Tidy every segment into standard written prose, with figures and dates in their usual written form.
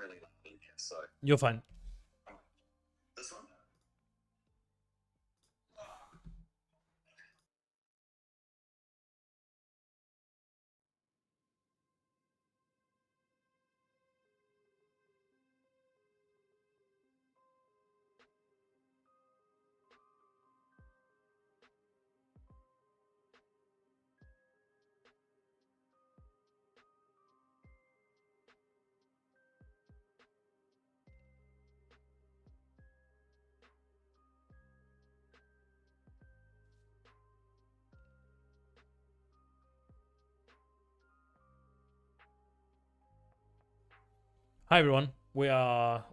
really loud in here, so You're fine. this one. Hi everyone, we're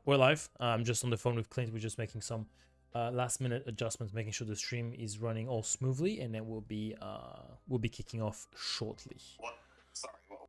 live. I'm just on the phone with Clint. We're just making some last minute adjustments, making sure the stream is running all smoothly, and then we'll be kicking off shortly. What? Sorry. What?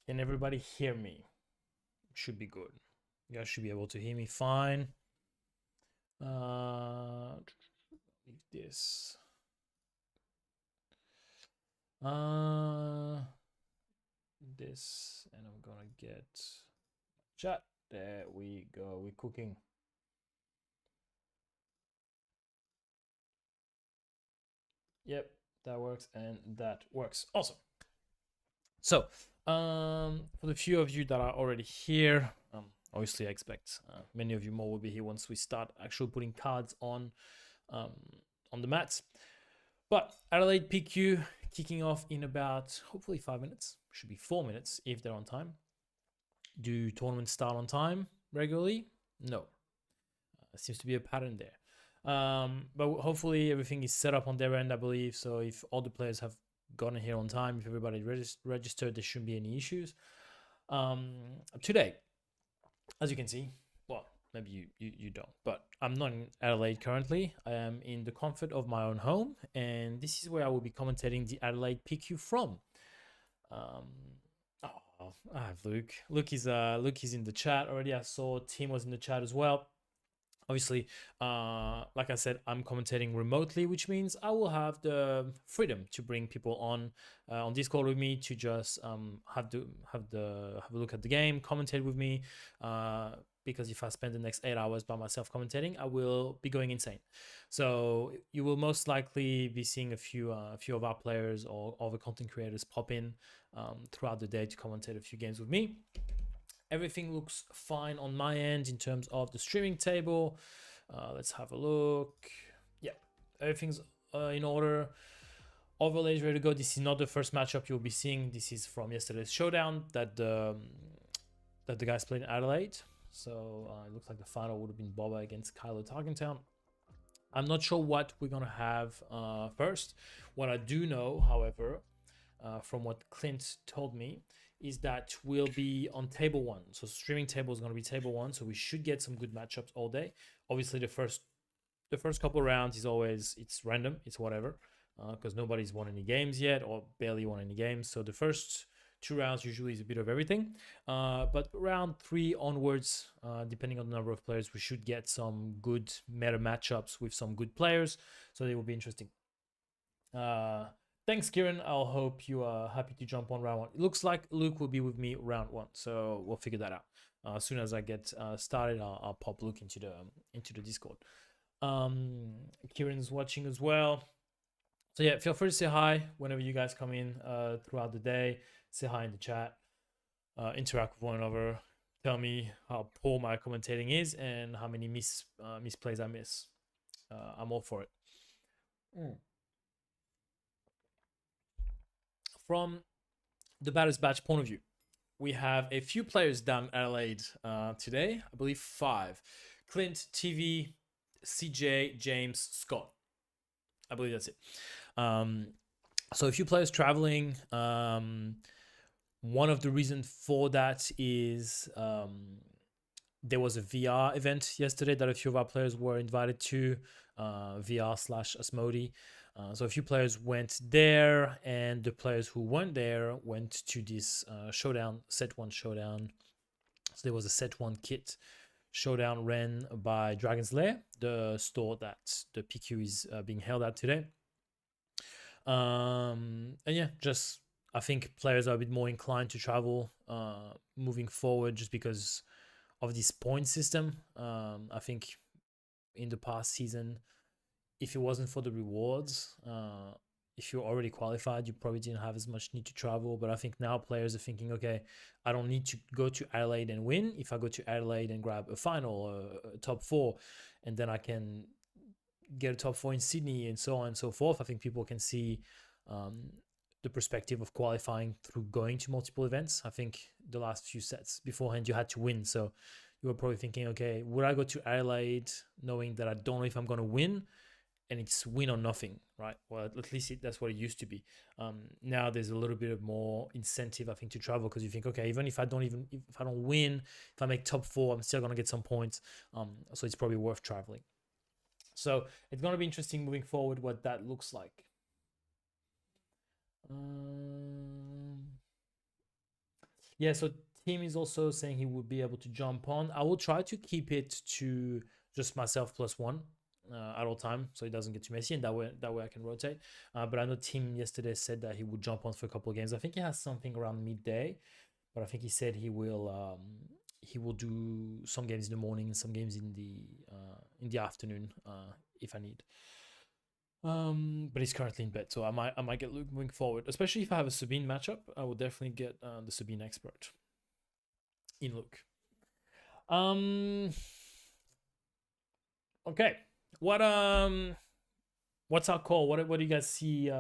Can everybody hear me? Should be good. You guys should be able to hear me fine. Leave this. This, and I'm gonna get chat. There we go. We're cooking. Yep, that works, and that works. Awesome. So, for the few of you that are already here, obviously I expect many of you more will be here once we start actually putting cards on the mats. But Adelaide PQ kicking off in about hopefully 5 minutes. Should be 4 minutes if they're on time. Do tournaments start on time regularly? No. Seems to be a pattern there. But hopefully everything is set up on their end, I believe. So if all the players have gotten here on time, if everybody registered, there shouldn't be any issues. Today, as you can see, well, maybe you don't, but I'm not in Adelaide currently. I am in the comfort of my own home, and this is where I will be commentating the Adelaide PQ from. I have Luke. Luke is in the chat already. I saw Tim was in the chat as well. Obviously, like I said, I'm commentating remotely, which means I will have the freedom to bring people on Discord with me to just have a look at the game, commentate with me. Because if I spend the next 8 hours by myself commentating, I will be going insane. So you will most likely be seeing a few of our players or other content creators pop in throughout the day to commentate a few games with me. Everything looks fine on my end in terms of the streaming table. Let's have a look. Yeah, everything's in order. Overlays ready to go. This is not the first matchup you'll be seeing. This is from yesterday's showdown that the guys played in Adelaide. So it looks like the final would have been Boba against Kylo Tarkentown. I'm not sure what we're gonna have first. What I do know, however, from what Clint told me, is that we'll be on table one. So streaming table is going to be table one. So we should get some good matchups all day. Obviously, the first couple of rounds is always, it's random. It's whatever, because nobody's won any games yet or barely won any games. So the first 2 rounds usually is a bit of everything. But round 3 onwards, depending on the number of players, we should get some good meta matchups with some good players. So they will be interesting. Thanks, Kieran. I'll hope you are happy to jump on round 1. It looks like Luke will be with me round 1, so we'll figure that out. As soon as I get started, I'll pop Luke into the Discord. Kieran's watching as well. So yeah, feel free to say hi whenever you guys come in throughout the day. Say hi in the chat. Interact with one another. Tell me how poor my commentating is and how many misplays I miss. I'm all for it. From the Batter's Batch point of view, we have a few players down Adelaide today. I believe 5. Clint, TV, CJ, James, Scott. I believe that's it. So a few players traveling. One of the reasons for that is there was a VR event yesterday that a few of our players were invited to, VR/Asmodee. So a few players went there, and the players who weren't there went to this showdown, set 1 showdown. So there was a set 1 kit showdown ran by Dragon's Lair, the store that the PQ is being held at today. And yeah, just I think players are a bit more inclined to travel moving forward just because of this point system. I think in the past season, if it wasn't for the rewards, if you're already qualified, you probably didn't have as much need to travel. But I think now players are thinking, okay, I don't need to go to Adelaide and win. If I go to Adelaide and grab a final, a top 4, and then I can get a top 4 in Sydney and so on and so forth. I think people can see the perspective of qualifying through going to multiple events. I think the last few sets beforehand, you had to win. So you were probably thinking, okay, would I go to Adelaide knowing that I don't know if I'm going to win? And it's win or nothing, right? Well, at least that's what it used to be. Now there's a little bit of more incentive, I think, to travel because you think, okay, even if I don't win, if I make top 4, I'm still gonna get some points. So it's probably worth traveling. So it's gonna be interesting moving forward what that looks like. Yeah, so Tim is also saying he would be able to jump on. I will try to keep it to just myself plus one at all time, so it doesn't get too messy, and that way I can rotate. But I know Tim yesterday said that he would jump on for a couple of games. I think he has something around midday, but I think he said he will do some games in the morning and some games in the afternoon if I need. But he's currently in bed, so I might get Luke moving forward. Especially if I have a Sabine matchup, I will definitely get the Sabine expert in Luke. Okay. What's our call? What do you guys see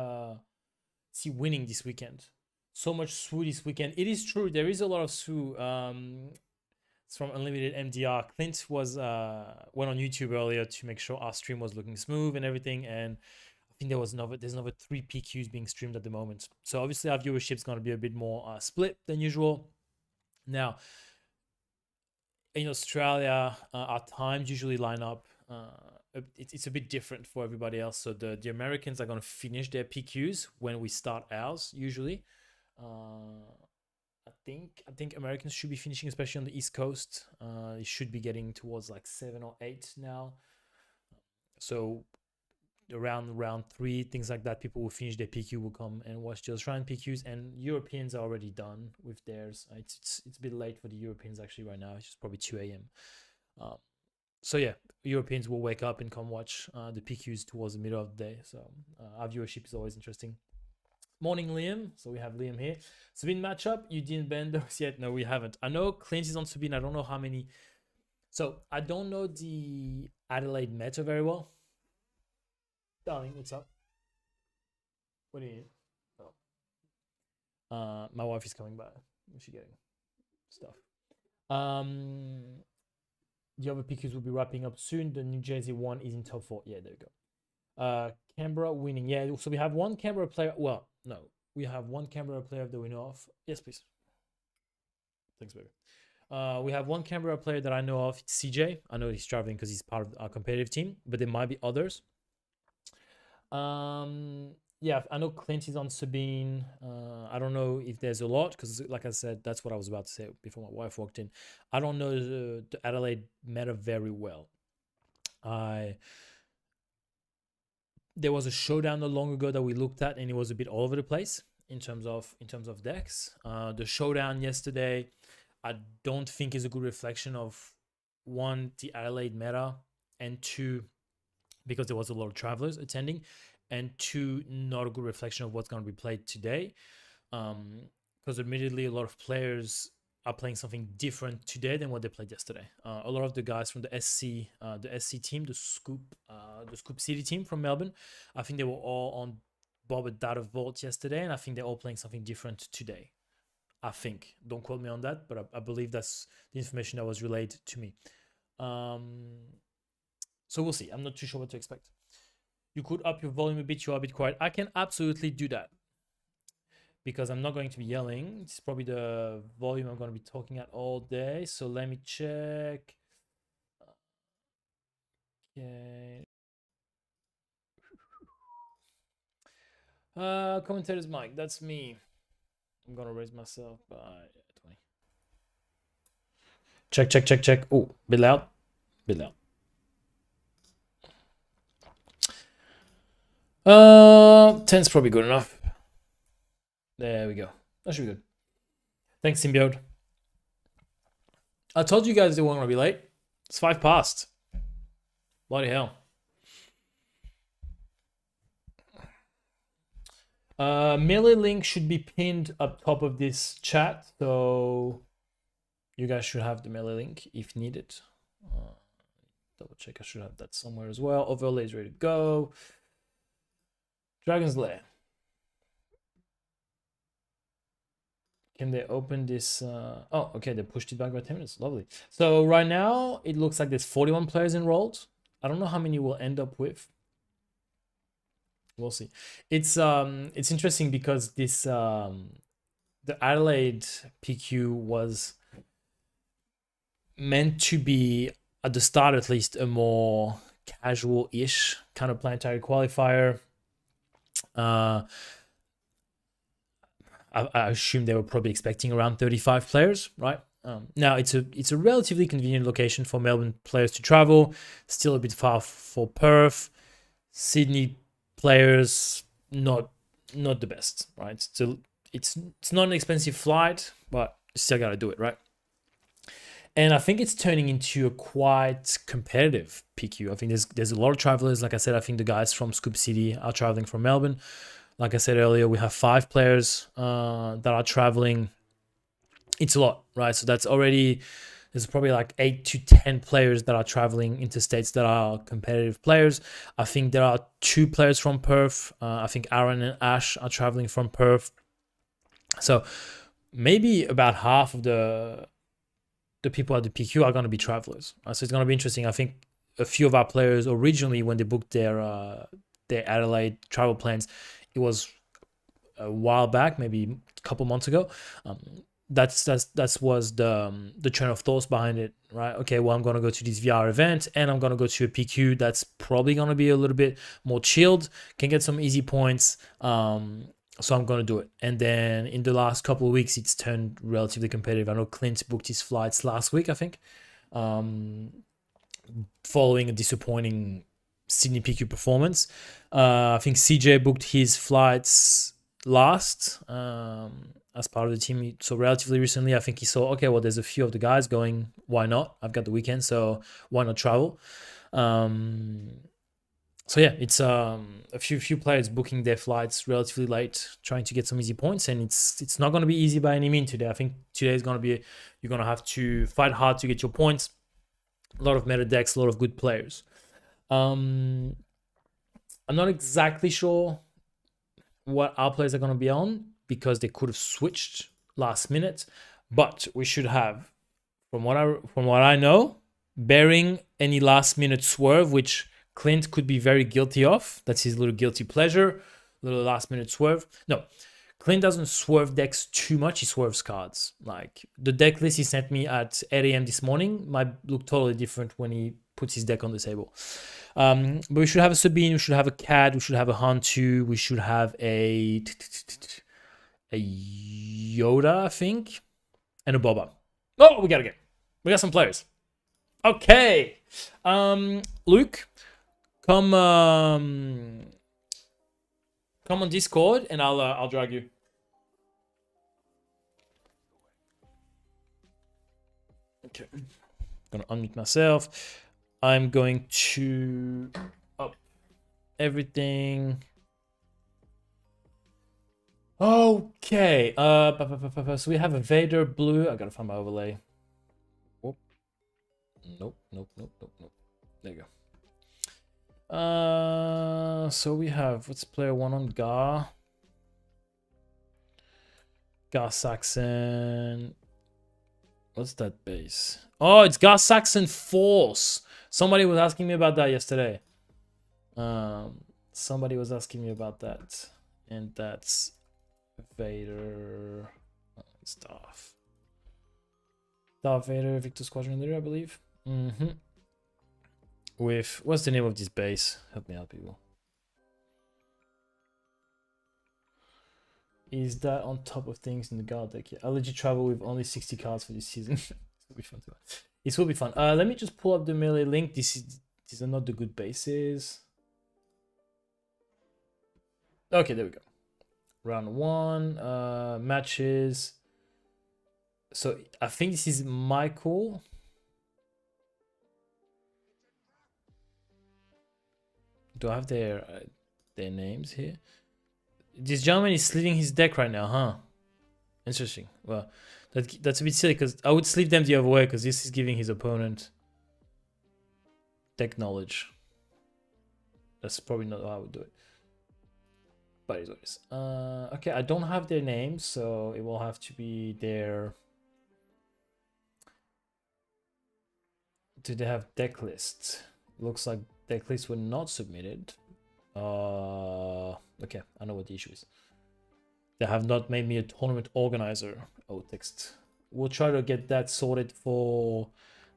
winning this weekend? So much SWU this weekend. It is true, there is a lot of SWU. It's from Unlimited MDR. Clint went on YouTube earlier to make sure our stream was looking smooth and everything, and I think there's another 3 PQs being streamed at the moment. So obviously our viewership is going to be a bit more split than usual. Now, in Australia, our times usually line up. It's a bit different for everybody else. So the Americans are going to finish their PQs when we start ours usually. I think Americans should be finishing, especially on the East Coast. It should be getting towards like 7 or 8 now. So around round 3, things like that, people will finish their PQ, will come and watch the Australian PQs, and Europeans are already done with theirs. It's a bit late for the Europeans actually right now. It's just probably 2 a.m. So yeah, Europeans will wake up and come watch the PQs towards the middle of the day. So our viewership is always interesting. Morning, Liam. So we have Liam here. Sabine matchup, you didn't ban those yet? No, we haven't. I know Clint is on Sabine. I don't know how many. So I don't know the Adelaide meta very well. Darling, what's up? What do you need? Oh. My wife is coming by. What's she getting? Stuff. The other PQs will be wrapping up soon. The New Jersey one is in top 4. Yeah, there we go. Canberra winning. Yeah, so we have one Canberra player. Well, no, we have one Canberra player that we know of. Yes, please. Thanks, baby. We have one Canberra player that I know of. It's CJ. I know he's traveling because he's part of our competitive team, but there might be others. Yeah, I know Clint is on Sabine. I don't know if there's a lot because, like I said, that's what I was about to say before my wife walked in. I don't know the Adelaide meta very well. There was a showdown not long ago that we looked at, and it was a bit all over the place in terms of decks. The showdown yesterday, I don't think is a good reflection of, one, the Adelaide meta, and two, because there was a lot of travelers attending, and two, not a good reflection of what's going to be played today. Because admittedly, a lot of players are playing something different today than what they played yesterday. A lot of the guys from the SC team, the Scoop City team from Melbourne, I think they were all on Bob at Data Vault yesterday, and I think they're all playing something different today. I think. Don't quote me on that, but I believe that's the information that was relayed to me. So we'll see. I'm not too sure what to expect. You could up your volume a bit. You are a bit quiet. I can absolutely do that, because I'm not going to be yelling. It's probably the volume I'm going to be talking at all day. So let me check. Okay. Commentators mic, that's me. I'm going to raise myself by 20. Check. Oh, bit loud. 10's probably good enough. There we go. That should be good. Thanks, Symbiote. I told you guys they weren't going to be late. It's 5 past. Bloody hell. Melee link should be pinned up top of this chat, so you guys should have the melee link if needed. Double check, I should have that somewhere as well. Overlay is ready to go. Dragon's Lair. Can they open this? Oh, okay, they pushed it back by 10 minutes. Lovely. So right now, it looks like there's 41 players enrolled. I don't know how many we'll end up with. We'll see. It's interesting because this the Adelaide PQ was meant to be, at the start at least, a more casual-ish kind of planetary qualifier. I I assume they were probably expecting around 35 players, right? Now it's a relatively convenient location for Melbourne players to travel. Still a bit far for Perth. Sydney players not the best, right? Still, it's not an expensive flight, but you still gotta do it, right? And I think it's turning into a quite competitive PQ. I think there's a lot of travelers. Like I said, I think the guys from Scoop City are traveling from Melbourne. Like I said earlier, we have 5 players that are traveling. It's a lot, right? So that's already, there's probably like 8 to 10 players that are traveling interstates that are competitive players. I think there are 2 players from Perth. I think Aaron and Ash are traveling from Perth. So maybe about half of the people at the PQ are going to be travelers. So it's going to be interesting. I think a few of our players originally, when they booked their Adelaide travel plans, it was a while back, maybe a couple months ago. That was the train of thoughts behind it, right? Okay, well, I'm going to go to this VR event and I'm going to go to a PQ that's probably going to be a little bit more chilled, can get some easy points. So I'm going to do it. And then in the last couple of weeks, it's turned relatively competitive. I know Clint booked his flights last week, I think, following a disappointing Sydney PQ performance. I think CJ booked his flights last as part of the team. So relatively recently, I think he saw, okay, well, there's a few of the guys going. Why not? I've got the weekend, so why not travel? So yeah, it's a few players booking their flights relatively late, trying to get some easy points, and it's not going to be easy by any means today. I think today is going to be, you're going to have to fight hard to get your points. A lot of meta decks, a lot of good players. I'm not exactly sure what our players are going to be on because they could have switched last minute, but we should have, from what I know, bearing any last minute swerve, which Clint could be very guilty of. That's his little guilty pleasure, little last minute swerve. No, Clint doesn't swerve decks too much. He swerves cards. Like the deck list he sent me at 8 a.m. this morning might look totally different when he puts his deck on the table. But we should have a Sabine, we should have a Cad, we should have a Hantu, we should have a Yoda, I think, and a Boba. Oh, we got some players. Okay, Luke, come on Discord and I'll drag you. Okay, I'm gonna unmute myself. I'm going to up everything. Okay. So we have a Vader blue. I gotta find my overlay. Whoop. Nope. There you go. So we have, what's player 1 on Gar Saxon. What's that base? Oh, it's Gar Saxon Force. Somebody was asking me about that yesterday. Somebody was asking me about that. And that's Vader. Darth Vader, Victor Squadron Leader, I believe. With, what's the name of this base? Help me out, people. Is that on top of things in the guard deck? Yeah. I'll let you travel with only 60 cards for this season. It'll be fun too. It will be fun. Let me just pull up the melee link. These are not the good bases. Okay, there we go. Round 1, matches. So I think this is Michael. Do I have their names here? This gentleman is sleeving his deck right now, huh? Interesting. Well, that's a bit silly because I would sleeve them the other way because this is giving his opponent deck knowledge. That's probably not how I would do it. But anyways, okay, I don't have their names, so it will have to be their. Do they have deck lists? It looks like deck lists were not submitted. Okay, I know what the issue is. They have not made me a tournament organizer. Oh, text. We'll try to get that sorted for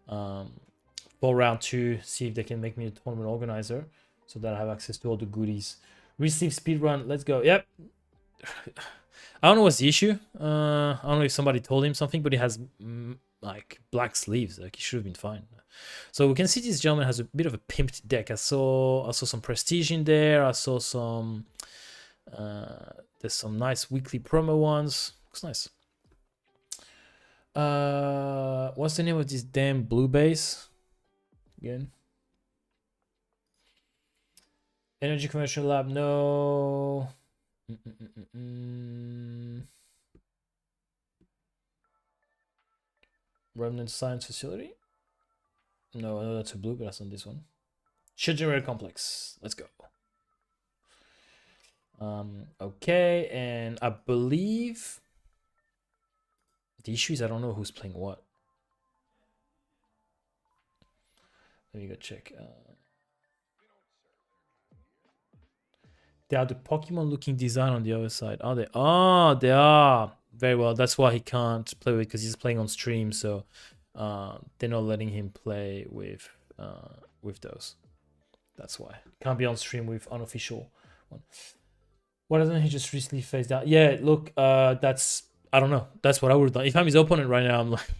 round 2. See if they can make me a tournament organizer so that I have access to all the goodies. Receive speedrun. Let's go. Yep. I don't know what's the issue. I don't know if somebody told him something, but he has like black sleeves. Like he should have been fine. So we can see this gentleman has a bit of a pimped deck. I saw some prestige in there. I saw some. There's some nice weekly promo ones. Looks nice. What's the name of this damn blue base? Again. Energy Convention Lab, no. Remnant Science Facility? No, I know that's a blue, but that's not this one. Shit Generator Complex. Let's go. Okay, and I believe the issue is I don't know who's playing what. Let me go check. They are the Pokemon looking design on the other side. Are they? Oh, they are. Very well. That's why he can't play with, because he's playing on stream. So they're not letting him play with those. That's why. Can't be on stream with unofficial one. Why doesn't he just recently phase down? Yeah, look, that's, I don't know. That's what I would have done. If I'm his opponent right now, I'm like,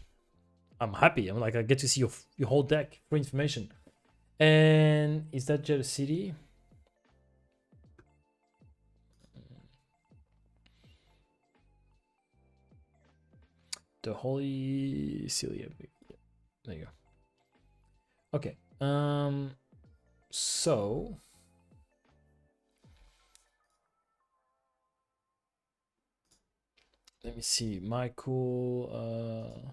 I'm happy. I'm like, I get to see your whole deck for information. And is that Jeddah City? The Holy Celia. There you go. Okay. So let me see. Michael.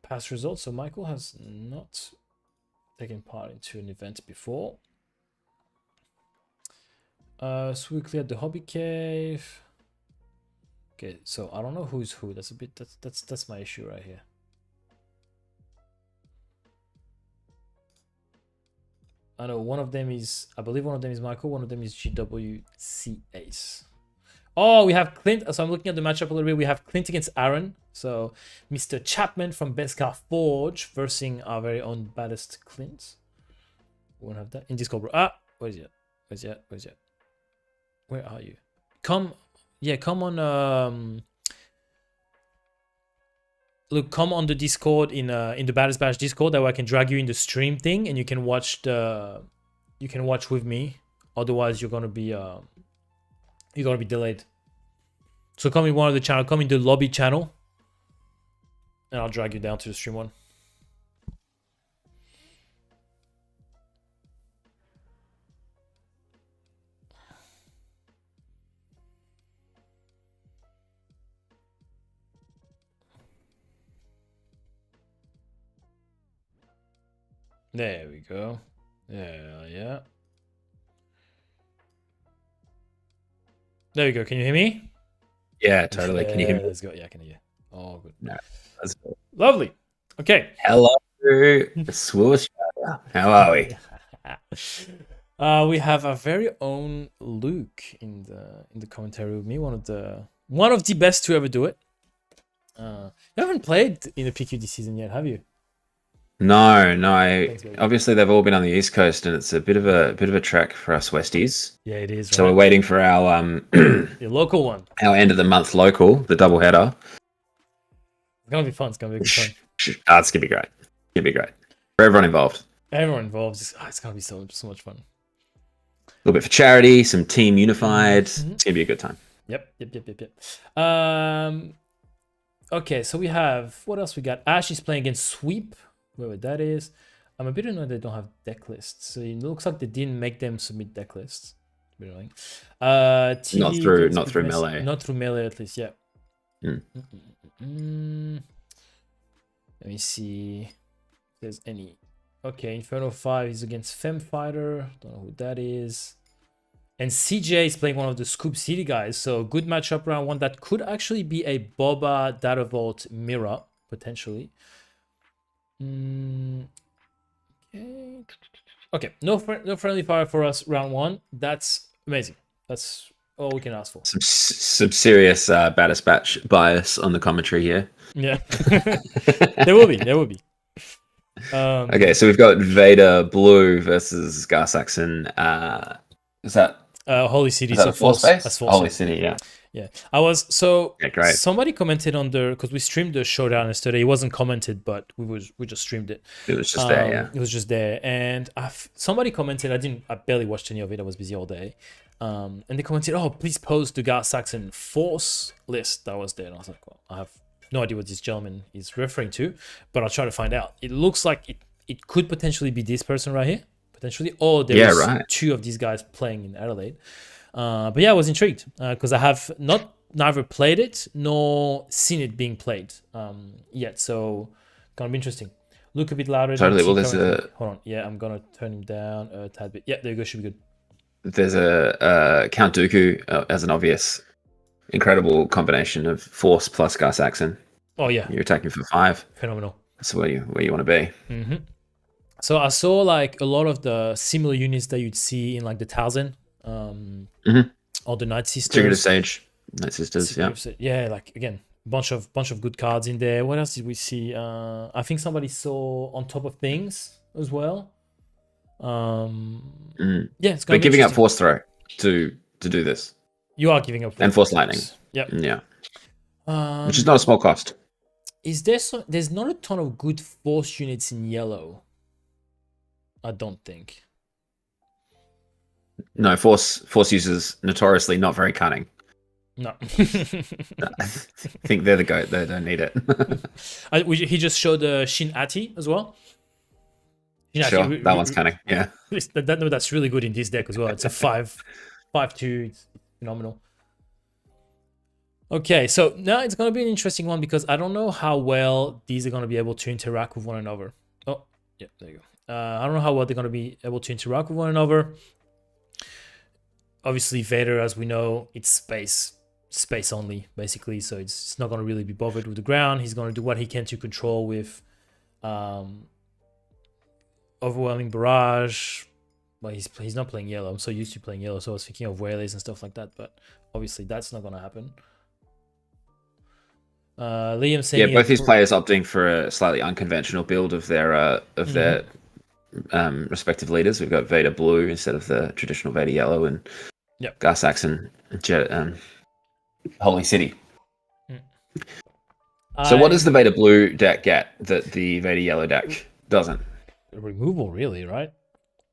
Past results. So Michael has not taken part into an event before. So we cleared the Hobby Cave. Okay, so I don't know who's who. That's a bit. That's my issue right here. I know one of them is. I believe one of them is Michael. One of them is GWC Ace. Oh, we have Clint. So I'm looking at the matchup a little bit. We have Clint against Aaron. So Mr. Chapman from Beskar Forge versus our very own baddest Clint. We won't have that in Discord, bro. Ah, where's he at? Where's he at? Where's he at? Where are you? Come. Yeah, come on. Look, come on the Discord in the Baddest Bash Discord. That way I can drag you in the stream thing, and you can watch with me. Otherwise, you're gonna be delayed. So come in one of the channel. Come in the lobby channel, and I'll drag you down to the stream one. There we go. Yeah. There we go. Can you hear me? Yeah, totally. Can you hear me? Let's go. Yeah, I can hear you. Oh, good. No, that's good. Lovely. Okay. Hello, SWU. How are we? We have our very own Luke in the commentary with me. One of the best to ever do it. You haven't played in the PQD season yet, have you? No. Thanks, Obviously, they've all been on the East Coast, and it's a bit of a trek for us Westies. Yeah, it is. So we're waiting for our your local one. Our end of the month local, the double header. It's gonna be fun. It's gonna be good fun. It's gonna be great. It's gonna be great for everyone involved. Everyone involved. It's gonna be so much fun. A little bit for charity, some team unified. It's gonna be a good time. Yep. Okay, so we have, what else we got? Ash is playing against Sweep, whoever that is. I'm a bit annoyed they don't have deck lists. So it looks like they didn't make them submit deck lists. A bit annoying. Not through Melee. Not through Melee, at least, yeah. Let me see if there's any. Okay, Inferno 5 is against Femfighter. Don't know who that is. And CJ is playing one of the Scoop City guys. So good matchup round one. That could actually be a Boba Data Vault mirror, potentially. Okay, no friendly fire for us round one. That's amazing. That's all we can ask for. Some serious baddest batch bias on the commentary here. Yeah, there will be. Okay, so we've got Vader Blue versus Gar Saxon. Is that Holy City. Is that So a force Force. base? As Force. Holy City, yeah. Yeah, I was so. Yeah, great. Somebody commented on the because we streamed the showdown yesterday. It wasn't commented, but we just streamed it. It was just there, yeah. It was just there, and somebody commented. I barely watched any of it. I was busy all day, and they commented, "Oh, please post the Gar Saxon Force list that was there." And I was like, "Well, I have no idea what this gentleman is referring to, but I'll try to find out." It looks like it could potentially be this person right here, potentially, or there's two of these guys playing in Adelaide. But yeah, I was intrigued because I have neither played it nor seen it being played yet. So gonna be interesting. Look a bit louder. Totally. Well, there's hold on. Yeah, I'm gonna turn him down a tad bit. Yeah, there you go. Should be good. There's a Count Dooku as an obvious, incredible combination of Force plus Gar Saxon. Oh yeah, you're attacking for 5. Phenomenal. That's where you want to be. Mm-hmm. So I saw like a lot of the similar units that you'd see in like the Talzin. Or the Night Sisters. Secret of Sage, Night Sisters, yeah. Yeah, like again, bunch of good cards in there. What else did we see? I think somebody saw On Top of Things as well. Yeah, it's We're giving up Force Throw to do this. You are giving up and Force Lightning. Yep. Yeah. Which is not a small cost. Is there there's not a ton of good Force units in yellow. I don't think. No, Force users notoriously not very cunning. No. I think they're the goat. They don't need it. He just showed Shin Ati as well. Sure, that one's cunning. Yeah. That's really good in this deck as well. It's a 5/2. It's phenomenal. Okay, so now it's going to be an interesting one because I don't know how well these are going to be able to interact with one another. Oh, yeah, there you go. I don't know how well they're going to be able to interact with one another. Obviously, Vader, as we know, it's space only, basically. So it's not going to really be bothered with the ground. He's going to do what he can to control with overwhelming barrage. Well, he's not playing yellow. I'm so used to playing yellow, so I was thinking of waylays and stuff like that. But obviously, that's not going to happen. Liam saying, yeah, both these players opting for a slightly unconventional build of their respective leaders. We've got Vader blue instead of the traditional Vader yellow, and Gar Saxon Holy City. So what does the Vader blue deck get that the Vader yellow deck doesn't? Removal, really, right?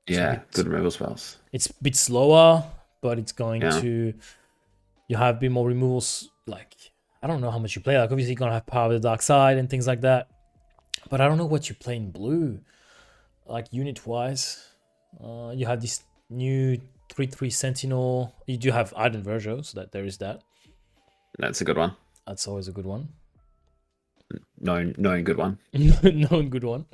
Yeah, good removal spells. It's a bit slower, but it's going to... You have a bit more removals. Like, I don't know how much you play. Like, obviously, you're going to have Power of the Dark Side and things like that. But I don't know what you play in blue. Like, unit-wise. You have this new 3/3 Sentinel. You do have Iden Virgil, so that there is that. That's a good one. That's always a good one. Knowing good one. Known good one.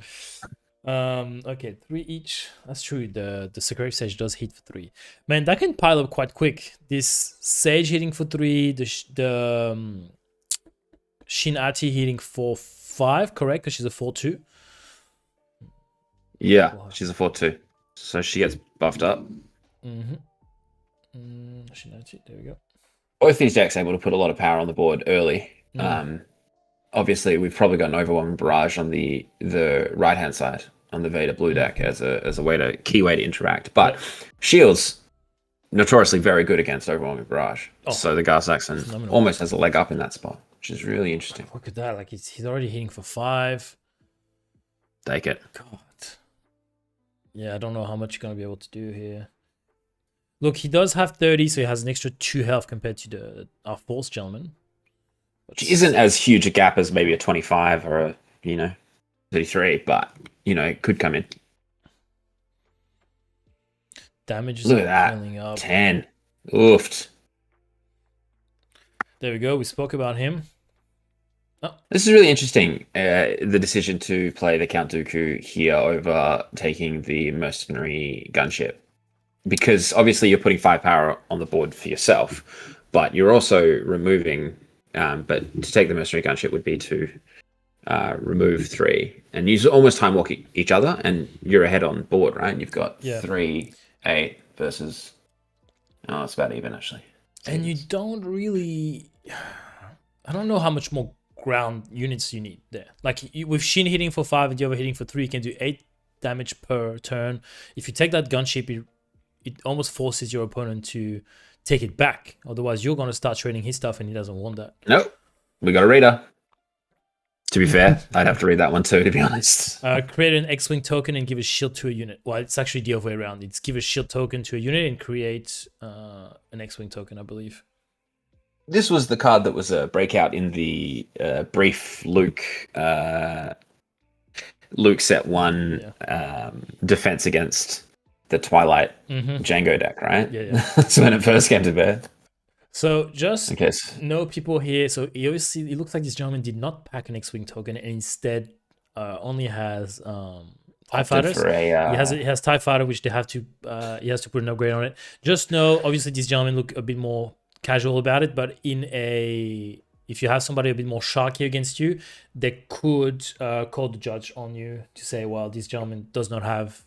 Okay, 3 each. That's true. The Security Sage does hit for 3. Man, that can pile up quite quick. This Sage hitting for 3, the Shin Ati hitting for 5, correct? Because she's a 4/2. Yeah, she's a 4/2, so she gets buffed up. Shin Ati, there we go. Both these decks are able to put a lot of power on the board early. Obviously, we've probably got an overwhelming barrage on the right hand side on the Vader blue deck as a key way to interact. But shields notoriously very good against overwhelming barrage. So the Gar Saxon almost has a leg up in that spot, which is really interesting. Look at that! Like he's already hitting for 5. Take it. God. Yeah, I don't know how much you're gonna be able to do here. Look, he does have 30, so he has an extra 2 health compared to our Force gentleman. Which isn't as huge a gap as maybe a 25 or a 33, but it could come in. Damage is Look at that. up. 10. Oofed. There we go. We spoke about him. Oh. This is really interesting. The decision to play the Count Dooku here over taking the mercenary gunship. Because obviously you're putting 5 power on the board for yourself, but you're also removing... but to take the mercenary gunship would be to remove 3 and use almost time walk each other, and you're ahead on board, right? You've got 3, 8 versus... Oh, it's about even, actually. And you don't really... I don't know how much more ground units you need there. Like, with Shin hitting for 5 and the other hitting for 3, you can do 8 damage per turn. If you take that gunship, it almost forces your opponent to take it back. Otherwise, you're going to start trading his stuff, and he doesn't want that. Nope. We got a reader. To be fair, I'd have to read that one too, to be honest. Create an X-Wing token and give a shield to a unit. Well, it's actually the other way around. It's give a shield token to a unit and create an X-Wing token, I believe. This was the card that was a breakout in the brief Luke set 1 defense against the Twilight Django deck, right? Yeah. That's when it first came to bear. So just know people here. So it looks like this gentleman did not pack an X-Wing token and instead only has TIE fighters. He has TIE fighter, which he has to put an upgrade on it. Just know, obviously, these gentlemen look a bit more casual about it, but if you have somebody a bit more sharky against you, they could call the judge on you to say, well, this gentleman does not have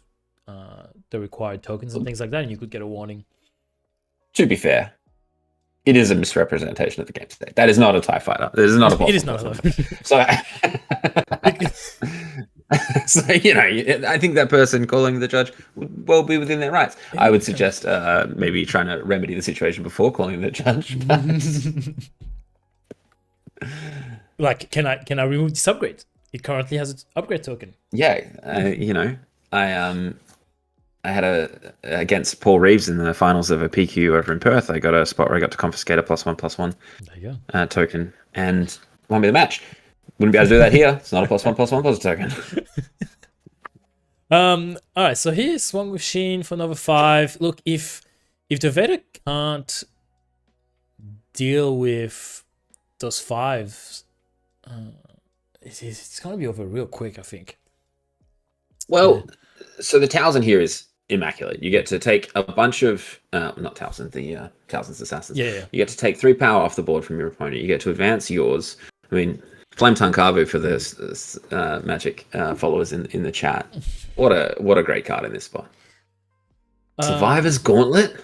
the required tokens and things like that, and you could get a warning. To be fair, it is a misrepresentation of the game state. That is not a TIE fighter. It is not a. It is not a TIE fighter. So, I think that person calling the judge would well be within their rights. I would suggest maybe trying to remedy the situation before calling the judge. Like, can I remove this upgrade? It currently has its upgrade token. Yeah, I had against Paul Reeves in the finals of a PQ over in Perth. I got a spot where I got to confiscate a +1/+1 there you go. Token and won me the match. Wouldn't be able to do that here. It's not a +1/+1 token. All right, so here's Swung Machine for another 5. Look, if the Vader can't deal with those 5s, it's gonna be over real quick, I think. Well, so the Towson here is immaculate. You get to take a bunch of not Towson, the Towson's assassins. Yeah. You get to take 3 power off the board from your opponent. You get to advance yours. I mean, Flame Tongue Kavu for the Magic followers in the chat. What a great card in this spot. Survivor's Gauntlet.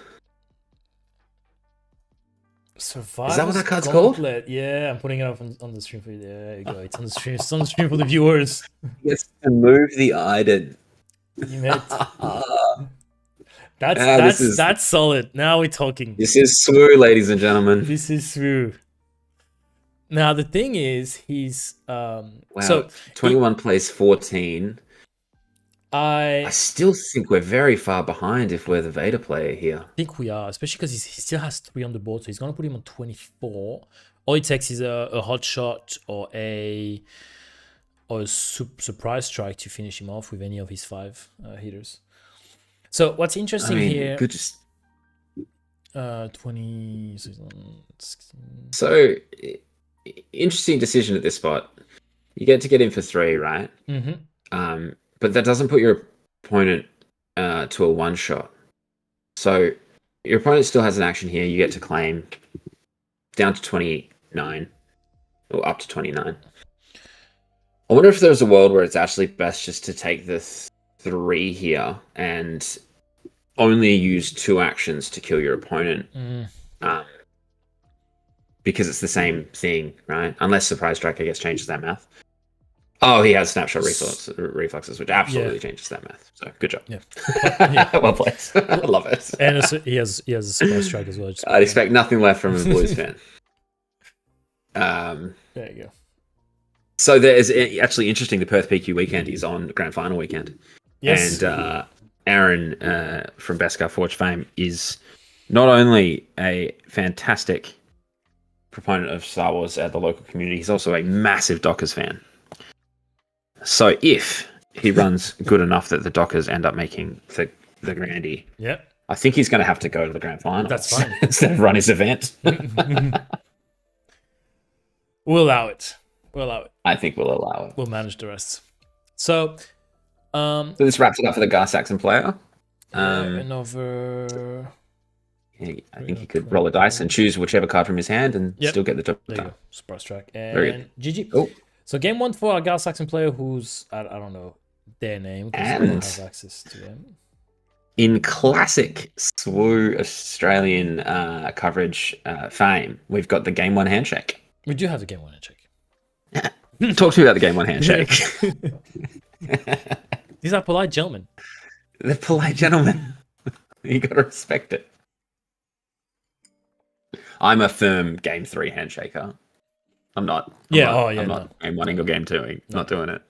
Survivor's Is that what that card's Gauntlet. called? Yeah, I'm putting it up on the stream for you. There you go. It's on the stream. It's on the stream for the viewers. Yes, to move the Iden. You made that's solid. Now we're talking. This is SWU, ladies and gentlemen. This is SWU. Now the thing is, he's Wow. so 21 plays 14. I still think we're very far behind if we're the Vader player here. think we are, especially because he still has 3 on the board, so he's gonna put him on 24. All it takes is a hot shot or a surprise strike to finish him off with any of his 5 hitters. So what's interesting here? Could just 20. 16. So interesting decision at this spot. You get in for 3, right? Mm-hmm. But that doesn't put your opponent to a 1-shot. So your opponent still has an action here. You get to claim down to 29 or up to 29. I wonder if there's a world where it's actually best just to take the 3 here and only use 2 actions to kill your opponent. Because it's the same thing, right? Unless Surprise Strike, I guess, changes that math. Oh, he has Snapshot reflexes, which absolutely changes that math. So good job. Yeah. Well played. I love it. And he has a Surprise Strike as well. I'd expect nothing less from a Blues fan. There you go. So there is actually interesting. The Perth PQ weekend is on Grand Final weekend. Yes. And Aaron from Beskar Forge fame is not only a fantastic proponent of Star Wars at the local community, he's also a massive Dockers fan. So if he runs good enough that the Dockers end up making the Grandy, I think he's going to have to go to the Grand Final. That's fine. Instead of run his event. We'll allow it. I think we'll allow it. We'll manage the rest. So this wraps it up for the Gar Saxon player. Another. I think he could roll a dice and choose whichever card from his hand and still get the job done. There you go. Surprise Strike. Very And GG. Cool. So game 1 for a Gar Saxon player who's I don't know their name because I don't have access to them. In classic SWU Australian coverage fame, we've got the game 1 handshake. We do have the game 1 handshake. Talk to me about the game 1 handshake. These are polite gentlemen. The polite gentlemen. You got to respect it. I'm a firm game 3 handshaker. I'm not. I'm not game 1 or game 2. Not doing it.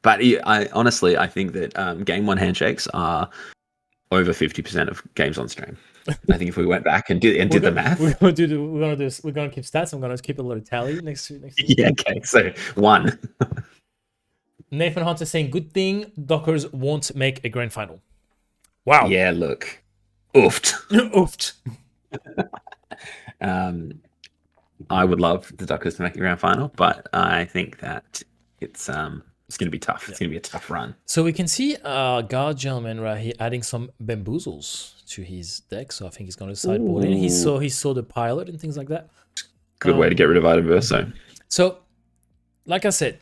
But I honestly, I think that game 1 handshakes are over 50% of games on stream. I think if we went back and did the math, we're gonna keep stats. I'm gonna keep a little tally next to yeah. Okay, so 1. Nathan Hunter saying, "Good thing Dockers won't make a grand final." Wow. Yeah. Look. Oofed. Oofed. I would love the Dockers to make a grand final, but I think that it's going to be tough. It's going to be a tough run. So we can see Gar Gentleman right here adding some bamboozles to his deck. So I think he's going to sideboard in. He saw the pilot and things like that. Good way to get rid of item burst. So, like I said,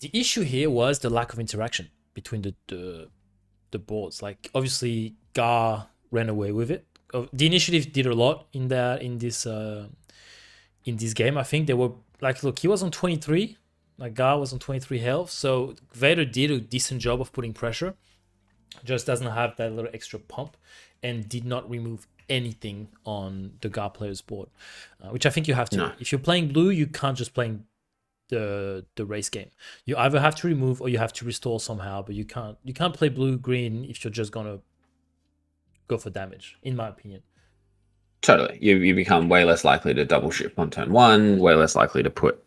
the issue here was the lack of interaction between the boards. Like obviously Gar ran away with it. The initiative did a lot in this game. I think they were like, look, he was on 23. Like Gar was on 23 health, so Vader did a decent job of putting pressure. Just doesn't have that little extra pump, and did not remove anything on the Gar player's board, which I think you have to. No. If you're playing blue, you can't just play the race game. You either have to remove or you have to restore somehow, but you can't play blue green if you're just gonna go for damage, in my opinion. Totally, you become way less likely to double ship on turn 1, way less likely to put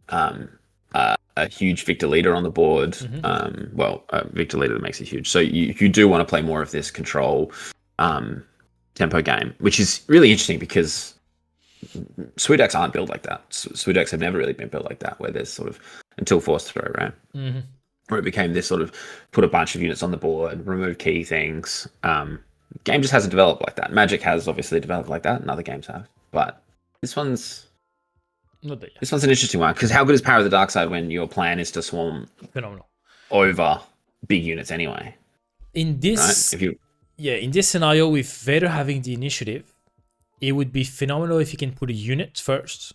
a huge Victor leader on the board. Mm-hmm. Victor leader that makes it huge. So you do want to play more of this control tempo game, which is really interesting because SWU decks aren't built like that. SWU decks have never really been built like that, where there's sort of until forced throw, right? Mm-hmm. Where it became this sort of put a bunch of units on the board, remove key things. Game just hasn't developed like that. Magic has obviously developed like that, and other games have. But this one's an interesting one, because how good is Power of the Dark Side when your plan is to swarm phenomenal over big units anyway? In this, right? In this scenario with Vader having the initiative, it would be phenomenal if you can put a unit first,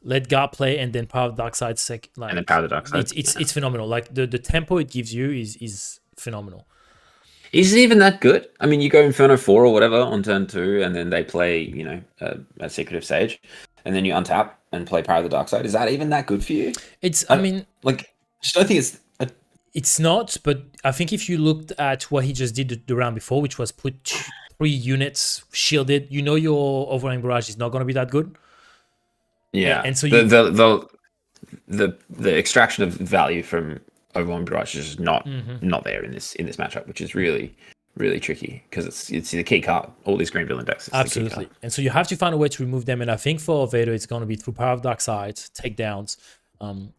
let Gar play, and then Power of the Dark Side second. Like, and then Power of the Dark Side. It's phenomenal. Like the tempo it gives you is phenomenal. Is it even that good? I mean, you go Inferno 4 or whatever on turn 2, and then they play, a Secretive Sage, and then you untap and play Power of the Dark Side. Is that even that good for you? I don't think it's... It's not, but I think if you looked at what he just did the round before, which was put 3 units shielded, your overhang barrage is not going to be that good. Yeah, and so the extraction of value from overwhelming barrage is just not there in this matchup, which is really, really tricky because it's the key card. All these green villain decks. Absolutely, and so you have to find a way to remove them. And I think for Vader, it's going to be through Power of Dark Side, takedowns.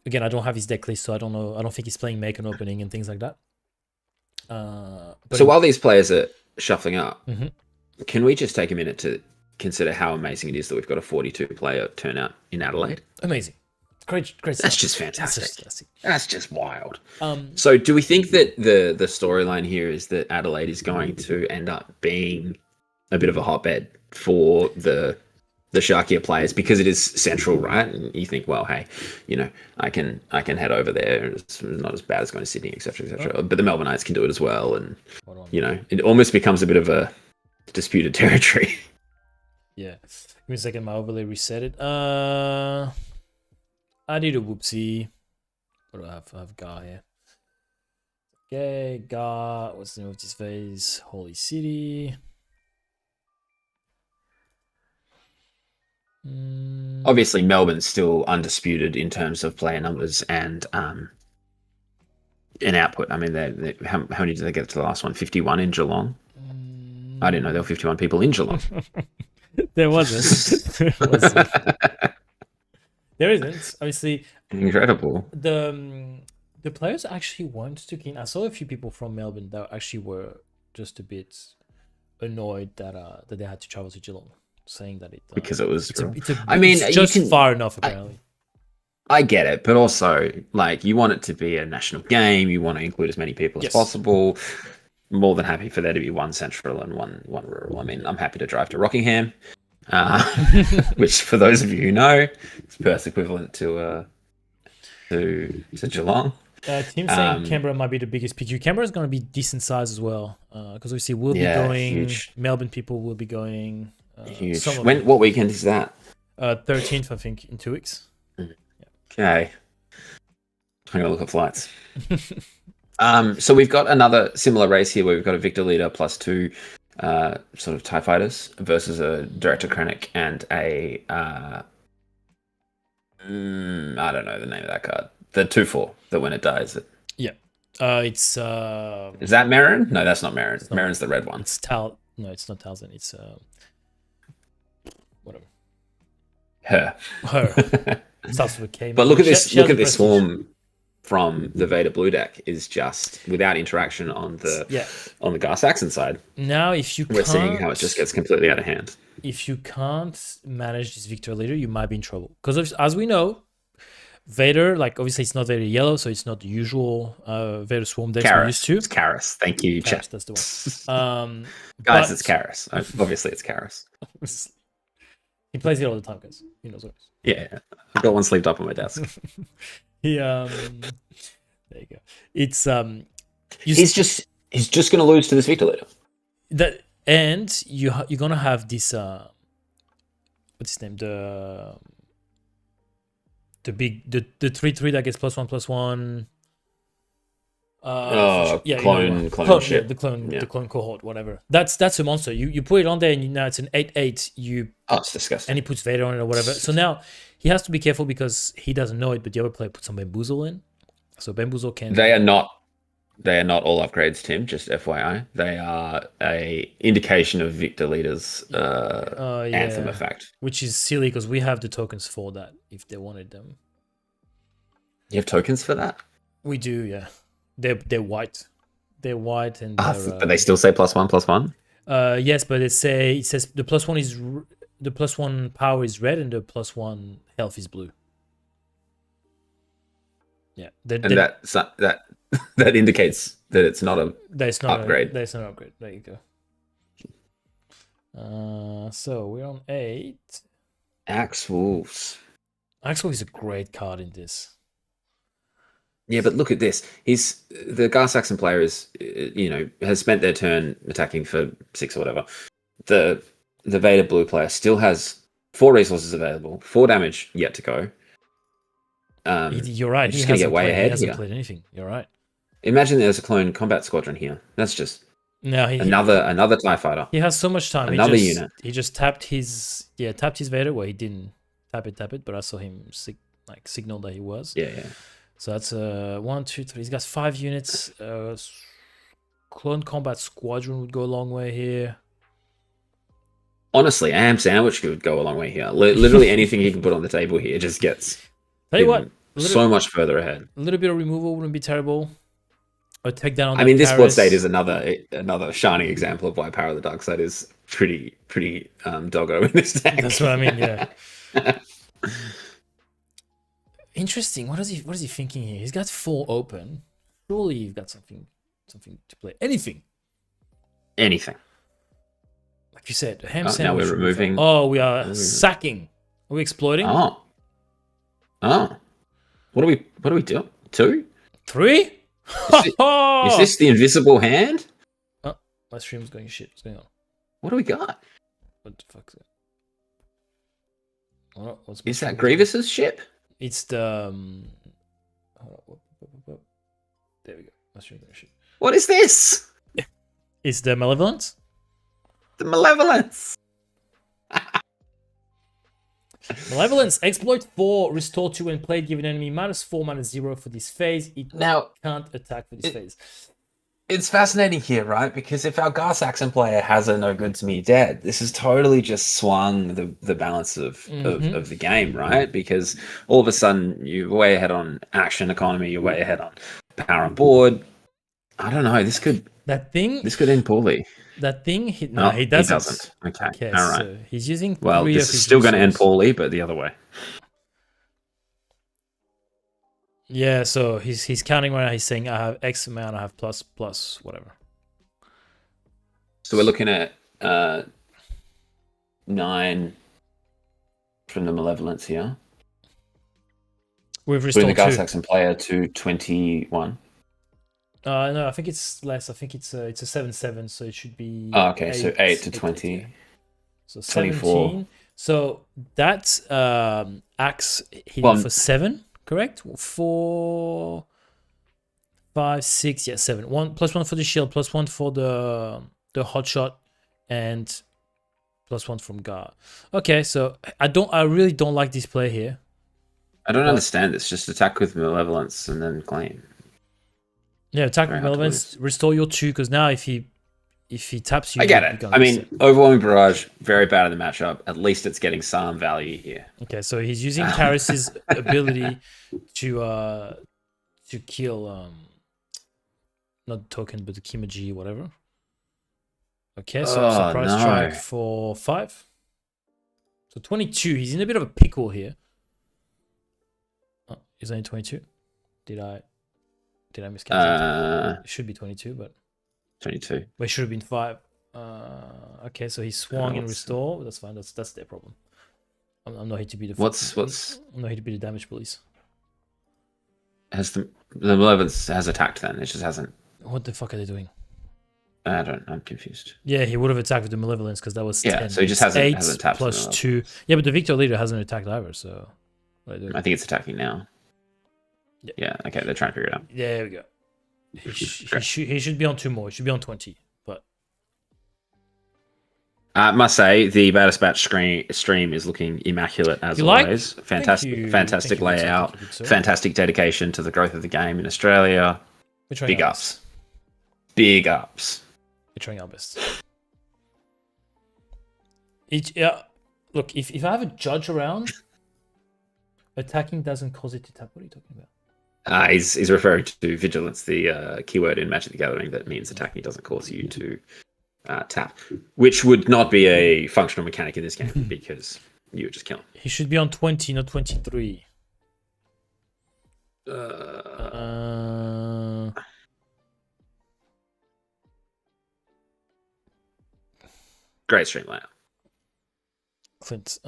Again, I don't have his deck list, so I don't know. I don't think he's playing Make an Opening and things like that. So while these players are shuffling up, can we just take a minute to consider how amazing it is that we've got a 42-player turnout in Adelaide? Amazing. Great stuff. That's just fantastic. That's just wild. So do we think that the storyline here is that Adelaide is going to end up being a bit of a hotbed for the Sharkier players because it is central, right? And you think, well, hey, I can head over there. It's not as bad as going to Sydney, etc., etc. Oh. But the Melbourneites can do it as well, and it almost becomes a bit of a disputed territory. Yeah. Give me a second. My overlay reset it. I did a whoopsie. What do I have? I have Gar here. Okay, Gar. What's the name of this phase? Holy City. Obviously, Melbourne's still undisputed in terms of player numbers and output. I mean, how many did they get to the last one? 51 in Geelong. I didn't know there were 51 people in Geelong. There wasn't. There isn't. Obviously, incredible. The players actually weren't too keen. I saw a few people from Melbourne that actually were just a bit annoyed that they had to travel to Geelong, saying that because it was. It's just far enough apparently. I get it, but also you want it to be a national game. You want to include as many people as possible. More than happy for there to be one central and one rural. I mean, I'm happy to drive to Rockingham. Which, for those of you who know, is Perth's equivalent to Geelong. Team saying Canberra might be the biggest PQ. Canberra is going to be decent size as well, because obviously we'll be going. Huge. Melbourne people will be going. Huge. Some of When? them. What weekend is that? 13th, I think, in 2 weeks. Okay. I'm gonna look at flights. So we've got another similar race here where we've got a Victor leader plus 2 sort of TIE fighters versus a Director Krennic and a I don't know the name of that card. The 2/4 that when it dies. Yeah. It's Is that Marin? No, that's not Marin. Marin's the red one. It's Tal. No, it's not Talzin. It's whatever. Her. Starts with a K. But look at this. She Look has at this prestige. swarm from the Vader blue deck is just without interaction on the Gar Saxon side. Now, if you We're can't, seeing how it just gets completely out of hand. if you can't manage this Victor leader, you might be in trouble. Because as we know, Vader, like obviously it's not Vader yellow, so it's not the usual Vader swarm decks we're used to. It's Karis. Thank you, Karis, chat. that's the one. Guys, but- it's Karis. Obviously, it's Karis. He plays it all the time, guys. He knows what it is. Yeah, I've got one sleeved up on my desk. He there you go. It's He's just going to lose to this Victor leader. that, and you're gonna have this what's his name, the big the 3/3 that gets +1/+1. Clone ship. The clone cohort, whatever. That's a monster. You put it on there, and now it's an 8/8. It's disgusting. And he puts Vader on it or whatever. So now he has to be careful because he doesn't know it, but the other player put some bamboozle in. So bamboozle can. They are not all upgrades, Tim. Just FYI, they are a indication of Victor leader's anthem effect. Which is silly because we have the tokens for that if they wanted them. You have tokens for that? We do, yeah. They're white. They're white and But they still say +1/+1. yes, but it says the +1 power is red and the +1 health is blue. Yeah, that indicates that it's not a that's not upgrade. That's not an upgrade. There you go. So we're on 8. Axe Wolves. Axel is a great card in this. Yeah, but look at this. The Gar Saxon player has spent their turn attacking for 6 or whatever. The Vader blue player still has 4 resources available, 4 damage yet to go. You're right. He's going to get way ahead. He hasn't here. played anything. You're right. Imagine there's a clone combat squadron here. That's just another TIE fighter. He has so much time. Another unit. He just tapped his Vader. Well, he didn't tap it, but I saw him signal that he was. Yeah. So that's 1, 2, 3. He's got 5 units. Clone combat squadron would go a long way here. Honestly, Am Sandwich would go a long way here. Literally anything he can put on the table here just gets Tell you what, so much further ahead. A little bit of removal wouldn't be terrible. A takedown on I mean, this board Paris. state is another shining example of why Power of the Dark Side is pretty doggo in this deck. That's what I mean. Yeah. Interesting. What is he thinking here? He's got 4 open. Surely you've got something to play. Anything. Like you said, ham now sandwich. we're removing. Oh, we are sacking. Are we exploiting? Oh. What do we do? 2? 3? Is this the invisible hand? Oh, my stream's going shit. What's going on? What do we got? What the fuck is it? What's Is that Grievous's ship? It's the there we go. My stream's going shit. What is this? It's the Malevolence. The Malevolence. Malevolence, exploit 4, restore 2 when played, give an enemy -4, -0 for this phase. It can't attack for this phase. It's fascinating here, right? Because if our Gar Saxon player has a no good to me dead, this has totally just swung the balance of the game, right? Because all of a sudden you're way ahead on action economy, you're way ahead on power on board. I don't know. This could end poorly. That thing, he doesn't. He doesn't. Okay, all right. So he's using. Well, this is still going to end poorly, but the other way. Yeah, so he's counting right now. He's saying I have X amount. I have plus whatever. So we're looking at 9 from the Malevolence here. We've Putting the restored Gar 2. Saxon player to 21. No, I think it's less. I think it's a 7-7, so it should be. Oh, okay, so 8 to 8, 20. yeah. So 24. 17. So that's axe hitting Well, for 7, correct? 4, 5, 6, yeah, 7. 1 +1 for the shield, +1 for the hot shot, and +1 from Gar. Okay, so I really don't like this play here. I don't understand this. Just attack with malevolence and then claim. Yeah, attack with Very hard to relevance, restore your 2, because now if he taps you, I get you're it. gonna I miss mean, it. overwhelming barrage, very bad in the matchup. At least it's getting some value here. Okay, so he's using Karis's ability to kill not the token but the Kimaji, whatever. Okay, so Oh, surprise no. strike for 5. So 22. He's in a bit of a pickle here. Oh, he's only 22. Did I miscalculate? It should be 22, but 22. it should have been 5. Okay, so he swung and what's- restore. That's fine. That's their problem. I'm not here to be the. What's I'm not here to be the damage police. has the malevolence has attacked then? It just hasn't. What the fuck are they doing? I'm confused. Yeah, he would have attacked with the malevolence because that was 10. Yeah, so he just It's hasn't tapped the plus 2. Yeah, but the Victor leader hasn't attacked either. So what are they doing? I think it's attacking now. Yeah. Okay, they're trying to figure it out. There we go. He should be on 2 more. He should be on 20. But I must say the Vader Dispatch stream is looking immaculate as You like? always. Thank Fantastic, you. fantastic Thank you, Vincent. layout. Thank you, sir. Fantastic dedication to the growth of the game in Australia. We're trying Big our ups. best. Big ups. We're trying our best. Yeah. Look, if I have a judge around, attacking doesn't cause it to tap. What are you talking about? He's referring to vigilance, the keyword in Magic the Gathering that means attacking doesn't cause you to tap, which would not be a functional mechanic in this game because you would just kill him. He should be on 20, not 23. Great stream layout. Clint,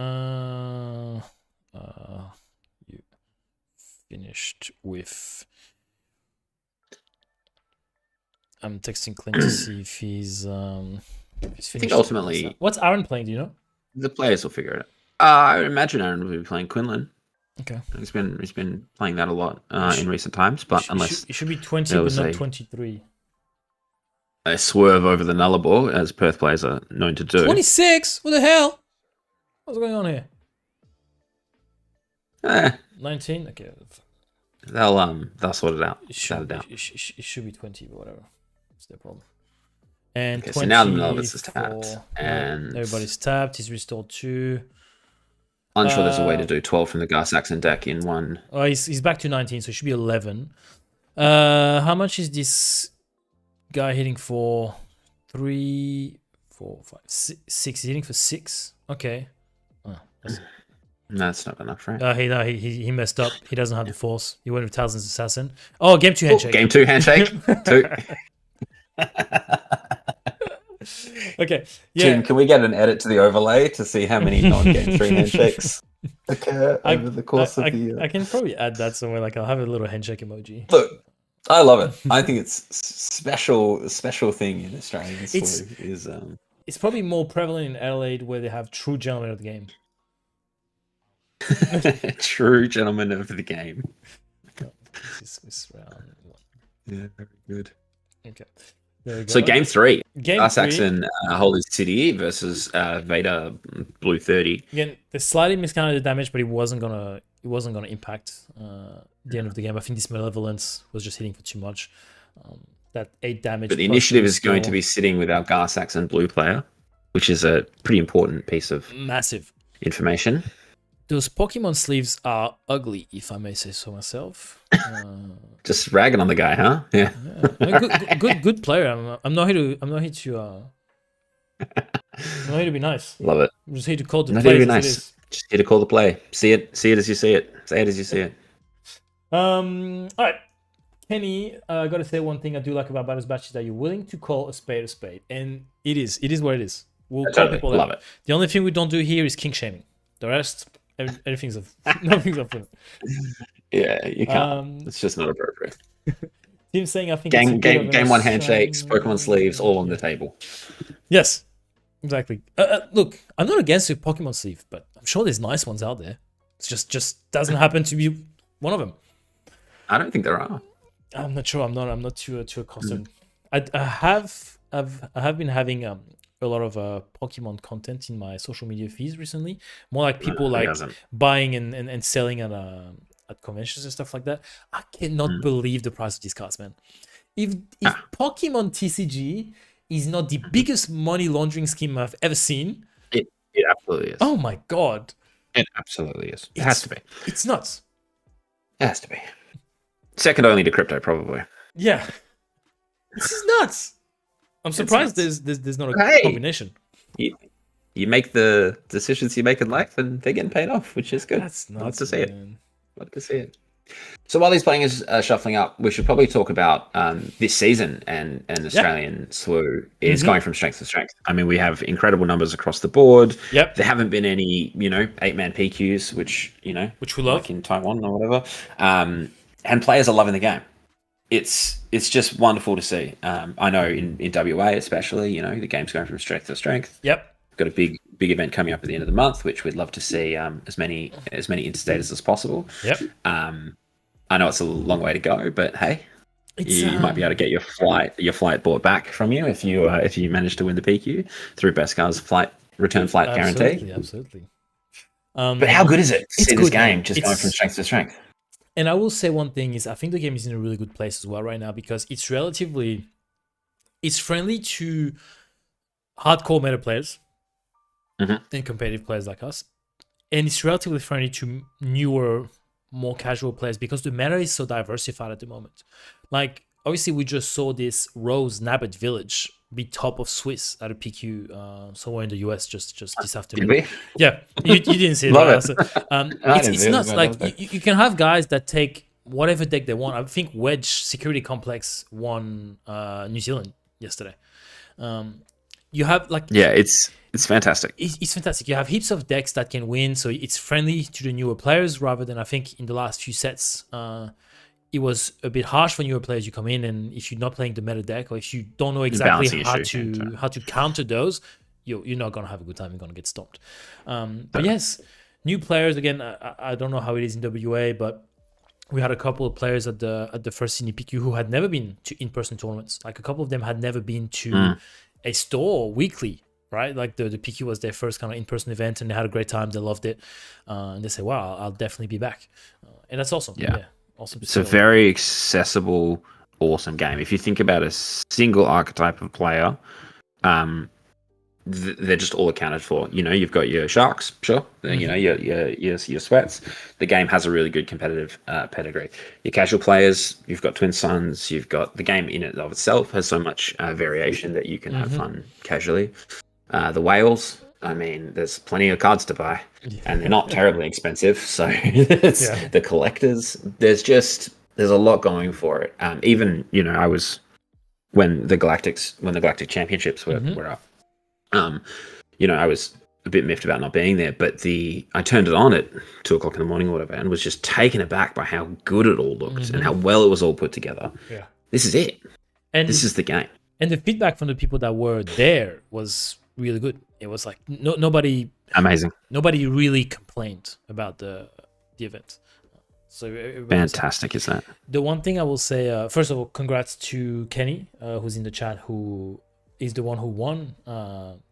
you finished with. I'm texting Clint to see if he's finished. I think ultimately What's Aaron playing? Do you know? the players will figure it out. I would imagine Aaron will be playing Quinlan. Okay. He's been playing that a lot in recent times, but unless it should be 20, there but was not a- 23. a swerve over the nullable, as Perth players are known to do. 26? What the hell? What's going on here? Eh, 19? Okay. they'll sort it out. It Without a doubt. should be 20, but whatever. It's their problem. And Okay, 20 so now the Melvis is tapped, for- and everybody's tapped. He's restored 2. unsure there's a way to do 12 from the Gar Saxon deck in one. Oh, he's back to 19, so it should be 11. How much is this guy hitting for? 3, 4, 5, 6. He's hitting for 6. Okay. Oh, That's not enough, right? he messed up. He doesn't have the force. He went with Talzin's assassin. Oh, game 2 handshake. Game 2 handshake. 2. Okay. Yeah. Jim, can we get an edit to the overlay to see how many non-game 3 handshakes occur over the course of the year? I can probably add that somewhere. Like I'll have a little handshake emoji. Look, I love it. I think it's special thing in Australian SWU is It's probably more prevalent in Adelaide where they have true gentlemen of the game. true gentleman of the game. This round 1. Yeah, very good. Okay. There we go. So game 3, Game Gar 3. Saxon Holy City versus Vader Blue 30. Again, they slightly miscounted the damage, but it wasn't gonna impact the end of the game. I think this malevolence was just hitting for too much. That 8 damage. But the plus initiative is going to restore, be sitting with our Gar Saxon Blue player, which is a pretty important piece of massive. information. Those Pokemon sleeves are ugly, if I may say so myself. Just ragging on the guy, huh? Yeah. I mean, good player. I'm not here to be nice. Love it. I'm just here to call the Not here to plays be as it nice. is. Just here to call the play. See it as you see it. Say it as you see it. All right. Kenny, I got to say one thing I do like about Batter's Batch is that you're willing to call a spade, and it is what it is. We'll call Totally. people Love out. it. The only thing we don't do here is king shaming. The rest, everything's nothing's up for them. Yeah, you can't. Um, It's just not appropriate. Tim saying I think it's a bit of Game an one handshakes, Australian- Pokemon sleeves, all on Yeah. the table. Yes, exactly. Look, I'm not against a Pokemon sleeve, but I'm sure there's nice ones out there. It's just doesn't happen to be one of them. I don't think there are. I'm not sure. I'm not too accustomed. I have been having a lot of Pokemon content in my social media feeds recently. More like people Who like hasn't? buying and selling at conventions and stuff like that. I cannot believe the price of these cards, man. If Pokemon TCG is not the biggest money laundering scheme I've ever seen, It absolutely is. oh my god, It absolutely is. It has to be. it's nuts. It has to be. Second only to crypto, probably. Yeah, this is nuts. I'm surprised nuts. there's not a Hey! combination. You make the decisions you make in life, and they're getting paid off, which is good. That's Love nuts, to see it. man. Love to see it. So while these playing is shuffling up, we should probably talk about this season and Australian SWU is going from strength to strength. I mean, we have incredible numbers across the board. Yep. There haven't been any, 8-man PQs, which Which we love. like in Taiwan or whatever. And players are loving the game. It's just wonderful to see. I know in WA especially, the game's going from strength to strength. Yep. Got a big event coming up at the end of the month, which we'd love to see as many interstaters as possible. Yep. I know it's a long way to go, but hey, It's, you might be able to get your flight bought back from you if you manage to win the PQ through Bescar's return flight guarantee. Absolutely. But how good is it to see this good, game man. just going from strength to strength? And I will say one thing is I think the game is in a really good place as well right now because it's friendly to hardcore meta players and competitive players like us. And it's relatively friendly to newer, more casual players because the meta is so diversified at the moment. Like, obviously, we just saw this Rose Nabbit Village be top of Swiss at a PQ somewhere in the US just this afternoon. Did we? Yeah, you didn't see it. Love right? it. So, it's didn't see it. nuts. I Like love that. you can have guys that take whatever deck they want. I think Wedge Security Complex won New Zealand yesterday. You have like It's fantastic. it's fantastic. You have heaps of decks that can win, so it's friendly to the newer players rather than I think in the last few sets. It was a bit harsh for newer players. You come in and if you're not playing the meta deck or if you don't know exactly balancing how to counter those, you're not gonna have a good time. You're gonna get stomped. But yes, new players again. I don't know how it is in WA, but we had a couple of players at the first Sydney PQ who had never been to in-person tournaments. Like a couple of them had never been to a store weekly. Right, like the PQ was their first kind of in-person event, and they had a great time. They loved it, and they say, "Wow, I'll definitely be back," and that's awesome. Yeah, awesome. It's a very accessible, awesome game. If you think about a single archetype of player, they're just all accounted for. You've got your sharks, sure. Your sweats. The game has a really good competitive pedigree. Your casual players, you've got Twin Suns. You've got the game in and of itself has so much variation that you can have fun casually. The whales, I mean, there's plenty of cards to buy, and they're not terribly expensive. So the collectors, there's a lot going for it. Even I was when the Galactic Championships were up. I was a bit miffed about not being there, but I turned it on at 2:00 in the morning or whatever, and was just taken aback by how good it all looked and how well it was all put together. Yeah, this is it. And this is the game. And the feedback from the people that were there was really good. It was like nobody really complained about the event. So fantastic is that. The one thing I will say, first of all, congrats to Kenny, who's in the chat, who is the one who won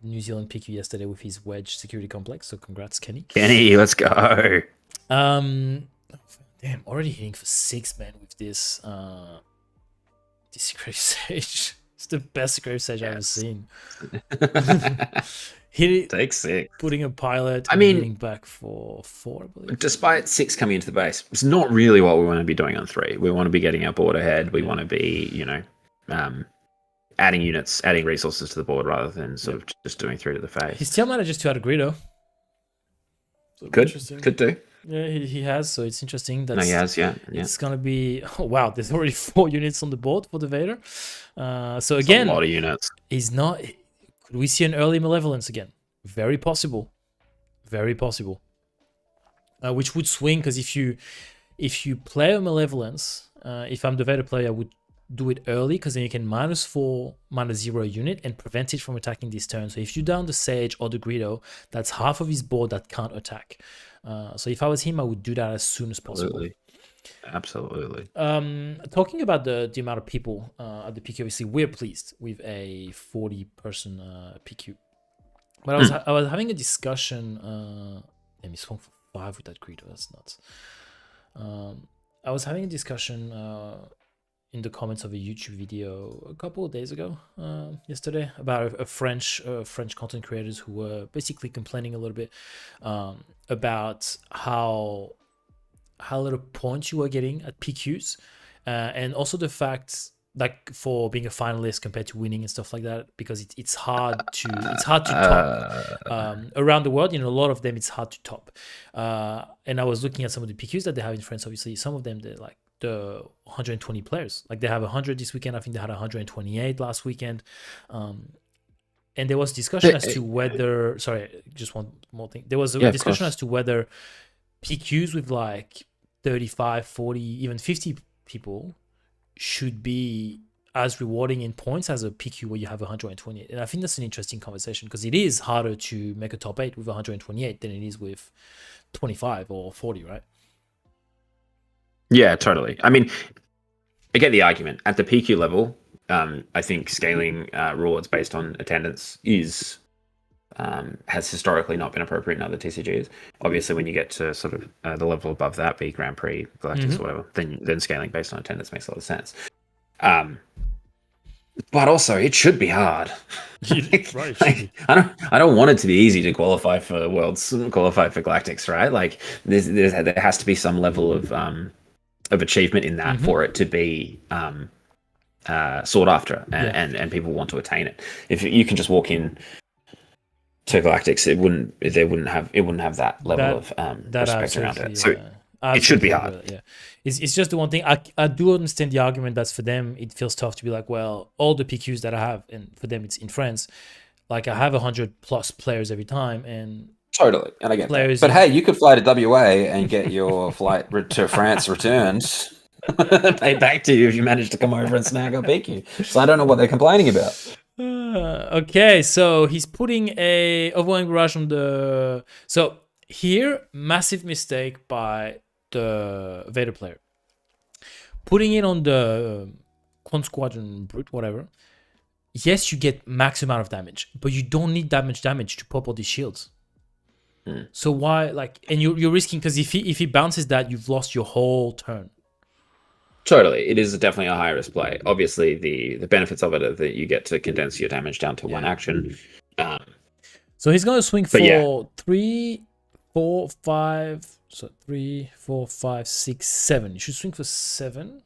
New Zealand PQ yesterday with his Wedge Security Complex. So congrats, Kenny. Kenny, let's go. Damn, already hitting for 6, man, with this Secret Sage. It's the best Secret Sage I've ever seen. Take 6. Putting a pilot, hitting back for 4, I believe. Despite 6 coming into the base, it's not really what we want to be doing on 3. We want to be getting our board ahead. We want to be, adding units, adding resources to the board rather than sort of just doing 3 to the face. He still manages to add a Greedo. Could do. Yeah, he has, so it's interesting. He has, yeah. It's going to be... Oh, wow, there's already 4 units on the board for the Vader. So again... That's a lot of units. He's not... Could we see an early Malevolence again? Very possible. Very possible. Which would swing, because if if you play a Malevolence, if I'm the Vader player, I would do it early because then you can -4, -0 unit and prevent it from attacking this turn. So if you down the Sage or the Greedo, that's half of his board that can't attack. So if I was him, I would do that as soon as possible. Absolutely. Talking about the amount of people at the PQ, obviously we're pleased with a 40-person PQ. But I was having a discussion. Let me swung for 5 with that Greedo. That's nuts. I was having a discussion in the comments of a YouTube video a couple of days ago, yesterday, about a French content creators who were basically complaining a little bit about how little points you were getting at PQs, and also the fact, like, for being a finalist compared to winning and stuff like that, because it's hard to top around the world. A lot of them it's hard to top. And I was looking at some of the PQs that they have in France. Obviously, some of them they're like the 120 players. Like they have 100 this weekend. I think they had 128 last weekend. And there was discussion as to whether. Sorry, just one more thing. There was a discussion as to whether PQs with like 35, 40, even 50 people should be as rewarding in points as a PQ where you have 128. And I think that's an interesting conversation because it is harder to make a top 8 with 128 than it is with 25 or 40, right? Yeah, totally. I mean, I get the argument. At the PQ level, I think scaling rewards based on attendance has historically not been appropriate in other TCGs. Obviously, when you get to sort of the level above that, be Grand Prix, Galactics, whatever, then scaling based on attendance makes a lot of sense. But also, it should be hard. Right. I don't want it to be easy to qualify for Worlds, qualify for Galactics, right? Like there has to be some level of achievement in that for it to be sought after, and people want to attain it. If you can just walk in to Galactics, it wouldn't have that level of respect around it. So it should be hard. Yeah, it's just the one thing. I do understand the argument that's for them it feels tough to be like, well, all the PQs that I have, and for them it's in France, like I have 100+ players every time, and totally, and I get that. But hey, you could fly to WA and get your flight to France returned, paid back to you if you manage to come over and snag a PQ. So I don't know what they're complaining about. Okay, so he's putting a overwhelming barrage on the. So here, massive mistake by the Vader player. Putting it on the Quant Squadron Brute, whatever. Yes, you get max amount of damage, but you don't need that much damage to pop all these shields. So why, like, and you're risking, because if he bounces that, you've lost your whole turn. Totally, it is definitely a high risk play. Obviously, the benefits of it are that you get to condense your damage down to one action. So he's going to swing for 3, 4, 5. So 3, 4, 5, 6, 7. You should swing for 7.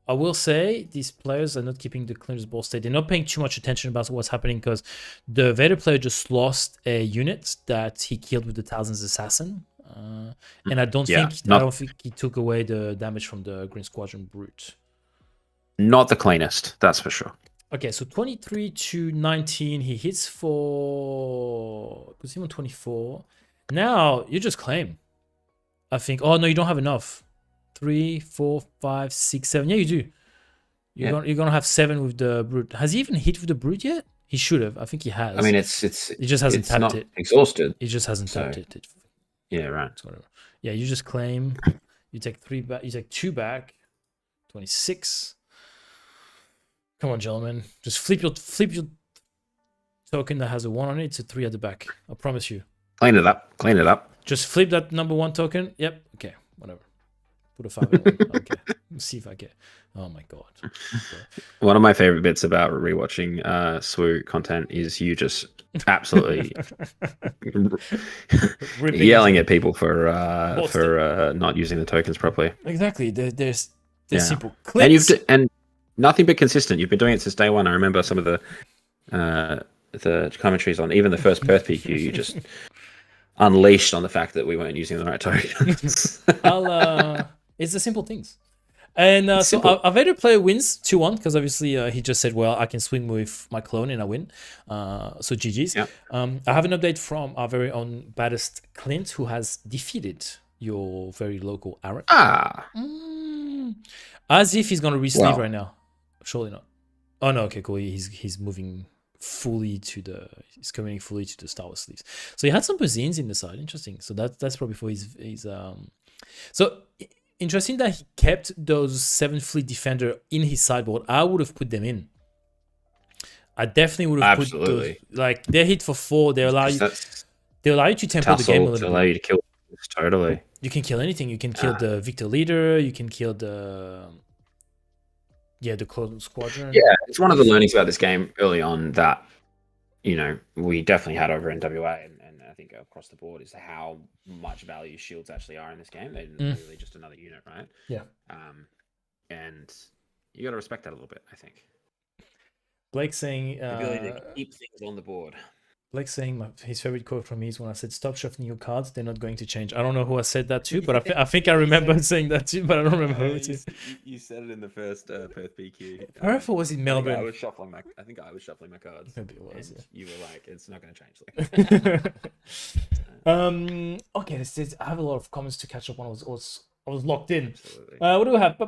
I will say these players are not keeping the clearest ball state. They're not paying too much attention about what's happening because the Vader player just lost a unit that he killed with the Thousands Assassin. And I don't think he took away the damage from the Green Squadron Brute. Not the cleanest, that's for sure. Okay, so 23 to 19, he hits for... Puts him on 24. Now, you just claim. I think... Oh, no, you don't have enough. 3, 4, 5, 6, 7. Yeah, you do. You're gonna have 7 with the Brute. Has he even hit with the Brute yet? He should have. I think he has. I mean, he just hasn't tapped it. Exhausted. He just hasn't tapped it. Yeah, right. Whatever. Yeah, you just claim. You take 3 back. You take 2 back. 26. Come on, gentlemen. Just flip your token that has a 1 on it to 3 at the back. I promise you. Clean it up. Just flip that number 1 token. Yep. Okay. Whatever. Put a 5 in 1. Okay. Let's see if I get. Oh my god. One of my favorite bits about rewatching SWU content is you just absolutely yelling at people for not using the tokens properly. Exactly. They're simple clicks. And nothing but consistent. You've been doing it since day one. I remember some of the commentaries on even the first Perth PQ. You just unleashed on the fact that we weren't using the right tokens. It's the simple things. And so our Vader player wins 2-1 because obviously he just said, well, I can swing with my clone and I win. So GG's. Yeah. I have an update from our very own baddest Clint, who has defeated your very local Arab. Ah, As if he's gonna re-sleeve Well. right now. Surely not. Oh no, okay, cool. He's moving fully to the he's committing fully to the Star Wars sleeves. So he had some Bazines in the side. Interesting. So that's probably for his so interesting that he kept those 7th Fleet Defender in his sideboard. I would have put them in. I definitely would have put those, like they're hit for 4. They allow you to tempo the game a little allow bit. you to kill. Totally. You can kill anything. You can kill the Victor Leader. You can kill the Clone Squadron. Yeah, it's one of the learnings about this game early on that, you know, we definitely had over in WA and I think across the board is how much value shields actually are in this game. They're really just another unit, right? Yeah. And you got to respect that a little bit, I think. Blake saying, The ability to keep things on the board. Blake saying his favorite quote from me is when I said, "Stop shuffling your cards; they're not going to change." I don't know who I said that to, but I think I remember saying that too, but I don't remember who it is. You said it in the first Perth PQ. Perth or was it Melbourne? I was shuffling my cards. Maybe it was. And you were like, "It's not going to change." Okay, I have a lot of comments to catch up on. I was locked in. Absolutely. What do we have?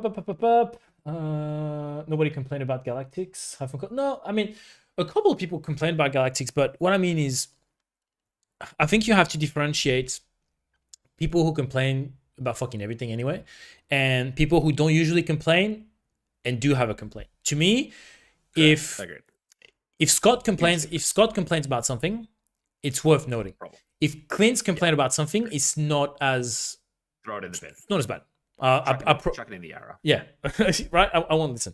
Nobody complained about Galactics. No, I mean, a couple of people complained about Galactics, but what I mean is, I think you have to differentiate people who complain about fucking everything anyway, and people who don't usually complain and do have a complaint. To me, if Scott complains about something, it's worth noting. If Clint's complain about something, it's not as throw it in the bin. Not as bad. Chuck it in the arrow. Yeah, right. I won't listen.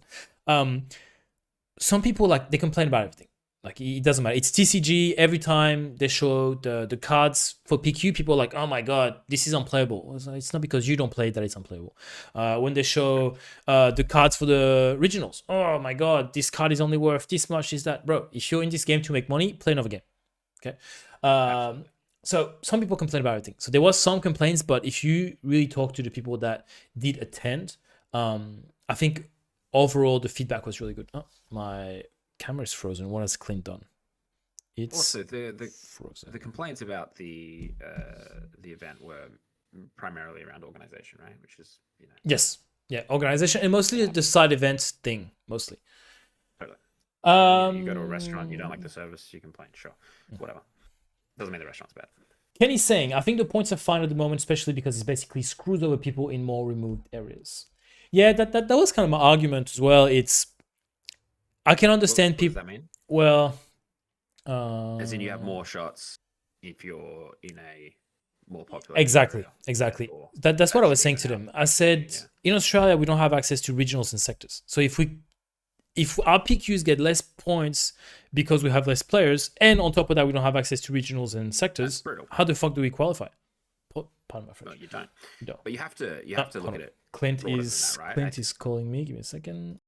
Some people they complain about everything. Like it doesn't matter. It's TCG every time they show the cards for PQ. People are like, oh my god, this is unplayable. It's not because you don't play that it's unplayable. When they show the cards for the originals, oh my god, this card is only worth this much. Is that, bro? If you're in this game to make money, play another game. Okay. So some people complain about everything. So there was some complaints, but if you really talk to the people that did attend, I think overall the feedback was really good. Oh, my camera is frozen. What has Clint done? It's also the frozen. The complaints about the event were primarily around organization, right? Which is, you know. Yes. Yeah, organization and mostly the side events thing, mostly. Totally. You go to a restaurant, you don't like the service, you complain. Sure, whatever. Doesn't mean the restaurant's bad. Kenny's saying, I think the points are fine at the moment, especially because it basically screws over people in more removed areas. Yeah, that was kind of my argument as well. I can understand people. What does that mean? Well, as in you have more shots if you're in a more popular exactly. That's what I was saying to them. I said, in Australia we don't have access to regionals and sectors. So if our PQs get less points because we have less players, and on top of that we don't have access to regionals and sectors, how the fuck do we qualify? Pardon my French. No, you don't. But you have to look at it. Clint is calling me. Give me a second.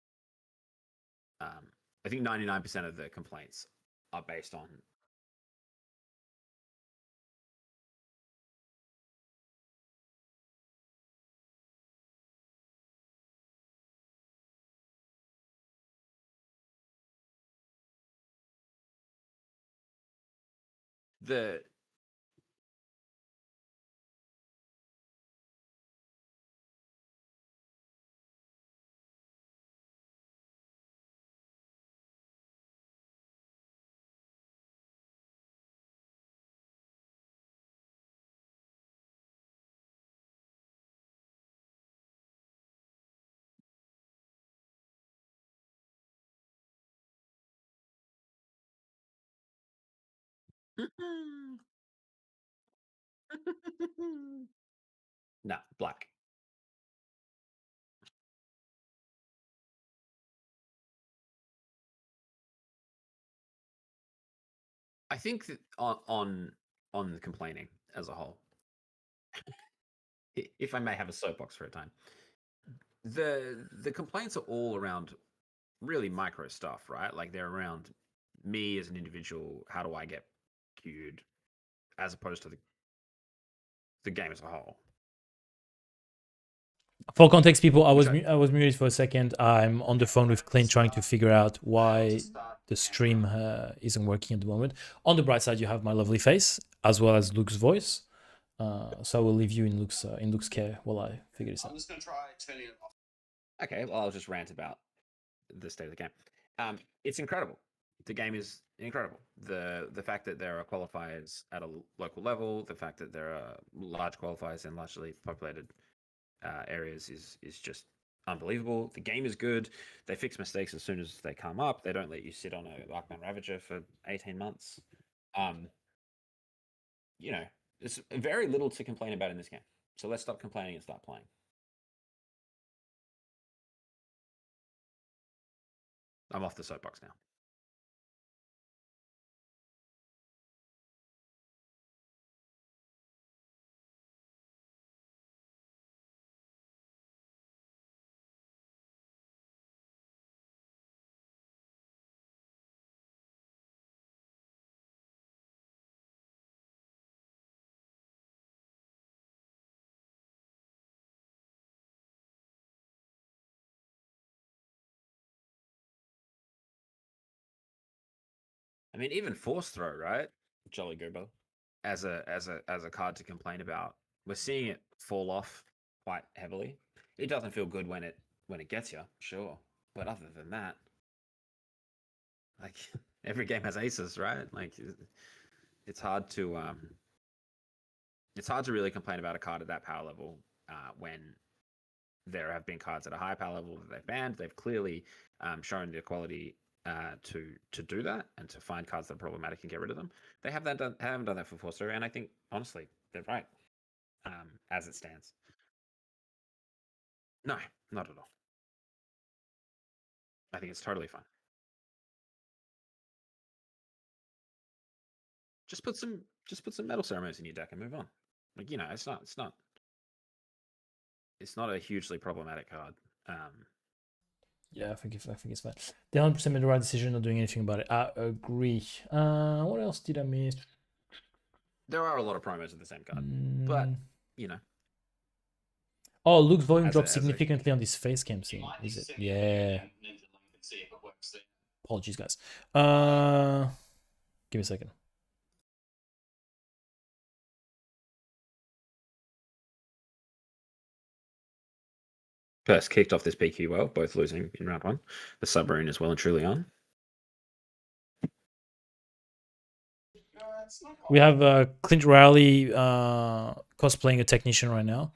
I think 99% of the complaints are based on the no, black. I think that on the complaining as a whole, if I may have a soapbox for a time, the complaints are all around really micro stuff, right? Like they're around me as an individual. How do I get queued, as opposed to the game as a whole. For context, people, I was muted for a second. I'm on the phone with Clint trying to figure out why the stream isn't working at the moment. On the bright side, you have my lovely face as well as Luke's voice. So I will leave you in Luke's care while I figure this I'm out. just gonna try turning it off. Okay, well, I'll just rant about the state of the game. It's incredible. The game is incredible. The fact that there are qualifiers at a local level, the fact that there are large qualifiers in largely populated areas is just unbelievable. The game is good. They fix mistakes as soon as they come up. They don't let you sit on a Arcman Ravager for 18 months. You know, there's very little to complain about in this game. So let's stop complaining and start playing. I'm off the soapbox now. I mean, even force throw, right? Jolly Goober, as a card to complain about. We're seeing it fall off quite heavily. It doesn't feel good when it gets you, sure, but other than that, like every game has aces, right? Like it's hard to really complain about a card at that power level when there have been cards at a higher power level that they've banned. They've clearly shown the quality to do that and to find cards that are problematic and get rid of them. They haven't done that for Forster, and I think honestly they're right as it stands. No, not at all. I think it's totally fine. Just put some metal ceremonies in your deck and move on. Like, you know, it's not a hugely problematic card. Yeah, I think it's fine. They 100% made the right decision, not doing anything about it. I agree. What else did I miss? There are a lot of promos of the same card, but you know. Oh, Luke's volume dropped significantly on this face cam scene. Is it? Yeah. Apologies, guys. Give me a second. First kicked off this PQ well, both losing in round one. The submarine is well and truly on. We have Clint Riley cosplaying a technician right now.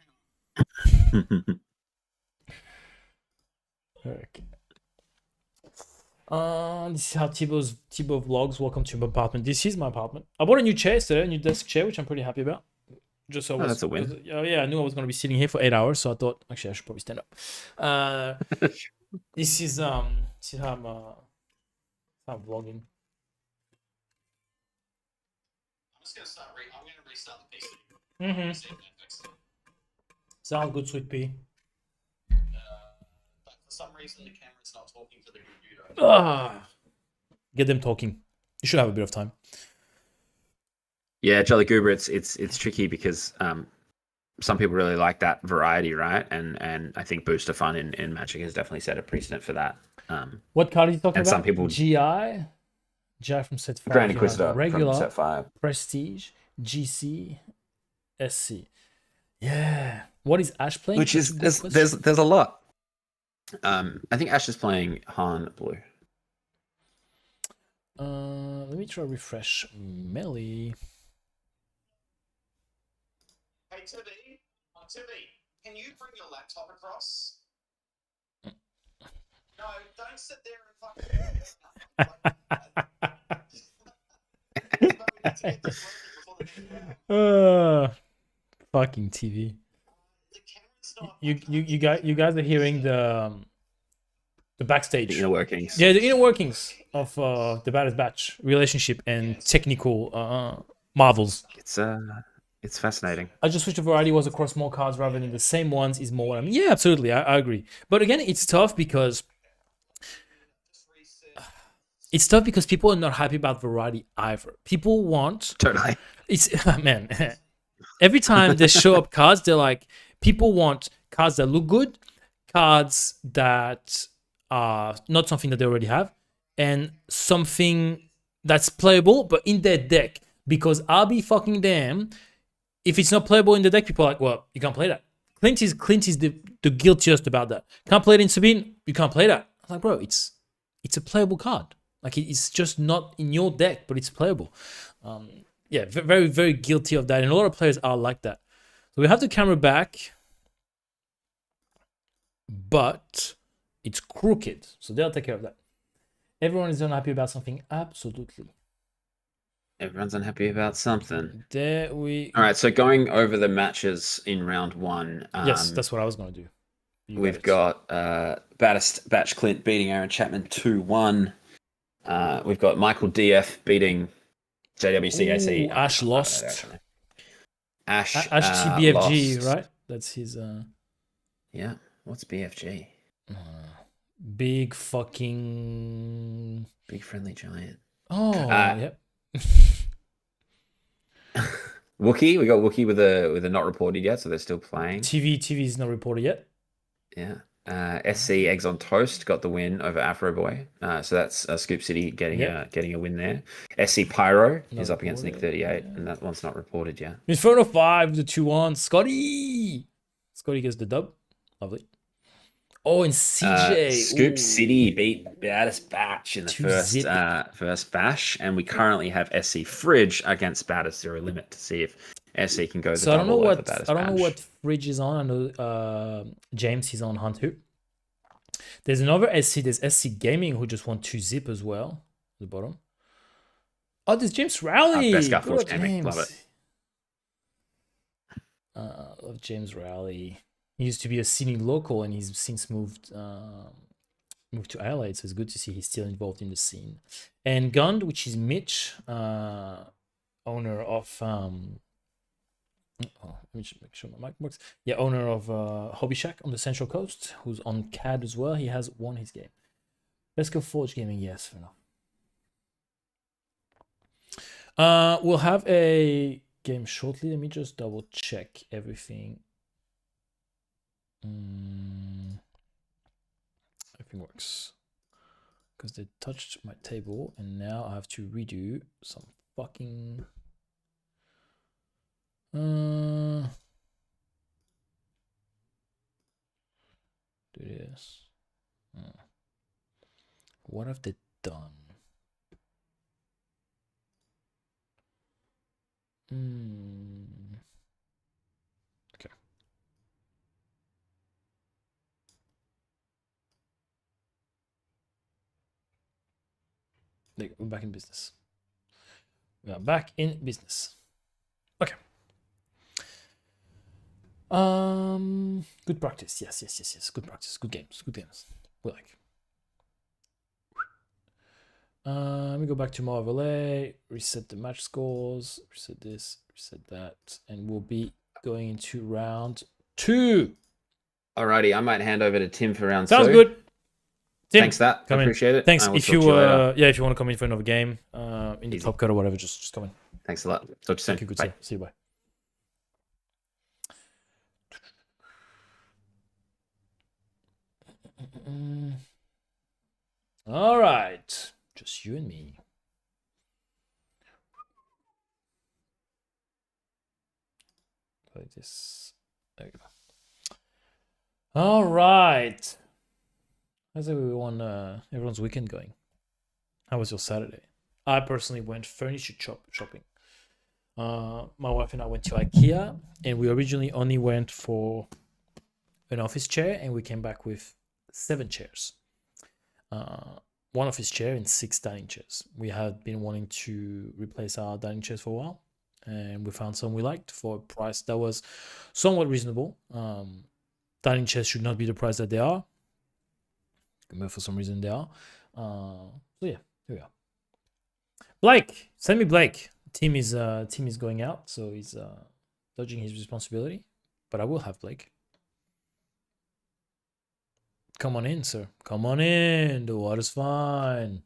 Okay. This is how Thibaut vlogs. Welcome to my apartment. This is my apartment. I bought a new chair today, a new desk chair, which I'm pretty happy about. Just so that's a win. Yeah, I knew I was going to be sitting here for 8 hours, so I thought actually I should probably stand up. This is how I'm vlogging. I'm gonna restart the PC. Sounds good, Sweet Pea. But for some reason the camera's not talking to the computer. Get them talking. You should have a bit of time. Yeah, Jolly Goober, it's tricky because some people really like that variety, right? And I think Booster Fun in Magic has definitely set a precedent for that. What card are you talking about? Some people GI from set 5. Grand Inquisitor regular, from set 5. Prestige, GC, SC. Yeah. What is Ash playing? Which is there's a lot. I think Ash is playing Han Blue. Let me try refresh melee. Hey Tibi, can you bring your laptop across? No, don't sit there and fucking TV. You guys are hearing the backstage, the inner workings. Yeah, the inner workings of the Baddest Batch relationship and technical marvels. It's fascinating. I just wish the variety was across more cards rather than the same ones is more what I mean. Yeah, absolutely, I agree. But again, it's tough because people are not happy about variety either. People want Totally. It's man. Every time they show up cards, they're like, people want cards that look good, cards that are not something that they already have, and something that's playable but in their deck. Because I'll be fucking damn if it's not playable in the deck, people are like, well, you can't play that. Clint is the guiltiest about that. Can't play it in Sabine, you can't play that. I'm like, bro, it's a playable card. Like it's just not in your deck, but it's playable. Yeah, very, very guilty of that. And a lot of players are like that. So we have the camera back, but it's crooked. So they'll take care of that. Everyone is unhappy about something. Absolutely. Everyone's unhappy about something. There we. All right, so going over the matches in round one. Yes, that's what I was going to do. We've got Batch Clint beating Aaron Chapman 2-1. We've got Michael DF beating JWCAC. Ash lost. Ash TBFG, lost. right? That's his. Yeah. What's BFG? Big fucking. Big friendly giant. Oh, yep. Wookie. We got Wookie with a not reported yet, so they're still playing. TV is not reported yet. Yeah. SC Eggs on Toast got the win over Afro Boy. So that's Scoop City getting a win there. SC Pyro is up against Nick 38, and that one's not reported yet. Inferno 5, the 2-1. Scotty gets the dub. Lovely. Oh, and CJ. Scoop City beat Baddest Batch in the first bash, and we currently have SC Fridge against Baddest Zero Limit to see if SC can go the double over Baddest Batch. I don't know what Fridge is on. I know James is on Hunt too. There's another SC. There's SC Gaming who just won 2-zip as well. At the bottom. Oh, there's James Rowley. Best Guy Force Gaming. Love it. Love James Rowley. He used to be a Sydney local, and he's since moved to Adelaide. So it's good to see he's still involved in the scene. And Gund, which is Mitch, owner of let me just make sure my mic works. Yeah, owner of Hobby Shack on the Central Coast, who's on CAD as well. He has won his game. Best Forge Gaming, yes, for now. We'll have a game shortly. Let me just double check everything. Everything works. Because they touched my table, and now I have to redo some fucking... do this. What have they done? Okay. There you go. We're back in business. We are back in business. Okay. Good practice. Yes. Good practice. Good games. We like. Let me go back to more overlay, reset the match scores, reset this, reset that, and we'll be going into round 2. Alrighty, I might hand over to Tim for round 2. Sounds good. Tim, thanks, I appreciate it. Thanks. If you if you want to come in for another game, in the top cut or whatever, just come in. Thanks a lot. Talk to you soon. Thank you. Good. Bye. See you. Bye. All right, just you and me. Like this. There you go. All right. How's everyone's weekend going? How was your Saturday? I personally went furniture shopping. My wife and I went to IKEA, and we originally only went for an office chair, and we came back with 7 chairs. 1 office chair and 6 dining chairs. We had been wanting to replace our dining chairs for a while, and we found some we liked for a price that was somewhat reasonable. Dining chairs should not be the price that they are, but for some reason they are. So yeah, here we are. Blake, send me Blake. Team is going out, so he's dodging his responsibility. But I will have Blake. Come on in, sir. Come on in. The water's fine.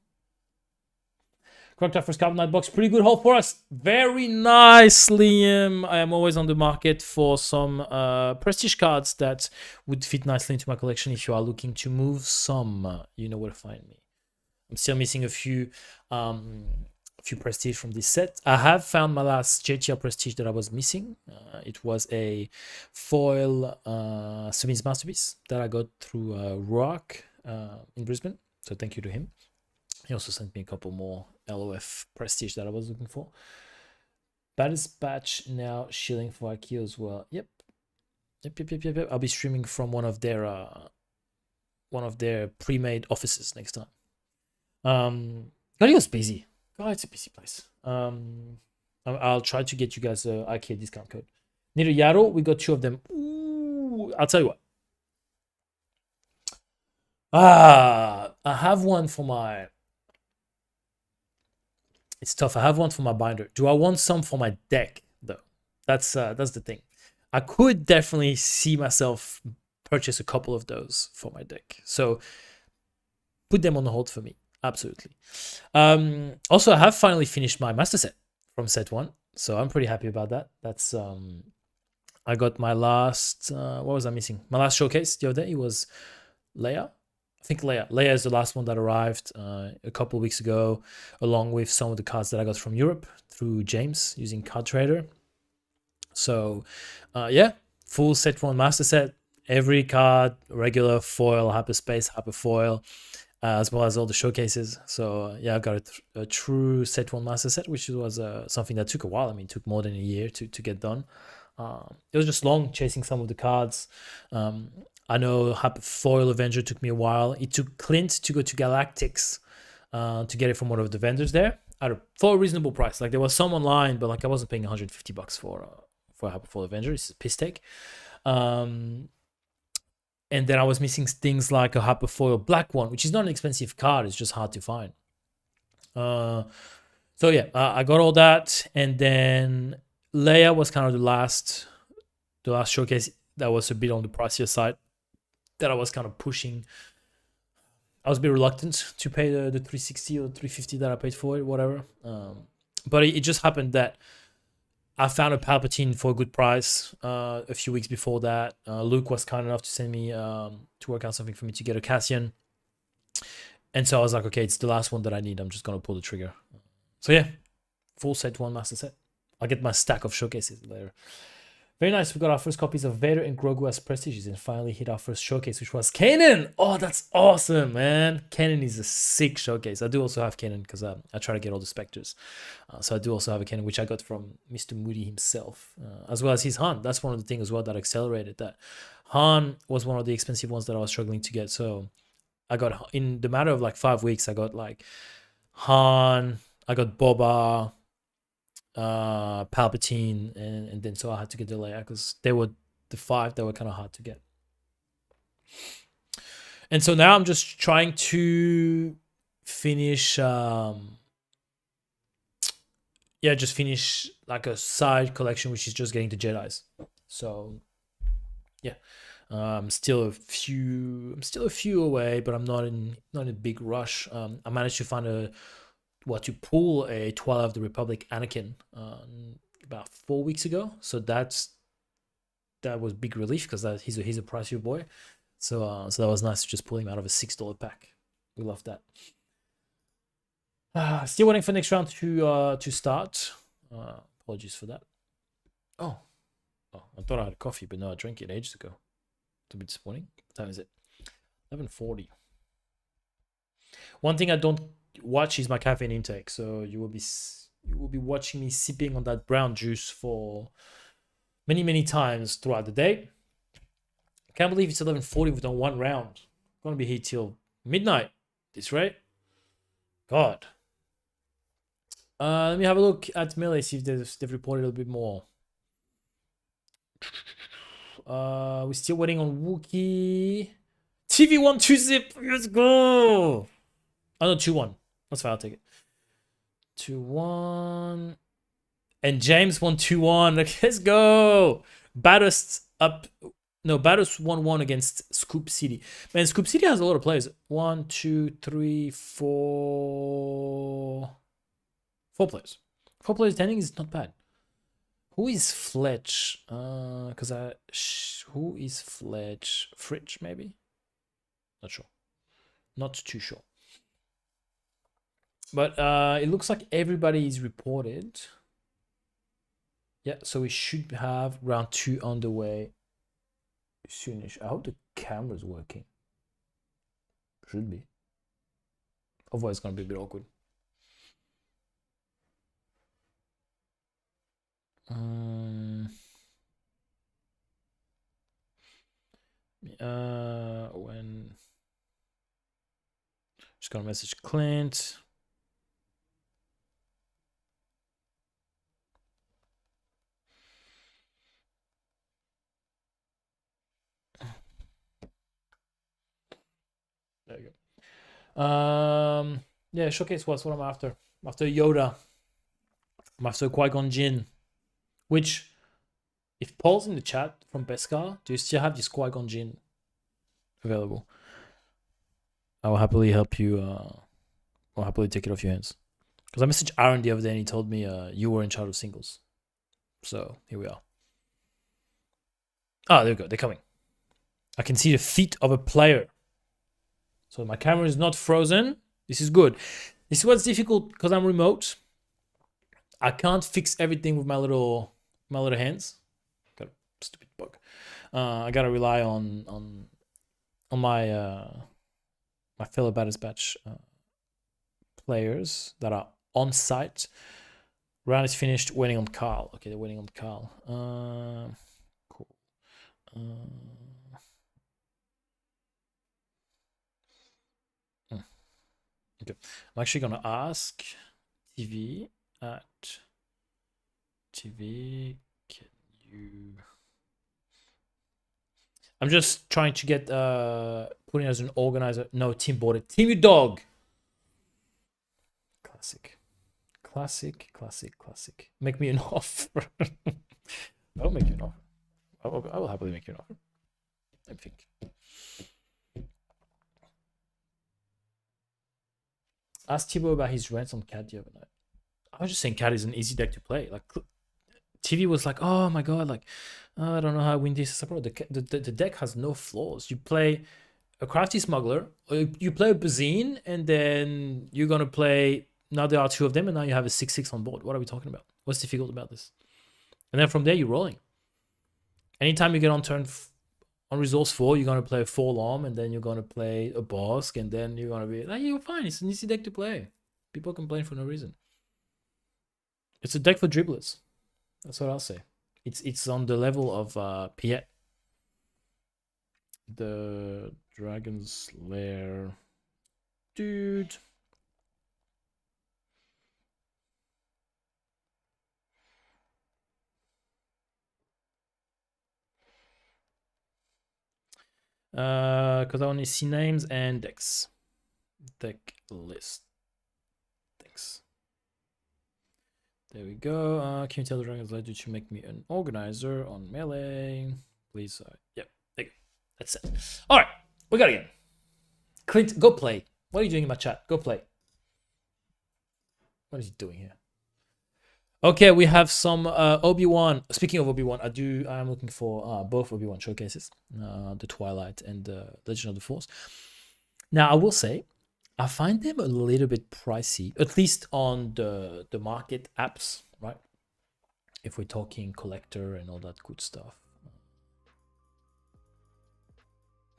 Crocked out for Scalp Night box. Pretty good haul for us. Very nice, Liam. I am always on the market for some prestige cards that would fit nicely into my collection. If you are looking to move some, you know where to find me. I'm still missing a few a few prestige from this set. I have found my last JTL prestige that I was missing. It was a foil Subine's Masterpiece that I got through Rock in Brisbane. So thank you to him. He also sent me a couple more LOF prestige that I was looking for. Baddest batch now shilling for IKEA as well. Yep. I'll be streaming from one of their pre-made offices next time. God, it was busy. God, it's a busy place. I'll try to get you guys a IKEA discount code. Need a Yarrow? We got 2 of them. Ooh, I'll tell you what. I have one for my. It's tough. I have one for my binder. Do I want some for my deck though? That's the thing. I could definitely see myself purchase a couple of those for my deck. So put them on the hold for me. Absolutely. Also, I have finally finished my master set from set 1. So I'm pretty happy about that. That's I got my last what was I missing? My last showcase the other day was Lair. I think Lair. Lair is the last one that arrived a couple of weeks ago, along with some of the cards that I got from Europe through James using Card Trader. So yeah, full set 1 master set. Every card, regular foil, hyperspace, hyperfoil, as well as all the showcases. So yeah, I've got a true set 1 master set, which was something that took a while. I mean, it took more than a year to get done. It was just long chasing some of the cards. I know Hyperfoil Avenger took me a while. It took Clint to go to Galactics to get it from one of the vendors there for a reasonable price. Like there was some online, but like I wasn't paying $150 for Hyperfoil Avenger. It's a piss take. And then I was missing things like a Hyperfoil Black one, which is not an expensive card. It's just hard to find. So yeah, I got all that, and then Lair was kind of the last showcase that was a bit on the pricier side that I was kind of pushing. I was a bit reluctant to pay the 360 or 350 that I paid for it, whatever. But it just happened that I found a Palpatine for a good price a few weeks before that. Luke was kind enough to send me to work out something for me to get a Cassian. And so I was like, okay, it's the last one that I need. I'm just going to pull the trigger. So yeah, full set 1 master set. I'll get my stack of showcases later. Very nice. We got our first copies of Vader and Grogu as prestiges and finally hit our first showcase, which was Kanan. Oh, that's awesome, man. Kanan is a sick showcase. I do also have Kanan because I try to get all the Spectres. So I do also have a Kanan, which I got from Mr. Moody himself, as well as his Han. That's one of the things as well that accelerated that. Han was one of the expensive ones that I was struggling to get. So I got, in the matter of like 5 weeks, I got like Han, I got Boba, Palpatine, and then so I had to get the Leia because they were the 5 that were kind of hard to get. And so now I'm just trying to finish just finish like a side collection, which is just getting the Jedis. So yeah, I'm still a few away, but I'm not in a big rush. I managed to find to pull a Twilight of the Republic Anakin about 4 weeks ago. So that was big relief because he's a pricier boy. So that was nice to just pull him out of a $6 pack. We love that. Still waiting for next round to start. Apologies for that. Oh, I thought I had a coffee, but no, I drank it ages ago. It's a bit disappointing. What time is it? 11:40. One thing I don't watch is my caffeine intake, so you will be watching me sipping on that brown juice for many times throughout the day. I can't believe it's 11:40 with on 1 round. I'm gonna be here till midnight this rate. God. Let me have a look at Melee, see if they've reported a little bit more. We're still waiting on Wookiee. TV1 2-zip. Let's go. Oh no, 2-1. That's fine, I'll take it. 2-1. And James won 2-1. Let's go. Baddest up. No, Baddest 1-1 against Scoop City. Man, Scoop City has a lot of players. 1, 2, 3, 4. 4 players. 4 players attending is not bad. Who is Fletch? Who is Fletch? Fridge, maybe? Not sure. Not too sure. But it looks like everybody is reported. Yeah, so we should have round 2 underway soonish. I hope the camera's working. Should be. Otherwise, it's gonna be a bit awkward. When just gonna message Clint. There you go. Yeah, showcase what's what I'm after. I'm after Yoda. I'm after Qui-Gon Jinn. Which, if Paul's in the chat from Beskar, do you still have this Qui-Gon Jinn available? I will happily help you. I'll happily take it off your hands. Because I messaged Aaron the other day and he told me you were in charge of singles. So here we are. Ah, there we go. They're coming. I can see the feet of a player. So my camera is not frozen. This is good. This is what's difficult because I'm remote. I can't fix everything with my little hands. Got a stupid bug. I gotta rely on my my fellow Batters Batch players that are on site. Round is finished. Waiting on Carl. Okay, they're waiting on Carl. Cool. Okay, I'm actually gonna ask TV at TV. Can you? I'm just trying to get putting as an organizer. No, team bought it. Team you dog. Classic. Make me an offer. I'll make you an offer. I will happily make you an offer. I think. Ask Thibaut about his rants on Cat the other night. I was just saying Cat is an easy deck to play. Like TV was like, oh my god, like I don't know how I win this. The deck has no flaws. You play a Crafty Smuggler, or you play a Bazine, and then you're gonna play. Now there are 2 of them, and now you have a 6/6 on board. What are we talking about? What's difficult about this? And then from there, you're rolling. Anytime you get on turn on resource 4, you're gonna play a 4-Lom, and then you're gonna play a Bosk, and then you're gonna be like, you're fine. It's an easy deck to play. People complain for no reason. It's a deck for dribblers. That's what I'll say. It's on the level of Piet. The Dragon's Lair. Dude. Because I only see names and decks. Deck list. Thanks. There we go. Can you tell the Dragon's Lair to make me an organizer on Melee? Please. Yep. There you go. That's it. All right. We got it again. Clint, go play. What are you doing in my chat? Go play. What is he doing here? Okay, we have some Obi-Wan. Speaking of Obi-Wan, I'm looking for both Obi-Wan showcases, the Twilight and the Legend of the Force. Now, I will say, I find them a little bit pricey, at least on the market apps, right? If we're talking collector and all that good stuff.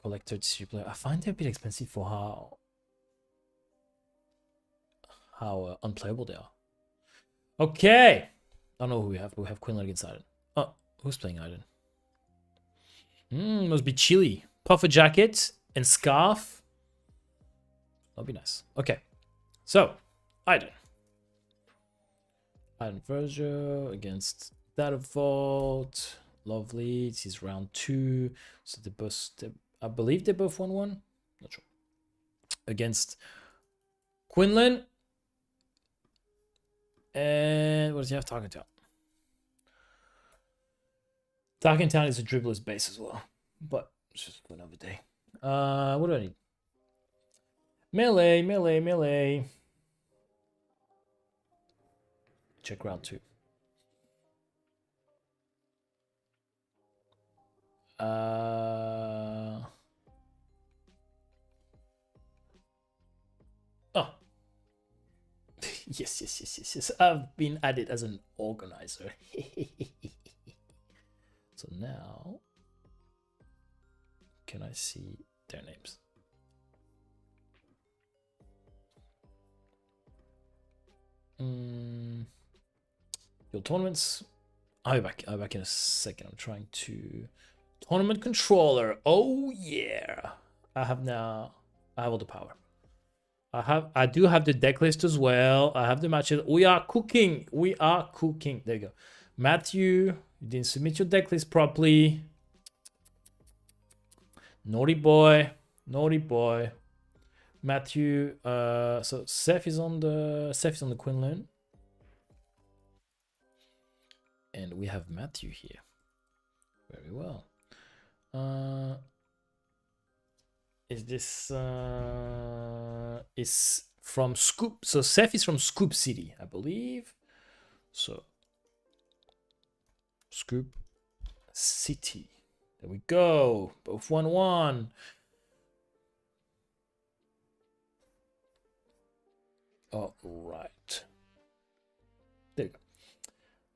Collector display, I find them a bit expensive for how unplayable they are. Okay. I don't know who we have. We have Quinlan against Iden. Oh, who's playing Iden? Must be Chili. Puffer jacket and scarf. That'll be nice. Okay. So, Iden. Iden Virgil against Data Vault. Lovely. This is round 2. So I believe they both 1-1. Not sure. Against Quinlan. And what does he have? Target Town. Target Town is a dribbler's base as well. But it's just for another day. What do I need? Melee. Check round 2. Oh. Yes. I've been added as an organizer. So now, can I see their names? Your tournaments. I'll be back in a second. I'm trying to tournament controller. Oh yeah, I have all the power. I do have the deck list as well. I have the matches. We are cooking. There you go. Matthew, you didn't submit your deck list properly. Naughty boy. Matthew, so Seth is on the Quinlan. And we have Matthew here. Very well. Is this is from Scoop? So Seth is from Scoop City, I believe. So Scoop City. There we go. Both 1-1. All right. There you go.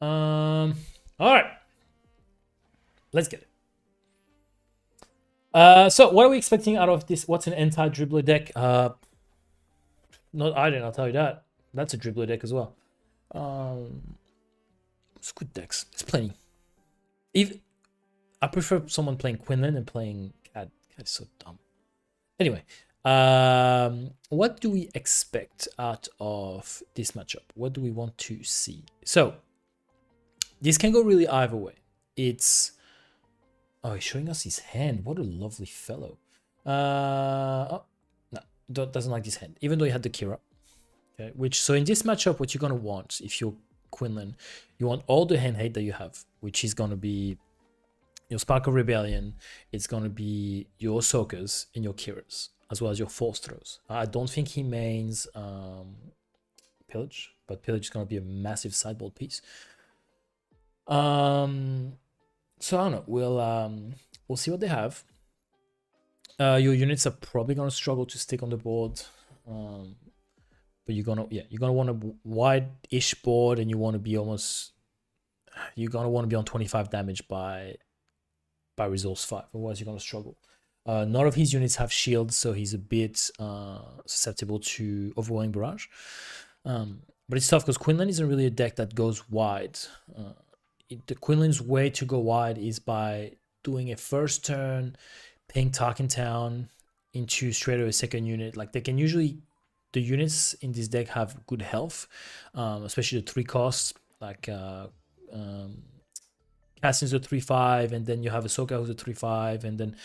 All right. Let's get it. So what are we expecting out of this? What's an anti-dribbler deck? Not Iden, I'll tell you that. That's a dribbler deck as well. It's good decks. There's plenty. Even I prefer someone playing Quinlan than playing Cad. Cad is so dumb. Anyway, what do we expect out of this matchup? What do we want to see? So this can go really either way. It's he's showing us his hand. What a lovely fellow. No, doesn't like this hand, even though he had the Kira. Okay, so in this matchup, what you're gonna want if you're Quinlan, you want all the hand hate that you have, which is gonna be your Spark of Rebellion, it's gonna be your Ahsokas and your Kiras, as well as your Force Throws. I don't think he mains Pillage, but Pillage is gonna be a massive sideboard piece. So I don't know. We'll see what they have. Your units are probably gonna struggle to stick on the board, but you're gonna want a wide-ish board, and you're gonna want to be on 25 damage by resource 5. Otherwise, you're gonna struggle. None of his units have shields, so he's a bit susceptible to overwhelming barrage. But it's tough because Quinlan isn't really a deck that goes wide. The Quinlan's way to go wide is by doing a first turn, paying Tarkin Town into straight away second unit. Like the units in this deck have good health, especially the 3 costs. Like Cassian's a 3/5, and then you have Ahsoka who's a 3/5, and then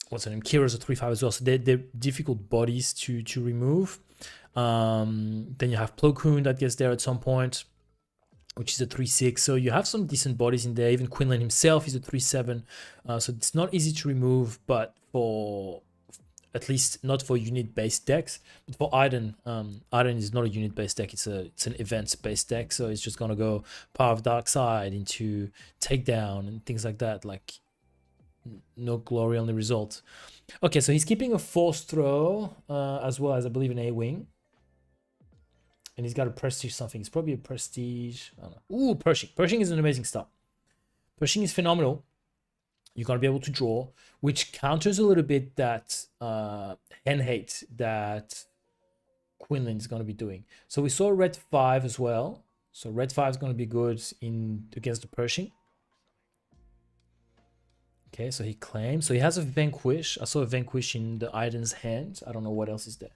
what's her name? Kira's a 3/5 as well. So they're difficult bodies to remove. Then you have Plo Koon that gets there at some point, which is a 3/6. So you have some decent bodies in there. Even Quinlan himself is a 3/7. So it's not easy to remove, but at least not for unit-based decks. But for Iden, Iden is not a unit-based deck. It's an events-based deck. So it's just gonna go Power of Dark Side into Takedown and things like that. Like no glory on the result. Okay, so he's keeping a Force Throw as well as I believe an A-Wing. And he's got a Prestige something. It's probably a Prestige. I don't know. Ooh, Pershing. Pershing is an amazing start. Pershing is phenomenal. You're going to be able to draw, which counters a little bit that hand hate that Quinlan is going to be doing. So we saw Red 5 as well. So Red 5 is going to be good against the Pershing. Okay, so he claims. So he has a Vanquish. I saw a Vanquish in the Iden's hand. I don't know what else is there.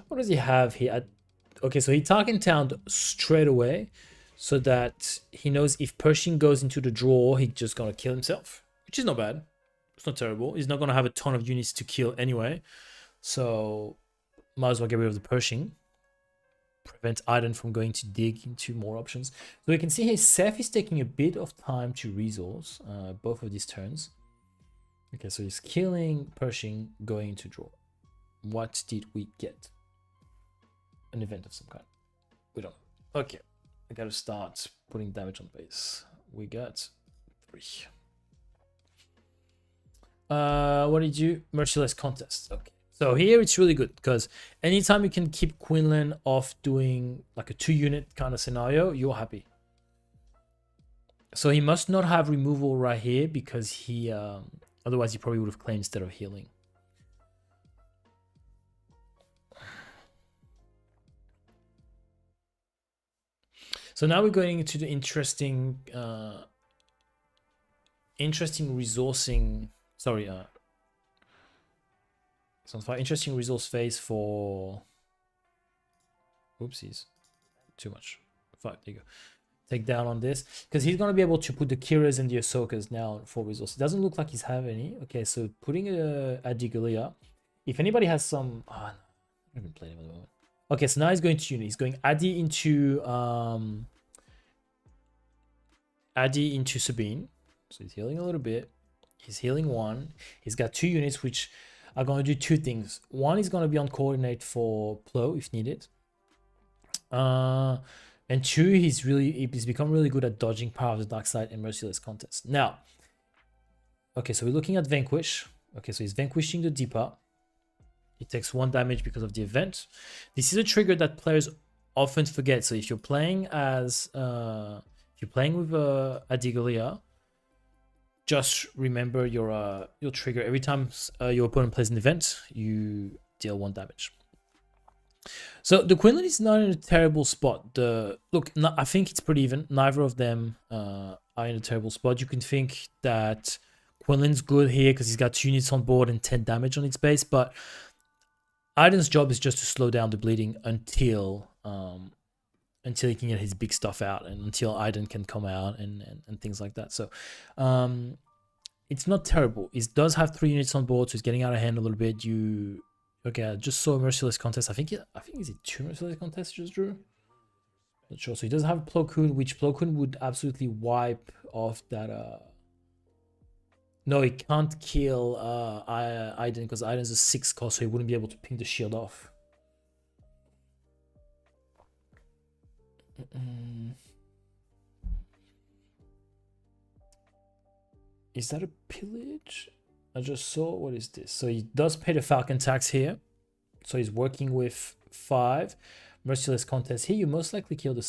What does he have here? Okay, so he Tarkin Town straight away so that he knows if Pershing goes into the draw, he's just gonna kill himself, which is not bad. It's not terrible. He's not gonna have a ton of units to kill anyway, so might as well get rid of the Pershing. Prevent Iden from going to dig into more options. So we can see here Seth is taking a bit of time to resource both of these turns. Okay, so he's killing Pershing, going into draw. What did we get? An event of some kind. We don't know. Okay. I gotta start putting damage on base. We got 3. What did you? Merciless contest. Okay. So here it's really good because anytime you can keep Quinlan off doing like a 2-unit kind of scenario, you're happy. So he must not have removal right here because he, otherwise he probably would have claimed instead of healing. So now we're going into the interesting resourcing. Sorry, interesting resource phase for. Oopsies, too much. Fuck, there you go. Take down on this because he's gonna be able to put the Kiras and the Ahsokas now for resources. It doesn't look like he's have any. Okay, so putting a Adigalia. If anybody has some, oh, no, I haven't played him at the moment. Okay, so now he's going to unit. He's going Adi into Sabine. So he's healing a little bit. He's healing 1. He's got 2 units which are going to do 2 things. One is going to be on coordinate for Plo if needed. And 2, he's become really good at dodging Power of the Dark Side and Merciless Contest. Now, okay, so we're looking at Vanquish. Okay, so he's vanquishing the Deepa. It takes 1 damage because of the event. This is a trigger that players often forget. So if you're playing as with Adigalia, just remember your trigger. Every time your opponent plays an event, you deal 1 damage. So the Quinlan is not in a terrible spot. I think it's pretty even. Neither of them are in a terrible spot. You can think that Quinlan's good here because he's got 2 units on board and 10 damage on its base, but Aiden's job is just to slow down the bleeding until he can get his big stuff out and until Aiden can come out and things like that. So it's not terrible. It does have 3 units on board, so it's getting out of hand a little bit. Okay, I just saw a Merciless Contest. I think is it 2 Merciless Contests just drew? Not sure. So he does have a Plo Koon, which Plo Koon would absolutely wipe off that. No, he can't kill Aiden because Aiden's a 6 cost, so he wouldn't be able to ping the shield off. Is that a pillage? I just saw. What is this? So he does pay the Falcon tax here. So he's working with 5. Merciless Contest here. You most likely kill the.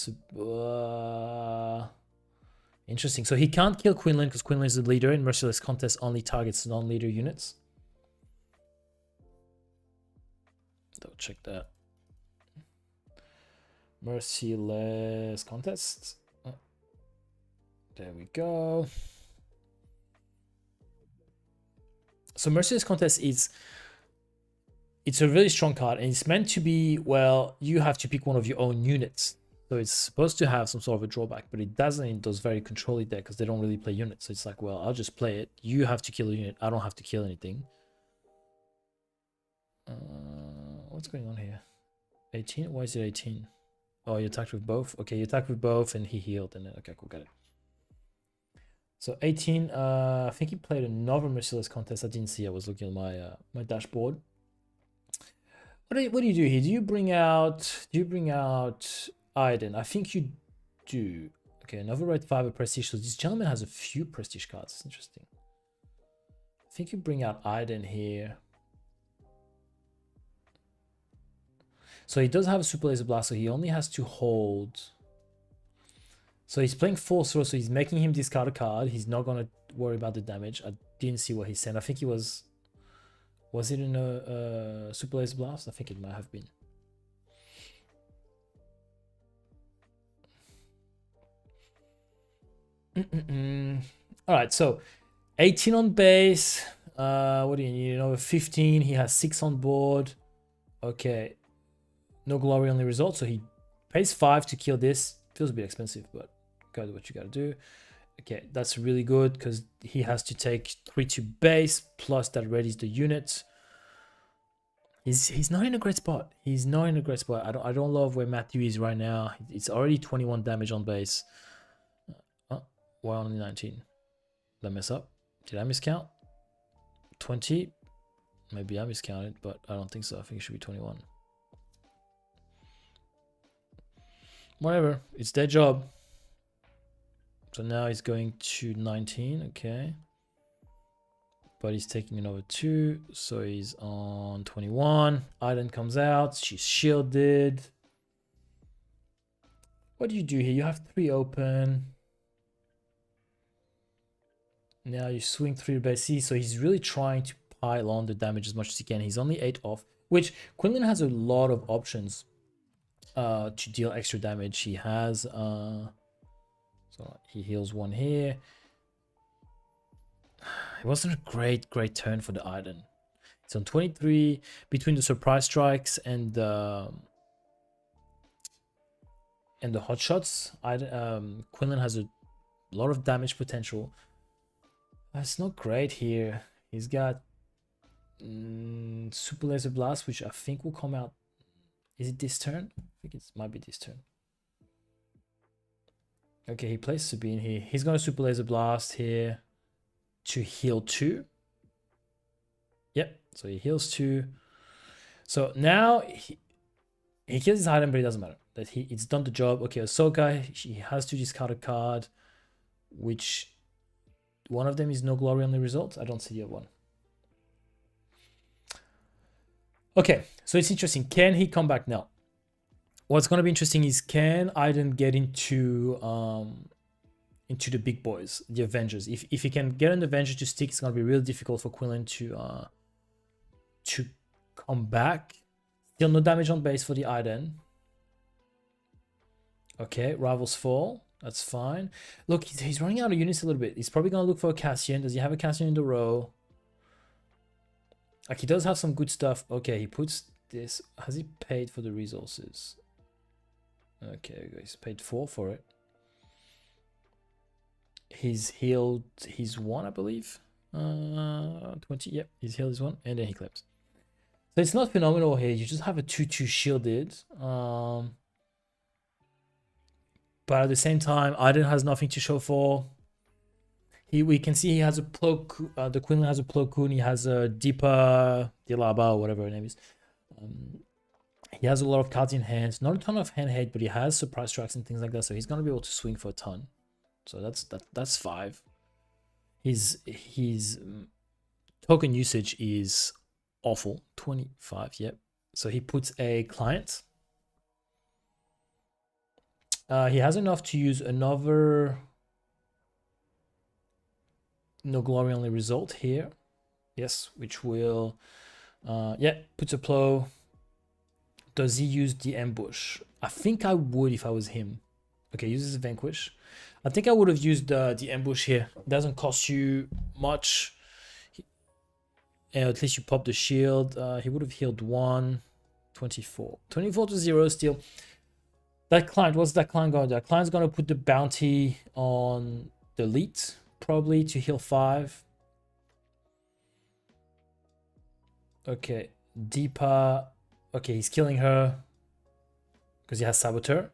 Interesting. So he can't kill Quinlan because Quinlan is the leader, and Merciless Contest only targets non-leader units. Double check that. Merciless Contest. Oh, there we go. So Merciless Contest it's a really strong card, and it's meant to be, well, you have to pick one of your own units. So it's supposed to have some sort of a drawback, but it doesn't in those very controlly deck because they don't really play units. So it's like, well, I'll just play it. You have to kill a unit. I don't have to kill anything. What's going on here? 18? Why is it 18? Oh, you attacked with both? Okay, you attacked with both and he healed. And then, okay, cool, got it. So 18, I think he played another Merciless Contest. I didn't see. I was looking at my dashboard. What do you do here? Do you bring out Aiden? I think you do. Okay, another red 5 of prestige. So this gentleman has a few prestige cards. It's interesting. I think you bring out Aiden here. So he does have a super laser blast, so he only has to hold. So he's playing 4 throw, so he's making him discard a card. He's not gonna worry about the damage. I didn't see what he sent. I think he was it in a super laser blast? I think it might have been. All right, so 18 on base. What do you need? Another 15. He has 6 on board. Okay, no glory on the result, so he pays 5 to kill this. Feels a bit expensive, but gotta do what you gotta do. Okay, that's really good because he has to take 3 to base, plus that readies the unit. He's not in a great spot. He's not in a great spot. I don't love where Matthew is right now. It's already 21 damage on base. Why only 19? Did I mess up? Did I miscount? 20? Maybe I miscounted, but I don't think so. I think it should be 21. whatever. It's their job. So now he's going to 19. Okay. But he's taking another 2. So he's on 21. Iden comes out. She's shielded. What do you do here? You have 3 open. Now you swing 3 to base C. So he's really trying to pile on the damage as much as he can. He's only 8 off, which Quinlan has a lot of options to deal extra damage. He has so he heals 1 here. It wasn't a great turn for the Iden. It's on 23 between the surprise strikes and the hot shots. Quinlan has a lot of damage potential. That's not great here. He's got Super Laser Blast, which I think will come out. Is it this turn? I think it might be this turn. Okay, he plays Sabine here. He's going to Super Laser Blast here to heal 2. Yep, so he heals 2. So now he kills his item, but it doesn't matter. It's done the job. Okay, Ahsoka, she has to discard a card, which one of them is no glory on the result. I don't see the other one. Okay, so it's interesting. Can he come back now? What's going to be interesting is, can Iden get into the big boys, the Avengers? If he can get an Avenger to stick, it's going to be really difficult for Quinlan to come back. Still no damage on base for the Iden. Okay, Rivals fall. That's fine. Look, he's running out of units a little bit. He's probably going to look for a Cassian. Does he have a Cassian in the row? Like, he does have some good stuff. Okay, he puts this. Has he paid for the resources? Okay, he's paid 4 for it. He's healed his 1, I believe. 20. Yep, he's healed his 1, and then he clips. So it's not phenomenal here. You just have a 2/2 shielded. But at the same time, Iden has nothing to show for. We can see he has a Plo Koon, the Quinlan has a Plo Koon, he has a Deepa Dilaba, or whatever her name is. He has a lot of cards in hand. Not a ton of hand hate, but he has surprise strikes and things like that. So he's gonna be able to swing for a ton. So that's 5. His token usage is awful. 25, yep. So he puts a client. He has enough to use another no glory only result here. Yes, which will puts a Plo. Does he use the ambush? I think I would if I was him. Okay, uses Vanquish. I think I would have used the ambush here. It doesn't cost you much. At least you pop the shield. He would have healed 1. 24. 24 to 0 still. That client, what's that client going to do? That client's going to put the bounty on the elite, probably, to heal 5. Okay, Deepa. Okay, he's killing her because he has Saboteur.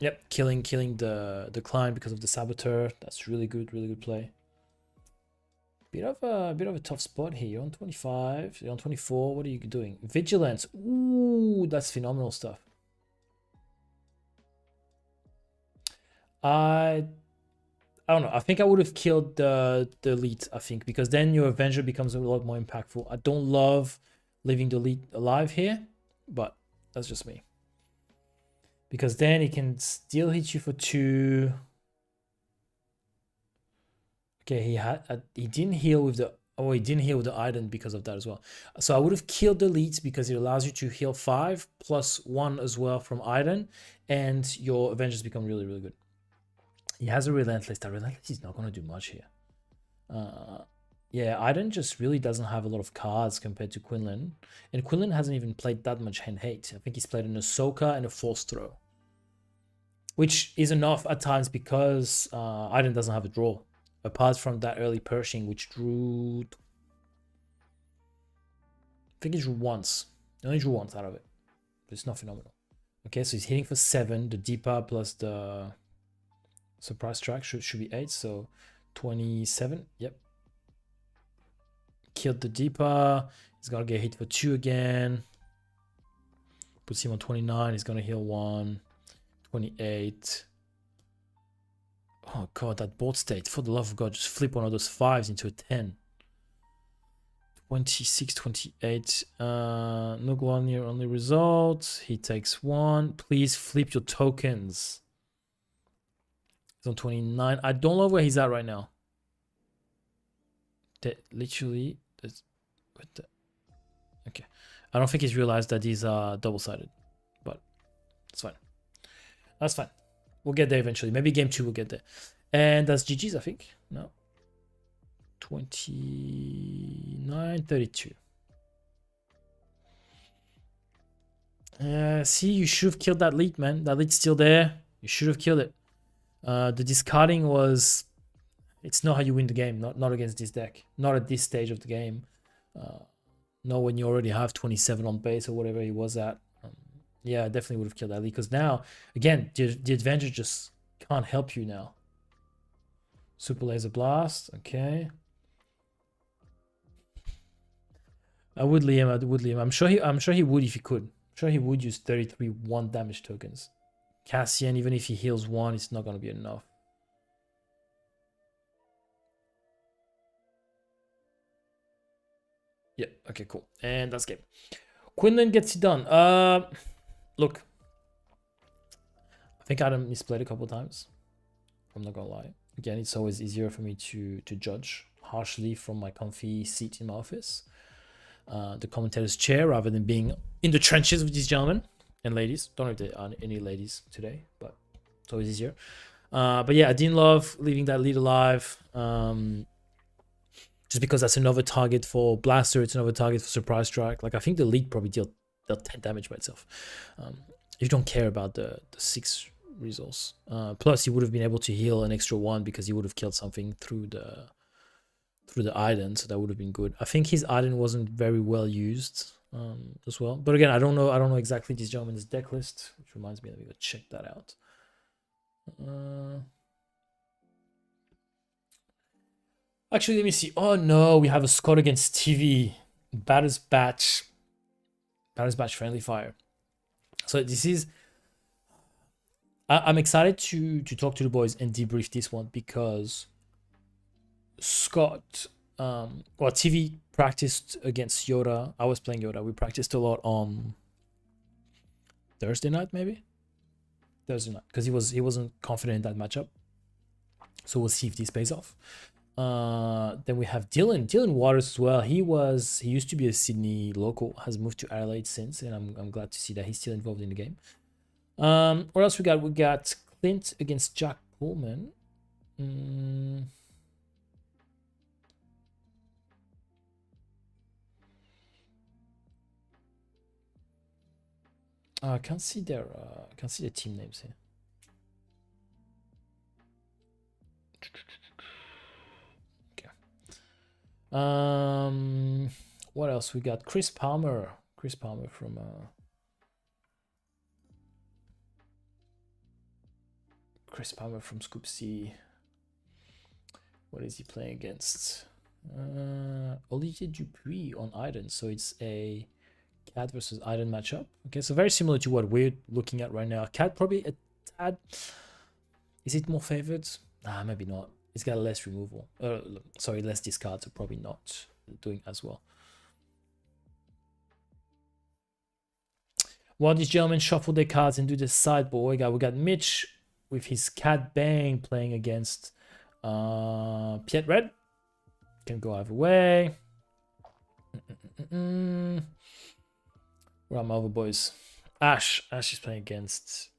Yep, killing the client because of the Saboteur. That's really good play. Bit of a tough spot here. You're on 25. You're on 24. What are you doing? Vigilance. Ooh, that's phenomenal stuff. I don't know. I think I would have killed the elite, I think, because then your Avenger becomes a lot more impactful. I don't love leaving the elite alive here, but that's just me. Because then he can still hit you for 2. Okay, he didn't heal with the he didn't heal with the Iden because of that as well. So I would have killed the elites because it allows you to heal 5 plus 1 as well from Iden, and your Avengers become really good. He has a Relentless. That Relentless is not going to do much here. Yeah, Iden just really doesn't have a lot of cards compared to Quinlan, and Quinlan hasn't even played that much hand hate. I think he's played an Ahsoka and a Force Throw, which is enough at times because Iden doesn't have a draw. Apart from that early Pershing, which drew... I think he drew once. He only drew once out of it. But it's not phenomenal. Okay, so he's hitting for 7. The Deepa plus the surprise track should be 8. So 27. Yep. Killed the Deepa. He's going to get hit for 2 again. Puts him on 29. He's gonna heal 1. 28. Oh god, that board state. For the love of God, just flip one of those 5s into a 10. 26, 28. No glow near only result. He takes 1. Please flip your tokens. He's on 29. I don't love where he's at right now. Literally. Okay. I don't think he's realized that these are double-sided. But it's fine. That's fine. We'll get there eventually. Maybe game 2 we'll get there. And that's GG's, I think. No. 29, 32. See, you should have killed that lead, man. That lead's still there. You should have killed it. The discarding was... It's not how you win the game. Not against this deck. Not at this stage of the game. Not when you already have 27 on base or whatever he was at. Yeah, I definitely would have killed that lead. Because now, again, the advantage just can't help you now. Super Laser Blast. Okay. I would Liam. I'm sure he would if he could. I'm sure he would use 33 1 damage tokens. Cassian, even if he heals 1, it's not gonna be enough. Yeah, okay, cool. And that's game. Quinlan gets it done. Look. I think Adam misplayed a couple times. I'm not gonna lie. Again, it's always easier for me to judge harshly from my comfy seat in my office. The commentator's chair rather than being in the trenches with these gentlemen and ladies. Don't know if there are any ladies today, but it's always easier. But yeah, I didn't love leaving that lead alive. Just because that's another target for Blaster, it's another target for Surprise Strike. Like, I think the lead probably dealt 10 damage by itself. If you don't care about the 6 resource. Plus, he would have been able to heal an extra 1 because he would have killed something through the Iden, so that would have been good. I think his Iden wasn't very well used as well. But again, I don't know exactly this gentleman's deck list, which reminds me, let me go check that out. Actually, let me see. Oh no, we have a Scott against TV. Batter's Batch Friendly Fire. So this is... I'm excited to talk to the boys and debrief this one because Scott, TV practiced against Yoda. I was playing Yoda. We practiced a lot on Thursday night, maybe? Thursday night, because he wasn't confident in that matchup. So we'll see if this pays off. Then we have Dylan Waters as well. He used to be a Sydney local, has moved to Adelaide since, and I'm glad to see that he's still involved in the game. What else we got? We got Clint against Jack Pullman. I can't see their team names here. What else we got? Chris Palmer from Scoop C. What is he playing against? Olivier Dupuis on Iden. So it's a Cat versus Iden matchup. Okay, so very similar to what we're looking at right now. Cat probably a tad. Is it more favored? Maybe not. It's got less removal. Less discard, so probably not doing as well. While these gentlemen shuffle their cards and do the sideboard, we got Mitch with his Cat Bang playing against Piet Red. Can go either way. Where are my other boys? Ash is playing against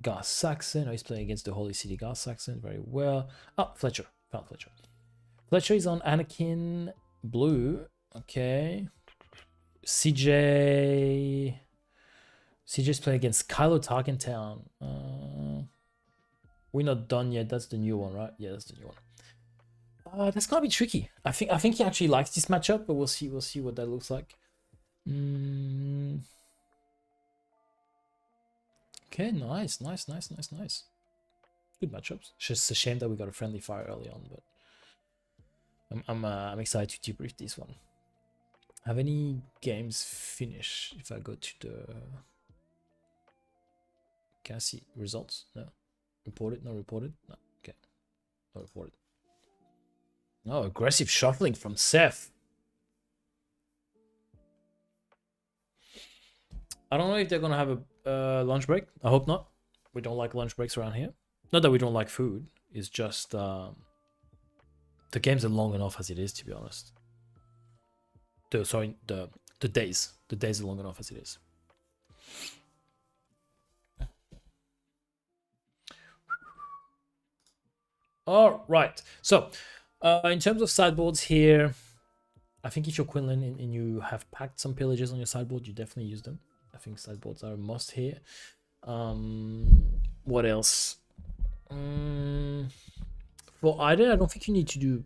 Gar Saxon. He's playing against the Holy City Gar Saxon very well. Oh, Fletcher. Found Fletcher. Fletcher is on Anakin Blue. Okay. CJ's playing against Kylo Tarkentown. We're not done yet. That's the new one, right? Yeah, that's the new one. That's gonna be tricky. I think he actually likes this matchup, but we'll see what that looks like. Okay, nice. Good matchups. It's just a shame that we got a friendly fire early on, but I'm excited to debrief this one. Have any games finished? If I go to the... Can I see results? No. Reported? No reported? No. Okay. No reported. No, aggressive shuffling from Seth. I don't know if they're gonna have a lunch break. I hope not. We don't like lunch breaks around here. Not that we don't like food. It's just the games are long enough as it is, to be honest. The days. The days are long enough as it is. All right. So, in terms of sideboards here, I think if you're Quinlan and you have packed some pillages on your sideboard, you definitely use them. I think sideboards are a must here. What else? For Ida, I don't think you need to do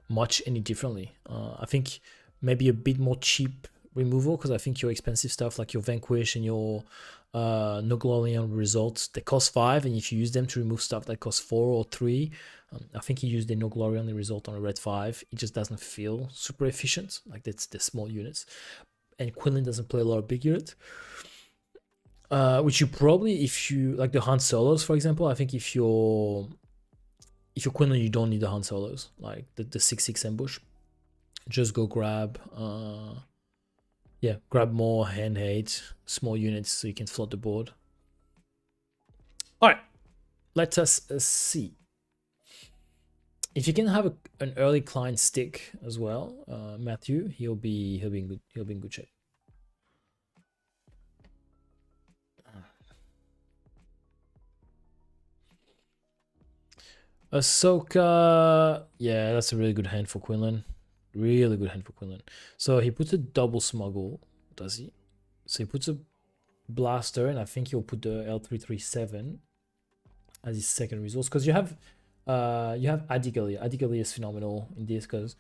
much any differently. I think maybe a bit more cheap removal, because I think your expensive stuff like your Vanquish and your No Glory on results, they cost 5, and if you use them to remove stuff that costs 4 or 3, I think you use the No Glory on the result on a red 5. It just doesn't feel super efficient. Like that's the small units, and Quinlan doesn't play a lot of big units. Which you probably, if you like the Han Solos, for example, I think if you're Quinlan, you don't need the Han Solos, like the 6/6 ambush. Just go grab grab more hand hate, small units so you can flood the board. All right, let us see if you can have an early client stick as well. Matthew, he'll be in good shape. Ahsoka, yeah, that's a really good hand for Quinlan. Really good hand for Quinlan. So he puts a double smuggle, does he? So he puts a blaster, and I think he'll put the L337 as his second resource, because you have Adigalia. Adigalia is phenomenal in this because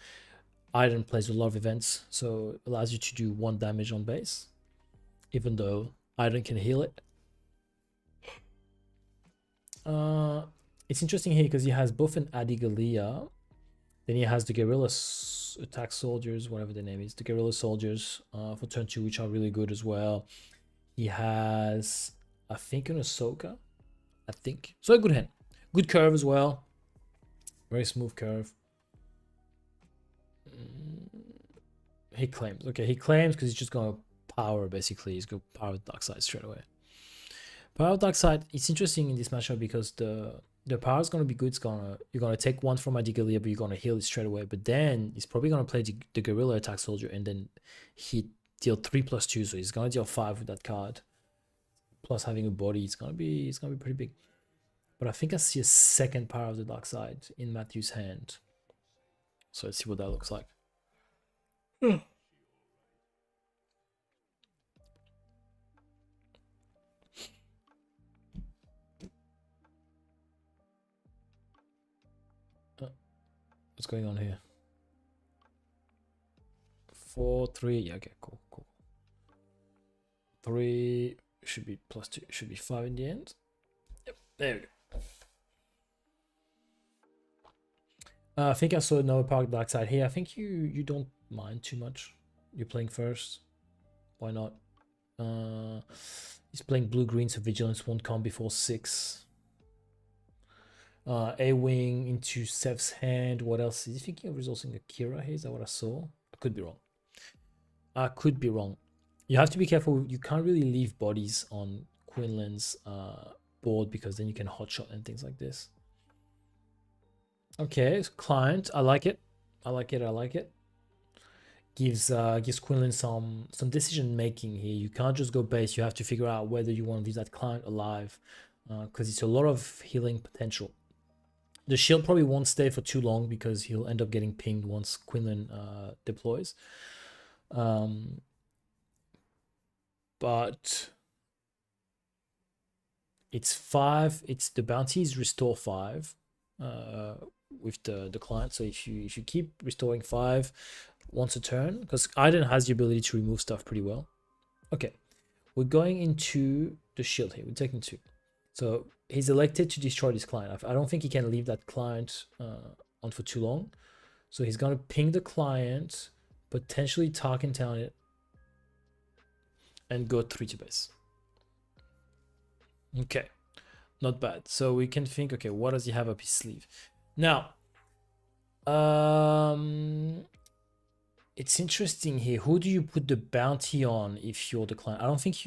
Iden plays a lot of events, so it allows you to do 1 damage on base, even though Iden can heal it. It's interesting here because he has both an Adigalia, then he has the Guerrilla Attack Soldiers, whatever the name is, the Guerrilla Soldiers for turn 2, which are really good as well. He has, I think, an Ahsoka, I think. So a good hand. Good curve as well. Very smooth curve. He claims. Okay, he claims because he's just going to power, basically. He's going to power the dark side straight away. Power dark side, it's interesting in this matchup because the power is going to be good. You're going to take 1 from Adigalia, but you're going to heal it straight away. But then he's probably going to play the Guerrilla Attack Soldier and then deal 3+2. So he's going to deal 5 with that card. Plus having a body, it's going to be pretty big. But I think I see a second power of the dark side in Matthew's hand. So let's see what that looks like. What's going on here? 4, 3. Yeah, okay, cool. 3 should be +2. Should be 5 in the end. Yep, there we go. I think I saw another power dark side here. I think you don't mind too much. You're playing first. Why not? He's playing blue-green, so Vigilance won't come before 6. A-Wing into Seth's hand. What else? Is he thinking of resourcing Akira here? Is that what I saw? I could be wrong. You have to be careful. You can't really leave bodies on Quinlan's board because then you can hotshot and things like this. Okay, client. I like it. Gives Quinlan some decision making here. You can't just go base. You have to figure out whether you want to leave that client alive because it's a lot of healing potential. The shield probably won't stay for too long because he'll end up getting pinged once Quinlan deploys. But it's 5. It's the bounty is restore 5 with the client. So if you keep restoring 5 once a turn, because Iden has the ability to remove stuff pretty well. Okay, we're going into the shield here. We're taking 2. So he's elected to destroy this client. I don't think he can leave that client on for too long. So he's going to ping the client, potentially Tarkin Town it, and go 3 to base. Okay, not bad. So we can think, okay, what does he have up his sleeve? Now, it's interesting here. Who do you put the bounty on if you're the client? I think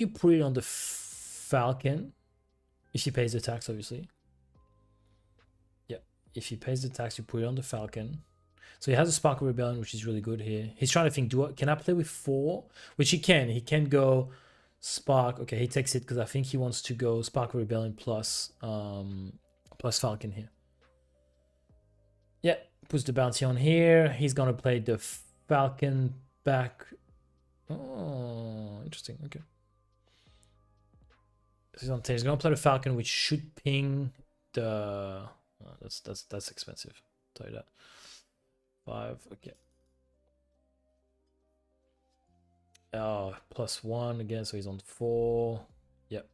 you put it on the Falcon if he pays the tax, obviously. Yeah, if he pays the tax, you put it on the Falcon. So he has a Spark of Rebellion, which is really good here. He's trying to think, can I play with 4? Which he can. He can go Spark. Okay, he takes it because I think he wants to go Spark of Rebellion plus Falcon here. Yeah, puts the bounty on here. He's gonna play the Falcon back. Oh, interesting. Okay. So he's gonna play the Falcon, which should ping the. Oh, that's expensive. I'll tell you that. 5. Okay. Oh, +1 again, so he's on 4. Yep.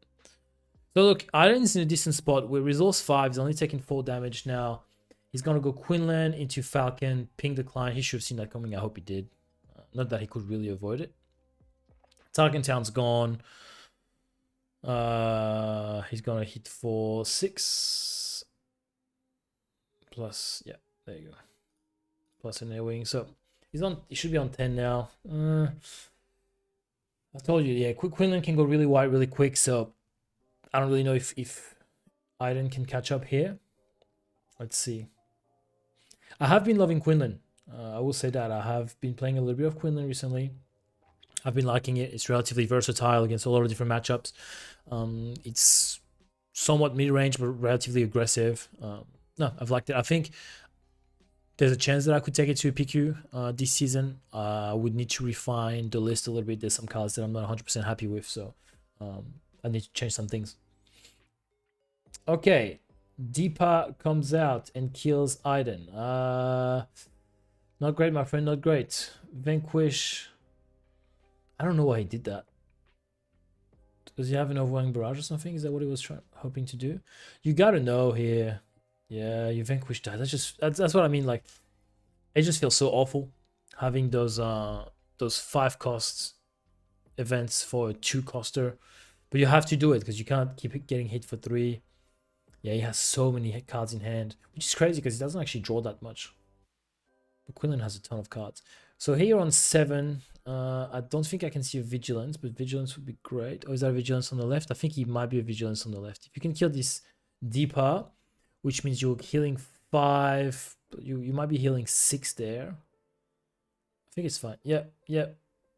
So look, Iron's in a decent spot. With resource 5, he's only taking 4 damage now. He's gonna go Quinlan into Falcon, ping the client. He should have seen that coming. I hope he did. Not that he could really avoid it. Tarkin Town's gone. He's gonna hit for 6 plus. Yeah, there you go. Plus an air wing. So he's on. He should be on 10 now. I told you, yeah. Quinlan can go really wide, really quick. So I don't really know if Iden can catch up here. Let's see. I have been loving Quinlan. I will say that I have been playing a little bit of Quinlan recently. I've been liking it. It's relatively versatile against a lot of different matchups. It's somewhat mid-range, but relatively aggressive. No, I've liked it. I think there's a chance that I could take it to a PQ this season. I would need to refine the list a little bit. There's some cards that I'm not 100% happy with, so I need to change some things. Okay, Deepa comes out and kills Iden. Not great, my friend, not great. Vanquish. I don't know why he did that. Does he have an overwhelming barrage or something? Is that what he was hoping to do? You gotta know here. Yeah, you vanquish that. That's what I mean. Like, it just feels so awful having those 5 costs events for a 2 coster, but you have to do it because you can't keep getting hit for 3. Yeah, he has so many cards in hand, which is crazy because he doesn't actually draw that much. But Quinlan has a ton of cards. So here on 7, I don't think I can see a Vigilance, but Vigilance would be great. Or is there a Vigilance on the left? I think he might be a Vigilance on the left. If you can kill this Deepa, which means you're healing 5, you might be healing 6 there. I think it's fine. Yep.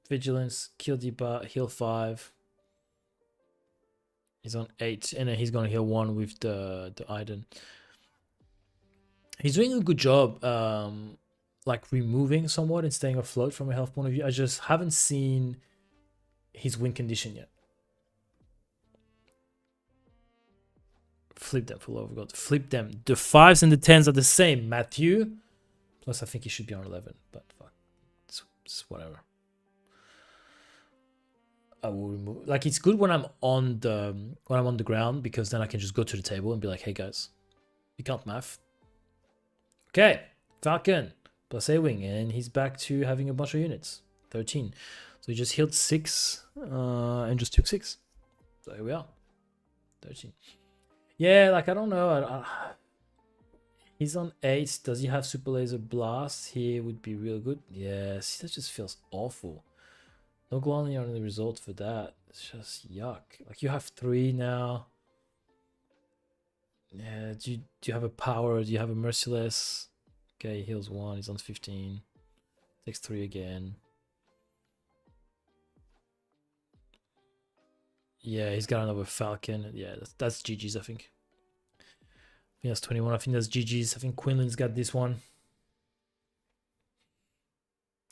Vigilance, kill Deepa, heal 5. He's on 8, and then he's gonna heal 1 with the Iden. He's doing a good job, like removing somewhat and staying afloat from a health point of view. I just haven't seen his win condition yet. Flip them for love of God. Flip them. The 5s and the 10s are the same, Matthew. Plus, I think he should be on 11, but fuck, it's whatever. I will remove. Like, it's good when I'm on the ground because then I can just go to the table and be like, hey guys, you can't math. Okay, Falcon plus A-wing, and he's back to having a bunch of units. 13. So he just healed 6 and just took 6. So here we are. 13. Yeah, like, I don't know. He's on 8. Does he have Super Laser Blast? Here would be real good. Yeah, see, that just feels awful. No glory on the result for that. It's just yuck. Like, you have 3 now. Yeah, do you have a power? Do you have a Merciless? Okay, he heals 1. He's on 15. Takes 3 again. Yeah, he's got another Falcon. Yeah, that's GG's, I think. I think that's 21. I think that's GG's. I think Quinlan's got this one.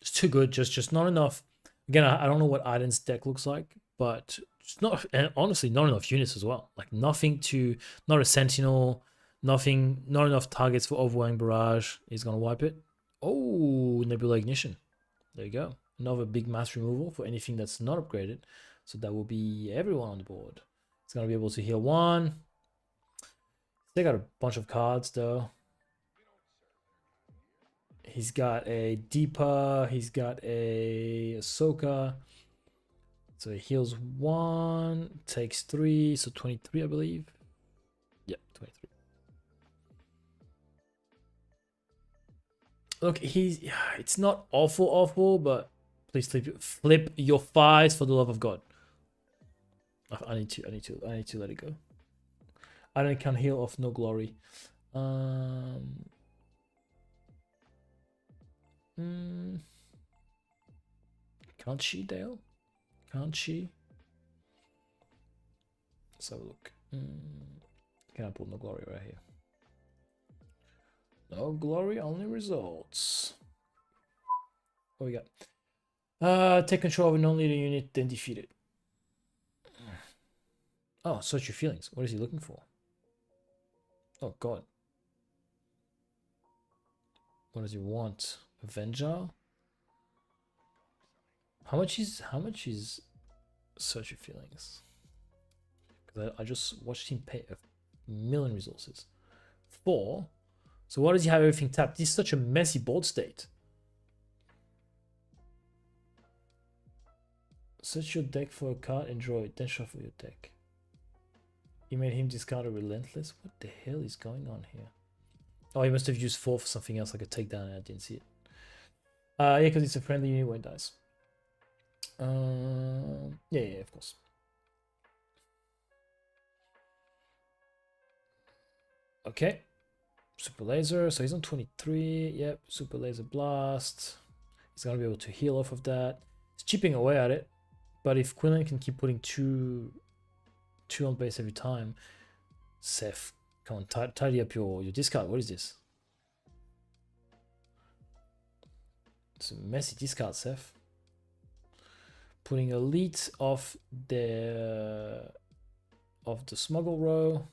It's too good. Just not enough. Again, I don't know what Iden's deck looks like, but it's not, and honestly, not enough units as well. Like, nothing to, not a Sentinel, nothing, not enough targets for overwhelming barrage. He's gonna wipe it. Oh, Nebula Ignition. There you go. Another big mass removal for anything that's not upgraded. So that will be everyone on the board. It's gonna be able to heal 1. They got a bunch of cards though. He's got a Deepa. He's got a Ahsoka. So he heals 1, takes 3, so 23, I believe. Yep, 23. Look, it's not awful, but please flip your 5s for the love of God. I need to let it go. I don't can heal off no glory. Can't she, Dale? Can't she? Let's have a look. Can I pull no glory right here? No glory, only results. What we got? Take control of a non-leader unit, then defeat it. Oh, search your feelings. What is he looking for? Oh God. What does he want? Avenger? How much is search your feelings? Because I just watched him pay 1,000,000 resources. 4. So why does he have everything tapped? This is such a messy board state. Search your deck for a card and draw it, then shuffle your deck. You made him discard a relentless. What the hell is going on here? Oh, he must have used 4 for something else, like a takedown, and I didn't see it. Yeah, because it's a friendly unit when it dies. Yeah, of course. Okay. Super laser. So he's on 23. Yep. Super laser blast. He's gonna be able to heal off of that. He's chipping away at it. But if Quinlan can keep putting two on base every time, Seth, come on, tidy up your discard. What is this? It's a messy discard, Seth. Putting elite off the smuggle row.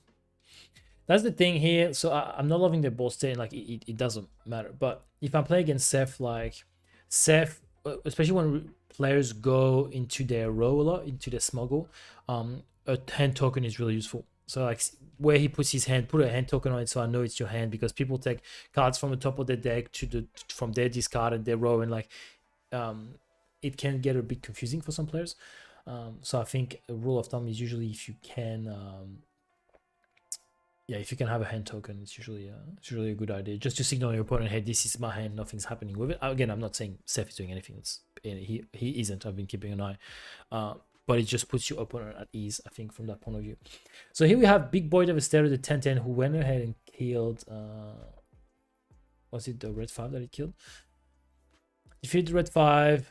That's the thing here. So I'm not loving the board state. Like it doesn't matter. But if I play against Seth, like Seth, especially when players go into their row a lot, into their smuggle, a hand token is really useful. So like where he puts his hand, put a hand token on it so I know it's your hand, because people take cards from the top of their deck from their discard and their row, and like it can get a bit confusing for some players. So I think a rule of thumb is usually if you can if you can have a hand token, it's usually a good idea, just to signal your opponent, hey, this is my hand, nothing's happening with it. Again, I'm not saying Seth is doing anything. He isn't. I've been keeping an eye. But it just puts your opponent at ease, I think, from that point of view. So here we have Big Boy Devastator, the 10/10, who went ahead and killed. Was it the red 5 that he killed? Defeat the red 5.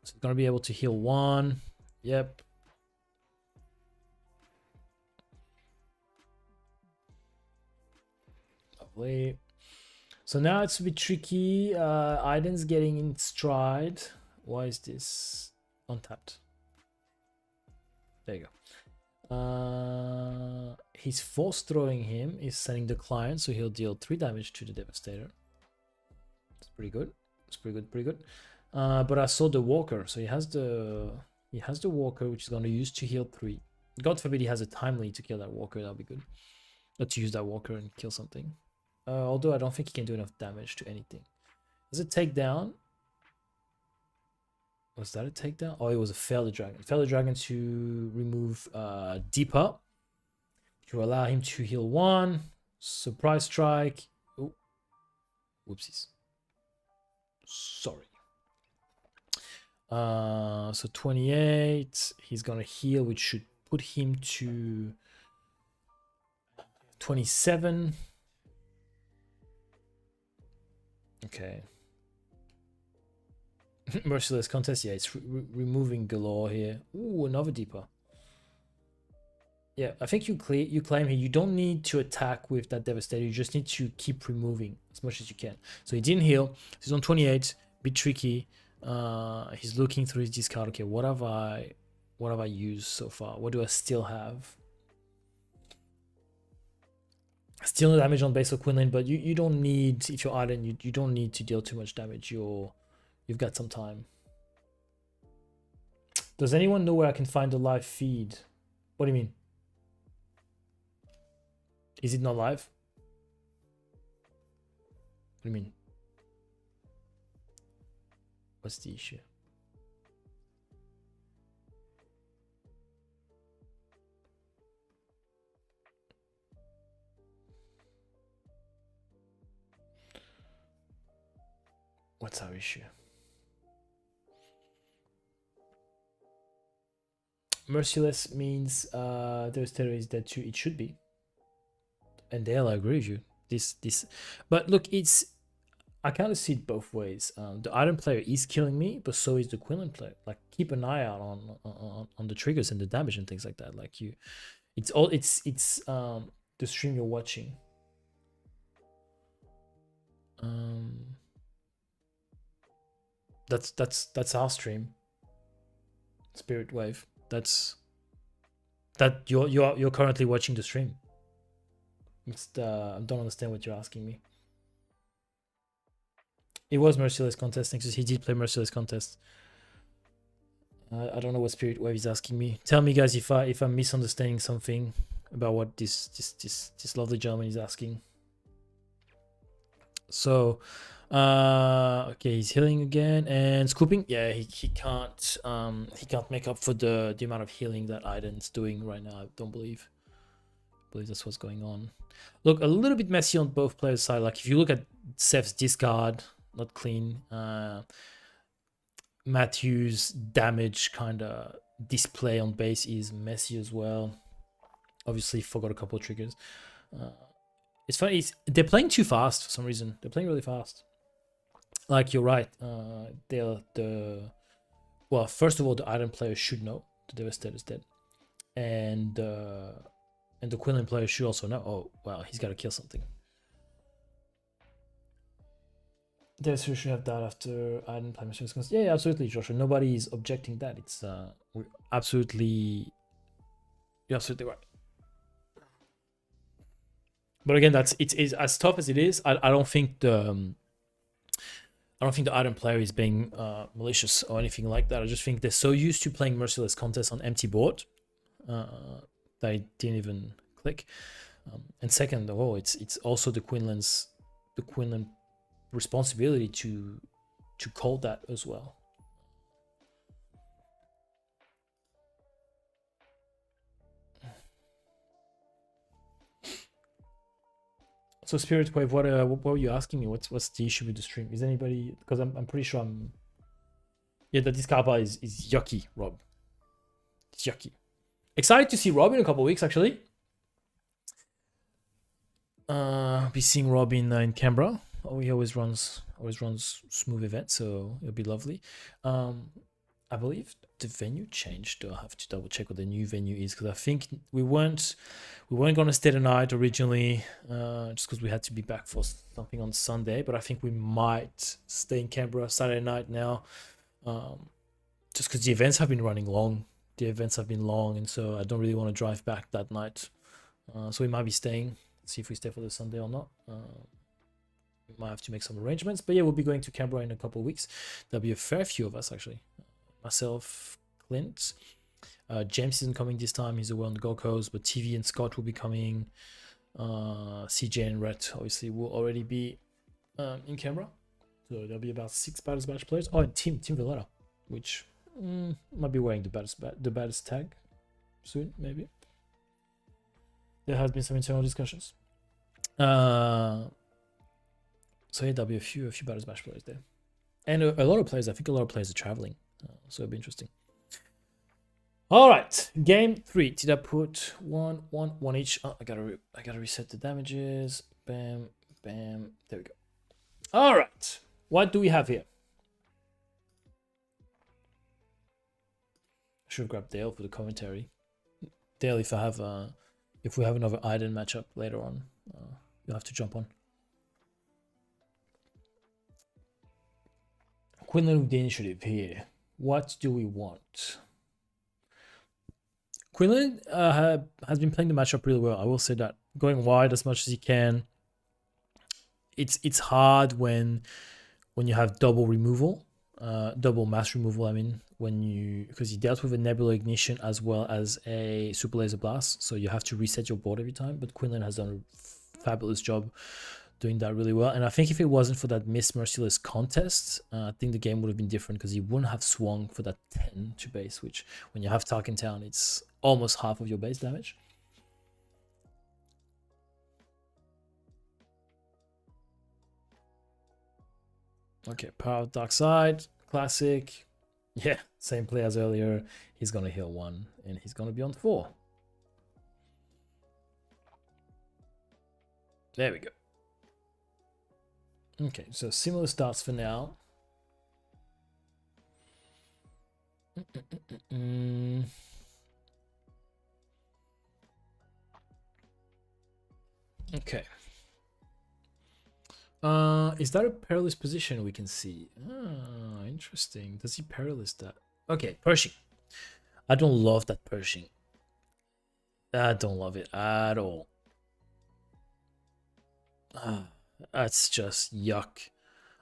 So it's gonna be able to heal 1. Yep. Lovely. So now it's a bit tricky. Aiden's getting in stride. Why is this untapped? There you go. He's force throwing him. He's sending the client, so he'll deal 3 damage to the Devastator. It's pretty good. It's pretty good. But I saw the Walker, so he has the Walker, which is going to use to heal 3. God forbid he has a timely to kill that Walker. That'll be good. Not to use that Walker and kill something. Although I don't think he can do enough damage to anything. Does it take down? Was that a takedown? Oh, it was a Feather Dragon. Feather Dragon to remove Deepa. To allow him to heal 1. Surprise strike. Oh, whoopsies. Sorry. So 28. He's gonna heal, which should put him to 27. Okay. Merciless contest. Yeah, it's removing galore here. Ooh, another Deepa. Yeah, I think you claim here you don't need to attack with that Devastator. You just need to keep removing as much as you can. So he didn't heal. He's on 28. Bit tricky. He's looking through his discard. Okay, what have I used so far? What do I still have? Still no damage on base of Quinlan, but you don't need, if you're Arden, you don't need to deal too much damage. You've got some time. Does anyone know where I can find the live feed? What do you mean? Is it not live? What do you mean? What's the issue? What's our issue? Merciless means Devastator is dead too. It should be. And Dale, I agree with you. But look, I kind of see it both ways. The Iron player is killing me, but so is the Quinlan player. Like, keep an eye out on the triggers and the damage and things like that. Like it's the stream you're watching. That's our stream. Spirit Wave. You're currently watching the stream. I don't understand what you're asking me. It was Merciless Contest. Nexus, he did play Merciless Contest. I don't know what Spirit Wave is asking me. Tell me, guys, if I'm misunderstanding something about what this lovely gentleman is asking. So, okay, he's healing again and scooping. Yeah, he can't make up for the amount of healing that Aiden's doing right now. I don't believe. I believe that's what's going on. Look, a little bit messy on both players' side. Like, if you look at Seth's discard, not clean. Matthew's damage kind of display on base is messy as well. Obviously, forgot a couple of triggers. It's funny. They're playing too fast for some reason. They're playing really fast. Like, you're right. Well, first of all, the Iron player should know the Devastator is dead, and the Quinlan player should also know. Oh, wow, he's got to kill something. Devastator should have died after Iron player. Yeah, absolutely, Joshua. Nobody is objecting that. It's you're absolutely right. But again, it's as tough as it is. I don't think the Iron player is being malicious or anything like that. I just think they're so used to playing Merciless Contest on empty board they didn't even click. And second of all, it's also the Quinlan responsibility to call that as well. So Spirit Wave, what were you asking me? What's the issue with the stream? Is anybody, because I'm pretty sure yeah, that this Kappa is yucky, Rob. It's yucky. Excited to see Rob in a couple of weeks, actually. Be seeing Rob in Canberra. Oh, he always runs smooth events, so it'll be lovely. I believe the venue changed. I have to double check what the new venue is, because I think we weren't going to stay the night originally, just because we had to be back for something on Sunday. But I think we might stay in Canberra Saturday night now, just because the events have been running long. The events have been long, and so I don't really want to drive back that night. So we might be staying. See if we stay for the Sunday or not. We might have to make some arrangements. But yeah, we'll be going to Canberra in a couple of weeks. There'll be a fair few of us, actually. Myself, Clint. James isn't coming this time. He's away on the Gold Coast. But TV and Scott will be coming. CJ and Rhett, obviously, will already be in Canberra. So there'll be about 6 Batters Match players. Oh, and Tim Valletta, which might be wearing the baddest tag soon, maybe. There has been some internal discussions. So yeah, there'll be a few Batters Match players there, and a lot of players. I think a lot of players are traveling, so it'll be interesting. All right, game 3. Did I put one each? Oh, I gotta reset the damages. Bam, bam. There we go. All right, what do we have here? I should have grabbed Dale for the commentary. Dale, if we have another Aiden matchup later on, you'll have to jump on. Quinlan with the initiative here. What do we want? Quinlan has been playing the matchup really well. I will say that. Going wide as much as he can. It's hard when you have double removal. Double mass removal, I mean, because you dealt with a Nebula Ignition as well as a Super Laser Blast, so you have to reset your board every time. But Quinlan has done a fabulous job doing that really well. And I think if it wasn't for that Miss Merciless contest, I think the game would have been different because he wouldn't have swung for that 10 to base, which when you have Tarkin Town, it's almost half of your base damage. Okay, Power of Dark Side, classic. Yeah, same play as earlier. He's going to heal 1 and he's going to be on 4. There we go. Okay, so similar starts for now. Okay. Is that a perilous position we can see? Ah, interesting. Does he perilous that? Okay, Pershing. I don't love that Pershing. I don't love it at all. That's just yuck.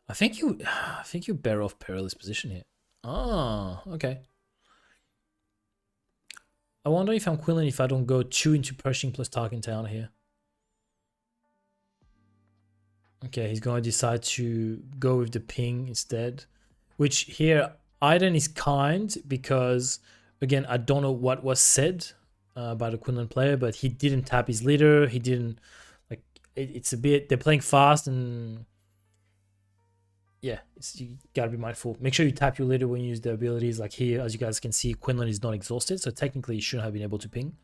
I think you're better off perilous position here. Ah, okay. I wonder if I'm quilling if I don't go 2 into Pershing plus Tarkin Town here. Okay, he's going to decide to go with the ping instead. Which here, Iden is kind because, again, I don't know what was said by the Quinlan player, but he didn't tap his leader. He didn't, like, it's a bit, they're playing fast and, yeah, you gotta be mindful. Make sure you tap your leader when you use the abilities. Like here, as you guys can see, Quinlan is not exhausted, so technically you shouldn't have been able to ping.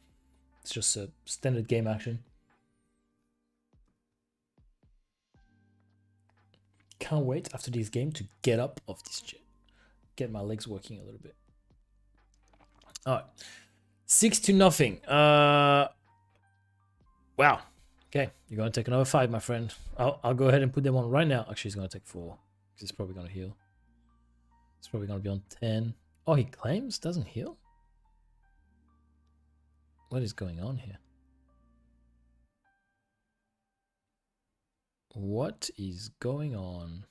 It's just a standard game action. Can't wait after this game to get up off this chair. Get my legs working a little bit. Alright. 6-0. Wow. Okay, you're gonna take another 5, my friend. I'll go ahead and put them on right now. Actually, he's gonna take 4. Because he's probably gonna heal. He's probably gonna be on 10. Oh, he claims? Doesn't heal? What is going on here? What is going on?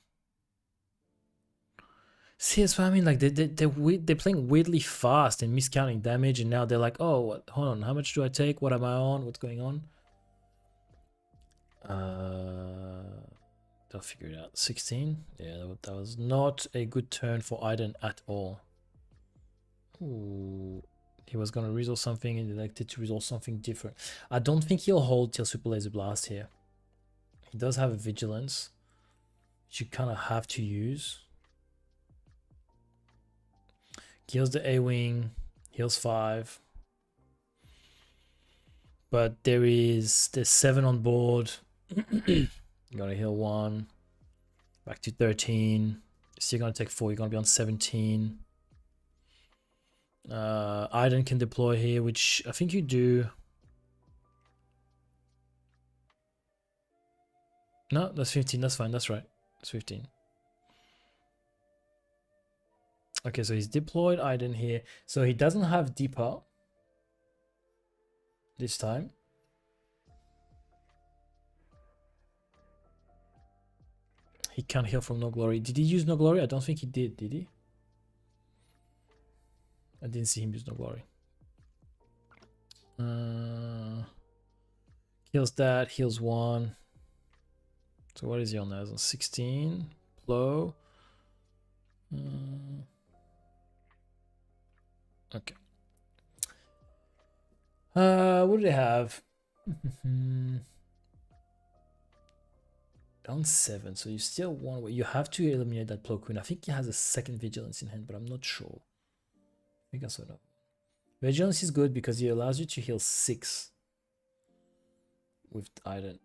See, that's what I mean. Like they're playing weirdly fast and miscounting damage, and now they're like, oh, what? Hold on, how much do I take? What am I on? What's going on? They'll figure it out. 16. Yeah, that was not a good turn for Iden at all. Ooh, he was gonna resolve something and elected to resolve something different. I don't think he'll hold till Super Laser Blast here. He does have a vigilance, which you kind of have to use. Heals the A-Wing, heals 5. But there's 7 on board. Gonna heal 1. Back to 13. So you're gonna take 4, you're gonna be on 17. Iden can deploy here, which I think you do. No, that's 15. That's fine. That's right. It's 15. Okay, so he's deployed Iden here. So he doesn't have Deeper this time. He can't heal from No Glory. Did he use No Glory? I don't think he did he? I didn't see him use No Glory. Heals that. Heals 1. So what is he on now? He's on 16. Blow. Okay. What do they have? Down 7. So you still want. You have to eliminate that Plo Koon. I think he has a second vigilance in hand, but I'm not sure. I think I saw that. Vigilance is good because he allows you to heal 6 with Iden.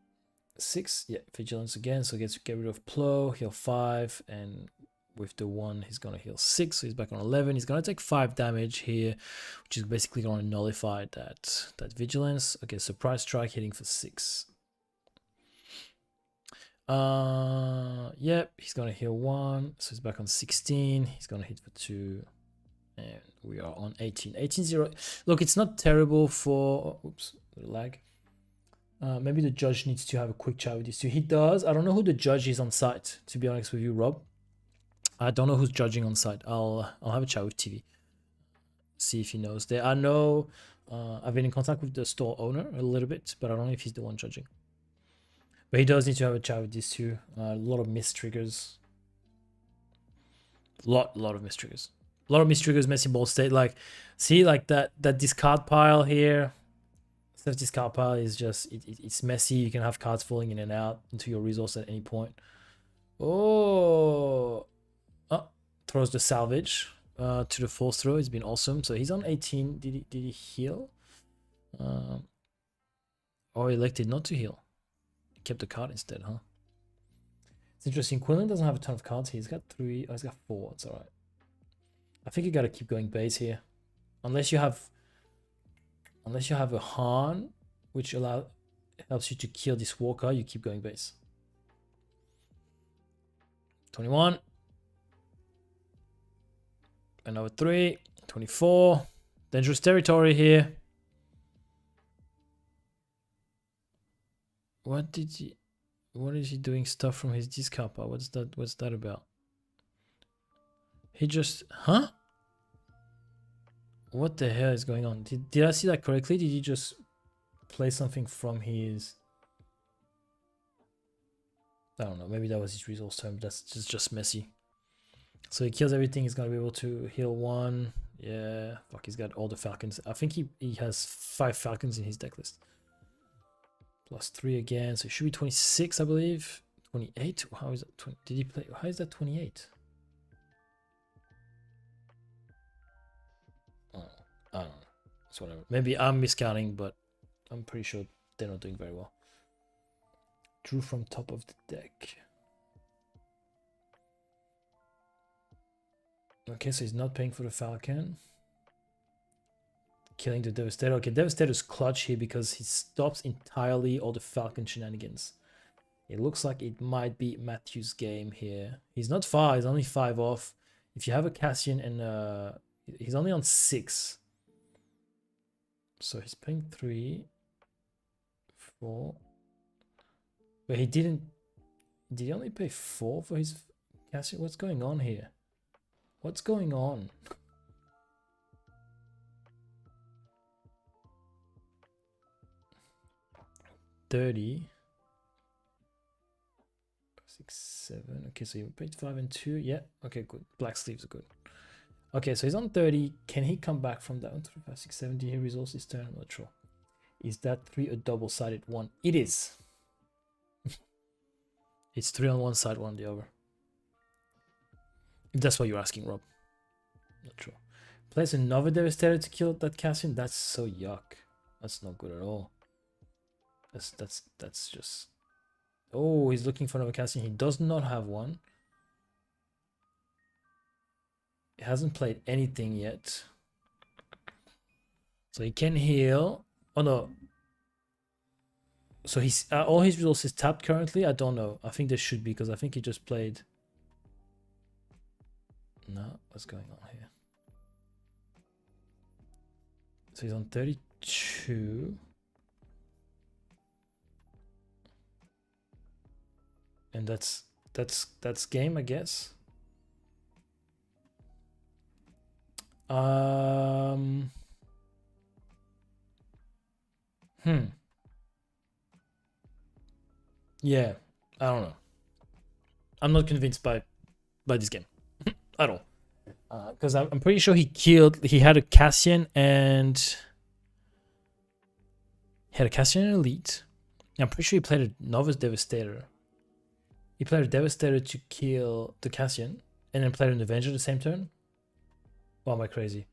6, yeah, vigilance again, so gets to get rid of Plo, heal 5, and with the 1 he's gonna heal 6, so he's back on 11. He's gonna take 5 damage here, which is basically gonna nullify that vigilance. Okay, surprise strike hitting for 6. Yep, he's gonna heal 1, so he's back on 16. He's gonna hit for 2, and we are on 18. 18-0. Look, it's not terrible for oops, lag. Maybe the judge needs to have a quick chat with these two. He does. I don't know who the judge is on site, to be honest with you, Rob. I don't know who's judging on site. I'll have a chat with TV. See if he knows. I know I've been in contact with the store owner a little bit, but I don't know if he's the one judging. But he does need to have a chat with these two. A lot of missed triggers. Lot of missed triggers. A lot of missed triggers, messy ball state. Like, see, like that discard pile here. That discard pile is just, it's messy. You can have cards falling in and out into your resource at any point. Oh, throws the salvage to the force throw. It's been awesome. So he's on 18. Did he heal? Or elected not to heal. He kept the card instead, huh? It's interesting. Quillen doesn't have a ton of cards here. He's got 3. Oh, he's got 4. It's alright. I think you gotta keep going base here. Unless you have a Han, which helps you to kill this walker, you keep going base. 21. Another 3. 24. Dangerous territory here. What is he doing stuff from his discard pile? What's that about? He just, huh? What the hell is going on? Did I see that correctly? Did he just play something from his, I don't know, maybe that was his resource term. That's just messy. So he kills everything. He's gonna be able to heal 1. Yeah, fuck, he's got all the falcons. I think he has 5 falcons in his deck list. Plus 3 again, so it should be 26, I believe. 28. How is that? Did he play? How is that 28? Oh, I don't know. It's whatever. Maybe I'm miscounting, but I'm pretty sure they're not doing very well. Drew from top of the deck. Okay, so he's not paying for the falcon. Killing the Devastator. Okay, Devastator's clutch here because he stops entirely all the Falcon shenanigans. It looks like it might be Matthew's game here. He's not far, he's only 5 off. If you have a Cassian and he's only on 6. So he's paying 3, 4. But he didn't. Did he only pay 4 for his Cassian? What's going on here? What's going on? 30. 6, 7. Okay, so you paid 5 and 2. Yeah, okay, good. Black sleeves are good. Okay, so he's on 30. Can he come back from that? 1, 2, 3, 5, 6, 7. Did he resource his turn? I'm not sure. Is that 3 a double-sided 1? It is. It's 3 on one side, 1 on the other. If that's what you're asking, Rob. Not sure. Plays another Devastator to kill that Cassian. That's so yuck. That's not good at all. That's just. Oh, he's looking for another Cassian. He does not have one. He hasn't played anything yet. So he can heal. Oh no. So he's all his resources tapped currently. I don't know. I think there should be because I think he just played. No, what's going on here? So he's on 32. And that's game, I guess. Yeah, I don't know. I'm not convinced by this game at all. Because I'm pretty sure he had a Cassian and Elite. I'm pretty sure he played a Novice Devastator. He played a Devastator to kill the Cassian and then played an Avenger the same turn. Or am I crazy?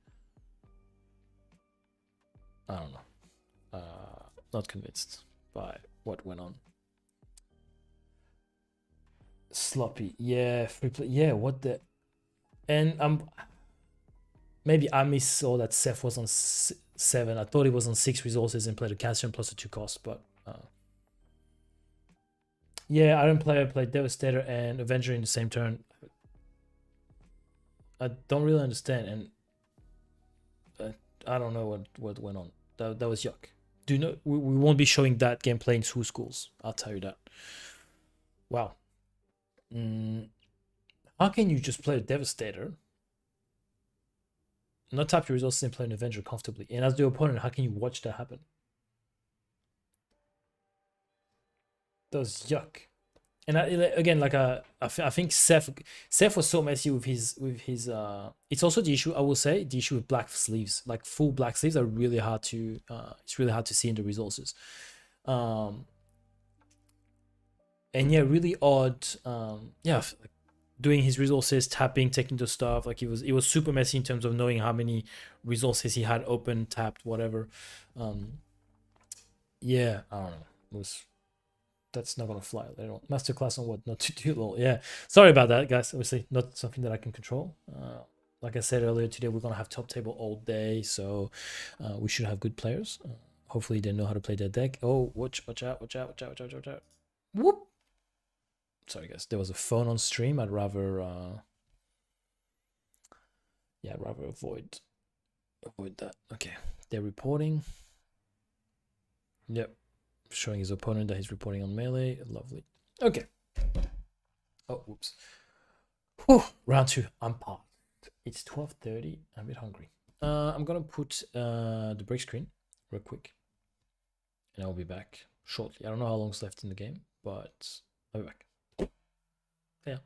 I don't know. Not convinced by what went on. Sloppy. Yeah, free play. Yeah, what the... And maybe I missaw that Seth was on 7. I thought he was on 6 resources and played a Cassian plus a 2 cost, but... yeah, Iron Player played Devastator and Avenger in the same turn. I don't really understand, and I don't know what went on. That was yuck. Do you know we won't be showing that gameplay in SWU schools? I'll tell you that. Wow. How can you just play a Devastator, not tap your resources and play an Avenger comfortably? And as the opponent, how can you watch that happen? That was yuck. And again, like I think Seth was so messy with his it's also the issue, I will say, the issue with black sleeves. Like full black sleeves are really hard to it's really hard to see in the resources. And yeah, really odd. Yeah, like doing his resources, tapping, taking the stuff. Like it was super messy in terms of knowing how many resources he had open, tapped, whatever. Yeah, I don't know. It was. That's not gonna fly. I don't masterclass on what not to do. Lol. Yeah, sorry about that, guys. Obviously, not something that I can control. Like I said earlier today, we're gonna have top table all day, so we should have good players. Hopefully, they know how to play their deck. Oh, watch out! Whoop! Sorry, guys. There was a phone on stream. I'd rather, yeah, I'd rather avoid that. Okay, they're reporting. Yep. Showing his opponent that he's reporting on melee. Lovely. Okay. Oh, whoops. Whew. Round 2. I'm paused. It's 12:30. I'm a bit hungry. I'm gonna put the break screen real quick, and I'll be back shortly. I don't know how long's left in the game, but I'll be back. Yeah.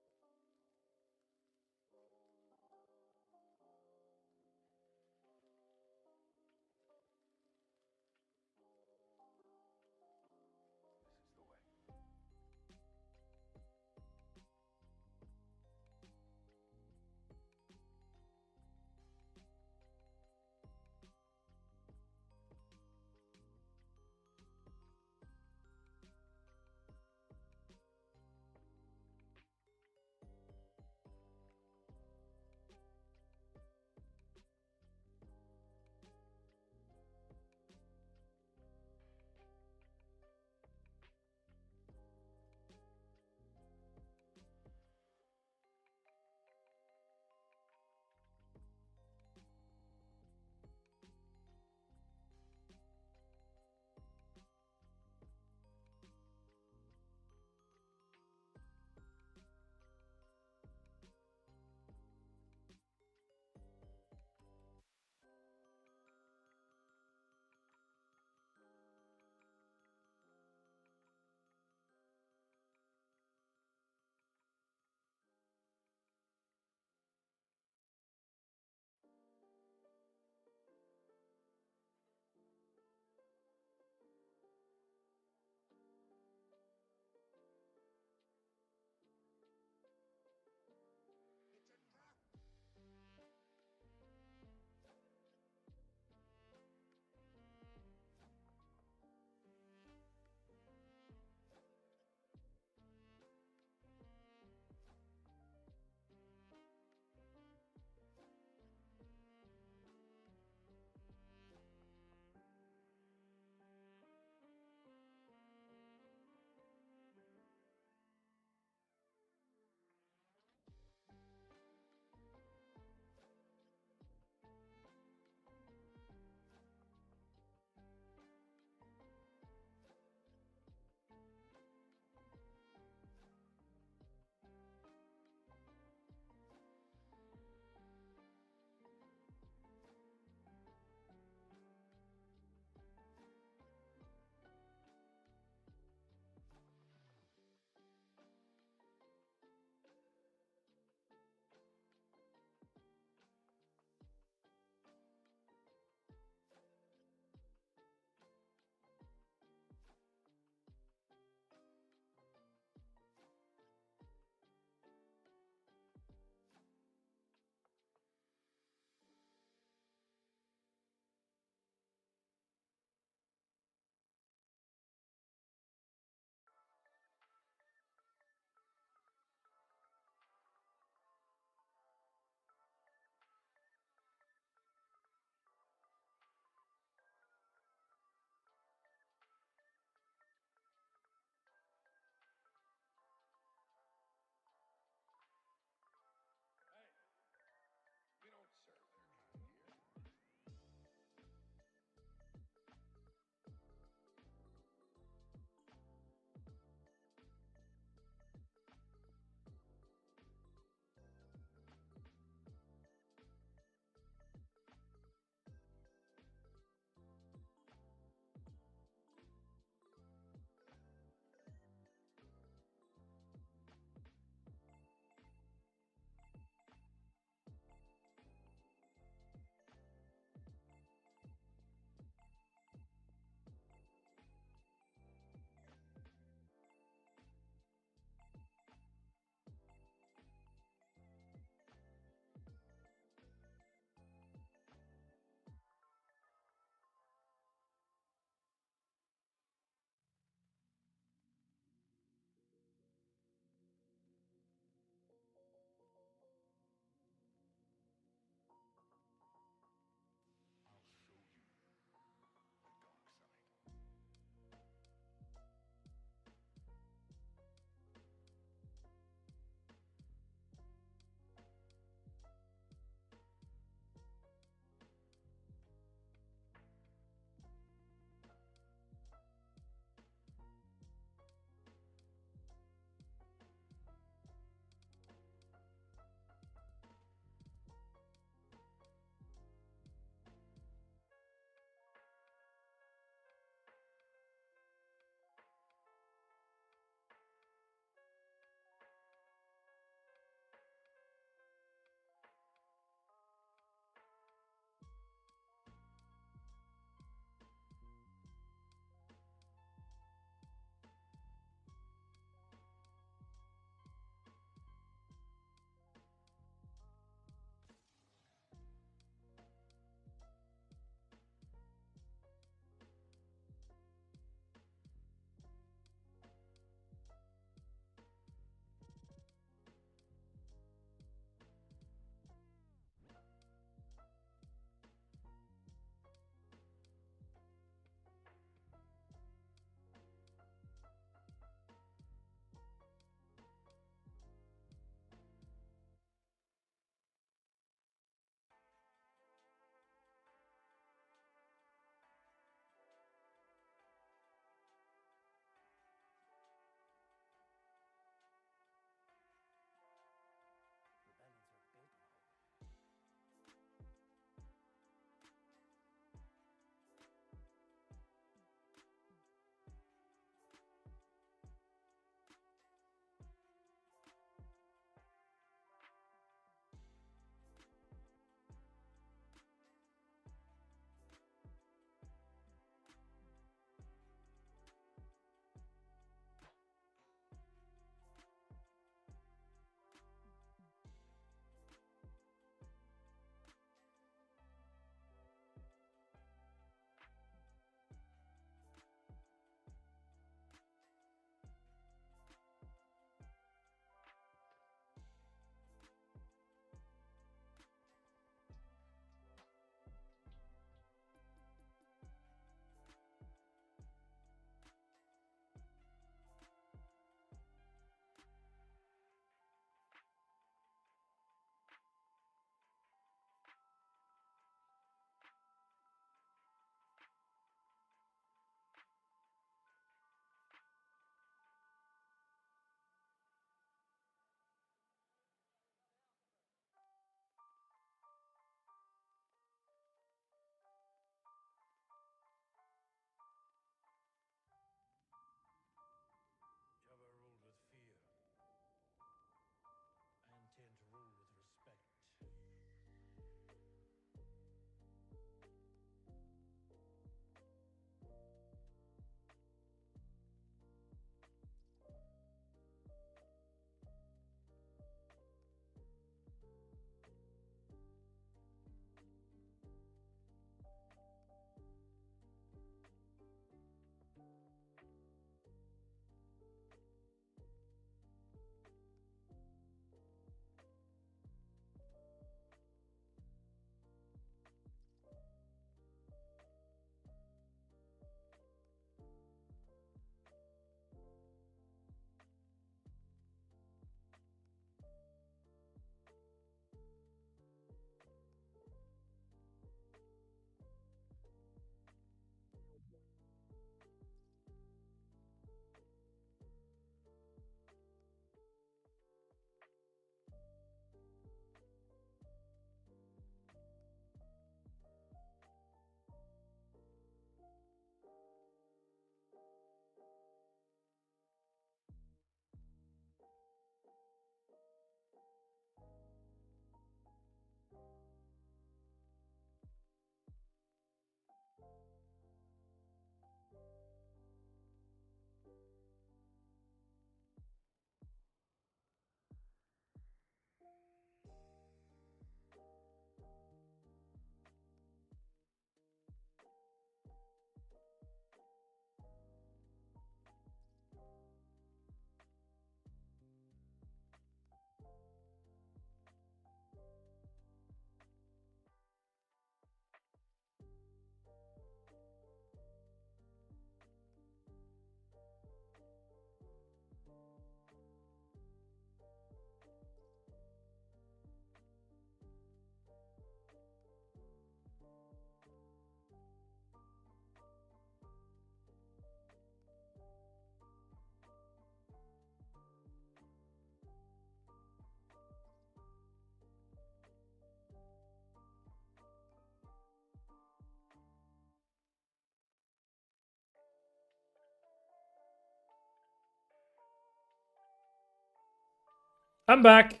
I'm back.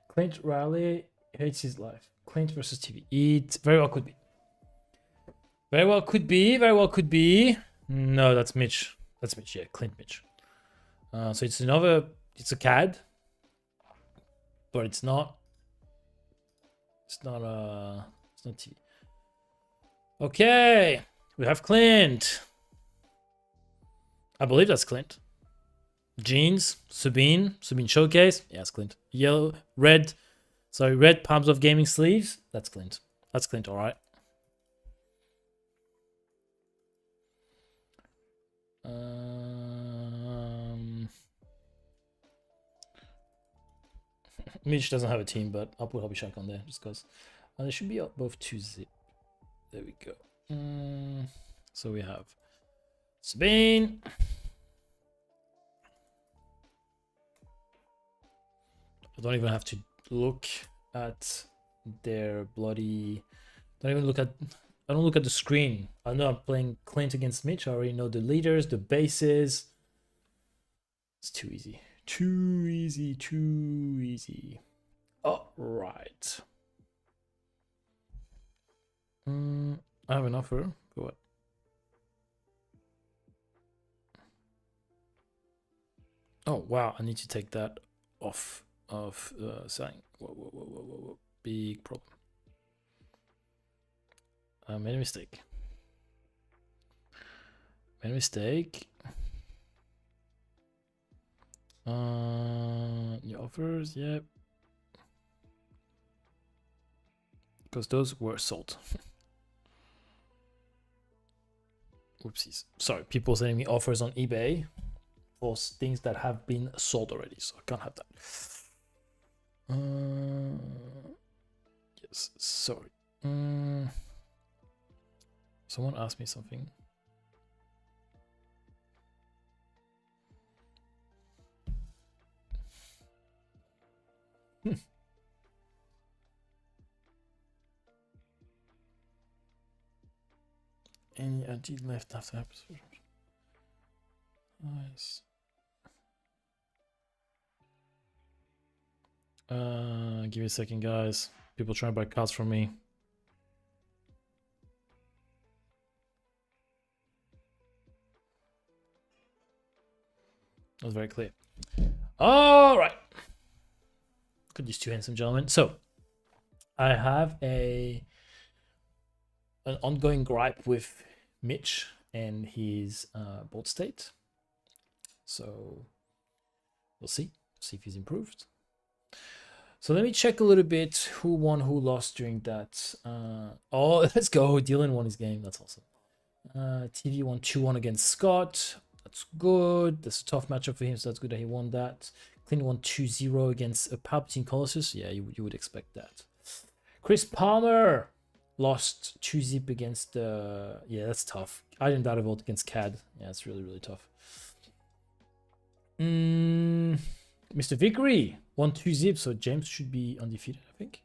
Clint Riley hates his life. Clint versus TV. It very well could be. Very well could be. Very well could be. No, that's Mitch. That's Mitch. Yeah, Clint Mitch. So it's another. It's a CAD, but it's not. It's not It's not TV. Okay, we have Clint. I believe that's Clint. Jeans, Sabine Showcase. Yes, Clint. Yellow, red. Sorry, red Palms of Gaming sleeves. That's Clint. That's Clint, all right. Mitch doesn't have a team, but I'll put Hobby Shack on there just because they should be both 2-zip. There we go. So we have Sabine. I don't even have to look at their bloody. I don't look at the screen. I know I'm playing Clint against Mitch. I already know the leaders, the bases. It's too easy. Too easy. Too easy. All right. I have an offer. For what? Oh wow! I need to take that off of selling. Whoa. Big problem. I made a mistake. New offers, yep. Because those were sold. Whoopsies. Sorry, people sending me offers on eBay for things that have been sold already, so I can't have that. Yes, sorry. Someone asked me something. Any ID left after episode? Nice. Give me a second, guys. People trying to buy cards from me. That was very clear. All right. Good, these two handsome gentlemen. So, I have an ongoing gripe with Mitch and his board state. So, we'll see. See if he's improved. So let me check a little bit who won, who lost during that. Oh, let's go. Dylan won his game. That's awesome. TV won 2-1 against Scott. That's good. That's a tough matchup for him, so that's good that he won that. Clint won 2-0 against a Palpatine Colossus. Yeah, you would expect that. Chris Palmer lost 2-zip against yeah, that's tough. I didn't doubt a vote against CAD. Yeah, it's really, really tough. Mr. Vickery won 2-zip, so James should be undefeated, I think.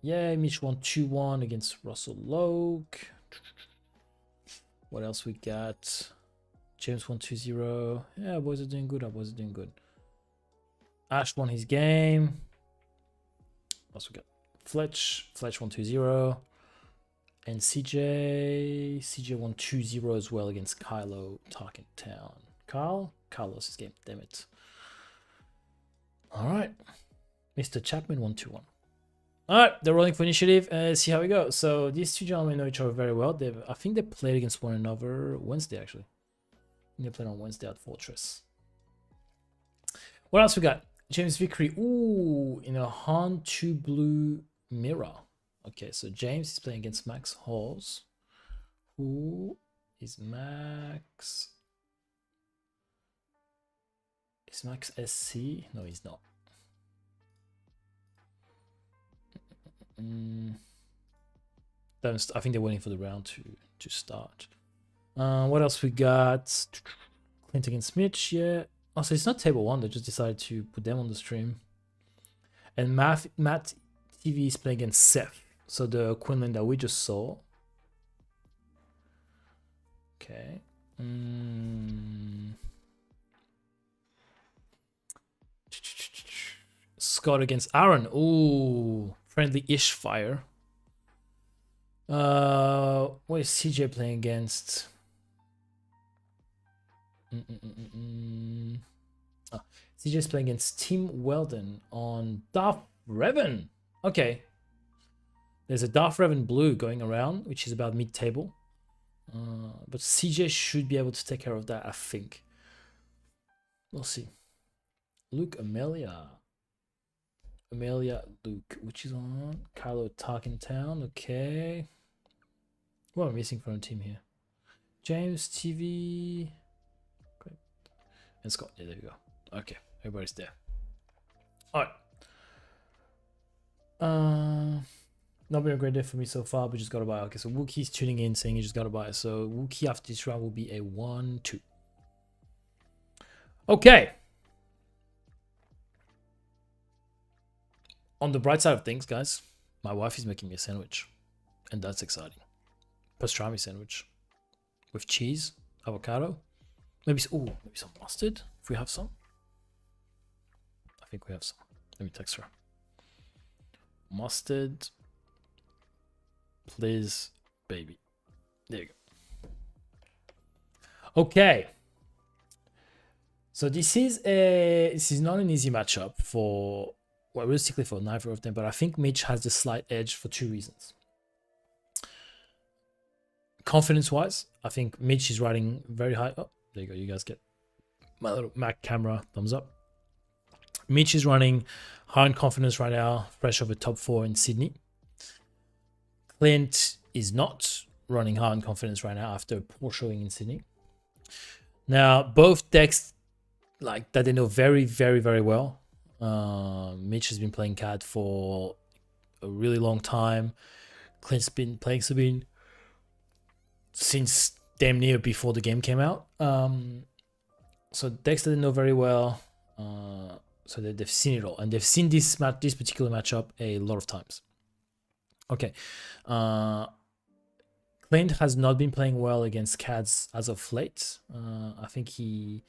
Yeah, Mitch won 2-1 against Russell Loke. What else we got? James won 2-0. Yeah, boys are doing good. Our boys are doing good. Ash won his game. What else we got? Fletch won 2-0. And CJ won 2-0 as well against Kylo Tarkin Town. Carl lost his game. Damn it. All right. Mr. Chapman won 2-1. All right, they're rolling for initiative. See how we go. So these two gentlemen know each other very well. I think they played against one another Wednesday, actually. They played on Wednesday at Fortress. What else we got? James Vickery. Ooh, in a Han 2 blue mirror. Okay, so James is playing against Max Halls. Who is Max? Is Max SC? No, he's not. I think they're waiting for the round to start. What else we got? Clint against Mitch, yeah. Oh, so it's not table 1. They just decided to put them on the stream. And Matt TV is playing against Seth. So the Quinlan that we just saw. Okay. Scott against Aaron. Ooh, friendly-ish fire. What is CJ playing against? Oh, CJ's playing against Tim Weldon on Darth Revan. Okay. There's a Darth Revan blue going around, which is about mid-table. But CJ should be able to take care of that, I think. We'll see. Luke, Amelia, Luke, which is on. Kylo Tarkentown, okay. What am I missing from the team here? James, TV. Okay. And Scott, yeah, there we go. Okay, everybody's there. Alright. Not been a great day for me so far, but just got to buy. Okay, so Wookiee's tuning in saying he just got to buy. So Wookiee after this round will be a 1-2. Okay. On the bright side of things, guys, my wife is making me a sandwich, and that's exciting. Pastrami sandwich with cheese, avocado, maybe some mustard if we have some. I think we have some. Let me text her. Mustard, please, baby. There you go. Okay. So this is not an easy matchup for, well, realistically for neither of them, but I think Mitch has the slight edge for 2 reasons. Confidence-wise, I think Mitch is riding very high. Oh, there you go. You guys get my little Mac camera thumbs up. Mitch is running high in confidence right now, fresh over top 4 in Sydney. Clint is not running high in confidence right now after a poor showing in Sydney. Now, both decks like that they know very, very, very well. Mitch has been playing CAD for a really long time. Clint's been playing Sabine since damn near before the game came out. So decks that they know very well. So they've seen it all, and they've seen this particular matchup a lot of times. Okay, Clint has not been playing well against CADs as of late. I think he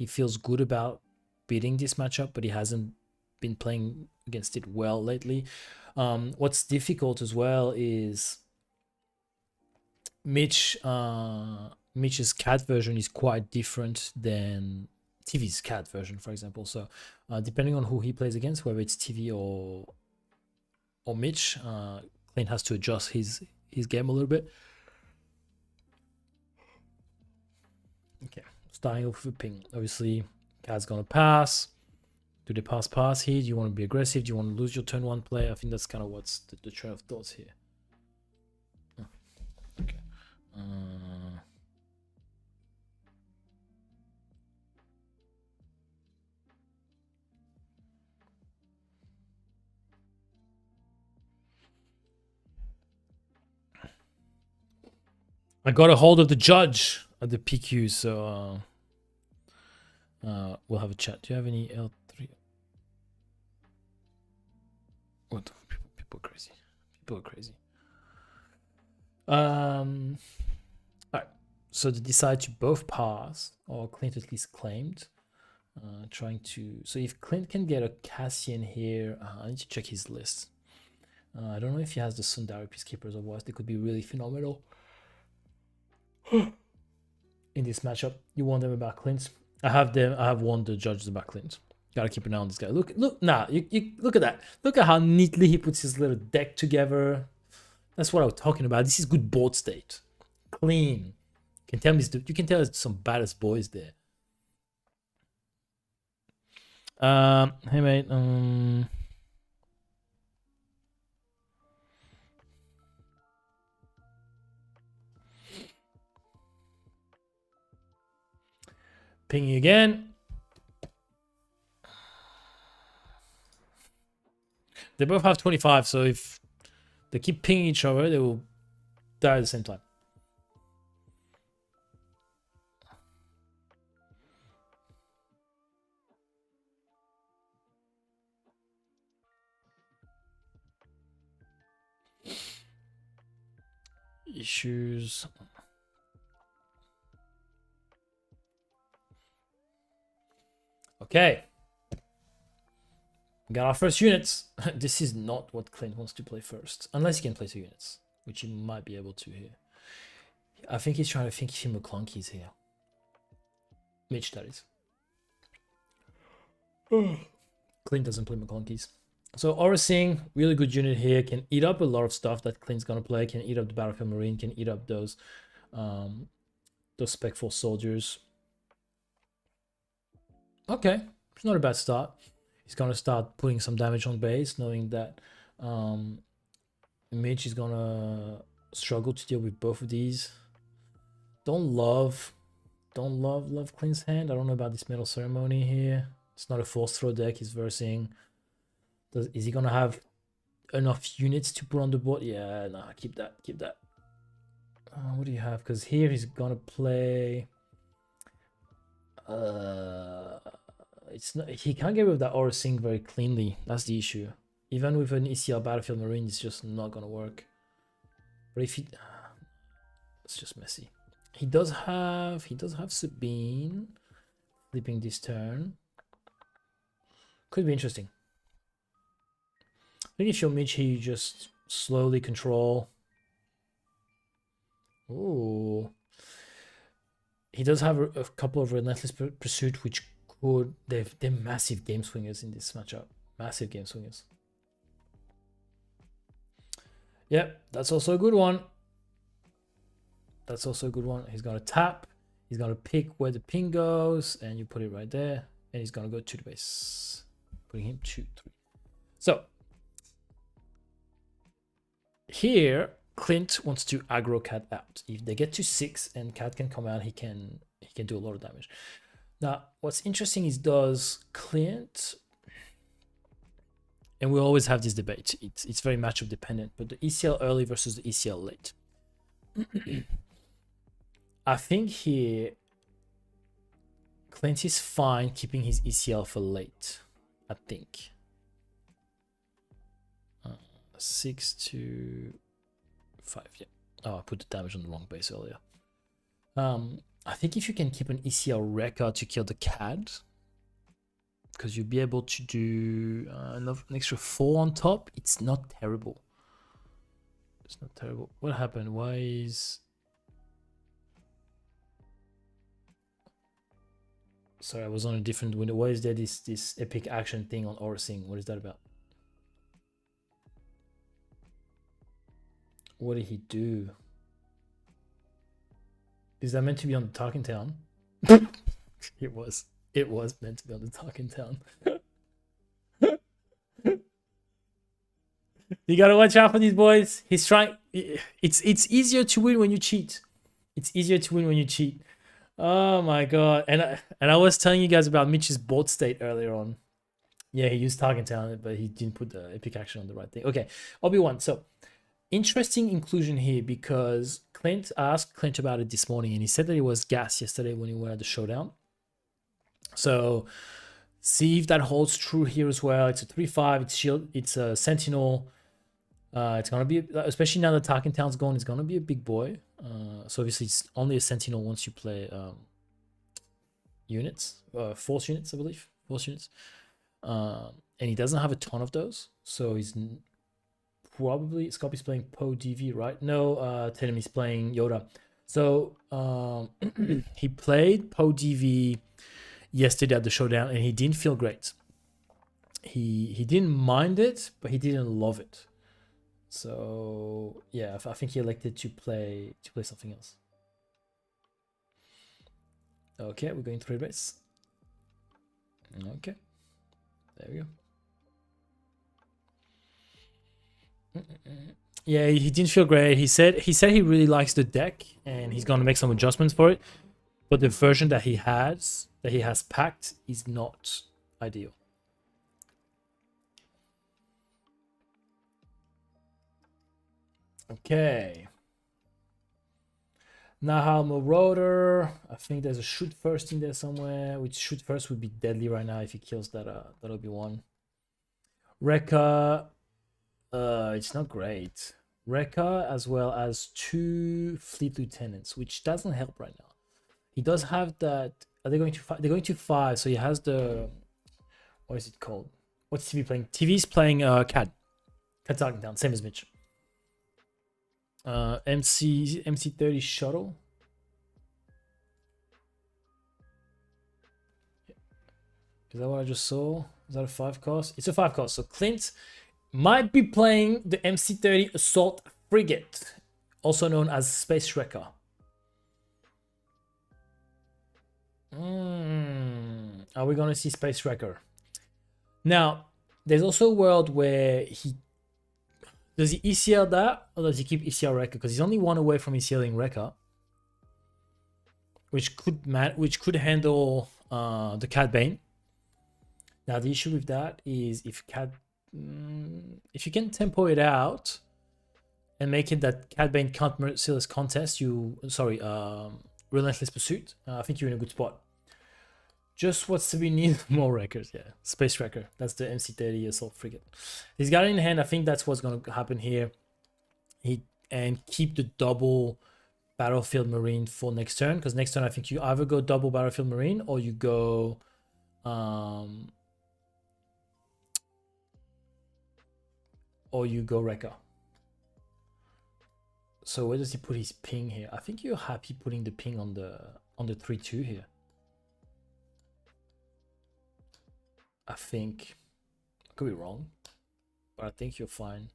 feels good about beating this matchup, but he hasn't been playing against it well lately. What's difficult as well is Mitch's CAD version is quite different than TV's CAD version, for example. So depending on who he plays against, whether it's TV or Mitch, Clint has to adjust his game a little bit. Okay, starting off with a ping. Obviously, CAD's gonna pass. Do they pass here? Do you want to be aggressive? Do you want to lose your turn 1 play? I think that's kind of what's the train of thoughts here. Oh, okay. I got a hold of the judge at the PQ, so we'll have a chat. Do you have any L3? What? People are crazy. People are crazy. All right. So they decide to both pass, or Clint at least claimed. Trying to. So if Clint can get a Cassian here, I need to check his list. I don't know if he has the Sundari Peacekeepers, otherwise they could be really phenomenal. In this matchup, you want them about Clint. I have warned the judges about Clint. Gotta keep an eye on this guy. Look, you look at that. Look at how neatly he puts his little deck together. That's what I was talking about. This is good board state. Clean. You can tell there's some badass boys there. Hey mate, pinging again. They both have 25, so if they keep pinging each other, they will die at the same time. Issues. Okay. got our first units. This is not what Clint wants to play first, unless he can play 2 units, which he might be able to here. I think he's trying to think if McClunky's here. Mitch, that is. Clint doesn't play McClunkies. So Aura Singh, really good unit here, can eat up a lot of stuff that Clint's gonna play, can eat up the Battlefield Marine, can eat up those Spec Force soldiers. Okay, it's not a bad start. He's gonna start putting some damage on base, knowing that Mitch is gonna struggle to deal with both of these. Don't love Clint's hand. I don't know about this Metal Ceremony here. It's not a force throw deck. He's versing. Is he gonna have enough units to put on the board? Yeah, nah, keep that. What do you have? Because here he's gonna play. It's not. He can't get rid of that Aura Singh very cleanly. That's the issue. Even with an ECL Battlefield Marine, it's just not gonna work. But if he, it's just messy. He does have Sabine flipping this turn. Could be interesting. I think if you're Mitch, he just slowly control. Ooh. He does have a couple of Relentless Pursuit, which could... They're massive game swingers in this matchup. Massive game swingers. Yep, that's also a good one. He's going to tap. He's going to pick where the ping goes, and you put it right there. And he's going to go to the base. Putting him 2, 3. So... here, Clint wants to aggro Cat out. If they get to 6 and Cat can come out, he can do a lot of damage. Now, what's interesting is, does Clint, and we always have this debate, it's very matchup dependent, but the ECL early versus the ECL late. I think here Clint is fine keeping his ECL for late, I think. 6 to 5, yeah. Oh, I put the damage on the wrong base earlier. I think if you can keep an ECL record to kill the CAD, because you'll be able to do an extra 4 on top, it's not terrible. It's not terrible. What happened? Why is... Sorry, I was on a different window. Why is there this epic action thing on Aura Singh? What is that about? What did he do? Is that meant to be on the Talking Town? It was meant to be on the Talking Town. You gotta watch out for these boys. He's trying. It's easier to win when you cheat. It's easier to win when you cheat. Oh my god! And I was telling you guys about Mitch's board state earlier on. Yeah, he used Talking Town, but he didn't put the epic action on the right thing. Okay, Obi-Wan. So interesting inclusion here, because I asked Clint about it this morning, and he said that it was gas yesterday when he went at the showdown. So see if that holds true here as well. It's a 3/5. It's shield. It's a sentinel. It's gonna be, especially now that Talking Town's gone, it's gonna be a big boy. So obviously it's only a sentinel once you play units, force units, I believe, force units. And he doesn't have a ton of those, so he's probably Scopy's playing Poe DV, right? No, Tenemi's playing Yoda. So he played Poe DV yesterday at the showdown, and he didn't feel great. He didn't mind it, but he didn't love it. So yeah, I think he elected to play something else. Okay, we're going 3 base. Okay, there we go. Yeah, he didn't feel great. He said he really likes the deck, and he's gonna make some adjustments for it. But the version that he has packed is not ideal. Okay. Nahal Marauder. I think there's a shoot first in there somewhere, which shoot first would be deadly right now if he kills that Obi-Wan. Rekka. It's not great. Rekka, as well as 2 fleet lieutenants, which doesn't help right now. He does have that. Are they going to 5? They're going to 5, so he has the, what is it called? What's TV playing? TV's playing CAD. CAD Darktown, same as Mitch. MC30 shuttle. Is that what I just saw? Is that a 5 cost? It's a 5 cost. So Clint might be playing the MC30 Assault Frigate, also known as Space Wrecker. Are we going to see Space Wrecker? Now, there's also a world where does he ECL that, or does he keep ECL Wrecker? Because he's only one away from ECLing Wrecker, which could handle the Cad Bane. Now the issue with that is if you can tempo it out and make it that Cad Bane can't merciless contest, Relentless Pursuit, I think you're in a good spot. Just what's to be needed, more wreckers, yeah. Space Wrecker, that's the MC30 Assault Frigate. He's got it in hand, I think that's what's going to happen here. And keep the double Battlefield Marine for next turn, because next turn I think you either go double Battlefield Marine or you go Wrecker. So where does he put his ping here? I think you're happy putting the ping on the 3-2 here. I think I could be wrong, but I think you're fine.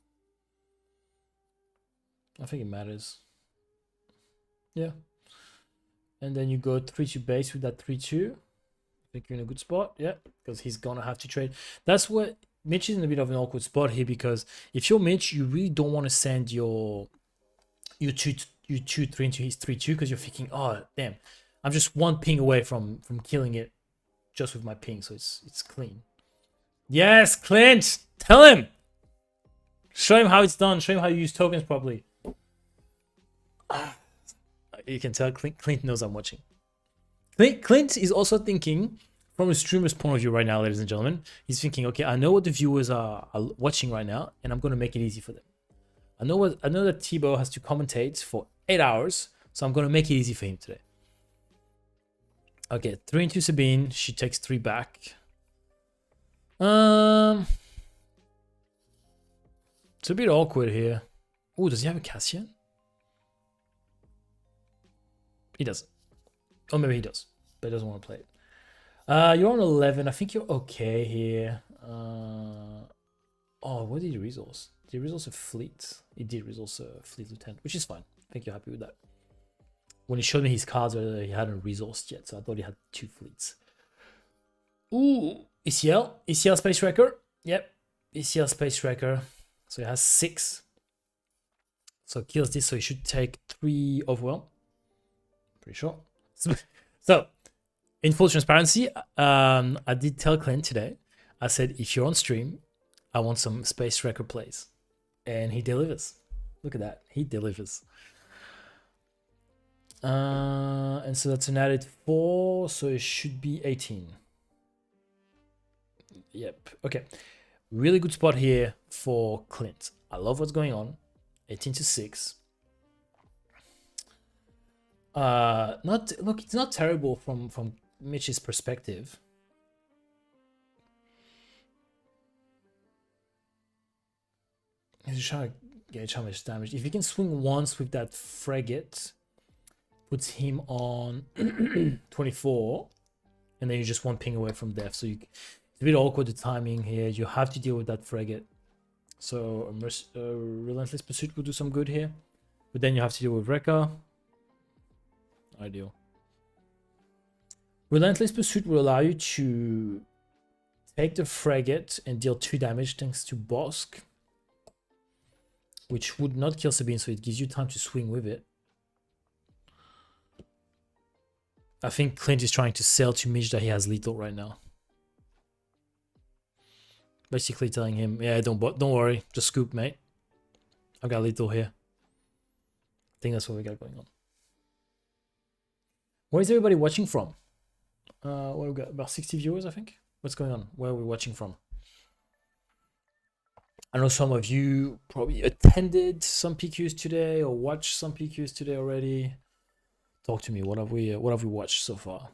I think it matters. Yeah. And then you go 3-2 base with that 3-2. I think you're in a good spot. Yeah, because he's gonna have to trade. That's what Mitch is in a bit of an awkward spot here, because if you're Mitch, you really don't want to send your 2-3 into his 3-2, because you're thinking, oh damn, I'm just one ping away from killing it just with my ping, so it's clean. Yes, Clint, tell him. Show him how it's done. Show him how you use tokens properly. You can tell Clint knows I'm watching. Clint is also thinking from a streamer's point of view right now, ladies and gentlemen. He's thinking, okay, I know what the viewers are watching right now, and I'm going to make it easy for them. I know that Thibaut has to commentate for 8 hours, so I'm going to make it easy for him today. Okay, 3 into Sabine. She takes 3 back. It's a bit awkward here. Oh, does he have a Cassian? He doesn't. Or maybe he does, but he doesn't want to play it. You're on 11. I think you're okay here. Oh, what did he resource? Did he resource a fleet? He did resource a fleet lieutenant, which is fine. I think you're happy with that. When he showed me his cards, he hadn't resourced yet, so I thought he had 2 fleets. Ooh, ECL Space Wrecker. Yep, ECL Space Wrecker. So he has 6. So kills this, so he should take 3 overwhelm. Pretty sure. So, in full transparency, I did tell Clint today. I said, if you're on stream, I want some Space Wrecker plays, and he delivers. Look at that, he delivers. And so that's an added 4, so it should be 18. Yep. Okay. Really good spot here for Clint. I love what's going on. 18-6. It's not terrible from Mitch's perspective. He's trying to gauge how much damage. If he can swing once with that frigate, puts him on 24, and then you just one ping away from death. So it's a bit awkward, the timing here. You have to deal with that frigate. So Relentless Pursuit will do some good here, but then you have to deal with Wrecker. Ideal. Relentless Pursuit will allow you to take the frigate and deal 2 damage thanks to Bosk, which would not kill Sabine, so it gives you time to swing with it. I think Clint is trying to sell to Mitch that he has lethal right now. Basically telling him, yeah, don't worry, just scoop, mate. I've got lethal here. I think that's what we got going on. Where is everybody watching from? What we got, about 60 viewers, I think. What's going on? Where are we watching from? I know some of you probably attended some PQs today or watched some PQs today already. Talk to me. What have we watched so far?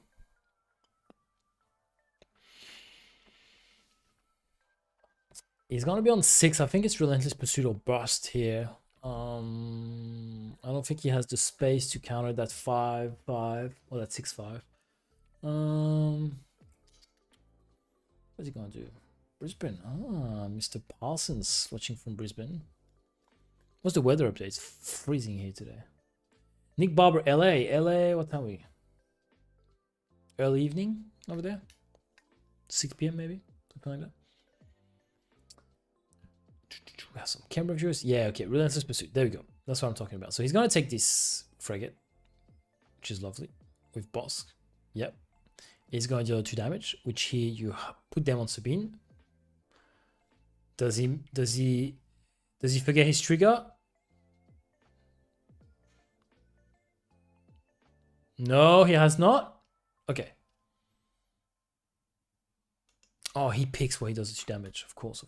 He's gonna be on 6. I think it's Relentless Pursuit or Bust here. I don't think he has the space to counter that 5-5 or that 6-5. What's he gonna do? Brisbane. Ah, Mr. Parsons watching from Brisbane. What's the weather update? It's freezing here today. Nick Barber, LA. LA, what time are we? Early evening over there? 6 p.m. maybe? Something like that. We have some Canberra viewers. Yeah, okay. Relentless Pursuit. There we go. That's what I'm talking about. So he's going to take this frigate, which is lovely, with Bosk. Yep. He's going to deal 2 damage, which here you put them on Sabine. Does he forget his trigger? No, he has not. Okay. Oh, he picks where he does 2 damage. Of course.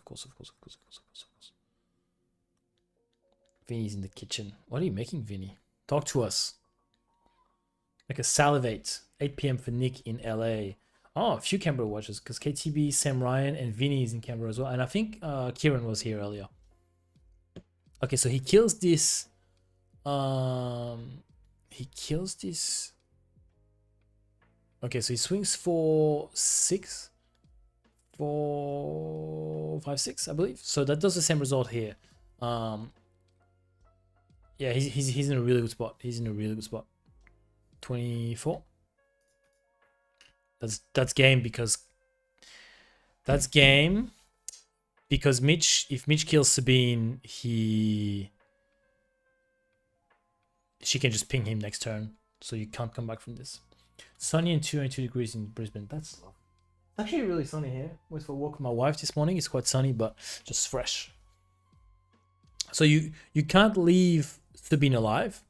Vinny's in the kitchen. What are you making, Vinny? Talk to us. Like a salivate. 8 p.m. for Nick in LA. Oh, a few Canberra watchers because KTB, Sam Ryan, and Vinny is in Canberra as well. And I think Kieran was here earlier. Okay, so he kills this. He kills this. Okay, so he swings for 6. 4, 5, 6, I believe. So that does the same result here. Yeah, he's in a really good spot. 24. That's game because Mitch, if Mitch kills Sabine, she can just ping him next turn, so you can't come back from this. Sunny and 22 degrees in Brisbane. That's actually really sunny here. Went for a walk with my wife this morning. It's quite sunny, but just fresh. So you can't leave Sabine alive,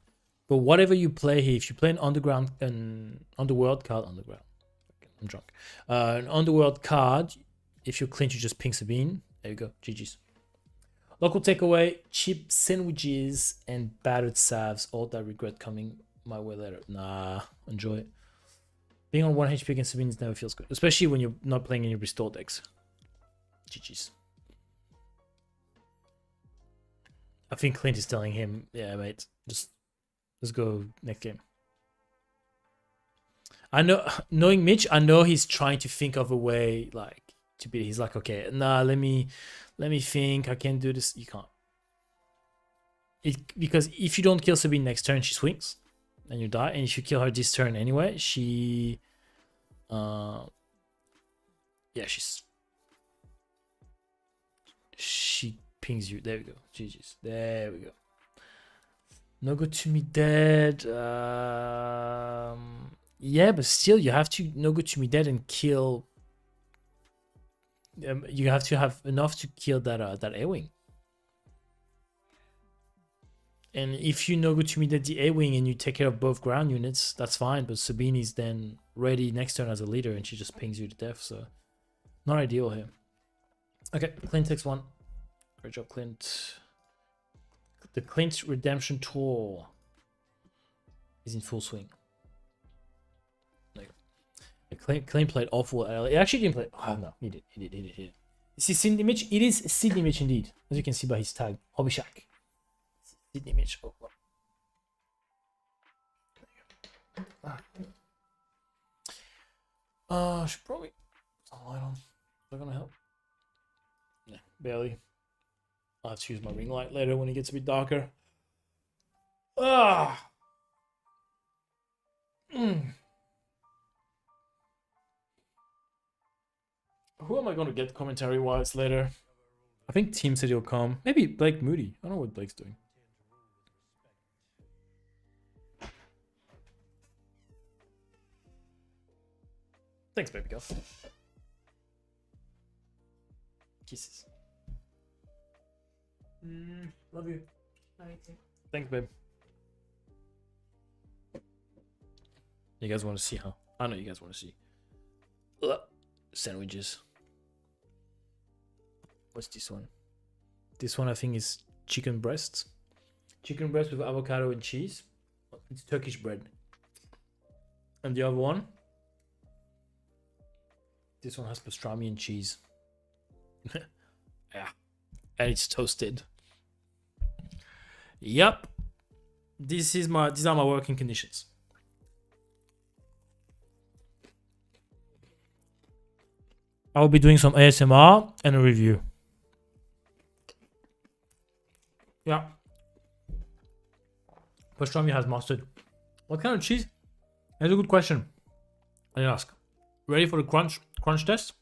but whatever you play here, if you play an underworld card, I'm drunk. An underworld card, if you clinch, you just ping Sabine. There you go. GG's. Local takeaway: cheap sandwiches and battered salves. All that regret coming my way later. Nah, enjoy it. Being on 1 HP against Sabine never feels good, especially when you're not playing any restore decks. GG's. I think Clint is telling him, yeah, mate, let's go next game. I know, knowing Mitch, I know he's trying to think of a way like to beat it. He's like, okay, nah, let me think. I can't do this. You can't. Because if you don't kill Sabine next turn, she swings and you die. And if you kill her this turn anyway, she pings you. There we go. GG's. There we go. No good to me dead. Yeah, but still, you have to no good to me dead and kill. You have to have enough to kill that A-wing. And if you no good to me dead the A-wing and you take care of both ground units, that's fine. But Sabine is then ready next turn as a leader, and she just pings you to death. So not ideal here. Okay, Clint takes 1. Great job, Clint. The Clint Redemption Tour is in full swing. Clint played awful at LA. He actually didn't play. Oh no, he did. Is he Sydney Mitch? It is Sydney Mitch indeed, as you can see by his tag, Hobby Shack. Sydney Mitch. Oh, well. I should probably put the light on. Is that gonna help? Yeah, barely. I'll have to use my ring light later when it gets a bit darker. Who am I going to get commentary-wise later? I think Team said he'll come. Maybe Blake Moody. I don't know what Blake's doing. Thanks, baby girl. Kisses. Love you. Thanks, babe. You guys want to see, huh? I know you guys want to see. Sandwiches. What's this one? This one I think is chicken breast. Chicken breast with avocado and cheese. It's Turkish bread. And the other one, this one has pastrami and cheese. Yeah. And it's toasted. Yep. These are my working conditions. I'll be doing some ASMR and a review. Yeah. Pastrami has mustard. What kind of cheese? That's a good question. I ask. Ready for the crunch test?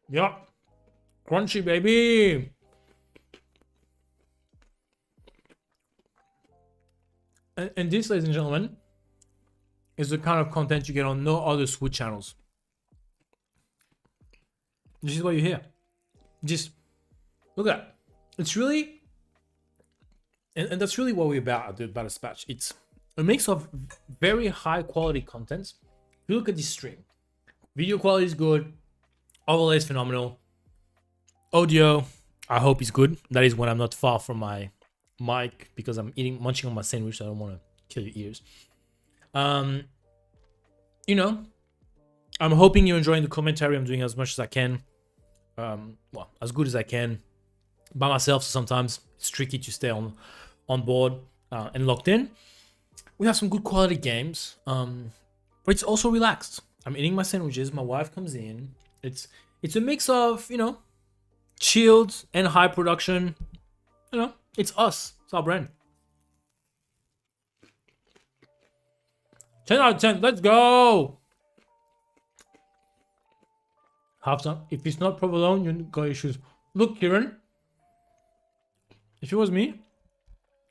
Yeah. Crunchy, baby. And this, ladies and gentlemen, is the kind of content you get on no other SWU channels. This is what you hear. Just look at it. It's really, and that's really what we're about at the Battle Dispatch. It's a mix of very high quality content. If you look at this stream, video quality is good, overlay is phenomenal, audio I hope is good. That is when I'm not far from my mic because I'm munching on my sandwich, so I don't want to kill your ears. You know, I'm hoping you're enjoying the commentary. I'm doing as much as I can. Well, as good as I can by myself. So sometimes it's tricky to stay on board and locked in. We have some good quality games, but it's also relaxed. I'm eating my sandwiches. My wife comes in. It's a mix of, you know, chilled and high production. You know, it's us. It's our brand. 10 out of 10. Let's go. Have some. If it's not provolone, you got issues. Look, Kieran. If it was me,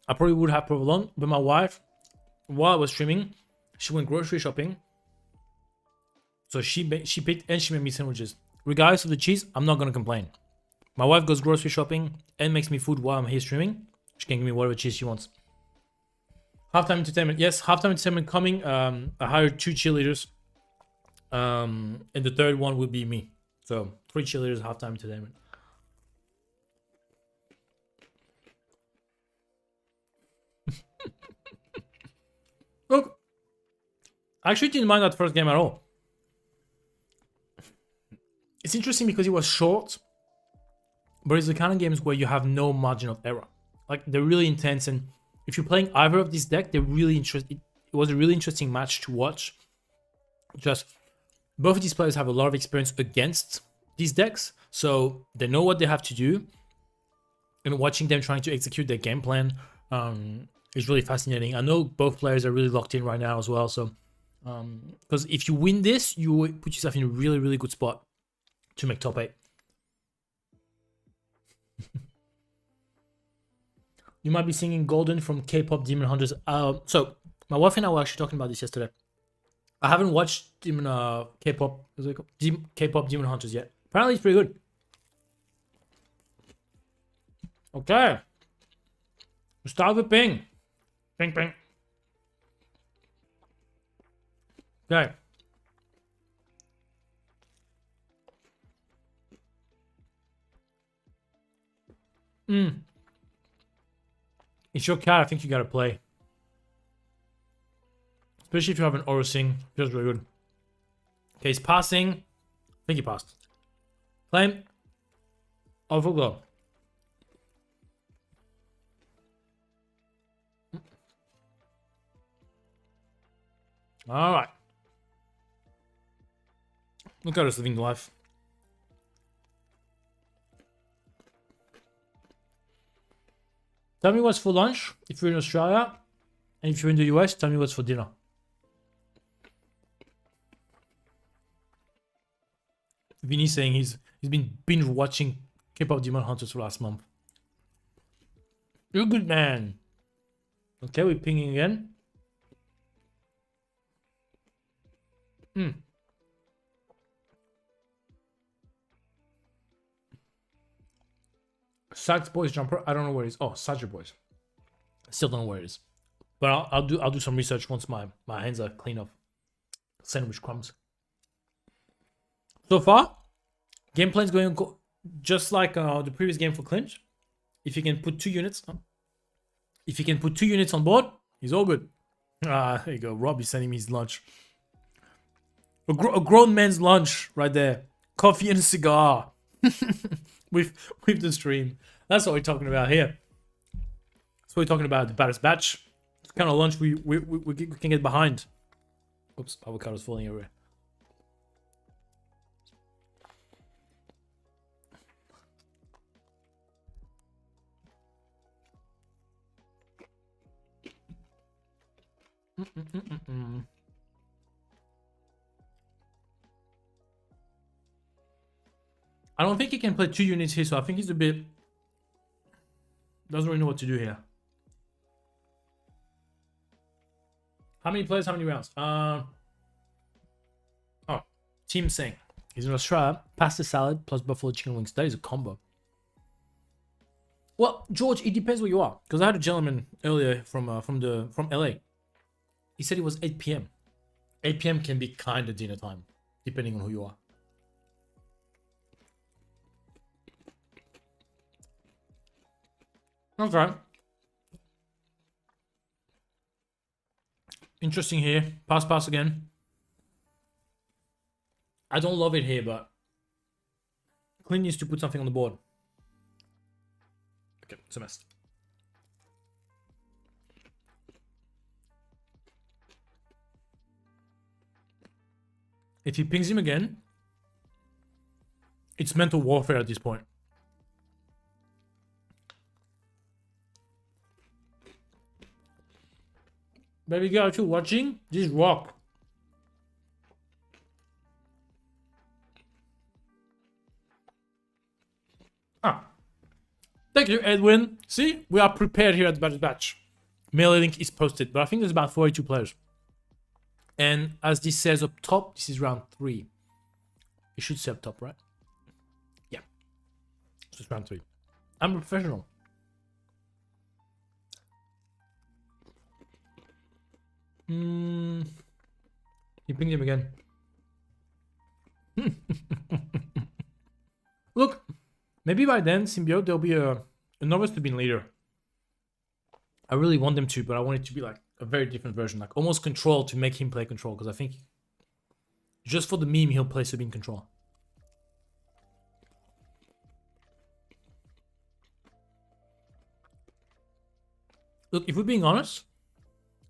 I probably would have provolone. But my wife, while I was streaming, she went grocery shopping. So she picked and she made me sandwiches. Regardless of the cheese, I'm not gonna complain. My wife goes grocery shopping and makes me food while I'm here streaming. She can give me whatever cheese she wants. Halftime entertainment. Yes, halftime entertainment coming. I hired 2 cheerleaders. And the third one will be me. So 3 cheerleaders, halftime entertainment. Look, I actually didn't mind that first game at all. It's interesting because it was short, but it's the kind of games where you have no margin of error. Like, they're really intense, and if you're playing either of this deck, they're really interesting. It was a really interesting match to watch. Just both of these players have a lot of experience against these decks, so they know what they have to do. And watching them trying to execute their game plan is really fascinating. I know both players are really locked in right now as well. So, because if you win this, you put yourself in a really, really good spot to make top 8. You might be singing Golden from K-pop Demon Hunters. So my wife and I were actually talking about this yesterday. I haven't watched K-pop Demon Hunters yet. Apparently it's pretty good. Okay. Start with ping. Ping, ping. Okay. It's your cat. I think you gotta play. Especially if you have an Aura Sing. Feels really good. Okay, he's passing. I think he passed. Claim. Overglow. Alright. Look at us living life. Tell me what's for lunch if you're in Australia. And if you're in the US, tell me what's for dinner. Vinny's saying he's been binge watching K-pop Demon Hunters for last month. You're a good man. Okay, we're pinging again. Sax Boys Jumper. I don't know where it is. Oh, Sager Boys. Still don't know where it is. But I'll do some research once my hands are clean of sandwich crumbs. So far, gameplay is going just like the previous game for Clinch. If you can put 2 units, on board, he's all good. There you go. Rob is sending me his lunch. A grown man's lunch right there. Coffee and a cigar. with the stream. That's what we're talking about here. That's what we're talking about. The baddest batch. It's the kind of lunch we can get behind. Oops, avocado's falling everywhere. I don't think he can play 2 units here, so I think he's a bit... doesn't really know what to do here. How many players, how many rounds? Oh, Team Sing. He's in Australia. Pasta salad plus buffalo chicken wings. That is a combo. Well, George, it depends where you are. Because I had a gentleman earlier from LA. He said it was 8 p.m. 8 p.m. can be kind of dinner time, depending on who you are. Okay. Interesting here. Pass again. I don't love it here, but Clint needs to put something on the board. Okay, it's a mess. If he pings him again, it's mental warfare at this point. Baby girl, are you watching? This rock. Thank you, Edwin. See, we are prepared here at the batch. Mail link is posted, but I think there's about 42 players. And as this says up top, this is round 3. It should say up top, right? Yeah. So it's round 3. I'm a professional. You pinged him again. Look, maybe by then, Symbiote, there'll be a novice to be leader. I really want them to, but I want it to be like a very different version, like almost control to make him play control, because I think just for the meme, he'll play Sabine control. Look, if we're being honest,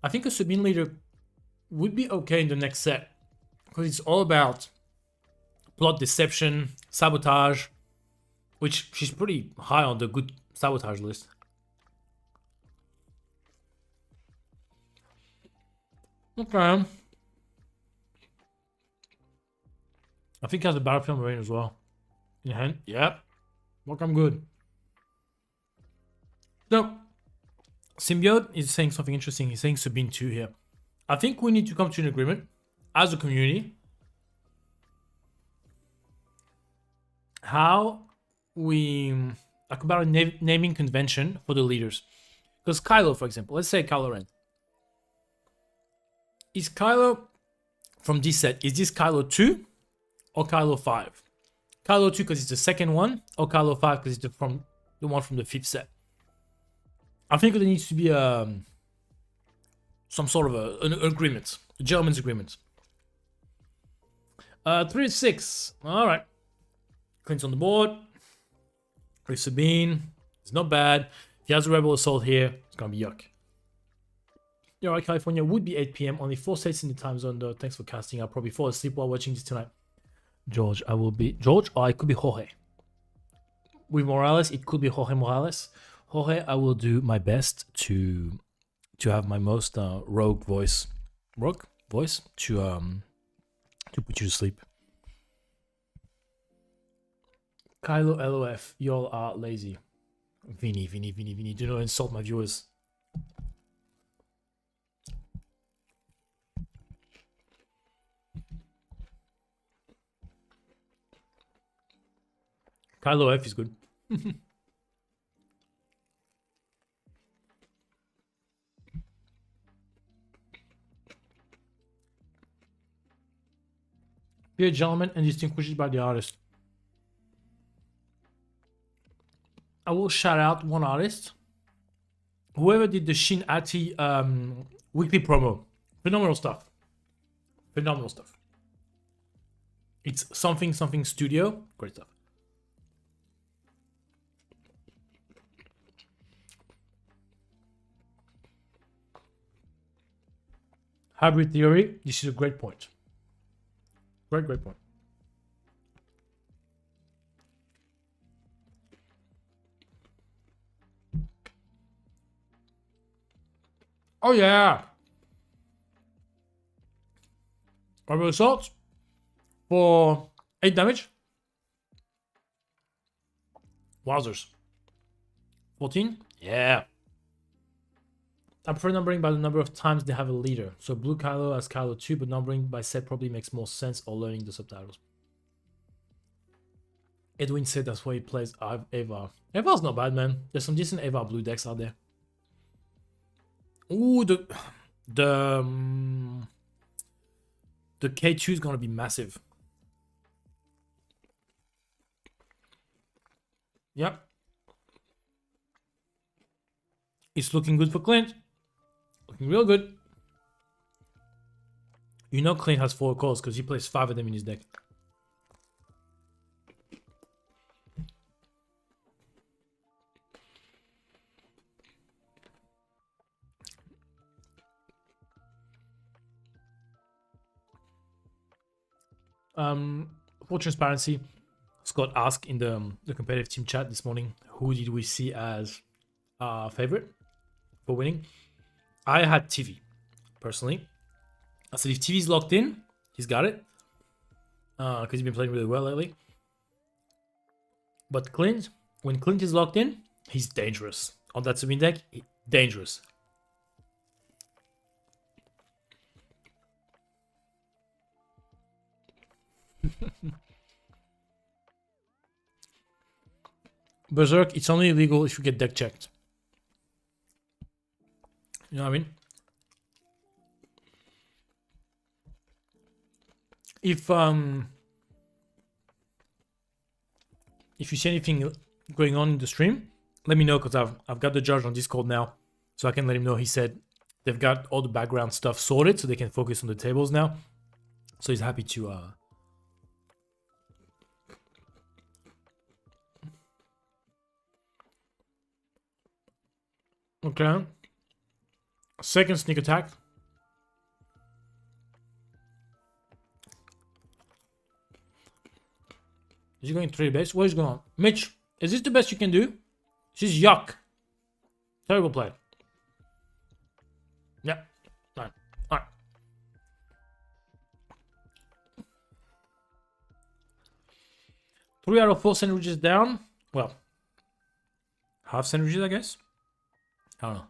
I think a Sabine leader would be okay in the next set, because it's all about plot deception, sabotage, which she's pretty high on the good sabotage list. Okay. I think he has a Battlefield Marine as well. In hand? Yep. Look, I'm good. So, Symbiote is saying something interesting. He's saying Sabine 2 here. I think we need to come to an agreement as a community. How we... like about a naming convention for the leaders. Because Kylo, for example. Let's say Kylo Ren. Is Kylo from this set, is this Kylo 2 or Kylo 5? Kylo 2 because it's the second one, or Kylo 5 because it's the one from the 5th set? I think there needs to be some sort of an agreement, a gentleman's agreement. 3-6. All right. Clint's on the board. Chris Sabine. It's not bad. If he has a Rebel Assault here, it's going to be yuck. Yeah, right, California would be 8 p.m. Only 4 states in the time zone, though. Thanks for casting. I'll probably fall asleep while watching this tonight. George, I will be... George, or it could be Jorge. With Morales, it could be Jorge Morales. Jorge, I will do my best to have my most rogue voice to put you to sleep. Kylo LOF, y'all are lazy. Vinny, do not insult my viewers. Kylo F is good. Be a gentleman and distinguished by the artist. I will shout out one artist. Whoever did the Shin Ati weekly promo. Phenomenal stuff. Phenomenal stuff. It's something studio. Great stuff. Hybrid theory. This is a great point. Great point. Oh yeah. Orbital assault for 8 damage. Wowzers. 14? Yeah. I prefer numbering by the number of times they have a leader. So Blue Kylo has Kylo 2, but numbering by set probably makes more sense, or learning the subtitles. Edwin said that's why he plays Avar. Avar's not bad, man. There's some decent Avar blue decks out there. Ooh, the K2 is gonna be massive. Yep. It's looking good for Clint. Looking real good. You know Clint has 4 calls because he plays 5 of them in his deck. For transparency, Scott asked in the competitive team chat this morning, who did we see as favorite for winning? I had TV, personally. I said if TV's locked in, he's got it. Because he's been playing really well lately. But Clint, when Clint is locked in, he's dangerous. On that Sabine deck, dangerous. Berserk, it's only illegal if you get deck checked. You know what I mean? If you see anything going on in the stream, let me know, because I've got the judge on Discord now, so I can let him know. He said they've got all the background stuff sorted, so they can focus on the tables now. So he's happy to Okay. Second sneak attack. Is he going 3 base? What is going on? Mitch, is this the best you can do? This is yuck. Terrible play. Yeah. Fine. Alright. Three out of 4 sandwiches down. Well, half sandwiches, I guess. I don't know.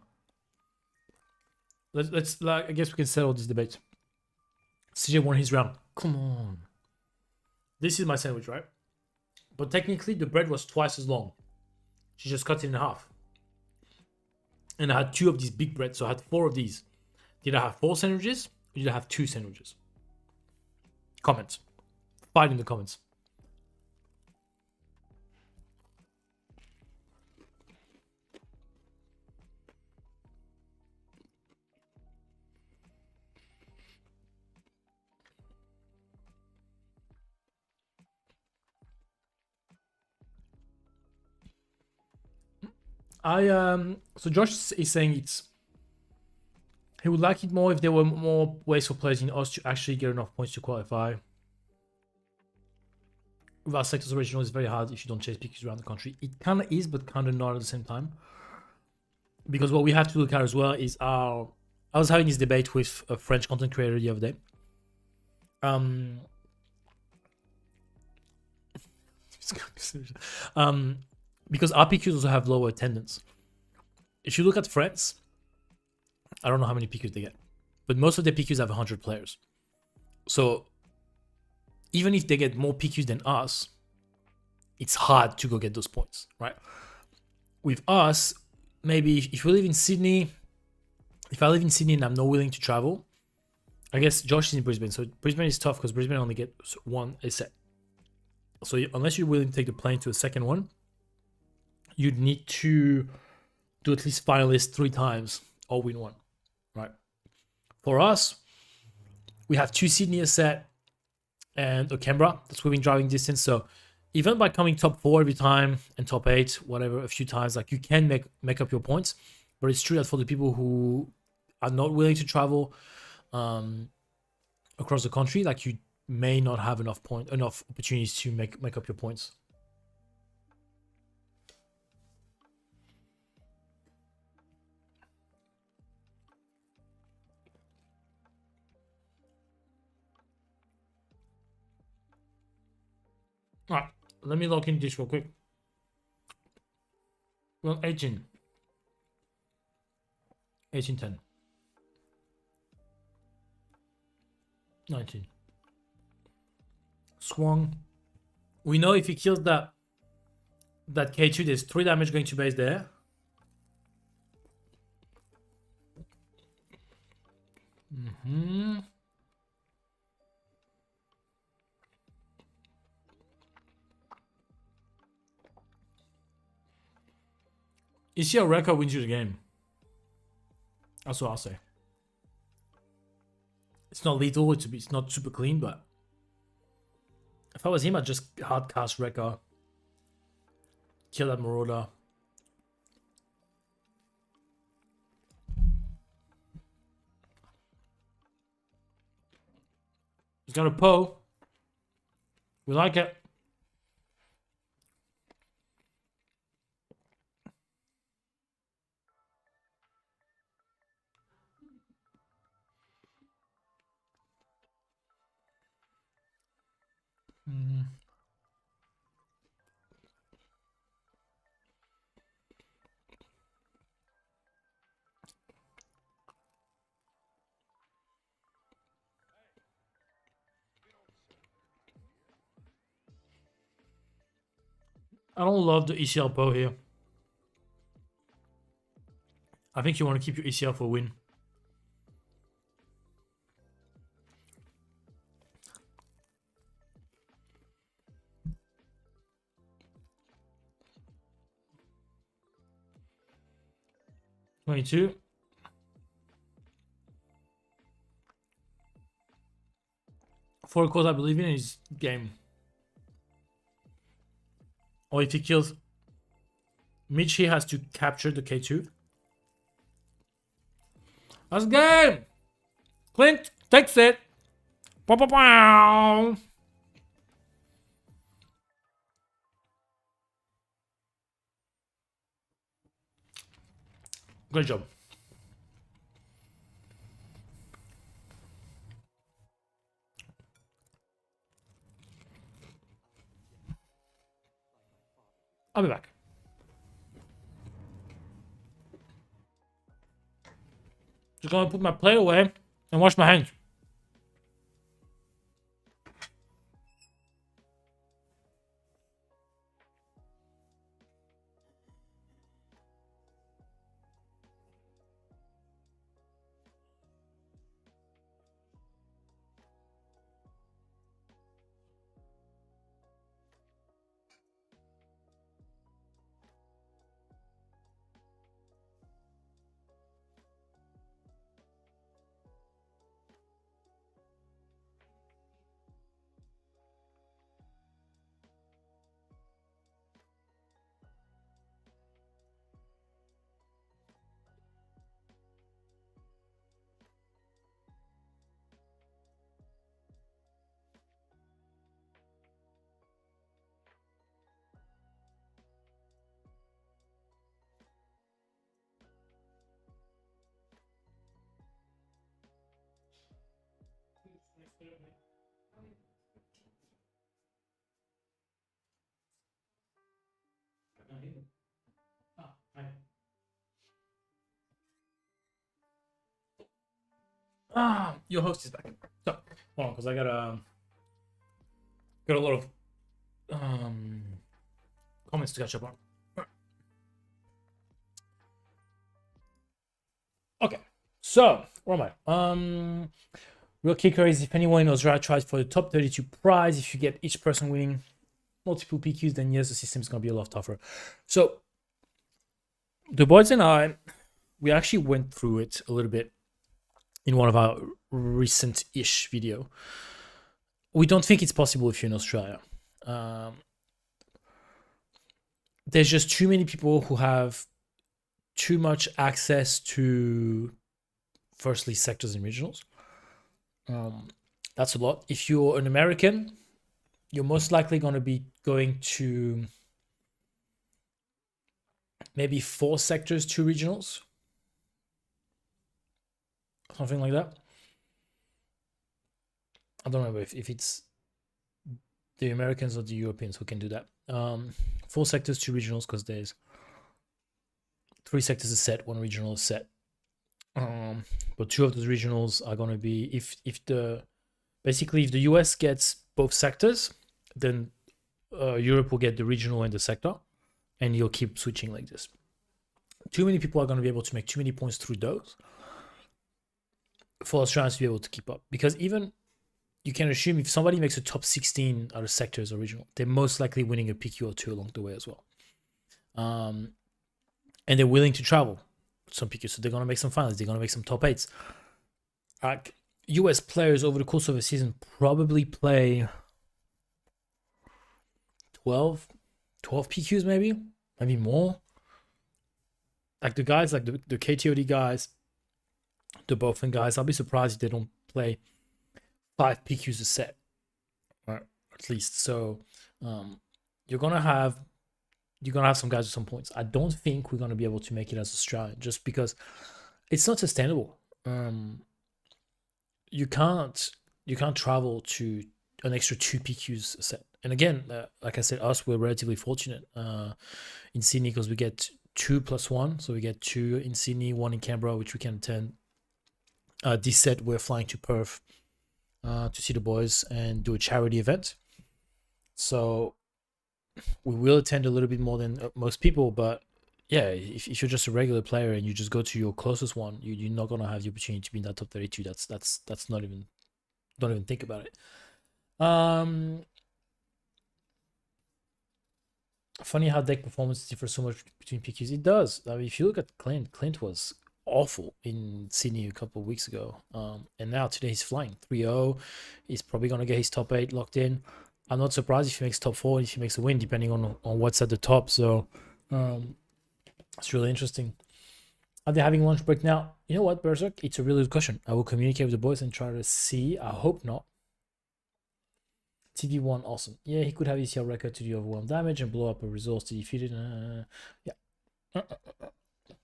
Let's I guess we can settle this debate. CJ won his round. Come on. This is my sandwich, right? But technically, the bread was twice as long. She just cut it in half. And I had 2 of these big breads, so I had 4 of these. Did I have 4 sandwiches? Or did I have 2 sandwiches? Comments. Fight in the comments. So Josh is saying he would like it more if there were more ways for players in Oz to actually get enough points to qualify. Without sectors original, it's very hard if you don't chase PQs around the country. It kind of is, but kind of not at the same time. Because what we have to look at as well is I was having this debate with a French content creator the other day. Because our PQs also have lower attendance. If you look at France, I don't know how many PQs they get, but most of their PQs have 100 players. So even if they get more PQs than us, it's hard to go get those points, right? With us, maybe if we live in Sydney, if I live in Sydney and I'm not willing to travel, I guess Josh is in Brisbane, so Brisbane is tough because Brisbane only gets 1 a set. So unless you're willing to take the plane to a second one, you'd need to do at least finalist 3 times or win 1, right? For us, we have 2 Sydney a set, and a Canberra, that's within driving distance. So even by coming top 4 every time and top 8, whatever, a few times, like you can make up your points. But it's true that for the people who are not willing to travel across the country, like you may not have enough opportunities to make up your points. All right, let me log in this real quick. We're on 18. 1810. 19. Swung. We know if he kills that K2, there's 3 damage going to base there. ECL record wins you the game. That's what I'll say. It's not lethal, it's not super clean, but if I was him, I'd just hard cast Wrecker, kill that Marauder. He's got a Poe. We like it. I don't love the ECL Poe here. I think you want to keep your ECL for a win. $22. For a cause I believe in is game. Or if he kills Mitch, he has to capture the K2. That's game! Clint takes it. Pow, pow, pow. Great job. I'll be back. Just gonna put my plate away and wash my hands. Your host is back. So, hold on, because I got a lot of comments to catch up on. Okay, so where am I? Real kicker is if anyone knows right tries for the top 32 prize, if you get each person winning multiple PQs, then yes, the system is gonna be a lot tougher. So the boys and I, we actually went through it a little bit in one of our recent-ish video. we don't think it's possible if you're in Australia. There's just too many people who have too much access to, firstly, sectors and regionals. That's a lot. If you're an American, you're most likely going to be going to maybe 4 sectors, 2 regionals, something like that. I don't remember if it's the Americans or the Europeans who can do that. 4 sectors, 2 regionals, because there's 3 sectors a set, 1 regional a set. But 2 of those regionals are going to be if the US gets both sectors, then Europe will get the regional and the sector, and you'll keep switching like this. Too many people are going to be able to make too many points through those for Australians to be able to keep up. Because even you can assume if somebody makes a top 16 out of sectors or regional, they're most likely winning a PQ or 2 along the way as well. And they're willing to travel some PQ, so they're going to make some finals, they're going to make some top 8s. Like US players over the course of a season probably play 12 PQs, maybe more. Like the guys, like the KTOD guys, the Bowfin guys, I'll be surprised if they don't play 5 PQs a set, or at least. So you're gonna have some guys with some points. I don't think we're gonna be able to make it as Australian, just because it's not sustainable. You can't travel to an extra 2 PQs a set. And again, like I said, we're relatively fortunate in Sydney because we get 2 plus 1, so we get 2 in Sydney, 1 in Canberra, which we can attend. This set we're flying to Perth to see the boys and do a charity event. So we will attend a little bit more than most people, but yeah, if you're just a regular player and you just go to your closest one, you're not gonna have the opportunity to be in that top 32. That's not even, don't even think about it. Funny how deck performance differs so much between PQs. It does. I mean, if you look at Clint was awful in Sydney a couple of weeks ago, and now today he's flying 3-0. He's probably gonna get his top 8 locked in. I'm not surprised if he makes top 4, if he makes a win, depending on what's at the top. So it's really interesting. Are they having lunch break now? You know what, Berserk? It's a really good question. I will communicate with the boys and try to see. I hope not. TV1, awesome. Yeah, he could have ECL record to do overwhelm damage and blow up a resource to defeat it. Yeah.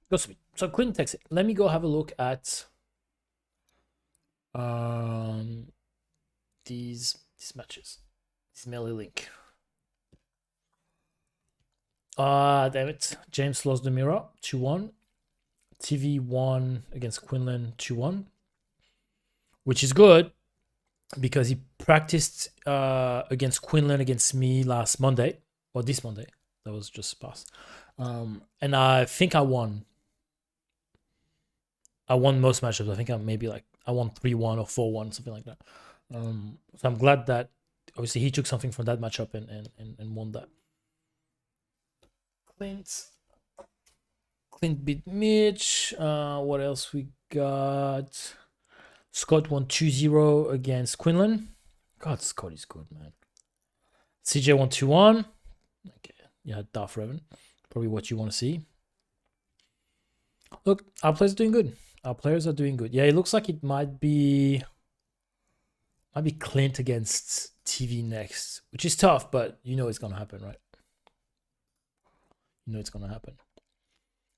Go sweet. So Clinton takes it. Let me go have a look at these matches. This melee link. Damn it. James lost the mirror 2-1. TV1 against Quinlan 2-1, which is good because he practiced against Quinlan against me last Monday, or this Monday. That was just past. And I think I won. I won most matchups. I think I won 3-1 or 4-1, something like that. So I'm glad that obviously he took something from that matchup and won that. Clint beat Mitch. What else we got? Scott won 2-0 against Quinlan. God, Scott is good, man. CJ won 2-1. Okay, yeah, Darth Revan. Probably what you want to see. Look, our players are doing good. Yeah, it looks like it might be Clint against TV next, which is tough, but you know it's gonna happen, right? You know it's gonna happen.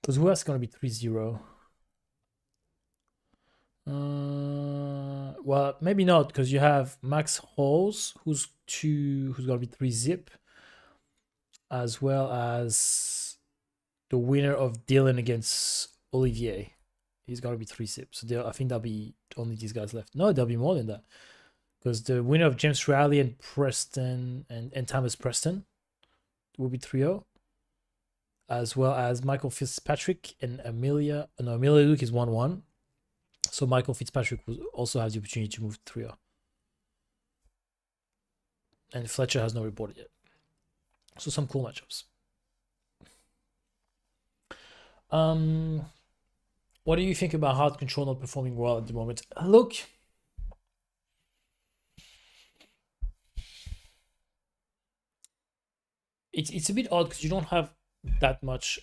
Because who else is gonna be 3-0? Well, maybe not, because you have Max Halls, who's gonna be 3-zip, as well as the winner of Dylan against Olivier. He's gonna be 3-zip. So I think there'll be only these guys left. No, there'll be more than that. Because the winner of James Riley and Preston and Thomas Preston will be 3-0. As well as Michael Fitzpatrick and Amelia. No, Amelia Luke is 1-1. So Michael Fitzpatrick will also have the opportunity to move 3-0. And Fletcher has not reported yet. So some cool matchups. What do you think about Hard Control not performing well at the moment? Look, it's a bit odd because you don't have that much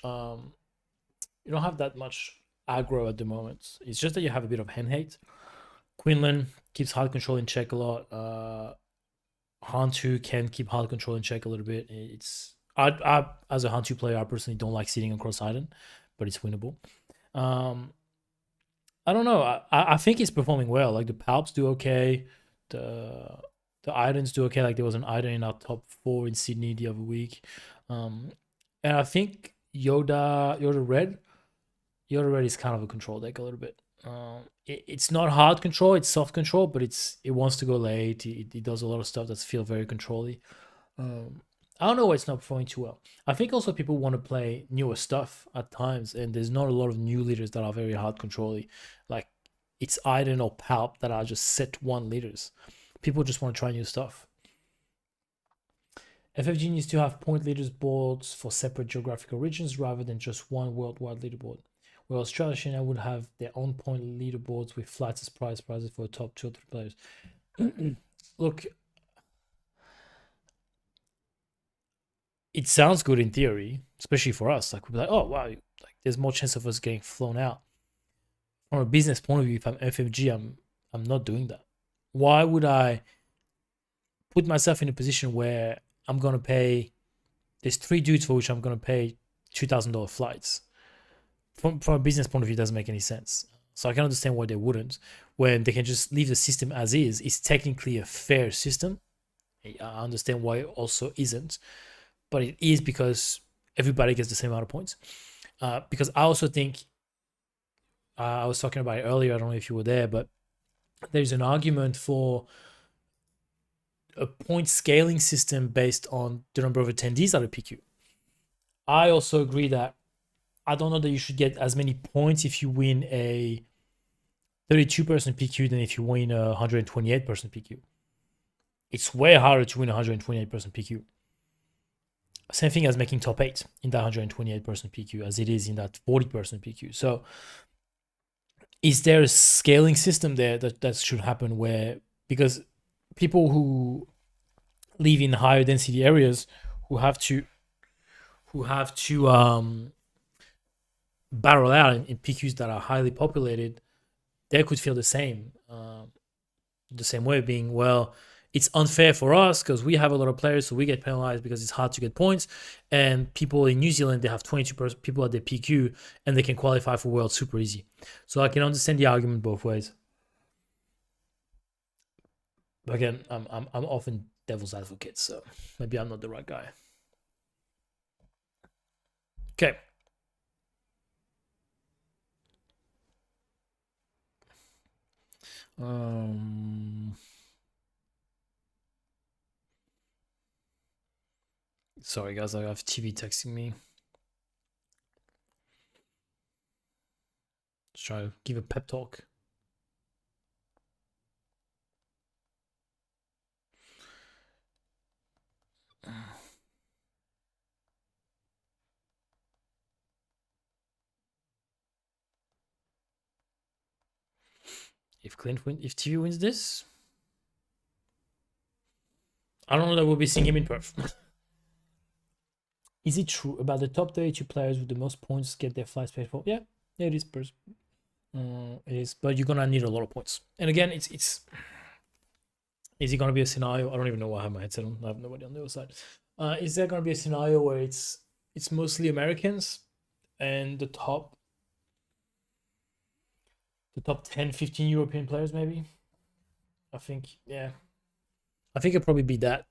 aggro at the moment. It's just that you have a bit of hand hate. Quinlan keeps hard control in check a lot. Hantu can keep hard control in check a little bit. I as a Hantu player, I personally don't like sitting across Iden, but it's winnable. I don't know. I think it's performing well. Like the Palps do okay. The Idens do okay. Like there was an Iden in our top 4 in Sydney the other week. And I think Yoda Red is kind of a control deck a little bit. It's not hard control, it's soft control, but it wants to go late. It does a lot of stuff that feel very controlly. I don't know why it's not performing too well. I think also people want to play newer stuff at times, and there's not a lot of new leaders that are very hard controlly. Like it's Iden or Palp that are just set 1 leaders. People just want to try new stuff. FFG needs to have point leaders boards for separate geographical regions rather than just one worldwide leaderboard. Where Australia China would have their own point leaderboards with flights as prizes for the top 2 or 3 players. Look, it sounds good in theory, especially for us. Like we'd be like, oh wow, like there's more chance of us getting flown out. From a business point of view, if I'm FFG, I'm not doing that. Why would I put myself in a position where I'm gonna pay? There's 3 dudes for which I'm gonna pay $2,000 flights. From a business point of view, it doesn't make any sense. So I can understand why they wouldn't. When they can just leave the system as is, it's technically a fair system. I understand why it also isn't. But it is because everybody gets the same amount of points. Because I also think, I was talking about it earlier, I don't know if you were there, but there's an argument for a point scaling system based on the number of attendees at a PQ. I also agree that I don't know that you should get as many points if you win a 32-person PQ than if you win a 128-person PQ. It's way harder to win a 128-person PQ. Same thing as making top 8 in that 128-person PQ as it is in that 40-person PQ. So is there a scaling system there that should happen where, because people who live in higher density areas who have to barrel out in PQs that are highly populated, they could feel the same way, being, well, it's unfair for us because we have a lot of players, so we get penalized because it's hard to get points, and people in New Zealand, they have 22 people at their PQ and they can qualify for World super easy. So I can understand the argument both ways. But again, I'm often devil's advocate, so maybe I'm not the right guy. Okay. Sorry guys, I have TV texting me. Let's try to give a pep talk. If TV wins this, I don't know that we'll be seeing him in Perth. Is it true about the top 32 players with the most points get their flights paid for? Yeah, it is. It is, but you're gonna need a lot of points. And again, it's is it gonna be a scenario? I don't even know why I have my headset on. I have nobody on the other side. Is there gonna be a scenario where it's mostly Americans and the top 10, 15 European players maybe? I think, yeah. I think it'll probably be that.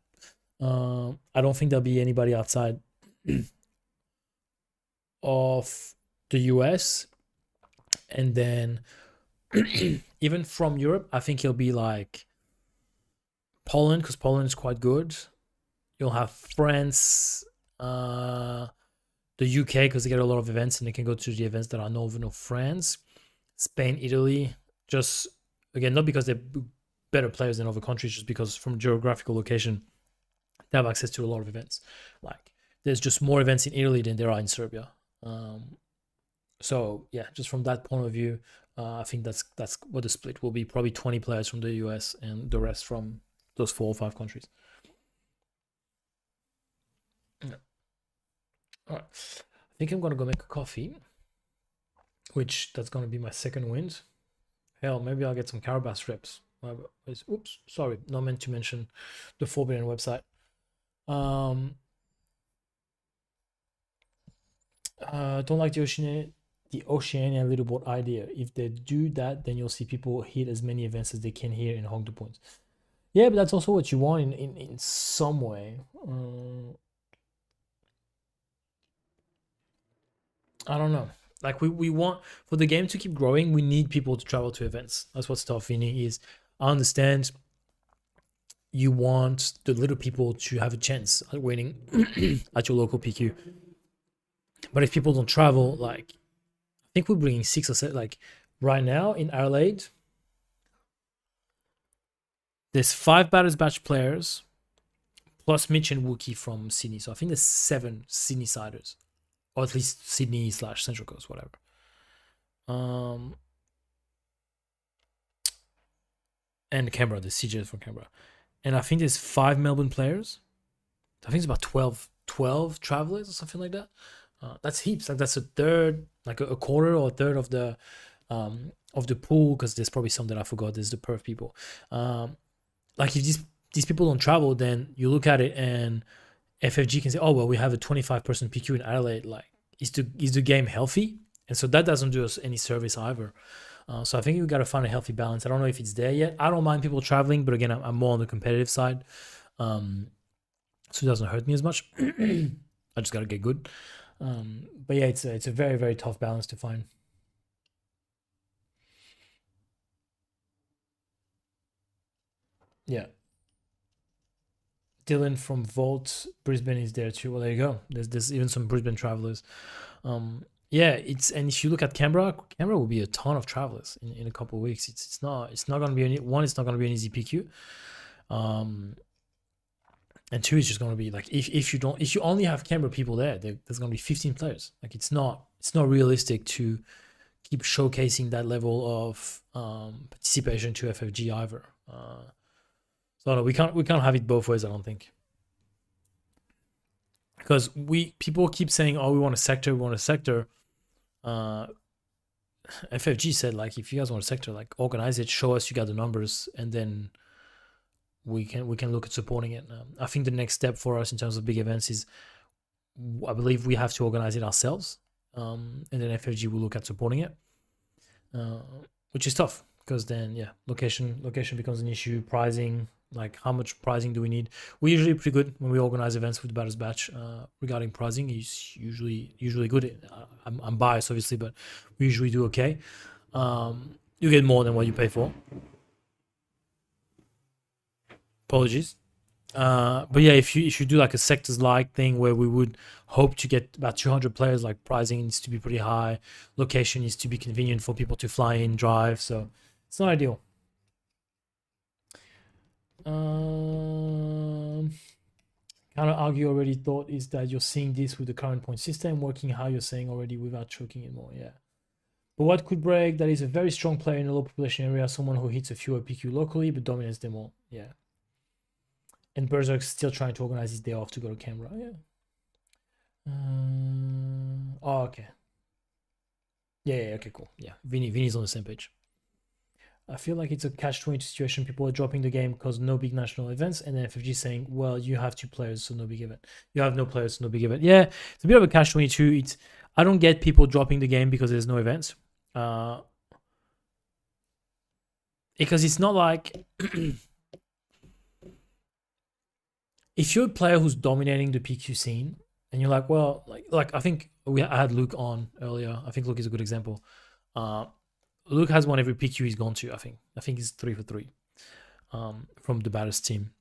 I don't think there'll be anybody outside of the US. And then even from Europe, I think it'll be like Poland, because Poland is quite good. You'll have France, the UK, because they get a lot of events and they can go to the events that are Northern of France. Spain, Italy, just again, not because they're better players than other countries, just because from geographical location, they have access to a lot of events. Like there's just more events in Italy than there are in Serbia. So yeah, just from that point of view, I think that's what the split will be. Probably 20 players from the US and the rest from those 4 or 5 countries. Yeah. All right. I think I'm gonna go make a coffee, which that's gonna be my second wind. Hell, maybe I'll get some Carabas reps. Oops, sorry, not meant to mention the Forbidden website. Don't like the Oceania leaderboard idea. If they do that, then you'll see people hit as many events as they can here and hog the points. Yeah, but that's also what you want in some way. I don't know. Like we want for the game to keep growing, we need people to travel to events. That's what Starfini is. I understand you want the little people to have a chance at winning at your local PQ. But if people don't travel, like I think we're bringing 6 or 7. Like right now in Adelaide, there's 5 Batters Batch players plus Mitch and Wookie from Sydney. So I think there's 7 Sydney siders, or at least Sydney / Central Coast, whatever. And Canberra, the CJs from Canberra. And I think there's 5 Melbourne players. I think it's about 12 travelers or something like that. That's heaps. Like that's a third, like a quarter or a third of the pool, because there's probably some that I forgot. There's the Perth people. Like if these people don't travel, then you look at it and FFG can say, oh well, we have a 25-person PQ in Adelaide. Like is the game healthy? And so that doesn't do us any service either. So I think we got to find a healthy balance. I don't know if it's there yet. I don't mind people traveling, but again, I'm more on the competitive side, so it doesn't hurt me as much. I just got to get good. But yeah, it's a very, very tough balance to find. Yeah. Dylan from Vault Brisbane is there too. Well, there you go. There's even some Brisbane travelers. Yeah, and if you look at Canberra will be a ton of travelers in a couple of weeks. It's not going to be it's not going to be an easy PQ. And 2 is just going to be like if you only have Canberra people there's going to be 15 players. Like it's not realistic to keep showcasing that level of participation to FFG either. So no, we can't have it both ways, I don't think. Because people keep saying, oh, we want a sector. FFG said, like, if you guys want a sector, like, organize it, show us you got the numbers, and then we can look at supporting it. I think the next step for us in terms of big events is, I believe we have to organize it ourselves, and then FFG will look at supporting it, which is tough because then location becomes an issue. Pricing, like how much pricing do we need? We're usually pretty good when we organize events with the Batters Batch regarding pricing. It's usually good. I'm biased obviously, but we usually do okay. You get more than what you pay for. Apologies. But yeah, if you do like a sectors like thing where we would hope to get about 200 players, like pricing needs to be pretty high, location needs to be convenient for people to fly in, drive, so it's not ideal. Kind of argue already thought is that you're seeing this with the current point system working how you're saying already without choking it more. Yeah, but what could break that is a very strong player in a low population area, someone who hits a fewer PQ locally but dominates them all. Yeah. And Berserk's still trying to organize his day off to go to Canberra. Yeah. Oh, okay. Yeah, okay, cool. Yeah, Vinny's on the same page. I feel like it's a catch-22 situation. People are dropping the game because no big national events, and then FFG saying, well, you have 2 players, so no big event. You have no players, so no big event. Yeah, it's a bit of a catch-22. I don't get people dropping the game because there's no events. Because it's not like... If you're a player who's dominating the PQ scene, and you're like, well, like I think I had Luke on earlier. I think Luke is a good example. Luke has won every PQ he's gone to. I think he's 3 for 3 from the Batters team.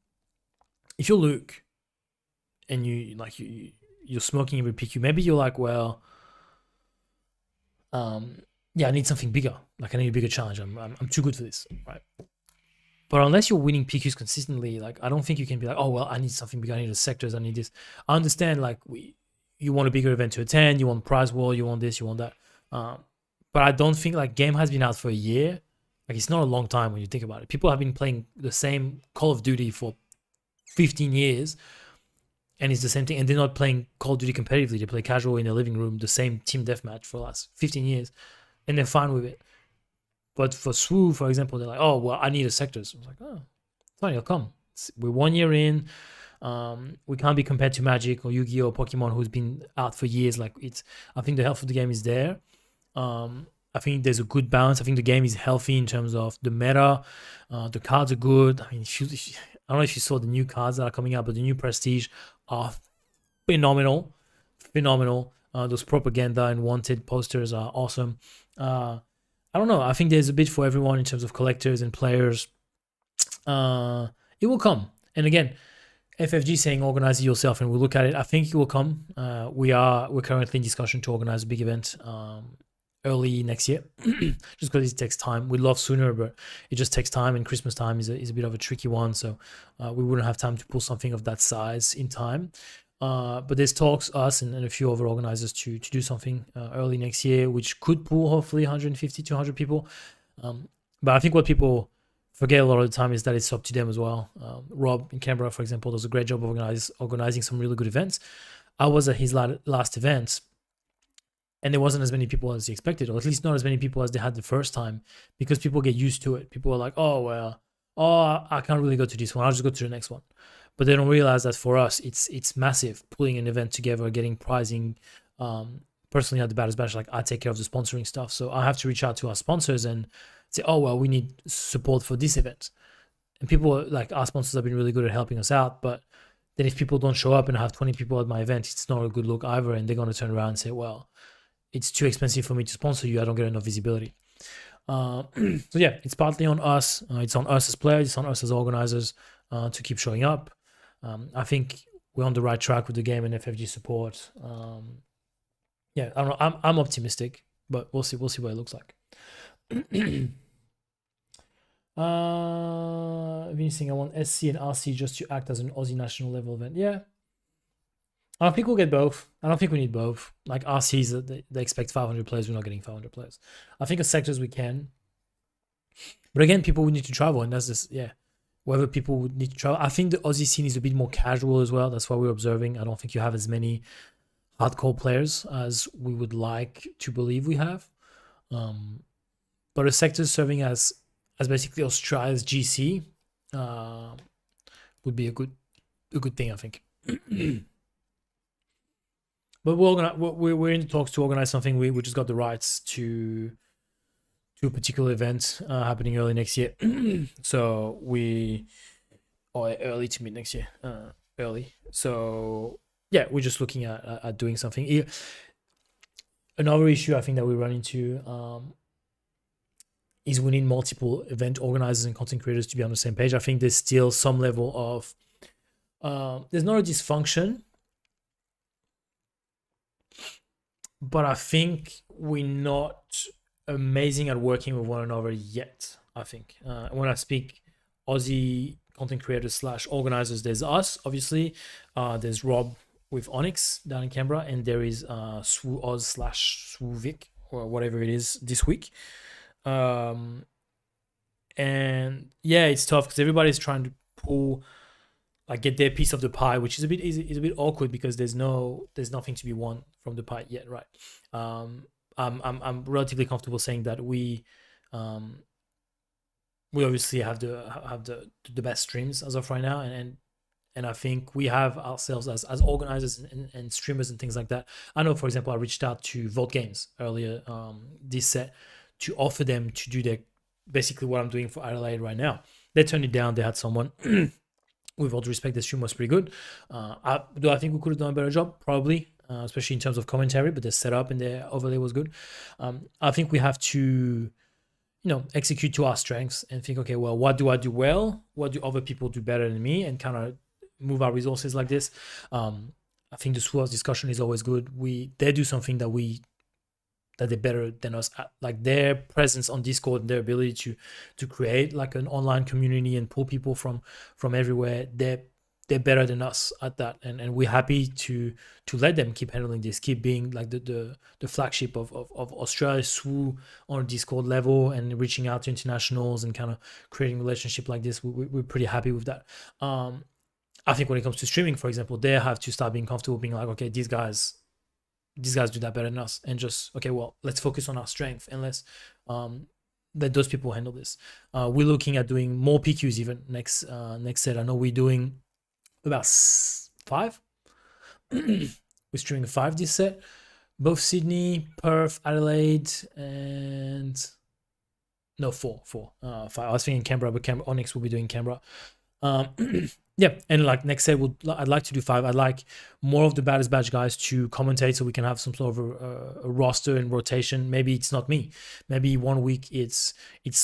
If you're Luke and you're smoking every PQ, maybe you're like, well, yeah, I need something bigger. Like I need a bigger challenge. I'm too good for this, right? But unless you're winning PQs consistently, like I don't think you can be like, oh well, I need something bigger. I need the sectors. I need this. I understand, like you want a bigger event to attend. You want prize wall. You want this. You want that. But I don't think like game has been out for a year. Like it's not a long time when you think about it. People have been playing the same Call of Duty for 15 years, and it's the same thing. And they're not playing Call of Duty competitively. They play casual in their living room, the same team deathmatch for the last 15 years, and they're fine with it. But for SWU, for example, they're like, oh, well, I need a sectors. I was like, oh, fine, you'll come. We're 1 year in. We can't be compared to Magic or Yu-Gi-Oh! Or Pokemon, who's been out for years. Like, I think the health of the game is there. I think there's a good balance. I think the game is healthy in terms of the meta. The cards are good. I mean, I don't know if you saw the new cards that are coming out, but the new Prestige are phenomenal. Those propaganda and wanted posters are awesome. I don't know. I think there's a bit for everyone in terms of collectors and players. It will come. And again, FFG saying organize it yourself, and we'll look at it. I think it will come. We're currently in discussion to organize a big event early next year, just because it takes time. We'd love sooner, but it just takes time, and Christmas time is a bit of a tricky one. So we wouldn't have time to pull something of that size in time. But there's talks, us and a few other organizers to do something early next year, which could pull hopefully 150 to 100 people. But I think what people forget a lot of the time is that it's up to them as well. Rob in Canberra, for example, does a great job of organizing some really good events. I was at his last event, and there wasn't as many people as he expected, or at least not as many people as they had the first time, because people get used to it. People are like, oh, I can't really go to this one. I'll just go to the next one. But they don't realize that for us, it's massive, pulling an event together, getting pricing. Personally, at the Batters Bash, like I take care of the sponsoring stuff. So I have to reach out to our sponsors and say, oh, well, we need support for this event. And people, like our sponsors have been really good at helping us out. But then if people don't show up and I have 20 people at my event, it's not a good look either. And they're going to turn around and say, well, it's too expensive for me to sponsor you. I don't get enough visibility. So yeah, it's partly on us. It's on us as players. It's on us as organizers to keep showing up. I think we're on the right track with the game and FFG support. Yeah, I don't know. I'm optimistic, but we'll see. We'll see what it looks like. Vinny, I want SC and RC just to act as an Aussie national level event. Yeah, I don't think we'll get both. I don't think we need both. Like RCs, they expect 500 players. We're not getting 500 players. I think as sectors we can, but again, people would need to travel, and that's just whether people would need to travel. I think the Aussie scene is a bit more casual as well. That's what we're observing. I don't think you have as many hardcore players as we would like to believe we have. But a sector serving as basically Australia's GC would be a good thing, I think. But we're in talks to organize something. We just got the rights to a particular event happening early next year. So early to mid next year, early. So yeah, we're just looking at doing something. Another issue I think that we run into is we need multiple event organizers and content creators to be on the same page. I think there's still some level of there's not a dysfunction, but I think we're not amazing at working with one another yet. I think when I speak Aussie content creators / organizers, there's us, obviously. There's Rob with Onyx down in Canberra, and there is SWU Oz / SWU Vic, or whatever it is this week. And yeah, it's tough because everybody's trying to pull, like, get their piece of the pie, which is a bit awkward because there's nothing to be won from the pie yet, right? I'm relatively comfortable saying that we obviously have the best streams as of right now, and I think we have ourselves as organizers and streamers and things like that. I know, for example, I reached out to Vault Games earlier this set to offer them to do basically what I'm doing for Adelaide right now. They turned it down. They had someone. With all due respect, the stream was pretty good. Do I think we could have done a better job? Probably. Especially in terms of commentary, but the setup and the overlay was good. I think we have to, execute to our strengths and think, okay, well, what do I do well? What do other people do better than me? And kind of move our resources like this. I think the SWU discussion is always good. They do something that they're better than us at. Like their presence on Discord and their ability to create like an online community and pull people from everywhere. They're better than us at that, and we're happy to let them keep handling this, keep being like the flagship of Australia SWU on a Discord level and reaching out to internationals and kind of creating a relationship like this. We're pretty happy with that. I think when it comes to streaming, for example, they have to start being comfortable being like, okay, these guys do that better than us, and just, okay, well, let's focus on our strength and let's let those people handle this. We're looking at doing more PQs even next set. I know we're doing about 5. We're streaming 5 this set, both Sydney, Perth, Adelaide, and no, 4. 5. I was thinking Canberra, but Onyx will be doing Canberra. Yeah, and like next set, I'd like to do 5. I'd like more of the Baddest Batch guys to commentate, so we can have some sort of a roster and rotation. Maybe it's not me. Maybe one week it's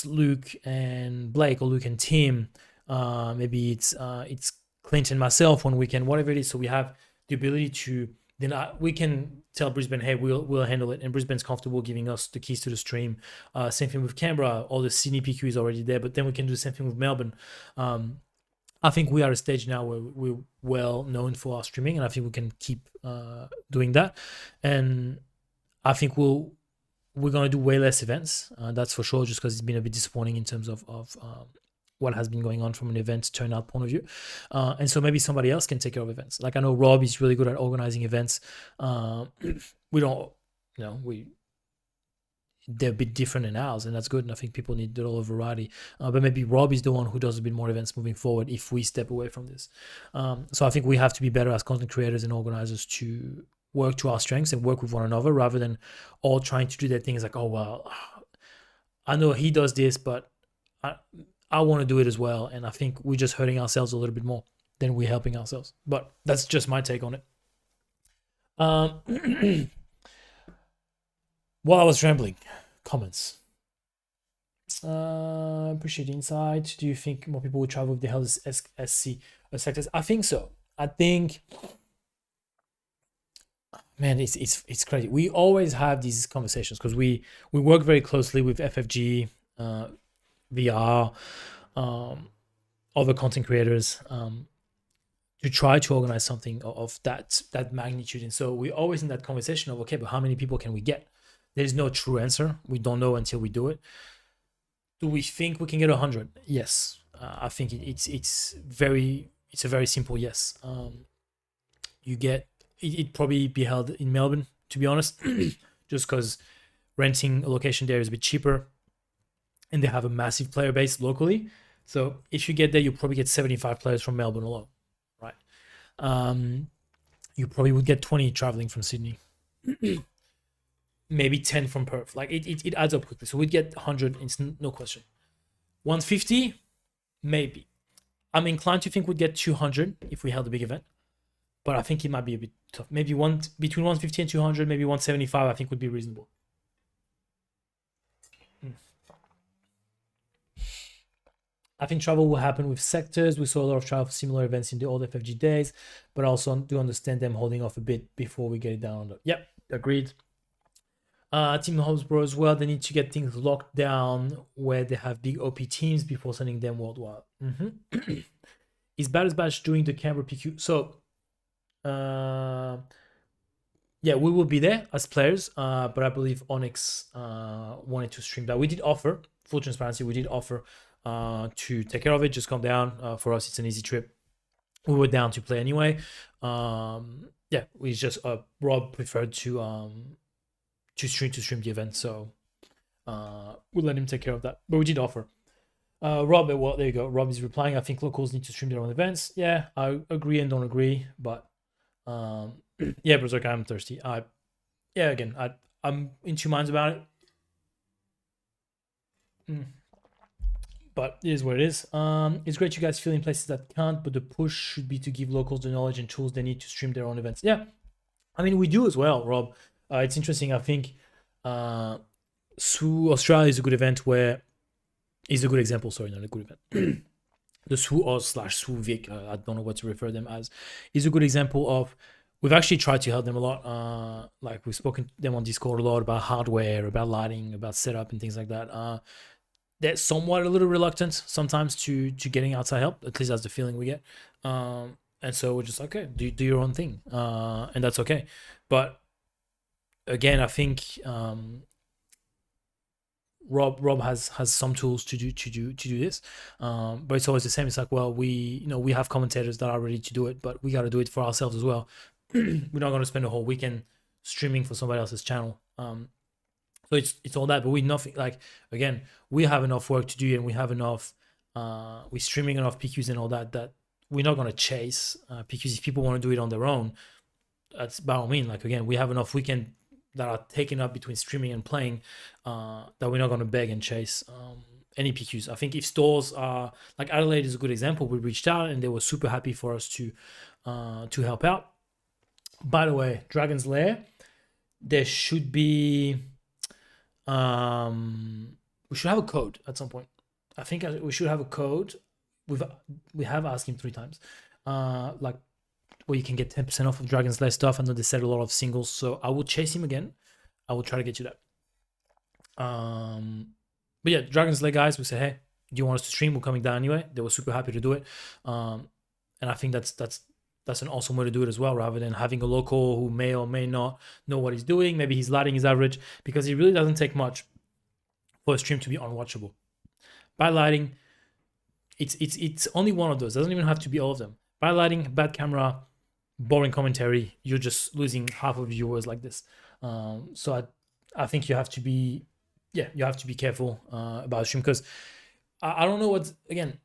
Luke and Blake, or Luke and Tim. Maybe it's Clint and myself one weekend, whatever it is. So we have the ability to then we can tell Brisbane, hey, we'll handle it, and Brisbane's comfortable giving us the keys to the stream. Same thing with Canberra. All the Sydney PQ is already there, but then we can do the same thing with Melbourne. I think we are at a stage now where we're well known for our streaming, and I think we can keep doing that. And I think we're going to do way less events. That's for sure, just because it's been a bit disappointing in terms of what has been going on from an event turnout point of view. And so maybe somebody else can take care of events. Like I know Rob is really good at organizing events. We don't, they're a bit different than ours, and that's good. And I think people need a little variety. But maybe Rob is the one who does a bit more events moving forward if we step away from this. So I think we have to be better as content creators and organizers to work to our strengths and work with one another, rather than all trying to do their things like, oh, well, I know he does this, but I want to do it as well. And I think we're just hurting ourselves a little bit more than we're helping ourselves. But that's just my take on it. While I was rambling, comments. Appreciate the insight. Do you think more people will travel if they held SC sectors? I think so. I think, man, it's crazy. We always have these conversations because we work very closely with FFG, VR, other content creators, to try to organize something of that magnitude. And so we're always in that conversation of, okay, but how many people can we get? There's no true answer. We don't know until we do it. Do we think we can get 100? Yes. I think it's a very simple yes. It'd probably be held in Melbourne, to be honest, just because renting a location there is a bit cheaper, and they have a massive player base locally. So if you get there, you probably get 75 players from Melbourne alone, right? You probably would get 20 traveling from Sydney. Maybe 10 from Perth. Like it adds up quickly. So we'd get 100, it's no question. 150, maybe. I'm inclined to think we'd get 200 if we held a big event, but I think it might be a bit tough. Maybe between 150 and 200, maybe 175, I think would be reasonable. I think travel will happen with sectors. We saw a lot of travel for similar events in the old FFG days, but I also do understand them holding off a bit before we get it down under. Yep, agreed. Team Hobsborough as well. They need to get things locked down where they have big OP teams before sending them worldwide. Is Baddest Batch doing the Canberra PQ? So, yeah, we will be there as players, but I believe Onyx wanted to stream that. We did offer, full transparency, we did offer to take care of it. Just come down. For us, it's an easy trip. We were down to play anyway. Yeah, we just Rob preferred to stream the event, so we'll let him take care of that. But we did offer. Rob, well, there you go. Rob is replying. I think locals need to stream their own events. Yeah, I agree and don't agree, but yeah, Berserk, I'm thirsty. I'm in two minds about it. But it is what it is. It's great you guys feel in places that can't, but the push should be to give locals the knowledge and tools they need to stream their own events. Yeah, I mean, we do as well, Rob. It's interesting. I think SWU Australia is a good event where is a good example. Sorry, not a good event. The SWU Oz / SWU Vic, I don't know what to refer them as, is a good example of. We've actually tried to help them a lot. Like we've spoken to them on Discord a lot about hardware, about lighting, about setup and things like that. They're somewhat a little reluctant sometimes to getting outside help. At least that's the feeling we get. And so we're just like, okay, do your own thing, and that's okay. But again, I think Rob has some tools to do this, but it's always the same. It's like, well, we have commentators that are ready to do it, but we got to do it for ourselves as well. We're not going to spend a whole weekend streaming for somebody else's channel. So it's all that, but we nothing like, again, we have enough work to do, and we have enough we're streaming enough PQs and all that we're not going to chase PQs. If people want to do it on their own, that's by all means. Like, again, we have enough weekend that are taken up between streaming and playing that we're not going to beg and chase any PQs. I think if stores are like Adelaide is a good example. We reached out and they were super happy for us to help out. By the way, Dragon's Lair, there should be we should have a code at some point. I think we should have a code. We have asked him 3 times, like, where you can get 10% off of Dragon's Lair stuff. I know they said a lot of singles, so I will chase him again. I will try to get you that. But yeah, Dragon's Lair guys, we say, hey, do you want us to stream? We're coming down anyway. They were super happy to do it, and I think that's an awesome way to do it as well, rather than having a local who may or may not know what he's doing. Maybe he's lighting his average, because it really doesn't take much for a stream to be unwatchable. Bad lighting, it's only one of those. It doesn't even have to be all of them. Bad lighting, bad camera, boring commentary, you're just losing half of viewers like this. So I think you have to be careful about stream, because I don't know what's, again,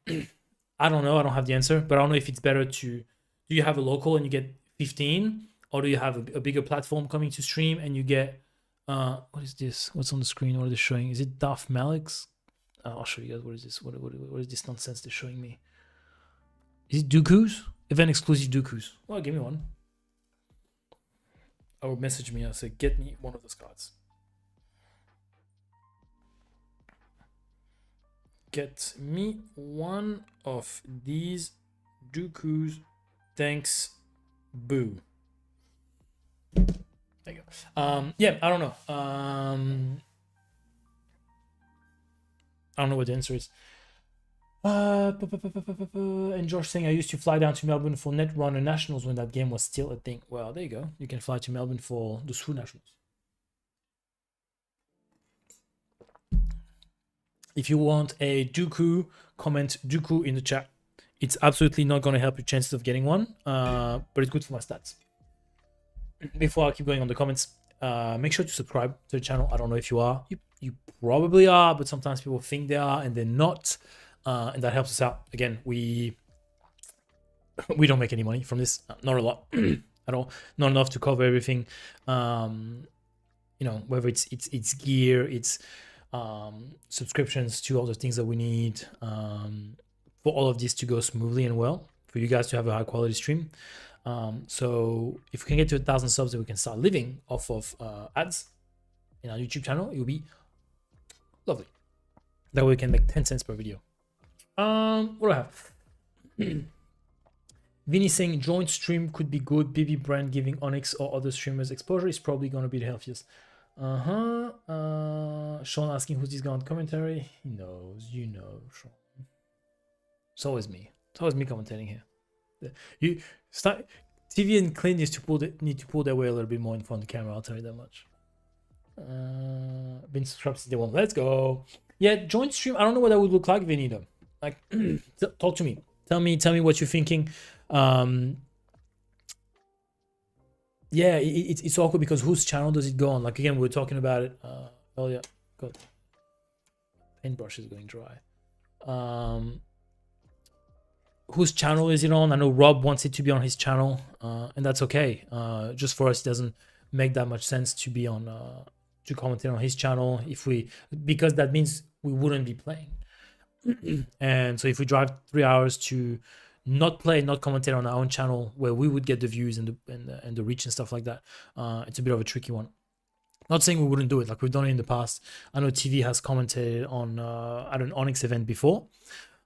I don't know, I don't have the answer, but I don't know if it's better to, do you have a local and you get 15, or do you have a bigger platform coming to stream and you get, what is this? What's on the screen? What are they showing? Is it Darth Malik's? I'll show you guys. What is this? What is this nonsense they're showing me? Is it Dooku's? Event exclusive Dooku's. Well, give me one. Or message me. I'll say, get me one of those cards. Get me one of these Dooku's. Thanks. Boo. There you go. Yeah, I don't know. I don't know what the answer is. And Josh saying, I used to fly down to Melbourne for Netrunner Nationals when that game was still a thing. Well, there you go. You can fly to Melbourne for the SWU Nationals. If you want a Dooku, comment Dooku in the chat. It's absolutely not going to help your chances of getting one, but it's good for my stats. Before I keep going on the comments, make sure to subscribe to the channel. I don't know if you are. You probably are, but sometimes people think they are and they're not, and that helps us out. Again, we don't make any money from this, not a lot at all, not enough to cover everything. Whether it's gear, it's subscriptions to all the things that we need for all of this to go smoothly and well, for you guys to have a high quality stream. So if we can get to 1,000 subs, that we can start living off of ads in our YouTube channel, it will be lovely. That way we can make 10 cents per video. What do I have? Vinny saying joint stream could be good. BB brand giving Onyx or other streamers exposure is probably going to be the healthiest. Sean asking who's this guy on commentary. He knows, Sean. It's always me. It's always me commentating here. You start. TV and Clint need to pull their weight a little bit more in front of the camera. I'll tell you that much. Been subscribed to the one. Let's go. Yeah, joint stream. I don't know what that would look like, Vinny. Though, like, talk to me. Tell me what you're thinking. Yeah, it's awkward because whose channel does it go on? Like, again, we were talking about it earlier. God, paintbrush is going dry. Whose channel is it on? I know Rob wants it to be on his channel, and that's okay. Just for us, it doesn't make that much sense to be on to commentate on his channel because that means we wouldn't be playing. And so if we drive 3 hours to not play, not commentate on our own channel where we would get the views and the reach and stuff like that, it's a bit of a tricky one. Not saying we wouldn't do it, like we've done it in the past. I know TV has commented on at an Onyx event before.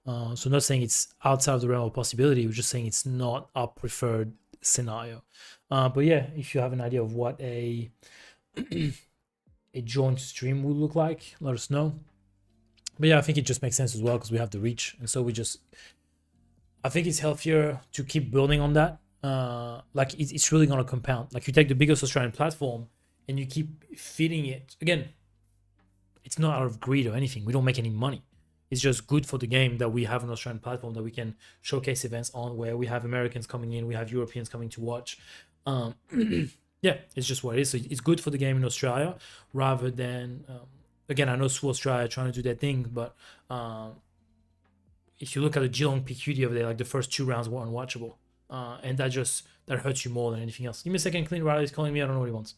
So not saying it's outside of the realm of possibility. We're just saying it's not our preferred scenario. But yeah, if you have an idea of what a joint stream would look like, let us know. But yeah, I think it just makes sense as well because we have the reach, and so I think it's healthier to keep building on that. Like it's really gonna compound. Like you take the biggest Australian platform and you keep feeding it. Again, it's not out of greed or anything. We don't make any money. It's just good for the game that we have an Australian platform that we can showcase events on, where we have Americans coming in, we have Europeans coming to watch. Yeah, it's just what it is. So it's good for the game in Australia rather than, again, I know SWU Australia trying to do their thing, but if you look at the Geelong PQD over there, like the first 2 rounds were unwatchable. And that hurts you more than anything else. Give me a second, Clint Riley's calling me, I don't know what he wants.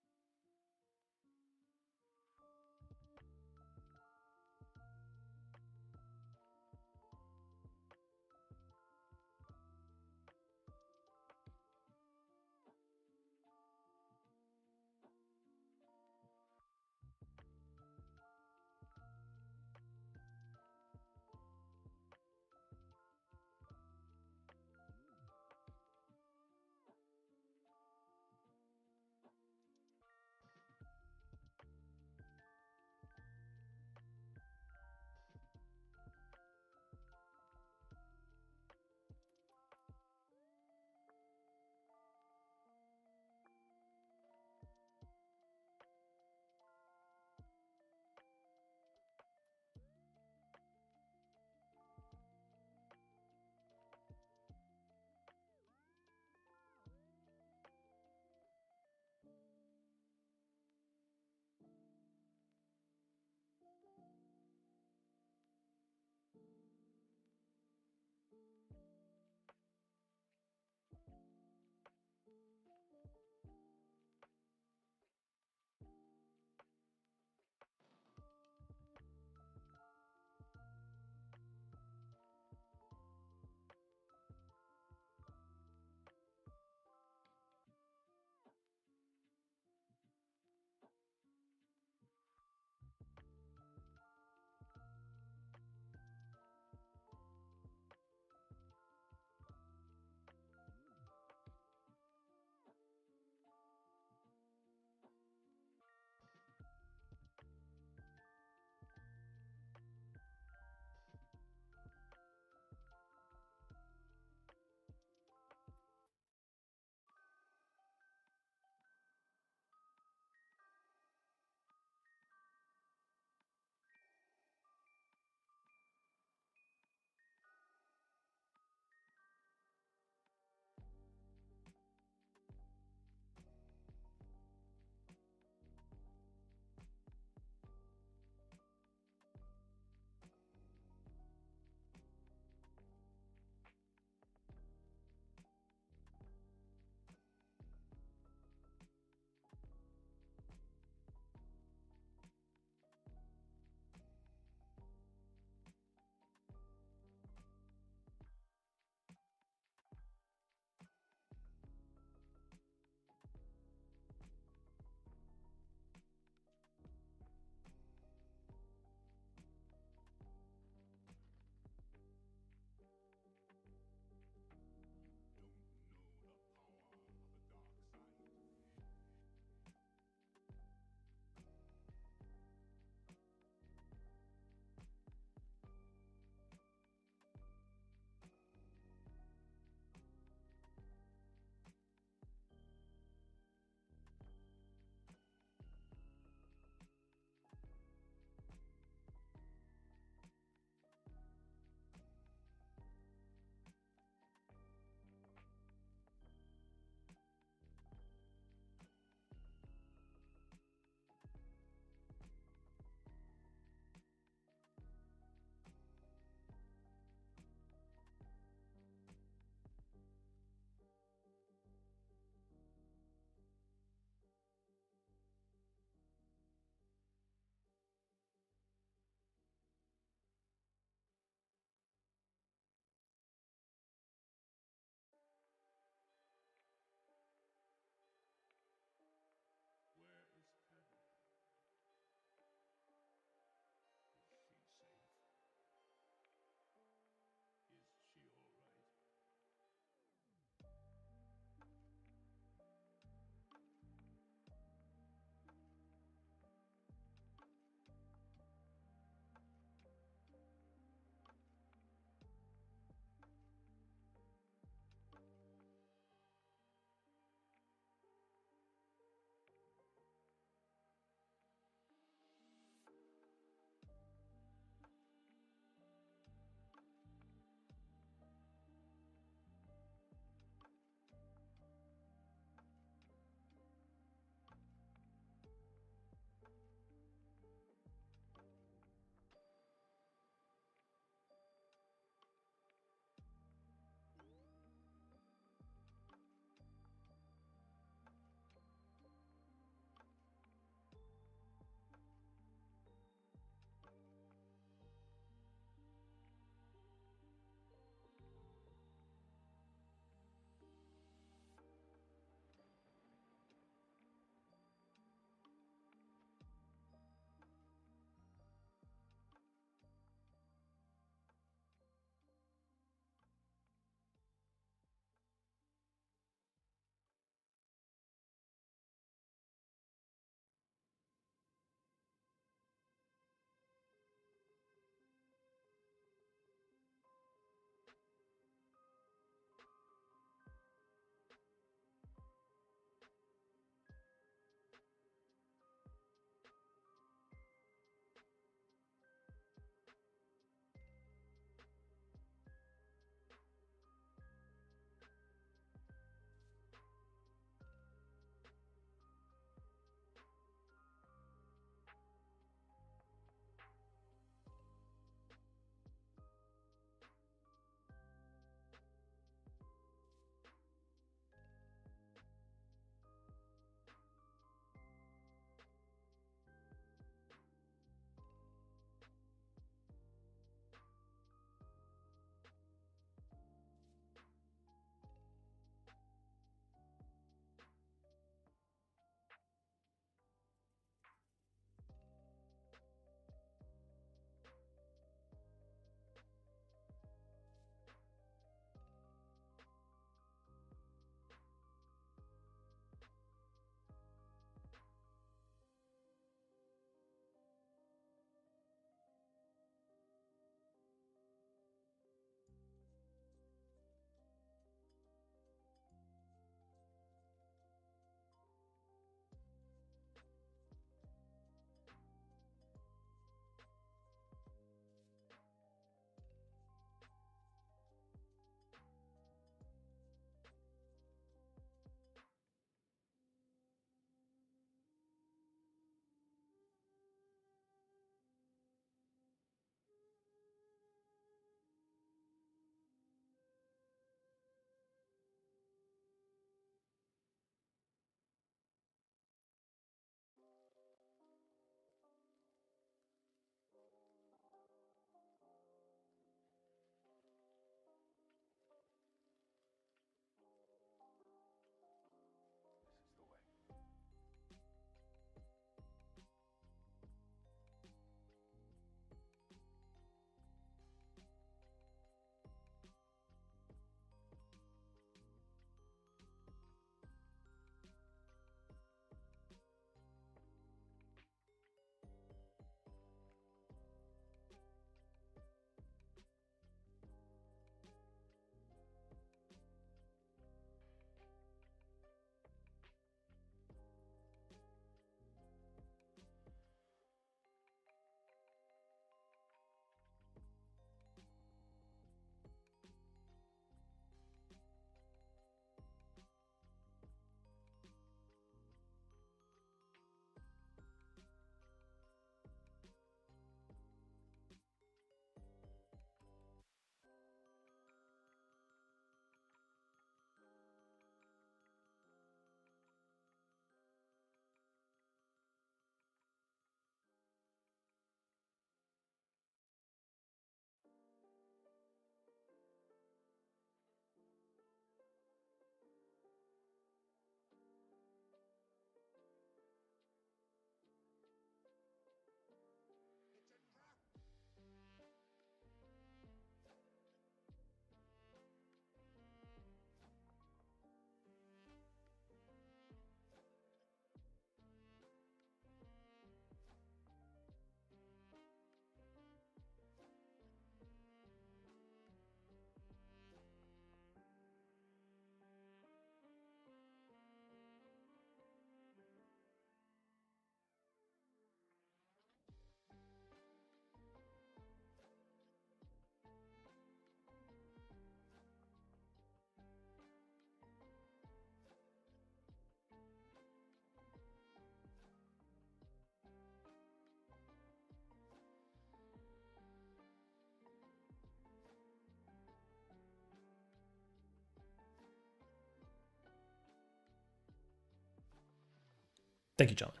Thank you, gentlemen.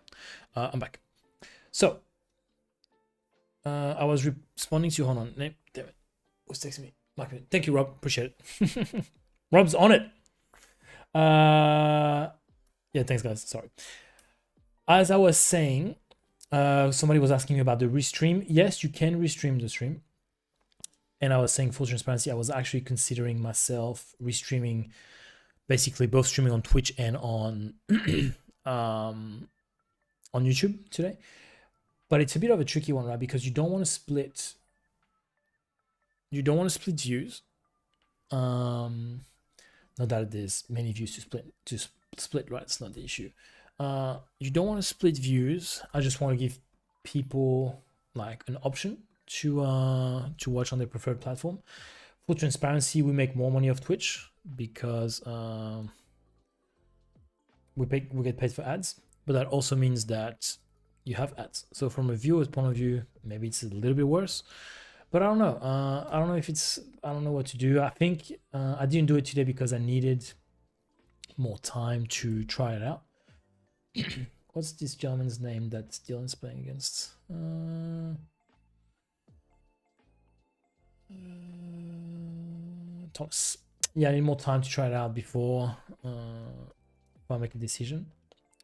I'm back. So, I was responding to you. Hold on. Damn it. Who's texting me? Thank you, Rob. Appreciate it. Rob's on it. Yeah, thanks, guys. Sorry. As I was saying, somebody was asking me about the restream. Yes, you can restream the stream. And I was saying, full transparency, I was actually considering myself restreaming, basically both streaming on Twitch and on YouTube today. But it's a bit of a tricky one, right? Because you don't want to split. You don't want to split views. Not that there's many views to split, right? It's not the issue. You don't want to split views. I just want to give people like an option to watch on their preferred platform. For transparency, we make more money off Twitch because we get paid for ads, but that also means that you have ads. So from a viewer's point of view, maybe it's a little bit worse, but I don't know. I don't know if I don't know what to do. I think I didn't do it today because I needed more time to try it out. What's this gentleman's name that Dylan's playing against? Thomas. Yeah, I need more time to try it out before I make a decision.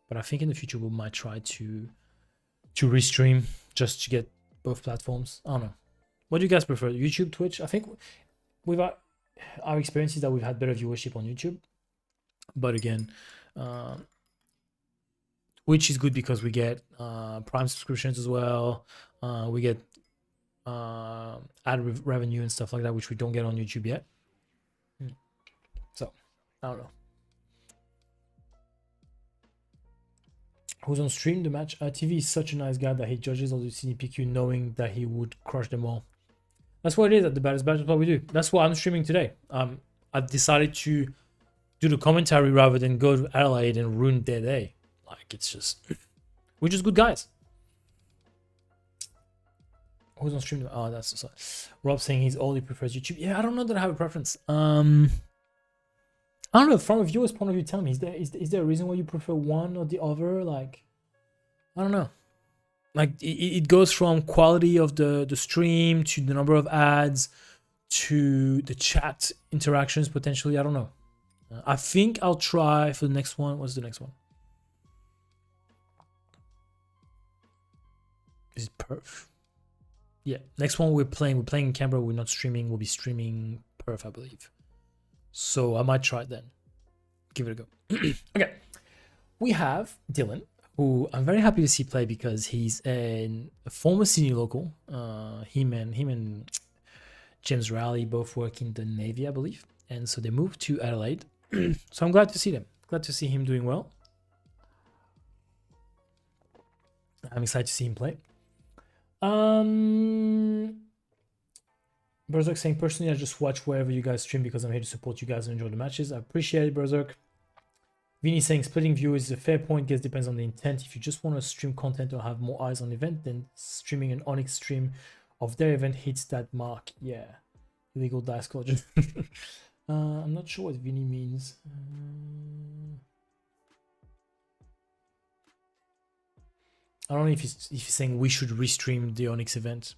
But I think in the future we might try to restream just to get both platforms. I don't know. What do you guys prefer? YouTube, Twitch? I think with our experience is that we've had better viewership on YouTube. But again, Twitch is good because we get Prime subscriptions as well. We get ad revenue and stuff like that, which we don't get on YouTube yet. So, I don't know. Who's on stream the match? TV is such a nice guy that he judges all the CDPQ knowing that he would crush them all. That's what it is at the baddest batch. That's what we do. That's why I'm streaming today. I've decided to do the commentary rather than go to Adelaide and ruin their day. Like, it's just, we're just good guys. Who's on stream? Oh, that's sorry. Rob saying he's only prefers YouTube. Yeah, I don't know that I have a preference. I don't know. From a viewer's point of view, tell me, is there a reason why you prefer one or the other? Like, I don't know. Like, it goes from quality of the stream to the number of ads to the chat interactions potentially. I don't know. I think I'll try for the next one. What's the next one? Is it perf? Yeah, next one we're playing in Canberra. We're not streaming. We'll be streaming perf, I believe. So I might try it then. Give it a go. Okay, we have Dylan, who I'm very happy to see play because he's a former Sydney local. Him and James Rowley both work in the Navy, I believe, and so they moved to Adelaide. So I'm glad to see them. Glad to see him doing well. I'm excited to see him play. Berserk saying, personally, I just watch wherever you guys stream because I'm here to support you guys and enjoy the matches. I appreciate it, Berserk. Vinny saying, splitting viewers is a fair point. Guess depends on the intent. If you just want to stream content or have more eyes on the event, then streaming an Onyx stream of their event hits that mark. Yeah. Illegal dice culture. I'm not sure what Vinny means. I don't know if he's saying we should restream the Onyx event.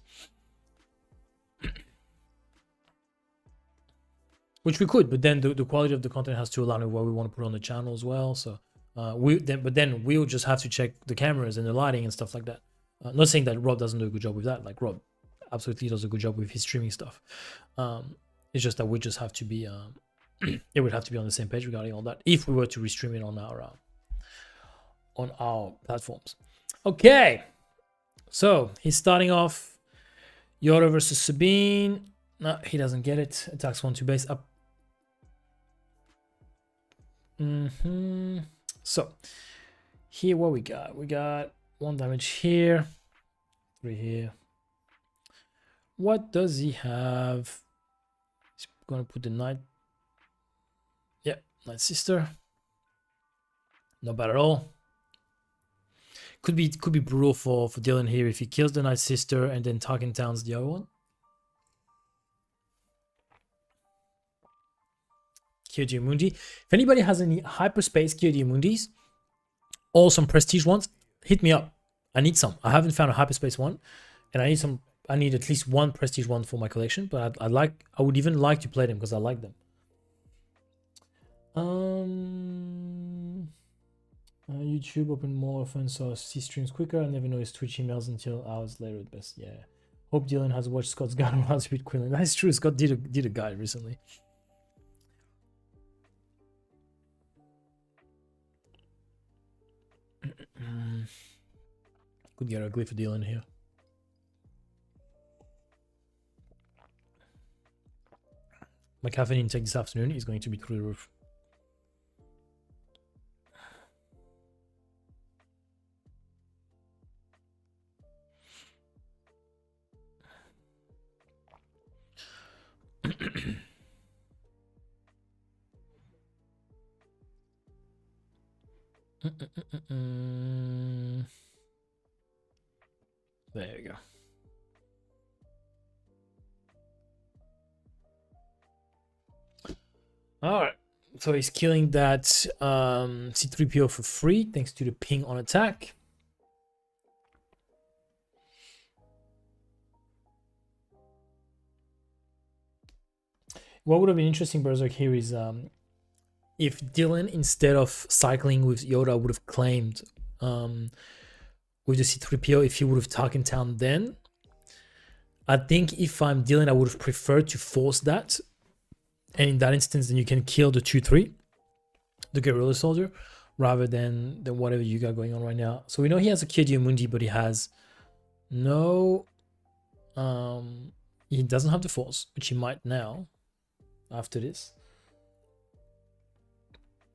Which we could, but then the quality of the content has to align with what we want to put on the channel as well. So then we'll just have to check the cameras and the lighting and stuff like that. Not saying that Rob doesn't do a good job with that. Like, Rob absolutely does a good job with his streaming stuff. It's just that we just have to be it would have to be on the same page regarding all that if we were to restream it on our platforms. Okay, so he's starting off Yoda versus Sabine. No, he doesn't get it. Attacks 1-2 base up. So here, what we got? We got 1 damage here, 3 here. What does he have? He's gonna put the Night. Yeah, Night Sister. Not bad at all. Could be brutal for Dylan here if he kills the Night Sister and then Tarkin downs the other one. Kyodiammundi. If anybody has any hyperspace Kyodiammundis, Some prestige ones, hit me up. I need some. I haven't found a hyperspace one, and I need some. I need at least one prestige one for my collection. But I would even like to play them because I like them. YouTube open more often, so I see streams quicker. I never noticed Twitch emails until hours later at best. Yeah. Hope Dylan has watched Scott's guide on how to beat Quinlan. That's true. Scott did a guide recently. Could get a glyph deal in here. My caffeine intake this afternoon is going to be through the roof. There we go. All right. So he's killing that C3PO for free thanks to the ping on attack. What would have been interesting, Berserk, here is if Dylan, instead of cycling with Yoda, would have claimed with the C3PO, if he would have taken town then. I think if I'm Dylan, I would have preferred to force that. And in that instance, then you can kill the 2-3, the guerrilla soldier, rather than whatever you got going on right now. So we know he has a Kidio Mundi, but he has no... he doesn't have the force, which he might now, after this.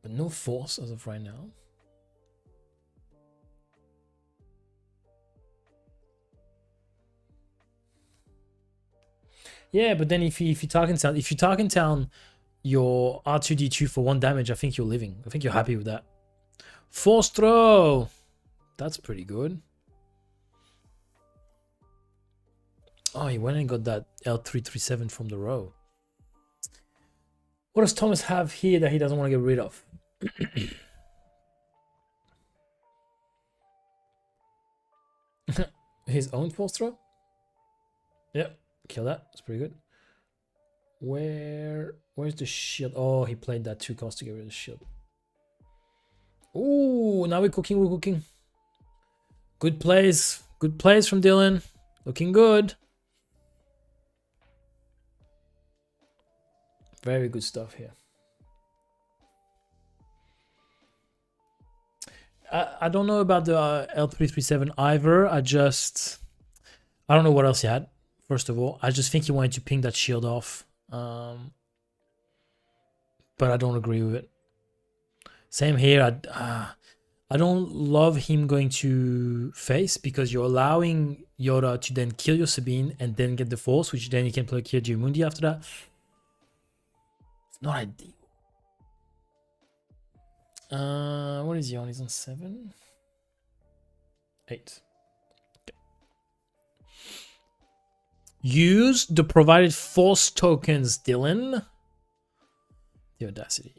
But no force as of right now. Yeah, but then if you target town your R2D2 for 1 damage, I think you're living. I think you're happy with that. Force throw. That's pretty good. Oh, he went and got that L337 from the row. What does Thomas have here that he doesn't want to get rid of? His own force throw? Yep. Kill that. That's pretty good. Where's the shield? Oh, he played that 2 cost to get rid of the shield. Ooh, now we're cooking. Good plays. Good plays from Dylan. Looking good. Very good stuff here. I don't know about the L337 either. I don't know what else he had. First of all, I just think he wanted to ping that shield off. But I don't agree with it. Same here. I don't love him going to face because you're allowing Yoda to then kill your Sabine and then get the force, which then you can play Kirio Mundi after that. It's not ideal. What is he on? He's on 7? 8. Use the provided force tokens, Dylan. The audacity.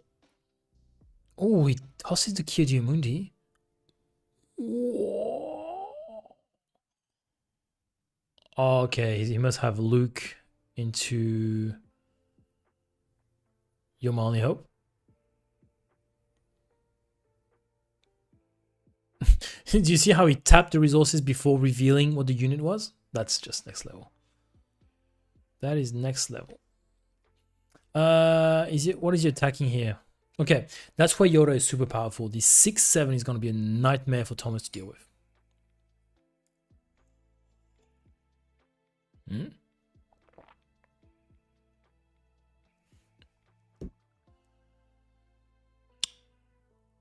Oh, he tosses the Kirio Mundi. Okay, he must have Luke into Your My Only Hope. Do you see how he tapped the resources before revealing what the unit was? That's just next level. That is next level. What is he attacking here? Okay, that's why Yoda is super powerful. The 6-7 is going to be a nightmare for Thomas to deal with.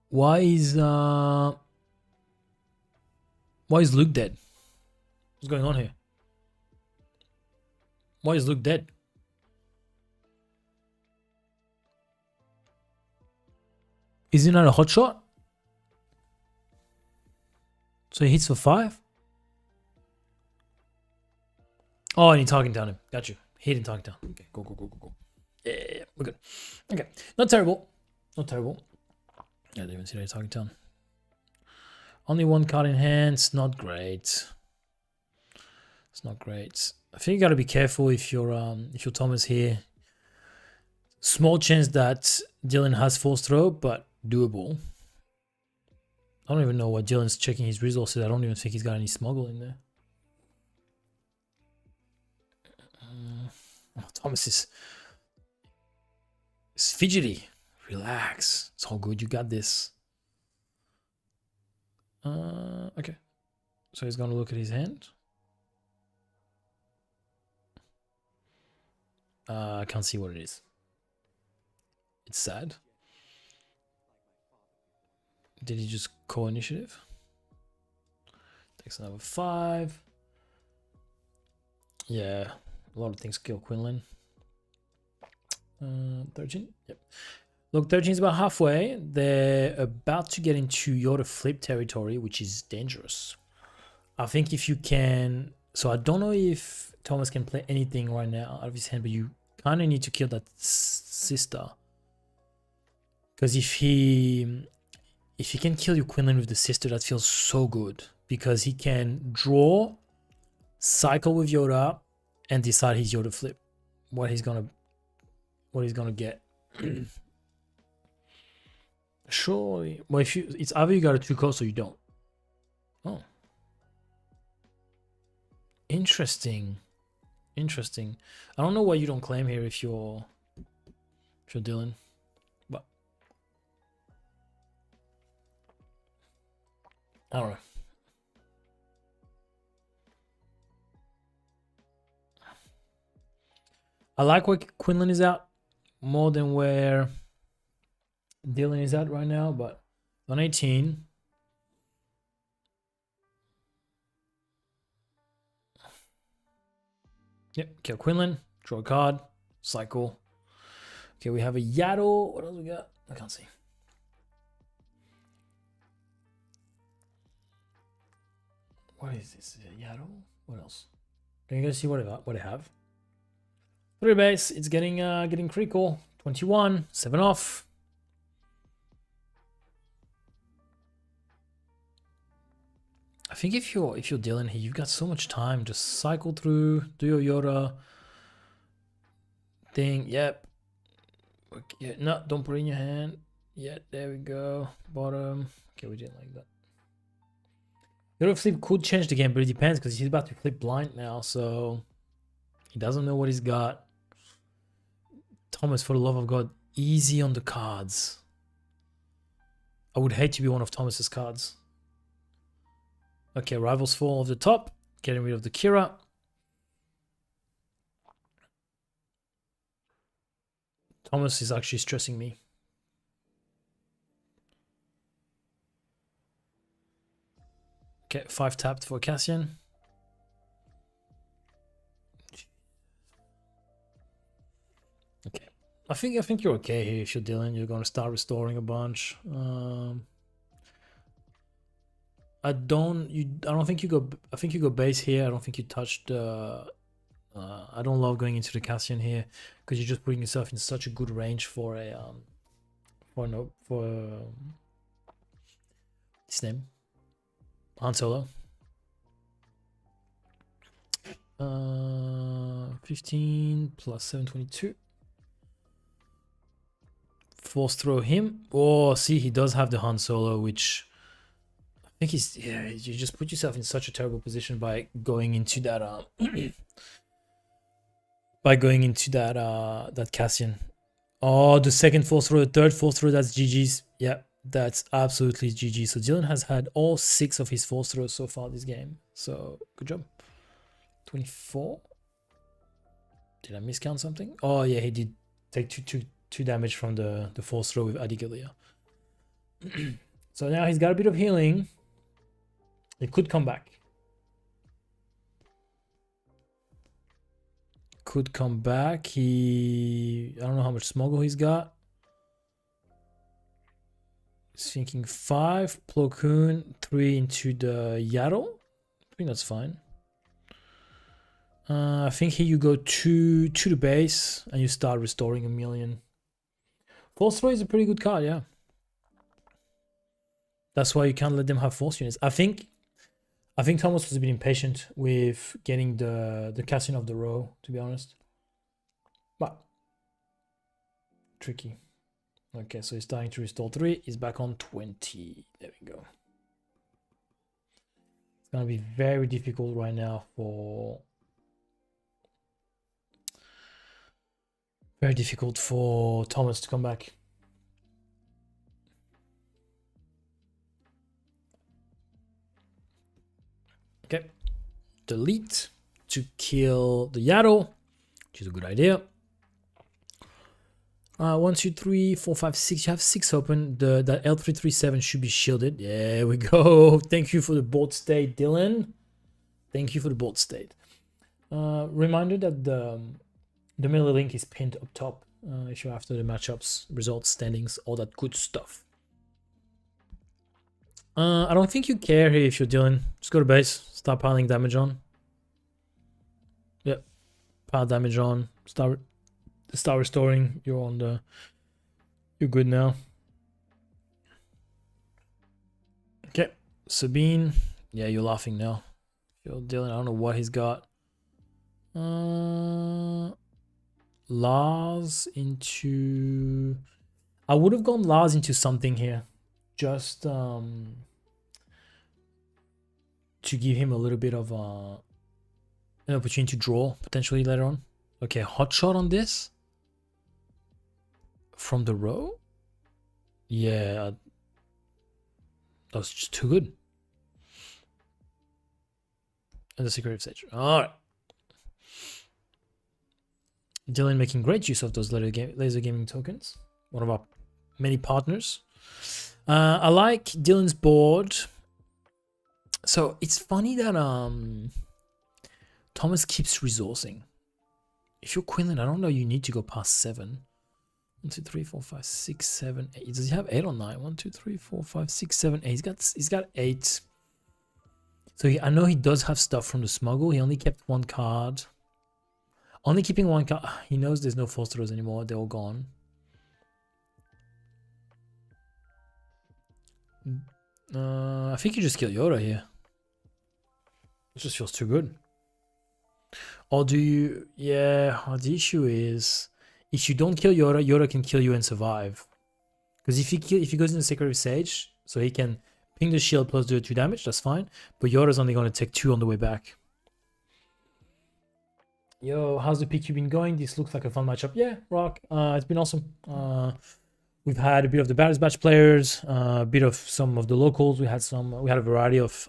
Why is Luke dead? What's going on here? Why is Luke dead? Is he not a hot shot? So he hits for 5? Oh, and he targeting down him. Got you. He didn't target down. Okay, go. Yeah, we're good. Okay, not terrible. Yeah, I didn't even see that he targeting down. Only one card in hand. It's not great. It's not great. I think you got to be careful if you're Thomas here. Small chance that Dylan has force throw, but doable. I don't even know what Dylan's checking his resources. I don't even think he's got any smuggle in there. Thomas is fidgety. Relax. It's all good. You got this. Okay. So he's going to look at his hand. I can't see what it is. It's sad. Did he just call initiative? Takes another 5. Yeah, a lot of things kill Quinlan. 13. Yep. Look, 13 is about halfway. They're about to get into Yoda flip territory, which is dangerous. I think if you can... So I don't know if Thomas can play anything right now out of his hand, but you kind of need to kill that sister. Because if he can kill you Quinlan with the sister, that feels so good. Because he can draw, cycle with Yoda, and decide his Yoda flip. What he's gonna get. Surely. Well, if you, it's either you got a 2 cost or you don't. Oh. Interesting. Interesting. I don't know why you don't claim here if you're Dylan. But I don't know. I like where Quinlan is at more than where Dylan is at right now, but on 18. Yep, kill Quinlan, draw a card, cycle. Okay, we have a Yaddle. What else we got? I can't see. What is this? Is it Yaddle? What else? Can you guys see what I have? 3 base. It's getting critical. 21, 7 off. I think if you're Dylan here, you've got so much time. Just cycle through, do your Yoda thing. Yep. Okay, no, don't put it in your hand. Yeah, there we go. Bottom. Okay, we didn't like that. Yoda flip could change the game, but it depends because he's about to flip blind now, so he doesn't know what he's got. Thomas, for the love of God, easy on the cards. I would hate to be one of Thomas's cards. Okay, rivals fall off the top. Getting rid of the Kira. Thomas is actually stressing me. Okay, 5 tapped for Cassian. Okay, I think you're okay here if you're Dylan. You're gonna start restoring a bunch. I don't think you go. I think you go base here. I don't think you touched. I don't love going into the Cassian here because you're just putting yourself in such a good range for a his name, Han Solo. 15 plus 722. Force throw him. Oh, see, he does have the Han Solo, which. I think he's, yeah, you just put yourself in such a terrible position by going into that that Cassian. Oh, the second force throw, the third force throw, that's GG's. Yeah, that's absolutely GG. So Dylan has had all 6 of his force throws so far this game. So good job. 24. Did I miscount something? Oh yeah, he did take two damage from the force throw with Adigalia. So now he's got a bit of healing. It could come back. Could come back. I don't know how much smuggle he's got. He's thinking 5, Plo Koon, 3 into the Yaddle. I think that's fine. I think here you go to the base and you start restoring 1,000,000. Force throw is a pretty good card, yeah. That's why you can't let them have force units. I think Thomas was a bit impatient with getting the casting of the row, to be honest. But tricky. Okay, so he's starting to restore 3. He's back on 20. There we go. It's gonna be very difficult right now for Thomas to come back. Okay, delete to kill the Yaddle, which is a good idea. 1, 2, 3, 4, 5, 6. You have 6 open. The L337 should be shielded. There we go. Thank you for the board state, Dylan. Thank you for the board state. Reminder that the melee link is pinned up top. If you're after the matchups, results, standings, all that good stuff. I don't think you care here if you're Dylan. Just go to base. Start piling damage on. Yep. Pile damage on. Start restoring. You're good now. Okay. Sabine. Yeah, you're laughing now. You're Dylan. I don't know what he's got. Lars into... I would have gone Lars into something here. Just to give him a little bit of an opportunity to draw potentially later on. Okay, hot shot on this from the row. Yeah, that was just too good. And the secret stage. All right. Dylan making great use of those laser gaming tokens. One of our many partners. I like Dylan's board. So it's funny that Thomas keeps resourcing. If you're Quinlan, I don't know you need to go past 7. 1, 2, 3, 4, 5, 6, 7, 8. Does he have 8 or 9? 1, 2, 3, 4, 5, 6, 7, 8. He's got 8. So I know he does have stuff from the smuggle. He only kept 1 card. Only keeping 1 card. He knows there's no force throws anymore. They're all gone. I think you just kill Yoda here. It just feels too good. Or do you... Yeah, the issue is... If you don't kill Yoda, Yoda can kill you and survive. Because if he goes into Sacred Sage, so he can ping the shield plus do 2 damage, that's fine. But Yoda's only going to take 2 on the way back. Yo, how's the PQ been going? This looks like a fun matchup. Yeah, Rock. It's been awesome. We've had a bit of the Batters Batch players, a bit of some of the locals. We had a variety of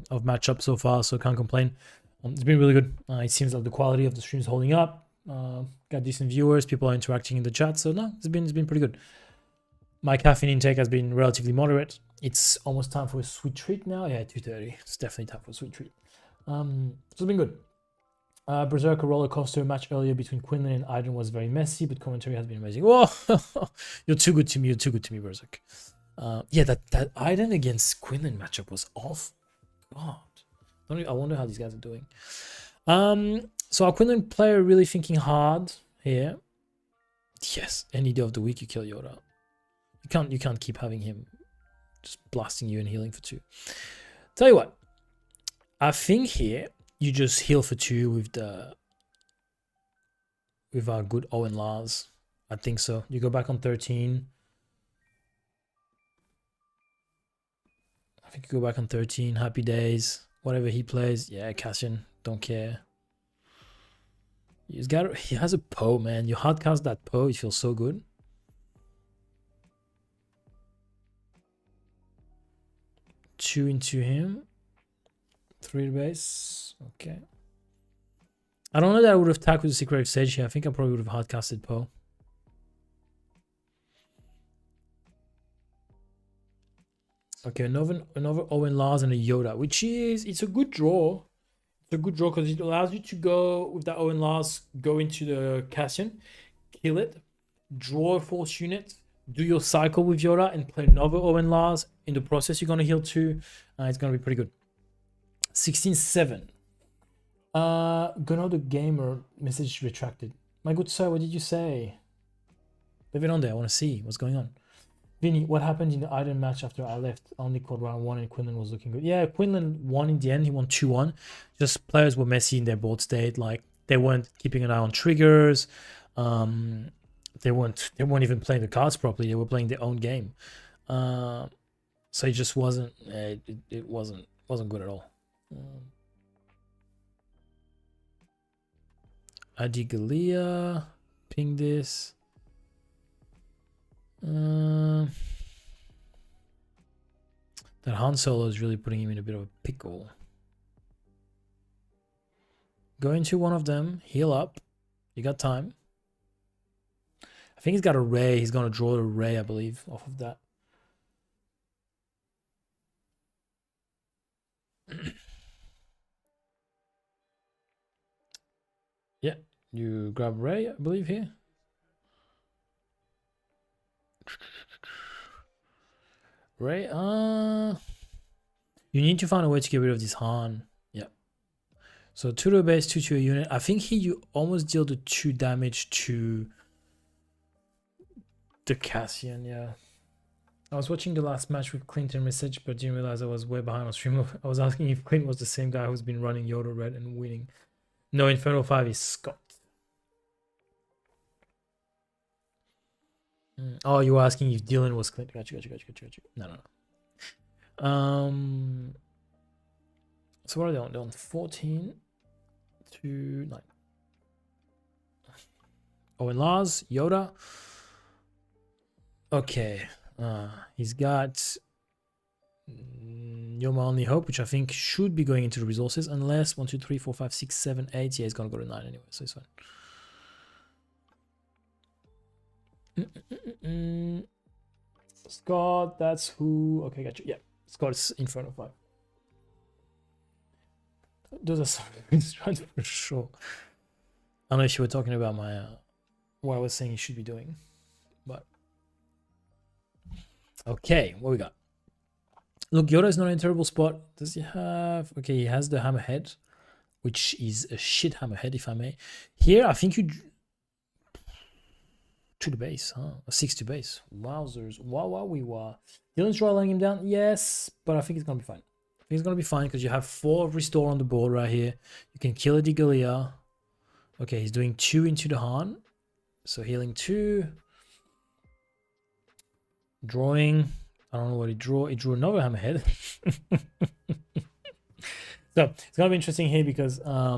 matchups so far, so can't complain. It's been really good. It seems like the quality of the stream is holding up. Got decent viewers. People are interacting in the chat, so no, it's been pretty good. My caffeine intake has been relatively moderate. It's almost time for a sweet treat now. Yeah, 2:30. It's definitely time for a sweet treat. So it's been good. Berserker roller coaster match earlier between Quinlan and Aiden was very messy, but commentary has been amazing. Whoa, you're too good to me. You're too good to me, Berserk. Yeah, that Aiden against Quinlan matchup was off. God, I wonder how these guys are doing. So our Quinlan player really thinking hard here. Yes, any day of the week you kill Yoda. You can't keep having him just blasting you and healing for 2. Tell you what, I think here you just heal for 2 with our good Owen Lars. I think so. You go back on 13. I think you go back on 13. Happy days. Whatever he plays. Yeah, Cassian. Don't care. He has a Poe, man. You hardcast that Poe, it feels so good. Two into him. 3 to base. Okay. I don't know that I would have attacked with the Secret Sage here. I think I probably would have hardcasted Poe. Okay, another Owen Lars and a Yoda, which is, it's a good draw. It's a good draw because it allows you to go with that Owen Lars, go into the Cassian, kill it, draw a force unit, do your cycle with Yoda, and play another Owen Lars. In the process, you're going to heal 2. It's going to be pretty good. 16-7. Gunnar the Gamer message retracted. My good sir, what did you say? Leave it on there. I want to see what's going on. Vinny, what happened in the Iden match after I left? I only called round 1 and Quinlan was looking good. Yeah, Quinlan won in the end. He won 2-1. Just players were messy in their board state. Like they weren't keeping an eye on triggers. They weren't even playing the cards properly. They were playing their own game. So it just wasn't. It wasn't good at all. Adigalia, ping this. That Han Solo is really putting him in a bit of a pickle. Go into one of them, heal up. You got time. I think he's got a ray. He's gonna draw a ray, I believe, off of that. Yeah, you grab ray, I believe, here. Ray, you need to find a way to get rid of this Han. Yeah. So 2 to a base, 2 to a unit. I think here you almost deal the 2 damage to the Cassian, yeah. I was watching the last match with Clint and message, but didn't realize I was way behind on stream. I was asking if Clint was the same guy who's been running Yoda Red and winning. No, Inferno 5 is Scott. Oh, you were asking if Dylan was Clint. Gotcha. No. So what are they on? They're on 14 to 9. Oh, and Lars, Yoda. Okay. He's got You're My Only Hope, which I think should be going into the resources, unless 1, 2, 3, 4, 5, 6, 7, 8. Yeah, he's gonna go to 9 anyway, so it's fine. Scott, that's who. Okay, gotcha. Yeah, Scott's Inferno 5. Those are some strats for sure. I don't know if you were talking about my what I was saying you should be doing, but okay, what we got? Look, Yoda is not in a terrible spot. Does he have? Okay, he has the hammerhead, which is a shit hammerhead, if I may. Here, I think you to the base, huh? A 6 to base. Wowzers! Wow, we were. Dylan's rolling him down. Yes, but I think it's gonna be fine. I think it's gonna be fine because you have 4 restore on the board right here. You can kill a Digalia. Okay, he's doing 2 into the Han, so healing 2. Drawing. I don't know what he drew. He drew another hammerhead. So it's gonna be interesting here because yeah,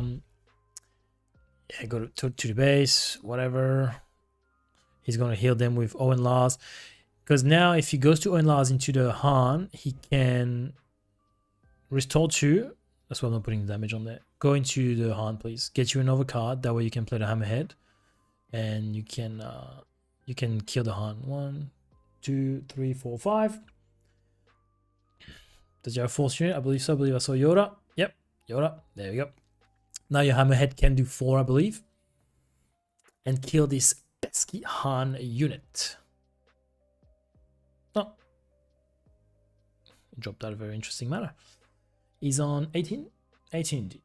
go to the base, whatever. He's gonna heal them with Owen Lars. Because now if he goes to Owen Lars into the Han, he can restore 2. That's why I'm not putting damage on there. Go into the Han, please. Get you another card. That way you can play the hammerhead. And you can kill the Han. 1, 2, 3, 4, 5. Does you have force unit? I believe so. I believe I saw Yoda. Yep, Yoda. There we go. Now your hammerhead can do 4, I believe. And kill this pesky Han unit. Oh. Dropped out a very interesting matter. He's on 18? 18 indeed.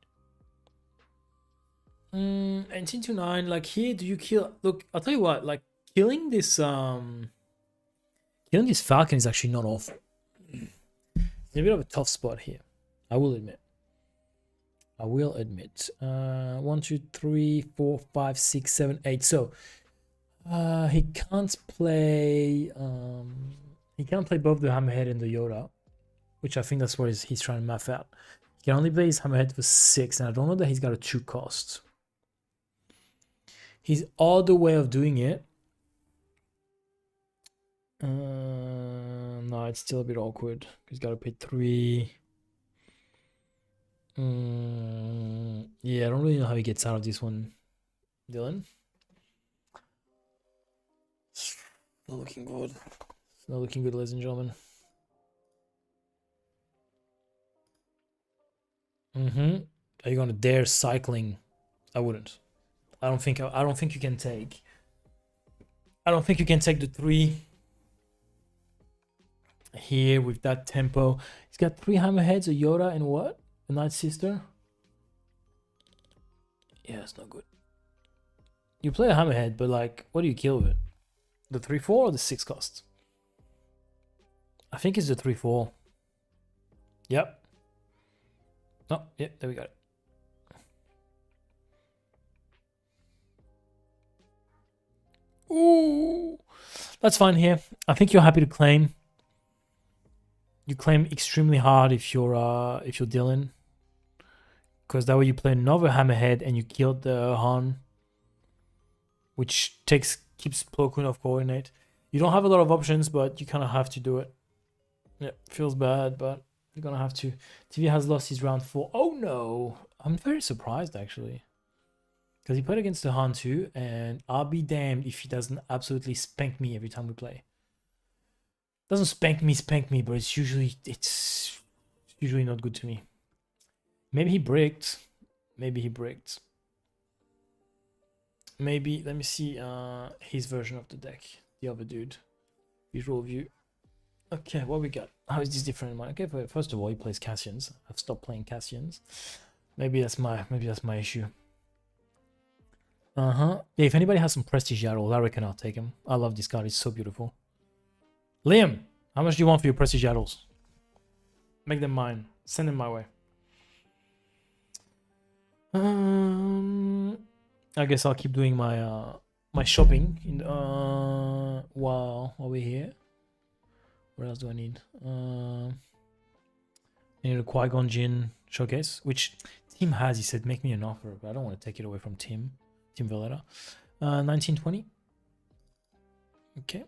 18 to 9. Like here, do you kill? Look, I'll tell you what. Like killing this Falcon is actually not awful. It's a bit of a tough spot here. I will admit. 1, 2, 3, 4, 5, 6, 7, 8. So he can't play. He can't play both the hammerhead and the Yoda, which I think that's what he's trying to math out. He can only play his hammerhead for 6, and I don't know that he's got a 2 cost. His other way of doing it. No, it's still a bit awkward. He's got to pay 3. Yeah, I don't really know how he gets out of this one, Dylan. It's not looking good. It's not looking good, ladies and gentlemen. Are you gonna dare cycling? I wouldn't. I don't think you can take. I don't think you can take the 3 here with that tempo. He's got 3 hammerheads, a Yoda, and what? A Night Sister. Yeah, it's not good. You play a hammerhead, but like, what do you kill with it? The 3/4 or the 6 cost? I think it's the 3-4. Yep. Oh, yeah, there we go. Ooh, that's fine here. I think you're happy to claim. You claim extremely hard if you're Dylan, because that way you play another hammerhead and you killed the Han, which keeps Plo Koon off coordinate. You don't have a lot of options, but you kind of have to do it. Yeah, feels bad, but you're gonna have to. TV has lost his round 4. Oh no, I'm very surprised actually, because he played against the Han too, and I'll be damned if he doesn't absolutely spank me every time we play. Doesn't spank me, but it's usually not good to me. Maybe he bricked. Maybe let me see his version of the deck. The other dude. Visual view. Okay, what we got? How is this different in mine? Okay, first of all, he plays Cassians. I've stopped playing Cassians. Maybe that's my issue. Yeah, if anybody has some Prestige Yaddles, I reckon I'll take him. I love this card, it's so beautiful. Liam, how much do you want for your Prestige Yaddles? Make them mine. Send them my way. I guess I'll keep doing my my shopping in while we're here. What else do I need? I need a Qui-Gon Jinn showcase, which Tim has. He said, make me an offer, but I don't want to take it away from Tim Valletta. 1920. Okay.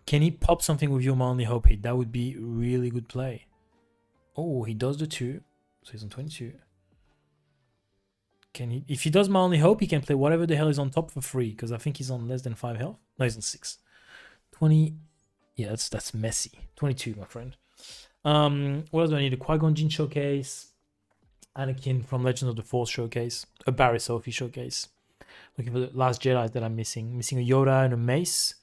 Can he pop something with your only hope hit? That would be really good play. Oh, he does the 2. So he's on 22. Can he? If he does my only hope, he can play whatever the hell is on top for free, because I think he's on less than 5 health. No, he's on 6. 20. Yeah, that's messy. 22, my friend. What else do I need? A Qui-Gon Jinn showcase. Anakin from Legends of the Force showcase. A Barry Sophie showcase. Looking for the Last Jedi that I'm missing. Missing a Yoda and a Mace.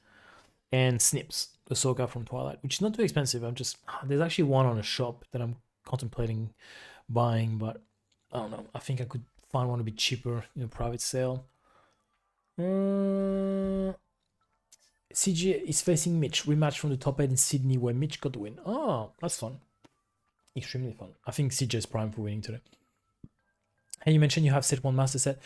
And Snips, the Ahsoka from Twilight, which is not too expensive. There's actually one on a shop that I'm contemplating buying, but I don't know. I think I could find one a bit cheaper in a private sale. CG is facing Mitch. Rematch from the top 8 in Sydney where Mitch got the win. Oh, that's fun. Extremely fun. I think CJ is prime for winning today. Hey, you mentioned you have set 1 master set.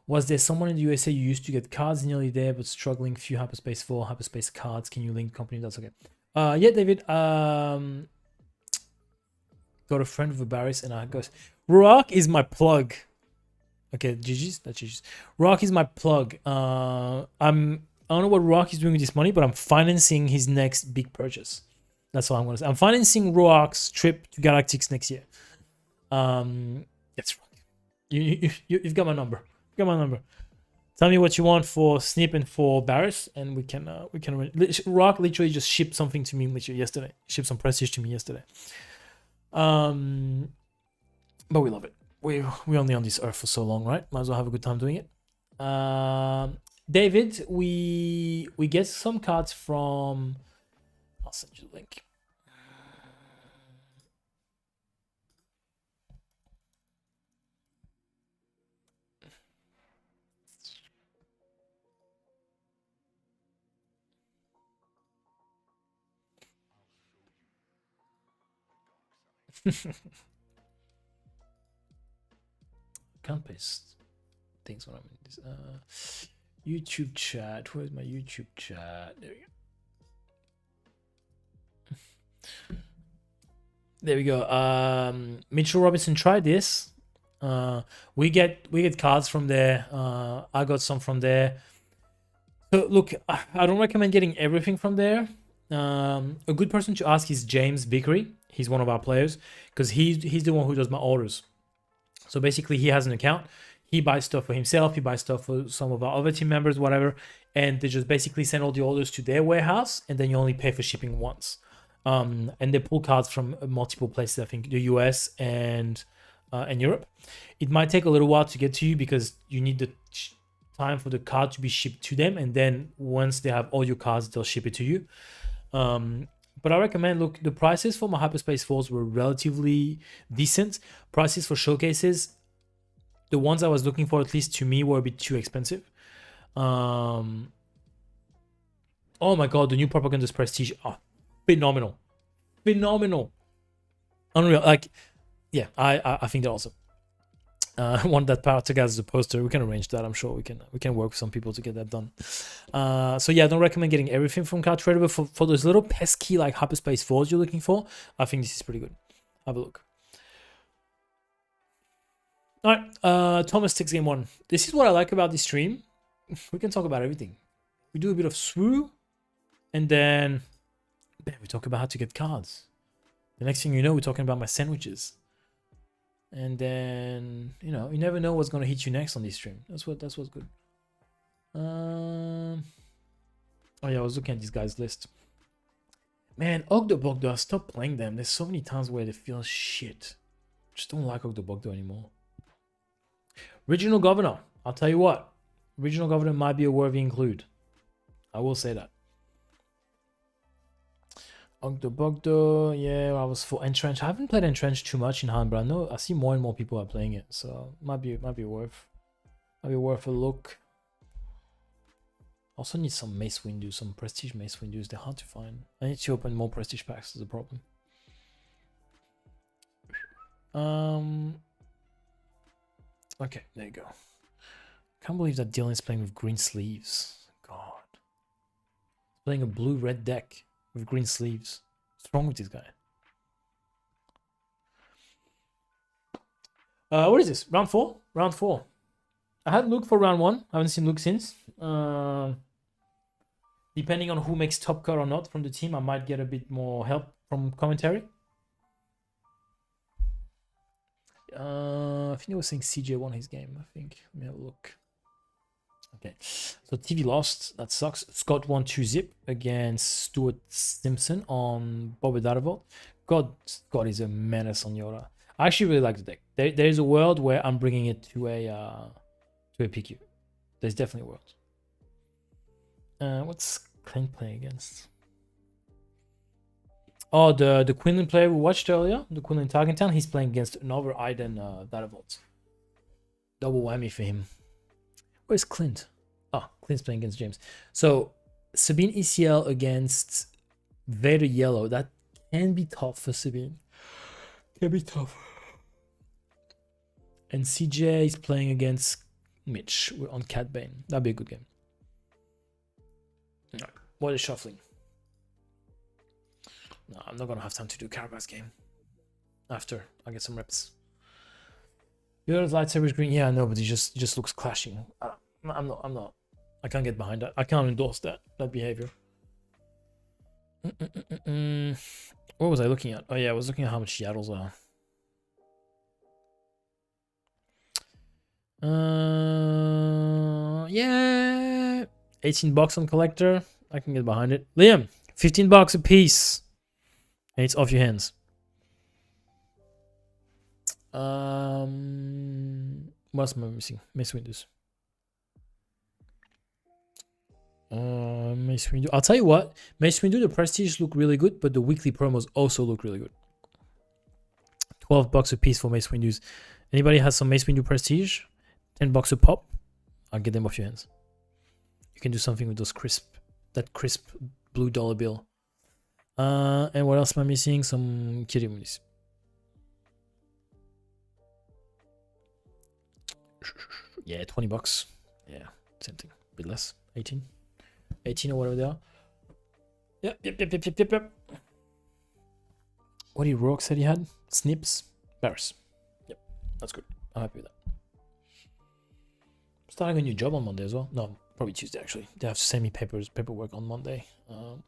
Was there someone in the USA you used to get cards nearly there but struggling? Few Hyperspace 4, Hyperspace cards. Can you link company? That's okay. Yeah, David. Got a friend with a Barris and I goes, Rock is my plug. Okay, GG's. That's GG's. Rock is my plug. I don't know what Rock is doing with this money, but I'm financing his next big purchase. That's all I'm gonna say. I'm financing Rock's trip to Galactics next year. That's Rock. You've got my number. Got my number. Tell me what you want for Snip and for Barris, and we can Rock literally just shipped something to me yesterday. Shipped some Prestige to me yesterday. But we love it. We're only on this earth for so long, right? Might as well have a good time doing it. David, we get some cards from. I'll send you the link. Can't paste things when I'm in this. YouTube chat. Where's my YouTube chat? There we go. There we go. Mitchell Robinson, try this. We get cards from there. I got some from there. So look, I don't recommend getting everything from there. A good person to ask is James Vickery. He's one of our players because he's the one who does my orders. So basically, he has an account. He buys stuff for himself. He buys stuff for some of our other team members, whatever. And they just basically send all the orders to their warehouse, and then you only pay for shipping once. And they pull cards from multiple places. I think the US and Europe. It might take a little while to get to you because you need the time for the card to be shipped to them, and then once they have all your cards, they'll ship it to you. But I recommend, look, the prices for my Hyperspace 4s were relatively decent. Prices for showcases, the ones I was looking for, at least to me, were a bit too expensive. Oh my god, the new Propagandist Prestige are phenomenal. Phenomenal. Unreal. Like, yeah, I think they're awesome. I want that power together as a poster. We can arrange that. I'm sure we can work with some people to get that done. So yeah, I don't recommend getting everything from Card Trader, but for those little pesky like hyperspace 4s you're looking for, I think this is pretty good. Have a look. All right, Thomas takes game 1. This is what I like about this stream. We can talk about everything. We do a bit of SWU, and then we talk about how to get cards. The next thing you know, we're talking about my sandwiches. And then, you know, you never know what's gonna hit you next on this stream. That's what's good. Oh yeah, I was looking at this guy's list. Man, Ogdo stop playing them. There's so many times where they feel shit. Just don't like Ogdo anymore. Regional Governor. I'll tell you what. Regional Governor might be a worthy include. I will say that. Ogdo, yeah, I was for Entrench. I haven't played Entrench too much in hand, but I know I see more and more people are playing it, so might be worth a look. Also need some Mace Windu, some Prestige Mace Windus. They're hard to find. I need to open more Prestige packs. Is a problem. Okay, there you go. Can't believe that Dylan is playing with green sleeves. God, he's playing a blue-red deck with green sleeves. What's wrong with this guy? What is this? Round 4? Round 4. I had Luke for round 1. I haven't seen Luke since. Depending on who makes top cut or not from the team, I might get a bit more help from commentary. I think he was saying CJ won his game, I think. Let me have a look. Okay, so TV lost. That sucks. Scott won 2-zip against Stuart Simpson on Bobby Darvold. God, Scott is a menace on Yora. I actually really like the deck. There's a world where I'm bringing it to a PQ. There's definitely a world. What's Clint playing against? Oh, the Quinlan player we watched earlier, the Quinlan Tarkentown, he's playing against another Aiden Darvold. Double whammy for him. Where's Clint? Oh, Clint's playing against James. So Sabine ECL against Vader Yellow. That can be tough for Sabine. Can be tough. And CJ is playing against Mitch on Cat Bane. That'd be a good game. No, what is shuffling? No, I'm not gonna have time to do Carabas game. After I get some reps. Your lightsaber's green. Yeah, I know, but he just looks clashing. I'm not. I can't get behind that. I can't endorse that behavior. What was I looking at? Oh yeah, I was looking at how much Yaddles are. Yeah, $18 on collector. I can get behind it. Liam, $15 a piece. And it's off your hands. What else am I missing? Mace Windows. Mace Windu. I'll tell you what, Mace Windu, the Prestige look really good, but the weekly promos also look really good. $12 a piece for Mace Windus. Anybody has some Mace Windu Prestige? $10 a pop. I'll get them off your hands. You can do something with those crisp blue dollar bill. And what else am I missing? Some Kirimunis. Yeah, $20. Yeah, same thing. A bit less. 18 or whatever they are. Yep. What did Rourke said he had? Snips. Barris. Yep, that's good. I'm happy with that. Starting a new job on Monday as well. No, probably Tuesday actually. They have to send me paperwork on Monday. And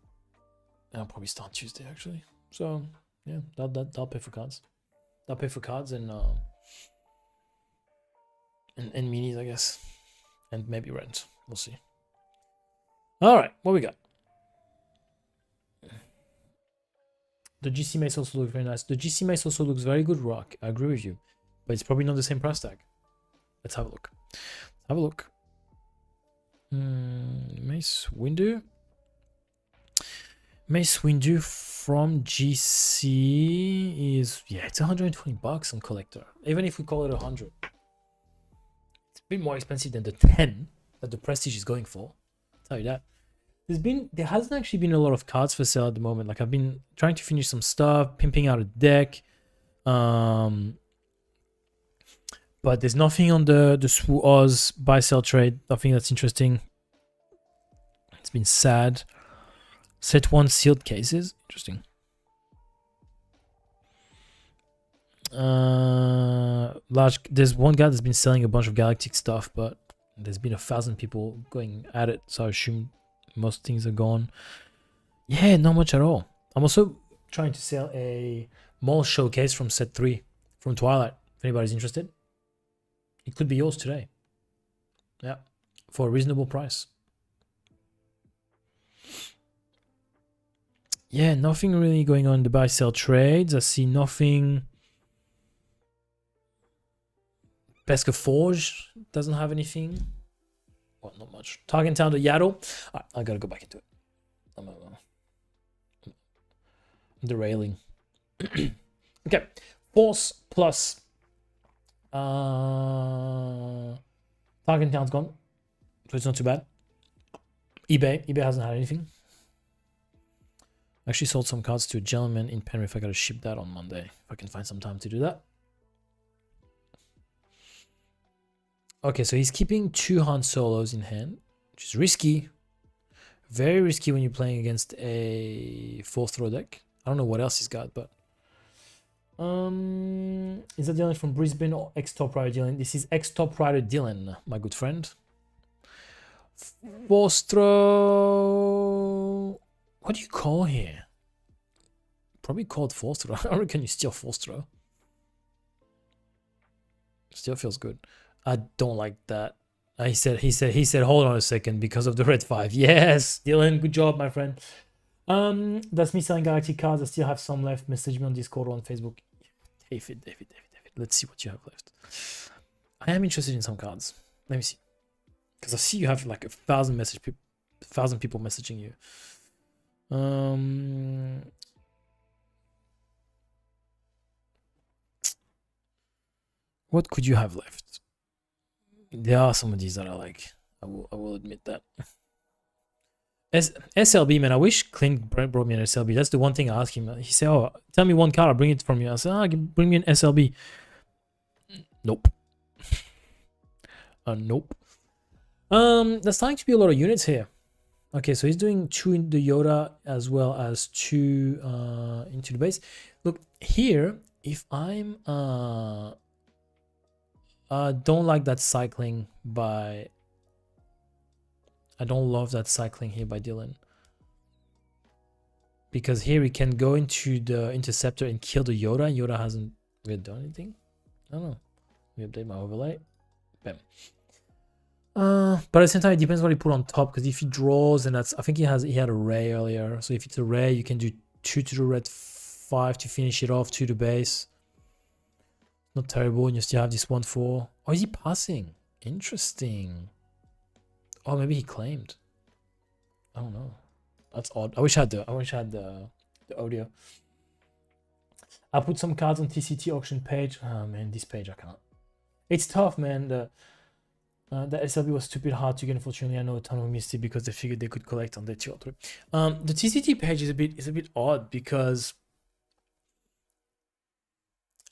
I'll probably start Tuesday actually. So yeah, that'll pay for cards. That'll pay for cards and minis, I guess. And maybe rent. We'll see. Alright, what we got? The GC Mace also looks very nice. The GC Mace also looks very good, Rock. I agree with you. But it's probably not the same price tag. Let's have a look. Have a look. Mace Windu. Mace Windu from GC is, yeah, it's $120 on collector. Even if we call it 100. It's a bit more expensive than the 10 that the Prestige is going for. I'll tell you that. there hasn't actually been a lot of cards for sale at the moment. Like I've been trying to finish some stuff, pimping out a deck. But there's nothing on the SWU Oz buy sell trade. Nothing that's interesting. It's been sad. Set 1 sealed cases. Interesting. There's one guy that's been selling a bunch of Galactic stuff, but there's been 1,000 people going at it, so I assume most things are gone. Yeah, not much at all. I'm also trying to sell a mall showcase from set 3 from Twilight. If anybody's interested, it could be yours today. Yeah, for a reasonable price. Yeah, nothing really going on in the buy sell trades. I see nothing. Pesca Forge doesn't have anything. Well, not much. Target Town to Yaddle. I gotta go back into it. I'm derailing. Okay. Force plus. Target Town's gone. So it's not too bad. eBay hasn't had anything. I actually sold some cards to a gentleman in Penrith. I gotta ship that on Monday. If I can find some time to do that. Okay, so he's keeping 2 Han Solos in hand, which is risky. Very risky when you're playing against a 4th throw deck. I don't know what else he's got, but... is that Dylan from Brisbane or ex-top rider Dylan? This is ex-top rider Dylan, my good friend. 4th throw... What do you call here? Probably called 4th throw. I reckon you steal 4th throw. Still feels good. I don't like that. He said, hold on a second because of the red 5. Yes, Dylan, good job, my friend. That's me selling Galactic cards. I still have some left. Message me on Discord or on Facebook. David. Let's see what you have left. I am interested in some cards. Let me see. Because I see you have like 1,000 people messaging you. What could you have left? There are some of these that I like. I will admit that. SLB, man, I wish Clint brought me an SLB. That's the one thing I asked him. He said, oh, tell me one card, I'll bring it from you. I said, bring me an SLB. Nope. Nope. There's starting to be a lot of units here. Okay, so he's doing 2 in the Yoda as well as 2 into the base. Look, here, if I'm... don't like that cycling by... I don't love that cycling here by Dylan. Because here we can go into the interceptor and kill the Yoda. Yoda hasn't really done anything. I don't know. Let me update my overlay. Bam. But at the same time, it depends what he put on top. Because if he draws, and that's... I think he had a Ray earlier. So if it's a Ray, you can do 2 to the red 5 to finish it off, 2 to base. Not terrible, and you still have this 1/4. Oh, is he passing? Interesting. Oh, maybe he claimed. I don't know. That's odd. I wish I had the audio. I put some cards on TCT auction page. Oh man, this page I can't. It's tough, man. The SLB was stupid hard to get. Unfortunately, I know a ton of missed it because they figured they could collect on their 2 or 3. The TCT page is a bit odd because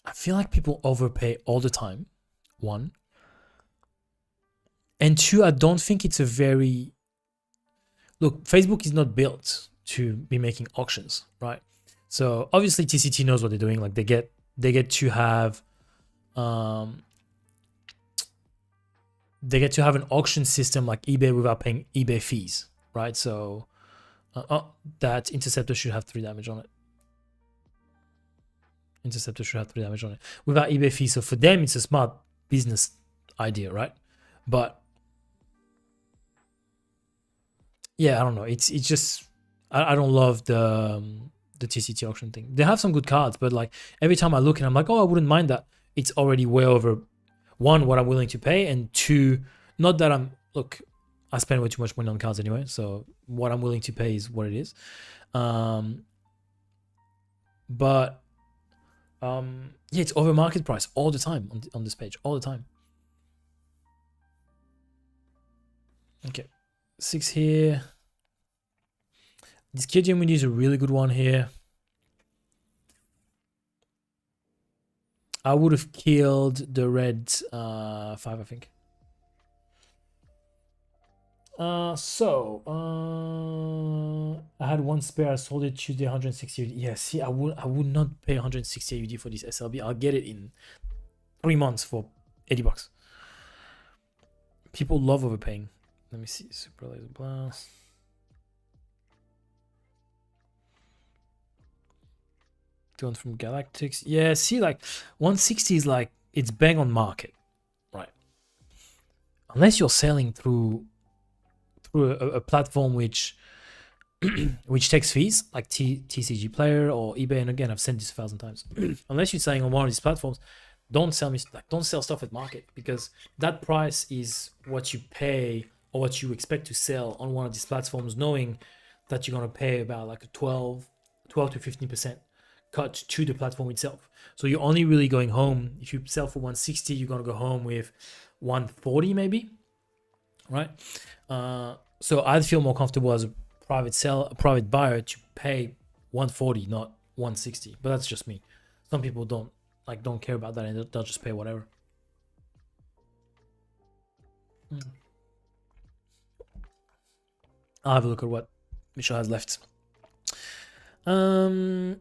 I feel like people overpay all the time, 1. And 2, I don't think it's a very... Look, Facebook is not built to be making auctions, right? So obviously TCT knows what they're doing. Like they get to have an auction system like eBay without paying eBay fees, right? So that interceptor should have 3 damage on it. Interceptor should have 3 damage on it without eBay fees. So for them, it's a smart business idea, right? But yeah, I don't know. It's just I don't love the TCT auction thing. They have some good cards, but like every time I look and I'm like, oh, I wouldn't mind that. It's already way over 1 what I'm willing to pay, and 2, not that I spend way too much money on cards anyway. So what I'm willing to pay is what it is. But yeah, it's over market price all the time on this page, all the time. Okay, 6 here. This KGM is a really good one here. I would have killed the red 5, I think. I had one spare. I sold it Tuesday, 160 AUD. Yeah, see, I would not pay 160 AUD for this SLB. I'll get it in 3 months for 80 bucks. People love overpaying. Let me see. Super laser blast. Going from Galactics. Yeah, see, like 160 is like, it's bang on market, right? Unless you're selling through a platform which which takes fees, like TCG Player or eBay. And again, I've said this 1,000 times. Unless you're selling on one of these platforms, don't sell stuff at market, because that price is what you pay or what you expect to sell on one of these platforms, knowing that you're going to pay about like a 12 to 15% cut to the platform itself. So you're only really going home, if you sell for 160, you're going to go home with 140 maybe, right? So I'd feel more comfortable as a private buyer to pay 140, not 160. But that's just me. Some people don't care about that, and they'll just pay whatever. I'll have a look at what Michelle has left. Got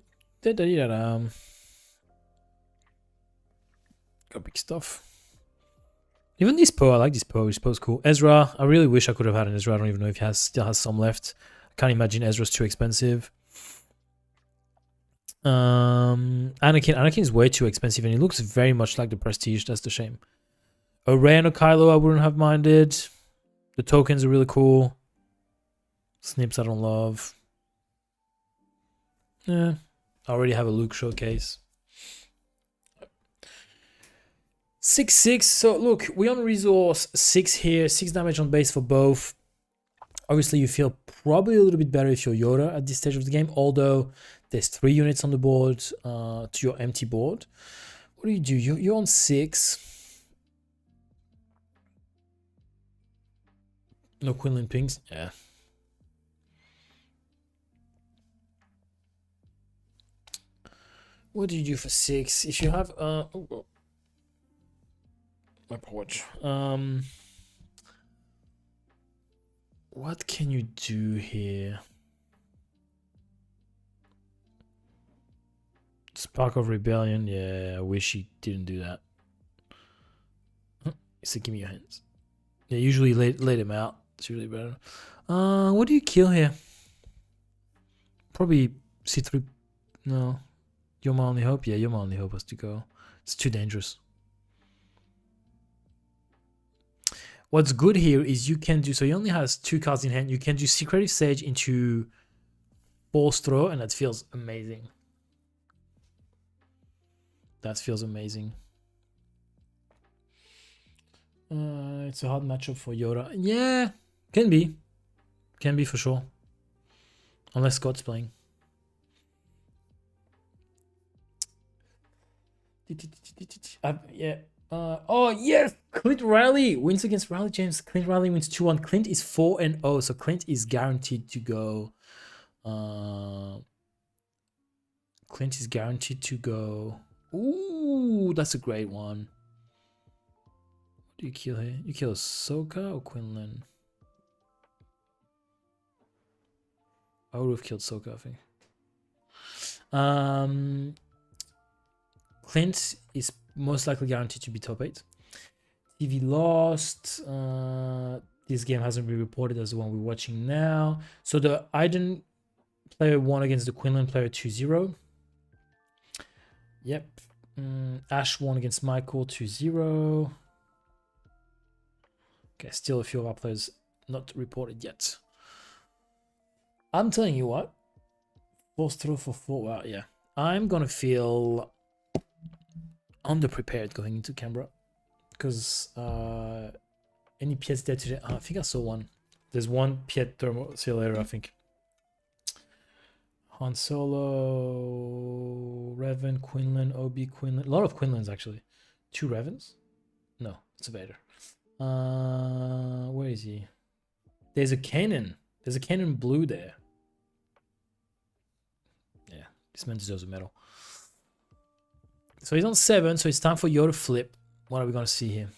big stuff. Even this Poe, I like this Poe. This Poe's cool. Ezra, I really wish I could have had an Ezra. I don't even know if he still has some left. I can't imagine Ezra's too expensive. Anakin is way too expensive, and he looks very much like the Prestige. That's the shame. A Rey and a Kylo I wouldn't have minded. The tokens are really cool. Snips I don't love. Yeah, I already have a Luke showcase. 6/6. So look, we on resource 6 here. 6 damage on base for both. Obviously, you feel probably a little bit better if you're Yoda at this stage of the game, although there's 3 units on the board to your empty board. What do? You're on 6. No Quinlan pings. Yeah. What do you do for 6? If you have my porch. What can you do here? Spark of Rebellion. Yeah, I wish he didn't do that. So give me your hands. Yeah, usually let him out. It's really better. What do you kill here? Probably C3. No. You're my only hope? Yeah, you're my only hope has to go. It's too dangerous. What's good here is you can do, so he only has 2 cards in hand. You can do Secretive Sage into Force Throw, and that feels amazing. That feels amazing. It's a hard matchup for Yoda. Yeah, can be. Can be for sure. Unless Scott's playing. Yeah. Oh yes, Clint Riley wins against Riley James. Clint Riley wins 2-1. Clint is 4-0, so Clint is guaranteed to go. Clint is guaranteed to go. Ooh, that's a great one. What do you kill here? You kill Ahsoka or Quinlan? I would have killed Ahsoka, I think. Clint is most likely guaranteed to be top 8. TV lost. This game hasn't been reported as the one we're watching now. So the Iden player won against the Quinlan player 2-0. Yep. Ash won against Michael 2-0. Okay, still a few of our players not reported yet. I'm telling you what. Force throw for 4. Wow, yeah. I'm gonna feel underprepared going into Canberra, because any Piets there today? I think I saw one. There's one Piet thermal. See you later, I think. Han Solo, Revan, Quinlan, Obi, Quinlan. A lot of Quinlans actually. 2 Revans? No, it's a Vader. Where is he? There's a Kanan. There's a Kanan blue there. This man deserves a medal. So he's on 7, so it's time for Yoda flip. What are we going to see here?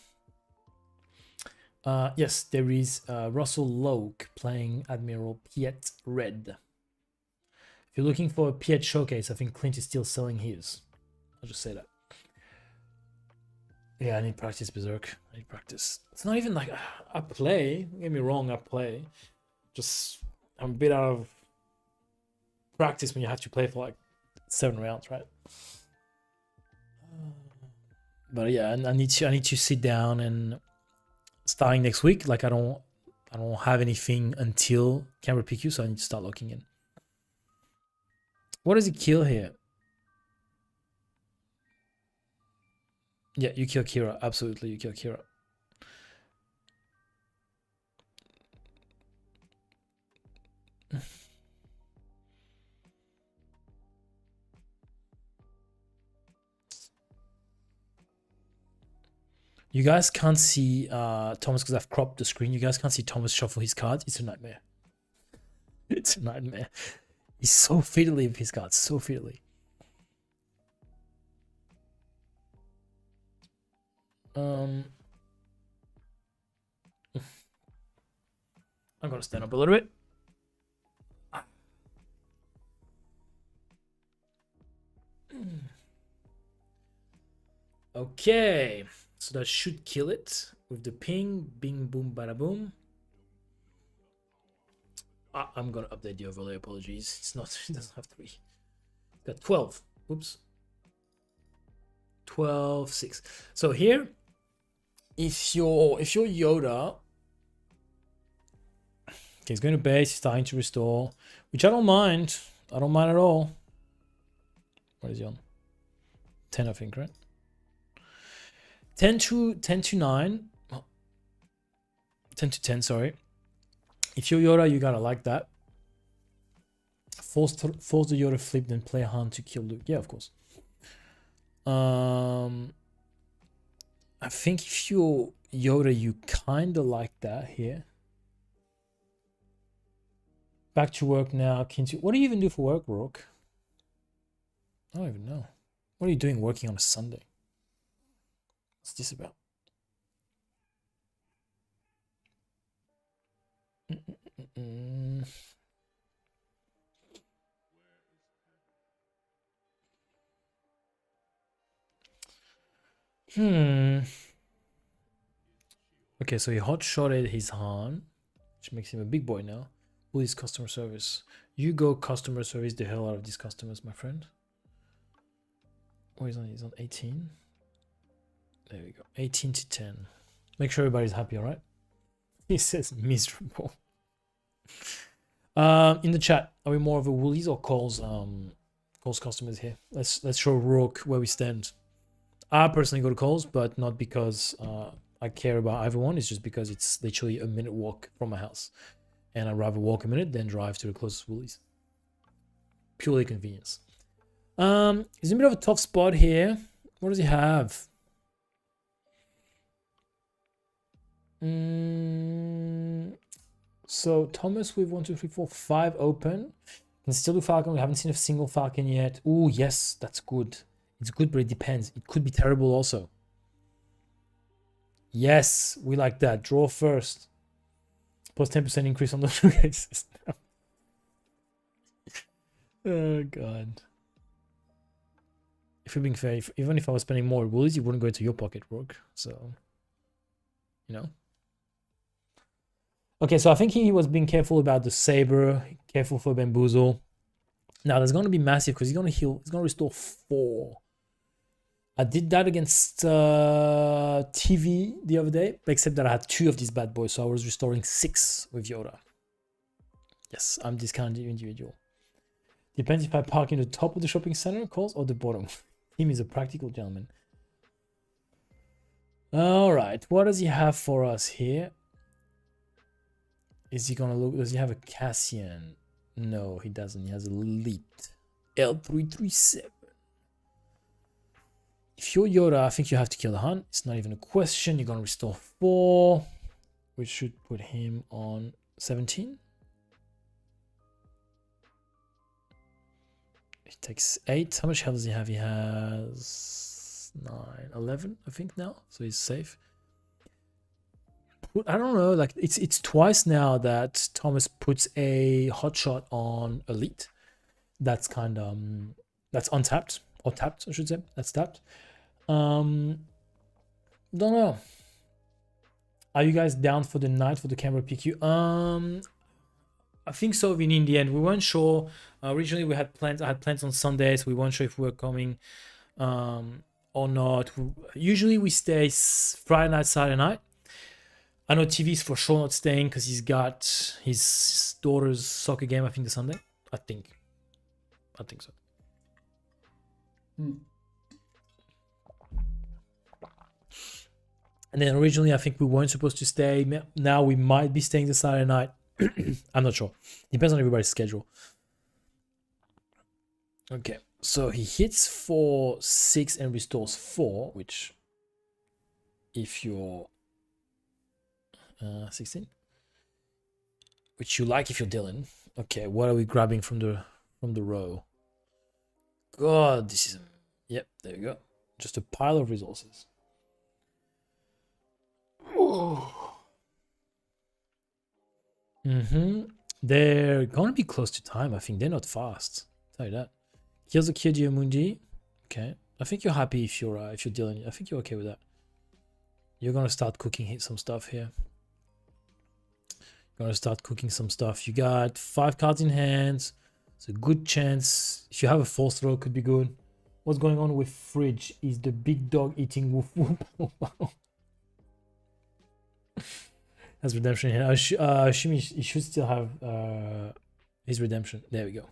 Yes, there is Russell Loke playing Admiral Piet Red. If you're looking for a Piet showcase, I think Clint is still selling his. I'll just say that. Yeah, I need practice, Berserk. I need practice. It's not even like I play. Don't get me wrong, I play. Just I'm a bit out of practice when you have to play for like 7 rounds, right? But yeah, I need to sit down, and starting next week, like I don't have anything until camera PQ, so I need to start looking in. What does he kill here? Yeah, you kill Kira. Absolutely, you kill Kira. You guys can't see Thomas because I've cropped the screen. You guys can't see Thomas shuffle his cards. It's a nightmare. It's a nightmare. He's so fiddly with his cards. So fiddly. I'm gonna stand up a little bit. Okay, so that should kill it with the ping, bing, boom, bada boom. I'm gonna update the overlay. Apologies, it's not. It doesn't have 3. It's got 12. Oops. 12, 6. So here, if you're Yoda, okay, he's going to base. He's starting to restore, which I don't mind. I don't mind at all. What is he on? 10, I think, right? 10 to 9. Oh, 10 to 10. Sorry. If you're Yoda, you gotta like that. Force the Yoda flip, then play Han to kill Luke. Yeah, of course. I think if you're Yoda, you kind of like that here. Back to work now. What do you even do for work, Rourke? I don't even know. What are you doing working on a Sunday? What's this about? Okay, so he hot-shotted his Han, which makes him a big boy now. Who is customer service? You go customer service the hell out of these customers, my friend. Oh, he's on 18. There we go. 18 to 10. Make sure everybody's happy, alright? He says miserable. In the chat, are we more of a Woolies or Coles customers here? Let's show Rourke where we stand. I personally go to Coles, but not because I care about everyone. It's just because it's literally a minute walk from my house, and I'd rather walk a minute than drive to the closest Woolies. Purely convenience. He's in a bit of a tough spot here. What does he have? So Thomas with 1, 2, 3, 4, 5 open. Can still do Falcon. We haven't seen a single Falcon yet. Oh yes, that's good. It's good, but it depends. It could be terrible also. Yes, we like that. Draw first. Plus 10% increase on the system. Oh god. If you're being fair, even if I was spending more Woolies, it wouldn't go into your pocket, Rourke. So, you know. Okay, so I think he was being careful about the saber, careful for bamboozle. Now there's going to be massive because he's going to heal. He's going to restore 4. I did that against TV the other day, except that I had 2 of these bad boys, so I was restoring 6 with Yoda. Yes, I'm this kind of individual. Depends if I park in the top of the shopping center, calls, or the bottom. Him is a practical gentleman. All right, what does he have for us here? Is he gonna look? Does he have a Cassian? No, he doesn't. He has a Elite L337. If you're Yoda, I think you have to kill the Han. It's not even a question. You're gonna restore 4, which should put him on 17. He takes 8. How much health does he have? He has 9, 11, I think now. So he's safe. I don't know. Like it's twice now that Thomas puts a hot shot on elite. That's kind of that's untapped or tapped, I should say. That's tapped. Don't know. Are you guys down for the night for the camera PQ? I think so. In the end, we weren't sure. Originally, we had plans. I had plans on Sundays. We weren't sure if we were coming or not. Usually, we stay Friday night, Saturday night. I know TV's for sure not staying because he's got his daughter's soccer game. I think the Sunday. I think so. And then originally, I think we weren't supposed to stay. Now we might be staying the Saturday night. I'm not sure. Depends on everybody's schedule. Okay, so he hits for 6 and restores 4, which if you're 16, which you like if you're Dylan. Okay, what are we grabbing from the row? God, this is yep. There you go. Just a pile of resources. They're gonna be close to time. I think they're not fast. I'll tell you that. Here's a Kyudio Mundi. Okay, I think you're happy if you're Dylan. I think you're okay with that. You're gonna start cooking some stuff here. You're gonna start cooking some stuff. You got 5 cards in hand. It's a good chance. If you have a 4th row, could be good. What's going on with Fridge? Is the big dog eating woof woof? Has redemption here. Assuming he should still have his redemption. There we go.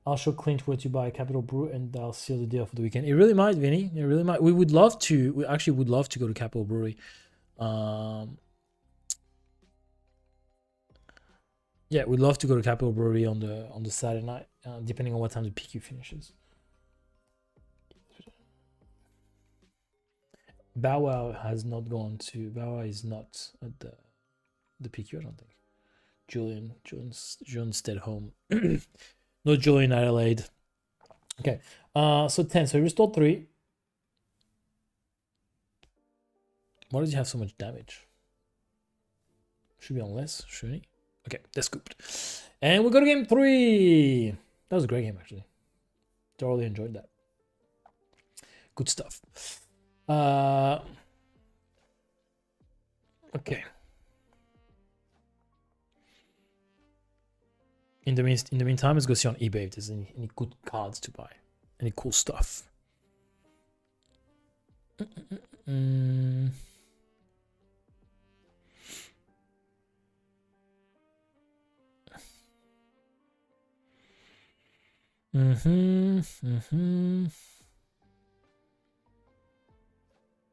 I'll show Clint where to buy a Capital Brew and I'll seal the deal for the weekend. It really might, Vinny. It really might. We would love to. We actually would love to go to Capital Brewery. Yeah, we'd love to go to Capital Brewery on the Saturday night, depending on what time the PQ finishes. Bow Wow has not gone to. Bow Wow is not at the PQ, I don't think. Julian stayed home. No Julian Adelaide. Okay. So 10. So he restored 3. Why does he have so much damage? Should be on less, shouldn't he? Okay, that's scooped. And we go to game 3. That was a great game, actually. Thoroughly enjoyed that. Good stuff. Okay. In the meantime, let's go see on eBay if there's any good cards to buy. Any cool stuff.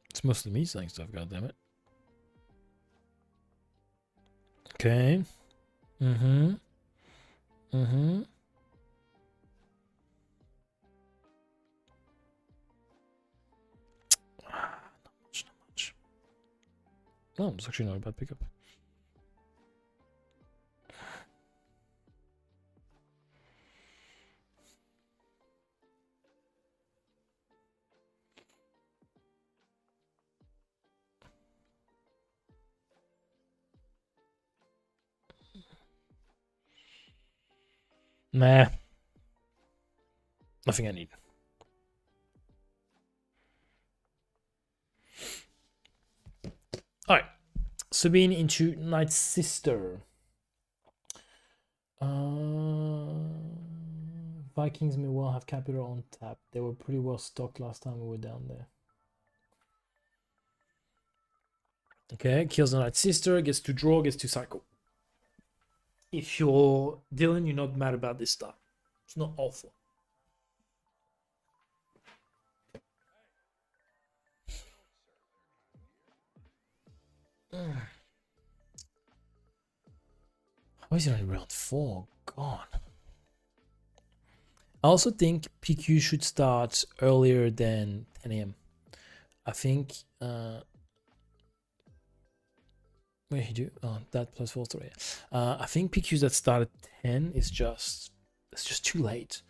It's mostly me saying stuff, goddammit. Okay. Not much. Oh, it's actually not a bad pickup. Nah. Nothing I need. Alright. Sabine into Night Sister. Vikings may well have capital on tap. They were pretty well stocked last time we were down there. Okay, kills the Night Sister, gets to draw, gets to cycle. If you're Dylan, you're not mad about this stuff. It's not awful. Why is it only round 4? God. I also think PQ should start earlier than 10 a.m. I think what did he do? Oh, that plus 4 3. I think PQs that start at 10 is just too late.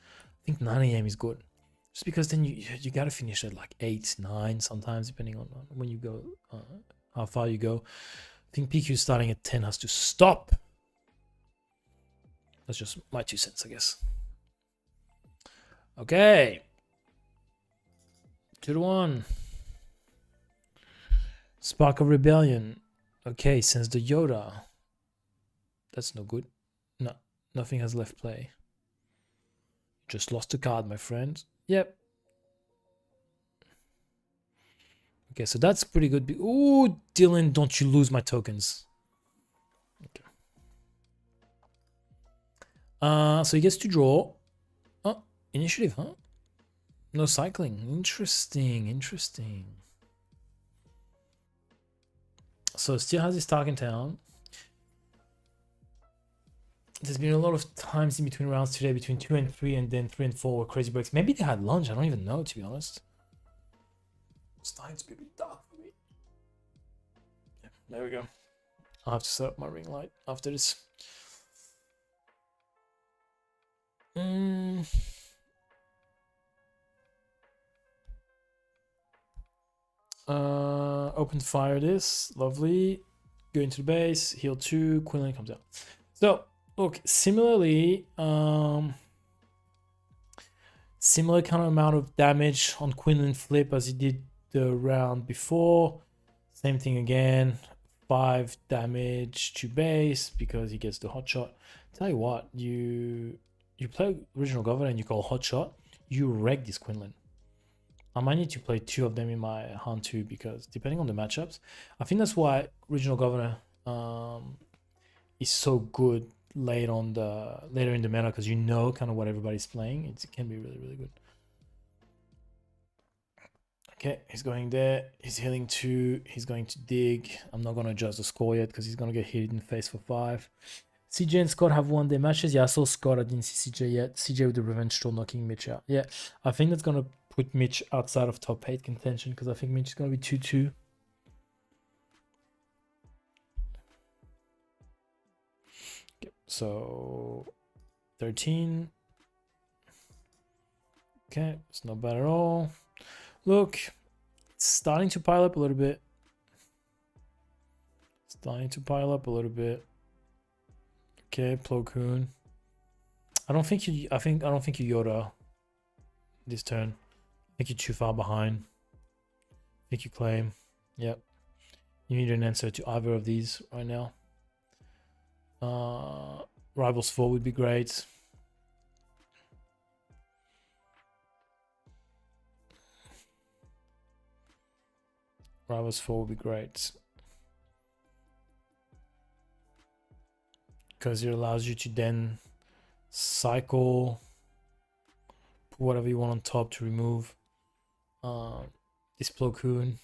I think 9 a.m. is good. Just because then you gotta finish at like 8, 9 sometimes, depending on when you go, how far you go. I think PQ starting at 10 has to stop. That's just my 2 cents, I guess. Okay. 2-1. Spark of Rebellion. Okay, since the Yoda. That's no good. No, nothing has left play. Just lost a card, my friend. Yep. Okay, so that's pretty good. Ooh, Dylan, don't you lose my tokens. Okay. So he gets to draw. Oh, initiative, huh? No cycling. Interesting, interesting. So still has his target in town. There's been a lot of times in between rounds today, between 2 and 3, and then 3 and 4 were crazy breaks. Maybe they had lunch. I don't even know, to be honest. It's starting to be a bit dark for me. Yeah, there we go. I'll have to set up my ring light after this. Open fire this. Lovely. Go into the base. Heal 2. Quinlan comes out. So, look, similarly, similar kind of amount of damage on Quinlan flip as he did the round before. Same thing again. 5 damage to base because he gets the hot shot. Tell you what, you play original governor and you call hot shot, you wreck this Quinlan. I might need to play 2 of them in my hand too, because depending on the matchups, I think that's why original governor is so good later in the meta, because you know kind of what everybody's playing. It can be really, really good. Okay, he's going there. He's healing 2. He's going to dig. I'm not going to adjust the score yet because he's going to get hit in the face for 5. CJ and Scott have won their matches. Yeah, I saw Scott. I didn't see CJ yet. CJ with the revenge still knocking Mitch out. Yeah, I think that's going to put Mitch outside of top 8 contention, because I think Mitch is going to be 2-2. Okay, so 13. Okay, it's not bad at all. Look, it's starting to pile up a little bit. Starting to pile up a little bit. Okay, Plo Koon. I don't think you Yoda this turn. I think you're too far behind. I think you claim. Yep. You need an answer to either of these right now. Rivals 4 would be great. Rivals 4 would be great. Because it allows you to then cycle, put whatever you want on top to remove this Plo Koon.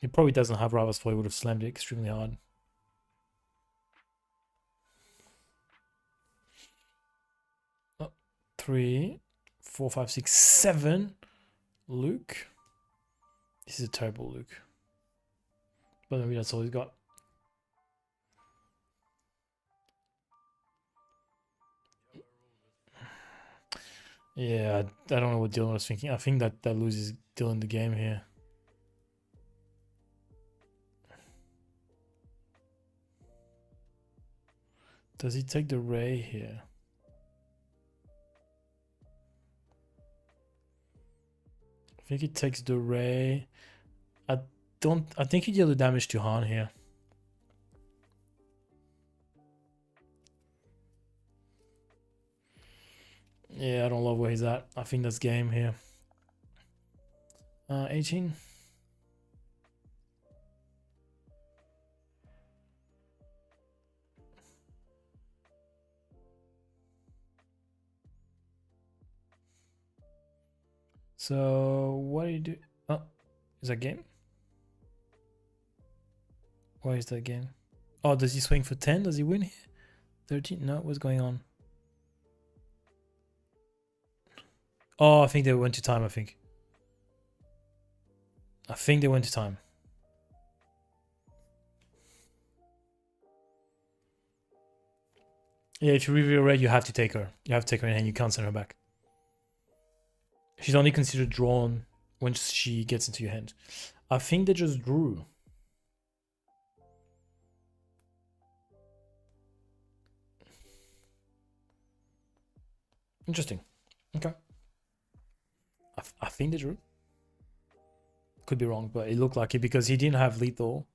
He probably doesn't have Rivals 4, he would have slammed it extremely hard. Oh, 3, 4, 5, 6, 7. Luke. This is a terrible Luke. But maybe that's all he's got. Yeah, I don't know what Dylan was thinking. I think that loses Dylan the game here. Does he take the Ray here? I think he takes the Ray. I think he deal the damage to Han here. Yeah, I don't love where he's at. I think that's game here. 18. So what do you do? Oh, is that game? Why is that game? Oh, does he swing for 10? Does he win here? 13? No, what's going on? Oh, I think they went to time, I think they went to time. Yeah, if you reveal red, you have to take her. You have to take her in hand. You can't send her back. She's only considered drawn when she gets into your hand. I think they just drew. Interesting. Okay. I think they drew. Could be wrong, but it looked like it because he didn't have lethal.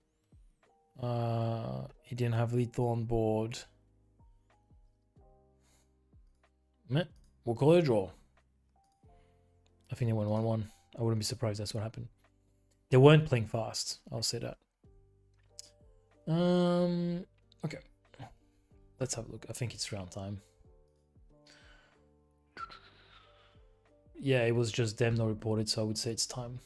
He didn't have lethal on board. Meh. We'll call it a draw. I think they went 1-1. I wouldn't be surprised that's what happened. They weren't playing fast. I'll say that. Okay. Let's have a look. I think it's round time. Yeah, it was just them not reported, so I would say it's time.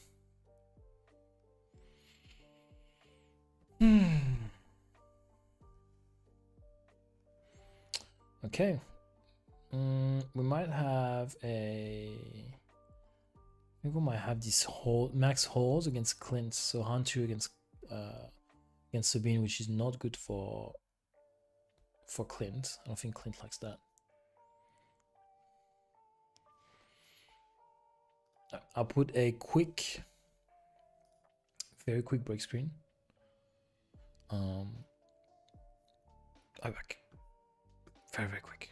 Okay. We might have a... I think we might have this max holds against Clint, so Hantu against Sabine, which is not good for Clint. I don't think Clint likes that. I'll put a very quick break screen. I'll be back. Very, very quick.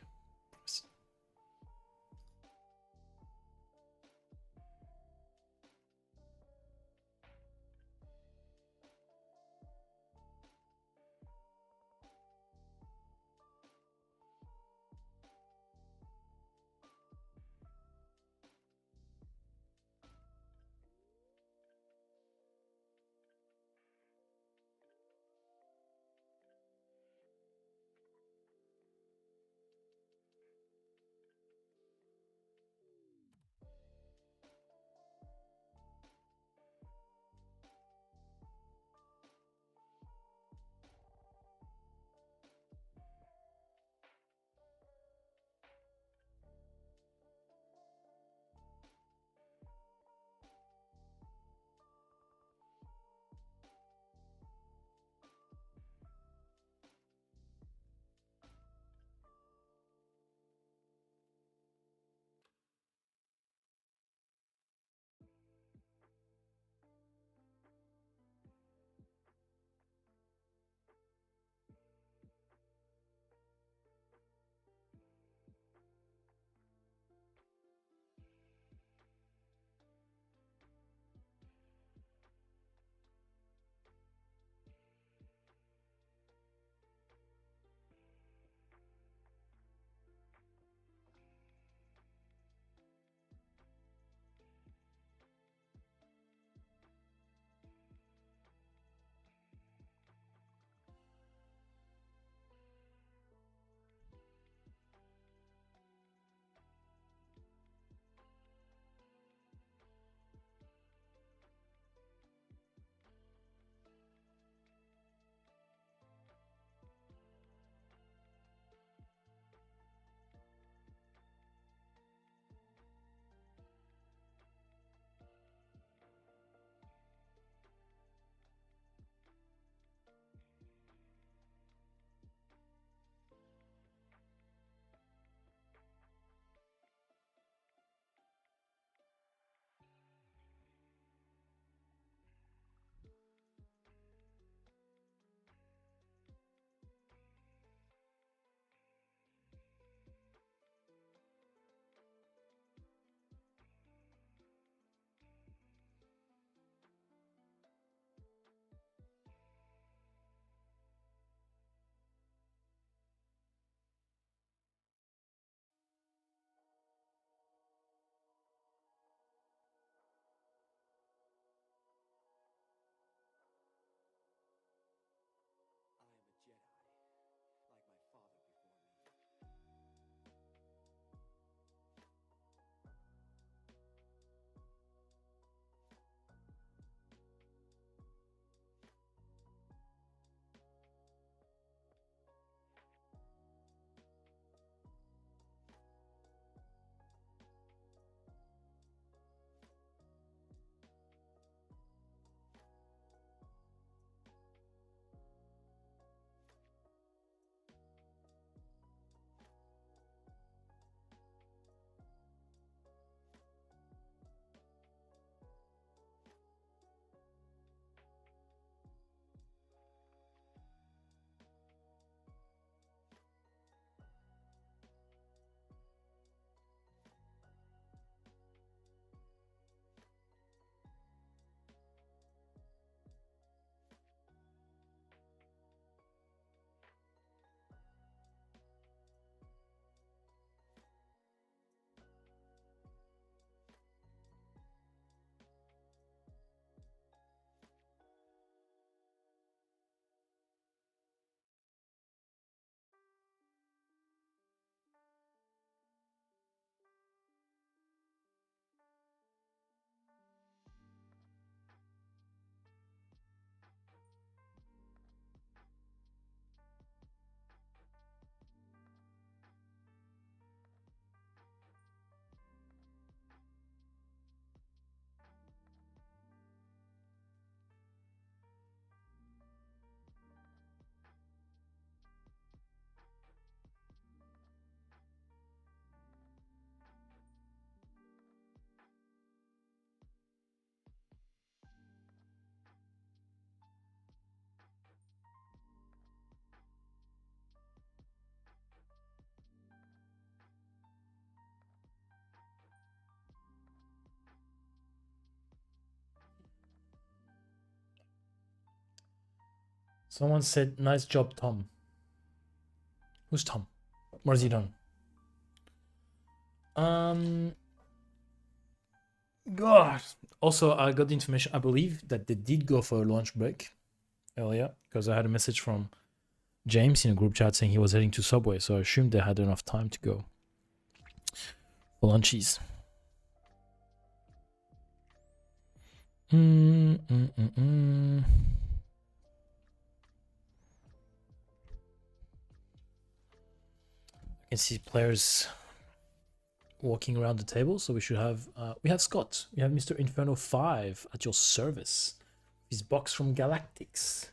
Someone said, nice job, Tom. Who's Tom? What has he done? God. Also, I got the information, I believe, that they did go for a lunch break earlier, because I had a message from James in a group chat saying he was heading to Subway, so I assumed they had enough time to go for lunchies. I can see players walking around the table, so we should have we have Scott, we have Mr. Inferno 5 at your service. His box from Galactics.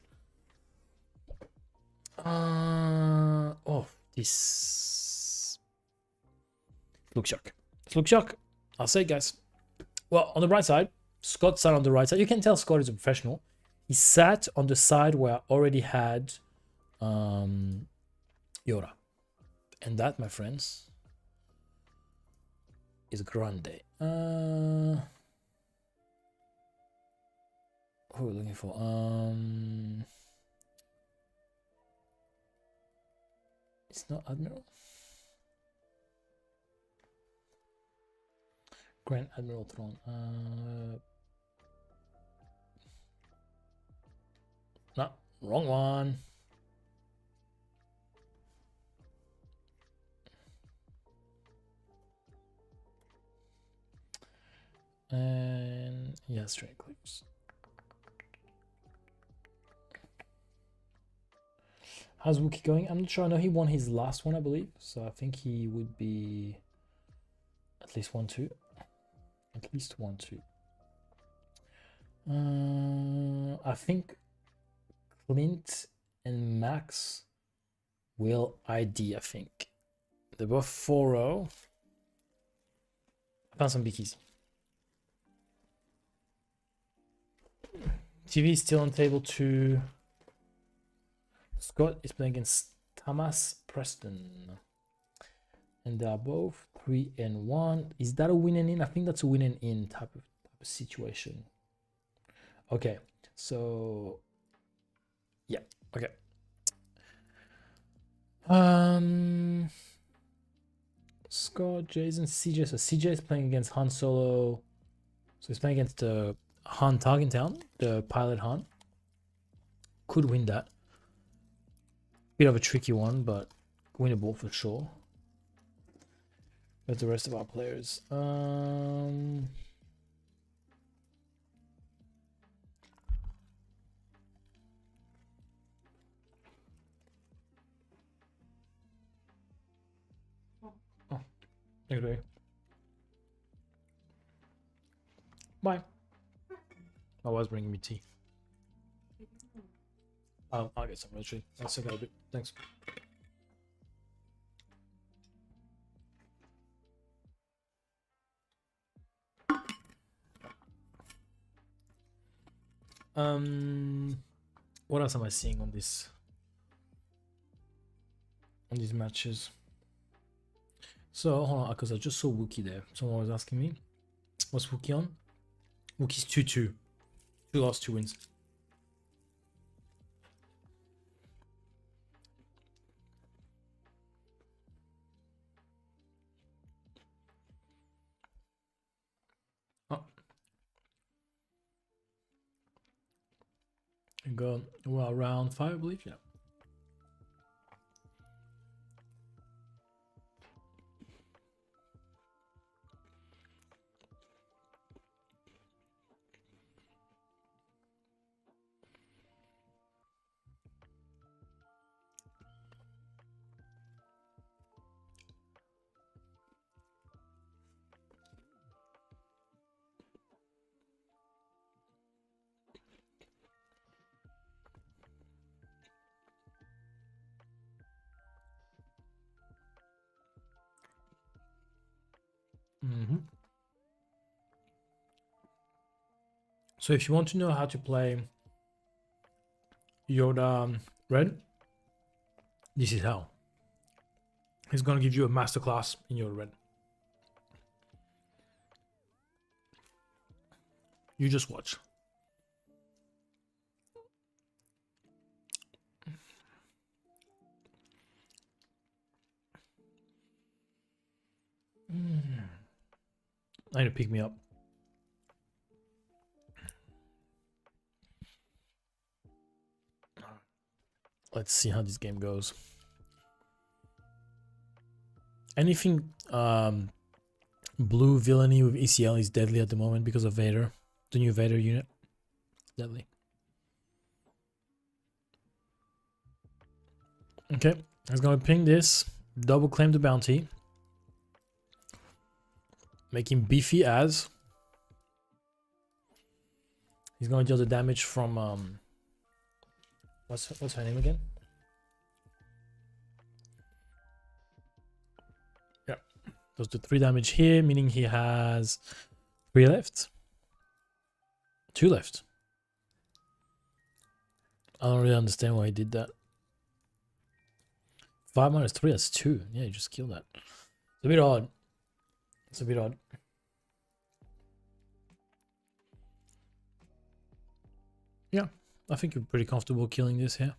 Oh, this looks shock. This looks shock. I'll say, guys. Well, on the right side, Scott sat on the right side. You can tell Scott is a professional. He sat on the side where I already had Yoda. And that, my friends, is grande. Who are we looking for? It's not Admiral. Grand Admiral Throne. No, wrong one. And yeah, straight clicks. How's Wookie going? I'm not sure. I know he won his last one, I believe. So I think he would be at least 1-2. At least 1-2. I think Clint and Max will ID, I think. They're both 4-0. I found some bickies. TV is still on table 2. Scott is playing against Thomas Preston. And they are both 3-1. Is that a win and in? I think that's a win and in type of situation. Okay, so yeah, okay. Scott, Jason, CJ. So CJ is playing against Han Solo. So he's playing against the Han Targentown, the pilot Han. Could win that. Bit of a tricky one, but winnable for sure. But the rest of our players. Anyway. Bye. I was bringing me tea. I'll get some actually. I'll still got a bit. Thanks. What else am I seeing on this? On these matches? So hold on, because I just saw Wookie there. Someone was asking me, what's Wookie on? Wookie's 2-2. 2 losses, 2 wins. Oh. And go well, round 5, I believe, yeah. So if you want to know how to play Yoda Red, this is how. He's gonna give you a masterclass in Yoda Red. You just watch. I need to pick me up. Let's see how this game goes. Anything blue villainy with ECL is deadly at the moment because of Vader. The new Vader unit. Deadly. Okay, I was gonna ping this. Double claim the bounty. Make him beefy as. He's gonna deal the damage from what's her name again? Yeah. Does the 3 damage here, meaning he has 3 left. 2 left. I don't really understand why he did that. 5 minus 3, that's 2. Yeah, you just killed that. It's a bit odd. It's a bit odd. Yeah, I think you're pretty comfortable killing this here.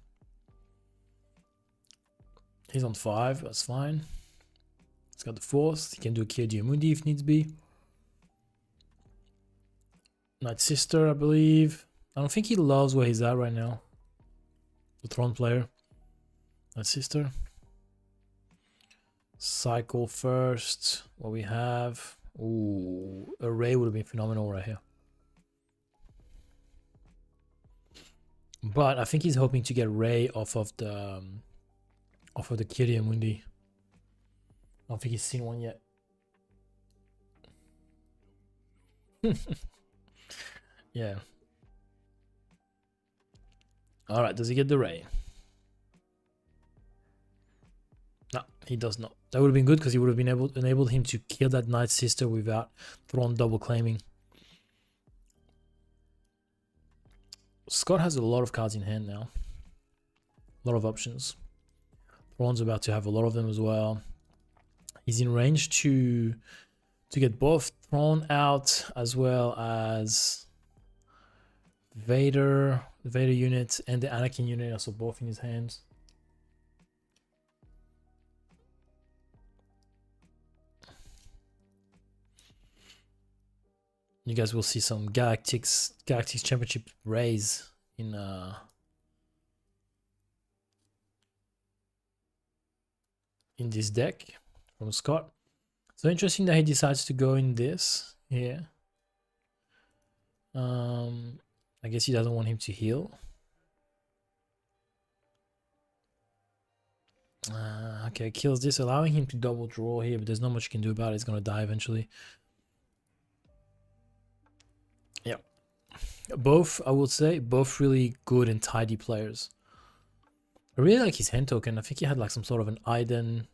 He's on 5, that's fine. He's got the 4th. He can do a Kia Diamundi if needs be. Night Sister, I believe. I don't think he loves where he's at right now. The Throne player. Night Sister. Cycle first. What we have. Ooh, Array would have been phenomenal right here. But I think he's hoping to get Ray off of the Kiri and Mundi. I don't think he's seen one yet. Yeah. All right, does he get the Ray? No, he does not. That would have been good because he would have been enabled him to kill that Night Sister without Thrawn double claiming. Scott has a lot of cards in hand now. A lot of options. Thrawn's about to have a lot of them as well. He's in range to get both Thrawn out as well as Vader, the Vader unit, and the Anakin unit, also both in his hands. You guys will see some Galactic Championship rays in this deck from Scott. So interesting that he decides to go in this here. I guess he doesn't want him to heal. Okay, kills this, allowing him to double draw here, but there's not much you can do about it. He's gonna die eventually. Yeah, both, I would say, both really good and tidy players. I really like his hand token. I think he had like some sort of an Iden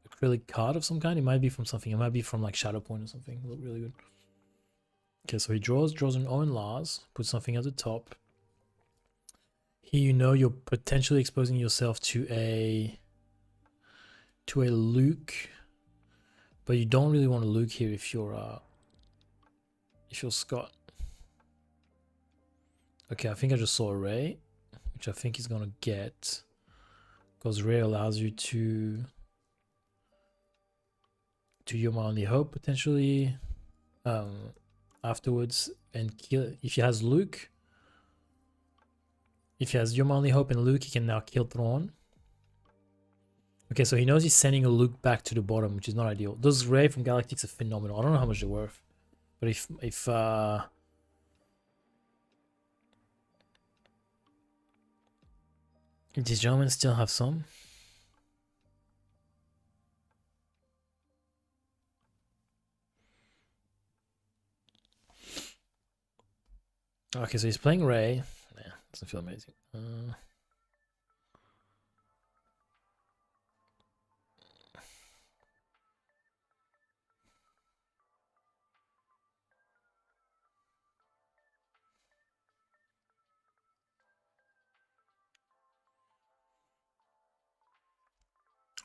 acrylic card of some kind. It might be from something. It might be from like Shadow Point or something. Look really good. Okay, so he draws an Owen Lars, puts something at the top. Here you know you're potentially exposing yourself to a Luke, but you don't really want a Luke here if you're Scott. Okay, I think I just saw a Ray, which I think he's gonna get, because Ray allows you to Your Only Hope potentially afterwards and kill. If he has Luke, if he has Your Only Hope and Luke, he can now kill Thrawn. Okay, so he knows he's sending a Luke back to the bottom, which is not ideal. Those Ray from Galactics are phenomenal. I don't know how much they're worth, but if these gentlemen still have some. Okay, so he's playing Ray. Yeah, doesn't feel amazing.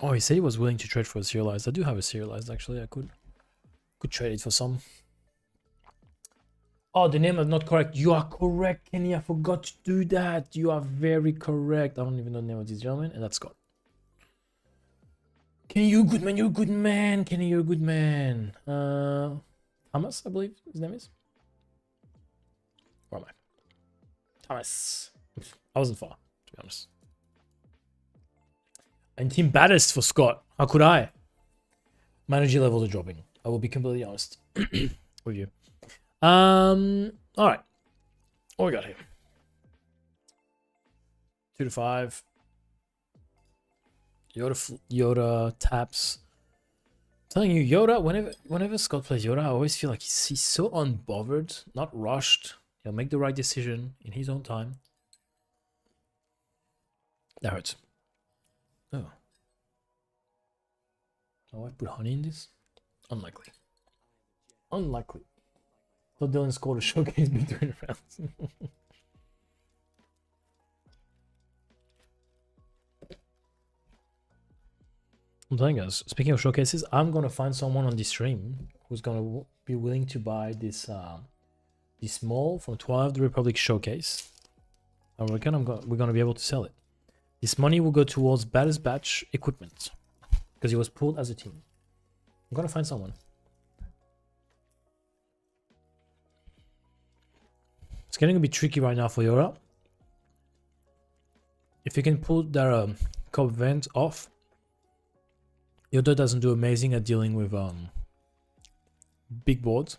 Oh, he said he was willing to trade for a serialized. I do have a serialized actually. I could trade it for some. Oh, the name is not correct. You are correct, Kenny. I forgot to do that. You are very correct. I don't even know the name of this gentleman, and that's Scott. Kenny, you're a good man. You're a good man. Kenny, you're a good man. Thomas, I believe his name is. Where am I? Thomas. I wasn't far, to be honest. And team baddest for Scott. How could I? My energy levels are dropping. I will be completely honest with you. All right. What we got here? 2 to 5. Yoda taps. I'm telling you, Yoda. Whenever Scott plays Yoda, I always feel like he's so unbothered, not rushed. He'll make the right decision in his own time. That hurts. Oh. Oh, I put honey in this? Unlikely. Unlikely. Thought Dylan scored a showcase between rounds. I'm telling you guys, speaking of showcases, I'm gonna find someone on this stream who's gonna be willing to buy this this small from 12 the Republic showcase. I reckon we're gonna be able to sell it. This money will go towards Baddest Batch equipment because it was pulled as a team. I'm gonna find someone. It's getting a bit tricky right now for Yora. If you can pull their cop vent off, Yoda doesn't do amazing at dealing with big boards.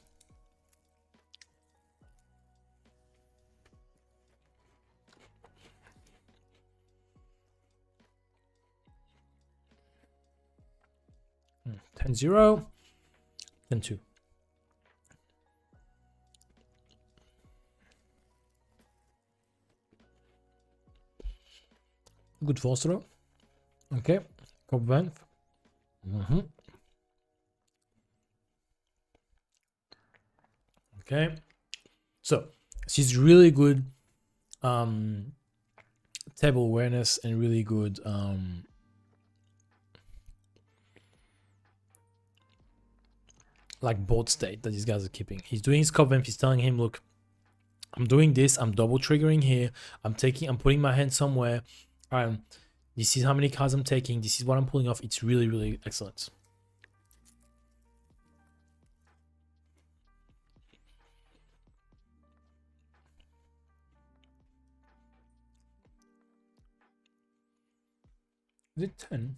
Hmm. 10-0, 10-2. Good force throw. Okay, cop vent. Okay, so she's really good table awareness and really good like board state that these guys are keeping. He's doing his cop vamp. He's telling him, look, I'm doing this, I'm double triggering here, I'm putting my hand somewhere, this is how many cards I'm taking, this is what I'm pulling off. It's really, really excellent. Is it 10?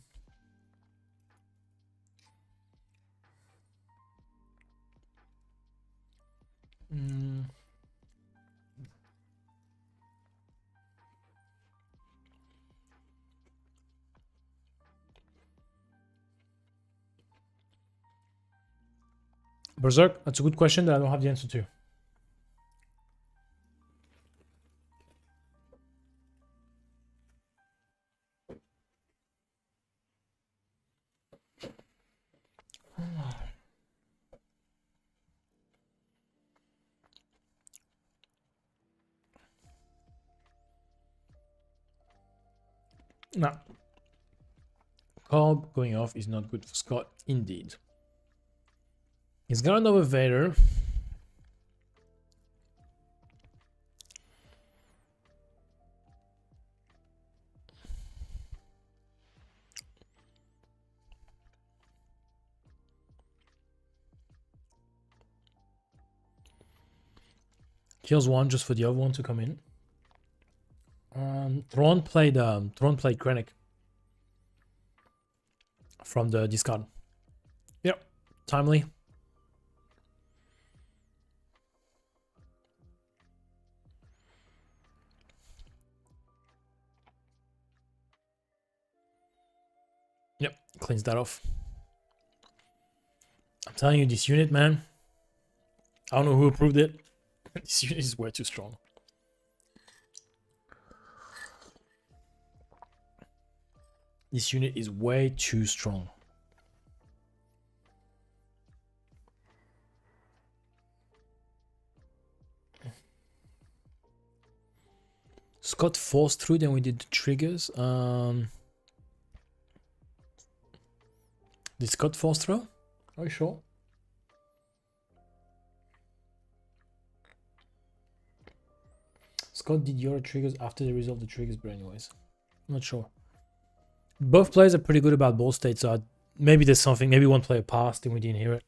Berserk, that's a good question that I don't have the answer to. No. Cobb going off is not good for Scott, indeed. He's got another Vader. Kills one just for the other one to come in. Thrawn played Krennic from the discard. Yep, timely. Yep, cleans that off. I'm telling you, this unit, man. I don't know who approved it. This unit is way too strong. This unit is way too strong. Scott forced through, then we did the triggers. Did Scott force throw? Are you sure? Scott did your triggers after they resolved the triggers, but anyways. I'm not sure. Both players are pretty good about ball state, so maybe there's something. Maybe one player passed and we didn't hear it.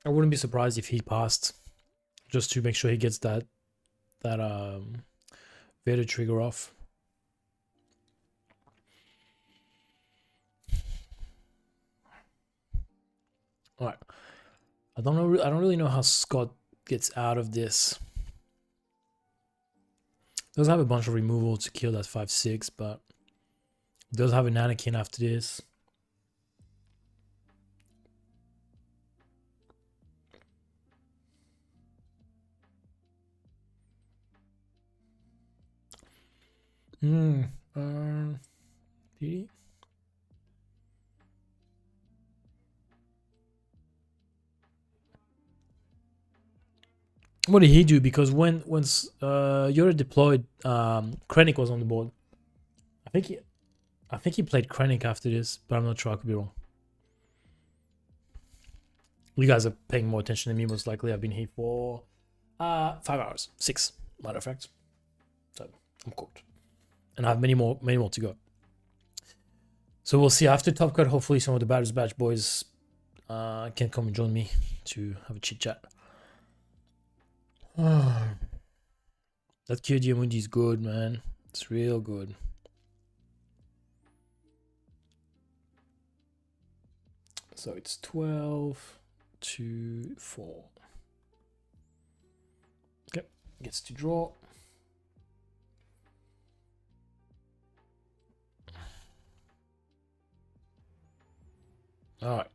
I wouldn't be surprised if he passed, just to make sure he gets that Vader trigger off. All right. I don't know. I don't really know how Scott gets out of this. Does have a bunch of removal to kill that 5/6, but does have an Anakin after this. Did he? What did he do? Because when Yoda deployed, Krennic was on the board. I think he played Krennic after this, but I'm not sure. I could be wrong. You guys are paying more attention than me. Most likely, I've been here for 5 hours, 6 matter of fact. So I'm cooked, and I have many more to go. So we'll see after Top Cut. Hopefully, some of the Batter's Batch boys can come and join me to have a chit chat. That Kyodiamundi is good, man. It's real good. So it's 12 to 4. Okay, gets to draw. All right.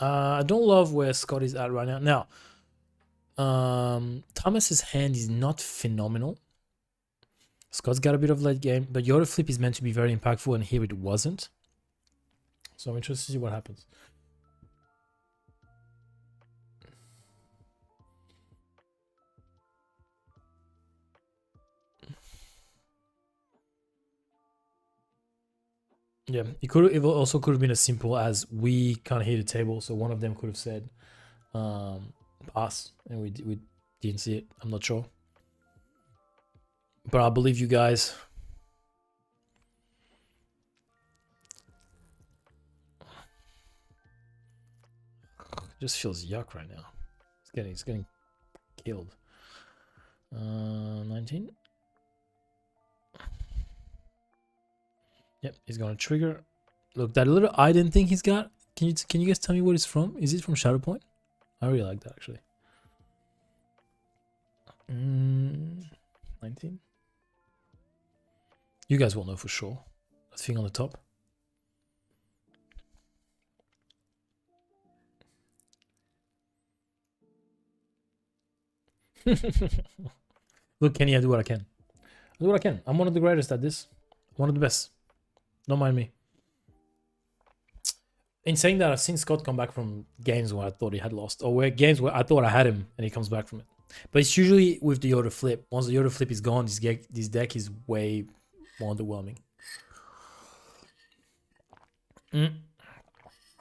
I don't love where Scott is at right now. Now, Thomas's hand is not phenomenal. Scott's got a bit of late game, but Yoda flip is meant to be very impactful, and here it wasn't. So I'm interested to see what happens. Yeah, it also could have been as simple as we can't hear the table, so one of them could have said pass, and we didn't see it. I'm not sure, but I believe you guys. It just feels yuck right now. It's getting killed. 19. Yep, he's gonna trigger. Look, that little ident thing he's got. Can you guys tell me what it's from? Is it from Shadow Point? I really like that actually. 19. You guys will know for sure. That thing on the top. Look, Kenny, I do what I can. I do what I can. I'm one of the greatest at this. One of the best. Don't mind me. In saying that, I've seen Scott come back from games where I thought he had lost, or where games where I thought I had him and he comes back from it. But it's usually with the Yoda flip. Once the Yoda flip is gone, this deck is way more underwhelming.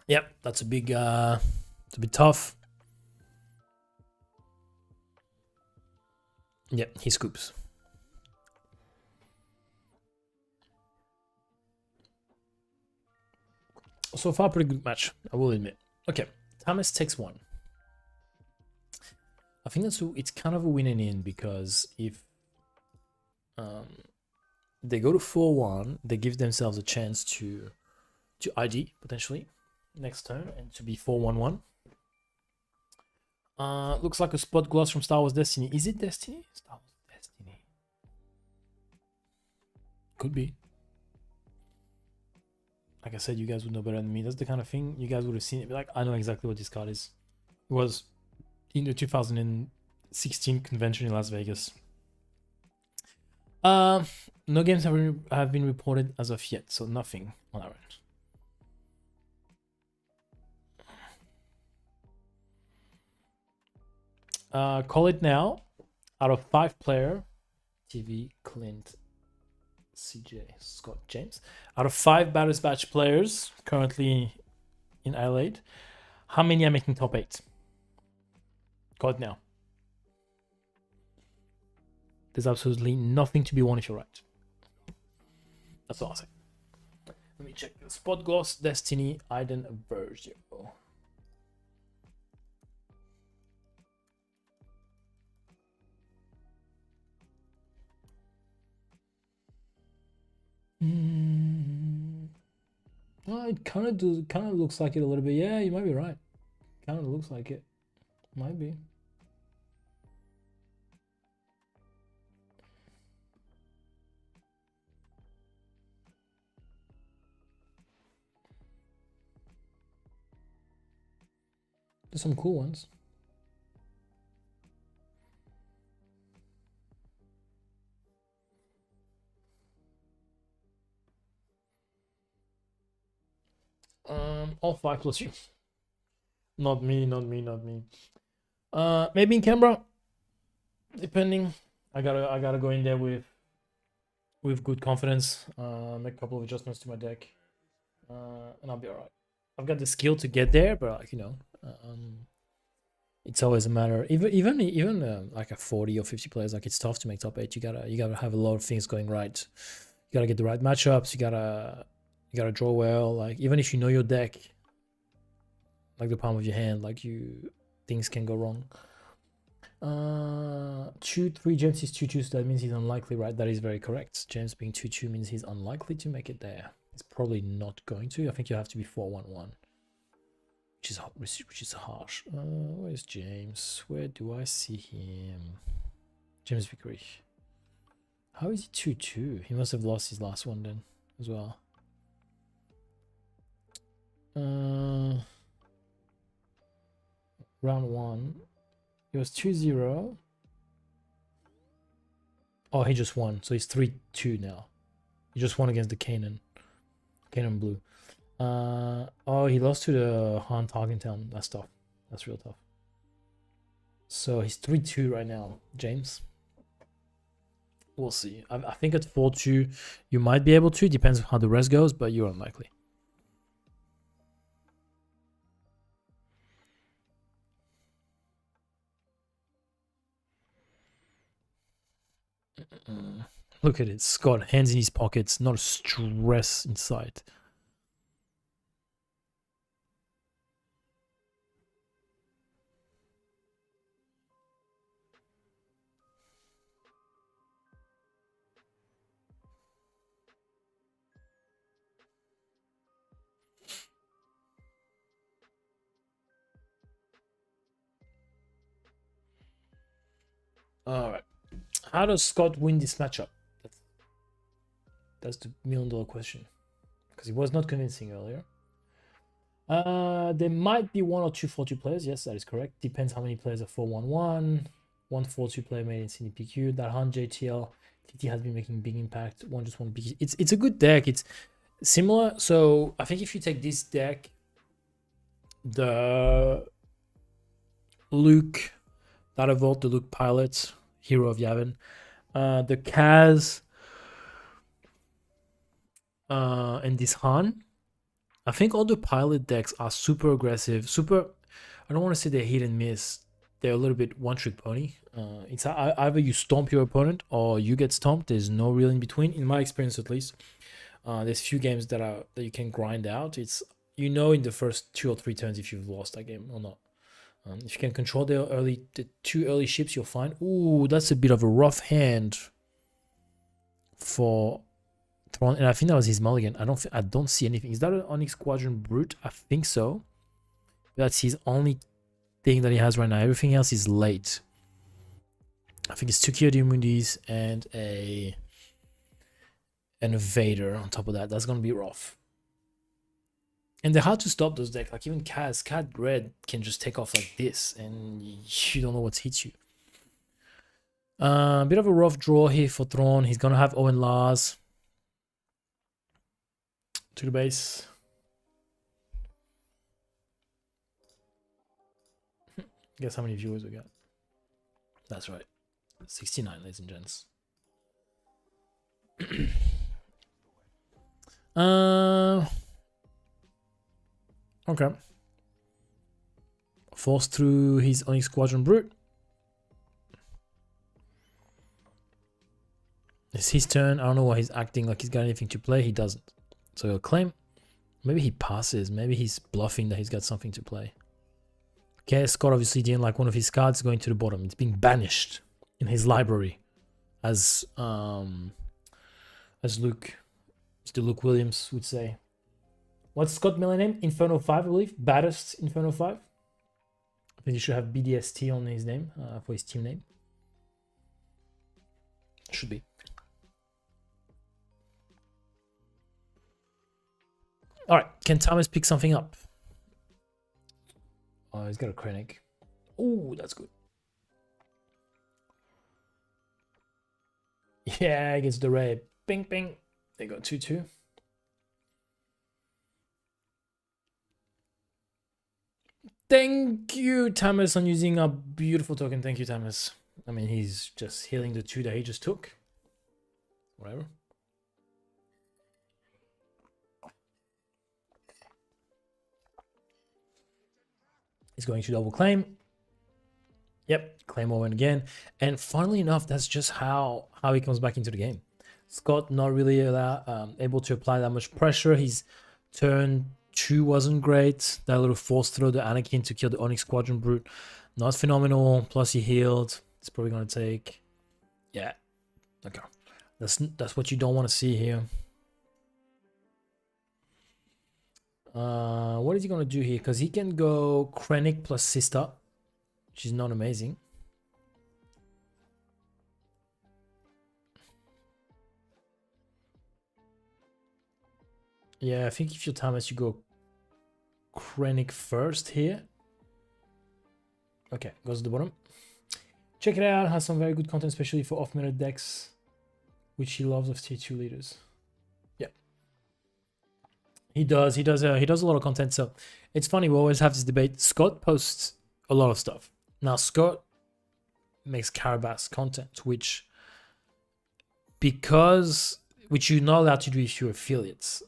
Yep, that's a big, it's a bit tough. Yep, he scoops. So far, pretty good match, I will admit. Okay, Thomas takes 1. I think it's kind of a win and in, because if they go to 4-1, they give themselves a chance to ID potentially next turn and to be 4-1-1. Looks like a spot gloss from Star Wars Destiny. Is it Destiny? Star Wars Destiny. Could be. Like I said, you guys would know better than me. That's the kind of thing you guys would have seen it. Be like, I know exactly what this card is. It was in the 2016 convention in Las Vegas. No games have been reported as of yet, so nothing on our end. Call it now. Out of 5 player, TV, Clint, CJ, Scott, James. Out of 5 Batter's Batch players currently in Adelaide, how many are making top 8? Call it now. There's absolutely nothing to be won if you're right. That's all I'll say. Let me check the spot gloss, Destiny, Iden, Virgil. Oh, it kind of looks like it a little bit. Yeah, you might be right. Kind of looks like it. Might be. There's some cool ones. All 5 plus you. Not me. Maybe in Canberra. Depending. I gotta go in there with good confidence. Make a couple of adjustments to my deck. And I'll be alright. I've got the skill to get there, but like, you know, it's always a matter. Even like a 40 or 50 players, like it's tough to make top 8. You gotta have a lot of things going right. You gotta get the right matchups. You gotta draw well. Like even if you know your deck, like the palm of your hand, like things can go wrong. 2-3 James is 2-2, so that means he's unlikely, right? That is very correct. James being 2-2 means he's unlikely to make it there. He's probably not going to. I think you have to be 4-1-1, which is harsh. Where's James? Where do I see him? James Vickery. How is he 2-2? He must have lost his last one then as well. Round 1. It was 2-0. Oh, he just won. So he's 3-2 now. He just won against the Canaan Blue. Oh, he lost to the Han Targentown. That's tough. That's real tough. So he's 3-2 right now, James. We'll see. I think at 4-2, you might be able to. Depends on how the rest goes, but you're unlikely. Look at it. Scott, hands in his pockets, not a stress in sight. All right. How does Scott win this matchup? That's the $1 million question. Because he was not convincing earlier. There might be 1 or 2 4-2 players. Yes, that is correct. Depends how many players are 4-1-1. 1 4-2 player made in CDPQ. That Han JTL TT has been making big impact. One just one big. It's a good deck. It's similar. So I think if you take this deck, the Luke, that evolved the Luke Pilot, Hero of Yavin, the Kaz, and this Han. I think all the pilot decks are super aggressive. I don't want to say they're hit and miss. They're a little bit one-trick pony. It's either you stomp your opponent or you get stomped. There's no real in between, in my experience at least. There's few games that you can grind out. It's in the first 2 or 3 turns if you've lost that game or not. If you can control the 2 early ships, you're fine. Ooh, that's a bit of a rough hand for Thrawn, and I think that was his mulligan. I don't see anything. Is that an Onyx Quadrant Brute? I think so. That's his only thing that he has right now. Everything else is late. I think it's 2 Kyodimundis and a Vader on top of that. That's gonna be rough. And they're hard to stop, those decks. Like even Cat Red can just take off like this, and you don't know what's hit you. Bit of a rough draw here for Thrawn. He's gonna have Owen Lars to the base. Guess how many viewers we got? That's right, 69, ladies and gents. Okay. Force through his Onyx Quadrant Brute. It's his turn. I don't know why he's acting like he's got anything to play. He doesn't. So he'll claim. Maybe he passes. Maybe he's bluffing that he's got something to play. Okay, Scott obviously didn't like one of his cards going to the bottom. It's being banished in his library, as Luke, Mr. Luke Williams would say. What's Scott Miller name? Inferno 5, I believe. Baddest Inferno 5. I think he should have BDST on his name, for his team name. Should be. All right, can Thomas pick something up? Oh, he's got a Krennic. Oh, that's good. Yeah, against the Ray. Bing, bing. They got 2-2. Thank you, Thomas, on using a beautiful token. Thank you, Thomas. I mean, he's just healing the 2 that he just took. Whatever. He's going to double claim. Yep, claim over and again. And funnily enough, that's just how he comes back into the game. Scott not really able to apply that much pressure. His turn 2 wasn't great. That little force throw the Anakin to kill the Onyx Squadron Brute, not phenomenal. Plus he healed. It's probably gonna take, yeah, okay. That's what you don't want to see here. What is he gonna do here? Because he can go Krennic plus Sister, which is not amazing. Yeah, I think if you're Thomas, you go Krennic first here. Okay, goes to the bottom. Check it out. Has some very good content, especially for off-meta decks, which he loves of tier 2 leaders. Yeah, he does. He does a lot of content. So it's funny. We always have this debate. Scott posts a lot of stuff. Now Scott makes Carabas content, which you're not allowed to do if you're affiliates.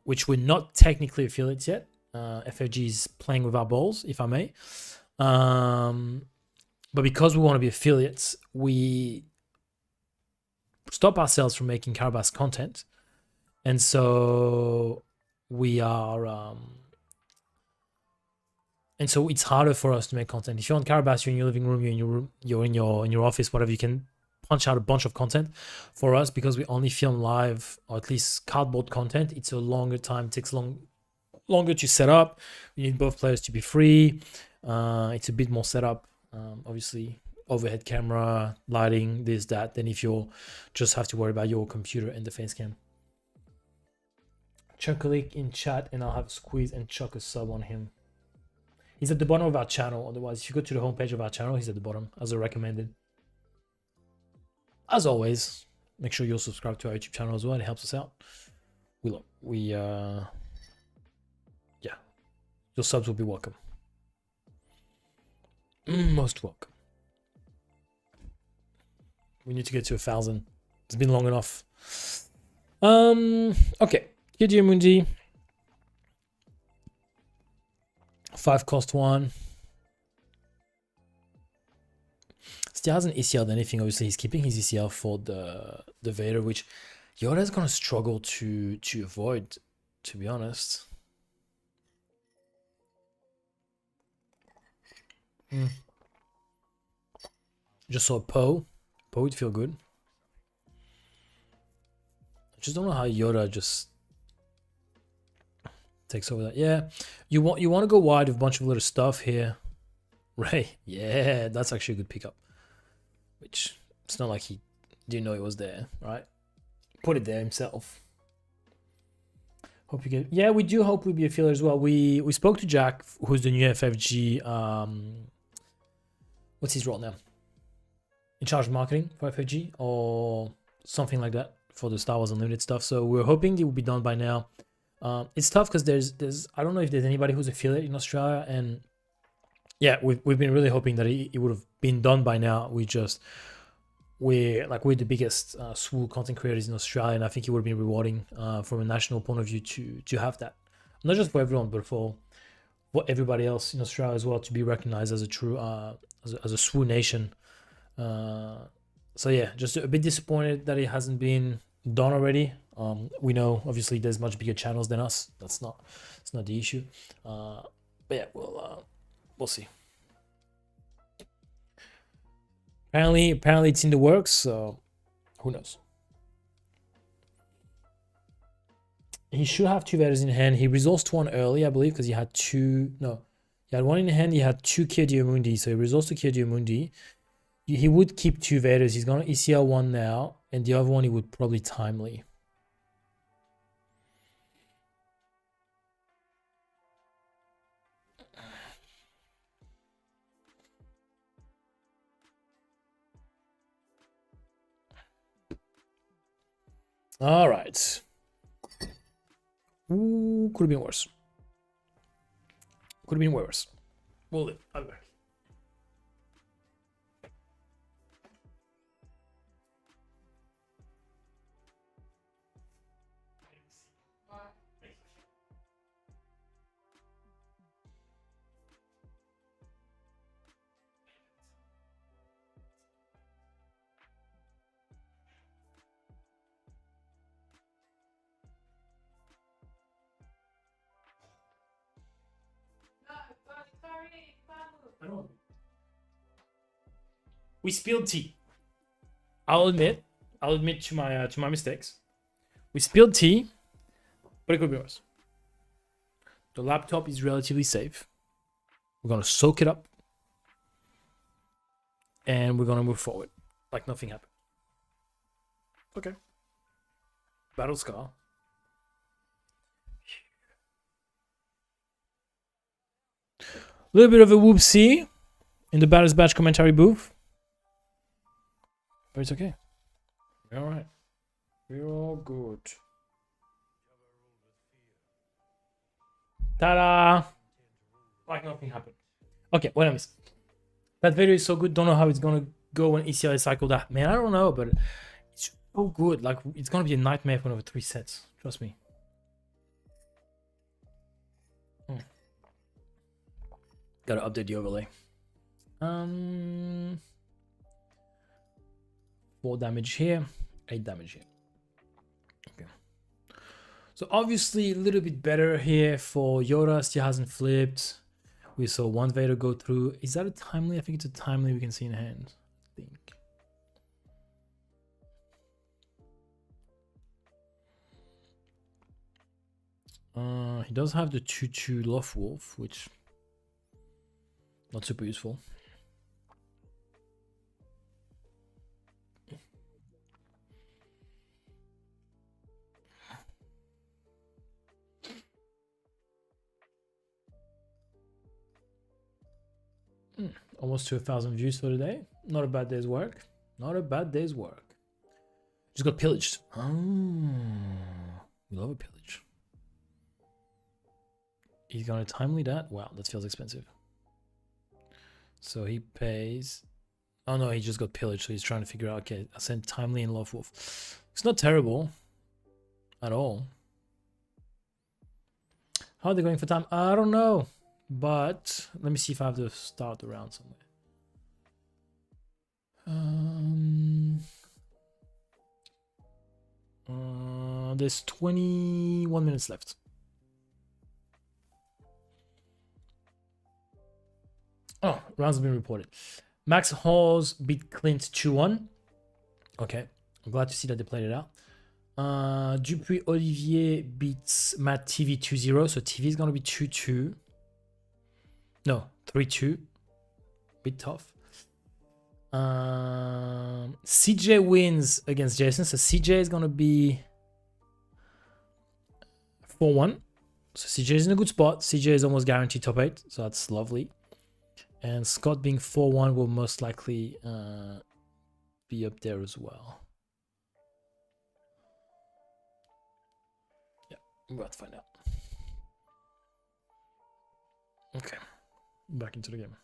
Which we're not technically affiliates yet. FFG is playing with our balls, if I may. But because we want to be affiliates, we stop ourselves from making Carabas content. And so we are... and so it's harder for us to make content. If you're on Carabas, you're in your living room, you're in your office, whatever, you can punch out a bunch of content. For us, because we only film live, or at least cardboard content, it's a longer time, takes longer to set up. We need both players to be free. It's a bit more setup, obviously overhead camera, lighting, this, that, than if you just have to worry about your computer and the face cam. Chuck a link in chat and I'll have a squeeze and chuck a sub on him. He's at the bottom of our channel. Otherwise, if you go to the homepage of our channel, he's at the bottom as a recommended. As always, make sure you'll subscribe to our YouTube channel as well. It helps us out. Yeah, your subs will be welcome. Most welcome. We need to get to 1,000. It's been long enough. Okay. Kidia Mundi. 5 cost 1. Still hasn't ECL'd anything. Obviously, he's keeping his ECL for the Vader, which Yoda's gonna struggle to avoid, to be honest. Just saw Poe. Poe would feel good. I just don't know how Yoda just takes over that. Yeah, you want to go wide with a bunch of little stuff here. Ray, yeah, that's actually a good pickup. Which it's not like he didn't know it was there, right? Put it there himself. Hope you get. Yeah, we do hope we'll be a filler as well. We spoke to Jack, who's the new FFG. What's his role now? In charge of marketing for FFG or something like that for the Star Wars Unlimited stuff. So we're hoping it will be done by now. It's tough because there's I don't know if there's anybody who's affiliate in Australia, and yeah, we've been really hoping that it would have been done by now. We're the biggest SWU content creators in Australia, and I think it would have been rewarding from a national point of view to have that, not just for everyone, but for everybody else in Australia as well, to be recognized as a true as a SWU nation. So yeah, just a bit disappointed that it hasn't been done already. We know obviously there's much bigger channels than us. It's not the issue. But yeah, we'll see. Apparently it's in the works, so who knows. he should have 2 Vaders in hand. He resourced one early, I believe, because he had 2. No, he had 1 in hand. He had 2 Kiadiamundi, so he resourced to Kiadiamundi. He would keep 2 Vaders. He's gonna ECL one now, and the other one he would probably timely. All right. Ooh, could have been worse. Could have been worse. We'll live. I'll be back. We spilled tea. I'll admit to my mistakes. We spilled tea, but it could be worse. The laptop is relatively safe. We're gonna soak it up, and we're gonna move forward like nothing happened. Okay. Battle scar. A little bit of a whoopsie in the Batter's Batch commentary booth. But it's okay. We're alright. We're all good. Ta-da! Like nothing happened. Okay, what I missed. That Vader is so good. Don't know how it's gonna go when ECL cycle that. Man, I don't know, but it's so good. Like, it's gonna be a nightmare for over 3 sets. Trust me. Gotta update the overlay. 4 damage here, 8 damage here. Okay. So obviously a little bit better here for Yoda. Still hasn't flipped. We saw 1 Vader go through. Is that a timely? I think it's a timely we can see in hand. I think. He does have the 2/2 Loft Wolf, which not super useful. Almost to 1,000 views for today. Not a bad day's work. Not a bad day's work. Just got pillaged. Oh, we love a pillage. He's gonna timely that. Wow, that feels expensive. So he pays. Oh no, he just got pillaged. So he's trying to figure out. Okay, I sent timely and Love Wolf. It's not terrible at all. How are they going for time? I don't know. But let me see if I have to start the round somewhere. There's 21 minutes left. Oh, rounds have been reported. Max Halls beat Clint 2-1. Okay, I'm glad to see that they played it out. Dupuis Olivier beats Matt TV 2-0. So TV is going to be 2-2. No, 3-2. Bit tough. CJ wins against Jason. So CJ is going to be 4-1. So CJ is in a good spot. CJ is almost guaranteed top 8. So that's lovely. And Scott being 4-1 will most likely be up there as well. Yeah, we're about to find out. Okay. Back into the game.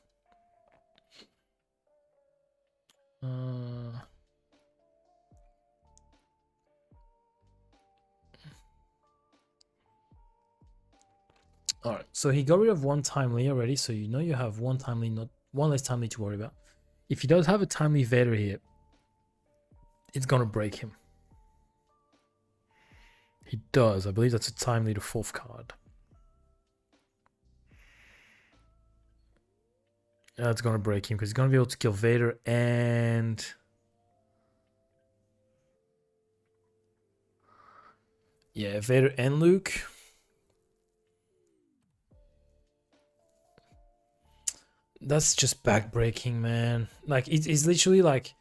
All right, so he got rid of 1 timely already, so you know you have 1 timely, not 1 less timely to worry about. If he does have a timely Vader here, it's gonna break him. He does. I believe that's a timely to 4th card. That's gonna break him because he's gonna be able to kill Vader and Yeah, Vader and Luke. That's just backbreaking, man. Like it's literally like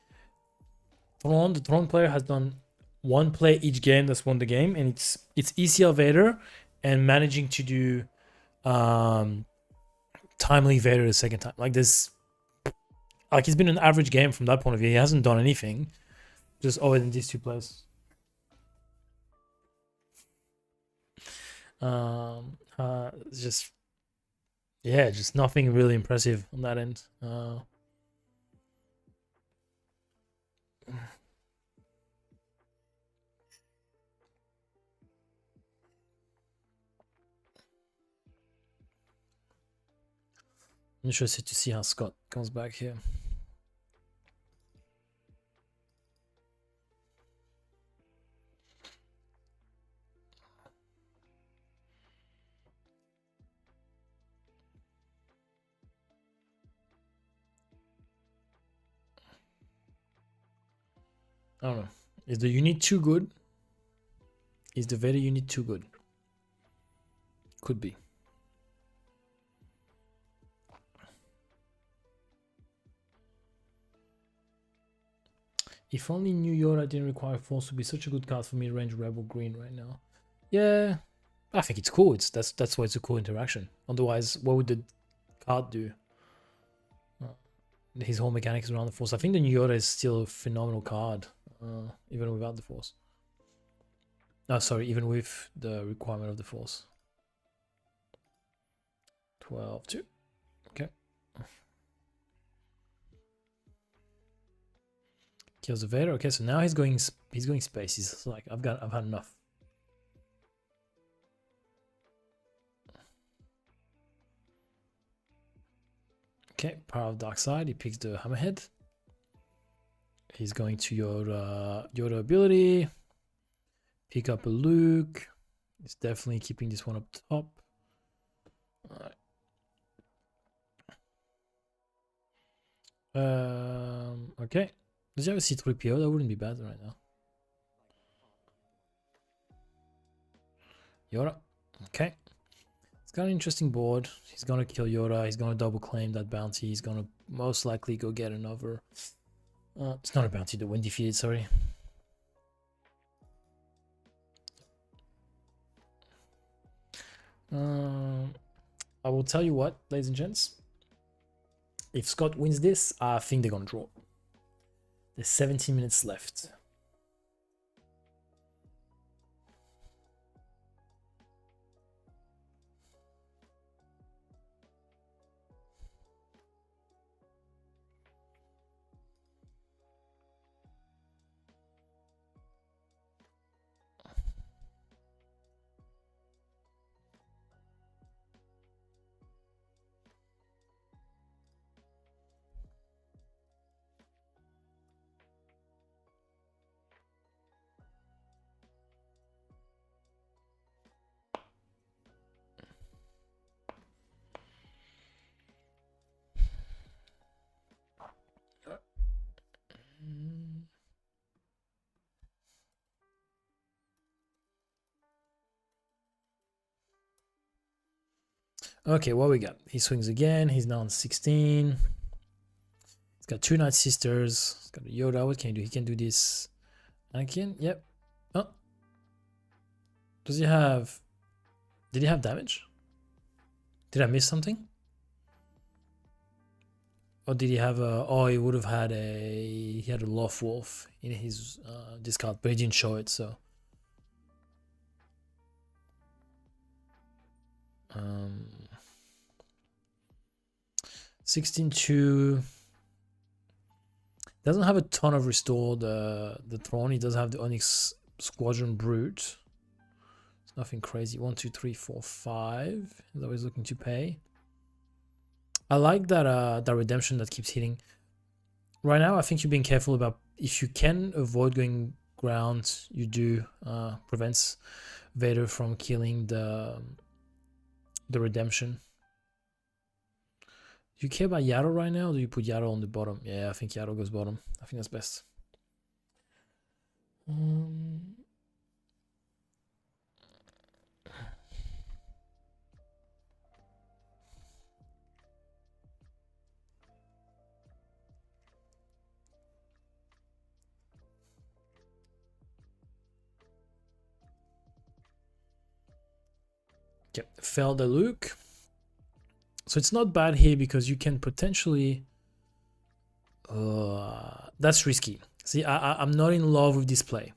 the Throne player has done one play each game that's won the game, and it's ECL Vader and managing to do timely Vader the second time. Like this, like it's been an average game from that point of view. He hasn't done anything, just other than these two plays. Just yeah, just nothing really impressive on that end. I'm interested to see how Scott comes back here. I don't know. Is the unit too good? Is the Vader unit too good? Could be. If only New Yoda didn't require Force to be such a good card for mid-range Rebel Green right now. Yeah, I think it's cool. That's why it's a cool interaction. Otherwise, what would the card do? His whole mechanics around the Force. I think the New Yoda is still a phenomenal card, even without the Force. No, sorry, even with the requirement of the Force. 12-2. Okay. Kills the Vader. Okay, so now he's going space. He's like, I've had enough. Okay, Power of Dark Side. He picks the Hammerhead. He's going to Yoda ability. Pick up a Luke. He's definitely keeping this one up top. Alright. Okay. Does he have a C3PO? That wouldn't be bad right now. Yoda. Okay. It's got an interesting board. He's gonna kill Yoda. He's gonna double claim that bounty. He's gonna most likely go get another. It's not a bounty. The win defeated. Sorry. I will tell you what, ladies and gents. If Scott wins this, I think they're gonna draw. There's 17 minutes left. Okay, what we got? He swings again. He's now on 16. He's got two Night Sisters. He's got a Yoda. What can he do? He can do this. Anakin. Yep. Oh. Does he have... Did he have damage? Did I miss something? Or did he have a... Oh, he would have had a... He had a Loth Wolf in his discard, but he didn't show it, so... 16-2. Doesn't have a ton of restore the throne. He does have the Onyx Squadron Brute. It's nothing crazy. 1, 2, 3, 4, 5. He's always looking to pay. I like that that redemption that keeps hitting. Right now, I think you're being careful about if you can avoid going ground, you do. Prevents Vader from killing the redemption. Do you care about Yaddle right now, or do you put Yaddle on the bottom? Yeah, I think Yaddle goes bottom. I think that's best. Okay, failed the Luke. So it's not bad here because you can potentially... that's risky. See, I'm not in love with this play.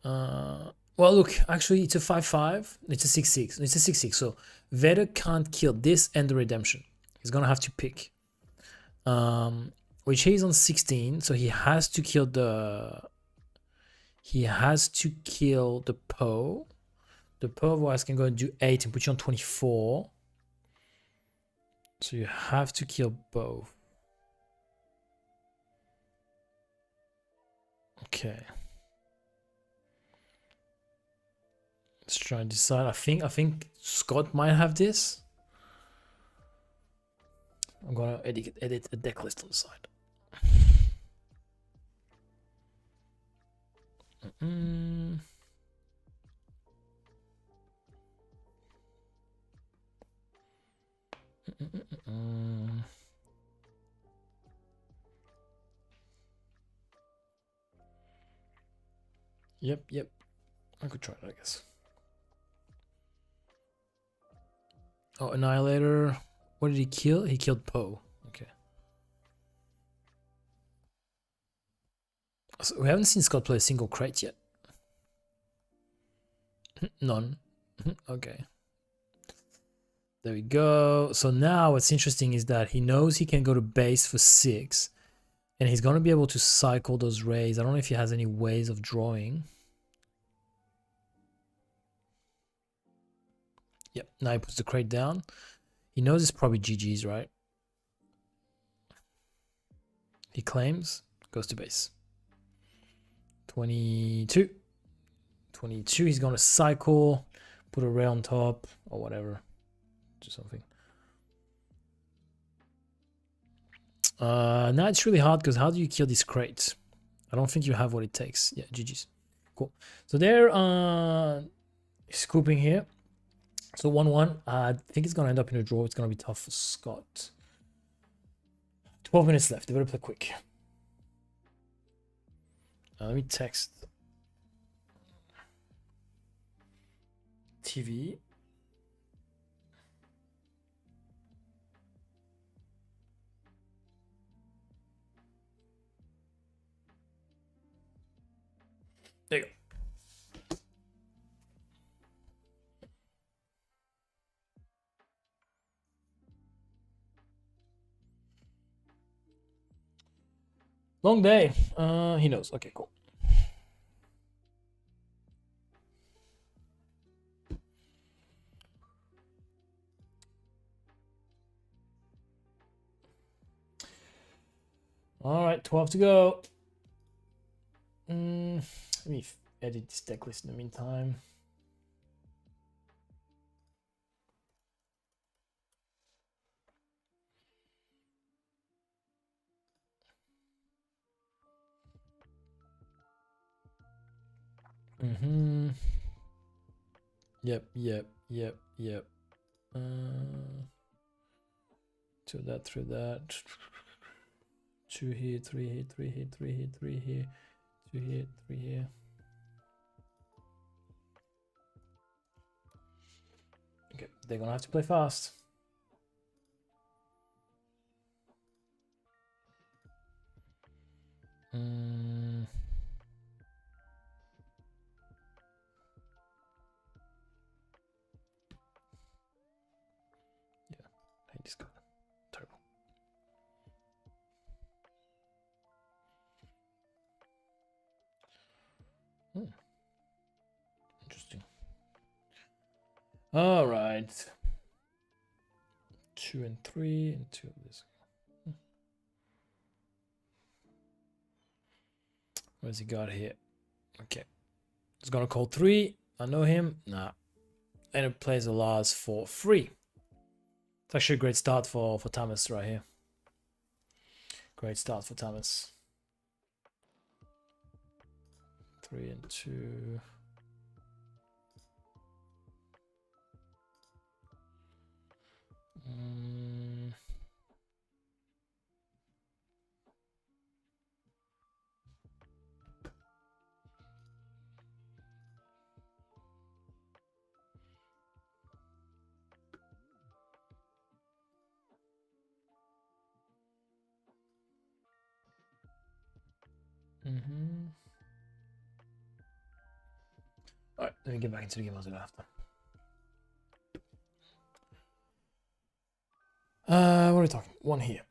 Well, look, actually, it's a 5-5. It's a 6-6. It's a 6-6. So Vader can't kill this and the redemption. He's gonna have to pick. Which he's on 16, so he has to kill the... He has to kill the Poe. The Poe otherwise can go and do 8 and put you on 24. So you have to kill both. Okay. Let's try and decide. I think Scott might have this. I'm gonna edit a deck list on the side. Yep. I could try that, I guess. Oh, Annihilator. What did he kill? He killed Poe. Okay. So we haven't seen Scott play a single crate yet. None. Okay. There we go. So now what's interesting is that he knows he can go to base for 6. And he's going to be able to cycle those rays. I don't know if he has any ways of drawing. Yep, now he puts the crate down. He knows it's probably GG's, right? He claims, goes to base. 22. 22, he's going to cycle, put a ray on top, or whatever. Do something. Now it's really hard because how do you kill this crate? I don't think you have what it takes. Yeah, GG's. Cool. So they're scooping here. So 1-1. I think it's going to end up in a draw. It's going to be tough for Scott. 12 minutes left. They better play quick. Let me text TV. There you go. Long day. He knows. Okay, cool. All right, 12 to go. Let me edit this deck list in the meantime. Yep. Through that. 2 here, 3 here, 3 here, 3 here, 3 here, 2 here, 3 here. Okay, they're gonna have to play fast. Yeah, I hate this card. Terrible. Interesting. All right. 2 and 3 and 2 of this. What's he got here? Okay. He's gonna call 3. I know him. Nah. And it plays the last for free. It's actually a great start for Thomas right here. Great start for Thomas. 3 and 2. Alright, let me get back into the game. I'll do that after. What are we talking? One here.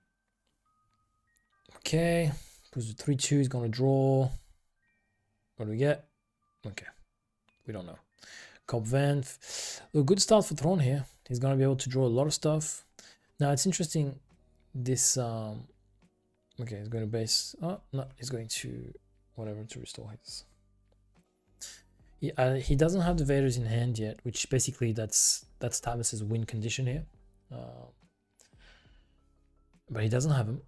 Okay. Goes to 3-2. He's gonna draw. What do we get? Okay. We don't know. Cop Venth. A good start for Thrawn here. He's gonna be able to draw a lot of stuff. Now it's interesting. This okay, he's going to base. Oh no, he's going to whatever to restore his. He doesn't have the Vaders in hand yet, which basically that's Tavis's win condition here. But he doesn't have them.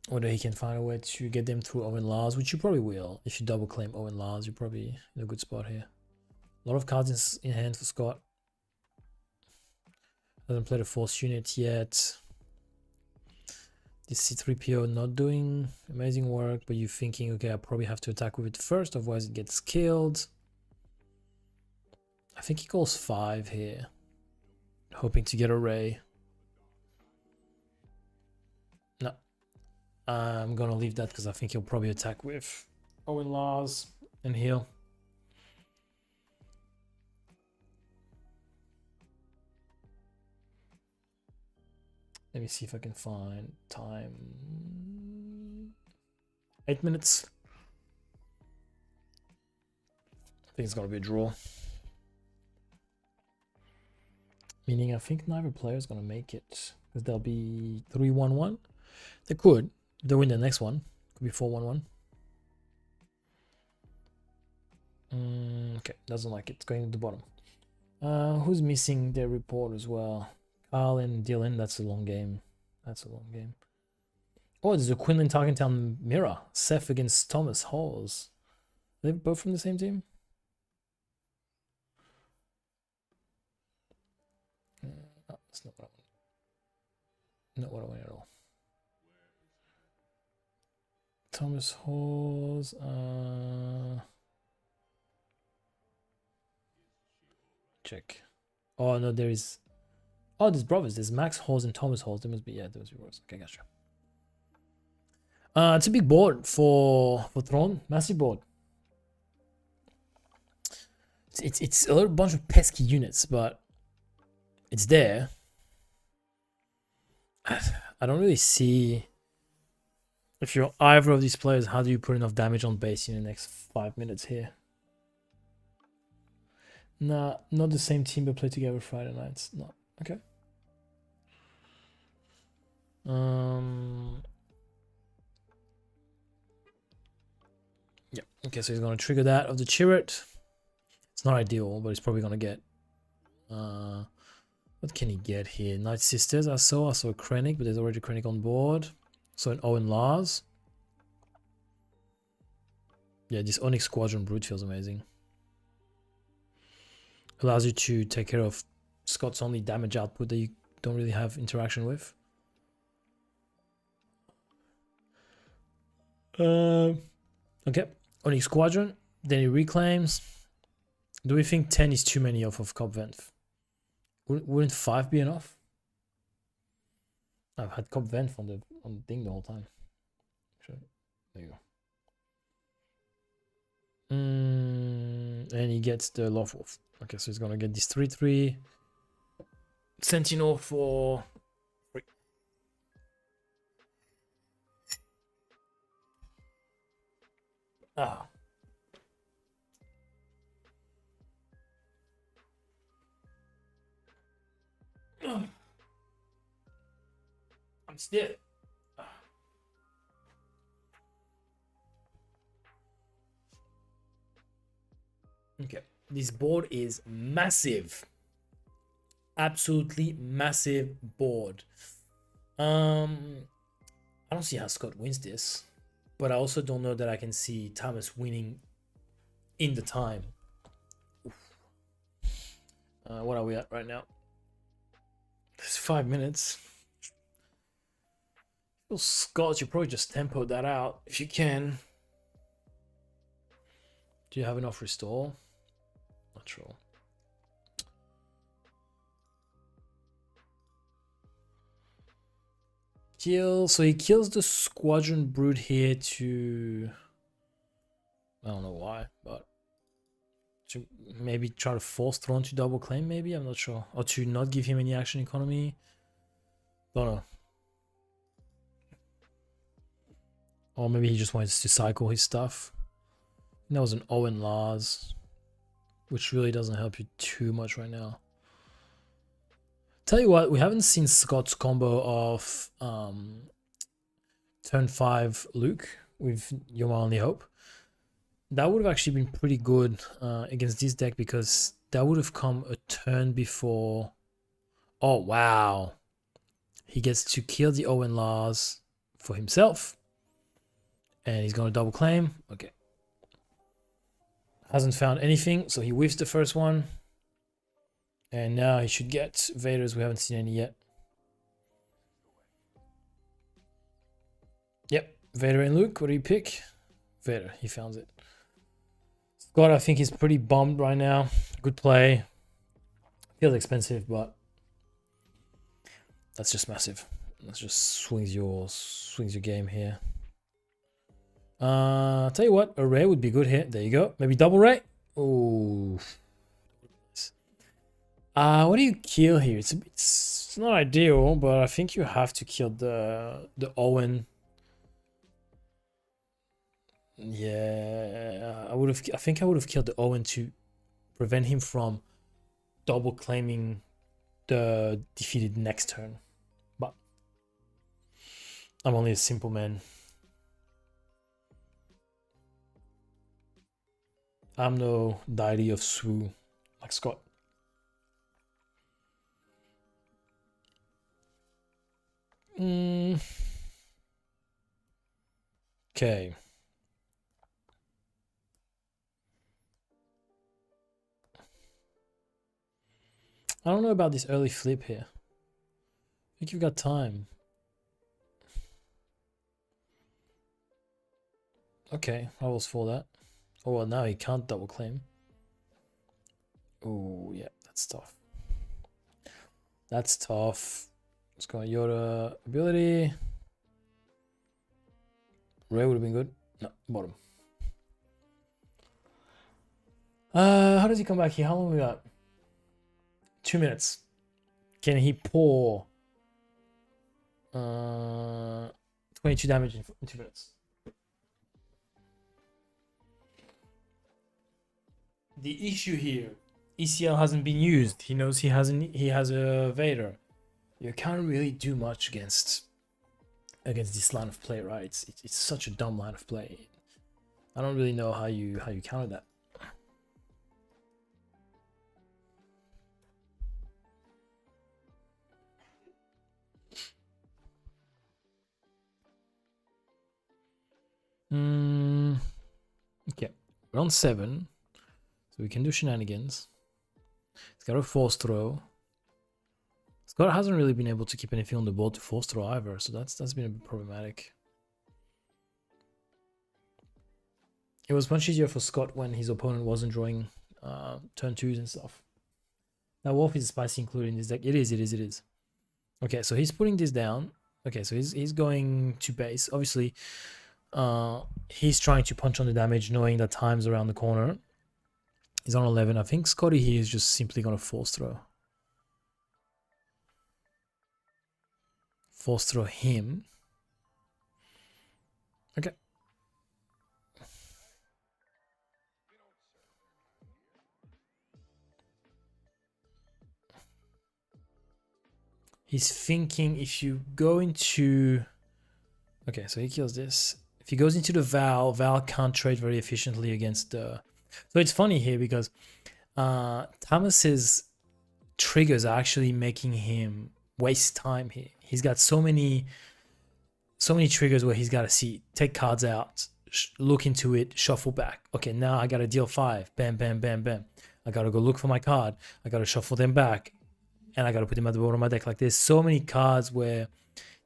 Whether he can find a way to get them through Owen Lars, which you probably will. If you double claim Owen Lars, you're probably in a good spot here. A lot of cards in hand for Scott. Hasn't played a Force unit yet. This C3PO not doing amazing work, but you're thinking, okay, I probably have to attack with it first, otherwise it gets killed. I think he calls 5 here, hoping to get a Ray. No, I'm gonna leave that because I think he'll probably attack with Owen Lars and heal. Let me see if I can find time. 8 minutes. I think it's gonna be a draw. Meaning I think neither player is gonna make it. Because they'll be 3-1-1. They could. They'll win the next one. Could be 4-1-1. Okay, doesn't like it. It's going to the bottom. Who's missing their report as well? Carl and Dylan, that's a long game. That's a long game. Oh, there's a Quinlan Tarkentown mirror. Seth against Thomas Halls. They're both from the same team? No, that's not what I want. Not what I want at all. Thomas Halls. Check. Oh, no, there is... Oh, there's brothers. There's Max Halls and Thomas Halls. There must be, yeah, there must be brothers. Okay, gotcha. It's a big board for Thrawn. Massive board. It's a little bunch of pesky units, but it's there. I don't really see, if you're either of these players, how do you put enough damage on base in the next 5 minutes here? Nah, not the same team, but play together Friday nights. No, okay. Yeah, okay, so he's gonna trigger that of the Chirrut. It's not ideal, but he's probably gonna get what can he get here? Night Sisters. I saw a Krennic, but there's already a Krennic on board. So an Owen Lars. Yeah, this Onyx Squadron Brute feels amazing. Allows you to take care of Scott's only damage output that you don't really have interaction with. Okay, Onyx Squadron. Then he reclaims. Do we think 10 is too many off of Cop Venth? Wouldn't 5 be enough? I've had Cop Venth on the thing the whole time. Sure. There you go. And he gets the Love Wolf. Okay, so he's gonna get this 3/3 Sentinel for free. Ah. I'm stiff. Okay, this board is massive. Absolutely massive board. I don't see how Scott wins this, but I also don't know that I can see Thomas winning in the time. What are we at right now? It's 5 minutes. Well, Scott, you probably just tempoed that out if you can. Do you have enough restore? Not sure. Kill. So he kills the Squadron Brood here to... I don't know why, but... to maybe try to force Throne to double claim, maybe? I'm not sure. Or to not give him any action economy. Don't know. Or maybe he just wants to cycle his stuff. And that was an Owen Lars, which really doesn't help you too much right now. Tell you what, we haven't seen Scott's combo of turn 5 Luke with You're My Only Hope. That would have actually been pretty good against this deck because that would have come a turn before. Oh, wow. He gets to kill the Owen Lars for himself. And he's going to double claim. Okay. Hasn't found anything, so he whiffs the first one. And now he should get Vaders. We haven't seen any yet. Yep. Vader and Luke. What do you pick? Vader. He found it. Scott, I think he's pretty bummed right now. Good play. Feels expensive, but that's just massive. That just swings your game here. Tell you what, a Ray would be good here. There you go. Maybe double Ray. Oh. What do you kill here? It's not ideal, but I think you have to kill the Owen. Yeah, I think I would have killed the Owen to prevent him from double claiming the defeated next turn. But I'm only a simple man. I'm no deity of SWU like Scott. Okay. I don't know about this early flip here. I think you've got time. Okay, I was for that. Oh, well, now he can't double claim. Oh, yeah, that's tough. That's tough. Let's go on Yoda ability. Ray would have been good. No, bottom. How does he come back here? How long we got? 2 minutes. Can he pour 22 damage in 2 minutes? The issue here, ECL hasn't been used. He knows he has a Vader. You can't really do much against this line of play, right? It's such a dumb line of play. I don't really know how you counter that. Okay, round 7. So we can do shenanigans. It's got a force throw. Scott hasn't really been able to keep anything on the board to force throw either, so that's been a bit problematic. It was much easier for Scott when his opponent wasn't drawing turn 2s and stuff. Now Wolf is spicy included in this deck. It is. Okay, so he's putting this down. Okay, so he's going to base. Obviously, he's trying to punch on the damage, knowing that time's around the corner. He's on 11. I think Scotty here is just simply going to force throw. Force throw him. Okay. He's thinking if you go into... Okay, so he kills this. If he goes into the Val can't trade very efficiently against the... So it's funny here because Thomas's triggers are actually making him waste time here. He's got so many triggers where he's got to see, take cards out, look into it, shuffle back. Okay, now I got to deal 5. Bam, bam, bam, bam. I got to go look for my card. I got to shuffle them back. And I got to put them at the bottom of my deck. Like, there's so many cards where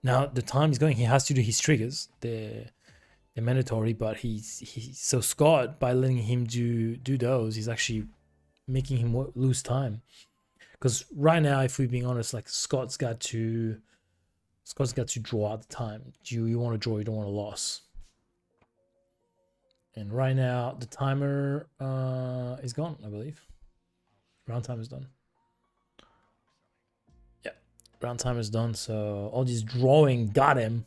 now the time is going. He has to do his triggers. They're mandatory, but he's so Scott, by letting him do those, he's actually making him lose time. Because right now, if we're being honest, like Scott's got to Scott's got to draw at the time. You want to draw, you don't want to lose. And right now, the timer is gone, I believe. Round time is done. Yeah, round time is done. So all this drawing got him.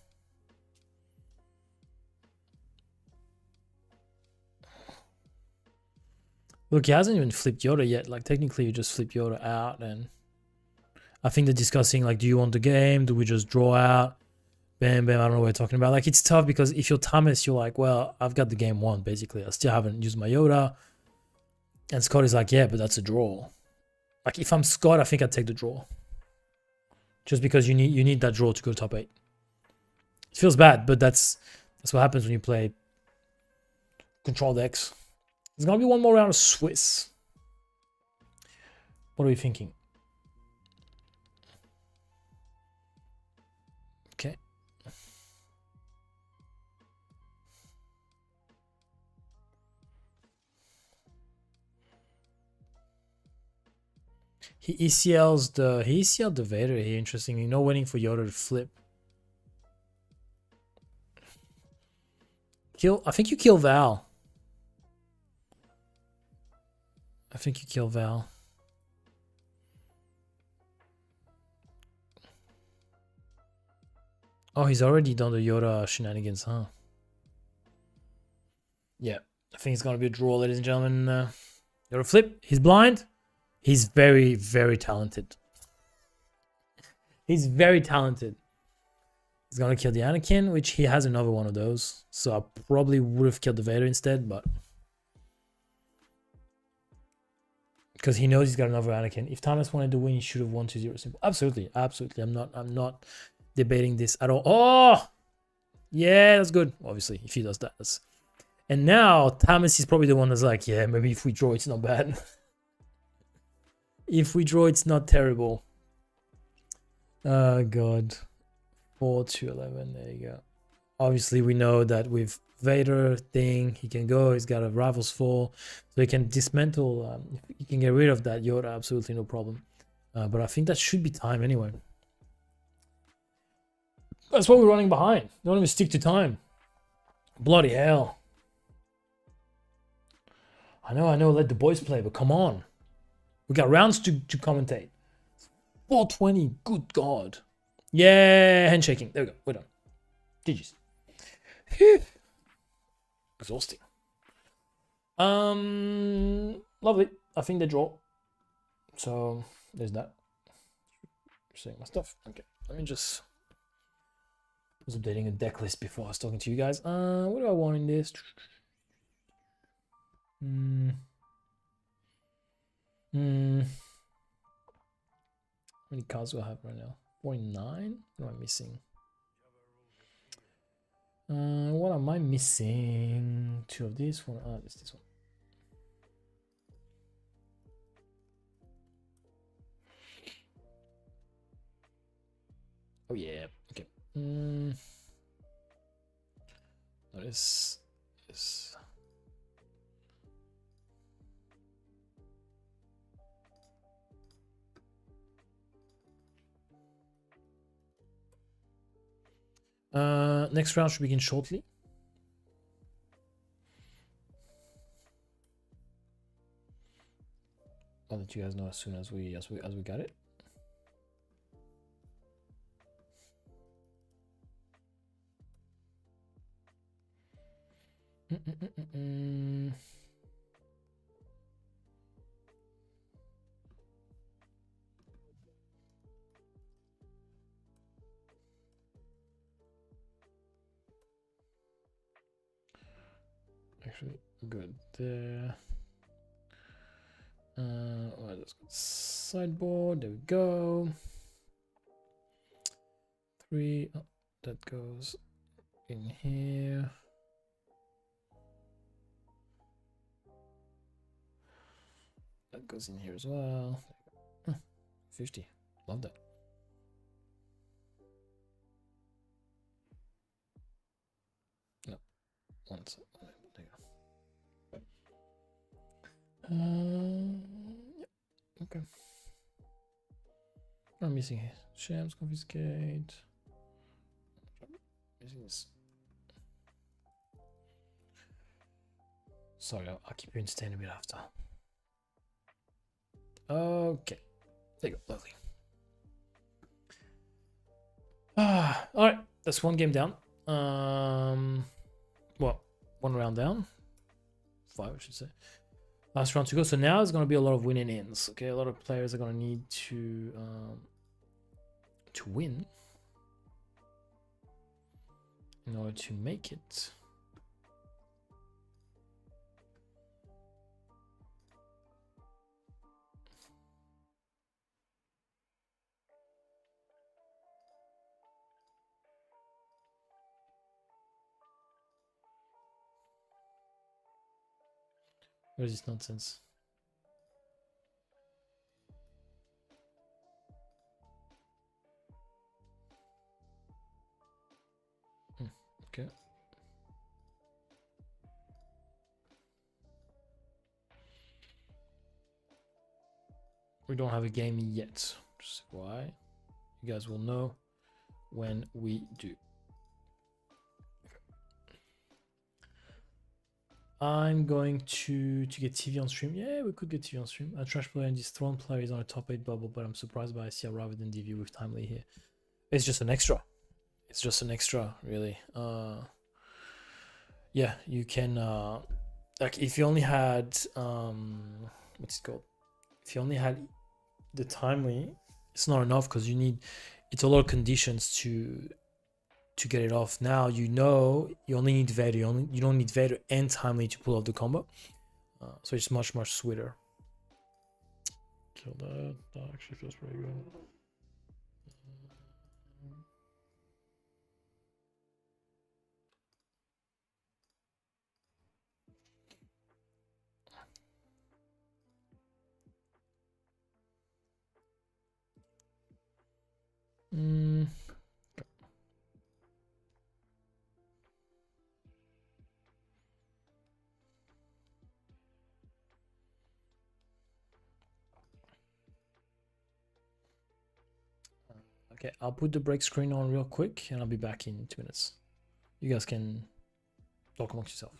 Look, he hasn't even flipped Yoda yet. Like, technically, you just flip Yoda out. And I think they're discussing, like, do you want the game? Do we just draw out? Bam, bam, I don't know what we're talking about. Like, it's tough because if you're Thomas, you're like, well, I've got the game won, basically. I still haven't used my Yoda. And Scott is like, yeah, but that's a draw. Like, if I'm Scott, I think I'd take the draw. Just because you need that draw to go top 8. It feels bad, but that's what happens when you play control decks. There's going to be one more round of Swiss. What are we thinking? Okay. He ECL'd the Vader here, interestingly. No waiting for Yoda to flip. I think you kill Val. I think you kill Val. Oh, he's already done the Yoda shenanigans, huh? Yeah, I think it's gonna be a draw, ladies and gentlemen. Yoda flip. He's blind. He's very, very talented. He's very talented. He's gonna kill the Anakin, which he has another one of those. So I probably would have killed the Vader instead, but because he knows he's got another Anakin. If Thomas wanted to win, he should have won 2-0 simple. Absolutely, absolutely. I'm not debating this at all. Oh, yeah, that's good. Obviously, if he does that, that's. And now Thomas is probably the one that's like, yeah, maybe if we draw, it's not bad. If we draw, it's not terrible. Oh God, 4-11. There you go. Obviously, we know that with Vader thing, he can go. He's got a Rivals 4, so he can dismantle. He can get rid of that Yoda. Absolutely no problem. But I think that should be time anyway. That's what we're running behind. Don't even stick to time. Bloody hell. I know. Let the boys play, but come on. We got rounds to commentate. 420. Good God. Yeah, handshaking. There we go. We're done. GG's. Exhausting. Lovely. I think they draw. So there's that. Saying my stuff. Okay. Let me just. I was updating a deck list before I was talking to you guys. What do I want in this? How many cards do I have right now? 49? What am I missing? What am I missing? 2 of these. One. It's this one. Oh yeah. Okay. That is this. Next round should begin shortly. I'll let you guys know as soon as we got it. Actually, good there. Let's go sideboard. There we go. 3. Oh, that goes in here. That goes in here as well. 50. Love that. No. One second. There you go. Yeah. Okay. What am I missing here? Shams, confiscate. Jesus. Sorry, I'll keep you entertained a bit after. Okay. There you go. Lovely. Alright. That's one game down. Well, one round down. 5, I should say. Last round to go. So now it's going to be a lot of winning ends. Okay, a lot of players are going to need to win in order to make it. What is this nonsense? Okay. We don't have a game yet. Just why? You guys will know when we do. I'm going to get TV on stream. Yeah, we could get TV on stream. A trash player and this throne player is on a top 8 bubble, but I'm surprised by ICR rather than DV with Timely here. It's just an extra. It's just an extra, really. Yeah, you can like if you only had what's it called? If you only had the Timely, it's not enough because you need it's a lot of conditions to get it off. Now you know you only need Vader. You don't need Vader and Timely to pull off the combo. So it's much sweeter. Kill that. That actually feels pretty good. Okay, I'll put the break screen on real quick and I'll be back in 2 minutes. You guys can talk amongst yourself.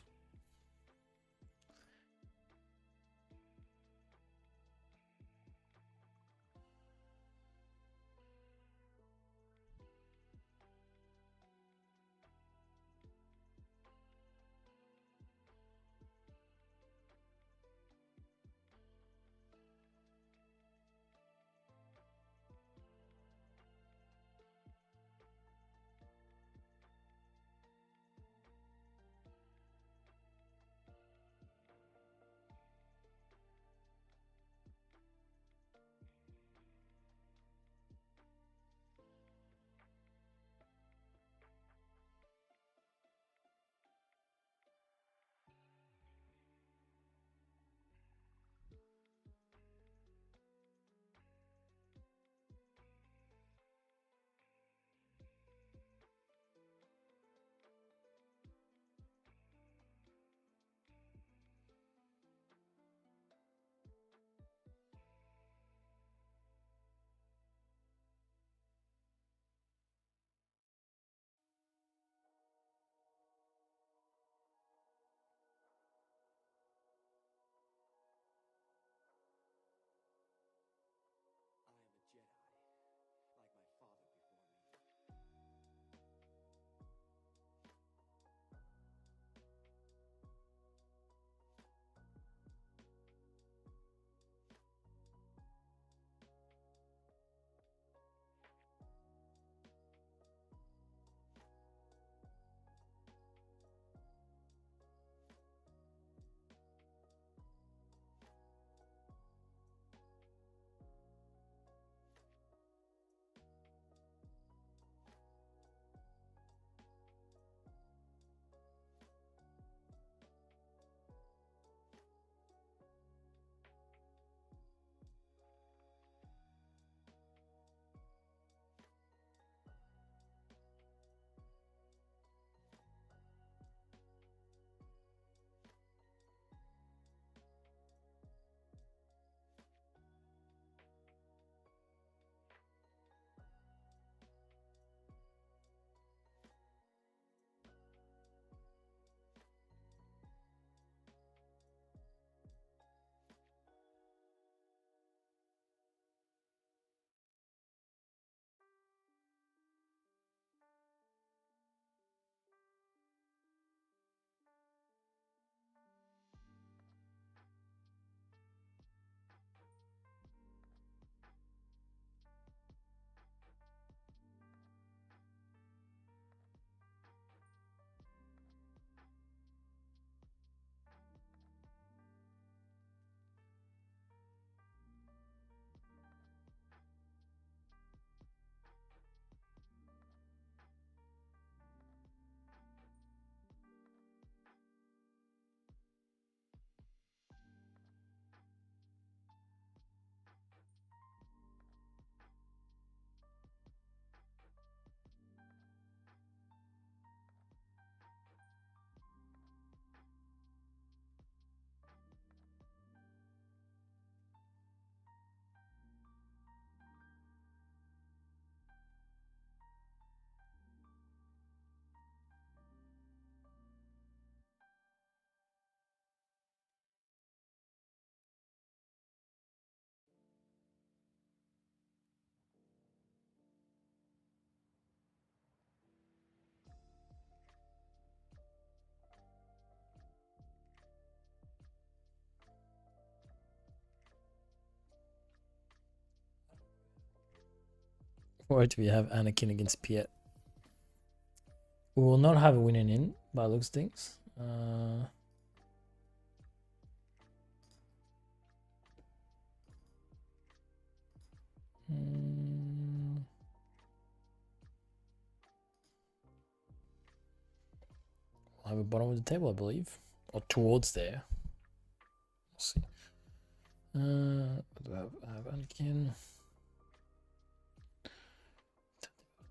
Or do we have Anakin against Piet? We will not have a winning in by looks things. We'll have a bottom of the table, I believe, or towards there. We'll see. Do I have Anakin?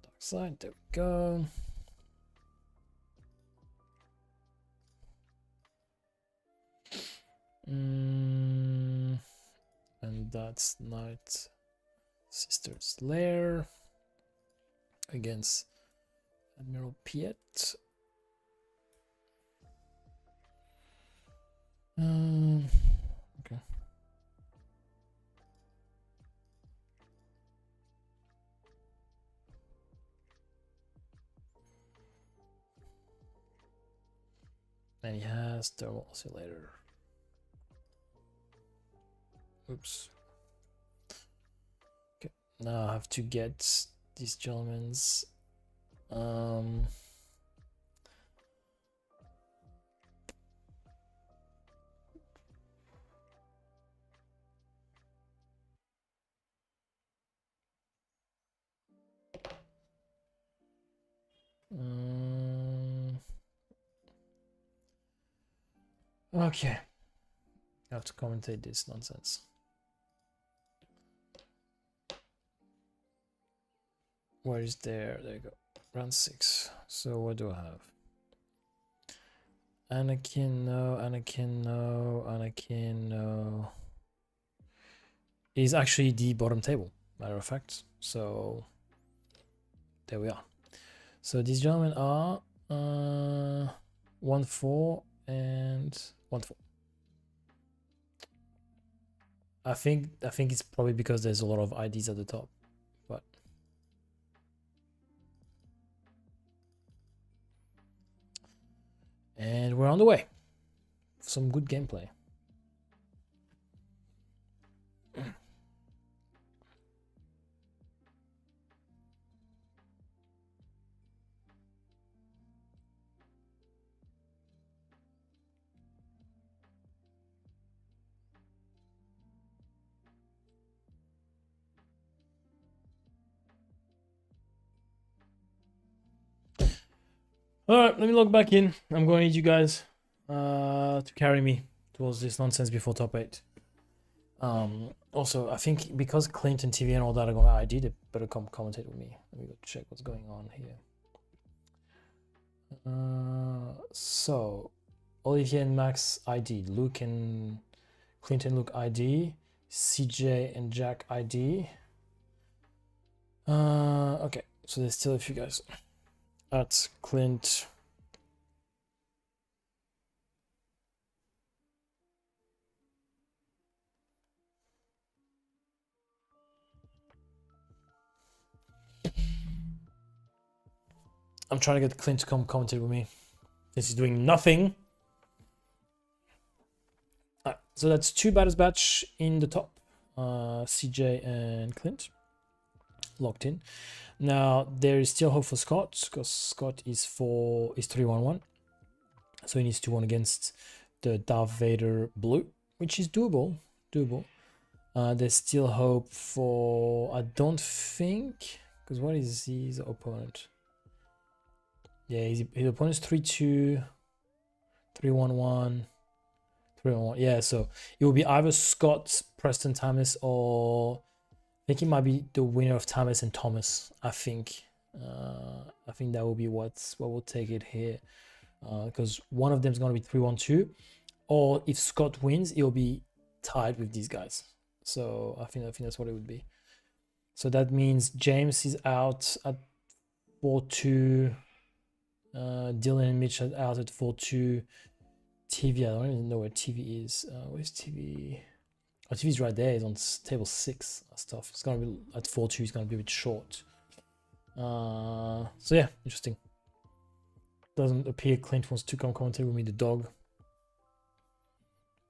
Dark side. There we go. And that's Night Sister's Lair against Admiral Piet. Okay. And he has thermal oscillator. Oops. Okay, now I have to get these gentlemen's okay. I have to commentate this nonsense. Where is there? There you go. Round 6. So what do I have? Anakin, no. Anakin, no. Anakin, no. Is actually the bottom table, matter of fact. So there we are. So these gentlemen are 1-4 and 1-4. I think it's probably because there's a lot of IDs at the top, but and we're on the way. Some good gameplay. All right, let me log back in. I'm going to need you guys to carry me towards this nonsense before top 8. Also, I think because Clinton TV and all that are going to ID, they better come commentate with me. Let me go check what's going on here. So, Olivier and Max ID, Luke and Clinton Luke ID, CJ and Jack ID. Okay, so there's still a few guys. At Clint. I'm trying to get Clint to come commentate with me. This is doing nothing. Alright, so that's 2 batters batch in the top. CJ and Clint. Locked in. Now there is still hope for Scott, because Scott is 3-1-1. So he needs to 1 against the Darth Vader blue, which is doable. There's still hope for, I don't think, because what is his opponent? Yeah, his opponent's 3-2, 3-1-1, 3-1-1. Yeah, so it will be either Scott, Preston Thomas, or I think it might be the winner of Thomas and Thomas. I think that will be what will take it here, because one of them is going to be 3-1-2, or if Scott wins, it will be tied with these guys. So I think that's what it would be. So that means James is out at 4-2. Dylan and Mitch are out at 4-2. TV, I don't even know where TV is. Where's TV? Oh, TV's right there. It's on table 6 stuff. It's gonna be at 4-2. It's gonna be a bit short. So yeah, interesting. Doesn't appear Clint wants to come commentate with me. The dog.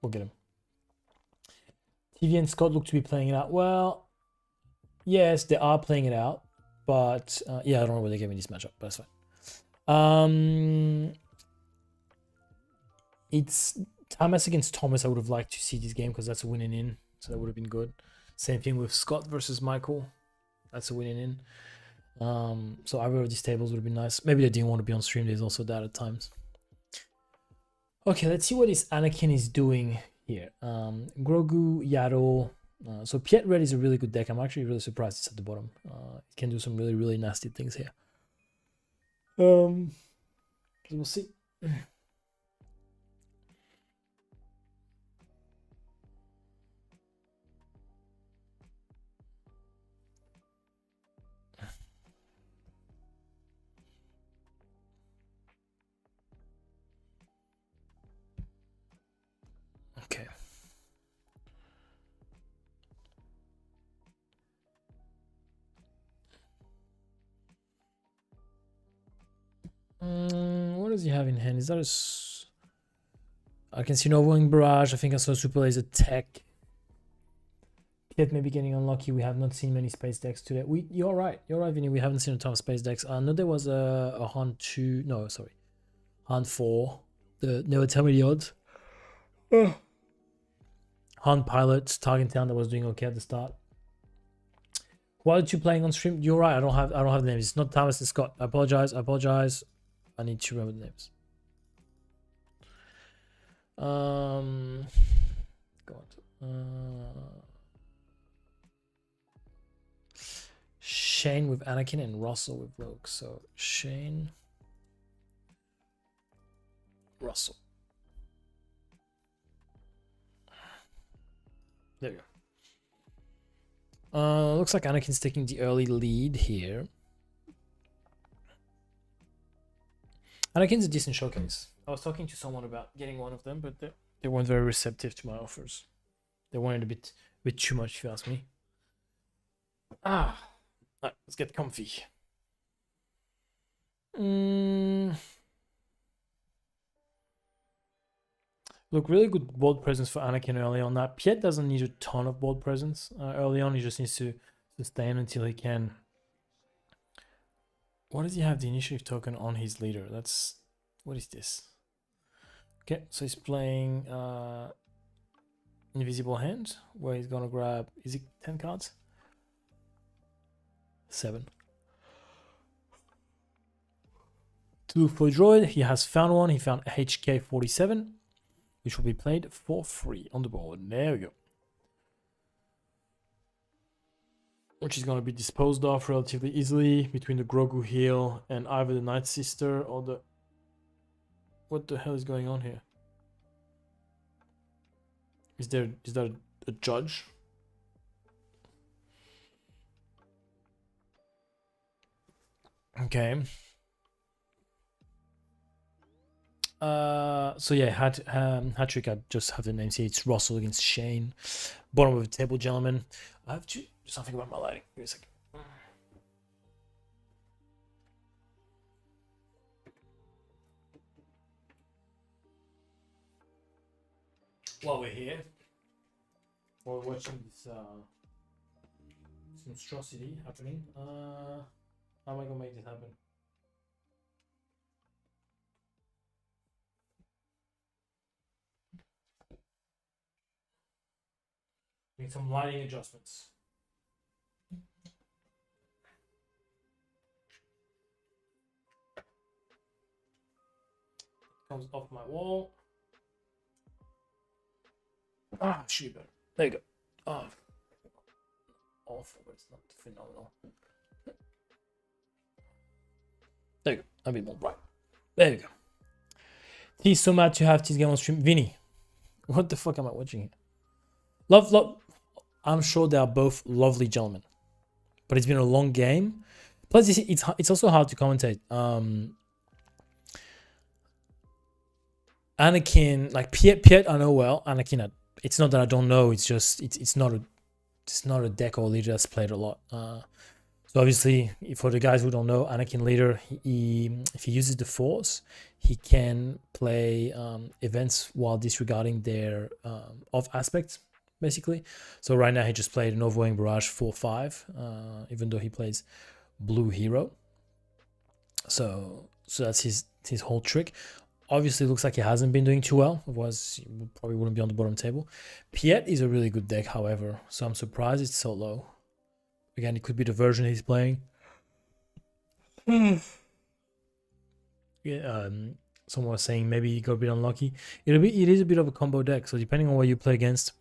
We'll get him. TV and Scott look to be playing it out. Well, yes, they are playing it out. But yeah, I don't know where they gave me this matchup, but that's fine. It's Thomas against Thomas. I would have liked to see this game because that's a winning in, so that would have been good. Same thing with Scott versus Michael. That's a winning in. So either of these tables would have been nice. Maybe they didn't want to be on stream. There's also that at times. Okay, let's see what this Anakin is doing here. Grogu, Yaddle. So Piet Red is a really good deck. I'm actually really surprised it's at the bottom. It can do some really, really nasty things here. We'll see. Okay. What does he have in hand? Is that I can see an overwhelming barrage. I think I saw Super Laser Tech. Piet may be getting unlucky. We have not seen many space decks today. You're right, Vinny. We haven't seen a ton of space decks. I know there was a Han 2. No, sorry, Han 4. Never tell me the odds. Han Pilot, Target Town that was doing okay at the start. Why are you playing on stream? You're right. I don't have the names. It's not Thomas and Scott. I apologize. I need to remember the names. Shane with Anakin and Russell with Rogue. So Shane, Russell. There you go. Looks like Anakin's taking the early lead here. Anakin's a decent showcase. I was talking to someone about getting one of them, but they weren't very receptive to my offers. They wanted a bit too much, if you ask me. Alright, let's get comfy. Look, really good board presence for Anakin early on. That Piet doesn't need a ton of board presence early on. He just needs to sustain until he can. What does he have? The initiative token on his leader. What is this? Okay, so he's playing Invisible Hand, where he's gonna grab. Is it 10 cards? 7. To look for a droid, he has found one. He found HK47. Which will be played for free on the board. There we go. Which is going to be disposed of relatively easily between the Grogu heal and either the Night Sister or the... What the hell is going on here? Is that a judge? Okay. So yeah, hat-trick. I just have the names here. It's Russell against Shane. Bottom of the table, gentlemen. I have to do something about my lighting. Give me a second. While we're here, while we're watching this monstrosity happening, how am I gonna make this happen? Need some lighting adjustments. Comes off my wall. Ah, shoot. There you go. Oh, awful, but it's not phenomenal. There you go. A bit more bright. There you go. He's so mad to have this game on stream. Vinny, what the fuck am I watching here? Love. I'm sure they are both lovely gentlemen, but it's been a long game. Plus, it's also hard to commentate. Anakin, like Piet, I know well. Anakin, it's not that I don't know. It's just it's not a deck or leader that's played a lot. So obviously, for the guys who don't know, Anakin leader, if he uses the Force, he can play events while disregarding their off aspects. Basically, so right now he just played an overwhelming barrage 4/5, even though he plays blue hero. So that's his whole trick. Obviously, it looks like he hasn't been doing too well. Otherwise, he probably wouldn't be on the bottom table. Piet is a really good deck, however, so I'm surprised it's so low. Again, it could be the version he's playing. Yeah, someone was saying maybe he got a bit unlucky. It is a bit of a combo deck, so depending on what you play against,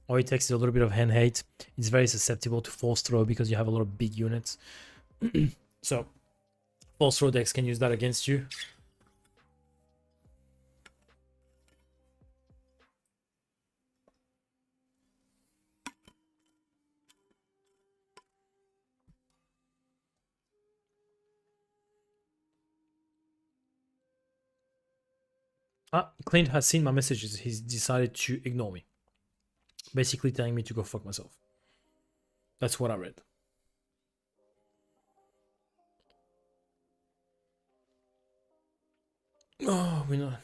or it takes a little bit of hand hate, it's very susceptible to force throw because you have a lot of big units. So force throw decks can use that against you. Clint has seen my messages. He's decided to ignore me. Basically telling me to go fuck myself. That's what I read. Oh, we're not.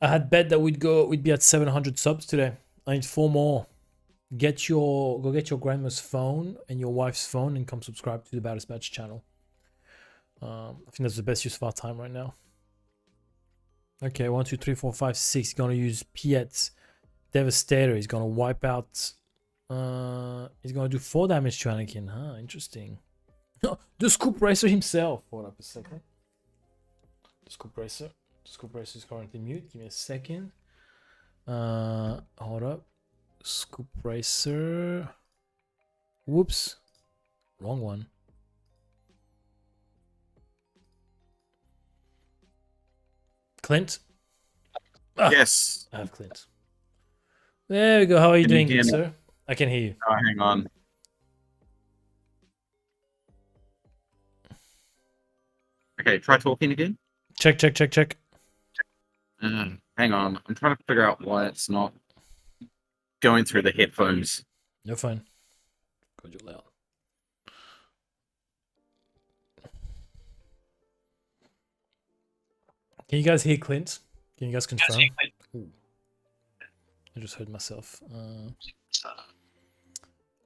I had bet that we'd be at 700 subs today. I need 4 more. Go get your grandma's phone and your wife's phone and come subscribe to the Batter Dispatch channel. I think that's the best use of our time right now. Okay, 1, 2, 3, 4, 5, 6. He's gonna use Piet's Devastator. He's gonna wipe out. He's gonna do 4 damage to Anakin. Huh, interesting. The Scoop Racer himself. Hold up a second. The Scoop Racer. The Scoop Racer is currently mute. Give me a second. Hold up. Scoop Racer. Whoops. Wrong one. Clint? Yes. I have Clint. There we go. How are you Can you doing, hear good me? sir? I can hear you. Oh, hang on. Okay, try talking again. Check. Hang on. I'm trying to figure out why it's not going through the headphones. You're fine. God, you're loud. Can you guys hear Clint? Can you guys confirm? Ooh. I just heard myself. Hold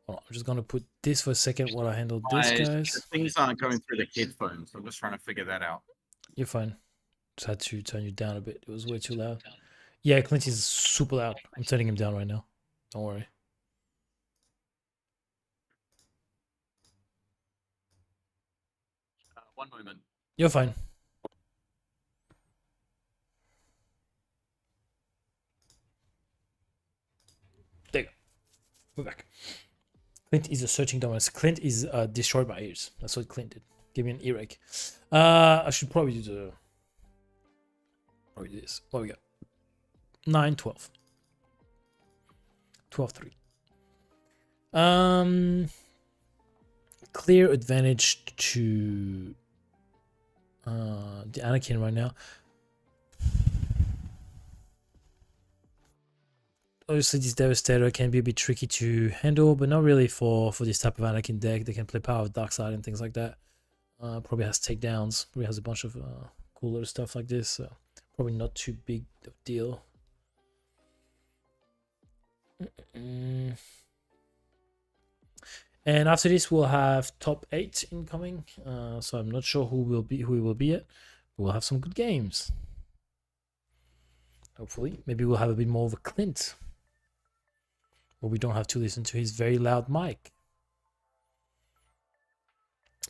on, I'm just gonna put this for a second while I handle this, guys. Things aren't going through the headphones. I'm just trying to figure that out. You're fine. Just had to turn you down a bit. It was way too loud. Yeah, Clint is super loud. I'm turning him down right now. Don't worry. One moment. You're fine. There you go. We're back. Clint is a searching dominance. Clint is destroyed my ears. That's what Clint did. Give me an earache. I should probably do this. What we got? 9, 12. 12, 3. Clear advantage to the Anakin right now. Obviously, this Devastator can be a bit tricky to handle, but not really for this type of Anakin deck. They can play Power of Dark Side and things like that. Probably has takedowns. Probably has a bunch of cool little stuff like this. So probably not too big of a deal. And after this, we'll have top 8 incoming. So I'm not sure who we will be at. But we'll have some good games. Hopefully, maybe we'll have a bit more of a Clint. But we don't have to listen to his very loud mic.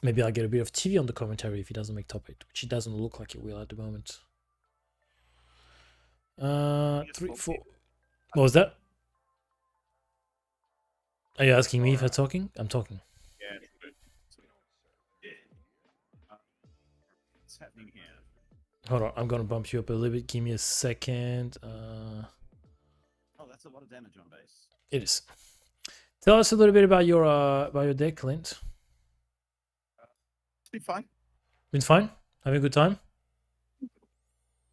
Maybe I'll get a bit of TV on the commentary if he doesn't make top 8, which he doesn't look like it will at the moment. 3, 4. What was that? Are you asking me if I'm talking? I'm talking. Yeah. What's happening here? Hold on, I'm gonna bump you up a little bit. Give me a second. Oh, that's a lot of damage on base. It is. Tell us a little bit about your deck, Clint. It's been fine. Been fine? Having a good time?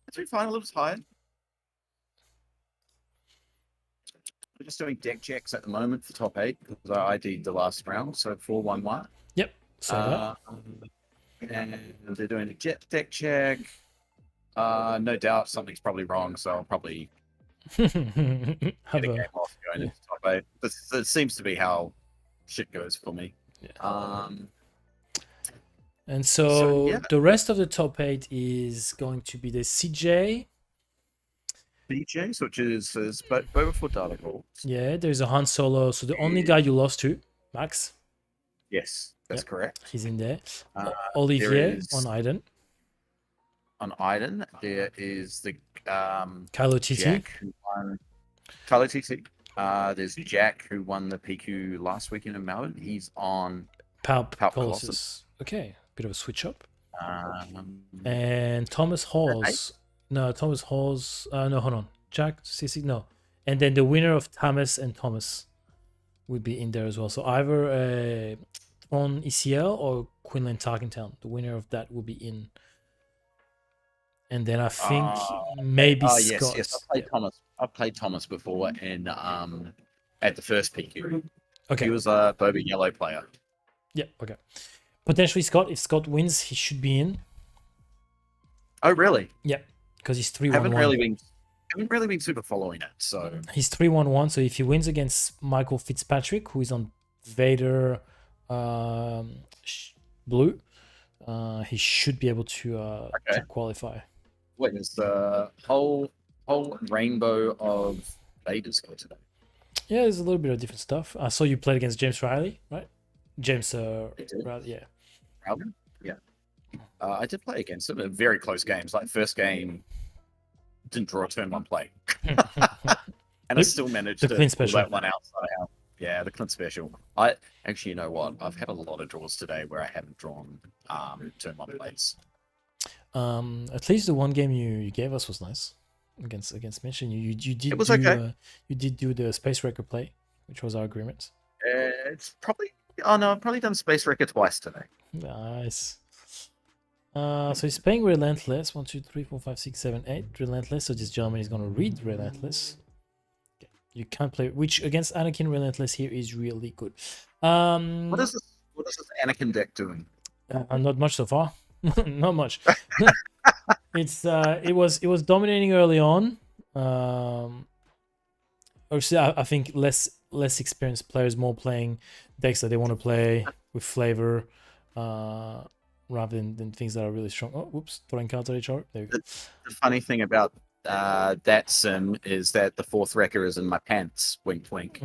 It's been fine. A little tired. We're just doing deck checks at the moment for top 8 because I ID'd the last round, so 4-1-1. Yep. So And they're doing a jet deck check. No doubt something's probably wrong, so I'll probably have get a game a off going into top 8. This seems to be how shit goes for me. And So, so yeah. the rest of the top 8 is going to be the CJ. BJ's, which is Boba Fett data rules. Yeah, there's a Han Solo. So the only guy you lost to, Max, Yes, that's Yep. correct. he's in there. There Olivier is on Iden. on Iden. There is the Kylo TT. Jack who won. Kylo TT. There's Jack who won the PQ last weekend in Melbourne. He's on Palp Palp Colossus. Okay, bit of a switch up. Mm-hmm. And Thomas Halls. No, Thomas Halls. No, hold on. Jack, CC, no. And then the winner of Thomas and Thomas would be in there as well. So either on ECL or Quinlan Tarkentown. The winner of that will be in. And then I think maybe yes, Scott. yes. I played Thomas. I played Thomas before in at the first PQ. Okay. He was a Boba Yellow player. Yeah, okay. Potentially Scott. If Scott wins, he should be in. Oh, really? Yeah, because he's 3-1-1. Haven't really been super following it. So He's 3-1-1. So if he wins against Michael Fitzpatrick, who is on Vader blue, he should be able to qualify. wait, there's the whole rainbow of Vaders go today. Yeah, there's a little bit of different stuff. I saw you played against James Riley, right? James Riley, yeah. Alvin? Yeah. I did play against him in very close games. Like first game, didn't draw a turn one play, and I still managed to Clint pull special. that one outside out. Yeah, the Clint special. I actually, you know what? I've had a lot of draws today where I haven't drawn turn one plays. At least the one game you gave us was nice against Mitch, and you did. It was do, okay. You did do the space record play, which was our agreement. It's probably. Oh no, I've probably done space record twice today. Nice. So he's playing Relentless. 1, 2, 3, 4, 5, 6, 7, 8. Relentless. So this gentleman is gonna read Relentless. Okay. You can't play, which against Anakin Relentless here is really good. What is this Anakin deck doing? Not much so far. Not much. It was dominating early on. Obviously, I think less experienced players more playing decks that they want to play with flavor, rather than things that are really strong. Oh, whoops! Throwing cards at each other. There we go. The funny thing about that sim is that the fourth wrecker is in my pants. Wink, wink.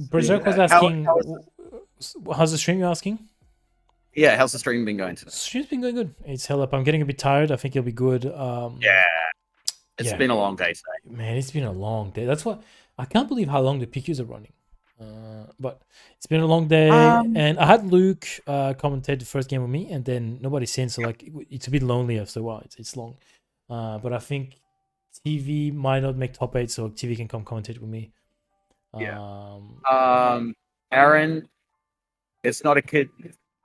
Berserk was asking, how's the stream? You're asking? Yeah, how's the stream been going today? Stream's been going good. It's held up. I'm getting a bit tired. I think it'll be good. It's been a long day today. Man, it's been a long day. That's what I can't believe how long the PQs are running. But it's been a long day, and I had Luke commentate the first game with me, and then nobody since. So like, it's a bit lonely after a while. It's long, but I think TV might not make top 8, so TV can come commentate with me. Aaron, it's not a kid.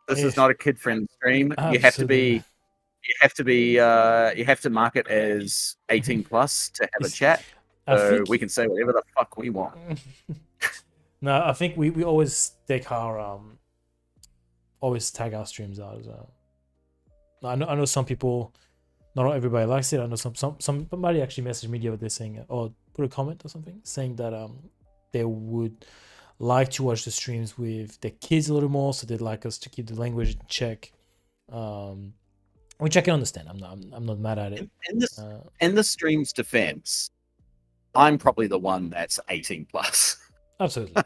This is not a kid-friendly stream. You have to mark it as 18 plus to have a chat. So we can say whatever the fuck we want. No, I think we always take our always tag our streams out as well. I know some people, not everybody likes it. I know somebody actually messaged me the other day saying, or put a comment or something saying that they would like to watch the streams with their kids a little more, so they'd like us to keep the language in check, which I can understand. I'm not mad at it. In the stream's defense, I'm probably the one that's 18 plus. Absolutely,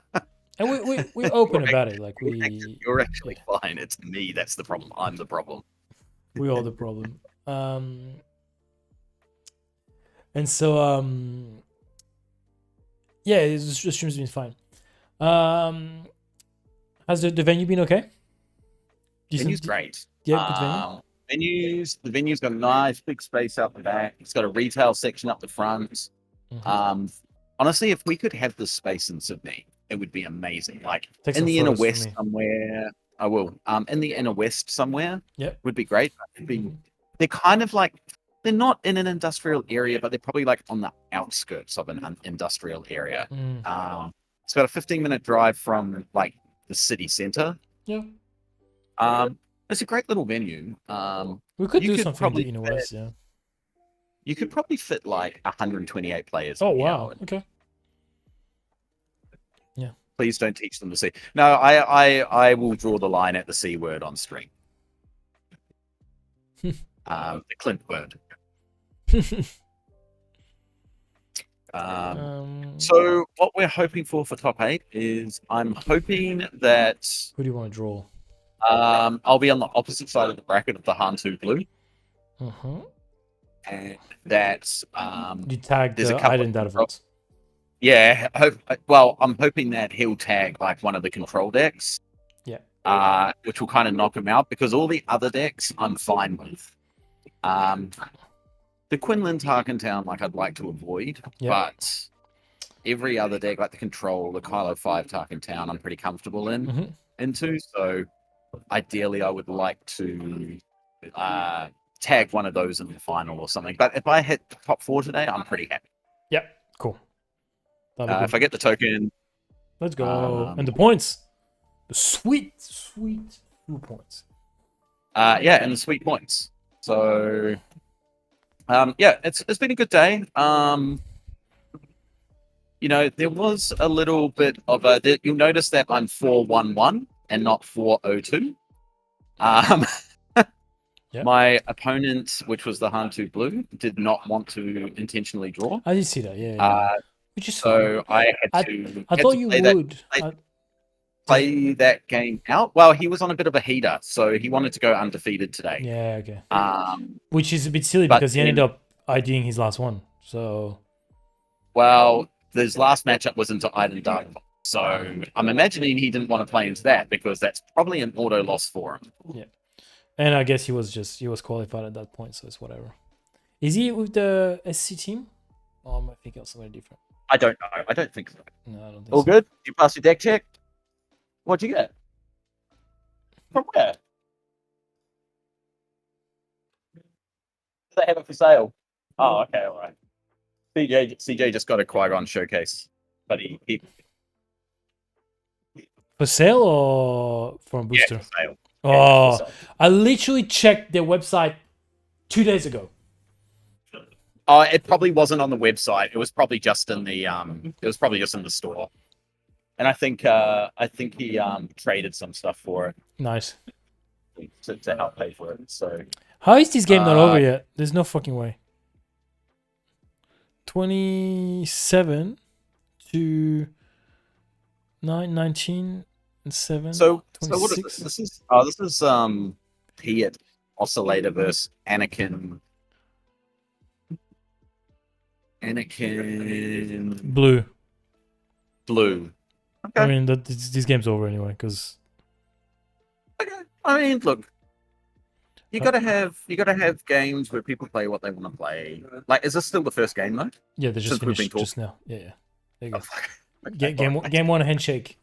and we're open about it. Like you're actually fine. It's me that's the problem. I'm the problem. We are the problem. And so yeah, the stream's been fine. Has the venue been okay? Venue's great. Yeah, good venue. The venue's got a nice big space out the back. It's got a retail section up the front. Mm-hmm. Honestly, if we could have this space in Sydney, it would be amazing. Like Take in some the inner photos for west me. somewhere. I will. In the inner west somewhere. Yep. Would be great. They're kind of like, they're not in an industrial area, but they're probably like on the outskirts of an industrial area. It's about a 15-minute drive from like the city center. Yeah. It's a great little venue. We could you do could something probably in the West, yeah. you could probably fit like 128 players. Oh in the wow. hour. Okay. Please don't teach them to see. No, I will draw the line at the C word on stream. The Clint word. So what we're hoping for top 8 is I'm hoping that Who do you want to draw? I'll be on the opposite side of the bracket of the Hantu blue, and that You tagged there's a the couple Iden data votes. yeah. Well, I'm hoping that he'll tag like one of the control decks. Yeah. Which will kind of knock him out because all the other decks I'm fine with. The Quinlan Tarkentown, like I'd like to avoid, but every other deck, like the Control, the Kylo 5 Tarkentown, I'm pretty comfortable into. So ideally, I would like to tag one of those in the final or something. But if I hit top 4 today, I'm pretty happy. Yep. Cool. If I get the token, let's go. And the points, the sweet SWU points. and the sweet points. So. It's been a good day. There was a little bit of you'll notice that I'm 4-1-1 and not 4-0-2. My opponent, which was the Hantu Blue, did not want to intentionally draw. I did see that, yeah. Which is so I had to. I thought you would. Play that game out. Well, he was on a bit of a heater, so he wanted to go undefeated today. Yeah, okay. Which is a bit silly because he ended up IDing his last one. So, well, his last matchup was into Iden Dark, so I'm imagining he didn't want to play into that because that's probably an auto loss for him. Yeah, and I guess he was qualified at that point, so it's whatever. Is he with the SC team? Or am I thinking of something different? I don't know. I don't think so. No, I don't think All so. good? You passed your deck check? What'd you get? From where? Do they have it for sale? Oh, okay, all right. CJ just got a Qui-Gon showcase, but he For sale or from booster? for sale. Oh, For sale. I literally checked their website 2 days ago. Oh, it probably wasn't on the website. It was probably just in the store. And I think he traded some stuff for it Nice. to help pay for it. So How is this game not over yet? There's no fucking way. 27 to 9, 19, and 7. So 26. what is this? This is Piet Oscillator versus Anakin. Blue. Okay. I mean, this game's over anyway because. Okay. I mean, look, you gotta have games where people play what they want to play. Like, is this still the first game though? Yeah, they just Since we've been finished just now. Yeah. There you go. Okay, Game one handshake,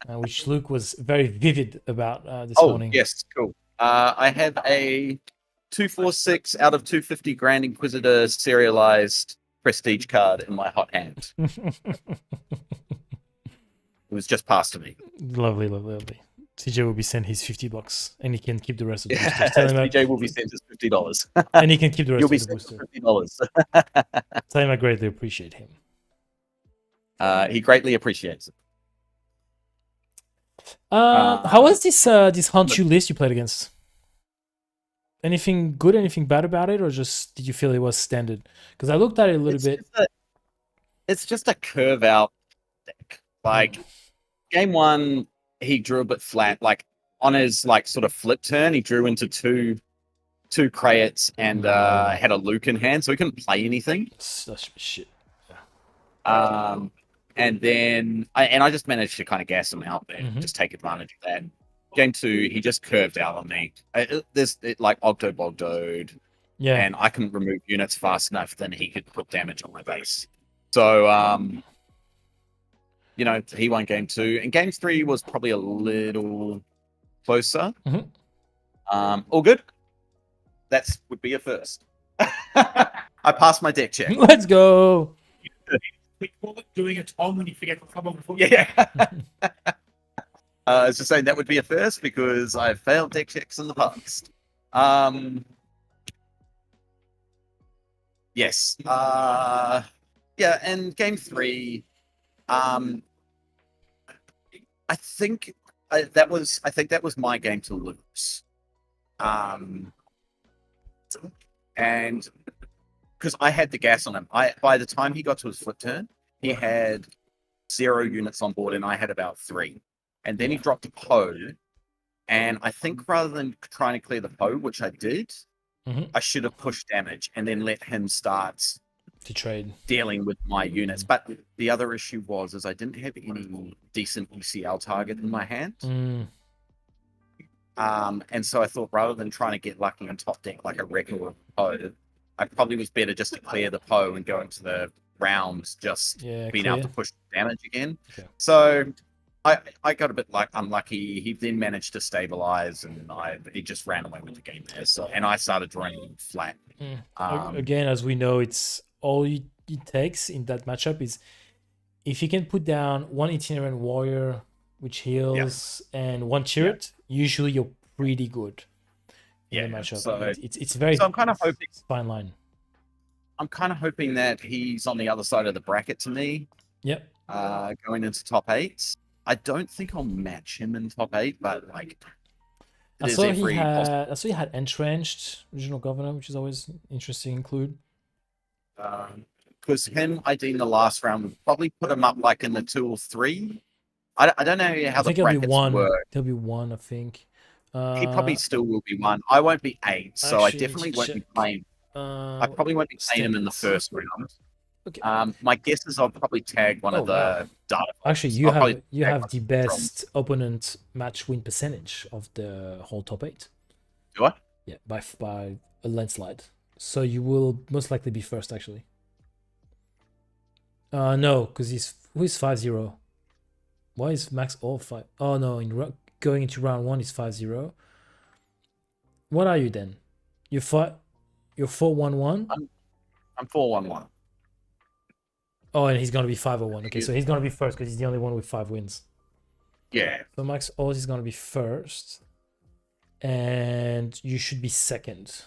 which Luke was very vivid about this Oh morning. yes, cool. I have a 246 out of 250 Grand Inquisitor serialized prestige card in my hot hand. It was just passed to me. Lovely. CJ will be sent his $50 and he can keep the rest of the Yeah, boosters. Tell him CJ will be sent us $50. and he can keep the rest You'll of be the sent booster. $50. Tell him I greatly appreciate him. He greatly appreciates it. How was this Hantu list you played against? Anything good, anything bad about it, or just did you feel it was standard? Because I looked at it a little bit. It's just a curve out deck. Like game one, he drew a bit flat. Like on his like sort of flip turn, he drew into two Krayats and had a Luke in hand, so he couldn't play anything. That's shit. And then I just managed to kind of gas him out there, just take advantage of that. Game two, he just curved out on me. It like Ogdo Bogdoed, and I couldn't remove units fast enough, then he could put damage on my base. So, he won game two, and game three was probably a little closer. All good. That would be a first. I passed my deck check. Let's go. We call it doing a Tom when you forget to come on before. Yeah. I was just saying that would be a first because I've failed deck checks in the past. Yes. Yeah, and game 3, I think that was my game to lose. And because I had the gas on him, by the time he got to his flip turn, he had 0 units on board, and I had about 3. And then he dropped a Poe, and I think rather than trying to clear the Poe, which I did, I should have pushed damage and then let him start to trade dealing with my units. But the other issue is I didn't have any decent ECL target in my hand. And so I thought rather than trying to get lucky on top deck like a regular Poe, I probably was better just to clear the Poe and go into the rounds just being able to push damage again. Okay. So I got a bit unlucky. He then managed to stabilize, and he just ran away with the game there. So, and I started drawing flat. Again, as we know, it's all it takes in that matchup is if you can put down 1 itinerant warrior, which heals, and 1 chariot, usually you're pretty good in the matchup. So it's very. So I'm kind of hoping fine line. I'm kind of hoping that he's on the other side of the bracket to me. Yep. Going into top 8. I don't think I'll match him in top 8, but like I saw he had entrenched regional governor, which is always interesting to include. Because him ID in the last round would probably put him up like in the 2 or 3. I don't know how the brackets work. There'll be 1, I think. He probably still will be 1. I won't be 8, so I definitely won't be playing. I probably won't be playing him in the first round. Okay. My guess is I'll probably tag one of the data. Actually, you have the best opponent match win percentage of the whole top 8. Do I? Yeah, by a landslide. So you will most likely be first, actually. No, because he's 5-0. Why is Max all 5? Oh no, going into round 1 is 5-0. What are you then? You're 4-1-1. I'm 4-1-1. Oh, and he's gonna be 5-0-1. Okay, so he's gonna be first because he's the only one with 5 wins. Yeah. So Max Oz is gonna be first, and you should be second.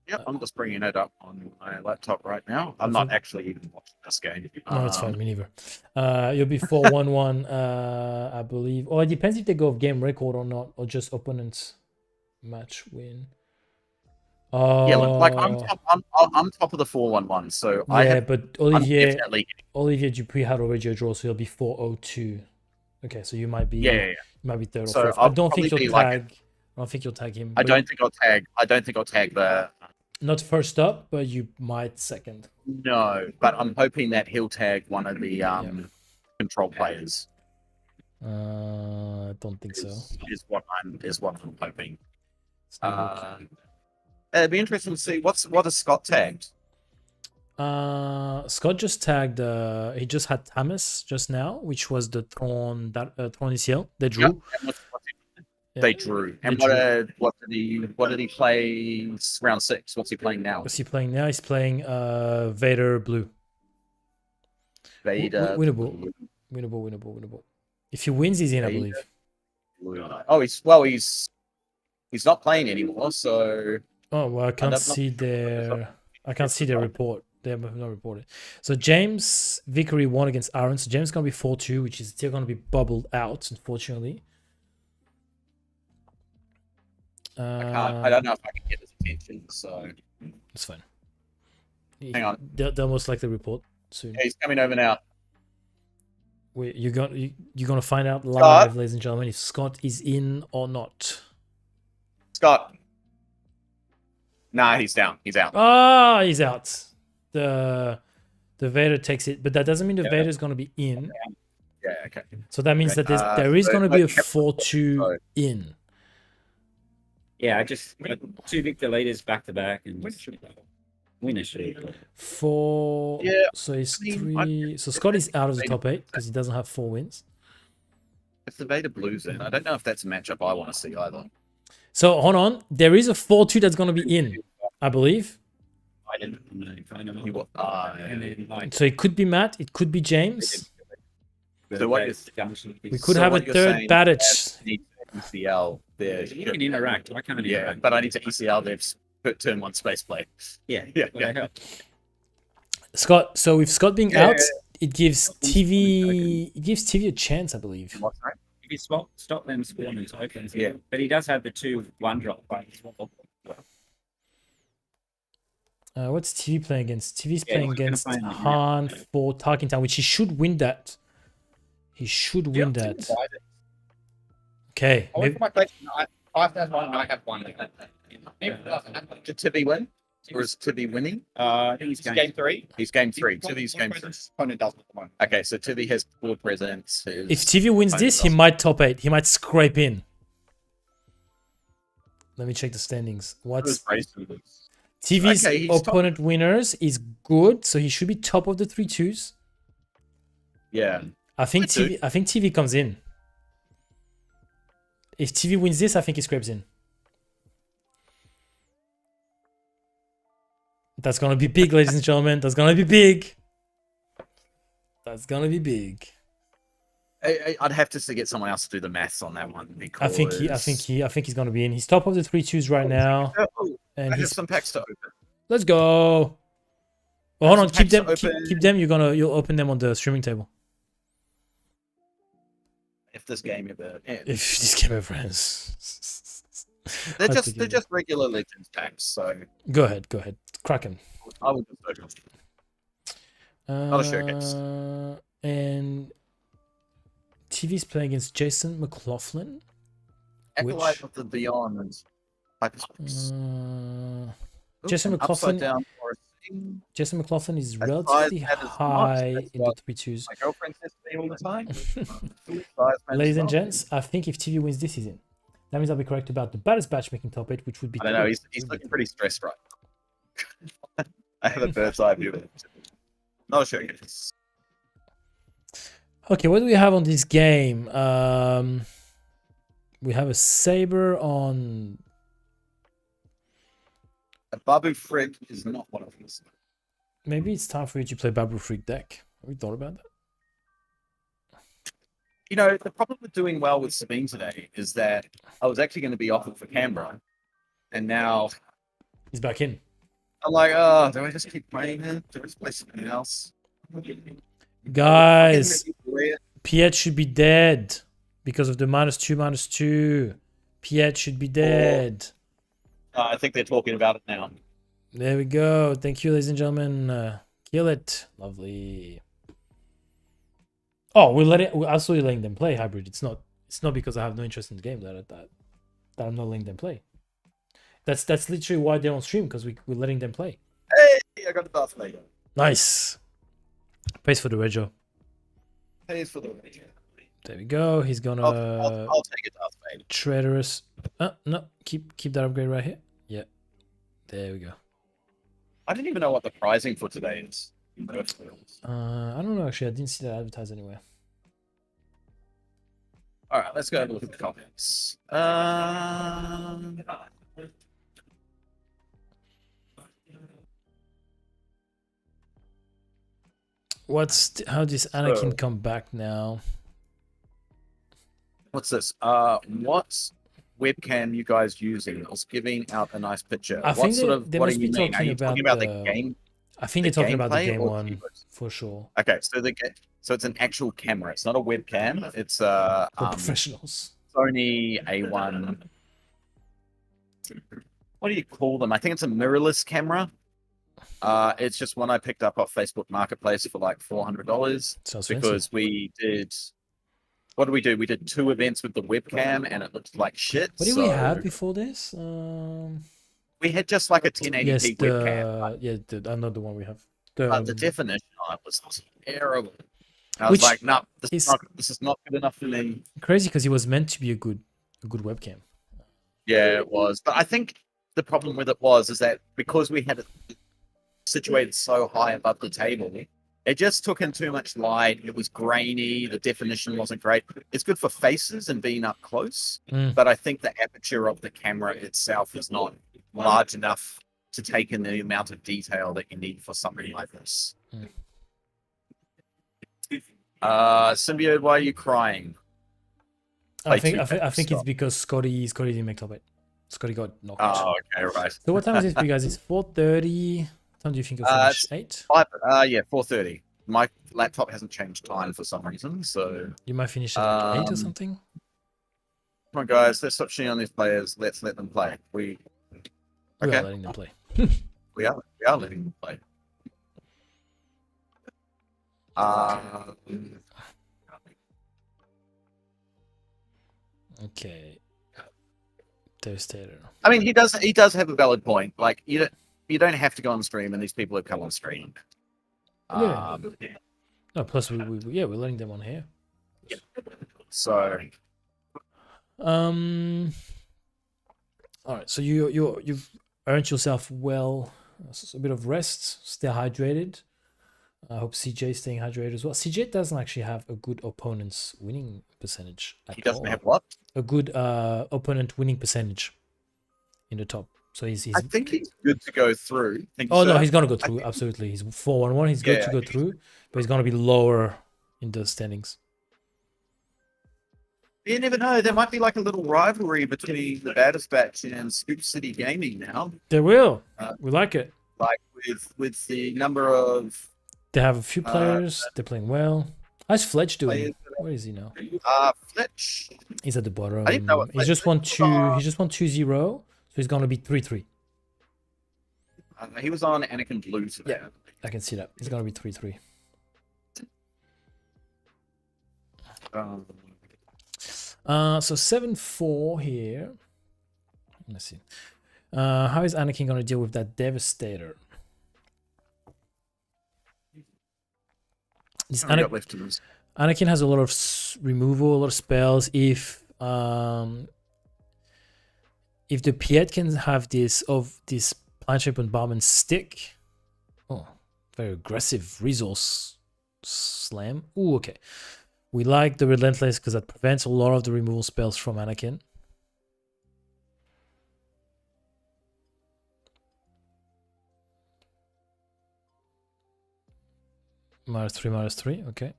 Yep, I'm just bringing it up on my laptop right now. I'm not actually even watching this game. No, it's fine. Me neither. You'll be 4-1-1, I believe. Or it depends if they go of game record or not, or just opponent's match win. Yeah, like I'm top of the 4-1-1. So but Olivier Dupuis had already a draw, so he'll be 4-0-2. Okay, so you might be you might be third or fourth. I don't think you'll tag. I don't think you'll tag him. I don't think I'll tag the. Not first up, but you might second. No, but I'm hoping that he'll tag one of the control players. I don't think so. Is what I'm hoping. It'd be interesting to see what has Scott tagged. Scott just tagged. He just had Tamis just now, which was the Tron ECL. They drew. Yep. They drew. And what did he play round 6? What's he playing now? What's he playing now? He's playing Vader blue. Vader winnable. If he wins, he's in, I believe. Oh, he's not playing anymore, so. Oh well, I can't see their report. They have not reported. So James Vickery won against Aaron. So James is gonna be 4-2, which is still gonna be bubbled out, unfortunately. I don't know if I can get his attention, so it's fine. Hang on. They'll most likely report soon. Yeah, he's coming over now. Wait, you're gonna find out live, ladies and gentlemen, if Scott is in or not. Scott. Nah, he's down. He's out. Ah, he's out. The Vader takes it, but that doesn't mean the Vader is gonna be in. Yeah, okay. So that means that there is gonna be a 4-2 in. Yeah, I just 2 victor leaders back to back and win a streak. 4. Yeah. So he's 3. So Scott is out of the top 8 because he doesn't have 4 wins. If the Vader blues in, I don't know if that's a matchup I want to see either. So hold on, there is a 4-2 that's going to be in, I believe. I didn't know. So it could be Matt, it could be James. So what We could have a third Badich. ECL there. You can interact. I can't interact. But I need to ECL their turn one space play. Yeah, Yeah, well, they help. Scott. So with Scott being Yeah, out, yeah, it gives TV. It gives TV a chance, I believe. What's that? If you stop them spawning tokens, Yeah. But he does have the 2/1 drop by as well. What's TV playing against? TV's Yeah, playing he's gonna against play in the Han for Tarkin Town, which he should win that. He should win that. Okay. I went for my question. I have one. I have one. Did Tibby win? Or is Tibby winning? I think he's Game 3. He's game 3. Tibby's game 3. Opponent doesn't at the moment. Okay, so Tibby has board presence. If TV wins this, he might top 8. He might scrape in. Let me check the standings. What's TV's Okay, he's top. opponent winners is good, so he should be top of the 3-2s. Yeah. I think That's good. TV comes in. If TV wins this, I think he scrapes in. That's gonna be big, ladies and gentlemen. That's gonna be big. That's gonna be big. I'd have to get someone else to do the maths on that one because I think he's gonna be in. He's top of the 3-2s right now, Oh, and I have he's. some packs to open. Let's go. Well, hold on. some Keep them. packs to Keep them. You'll open them on the streaming table. If this game ever ends. If this game ever ends. They're I just think they're it just regular Legends packs, so Go ahead. Crack him. I would just open them. Not a showcase. And TV's playing against Jason McLaughlin. Acolyte of the Beyond. Hyperspace. Jason An McLaughlin. upside down for a thing. Jason McLaughlin is As relatively that is not, high that's in the what 3-2s. My girlfriend says to me all the time. Ladies and gents, I think if TV wins this season, that means I'll be correct about the baddest matchmaking top 8, which would be. I don't know. He's looking pretty stressed right now. I have a bird's eye view of it. Not a showcase. Okay, what do we have on this game? We have a Saber on. A Babu Frick is not one of these. Maybe it's time for you to play Babu Freak deck. Have we thought about that? You know, the problem with doing well with Sabine today is that I was actually going to be offered for Canberra, and now He's back in. I'm like, oh, do I just keep playing him? Do I just play something else? Guys, Piet should be dead because of the -2/-2. Piet should be dead. I think they're talking about it now. There we go. Thank you, ladies and gentlemen. Kill it. Lovely. Oh, we're absolutely letting them play hybrid. It's not because I have no interest in the game that I'm not letting them play. That's literally why they're on stream, because we're letting them play. Hey, I got the Darth Vader. Nice. Pays for the rego. Pays for the There we go. He's gonna I'll take it, Darth Vader. traitorous. No, keep that upgrade right here. Yeah. There we go. I didn't even know what the pricing for today is. I don't know actually. I didn't see that advertised anywhere. All right, let's go have a look at the comments. How does Anakin So- come back now? What's this? What webcam you guys using? I was giving out a nice picture. I think What must do be you mean? Are talking you talking about the game? I think the they're talking about the gameplay game or one keyboards? for sure. Okay, so it's an actual camera. It's not a webcam. It's a For professionals. Sony A1. What do you call them? I think it's a mirrorless camera. It's just one I picked up off Facebook Marketplace for like $400 Sounds fancy. because we did. What did we do? We did 2 events with the webcam, and it looked like shit. What did we so have before this? We had just like a 1080p Yes, webcam. I know the one we have. But the definition on it was terrible. And I was Which like, no, this is- is not good enough for me. Crazy because it was meant to be a good webcam. Yeah, it was. But I think the problem with it is that because we had it situated so high above the table, it just took in too much light. It was grainy. The definition wasn't great. It's good for faces and being up close, but I think the aperture of the camera itself is not large enough to take in the amount of detail that you need for something like this. Symbiote, why are you crying? I Play think 2K, it's stop. because Scotty didn't make top 8. Scotty got knocked. Oh, okay, right. So what time is it for you guys? It's 4:30. What time do you think you'll finish? 8? 4:30. My laptop hasn't changed time for some reason, so You might finish at like 8 or Um, something. come on, guys. Let's stop shitting on these players. Let's let them play. We okay. are letting them play. We are letting them play. Okay. Devastator. I mean, he does have a valid point. Like you don't have to go on stream, and these people have come on stream. Yeah. No, plus we're letting them on here. So All right. So you've earned yourself well a bit of rest. Stay hydrated. I hope CJ's staying hydrated as well. CJ doesn't actually have a good opponent's winning percentage. he doesn't all. have what? A good opponent winning percentage in the top. So he's I think he's good to go through. oh no, he's gonna go through. Absolutely, he's 4-1-1. He's good to go through, but he's gonna be lower in the standings. You never know. There might be like a little rivalry between the Baddest Batch and Scoop City Gaming now. They will. We like it. Like with the number of They have a few players. They're playing well. How's Fletch doing? players Where is he now? Fletch. He's at the bottom. I didn't know what He's just won 2. He just won 2-0. So he's gonna be 3-3. He was on Anakin Blue today. Yeah. I can see that. He's gonna be 3-3. So 7-4 here. Let's see. How is Anakin gonna deal with that Devastator? This How many got left in this? Anakin has a lot of removal, a lot of spells. If the Piet can have this Planetary Bombardment stick, oh, very aggressive resource slam. Ooh, okay. We like the Relentless because that prevents a lot of the removal spells from Anakin. -3, okay.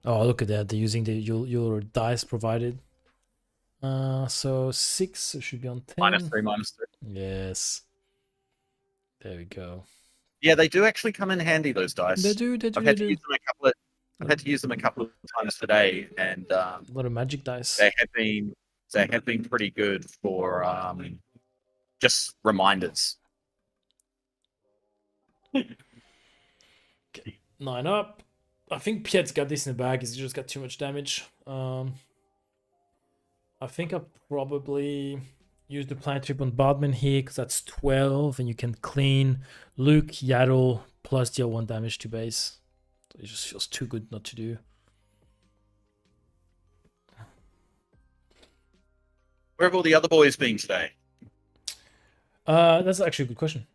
Oh, look at that. They're using your dice provided. So 6 so should be on 10. -3. Yes. There we go. Yeah, they do actually come in handy, those dice. They do. I've had to use them a couple of times today, and A lot of magic dice. they have been pretty good for just reminders. 9 up. I think Piet's got this in the bag. He's just got too much damage. I think I'll probably use the Planetary Bombardment here because that's 12, and you can clean Luke, Yaddle, plus deal 1 damage to base. So it just feels too good not to do. Where have all the other boys been today? That's actually a good question.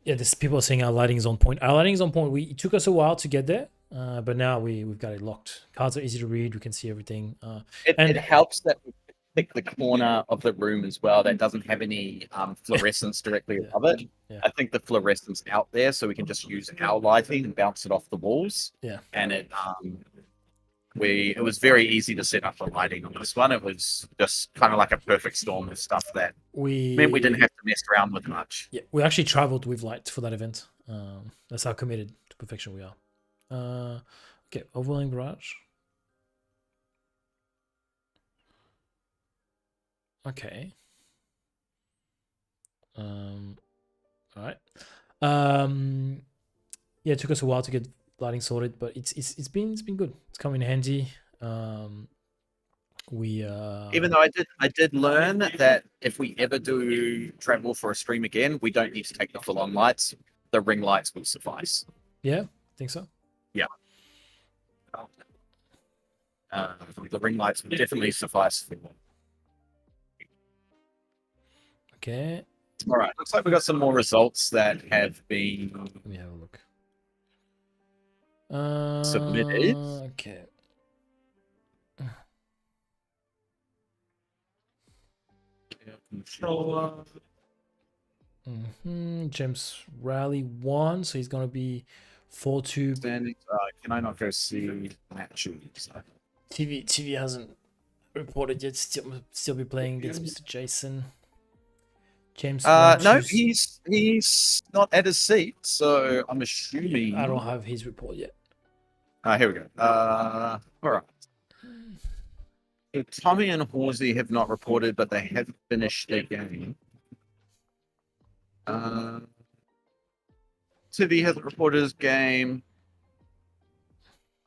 Yeah, this people are saying our lighting is on point. Our lighting is on point. It took us a while to get there, but now we've got it locked. Cards are easy to read. We can see everything. It helps that we pick the corner of the room as well that doesn't have any fluorescence directly above it. Yeah. I think the fluorescence out there, so we can just use our lighting and bounce it off the walls. Yeah. And it was very easy to set up the lighting on this one. It was just kind of like a perfect storm of stuff that meant we didn't have to mess around with much. Yeah, we actually traveled with light for that event. That's how committed to perfection we are. Okay, overwhelming barrage. Okay. All right. Yeah, it took us a while to get lighting sorted, but it's been good. It's come in handy. Even though I did learn that if we ever do travel for a stream again, we don't need to take the full-on lights. The ring lights will suffice. Yeah, think so. Yeah. The ring lights will definitely suffice. Okay. All right. Looks like we got some more results that have been Let me have a look. submitted. Okay. James Rally won, so he's gonna be 4-2. Standing. Can I not go see matches? TV hasn't reported yet. Still be playing against Mr. Jason. James. No, he's not at his seat, so I'm assuming. I don't have his report yet. Here we go. All right. So Tommy and Horsey have not reported, but they have finished their game. Tivi hasn't reported his game.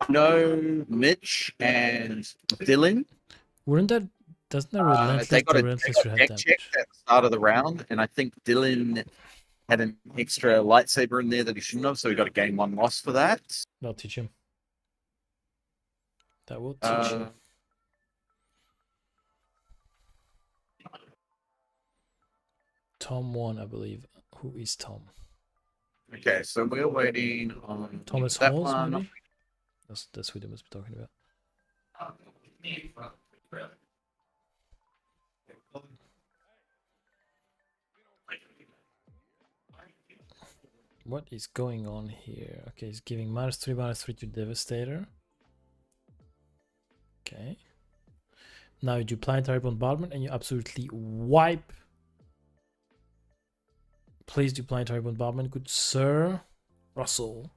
No, Mitch and Dylan. Doesn't that relentless They got a head deck damage? check at the start of the round, and I think Dylan had an extra lightsaber in there that he shouldn't have, so he got a game 1 loss for that. That'll teach him. That will teach him. Tom won, I believe. Who is Tom? Okay, so we're waiting on Thomas that Halls, one. maybe? That's who they must be talking about. What is going on here? Okay, he's giving -3/-3 to Devastator. Okay. Now you do planetary bombardment and you absolutely wipe. Please do planetary bombardment, good sir. Russell.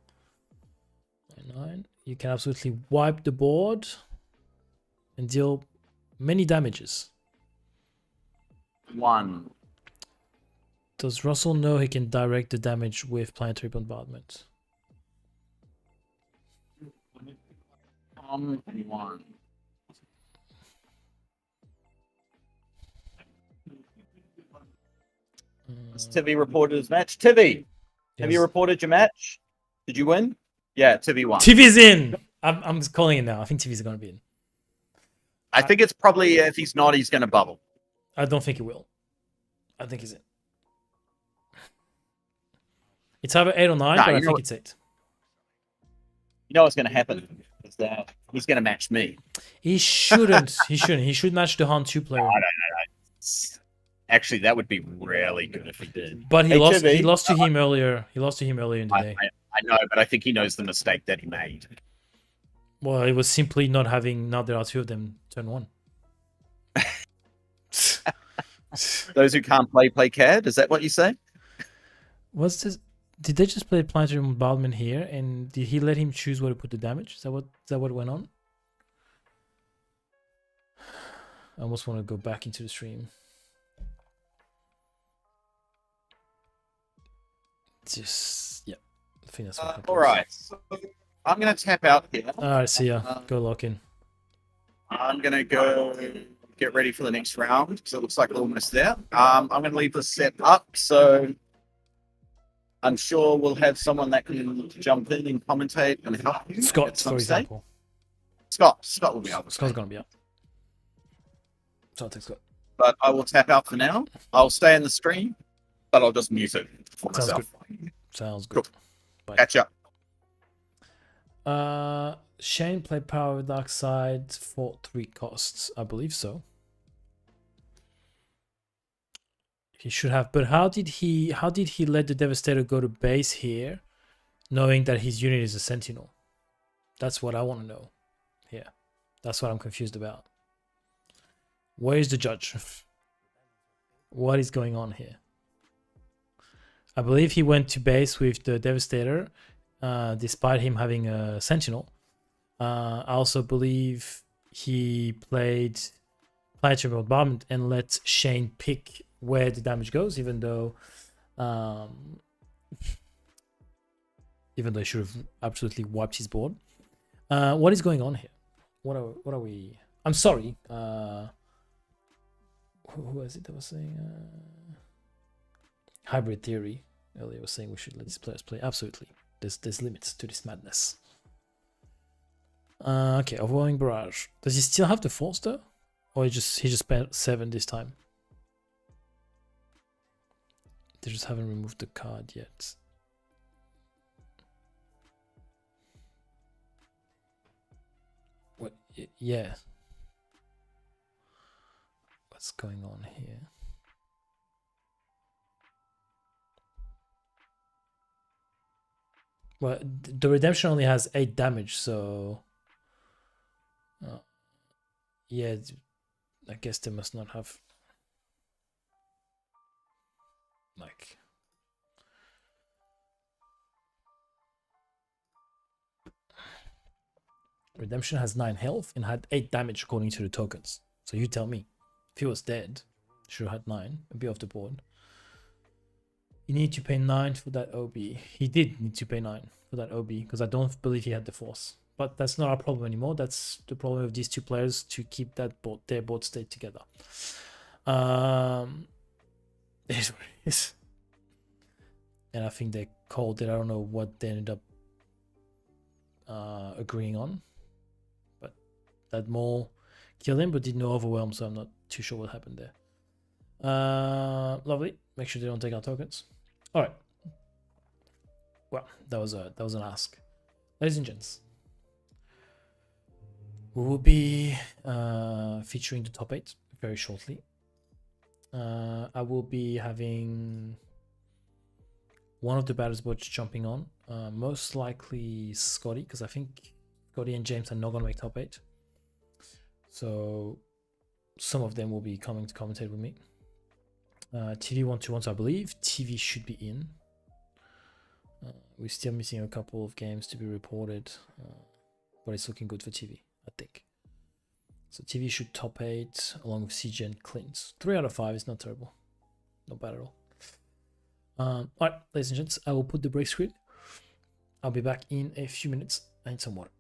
9. You can absolutely wipe the board and deal many damages. 1. Does Russell know he can direct the damage with planetary bombardment? 1. Has Tivi reported his match? Tivi, have you Yes. reported your match? Did you win? Yeah, Tivi won. TV's in! I'm calling it now. I think TV's going to be in. I think it's probably, if he's not, he's going to bubble. I don't think he will. I think he's in. It's either 8 or 9, Nah, but I you know think what- it's 8. You know what's going to happen? Is that he's going to match me. He shouldn't. He shouldn't. He should match the Han 2 player. Actually, that would be really good if he did. But he Hey, lost. Tivi, He lost to him earlier. He lost to him earlier in the day. I know, but I think he knows the mistake that he made. Well, it was simply not having. Now there are 2 of them. Turn 1. Those who can't play CAD. Is that what you say? What's this? Did they just play planetary bombardment here? And did he let him choose where to put the damage? Is that what went on? I almost want to go back into the stream. Just yeah, I think that's what happened. All right. So I'm going to tap out here. All right, see ya. Go lock in. I'm going to go get ready for the next round. So it looks like we're almost there. I'm going to leave this set up. So I'm sure we'll have someone that can jump in and commentate and help you. Scott, at some for stage. example. Scott will be able to. Scott's gonna be up. So I'll take Scott. But I will tap out for now. I'll stay in the stream, but I'll just mute it for Sounds myself. Sounds good. Catch up. Shane played Power with Dark Side for 3 costs, I believe so. He should have, but how did he let the Devastator go to base here, knowing that his unit is a Sentinel? That's what I want to know. Yeah, that's what I'm confused about. Where is the judge? What is going on here? I believe he went to base with the Devastator, despite him having a Sentinel. I also believe he played Planetary Bombardment and let Shane pick where the damage goes, even though he should have absolutely wiped his board. What is going on here? What are we? I'm sorry. Who was it that was saying hybrid theory earlier was saying we should let these players play? Absolutely. There's limits to this madness. Okay, overwhelming barrage. Does he still have the Forster, or he just spent 7 this time? They just haven't removed the card yet. What? Yeah. What's going on here? Well, the redemption only has 8 damage, so yeah, I guess they must not have like redemption has 9 health and had 8 damage according to the tokens. So you tell me, if he was dead, should have had 9 and be off the board. You need to pay 9 for that OB. He did need to pay 9 for that OB because I don't believe he had the force. But that's not our problem anymore. That's the problem of these two players to keep that board, their board state together. It is what it is. And I think they called it. I don't know what they ended up agreeing on. But that mole killed him, but did no overwhelm, so I'm not too sure what happened there. Lovely. Make sure they don't take our tokens. All right. Well, that was an ask, ladies and gents. We will be featuring the top 8 very shortly. I will be having one of the batters boards jumping on, most likely Scotty, because I think Scotty and James are not going to make top 8. So some of them will be coming to commentate with me. TV 121, so I believe TV should be in. We're still missing a couple of games to be reported, but it's looking good for TV, I think. So TV should top 8 along with CJ and Clint. 3 out of 5 is not terrible, not bad at all. Alright, ladies and gents, I will put the break screen. I'll be back in a few minutes. I need some water.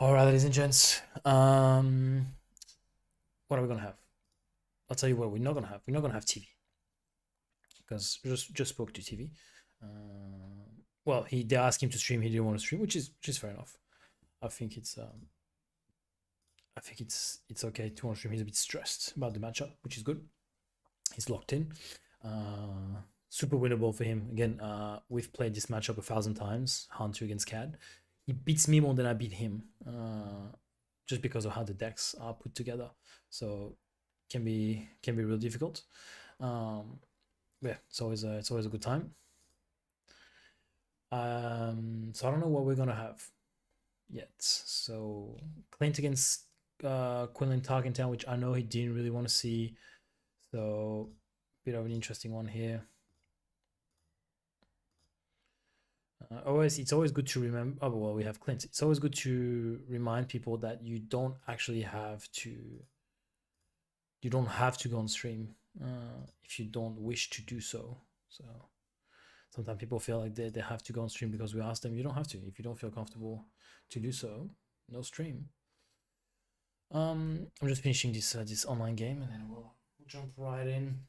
All right, ladies and gents. What are we gonna have? I'll tell you what we're not gonna have. We're not gonna have TV because just spoke to TV. Well, they asked him to stream. He didn't want to stream, which is fair enough. I think it's okay to want to stream. He's a bit stressed about the matchup, which is good. He's locked in. Super winnable for him. Again, we've played this matchup 1,000 times. Hunter against Cad. He beats me more than I beat him, just because of how the decks are put together. So can be real difficult. Yeah, it's always a good time. So I don't know what we're gonna have yet. So Clint against Quinlan Tarkentown, which I know he didn't really want to see. So bit of an interesting one here. It's always good to remember. Oh well, we have Clint. It's always good to remind people that you don't actually have to. You don't have to go on stream if you don't wish to do so. So sometimes people feel like they have to go on stream because we ask them. You don't have to. If you don't feel comfortable to do so, no stream. I'm just finishing this online game and then we'll jump right in.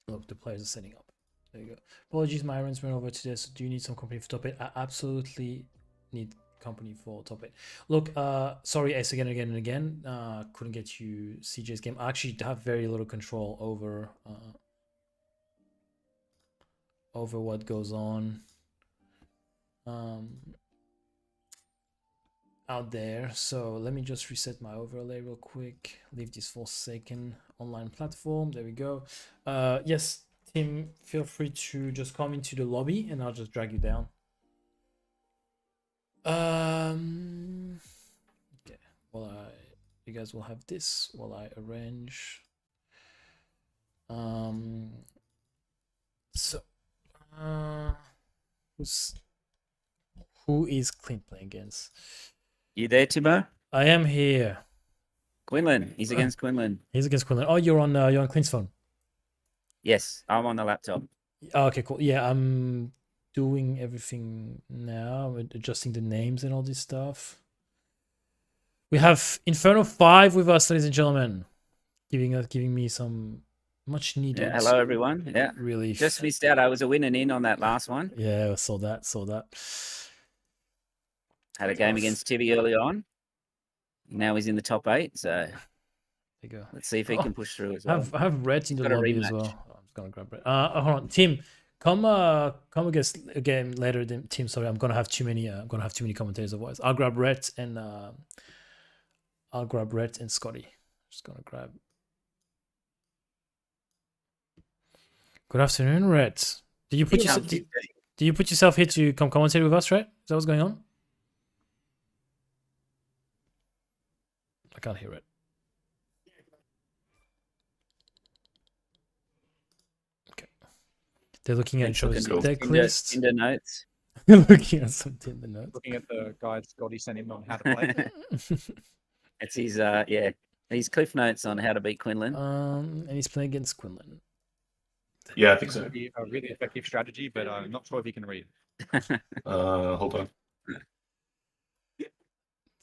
Look, the players are setting up. There you go. Apologies, my errands ran over today. So do you need some company for top 8? I absolutely need company for top 8. Look, sorry, Ace again and again. Couldn't get you CJ's game. I actually have very little control over what goes on out there. So let me just reset my overlay real quick. Leave this Forsaken online platform. There we go. Yes, Tim, feel free to just come into the lobby and I'll just drag you down. Okay. Well, you guys will have this while I arrange. So, who is Clint playing against? You there, Timo? I am here. Quinlan. He's against Quinlan. He's against Quinlan. Oh, you're on Clint's phone. Yes, I'm on the laptop. Oh, okay, cool. Yeah, I'm doing everything now, adjusting the names and all this stuff. We have Inferno 5 with us, ladies and gentlemen, giving me some much needed. Yeah, hello, everyone. Yeah, relief. Just missed out. I was a winning in on that last one. Yeah, I saw that. Had a game against Tibi early on. Now he's in the top 8. So there you go. Let's see if he can push through as well. I have Red in the Got a lobby as rematch. well. I'm just gonna grab Red. Hold on, Tim. Come against again later. Tim, sorry, I'm gonna have too many commentators otherwise. I'll grab Red and Scotty. Just gonna grab. Good afternoon, Red. Do you put yourself here to come commentate with us, Red? Is that what's going on? I can't hear it. Okay. They're looking at each other's deck list. Tinder notes. Looking at some Tinder notes. Looking at the guide Scotty sent him on how to play. It's his his cliff notes on how to beat Quinlan. And he's playing against Quinlan. Yeah, I think so. It'd be a really effective strategy, but I'm not sure if he can read. Hold on.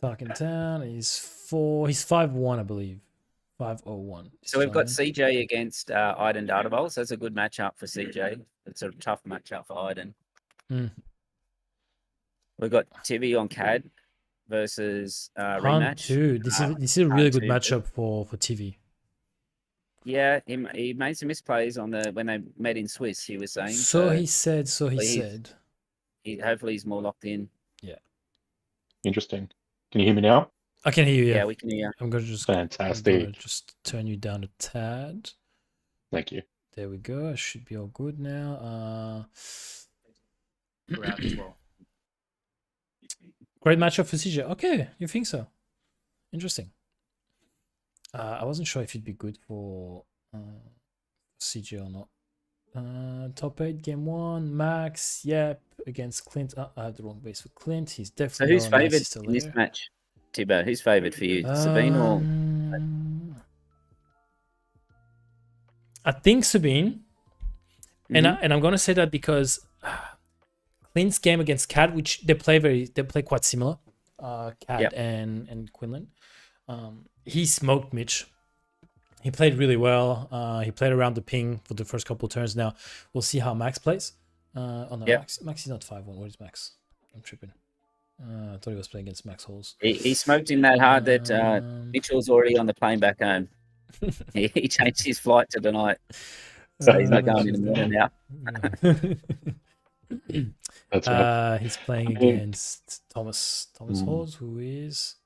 Tarkentown, he's 5-1, I believe. 501. So we've got CJ against Iden Dardaval. So that's a good matchup for CJ. It's a tough matchup for Iden. We've got Tibi on CAD versus rematch. Too. This is a really good matchup for TV. Yeah, he made some misplays on when they met in Swiss. He was saying. So he said. Hopefully he's more locked in. Yeah. Interesting. Can you hear me now? I can hear you. Yeah, we can hear. I'm gonna just just turn you down a tad. Thank you. There we go. I should be all good now. Throughout as well. Great matchup for CJ. Okay, you think so? Interesting. I wasn't sure if it'd be good for CJ or not. Top 8, game 1, Max, yep, against Clint. I have the wrong base for Clint. He's definitely. So who's favoured in this match, Tibbo? Who's favoured for you, Sabine or? I think Sabine, and I'm gonna say that because Clint's game against Cat, which they play quite similar. Cat Yep. and Quinlan. He smoked Mitch. He played really well. He played around the ping for the first couple of turns. Now we'll see how Max plays. Oh no, Yep. Max is not 5-1. What is Max? I'm tripping. I thought he was playing against Max Halls. He smoked him that hard that Um, Mitchell's already on the plane back home. He changed his flight to tonight, so he's not going in the morning now. That's right. He's playing against Thomas Halls, who is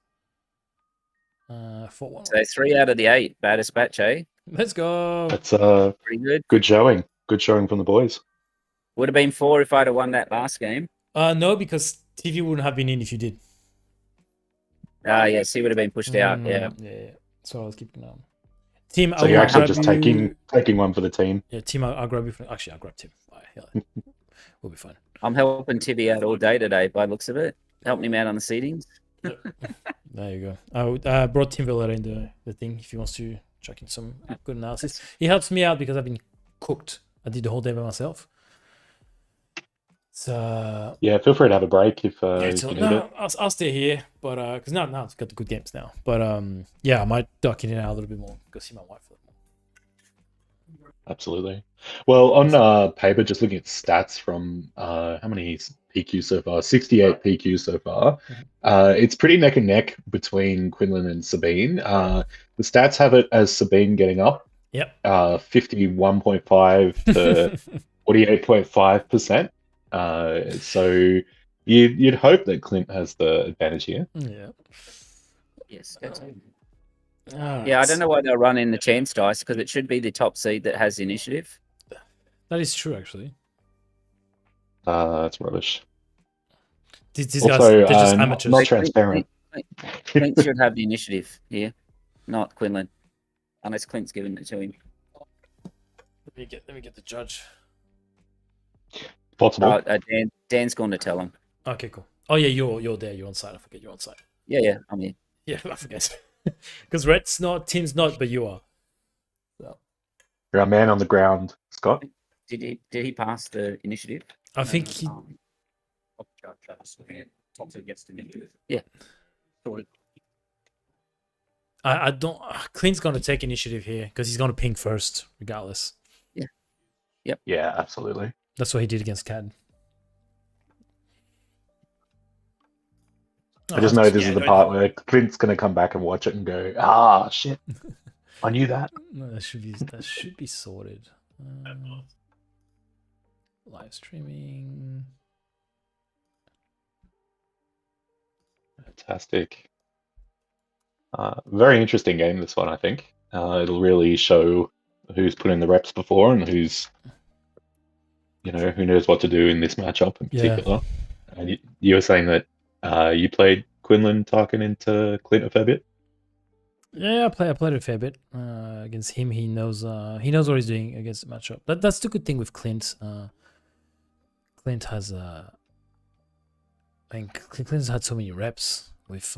4-1. So 3 out of the 8, baddest batch, eh? Let's go. That's a Pretty good. good showing. Good showing from the boys. Would have been 4 if I'd have won that last game. No, because TV wouldn't have been in if you did. Yes, he would have been pushed out. Yeah. Yeah. So I was keeping an eye on. Team, So I you're will actually grab just you- taking one for the team. Yeah, team, I'll grab you. Actually, I'll grab Tim. We'll be fine. I'm helping Tibby out all day today by the looks of it. Helping him out on the seatings. There you go. I brought Tim Villera in the thing if he wants to chuck in some good analysis. He helps me out because I've been cooked. I did the whole day by myself. So Yeah, feel free to have a break if yeah, you so, need no, it. I'll stay here, but because now I've got the good games now. But yeah, I might duck in and out a little bit more. Go see my wife a little more. Absolutely. Well, on paper, just looking at stats from how many PQ so far? 68 PQ so far. It's pretty neck and neck between Quinlan and Sabine. The stats have it as Sabine getting up. Yep. 51.5 to 48.5%. So you'd hope that Clint has the advantage here. Yeah. Yes. Yeah, I don't know why they're running the chance dice because it should be the top seed that has the initiative. That is true, actually. That's rubbish. These Also, guys, they're just not amateurs. transparent. Clint should have the initiative here, not Quinlan, unless Clint's given it to him. Let me get the judge. Possible. Dan's going to tell him. Okay, cool. Oh yeah, you're there. You're on site. I forget you're on site. Yeah, I'm here. Yeah, I forget. Because Red's not, Tim's not, but you are. So You're a man on the ground, Scott. Did he pass the initiative? I think he. Top two gets to initiative. Yeah. I don't. Clint's gonna take initiative here because he's gonna ping first, regardless. Yeah, absolutely. That's what he did against Cad. I just know this is the part where Clint's going to come back and watch it and go, ah, shit. I knew that. No, that should be sorted. Live streaming. Fantastic. Very interesting game, this one, I think. It'll really show who's put in the reps before and who's, who knows what to do in this matchup in particular. And you were saying that you played Quinlan Tarkin into Clint a fair bit? Yeah, I played a fair bit against him. He knows what he's doing against the matchup. That's the good thing with Clint. Clint has Clint's had so many reps with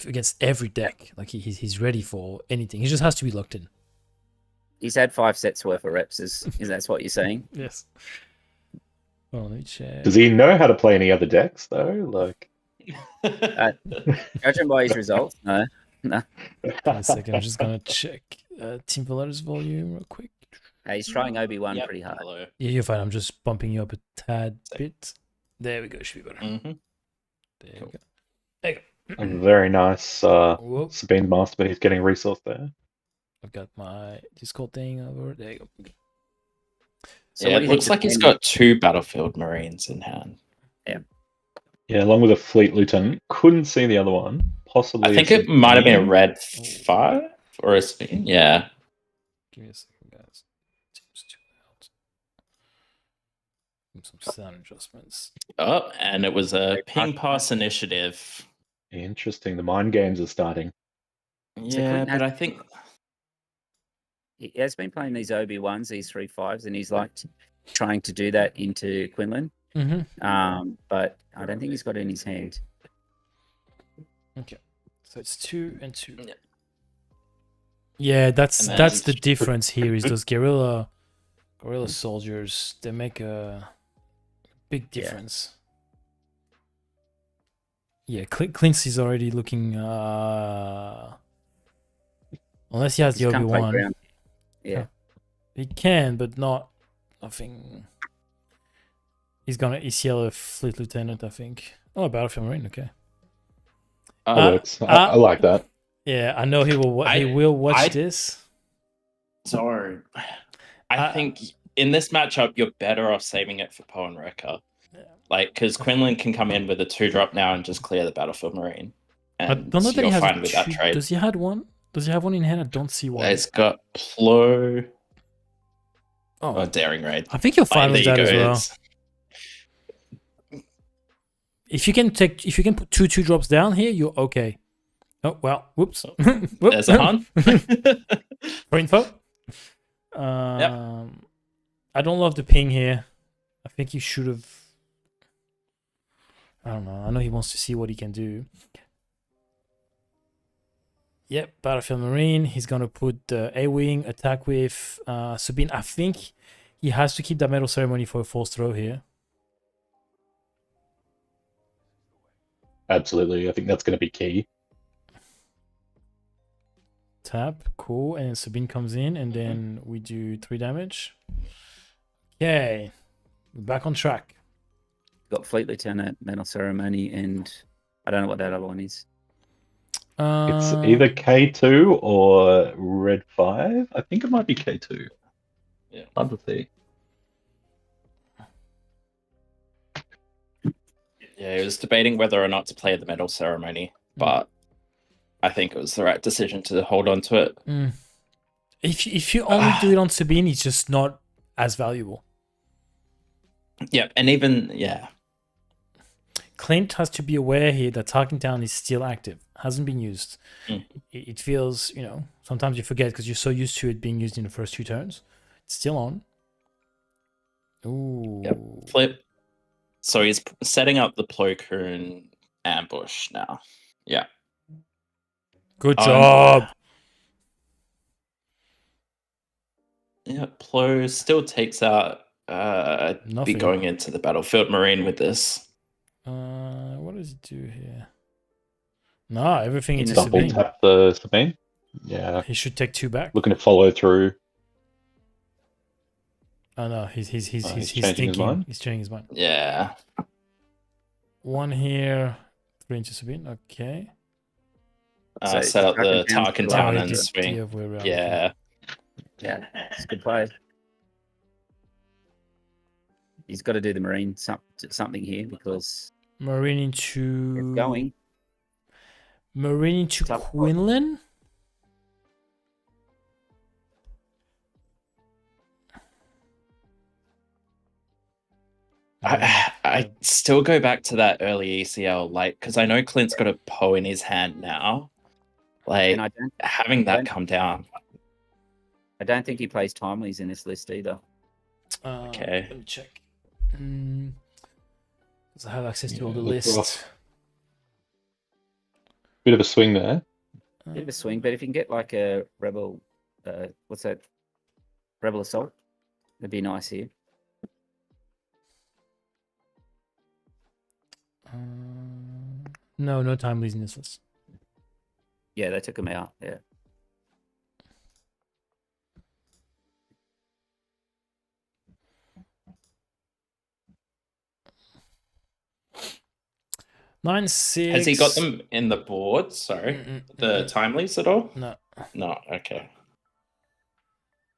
against every deck. Like he's ready for anything. He just has to be locked in. He's had 5 sets worth of reps. Is that's what you're saying? Yes. Well, let me check. Does he know how to play any other decks, though? Like, Judging by his results, no. Wait a second, I'm just gonna check Team Vallada's volume real quick. Hey, he's trying Obi-Wan Yep, pretty hard. hello. Yeah, you're fine. I'm just bumping you up a tad bit. There we go. Should be better. Mm-hmm. There you go. There you go. a very nice Whoa. Sabine Master, but he's getting resource there. I've got my Discord thing over. There you go. So Yeah, what do it you looks think like the he's plan- got 2 Battlefield Marines in hand. Yeah, along with a Fleet Lieutenant. Couldn't see the other one. Possibly. I think it might have been a Sabine. red 5 or a Sabine. Yeah. Give me a second, guys. Teams too loud. Some sound adjustments. Oh, and it was a ping Dark pass initiative. Interesting. The mind games are starting. Yeah, Clinton but has- I think He has been playing these Obi-Wans, these 3/5s, and he's like trying to do that into Quinlan. Mm-hmm. But I don't think he's got it in his hand. Okay. So it's 2 and 2. Yeah. Yeah, that's And then that's the it's- difference here is those guerrilla soldiers, they make a Big difference. Yeah, Clint's is already looking. Unless he has the Just can't play Obi-Wan. ground. Yeah. He can, but not nothing. He's gonna ECL a Fleet Lieutenant, I think. Oh, Battlefield Marine, okay. That works. I like that. Yeah, I know he will. He will watch this. So, I think in this matchup, you're better off saving it for Poe and Wrecker. Like, because Quinlan can come in with a 2-drop now and just clear the Battlefield Marine. I And don't know that he you're has fine with that trade. Does he have one? Does he have one in hand? I don't see one. It's got Plo. Oh, Daring Raid. I think you're fine with that there as you go. well. If you can put two 2-drops down here, you're okay. Oh well, whoops. There's a hunt. For info. I don't love the ping here. I think he should have. I don't know. I know he wants to see what he can do. Yep, Battlefield Marine. He's gonna put A-Wing, attack with Sabine. I think he has to keep that medal ceremony for a forced throw here. Absolutely. I think that's going to be key. Tap, cool, and Sabine comes in, and then we do 3 damage. Okay, we're back on track. Got Fleet Lieutenant, Medal Ceremony, and I don't know what that other one is. It's either K2 or Red 5. I think it might be K2. Yeah. Hard to see. Yeah, he was debating whether or not to play the medal ceremony, but I think it was the right decision to hold on to it. If you only do it on Sabine, it's just not as valuable. Yeah, and even Clint has to be aware here that Tarkin Town is still active, hasn't been used. It feels, sometimes you forget because you're so used to it being used in the first 2 turns. It's still on. Ooh. Yep. Flip. So he's setting up the Plo Koon ambush now. Yeah. Good job. Yeah, Plo still takes out be Nothing. going into the Battlefield Marine with this. What does it do here? No, everything into Double Sabine. tap the Sabine. Yeah. He should take 2 back. Looking to follow through. Oh no, he's changing his thinking. mind? He's changing his mind. Yeah. 1 here, 3 into Sabine. Okay. So Set up the Tarkin Tarkin Town Town he and did swing. the other way around. Yeah. Yeah, it's a good play. He's got to do the Marine something here because Marine into it's going. Marine into Tough. Quinlan. I still go back to that early ECL, like, because I know Clint's got a Poe in his hand now. Like, And having that come down. I don't think he plays timelies in this list either. Okay. Let me check. Because I have access to all the looks lists. rough. Bit of a swing there. Bit of a swing, but if you can get like a rebel, what's that? Rebel assault, that'd be nice here. No timelies in this list. Yeah, they took him out. Yeah. Nine, 6. Has he got them in the board? Sorry. The timelies at all? No. No, okay.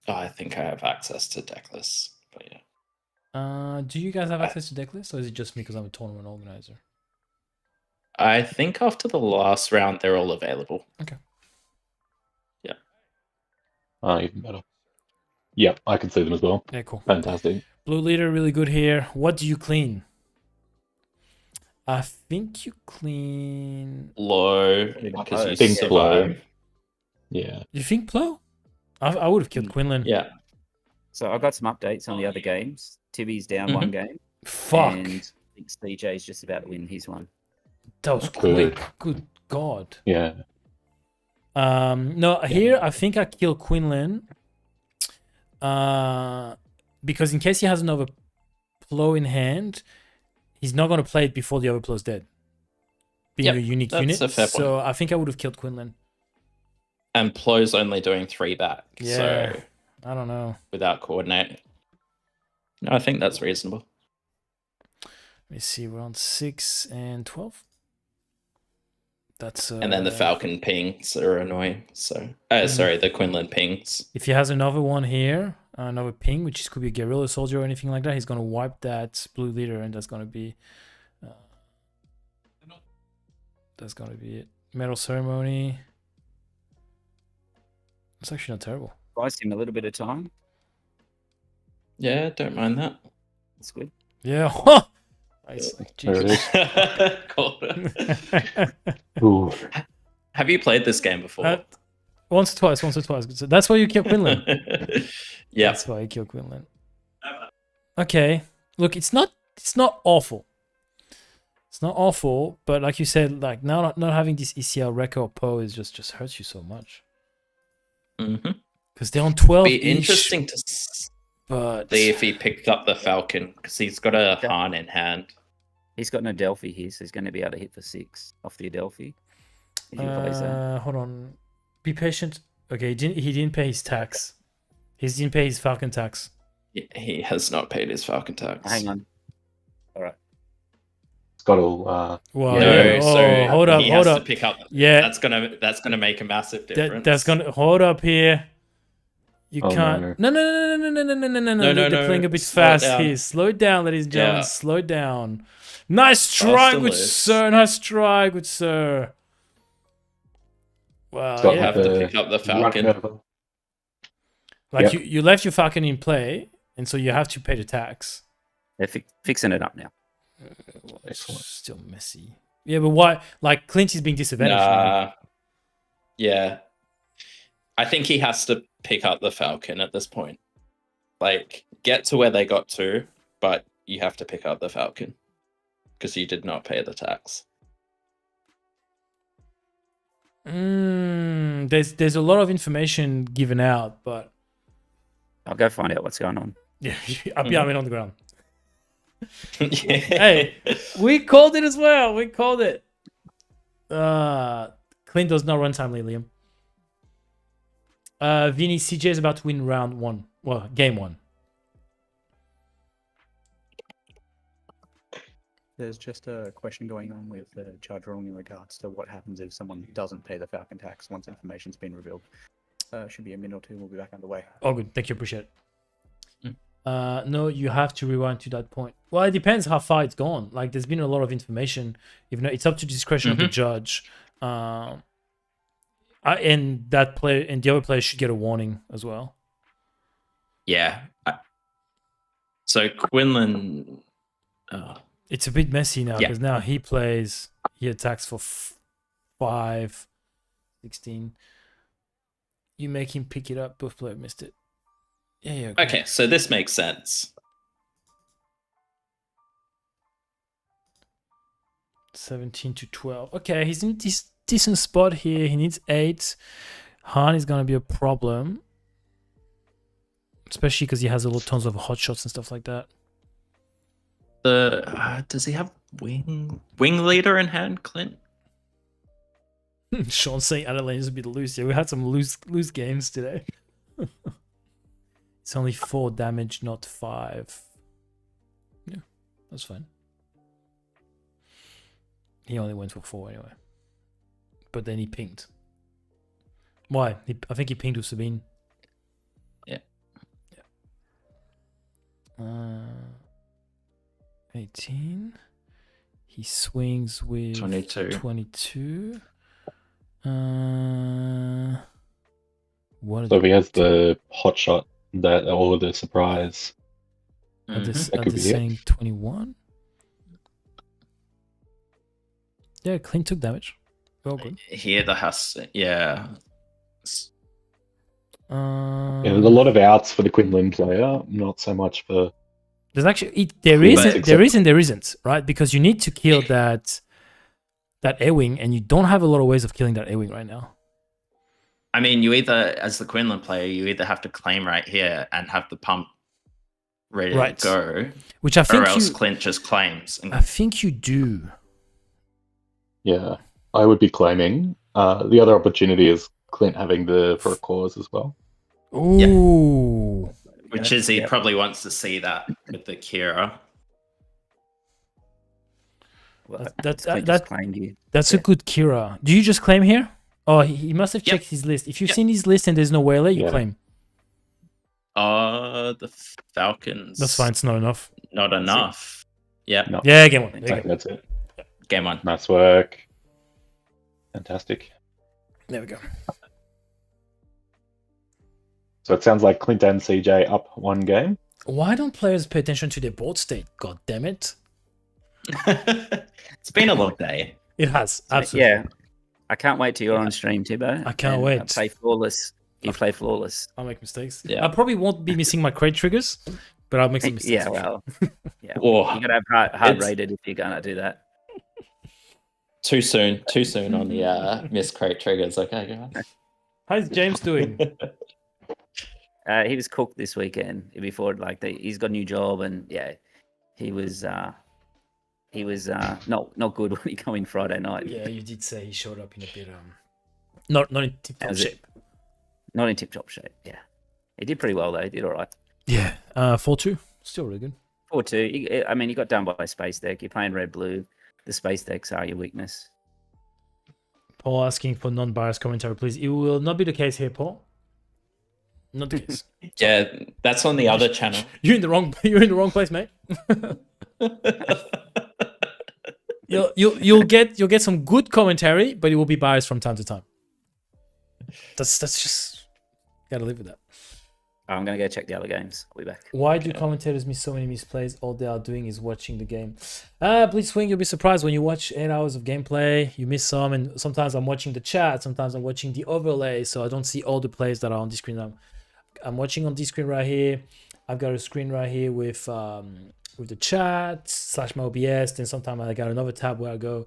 Oh, I think I have access to deck lists, but yeah. Do you guys have access to deck lists, or is it just me because I'm a tournament organizer? I think after the last round, they're all available. Okay. Yeah. Even better. Yeah, I can see them as well. Yeah, cool. Fantastic. Blue leader, really good here. What do you clean? I think you clean. Low, because you Think survive. Yeah. You think Plo? I would have killed Quinlan. Yeah. So I got some updates on the other games. Tibby's down 1 game. Fuck. And I think CJ's just about to win his one. That was Good. quick. Good God. Yeah. No, here I think I kill Quinlan. Because in case he has another Plow in hand, he's not going to play it before the Overplow's dead. Being Yep, a unique that's unit. a fair So I think I would have killed Quinlan. And Plow's only doing 3 back. Yeah. So I don't know. without coordinate. No, I think that's reasonable. Let me see. We're on 6 and 12. That's And then the Falcon pings are annoying. So, sorry, the Quinlan pings. if he has another one here, another ping, which could be a guerrilla soldier or anything like that, he's going to wipe that blue leader, and that's going to be it. Metal ceremony. It's actually not terrible. Buys him a little bit of time. Yeah, don't mind that. That's good. Yeah. Nice. There it is. Cool. Ooh. Have you played this game before? Once or twice. So that's why you kill Quinlan. Yeah. That's why you kill Quinlan. Okay. Look, it's not awful. It's not awful, but like you said, like now not having this ECL Rekka or Poe is just hurts you so much. Because they're on 12. Be interesting to but see if he picked up the Falcon, because he's got a Han in hand. He's got an Adelphi here, so he's going to be able to hit for 6 off the Adelphi. If he plays that. Hold on. Be patient. Okay, he didn't pay his tax. He didn't pay his Falcon tax. He has not paid his Falcon tax. Hang on. All right. It's got to. Wow. No, Yeah. so Hold up. he has to pick up. Yeah. That's gonna make a massive difference. That's gonna hold up here. You Oh, can't. No. No, They're playing a bit slow it fast down. here. Slow it down, ladies and gentlemen. Yeah. Slow it down. Nice strike, and good loose. sir. Nice strike, good sir. Wow. It's got You Yeah. have to pick up the Falcon. Like Yep. you left your Falcon in play, and so you have to pay the tax. They're fixing it up now. Excellent. Still messy. Yeah, but why? Like Clint is being disadvantaged. man. Yeah. I think he has to pick up the Falcon at this point. Like, get to where they got to, but you have to pick up the Falcon because you did not pay the tax. There's a lot of information given out, but I'll go find out what's going on. yeah, I'll be on the ground. Yeah. Hey, we called it as well. We called it. Clint does not run timely, Liam. Vinny, CJ is about to win round 1. Well, game 1. There's just a question going on with the judge ruling in regards to what happens if someone doesn't pay the Falcon tax once information's been revealed. Should be a minute or two. We'll be back underway. Oh, good. Thank you. Appreciate it. No, you have to rewind to that point. Well, it depends how far it's gone. Like, there's been a lot of information. Even though it's up to discretion of the judge. And that player and the other player should get a warning as well. Yeah. So Quinlan. It's a bit messy now Yeah. because now he attacks for 5, 16. You make him pick it up. Both players missed it. Yeah. Okay, so this makes sense. 17 to 12. Okay, he's in this decent spot here. He needs 8. Han is going to be a problem. Especially because he has tons of hot shots and stuff like that. Does he have wing leader in hand, Clint? Sean saying Adelaide is a bit loose. Yeah, we had some loose games today. It's only 4 damage, not 5. Yeah, that's fine. He only went for 4 anyway. But then he pinged. Why? I think he pinged with Sabine. Yeah. 18. He swings with 22. What So if he has the hot shot that or the surprise, are they That could be it. saying 21? Yeah, Clint took damage. Well, good. Here the has yeah. yeah, there's a lot of outs for the Quinlan player, not so much for. There's actually there isn't, right? Because you need to kill that A-wing, and you don't have a lot of ways of killing that A-wing right now. I mean, you either, as the Quinlan player, you either have to claim right here and have the pump ready Right. to go, Which I or think else you. Clint just claims. And I think you do. Yeah, I would be claiming. The other opportunity is Clint having the for a cause as well. Ooh. which is he Yeah. probably wants to see that with the Kira. Well, That's Clint that just claimed you. that's a Yeah. good Kira. Do you just claim here? Oh, he must have Yep. checked his list. If you've Yep. seen his list and there's no whaler, you Yeah. claim. The Falcons. That's fine. It's not enough. Not enough. Yep. No, Yeah, game one. There you okay, go. that's it. Game on. Nice work. Fantastic. There we go. So it sounds like Clint and CJ up one game. Why don't players pay attention to their board state? God damn it! It's been a long day. It has absolutely. Yeah. I can't wait till you're on stream, Tibbo. I can't and, wait. Play flawless. You play flawless. I'll make mistakes. Yeah. I probably won't be missing my crate triggers, but I'll make some mistakes. Yeah, well. Yeah. Oh, You gotta have hard It's- rated if you're gonna do that. too soon on the miss crate triggers. Okay, guys. How's James doing? He was cooked this weekend before he's got a new job and yeah, he was not good when he came in Friday night. Yeah, you did say he showed up in a bit not in tip top How's it? shape. Not in tip top shape. Yeah, he did pretty well though. He did all right. Yeah. 4-2. Still really good. 4-2. I mean, you got done by a space deck. You're playing red blue. The space decks are your weakness. Paul asking for non-biased commentary, please. It will not be the case here, Paul. Not the case. Yeah, that's on the other channel. You're in the wrong place, mate. You'll get some good commentary, but it will be biased from time to time. That's just gotta live with that. I'm gonna go check the other games. I'll be back. Why do commentators miss so many misplays? All they are doing is watching the game. Please swing. You'll be surprised when you watch 8 hours of gameplay. You miss some, and sometimes I'm watching the chat. Sometimes I'm watching the overlay, so I don't see all the plays that are on the screen. I'm watching on this screen right here. I've got a screen right here with the chat / my OBS. Then sometimes I got another tab where I go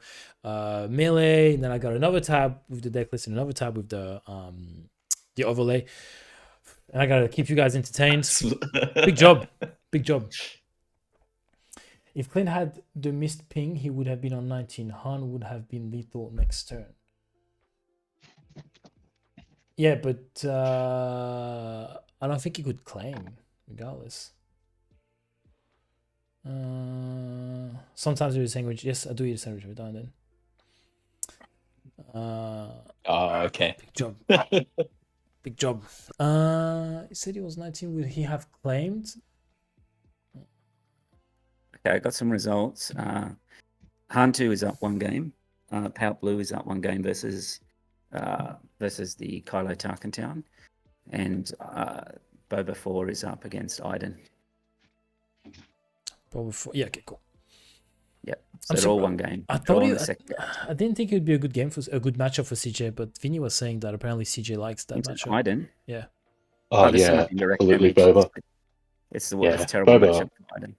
melee, and then I got another tab with the deck list and another tab with the overlay. And I gotta keep you guys entertained. Big job. Big job. If Clint had the missed ping, he would have been on 19. Han would have been lethal next turn. Yeah, but I don't think he could claim, regardless. Sometimes you eat a sandwich. Yes, I do eat a sandwich every now and then. Oh, okay. Big job. Big job. He said he was 19. Would he have claimed? Okay, I got some results. Han 2 is up one game. Pout Blue is up one game versus the Kylo Tarkin Town. And Boba 4 is up against Iden. Probably 4. Yeah, okay, cool. Yep. So they're all one game. I They're all thought in the second. I didn't think it would be a good game for a good matchup for CJ, but Vinny was saying that apparently CJ likes that It's matchup. Iden. Yeah. Oh, there's so yeah, much indirect absolutely, damage. Boba. It's the Yeah, worst terrible Boba. matchup for Iden.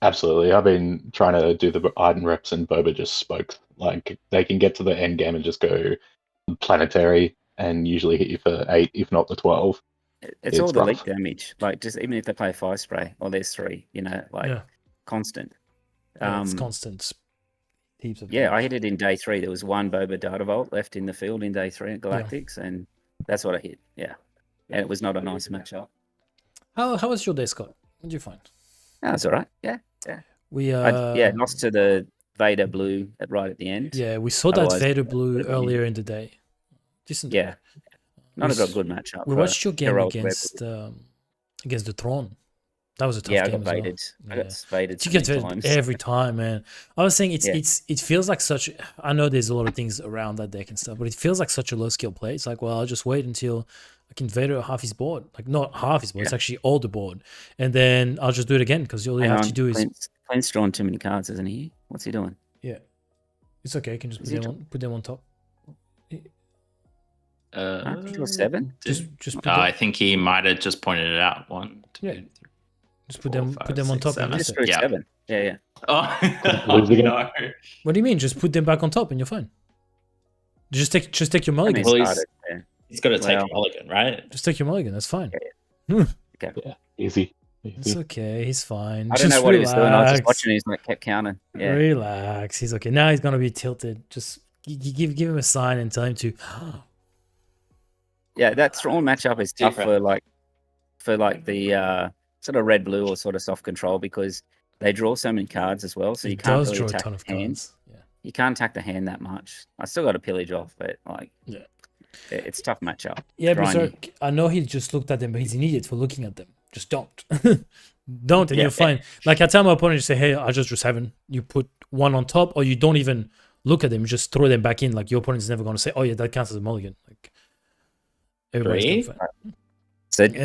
Absolutely. I've been trying to do the Iden reps and Boba just spoke. Like, they can get to the end game and just go planetary and usually hit you for 8, if not the 12. It's all It's the rough. leak damage. Like, just even if they play Fire Spray or there's 3, Yeah. constant. It's constant. Heaps of Yeah, damage. I hit it in day 3. There was one Boba Data Vault left in the field in day 3 at Galactics, and that's what I hit. Yeah. And it was not a nice matchup. How was your day, Scott? What did you find? That's all right. Yeah. We Lost to the Vader Blue right at the end. yeah, we saw that Otherwise, Vader blue would've been- earlier in the day. Decent. Yeah. Not We a s- good matchup. We for watched your game Heroic against the Throne. That was a tough Yeah, I game got as well. baited. I Yeah. got faded You so get many it times. every time, man. I was saying Yeah. it feels like such. I know there's a lot of things around that deck and stuff, but it feels like such a low skill play. It's like, well, I'll just wait until I can Vader half his board, like not half his board. It's actually all the board, and then I'll just do it again because all you Hang have on, to do is Clint's drawn too many cards, isn't he? What's he doing? yeah. It's okay. You can just Is put them on top. He drew 7? Just put I them, think he might have just pointed it out. 1, 2, Yeah. 3. just put 4, them 5, put them on 6, top. 7. And Just that's it. drew Yeah. 7. Yeah. Oh, Lose again? no. What do you mean? Just put them back on top and you're fine. Just take your I mulligan. mean, Well, he's- started, yeah. He's got to take Well- a mulligan, right? Just take your mulligan. That's fine. Yeah, easy. It's okay. He's fine. I don't know Just what he was doing. I was just relax. watching. He's like kept counting. Yeah. Relax. He's okay. Now he's gonna be tilted. Just give him a sign and tell him to. Yeah, that Thrawn matchup is tough Okay. for the sort of red blue or sort of soft control because they draw so many cards as well. So He you can't does really draw a attack ton of the hand. cards. Yeah. You can't attack the hand that much. I still got a pillage off, but like, Yeah. it's a tough matchup. Yeah, Grindy. Berserk, I know he just looked at them, but he's an idiot for looking at them. Just don't. Don't, and Yeah. you're fine. Like, I tell my opponent, just say, hey, I just drew 7. You put 1 on top, or you don't even look at them, you just throw them back in. Like, your opponent's never going to say, oh, yeah, that counts as a mulligan. Like, everybody's Three? gonna So, fight.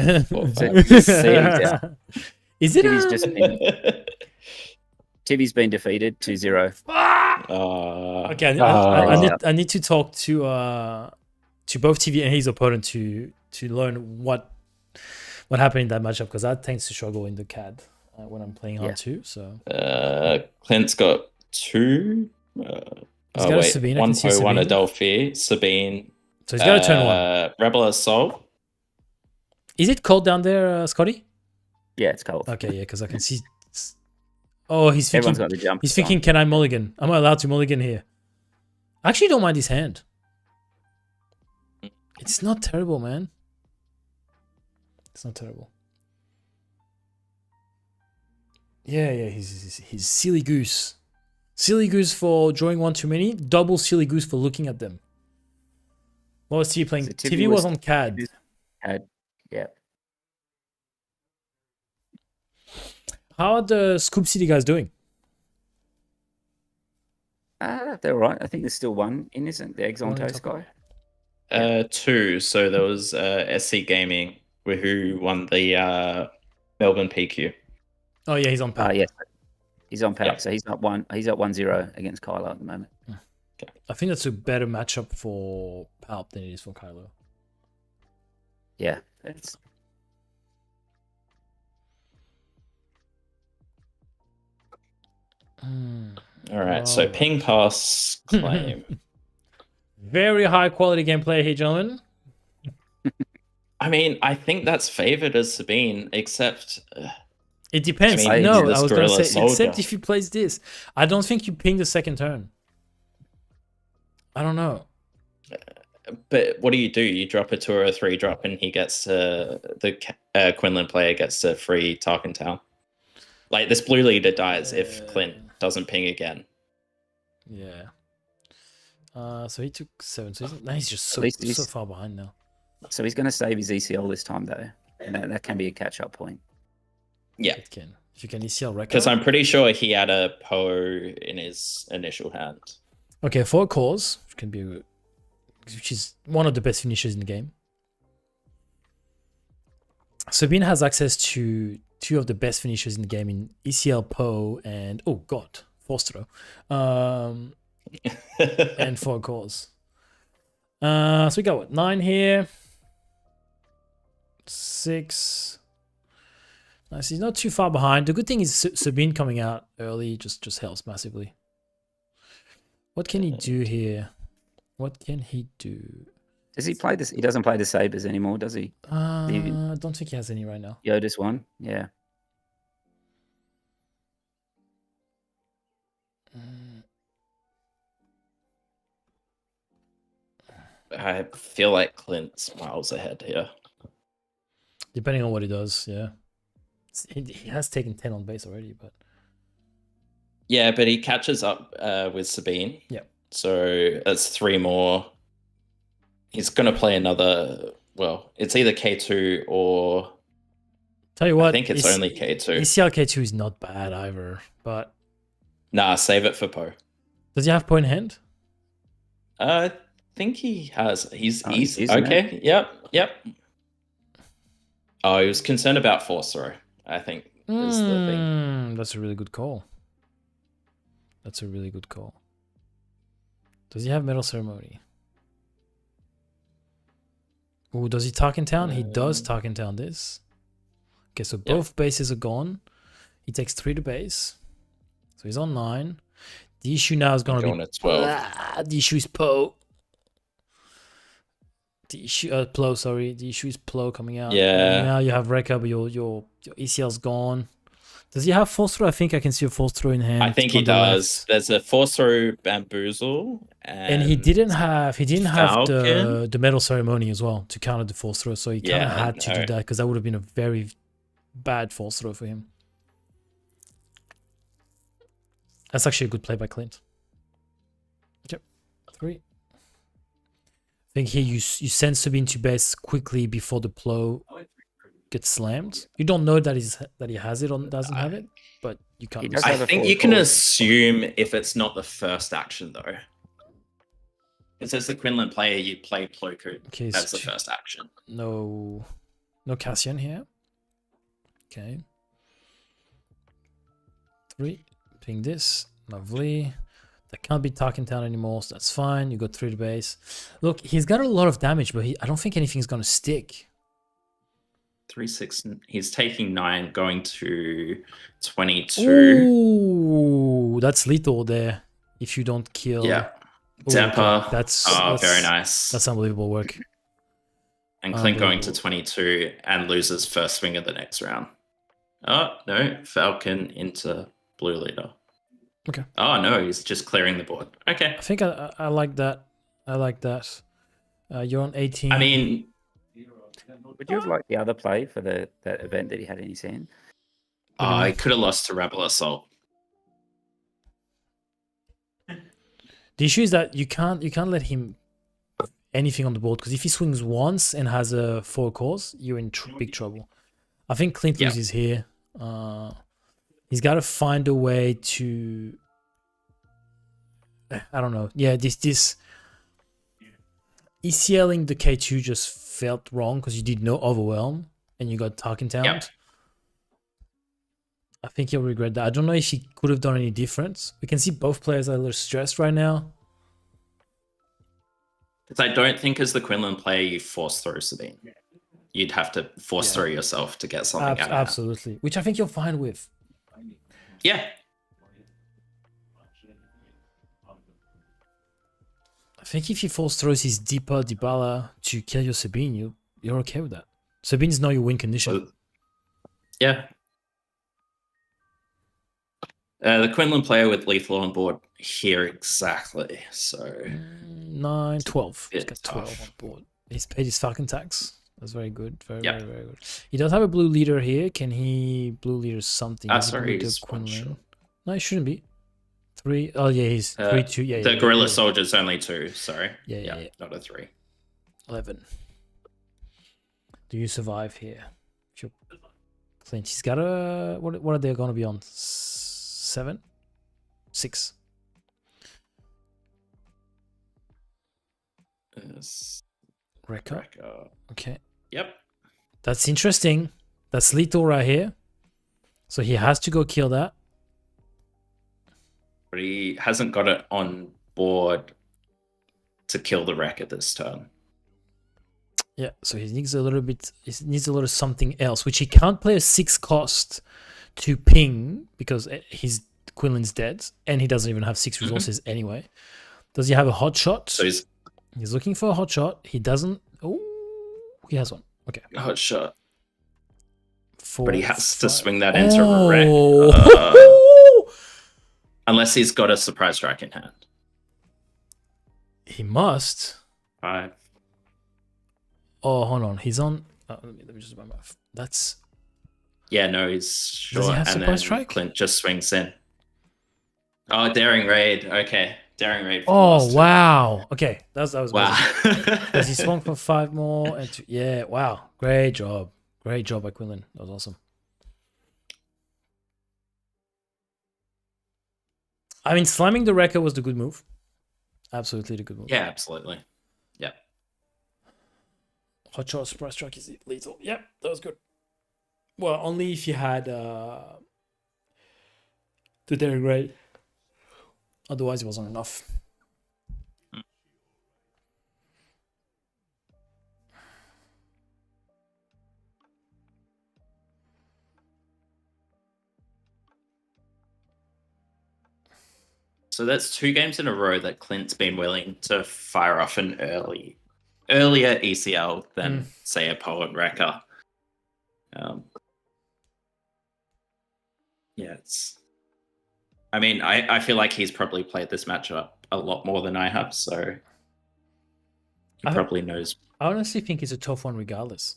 Is it Timmy's a... just been Timmy's been defeated 2-0. Okay, I need to talk to both TV and his opponent to learn what happened in that matchup, because that tends to struggle in the CAD when I'm playing hard too. So Clint's got 2. got a Sabine, I one can see Poe, one Sabine. Adelphi, Sabine. he's got to turn 1. Rebel Assault. Is it cold down there, Scotty? Yeah, it's cold. Okay, yeah, because I can see. Oh, he's thinking. Everyone's got the jump. He's thinking, can I mulligan? Am I allowed to mulligan here? I actually don't mind his hand. It's not terrible, man. It's not terrible. Yeah, he's silly goose. Silly goose for drawing 1 too many. Double silly goose for looking at them. What was TV playing? So TV was on CAD. Yeah. How are the Scoop City guys doing? They're all right. I think there's still one in, isn't the Eggs on One in Toast top. guy? 2. So there was SC Gaming, who won the Melbourne PQ. Oh yeah, he's on PAL. Yes. He's on PAL, Yeah. so he's up 1-0 against Kylo at the moment. I think that's a better matchup for Palp than it is for Kylo. Yeah. It's All right, so Alright. ping pass claim. Very high quality gameplay here, gentlemen. I mean, I think that's favored as Sabine, except It depends. I mean, No, this I was going to gorilla say, except soldier. if he plays this. I don't think you ping the second turn. I don't know. but what do? You drop a 2 or a 3 drop, and he gets the Quinlan player gets to free Tarkin Town. Like this blue leader dies if Clint doesn't ping again. Yeah. So he took 7. So now he's just so, At least he's- so far behind now. So he's going to save his ECL this time, though. And that can be a catch-up point. Yeah, It can. If you can ECL record. because I'm pretty sure he had a Poe in his initial hand. Okay, for a cause, which is one of the best finishers in the game. Sabine has access to 2 of the best finishers in the game in ECL Poe and Force Throw. And for a cause. So we got what? 9 here. 6. Nice. He's not too far behind. The good thing is Sabine coming out early just helps massively. What can he do here? What can he do? Does he play this? He doesn't play the Sabres anymore, does he? I don't think he has any right now. Yoda's one? Yeah. I feel like Clint's miles ahead here. Depending on what he does, yeah. He has taken 10 on base already, but Yeah, but he catches up with Sabine. Yep. So that's 3 more. He's going to play another. Well, it's either K2 or. tell you what, I think it's only K2. ECL K2 is not bad either, but Nah, save it for Poe. does he have point in hand? I think he has. He's he's okay. Yep. Oh, he was concerned about Force Throw, I think, is the thing. That's a really good call. That's a really good call. Does he have Medal Ceremony? Oh, does he Tarkin Town? He does Tarkin Town this. Okay, so both bases are gone. He takes 3 to base. So he's on 9. The issue now is going to Going be... at 12. The issue is Poe. The issue, Plo, sorry. The issue is Plo coming out. Yeah. Now you have Rekka, but your ECL's gone. Does he have force throw? I think I can see a force throw in hand. I think he on the does. left. There's a force throw bamboozle, And he didn't have Falcon? the medal ceremony as well to counter the force throw, so he kind of Yeah, had to do no. that because that would have been a very bad force throw for him. That's actually a good play by Clint. Yep, 3. I think here you send Sabine to base quickly before the Plo gets slammed. You don't know that he has it or doesn't have it, but you can't. He does I have a think forward you can forward. assume if it's not the first action though. Because as the Quinlan player, you play Plo-Koon. Okay, That's the first action. No Cassian here. Okay. 3. Ping this. Lovely. That can't be Tarkin Town anymore, so that's fine. You got 3 to base. Look, he's got a lot of damage, but I don't think anything's going to stick. 3, 6. He's taking 9, going to 22. Ooh, that's lethal there. If you don't kill. Yeah. Ooh, Dapper. okay. That's Very nice. That's unbelievable work. And Clint going to unbelievable. 22 and loses first swing of the next round. Oh, no. Falcon into blue leader. Okay. Oh, no. He's just clearing the board. Okay. I think I like that. I like that. You're on 18. I mean, Would you have liked the other play for that event that he had in his hand? I could have lost to Rebel Assault. The issue is that you can't let him anything on the board because if he swings once and has a 4 cores, you're in big trouble. I think Clint Yeah. loses here. He's got to find a way to. I don't know. Yeah, this ECLing the K2 just felt wrong because you did no overwhelm and you got Tarkin Town. Yep. I think he'll regret that. I don't know if he could have done any difference. We can see both players are a little stressed right now. Because I don't think as the Quinlan player, you force through Sabine. You'd have to force through yourself to get something out of that. Absolutely. Which I think you're fine with. Yeah. I think if he force throws his deeper Dibala to kill your Sabine, you're okay with that. Sabine's not your win condition. Yeah. The Quinlan player with lethal on board here exactly. So 9, 12. He's bit got 12 tough. on board. He's paid his Falcon tax. That's very good. Very Yep. good. He does have a blue leader here. Can he blue leader something? Is it sorry, blue leader he's one Quinlan? shot. No, it shouldn't be. 3. Oh yeah, he's 3, 2. Yeah, The yeah, Guerrilla yeah. Soldier's only 2. Sorry. Yeah. Not a 3. 11. Do you survive here? Sure. Clint, he's got a. What are they going to be on? 7? 6. Rekka. Okay. Yep. That's interesting. That's lethal right here. So he has to go kill that. But he hasn't got it on board to kill the wreck at this turn. Yeah, so he needs a little bit. He needs a little something else, which he can't play a 6 cost to ping because his Quinlan's dead, and he doesn't even have 6 resources anyway. Does he have a hot shot? So he's looking for a hot shot. He doesn't. Oh, he has one. Okay. hot shot. 4, But he has to 5. swing that into wreck. Unless he's got a surprise strike in hand. He must. 5. Oh, hold on. He's on. Let me just do my math. That's. Yeah, no, he's short. Does he have and surprise then strike? Clint just swings in. Oh, daring raid. Okay, daring raid. For Oh last wow. Okay, that was turn. Wow. Does he swung for 5 more? And yeah. Wow. Great job. Great job by Quinlan. That was awesome. I mean, slamming the wrecker was the good move. Absolutely the good move. Yeah, absolutely. Yeah. Hot shot, surprise strike is lethal. Yep, that was good. Well, only if you had the daring raid. Otherwise, it wasn't enough. So that's 2 games in a row that Clint's been willing to fire off an early earlier ECL than say a Poe and Wrecker. Yeah, it's. I mean, I feel like he's probably played this matchup a lot more than I have, so he probably knows. I honestly think it's a tough one, regardless.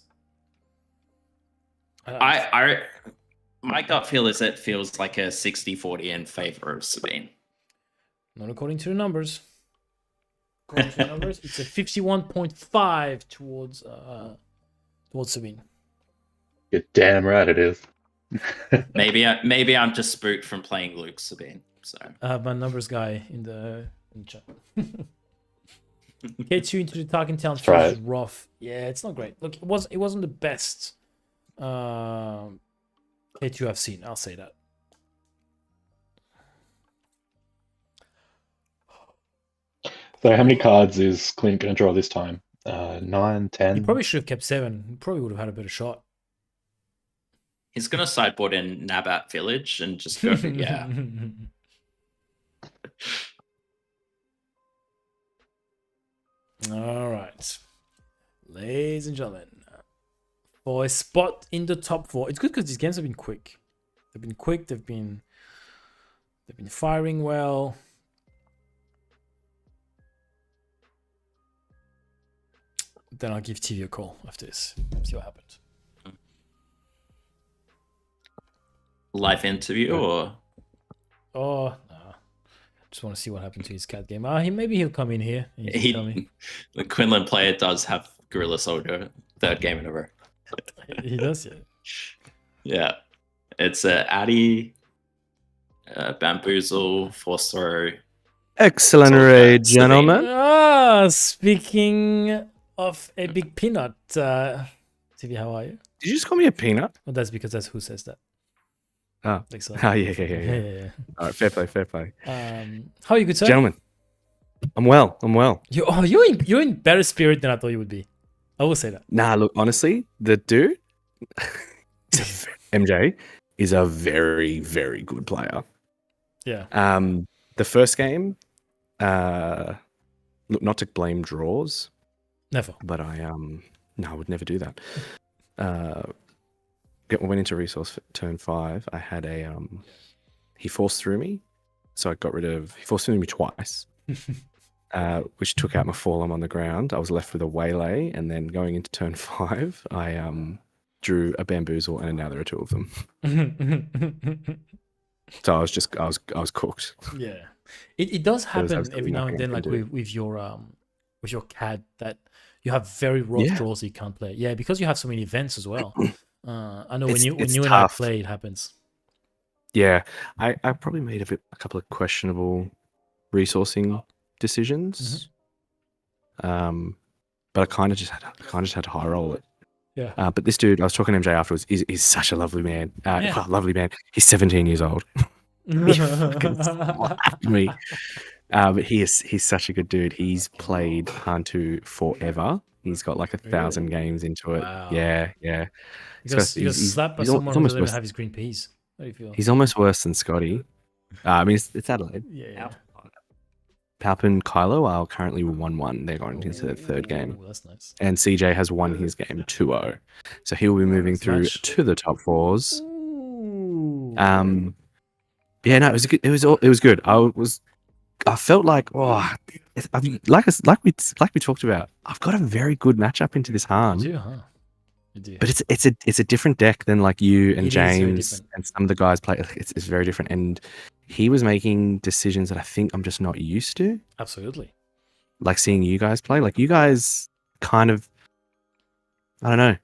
My gut feel is it feels like a 60-40 in favor of Sabine. Not according to the numbers. According to the numbers, it's a 51.5 towards Sabine. You're damn right it is. maybe I'm just spooked from playing Luke Sabine. So I have my numbers guy in the chat. K2 into the Tarkin Town feels rough. Yeah, it's not great. Look, it wasn't the best K2 I've seen. I'll say that. So how many cards is Clint going to draw this time? 9, 10? He probably should have kept 7. He probably would have had a better shot. he's gonna sideboard in Nabat Village and just go, yeah. All right, ladies and gentlemen, for a spot in the top 4, it's good because these games have been quick. They've been quick. They've been firing well. Then I'll give TV a call after this. See what happens. Live interview or? Oh, no. Just want to see what happened to his cat game. Maybe he'll come in here. And he can tell me. The Quinlan player does have Guerrilla Soldier, 3rd game in a row. He does, yeah. Yeah. It's Addy, Bamboozle, Force Throw. Excellent raid, gentlemen. Speaking of a big peanut, TV, how are you? Did you just call me a peanut? Well, that's because that's who says that. Oh, Excellent. Yeah. All right, fair play. How are you, good sir? Gentlemen, I'm well. You're in better spirit than I thought you would be. I will say that. Nah, look, honestly, the dude, MJ, is a very, very good player. Yeah. The first game, look, not to blame draws. Never. But I would never do that. Went into resource for turn 5. I had a he forced through me, so he forced through me twice, which took out my Fallen on the ground. I was left with a waylay, and then going into turn 5, I drew a Bamboozle, and now there are 2 of them. So I was cooked. Yeah, it does happen every now and then, like do. with your CAD, that you have very rough draws that you can't play. Yeah, because you have so many events as well. I know when you and I play, it happens. Yeah, I probably made a couple of questionable resourcing decisions. But I kind of just had to high roll it. Yeah. But this dude, I was talking to MJ afterwards. He's such a lovely man. Lovely man. He's 17 years old. He fucking slapped me. But he's such a good dude. He's played Hantu forever. He's got like 1,000 games into it. Wow. Yeah. He got slapped by someone who doesn't even have his green peas. How do you feel? He's almost worse than Scotty. I mean, it's Adelaide. Yeah. Palp and Kylo are currently 1-1. They're going into their 3rd game. That's nice. And CJ has won his game 2-0. So he'll be moving through to the top 4s. Yeah, no, it was good. I felt like, like we talked about, I've got a very good matchup into this Han. You do, huh? You do. But it's a different deck than like you and James and some of the guys play. It's very different, and he was making decisions that I think I'm just not used to. Absolutely. Like seeing you guys play, like you guys kind of, I don't know.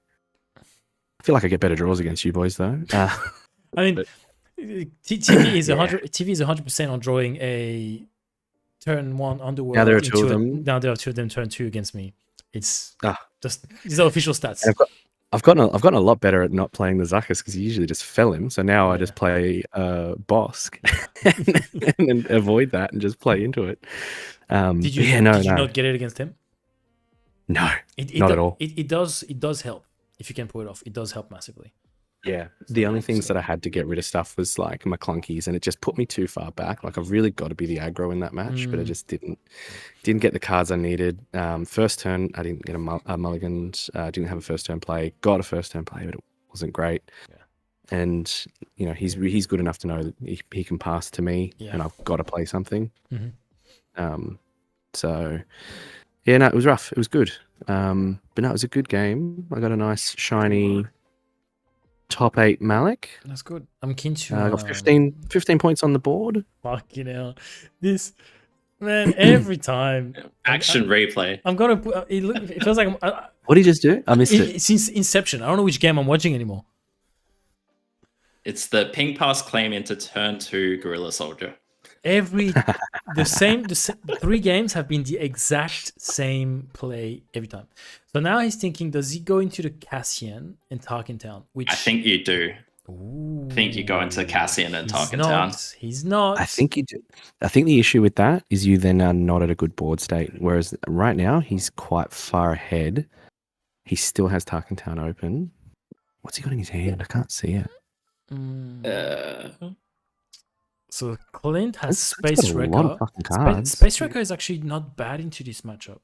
I feel like I get better draws against you boys though. I mean, TV is 100% on drawing a turn 1 Underworld. Now there are 2 of them. Now there are 2 of them turn 2 against me. It's just these are official stats. I've gotten a lot better at not playing the Zuckus because you usually just fell him. So now I just play Bosk and then avoid that and just play into it. Did you not get it against him? No, not at all. It does help if you can pull it off. It does help massively. Yeah, the only things that I had to get rid of stuff was like my clunkies, and it just put me too far back. Like I've really got to be the aggro in that match, but I just didn't get the cards I needed. First turn, I didn't get a mulligan. Didn't have a first turn play. Got a first turn play, but it wasn't great. Yeah. And you know he's good enough to know that he can pass to me, and I've got to play something. So yeah, no, it was rough. It was good, but no, it was a good game. I got a nice shiny top 8 Malik. That's good. I'm keen to. I got 15 points on the board. Fucking hell. This, man, every time. Action replay. I'm going to put. It feels like. What did you just do? I missed it. Since Inception. I don't know which game I'm watching anymore. It's the ping pass claim into turn 2 Gorilla Soldier. The 3 games have been the exact same play every time. So now he's thinking, does he go into the Cassian and Tarkin Town? Which I think you do. Ooh, I think you go into Cassian and Tarkin Town. He's not. I think you do. I think the issue with that is you then are not at a good board state. Whereas right now he's quite far ahead. He still has Tarkin Town open. What's he got in his hand? I can't see it. So Clint has That's Space got a Wrecker. lot of fucking cards. Space Wrecker is actually not bad into this matchup.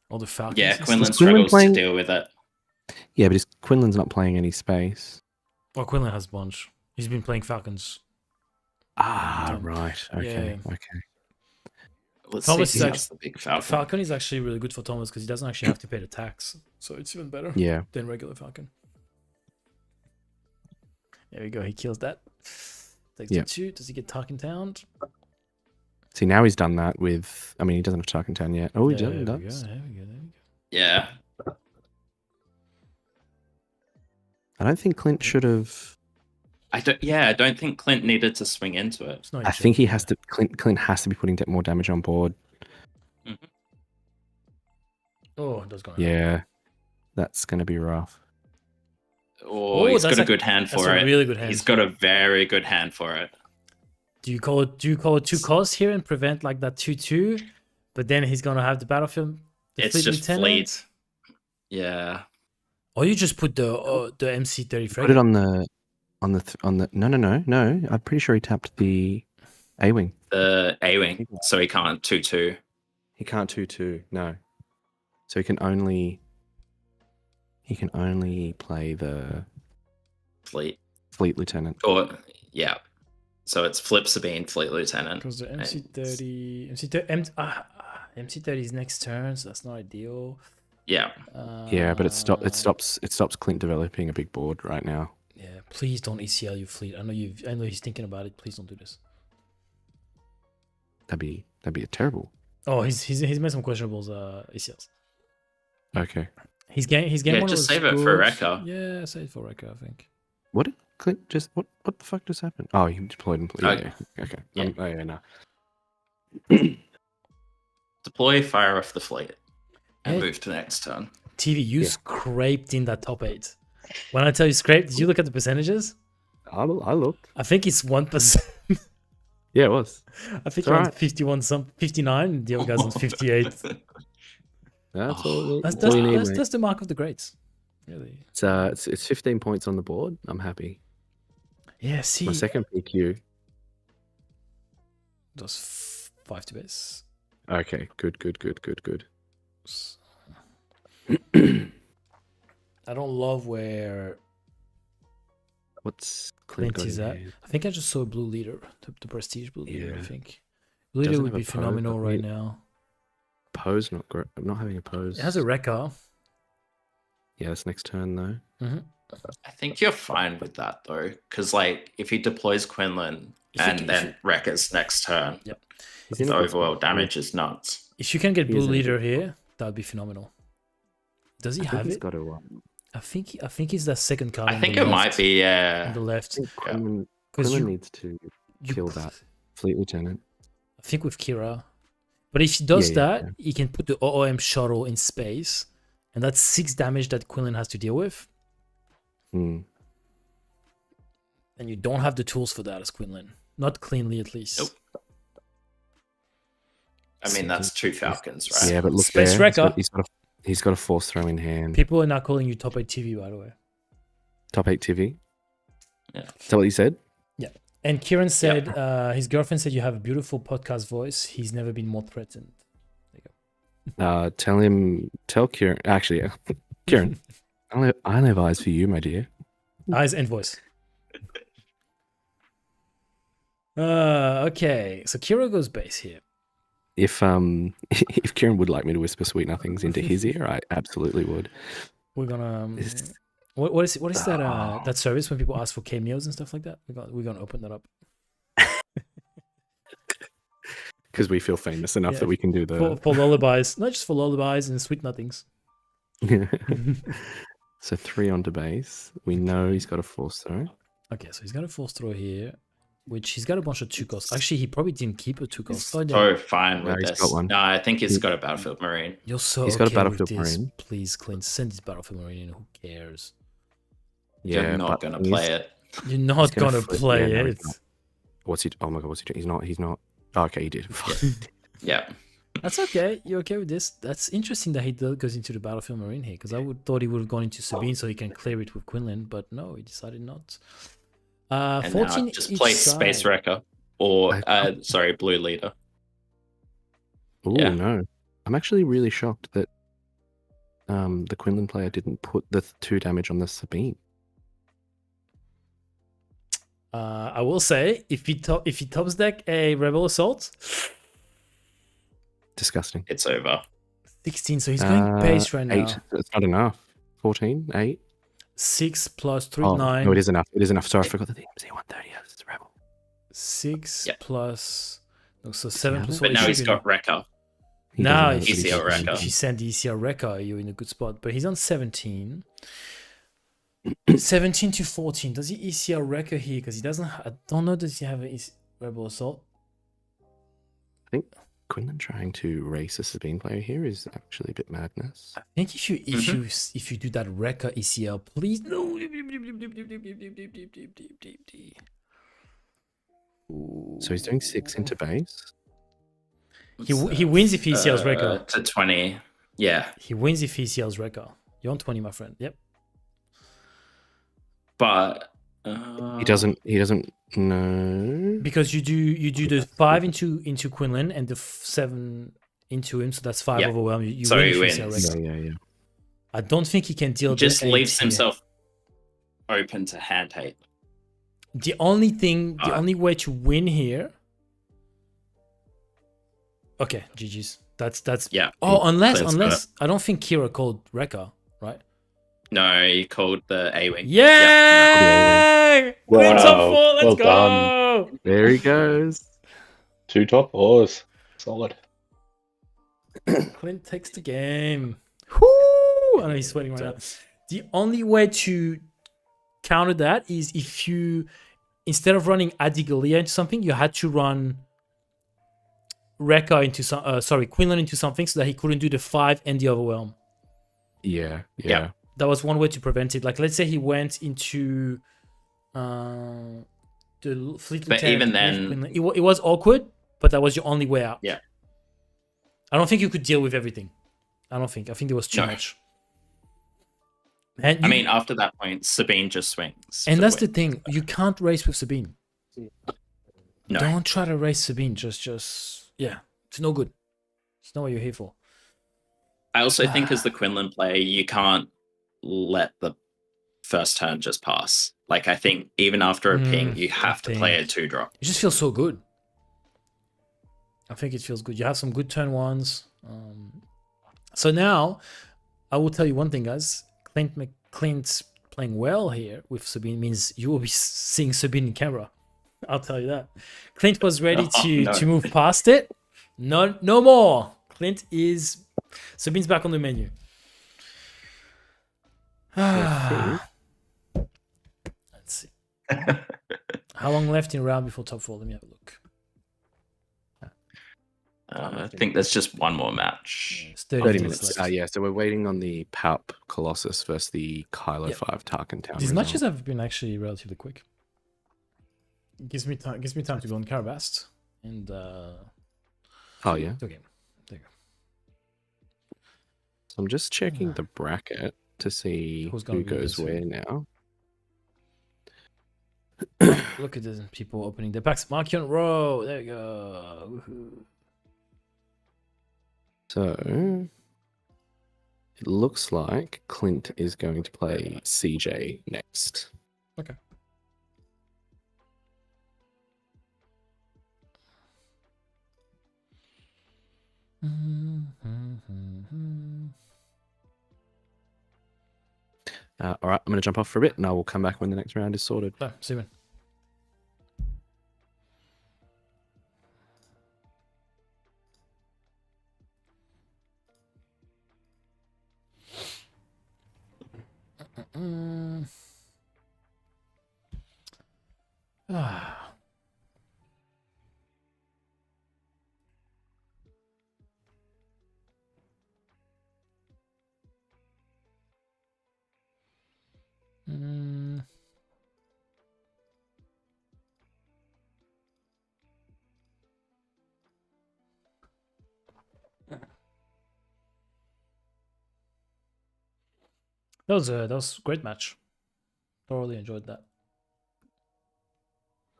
Or the Falcons. Yeah, and Quinlan stuff. struggles playing- to deal with it. Yeah, but Quinlan's not playing any space. Well, Quinlan has a bunch. He's been playing Falcons. Ah, right. Okay. Yeah. Okay. Let's Thomas see is if he actually- has the big Falcon. Falcon is actually really good for Thomas because he doesn't actually have to pay the tax. So it's even better Yeah. than regular Falcon. There we go. He kills that. Takes Yeah. the 2. Does he get Tarkin Town? See, now he's done that with. I mean, he doesn't have Tarkin Town yet. Oh, he There we does. go. There we go. Yeah. I don't think Clint should have. I don't think Clint needed to swing into it. It's not I easy. think he has to. Clint has to be putting more damage on board. Oh, it does go. Yeah, that's going to be rough. Oh, he's that's got a good hand that's for a it. really good hand. He's got a very good hand for it. Do you call it 2 costs here and prevent like that 2/2? But then he's gonna have the battlefield. The It's fleet just lieutenant? fleet. Yeah. Or you just put the MC-30 Put frigate. it on the. No. I'm pretty sure he tapped the A-wing. The A-wing, so he can't 2/2. He can't 2/2. No. So he can only play the Fleet. fleet lieutenant. Or yeah. So it's Flip Sabine, Fleet Lieutenant. Because the and- MC-30 is next turn, so that's not ideal. Yeah. Yeah, but it stops Clint developing a big board right now. Yeah, please don't ECL your fleet. I know he's thinking about it. Please don't do this. That'd be a terrible. Oh, he's made some questionables ECLs. Okay. His game Yeah, one just was save it for good. Wrecker. Yeah, save it for Wrecker, I think. What did Clint just what the fuck just happened? Oh, he deployed and Oh, yeah. Okay. yeah. Oh yeah, no. Deploy, fire off the fleet, and Yeah. move to next turn. TV, you Yeah. scraped in that top 8. When I tell you scraped, did you look at the percentages? I looked. I think it's 1%. Yeah, it was. I think It's you're on alright. 59. The other guy's on 58. That's Oh, all. That's, all you need, that's, mate. that's the mark of the greats. Really. It's 15 points on the board. I'm happy. Yeah, see. My second PQ. That's 5 to base. Okay, good. I don't love where What's Clint got is in at. hand? I think I just saw a blue leader, the prestige blue leader, I Yeah. think. Blue leader Doesn't would have be a pose, phenomenal but right we- now. Pose not great. I'm not having a pose. It has a wrecker. Yeah, that's next turn though. I think you're fine with that though, because like if he deploys Quinlan and then Wrecker's next turn, He's in the a good overworld spot. damage is nuts. If you can get He blue is in a leader good here, that would be phenomenal. Does he I think have he's it? got to. I think he's the second card. I on think the it might left, be on the left. Quinlan, 'Cause Quinlan you- needs to you kill c- that fleet lieutenant. I think with Kira. But if he does Yeah, that, he can put the OOM shuttle in space, and that's 6 damage that Quinlan has to deal with. Hmm. And you don't have the tools for that as Quinlan. Not cleanly, at least. Nope. I mean, that's 2 Falcons, right? Yeah, but look Space there. Wrecker. He's got a force throw in hand. People are not calling you top 8 TV, by the way. Top 8 TV. Yeah. Is that what you said? And Kieran said his girlfriend said you have a beautiful podcast voice. He's never been more threatened. Tell Kieran. Actually, Kieran, I have eyes for you, my dear. Eyes and voice. Okay. So Kira goes base here. If if Kieran would like me to whisper sweet nothings into his ear, I absolutely would. We're gonna. What is that that service when people ask for cameos and stuff like that? We're gonna open that up. Because we feel famous enough that we can do the for lullabies, not just for lullabies and sweet nothings. So 3 onto base. We know he's got a force throw. Okay, so he's got a force throw here, which he's got a bunch of 2 costs. Actually, he probably didn't keep a 2 cost. So fine with he's this. got one. No, I think he's got a Battlefield Marine. You're so He's okay got a Battlefield with this. Marine. Please, Clint, send his Battlefield Marine in. Who cares? You're not gonna play it. You're not gonna flip- play yeah, no, it. he's not. What's he? Oh my god, what's he doing? He's not. Oh, okay, he did. Yeah. That's okay. You're okay with this. That's interesting that he goes into the Battlefield Marine here, because I thought he would have gone into Sabine so he can clear it with Quinlan, but no, he decided not. And 14 now just each play side. Space Wrecker or Blue Leader. Oh Yeah. no, I'm actually really shocked that the Quinlan player didn't put the 2 damage on the Sabine. I will say, if he tops deck a Rebel Assault, Disgusting. It's over. 16, so he's going base right now. 8. That's not enough. 14, 8. 6 plus 3, Oh, 9. no, it is enough. It is enough. Sorry, I forgot the DMZ 130. It's a rebel. 6 Yep. plus. No, so 7 plus 4. But now he's got Wrecker. He Now, doesn't have if the ECL DMZ. Wrecker. if you send the ECL Wrecker, you're in a good spot. But he's on 17. 17 to 14. Does he ECL Wrecker here? Because he doesn't. I don't know. Does he have a Rebel Assault? I think Quinlan trying to race a Sabine player here is actually a bit madness. I think if you do that Wrecker ECL, please no. So he's doing 6 into base. He wins if he ECLs Wrecker. To 20. Yeah. He wins if he ECLs Wrecker. You're on 20, my friend. Yep. But He doesn't know. Because you do the 5 into Quinlan and the 7 into him, so that's 5 Yeah. overwhelm. You So win he if you wins. ECL Wrecker. Yeah. I don't think he can deal. just the 8 leaves here. himself open to hand hate. The only way to win here. Okay, GG's. That's Yeah. Oh, unless Clint's got it. I don't think Kira called Wrecker, right? No, he called the A-Wing. Yay! Clint top 4, let's Well go! There he goes. 2 top 4s. Solid. Clint takes the game. Whoo! I know he's sweating right now. The only way to counter that is if you, instead of running Adigalia into something, you had to run Wrecker into Quinlan into something so that he couldn't do the 5 and the overwhelm. Yeah. That was one way to prevent it. Like, let's say he went into the fleet But lieutenant even with then- Quinlan. It was awkward, but that was your only way out. Yeah. I don't think you could deal with everything. I think there was too No. much. And I you- mean, after that point, Sabine just swings. and for that's win. the thing. You can't race with Sabine. No. Don't try to race Sabine. Just yeah, it's no good. It's not what you're here for. I also think as the Quinlan player, you can't let the first turn just pass. Like, I think even after a ping, you have to play a 2-drop. It just feels so good. I think it feels good. You have some good turn ones. So now, I will tell you one thing, guys. Clint's playing well here with Sabine means you will be seeing Sabine in camera. I'll tell you that. Clint was ready to move past it. No more. Sabine's back on the menu. Let's see. How long left in round before top 4? Let me have a look. I think there's just one more match. It's 30 minutes minutes. left. Yeah, so we're waiting on the Palp Colossus versus the Kylo 5 Tarkin Town. These result. matches have been actually relatively quick. It gives me time to go on Carabast and Oh, yeah. okay. There you go. So I'm just checking the bracket to see Who's gonna who be goes this where now. Look at these people opening the packs. Markion Row. There you go. Woohoo. So it looks like Clint is going to play CJ next. Okay. All right, I'm going to jump off for a bit, and I will come back when the next round is sorted. Oh, see you, man. Ah. That was a great match. Thoroughly enjoyed that.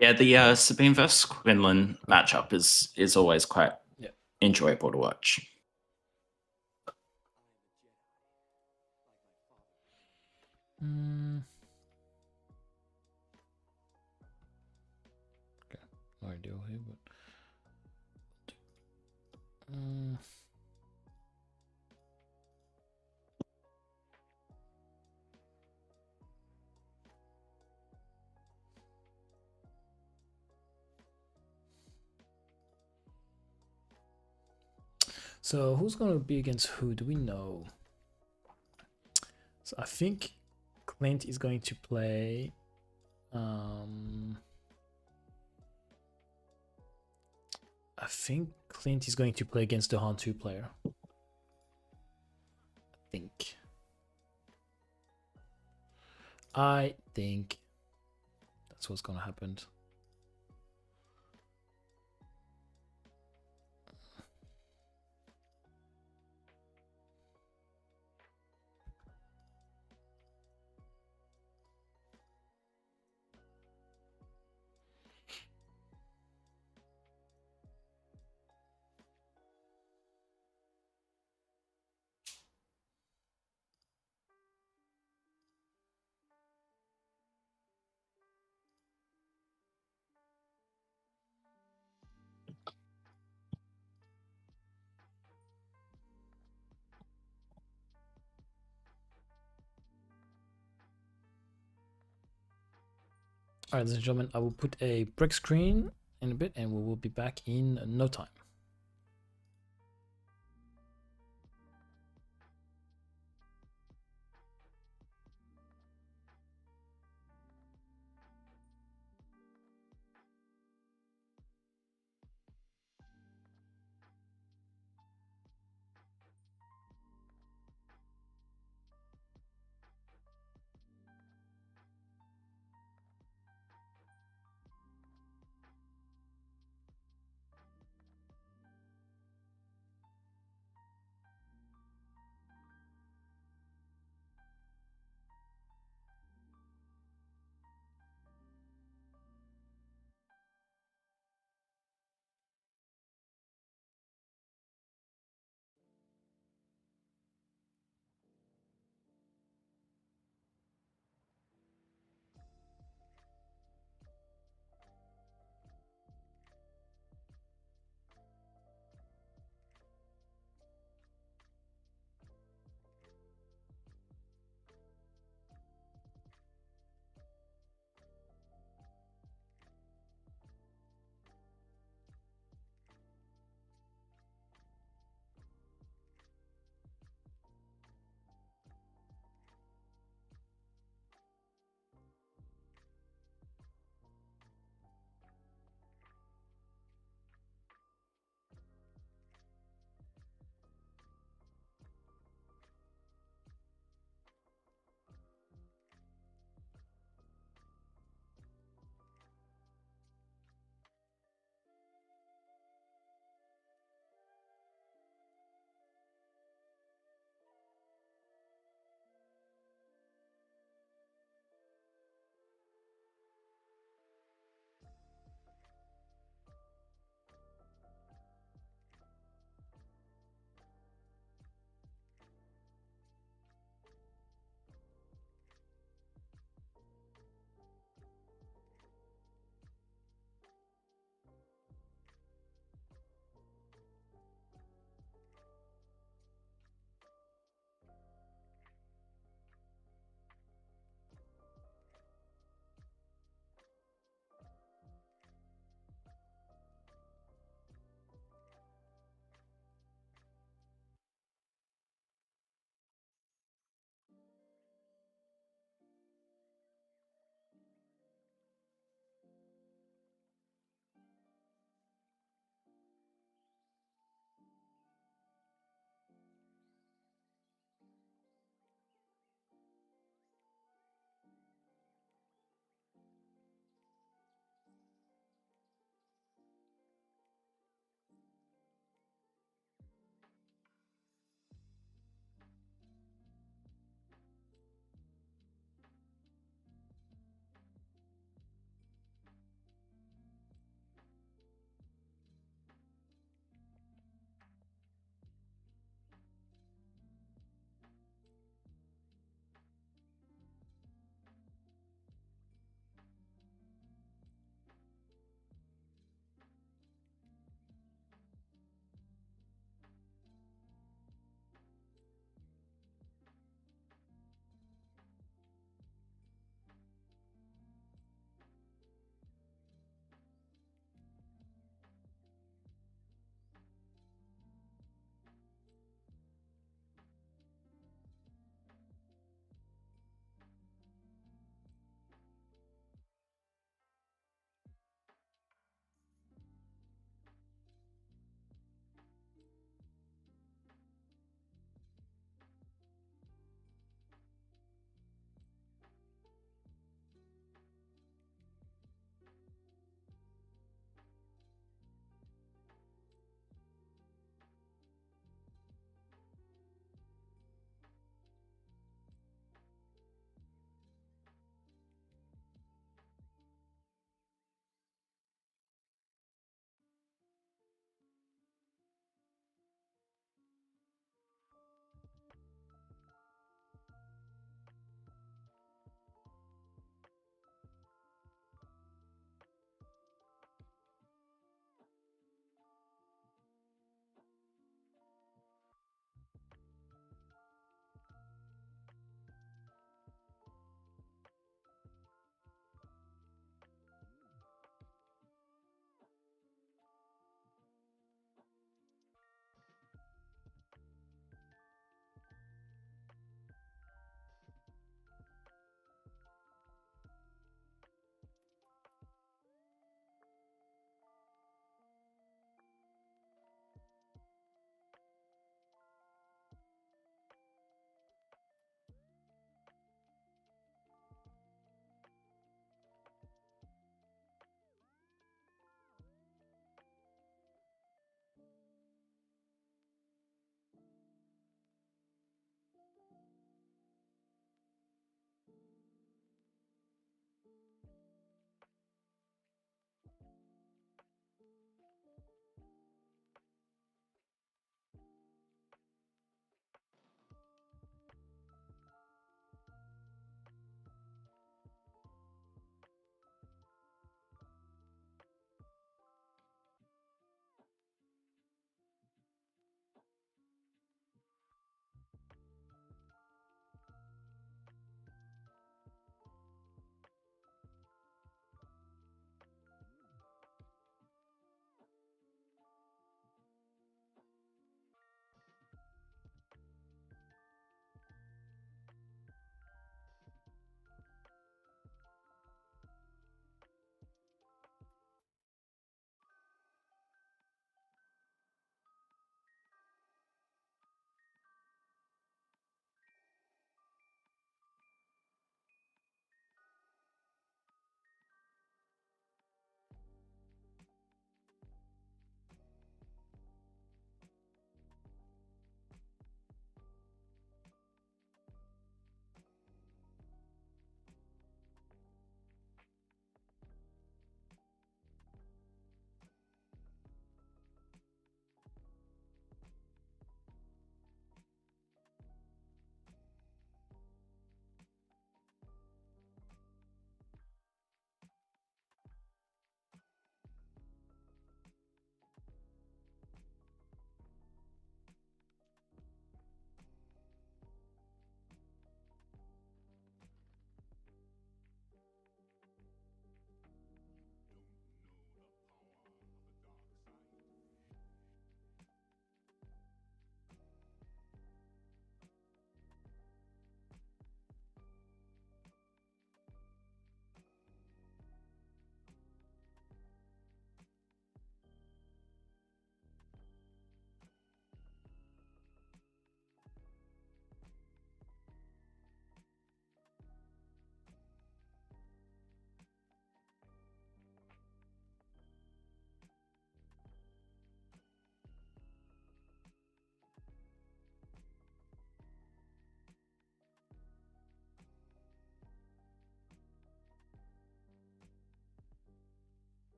Yeah, the Sabine versus Quinlan matchup is always quite enjoyable to watch. Okay, no idea here, but. So who's gonna be against who? Do we know? So I think Clint is going to play. I think Clint is going to play against the Han 2 player. I think that's what's gonna happen. All right, ladies and gentlemen, I will put a break screen in a bit and we will be back in no time.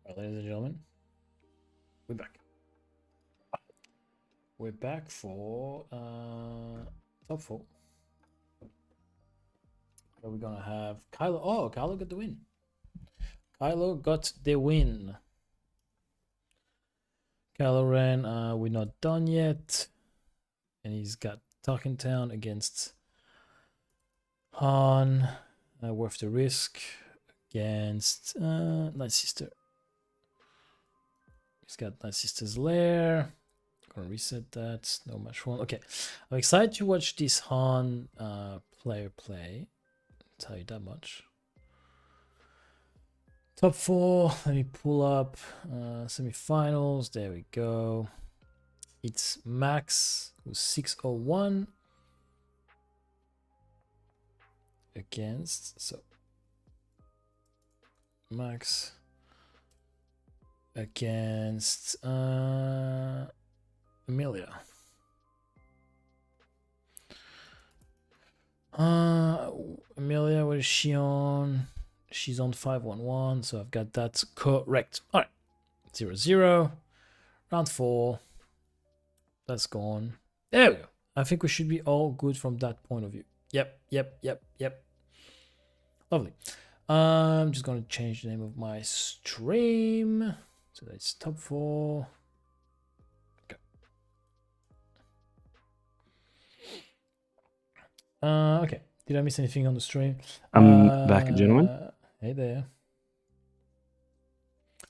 Alright, ladies and gentlemen, we're back. We're back for top 4. Where we're gonna have Kylo. Oh, Kylo got the win. Kylo got the win. Kylo Ren, we're not done yet. And he's got Tarkintown against Han. Worth the risk against Night Sister. He's got Night Sister's Lair. Gonna reset that. No match one. Okay, I'm excited to watch this Han player play. I'll tell you that much. Top 4. Let me pull up semifinals. There we go. It's Max, who's 601 against. So Max against Amelia. Amelia, what is she on? She's on 511, so I've got that correct. All right, 0-0, round 4. That's gone. There we go. I think we should be all good from that point of view. Yep. Lovely. I'm just gonna change the name of my stream. So that's top 4. Okay. Did I miss anything on the stream? I'm back, gentlemen. Hey there.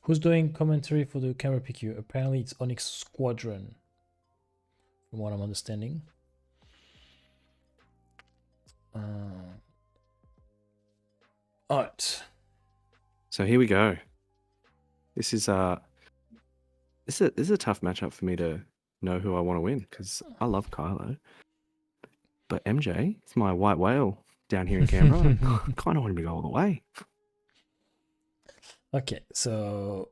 Who's doing commentary for the camera PQ? Apparently it's Onyx Squadron, from what I'm understanding. Alright. So here we go. This is a tough matchup for me to know who I want to win because I love Kylo. But MJ, it's my white whale down here in Canberra. I kind of want him to go all the way. Okay, so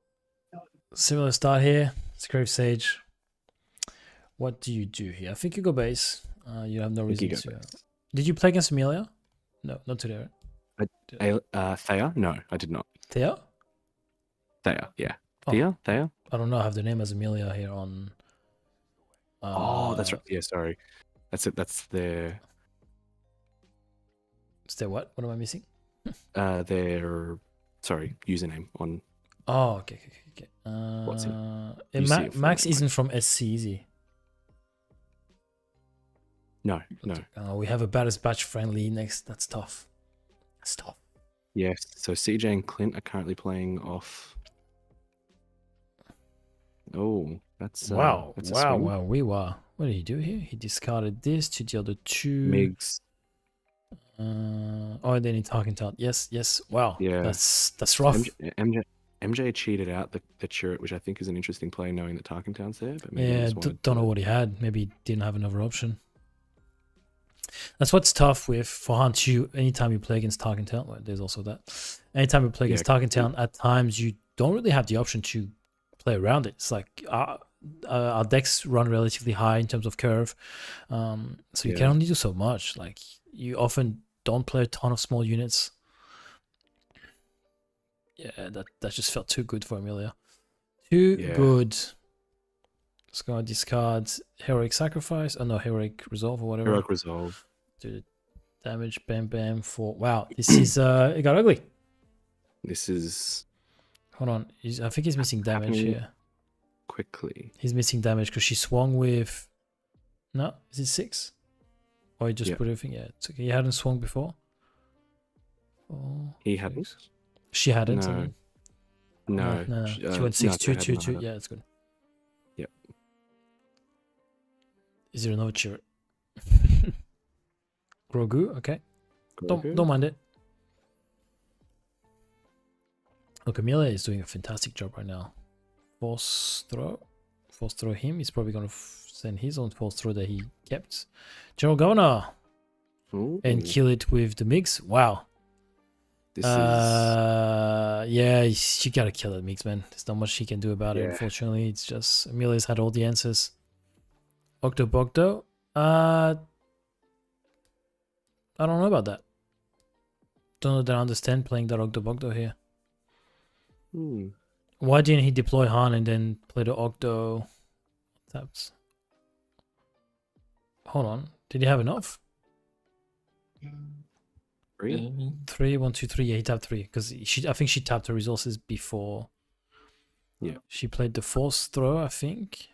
similar start here. Scrave Sage. What do you do here? I think you go base. You have no reason to. Did you play against Amelia? No, not today, right? Thea? No, I did not. Thea? Thea, yeah. Oh. Thea? I don't know. I have the name as Amelia here on. Oh, that's right. Yeah, sorry. That's it. That's their. Is there what? What am I missing? Their username on. Oh, okay. What's it? Max isn't from SC, is he? No. We have a baddest batch friendly next. That's tough. Yes. So CJ and Clint are currently playing off. Oh, that's wow. That's a swing. What did he do here? He discarded this to the other 2. Migs. And then he Tarkintown. Yes. Wow. Yeah. That's rough. MJ cheated out the turret, which I think is an interesting play, knowing that Tarkintown's there. But maybe Yeah, don't know what he had. Maybe he didn't have another option. That's what's tough with for Han 2. Anytime you play against Tarkintown, well, there's also that. Anytime you play against Tarkintown, at times you don't really have the option to play around it. It's like our decks run relatively high in terms of curve, so you can only do so much. Like you often don't play a ton of small units. Yeah, that just felt too good for Amelia. Too good. Just gonna discard Heroic Sacrifice. Oh no, Heroic Resolve or whatever. Heroic Resolve. Do the damage. Bam for. Wow, this is it got ugly. This is. Hold on, I think he's missing damage here. Quickly. He's missing damage because she swung with. No, is it 6? Or he just put everything. Yeah, it's okay. He hadn't swung before. He hadn't. She hadn't. No. She went 6-2-2-2. Yeah, that's good. Yep. Is there another turret? Grogu, okay. Don't mind it. Look, Amelia is doing a fantastic job right now. Force throw him. He's probably going to send his own force throw that he kept. General Governor. Ooh. And kill it with the MiGs. Wow. This yeah, you gotta kill that MiGs, man. There's not much he can do about it, unfortunately. It's just Amelia's had all the answers. Octobogdo. I don't know about that. Don't know that I understand playing that Octobogdo here. Why didn't he deploy Han and then play the Octo taps? Hold on. Did he have enough? 3. 3, 1, 2, 3. Yeah, he tapped 3 because I think she tapped her resources before. Yeah. She played the Force Throw, I think.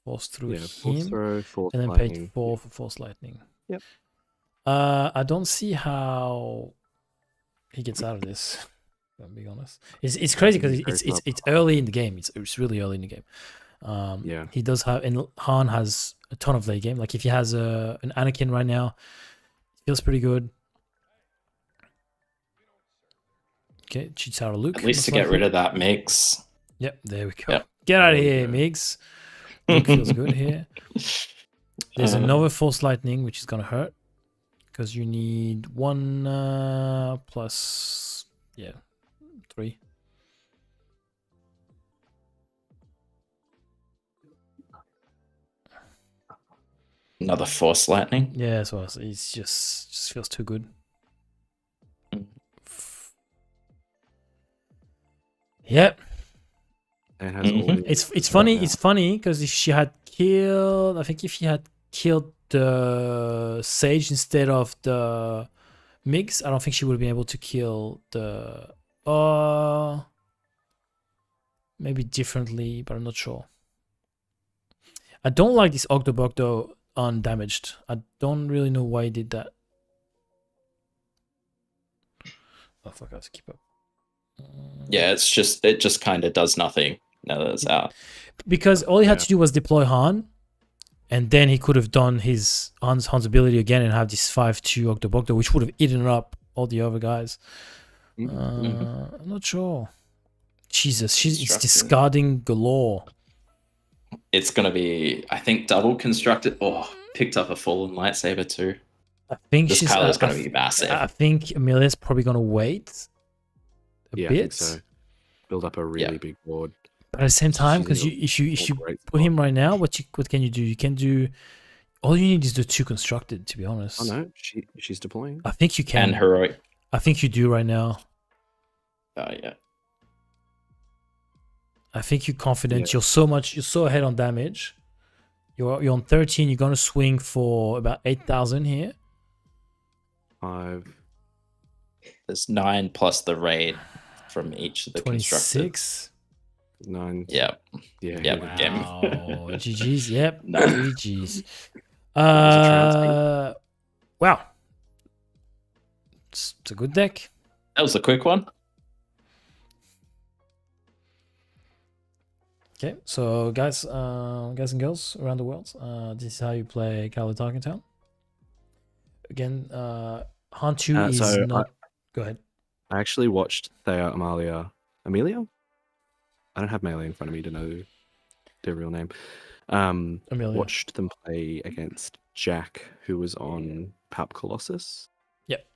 Force through Force him, throw, force and then lightning. paid 4 for Force Lightning. Yep. I don't see how he gets out of this. I'll be honest. It's crazy because it's early in the game. It's really early in the game. Yeah. He does have, and Han has a ton of late game. Like if he has an Anakin right now, feels pretty good. Okay, cheats out of Luke. At least to get rid of that mix. Yep, there we go. Yep. Get out of here, Migs. Luke feels good here. There's another Force Lightning, which is gonna hurt because you need 1 plus 3. Another Force Lightning. Yeah, so it's just feels too good. Yep. It has all the It's funny. It's funny because if she had killed, I think if she had killed the Sage instead of the Mix, I don't think she would have been able to kill the. Maybe differently, but I'm not sure. I don't like this Octobogdo undamaged. I don't really know why he did that. Oh fuck! I have to keep up. Yeah, it just kind of does nothing now that it's out. Because all he had to do was deploy Han, and then he could have done his Han's ability again and have this 5-2 Octobogdo, which would have eaten up all the other guys. I'm not sure. Jesus, it's discarding galore. It's gonna be, I think, double constructed. Oh, picked up a fallen lightsaber too. I think this Kylo's gonna be massive. I think Amelia's probably gonna wait a bit. I think so. Build up a really big board. But at the same time, because if you put him right now, what can you do? You can do. All you need is the 2 constructed. To be honest. Oh no, she's deploying. I think you can. And heroic. I think you do right now. Oh yeah. I think you're confident. You're so ahead on damage. You're on 13. You're gonna swing for about 8,000 here. 5. There's 9 plus the raid from each of the 26. 9. Yep. Yeah. Yep. Wow. GG's. Yep. No. GG's. Wow. It's a good deck. That was a quick one. Okay, so guys and girls around the world, this is how you play Galactic Championship. Again, Han 2 is so not. Go ahead. I actually watched Thea Amelia. I don't have Melee in front of me to know their real name. Amelia. Watched them play against Jack, who was on Palp Colossus. Yep.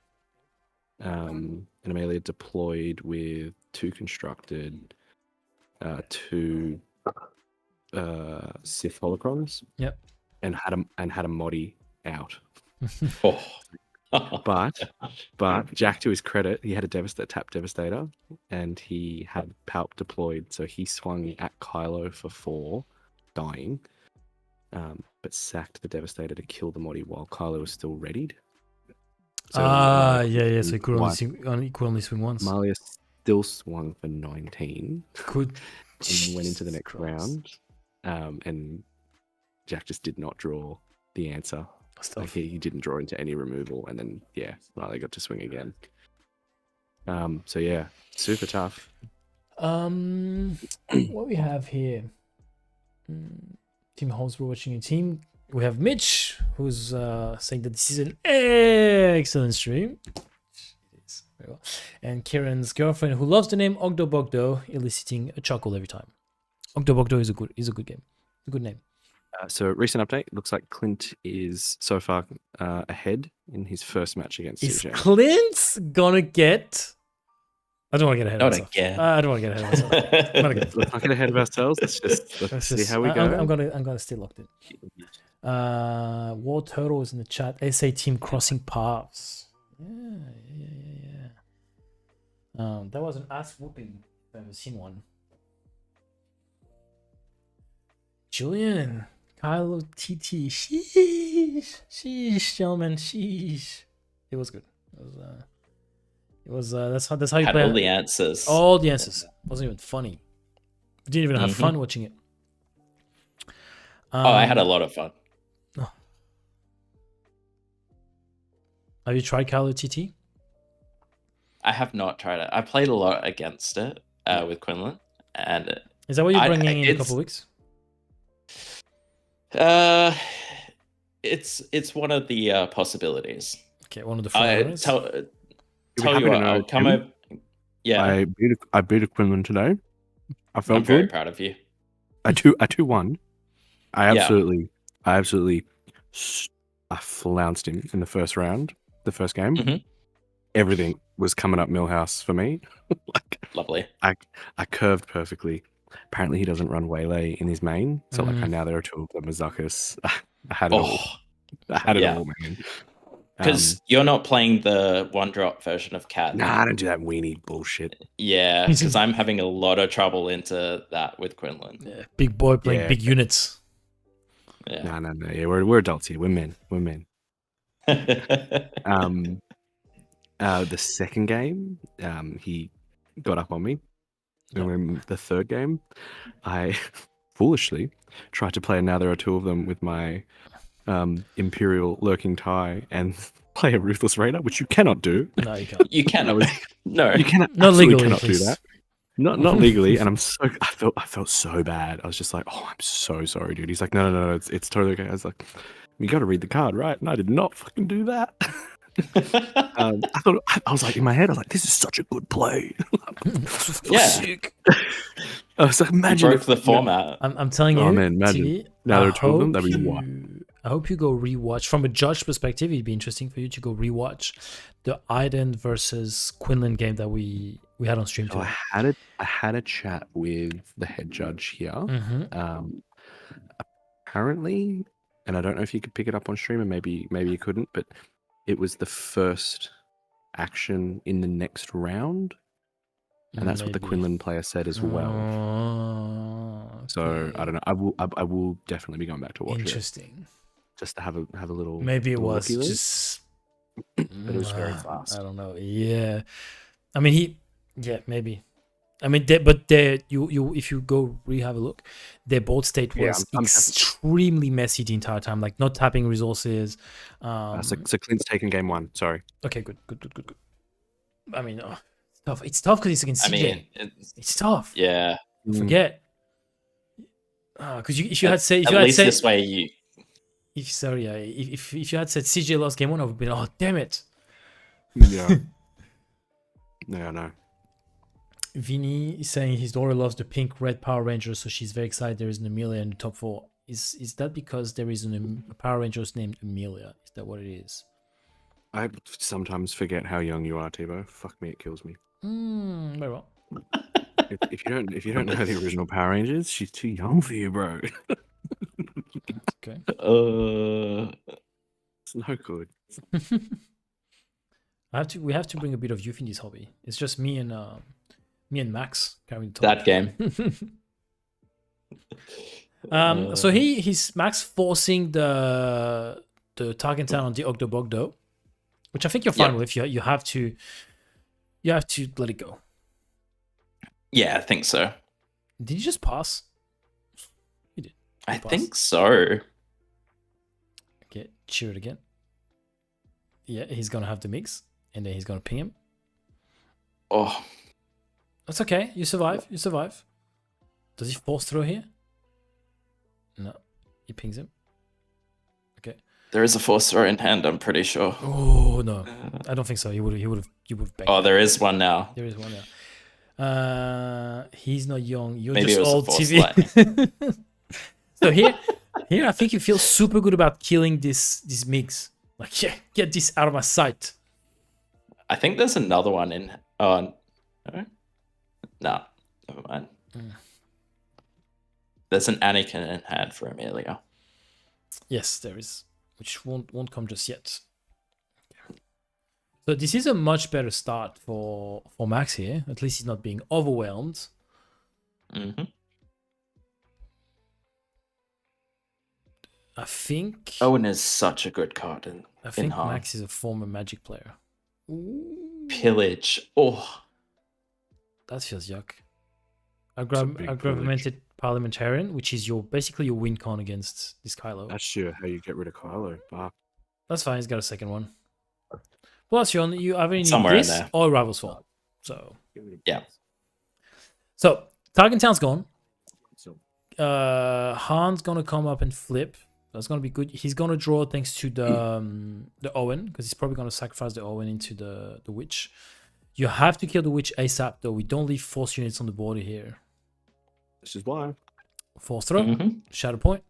And Amelia deployed with 2 constructed, 2 Sith holocrons. Yep. And had a Modi out. Oh. But Jack, to his credit, he had a tap Devastator, and he had Palp deployed, so he swung at Kylo for 4, dying, but sacked the Devastator to kill the Modi while Kylo was still readied. So, yeah. So he could only swing once. Malia still swung for 19. Good. And went into the next round, and Jack just did not draw the answer. Like he didn't draw into any removal, and then Malia got to swing again. So yeah, super tough. What we have here, Team Holmes, we're watching a team. We have Mitch, who's saying that this is an excellent stream. Very well. And Kieran's girlfriend, who loves the name Ogdobogdo, eliciting a chuckle every time. Ogdobogdo is a good game, a good name. So recent update, looks like Clint is so far ahead in his first match against CJ. Is Clint's gonna get? I don't want to get ahead of myself. I don't want to get ahead of myself. Let's not get ahead of ourselves. Let's see how we go. I'm gonna stay locked in. War Turtle is in the chat. They say Team Crossing Paths. Yeah. That was an ass whooping if I've ever seen one. Julian, Kylo TT. Sheesh, gentlemen, sheesh. It was good. It was that's how you Had play. all the answers. All the answers. Wasn't even funny. Didn't even have fun watching it. I had a lot of fun. Have you tried Kylo TT? I have not tried it. I played a lot against it with Quinlan, and Is that what you're bringing in a couple of weeks? It's one of the possibilities. Okay, one of the four. Tell you what, I'll come over. Yeah, I beat a Quinlan today. I felt I'm very good. proud of you. I 2-1. I absolutely I flounced him in the first round, the first game. Mhm. Everything was coming up Millhouse for me. Lovely. I curved perfectly. Apparently, he doesn't run Waylay in his main, so now there are two of them. Azucas. I had it all. I had it all, man. Because you're not playing the one drop version of Cat. Nah, I don't do that weenie bullshit. Yeah, because I'm having a lot of trouble into that with Quinlan. Yeah, big boy playing big units. Yeah. No. Yeah, we're adults here. We're men. The second game, he got up on me. And then the third game, I foolishly tried to play Now There Are Two of Them with my Imperial Lurking Tie and play a Ruthless Raider, which you cannot do. No, you can't. You cannot. No. You cannot. Not legally, cannot please. do that. Not legally, and I felt so bad. I was just like, oh, I'm so sorry, dude. He's like, no, it's totally okay. I was like, you got to read the card, right? And I did not fucking do that. I was like, in my head, I was like, this is such a good play. Yeah. I was like, imagine you broke the format. I'm telling you, oh man, imagine. TV, Now there are two of them. That'd be what? I hope you go rewatch. From a judge perspective, it'd be interesting for you to go rewatch the Iden versus Quinlan game that we had on stream So today. I had a chat with the head judge here. Apparently, and I don't know if you could pick it up on stream, and maybe you couldn't, but it was the first action in the next round, and that's what the Quinlan player said as well. So I don't know. I will definitely be going back to watch Interesting. it. Just to have a little. Maybe it little was looky-loo. just. But it was very fast. I don't know. Yeah, I mean maybe. I mean, you if you go have a look, their board state was extremely messy the entire time, like not tapping resources. So Clint's taken game one. Sorry. Okay, good. I mean, it's tough. It's tough because it's against CJ. I mean, it's tough. Yeah. Forget. Because if you had said this way you. If you had said CJ lost game one, I would have been, oh damn it. Yeah. Yeah, I know. Vinny is saying his daughter loves the pink red Power Ranger, so she's very excited there is an Amelia in the top 4. Is that because there is a Power Ranger named Amelia? Is that what it is? I sometimes forget how young you are, Tebow. Fuck me, it kills me. Very well. If you don't know the original Power Rangers, she's too young for you, bro. Okay. It's no good. We have to bring a bit of youth in this hobby. It's just me and Max carrying the that game. So he's Max forcing the target down on the Ogdo, which I think you're fine with. You have to let it go. Yeah, I think so. Did you just pass? You did. I think so. Okay, cheer it again. Yeah, he's gonna have the mix, and then he's gonna ping him. Oh, that's okay. You survive. Does he force throw here? No, he pings him. Okay. There is a force throw in hand. I'm pretty sure. Oh no, I don't think so. He would have. Oh, there is one now. There is one now. He's not young. You're Maybe just old, TV. So here, I think you feel super good about killing this mix. Like, yeah, get this out of my sight. I think there's another one in. Oh, no, never mind. There's an Anakin in hand for Amelia. Yes, there is, which won't come just yet. So this is a much better start for Max here. At least he's not being overwhelmed. I think Owen is such a good card in Han. Max is a former Magic player. Ooh, Pillage. Oh, that feels yuck. a big Aggravated Parliamentarian, which is basically your win con against this Kylo. That's how you get rid of Kylo. Fuck. That's fine. He's got a second one. Plus, you either need Somewhere in this there. or Rival's Fall. So yeah. So Tarkin Town's gone. Han's gonna come up and flip. That's gonna be good. He's gonna draw thanks to the Owen, because he's probably gonna sacrifice the Owen into the witch. You have to kill the witch ASAP though. We don't leave force units on the border here. This is why. Force throw, Mhm. shadow point.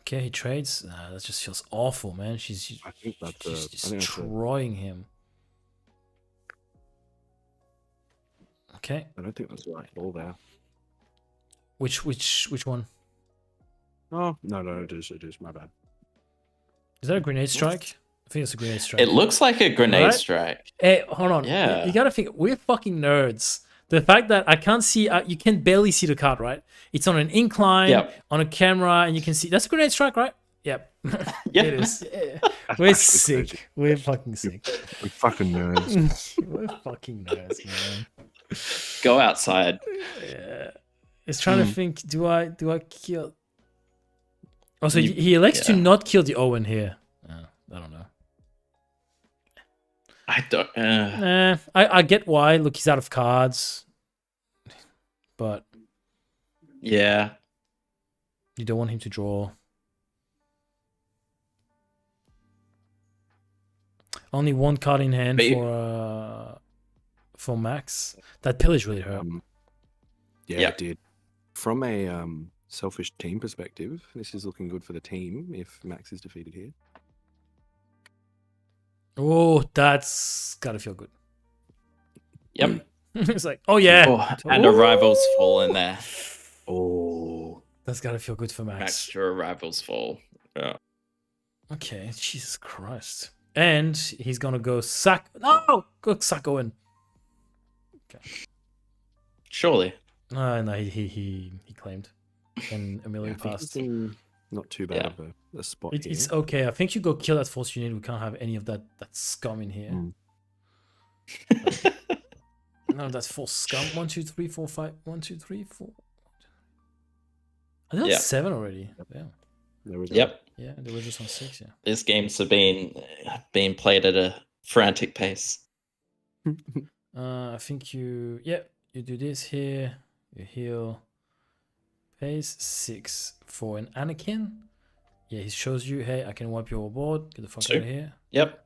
Okay, he trades. That just feels awful, man. She's I think that's just I think that's destroying him. Okay, I don't think that's the right ball there. which one? Oh no, it is. My bad. Is that a grenade strike? I think it's a grenade strike. It looks like a grenade Right? strike. Hey, hold on. Yeah. You gotta think, we're fucking nerds. The fact that I can't see, you can barely see the card, right? It's on an incline, Yep. on a camera, and you can see. That's a grenade strike, right? Yep. Yep. It is. Yeah. We're sick. We're fucking sick. We fucking nerds. We're fucking nerds, man. Go outside. Yeah. It's trying to think, do I kill? Oh, so he elects to yeah. not kill the Owen here. I don't know. I don't. I get why. Look, he's out of cards. But Yeah. you don't want him to draw. Only one card in hand But you- for Max. That pillage really hurt. Yeah, Yeah. it did. From a selfish team perspective, this is looking good for the team if Max is defeated here. Oh, that's gotta feel good. Yep. It's like, oh yeah, Oh, and a rival's fall in there. Oh, that's gotta feel good for Max. Extra rival's fall. Yeah. Okay, Jesus Christ. And he's gonna go go sack Owen. Surely. No, he claimed. And Amelia I think passed. it's in not too bad Yeah. of a spot It's here. okay. I think you go kill that force unit. We can't have any of that scum in here. Mm. No, that's full scum. 1, 2, 3, 4, 5. 1, 2, 3, 4. I think Yeah. that's 7 already. Yeah. There we go. Yep. Yeah, they were just on 6, yeah. These games are being played at a frantic pace. I think you do this here. You heal. Pace 6 for an Anakin. Yeah, he shows you, hey, I can wipe your board. Get the fuck out of here. Yep.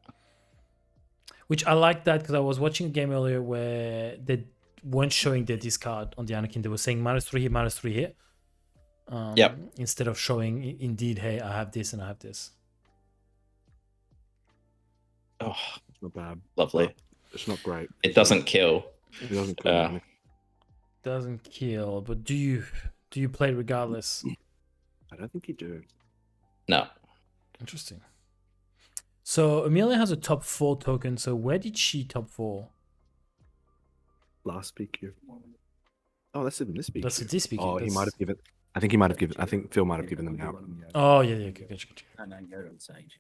Which I like that because I was watching a game earlier where they weren't showing their discard on the Anakin. They were saying -3 here, -3 here. Yep. Instead of showing, indeed, hey, I have this and I have this. Oh, It's not bad. lovely. It's not great. It doesn't kill. It doesn't kill Yeah. anything. Doesn't kill, but do you play regardless? I don't think you do. No. Interesting. So Amelia has a top 4 token. So where did she top 4? Last PQ. Oh, that's in this PQ. That's a this PQ. Oh, he That's- might have given. I think he might have given. I think Phil might have given them out. Oh yeah, gotcha. No, Yoda and Sage.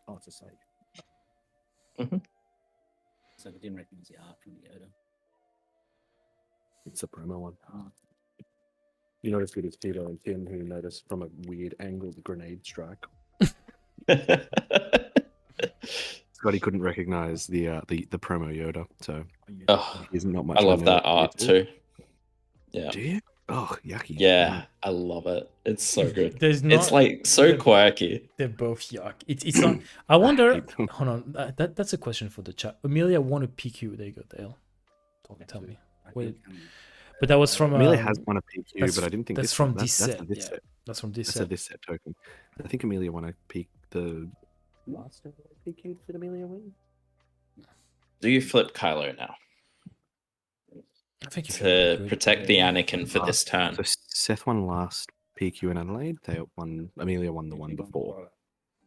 Oh, it's a Sage. Mhm. So they didn't recognize the art from Yoda. It's a promo one. Oh. You noticed it was Tito and Tim who noticed from a weird angle the grenade strike. Scotty couldn't recognize the promo Yoda, so Oh, he's not much. I of a love that nerd. art too. Yeah. Do you? Oh, yucky. Yeah, I love it. It's so good. There's not. It's like so quirky. They're both yuck. It's not. I wonder. hate them. Hold on. That's a question for the chat. Amelia won a PQ. There you go, Dale. Tell me. Wait, but that was from. Amelia has won a PQ, that's- but I didn't think that's this from one- this that's set, a this yeah. set. That's from this That's a set. this set token. I think Amelia won a PQ. The last PQ did Amelia win? Do you flip Kylo now I think you to protect the Anakin for this turn? So Seth won last PQ in Adelaide. Amelia won the one before,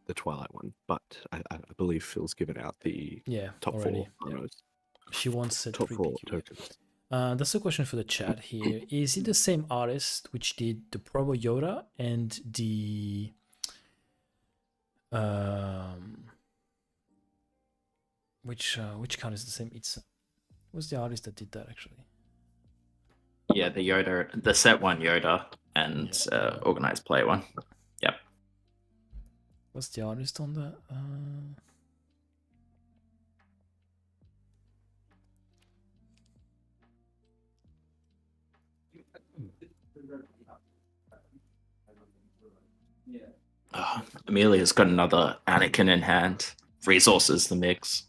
the Twilight one. But I believe Phil's given out the Yeah, top already. 4 Yeah. promos. She won set Top 3 4 PQ. tokens. That's a question for the chat here. Is it the same artist which did the Probo Yoda and the which card is the same? It's who's the artist that did that actually? Yeah, the Yoda, the set one Yoda, and organized play one. Yep. What's the artist on that? Amelia's got another Anakin in hand. Resources the mix.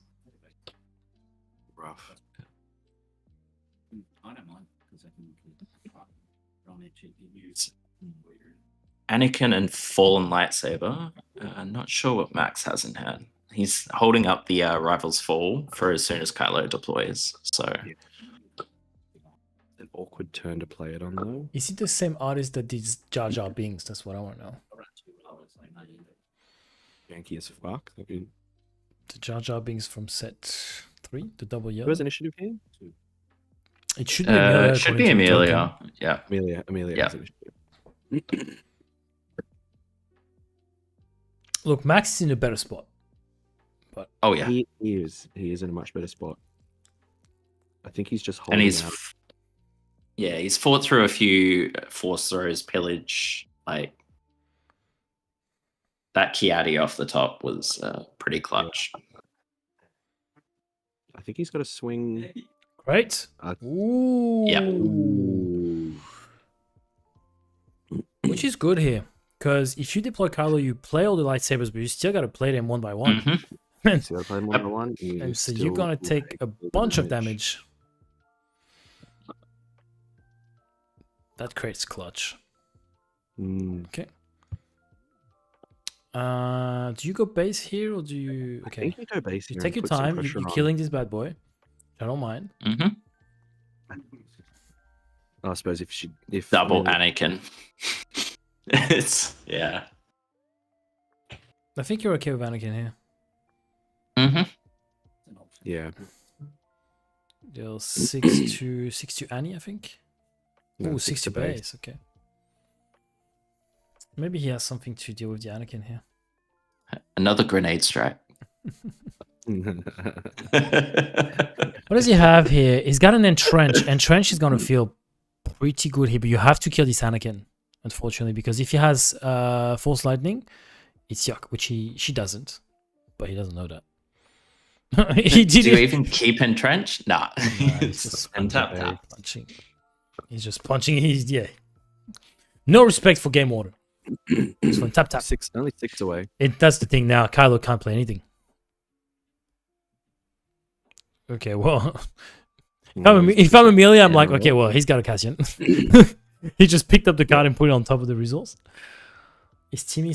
Rough. I don't mind because I can run it cheaply use. Anakin and Fallen Lightsaber. Not sure what Max has in hand. He's holding up the Rival's Fall for as soon as Kylo deploys. So An awkward turn to play it on though. Is it the same artist that did Jar Jar Binks? That's what I want to know. Janky as fuck. I mean, The Jar Jar Binks from set 3, the double who yellow. has initiative here? It should be Amelia. should according be to the token. Amelia. Yeah. Amelia Yeah. has initiative. Look, Max is in a better spot. Oh yeah. He is in a much better spot. I think he's just And holding he's out. he's fought through a few force throws, pillage, like that Kiadi off the top was pretty clutch. I think he's got a swing. Great. Ooh. Yeah. Ooh. Which is good here. Because if you deploy Kylo, you play all the lightsabers, but you still got to play them one by one. Mhm. And So I play one by one. and so you're going to take a bunch of damage. That creates clutch. Mm, Okay. Do you go base here or do you... I Okay. think you go base You here take and your put some time. pressure You're on. killing this bad boy. I don't mind. Mhm. I suppose if Double Amelia- Anakin. It's I think you're okay with Anakin here. Mhm. Yeah. Deal 6 to Annie, I think. No, Oh, 6 6 to to base. base. Okay. Maybe he has something to deal with the Anakin here. Another grenade strike. What does he have here? He's got an entrench. Entrench is going to feel pretty good here, but you have to kill this Anakin, unfortunately, because if he has Force Lightning, it's yuck, which she doesn't, but he doesn't know that. He did Do you it. even keep entrench? Nah. He's just Untap tap. punching. He's just punching. He's no respect for game order. This one tap. Only 6 away. That's the thing now. Kylo can't play anything. Okay, well, if I'm Amelia, I'm like, okay, well, he's got a Cassian. He just picked up the card and put it on top of the resource. Is Timmy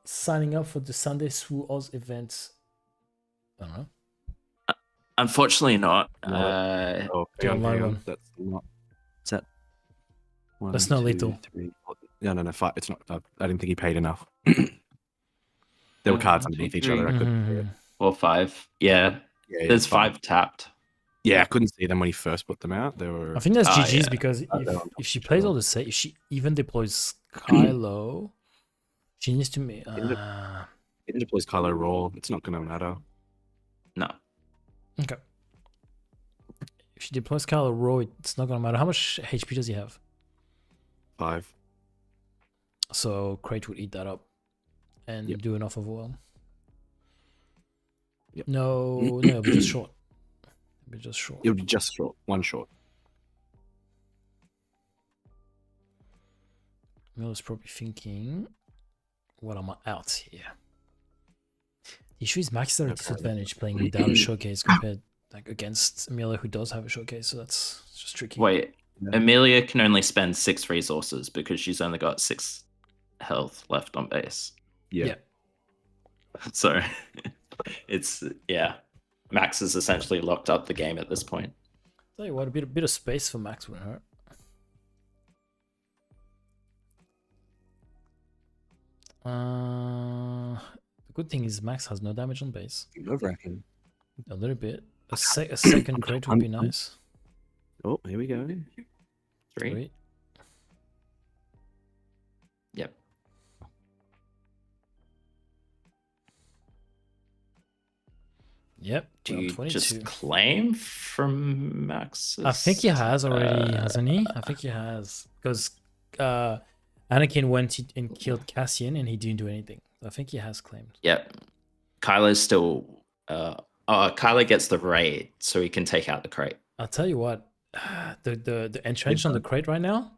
signing up for the Sunday SWU Oz event? I don't know. Unfortunately not. Oh, the online one. That's not. Is that one, That's not 2, lethal. 3, 4, no, 5. It's not. I didn't think he paid enough. There were cards underneath each other. I couldn't. Mhm. 4, 5. Yeah. Yeah, There's 5 tapped. Yeah, I couldn't see them when he first put them out. They were. I think that's Ah, GG's yeah. because they're on top if she of each plays other. all the same, if she even deploys Kylo, she needs to make. It deploys Kylo Raw. It's not going to matter. No. Okay. If she deploys Kylo Raw, it's not gonna matter. How much HP does he have? 5. So Crate would eat that up and Yep. do enough of well. Yep. No, it'll be just short. It'll be just short. It'll be just short. One short. Miller's probably thinking, what am I out here? The issue is Max is at a disadvantage playing without a showcase compared like against Amelia who does have a showcase, so that's just tricky. Wait. Yeah. Amelia can only spend 6 resources because she's only got 6 health left on base. Yeah. So it's Max is essentially locked up the game at this point. Tell you what, a bit of space for Max wouldn't hurt. The good thing is Max has no damage on base. Nerve-wracking. A little bit. A second crate would be nice. Oh, here we go. 3. Wait. Yep. Yep. Do round you 22. just claim from Max? I think he has already, hasn't he? I think he has. Because Anakin went and killed Cassian and he didn't do anything. I think he has claimed. Yep. Kylo's still. Kylo gets the raid, so he can take out the crate. I'll tell you what. The entrenched on the crate right now.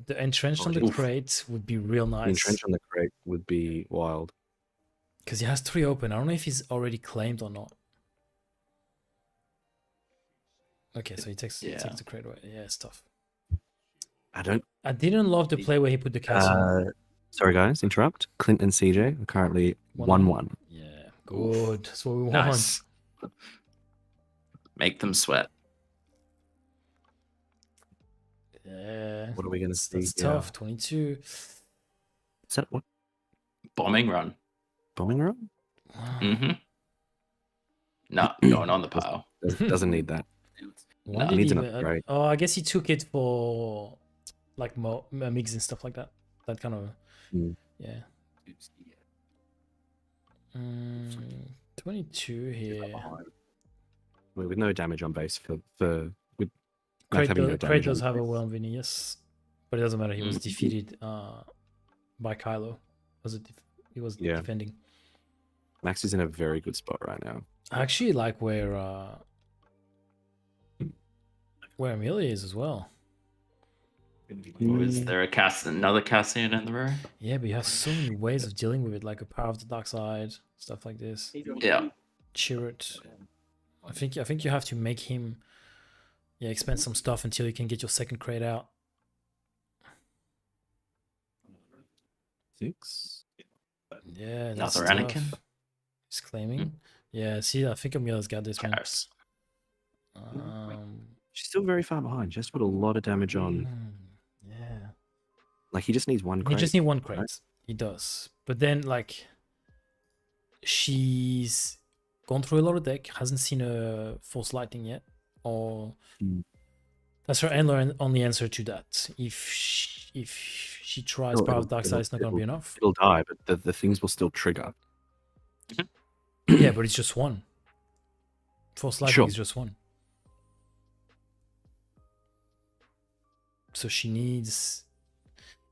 The entrenched on the crate would be real nice. The entrench on the crate would be wild. Because he has 3 open. I don't know if he's already claimed or not. Okay, so he takes the crate away. Yeah, it's tough. I didn't love the play where he put the Cassian. Sorry, guys, interrupt. Clint and CJ are currently 1-1. Yeah, good. That's what we want. Nice. Make them sweat. Yeah. What are we going to see? That's tough. 22. Is that what? Bombing run. Bombing run? Mm-hmm. No, going on the pile. Doesn't need that. Why It did needs he an even- upgrade. Oh, I guess he took it for like MiGs and stuff like that. That kind of yeah. 22 here. With no damage on base with Crate, having no Crate damage does on have a base. well Vinny, yes, but it doesn't matter. He was defeated by Kylo. He was Yeah. defending. Max is in a very good spot right now. I actually like where Amelia is as well. Is there another Cassian in the room? Yeah, but you have so many ways of dealing with it, like a power of the dark side, stuff like this. Yeah. Chirrut. I think you have to make him expend some stuff until you can get your second crate out. 6. Yeah, that's Another tough. Anakin. He's claiming. Yeah, see, I think Amelia's got this, man. Karis. She's still very far behind. She has to put a lot of damage on. Yeah. Like, he just needs one crate. He just need one crate. right? He does. But then, like, she's gone through a lot of deck, hasn't seen a Force Lightning yet, or that's her only answer to that. If she tries Power of Dark Side, it's not going to be enough. It'll die, but the things will still trigger. Yeah, but it's just one. Force Lightning Sure. is just one. So she needs,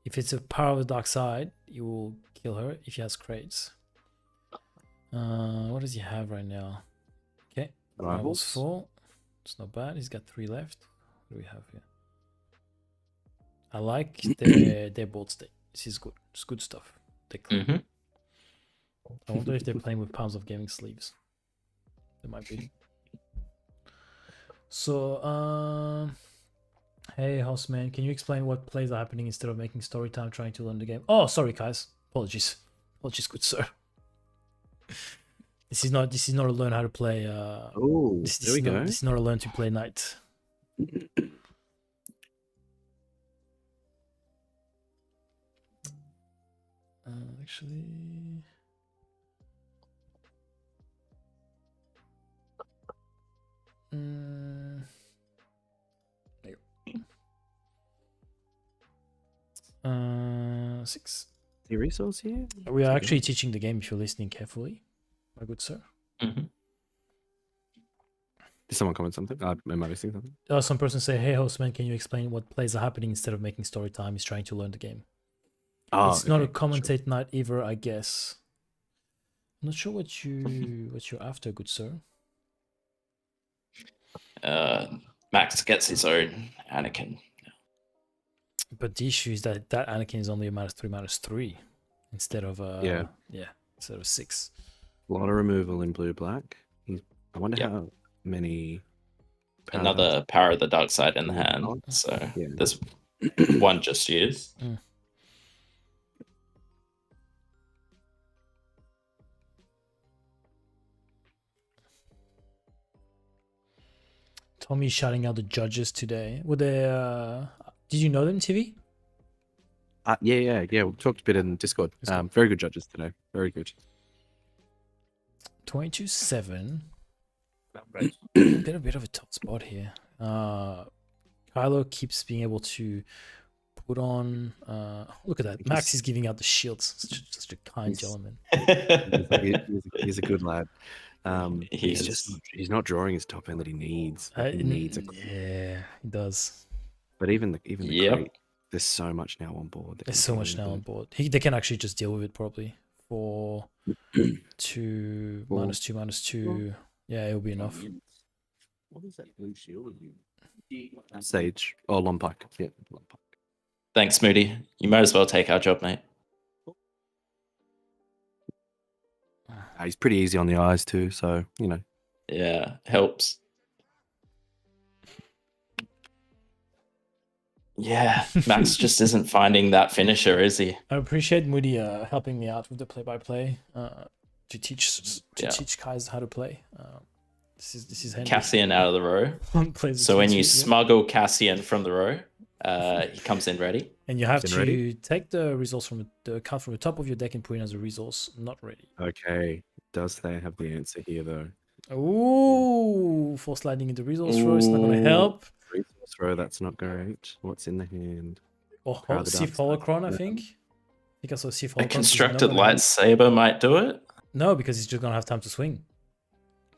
if it's a Power of the Dark Side, it will kill her if he has crates. What does he have right now? Okay, Rivals 4. It's not bad. He's got 3 left. What do we have here? I like their board state. This is good. It's good stuff. They clean. I wonder if they're playing with Pounds of Gaming sleeves. They might be. So, hey, Houseman, can you explain what plays are happening instead of making story time trying to learn the game? Oh, sorry, guys. Apologies. Apologies, good sir. This is not a learn how to play. Oh, there we go. This is not a learn to play knight. Actually. There you go. 6. The resource here? We are actually teaching the game if you're listening carefully, my good sir. Did someone comment something? Am I missing something? Some person say, "Hey, hostman, can you explain what plays are happening instead of making story time? He's trying to learn the game." Oh, It's not a okay, commentate night either, I guess. I'm not sure what you're after, good sir. Max gets his own Anakin. But the issue is that Anakin is only a -3/-3 instead of instead of 6. A lot of removal in blue black. I wonder Yep. how many. Another Power of the Dark Side in the hand. So Yeah. there's one just used. Tommy's shouting out the judges today. Were they? Did you know them, TV? Yeah. We talked a bit in Discord. Very good judges today. Very good. 22-7. bit of a tough spot here. Kylo keeps being able to put on. Look at that. Max is giving out the shields. Such a kind gentleman. He's a good lad. He is. He's not drawing his top end that he needs. He needs a Yeah, he does. But even the Yep. crate, there's so much now on board. that There's can so go much in now there. on board. They can actually just deal with it probably for 2 Well, -2. Yeah, it'll be enough. What is that blue shield? Sage or Lompike. Yeah, Lompike. Thanks, Moody. You might as well take our job, mate. He's pretty easy on the eyes too, so you know. Yeah, helps. Yeah, Max just isn't finding that finisher, is he? I appreciate Moody helping me out with the play-by-play to teach Yeah. Kai's how to play. This is handy. Cassian out of the row. Plays the So when you Q2, yeah. smuggle Cassian from the row, he comes in ready. And you have Is it to ready? take the resource from the card from the top of your deck and put it as a resource not ready. Okay, does they have the answer here though? Ooh, force lightning into resource row. It's not going to help. Resource throw, that's not great. What's in the hand? Or Crowd the Sith dark side. Holocron, I Yeah. think. I think I saw Sith A Holocron. constructed lightsaber might do it. No, because he's just going to have time to swing.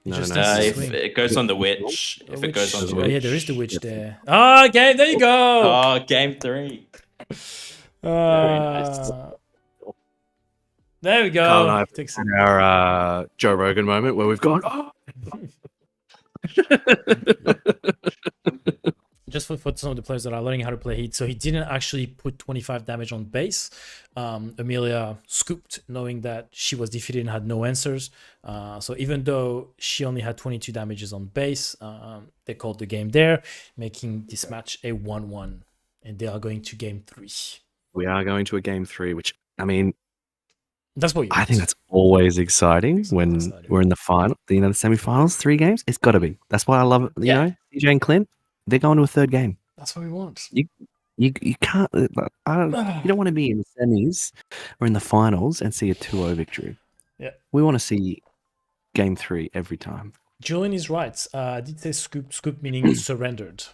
He No, just no, needs to If swing. it goes on the witch, if it goes on the Oh, witch. yeah, there is the witch there. Ah, game. There you go. Oh, game 3. nice. There we go. Carl and I have Takes had our Joe Rogan moment where we've gone, oh! Just for some of the players that are learning how to play Heat, so he didn't actually put 25 damage on base. Amelia scooped, knowing that she was defeated and had no answers. So even though she only had 22 damages on base, they called the game there, making this match a 1-1. And they are going to game 3. We are going to a game 3, which, I mean, That's what you I think that's always exciting when exciting. we're in the final, the semi-finals, 3 games. It's got to be. That's why I love it. You know, CJ and Clint, they're going to a 3rd game. That's what we want. You can't. You don't want to be in the semis or in the finals and see a 2-0 victory. Yeah. We want to see game 3 every time. Julian is right. I did say scoop meaning surrendered.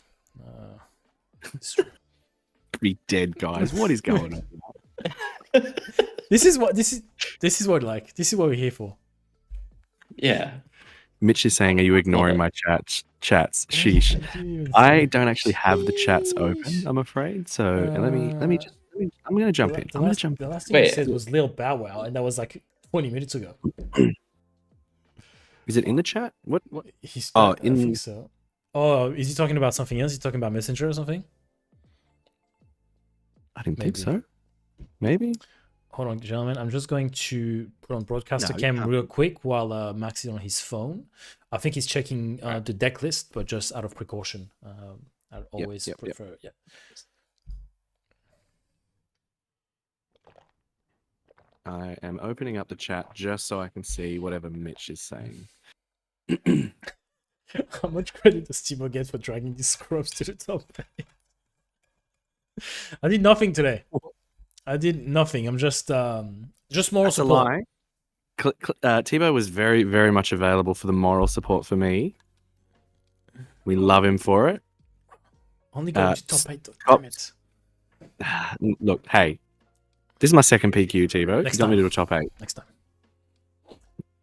Be dead, guys. What is going on? This is what we're here for. Yeah. Mitch is saying, "Are you ignoring my chats?" Sheesh. I don't actually have the chats open, I'm afraid. So I'm going to jump in. I'm going to jump The in. last thing you Wait. said was Lil Bow Wow, and that was like 20 minutes ago. Is it in the chat? What? He's Oh, I think so. Oh, is he talking about something else? He's talking about Messenger or something? I didn't think Maybe. so. Maybe. Hold on, gentlemen. I'm just going to put on broadcaster No, you cam can't. real quick while Max is on his phone. I think he's checking the deck list, but just out of precaution. I always yep. prefer, yeah. I am opening up the chat just so I can see whatever Mitch is saying. How much credit does Timo get for dragging these scrubs to the top? I did nothing today. I did nothing. I'm just moral That's a support. lie. Tebow was very, very much available for the moral support for me. We love him for it. Only going to top 8. Scott- Damn it. Look, hey, this is my second PQ, Tebow. Next You got me time. to a top 8. Next time.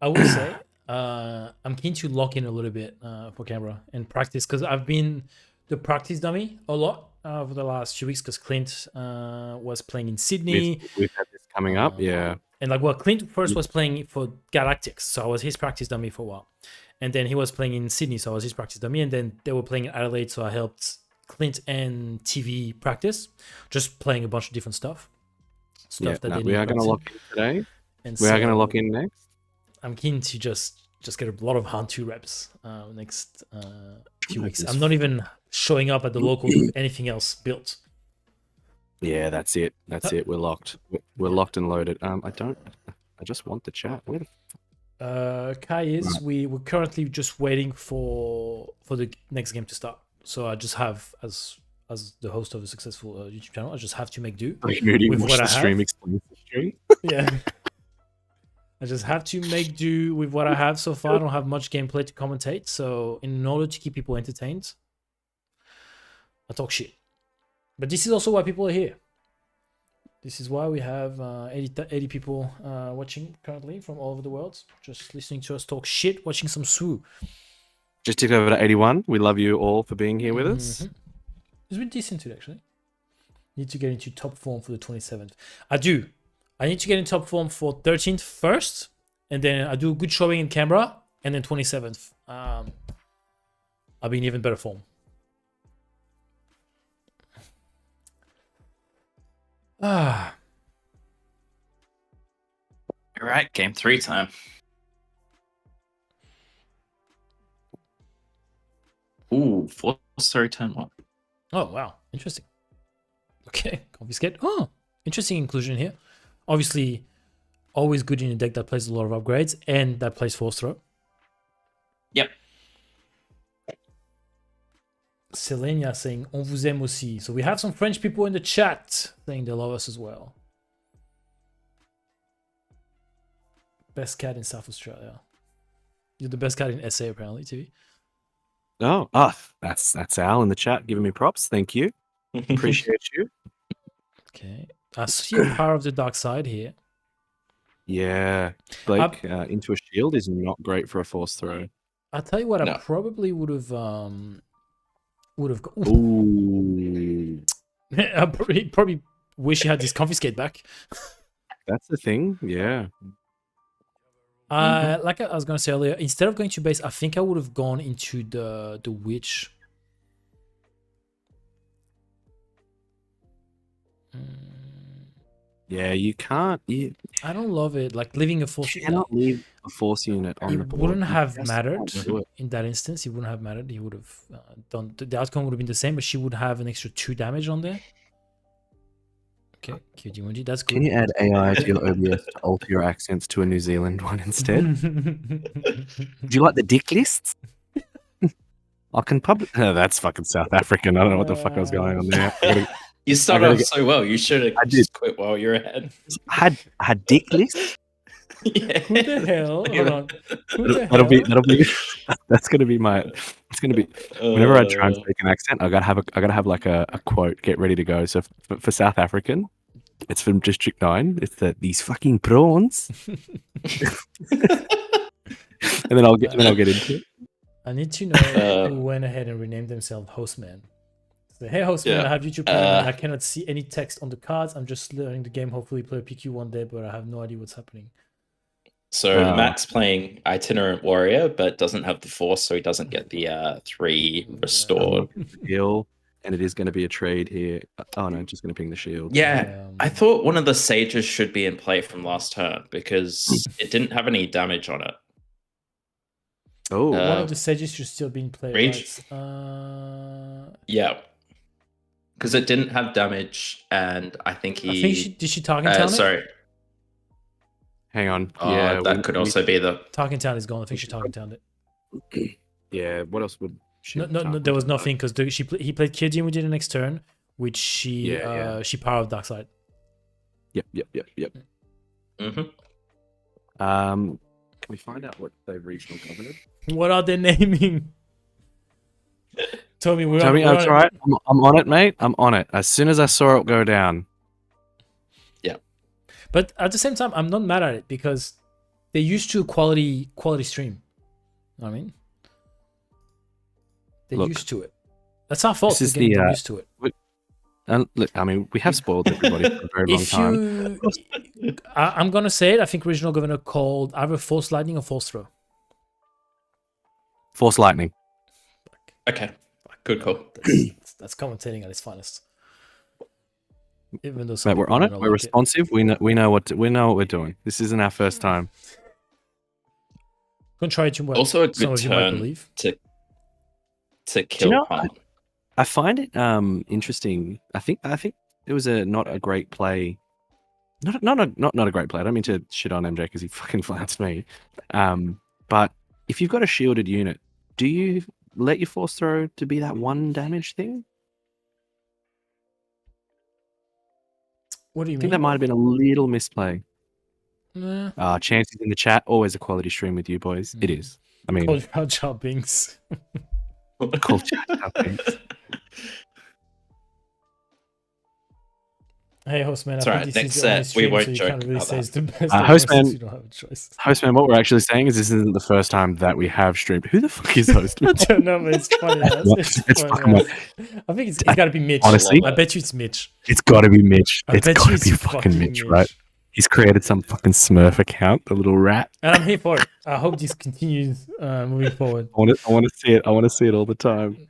I will say, I'm keen to lock in a little bit for camera and practice, because I've been the practice dummy a lot for the last 2 weeks, because Clint was playing in Sydney. We've had this coming up, yeah. And Clint first was playing for Galactic, so I was his practice dummy for a while. And then he was playing in Sydney, so I was his practice dummy. And then they were playing in Adelaide, so I helped Clint and TV practice, just playing a bunch of different stuff. Yeah, That no, they we need are going to practicing. lock in today. And We are going to so lock in next. I'm keen to just get a lot of Hantu reps next few weeks. Goodness. I'm not even showing up at the locals with anything else built. Yeah, that's it. That's it. We're locked. We're locked and loaded. I just want the chat. Where the Kai is we're currently just waiting for the next game to start. So I just have as the host of a successful YouTube channel, I just have to make do Like, Moody with watched what I the stream have. explains the stream. Yeah. I just have to make do with what I have so far. I don't have much gameplay to commentate, so in order to keep people entertained, I talk shit. But this is also why people are here. This is why we have 80 people watching currently from all over the world, just listening to us talk shit, watching some SWU. Just ticked over to 81. We love you all for being here with us. It's been decent today, actually. Need to get into top form for the 27th. I do. I need to get in top form for 13th first, and then I do a good showing in camera, and then 27th. I'll be in even better form. All right, game 3 time. Ooh, 4-story turn 1. Oh, wow. Interesting. Okay, confiscate. Oh, interesting inclusion here. Obviously, always good in a deck that plays a lot of upgrades and that plays force throw. Yep. Selenia saying, on vous aime aussi. So we have some French people in the chat saying they love us as well. Best cat in South Australia. You're the best cat in SA, apparently, TV. Oh, that's Al in the chat giving me props. Thank you. Appreciate you. Okay. I see a Power of the Dark Side here. Yeah. Blake, into a shield is not great for a force throw. I'll tell you what, No. I probably would have Ooh. I probably wish he had his confiscate back. That's the thing, yeah. Like I was gonna say earlier, instead of going to base, I think I would have gone into the witch. Yeah, you can't. I don't love it. Like leaving a force. You cannot leave a force unit on the It board. wouldn't You have just mattered can't do it. in that instance. It wouldn't have mattered. He would have done. The outcome would have been the same, but she would have an extra 2 damage on there. Okay, QD1G, that's good. Can you add AI to your OBS to alter your accents to a New Zealand one instead? Do you like the dick lists? I can publish. Oh, that's fucking South African. I don't know what the fuck I was going on there. You started off so well. You should have just quit while you're ahead. I had dick lists. Yeah. Who the hell? Hold on. Who the That'll be. hell? That's gonna be my. It's gonna be. Whenever I try and speak an accent, I gotta have like a quote. Get ready to go. So for South African, it's from District 9. It's these fucking prawns. and then I'll get into it. I need to know who went ahead and renamed themselves Hostman. So, hey Hostman, I have YouTube playing. I cannot see any text on the cards. I'm just learning the game. Hopefully play PQ one day, but I have no idea what's happening. So Matt's playing Itinerant Warrior, but doesn't have the Force, so he doesn't get the 3 restored. Heal, and it is going to be a trade here. Oh no, just going to ping the shield. Yeah, I thought one of the Sages should be in play from last turn because it didn't have any damage on it. Oh, one of the Sages should still be in play. Rage? Right? Yeah, because it didn't have damage, and I think he. I think did she Tarkin Town it? Sorry. Hang on. Yeah, that could also be the Tarkin Town is gone. I think she Tarkin Towned it. Yeah. What else would? No, there was nothing because he played Kirdian. We did the next turn, which she powered Dark Side. Yep. Mm-hmm. Can we find out what they've regional governed? What are they naming? Tommy, that's all right. I'm on it, mate. I'm on it. As soon as I saw it go down. Yeah. But at the same time, I'm not mad at it because they're used to quality stream. You know what I mean? They're used to it. That's our fault. They're used to it. Look, I mean, we have spoiled everybody for a very long time. I'm going to say it. I think Regional Governor called either Force Lightning or Force Throw. Force Lightning. Okay. Good call. That's commentating at its finest. Even though mate, we're on it. We're responsive. We know what we're doing. This isn't our first time. Gonna try to also a good turn to kill. I find it interesting. I think it was not a great play. Not a great play. I don't mean to shit on MJ because he fucking flouts me. But if you've got a shielded unit, do you let your force throw to be that 1 damage thing? What do you mean? I think that might have been a little misplay. Chances in the chat, always a quality stream with you boys. It is. I mean, Culture choppings. culture choppings. Hey, Hostman, It's I alright, think this next is the only set, we stream, won't so you joke can't really about say that. it's the best. Hostman- You don't have a choice. Hostman, what we're actually saying is this isn't the first time that we have streamed. Who the fuck is Hostman? I don't know, but it's funny. It's fucking I think it's got to be Mitch. Honestly? I bet you it's Mitch. It's got to be Mitch. I It's bet got you to be it's fucking Mitch, right? He's created some fucking Smurf account, the little rat. And I'm here for it. I hope this continues moving forward. I want to see it. I want to see it all the time.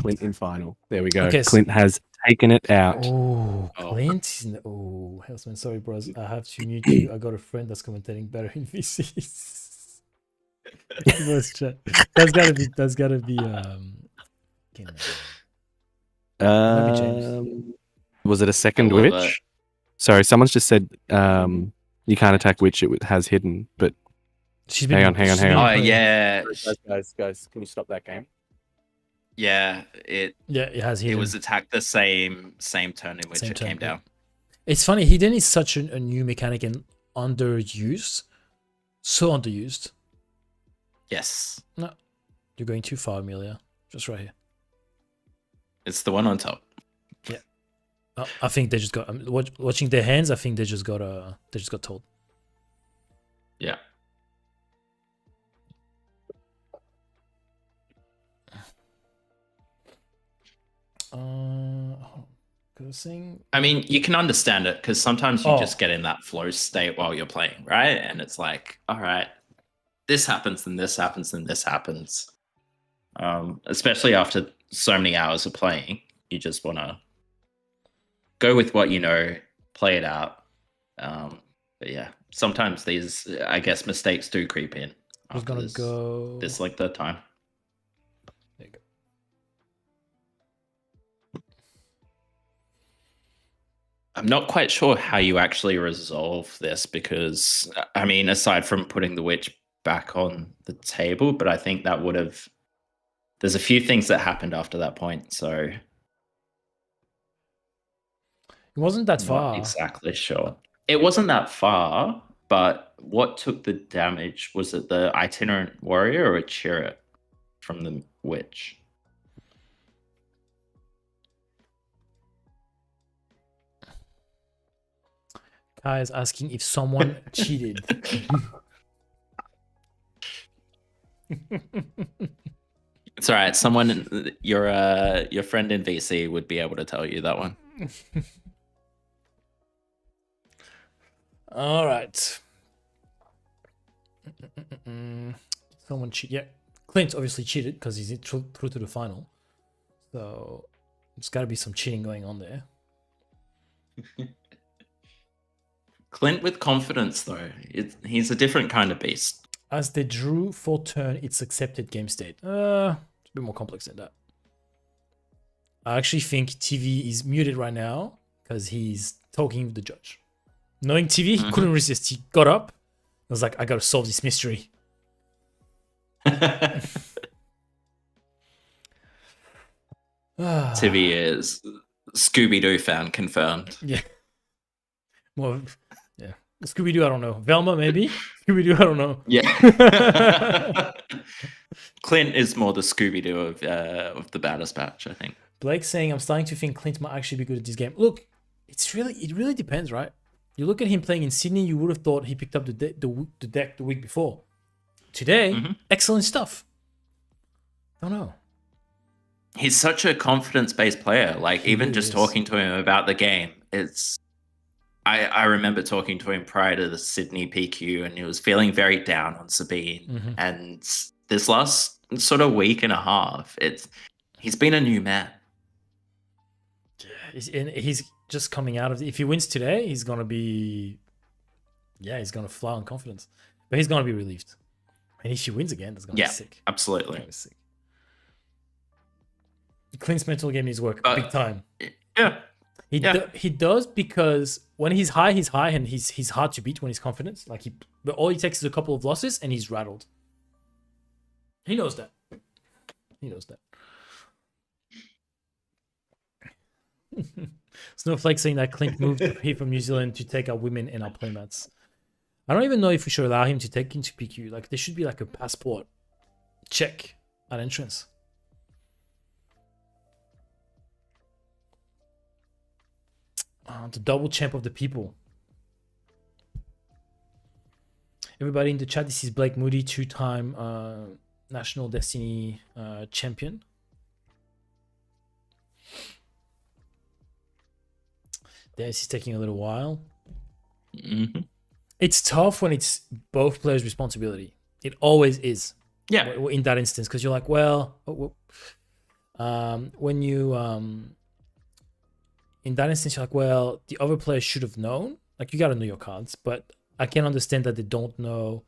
Clint in final. There we go. Okay, Clint has taken it out. Oh, Clint. Oh, Hellsman, sorry, bros. I have to mute you. I got a friend that's commentating better in VCs. Voice chat. That's gotta be Was it a second I love witch? that. Sorry, someone's just said you can't attack witch. It has hidden, but she's hang on. Oh yeah, guys, can you stop that game? yeah. It has it hidden. was attacked the same turn in which Same it turn, came down. It's funny, hidden is such a new mechanic and underused. So underused. Yes, No. You're going too far, Amelia. Just right here. it's the one on top. I think they just got watching their hands. I think they just got told. Yeah. Cursing. I mean, you can understand it because sometimes you Oh. just get in that flow state while you're playing, right? And it's like, all right, this happens, then this happens, then this happens. Especially after so many hours of playing, you just want to go with what you know, play it out. But yeah, sometimes these, I guess, mistakes do creep in. I was after gonna go. this like third time. There you go. I'm not quite sure how you actually resolve this because, I mean, aside from putting the witch back on the table, but I think that would have. There's a few things that happened after that point, so. It wasn't that Not far. exactly sure. It wasn't that far, but what took the damage? Was it the itinerant warrior or a chariot from the witch? Kai is asking if someone cheated. It's all right. Someone, your friend in VC would be able to tell you that one. All right. Someone cheat. Yeah, Clint obviously cheated because he's through to the final. So there's got to be some cheating going on there. Clint with confidence, though. He's a different kind of beast. As they drew for turn, it's accepted game state. It's a bit more complex than that. I actually think TV is muted right now because he's talking with the judge. Knowing TV, he couldn't resist. He got up. I was like, I gotta solve this mystery. TV is Scooby-Doo fan confirmed. Yeah. More, yeah. Scooby-Doo, I don't know. Velma, maybe? Scooby-Doo, I don't know. Yeah. Clint is more the Scooby-Doo of the Baddest Batch, I think. Blake saying, I'm starting to think Clint might actually be good at this game. Look, it really depends, right? You look at him playing in Sydney, you would have thought he picked up the deck the week before. Today, excellent stuff. Don't know. He's such a confidence-based player. Like, He even really just is. talking to him about the game, it's... I remember talking to him prior to the Sydney PQ, and he was feeling very down on Sabine. And this last sort of week and a half, he's been a new man. He's just coming out of... If he wins today, he's going to be... Yeah, he's going to fly on confidence. But he's going to be relieved. And if he wins again, that's going to be sick. Absolutely. Be sick. Clint's mental game needs work big time. Yeah. He does, because when he's high, and he's hard to beat when he's confident. But all he takes is a couple of losses and he's rattled. He knows that. Snowflake saying that Clint moved here from New Zealand to take our women and our playmats. I don't even know if we should allow him to take into PQ. Like, there should be like a passport check at entrance. The double champ of the people. Everybody in the chat, this is Blake Moody, 2-time National Destiny champion. This is taking a little while. Mm-hmm. It's tough when it's both players' responsibility. It always is. Yeah. In that instance, because you're like, well, when you in that instance, you're like, well, the other player should have known. Like, you got to know your cards, but I can understand that they don't know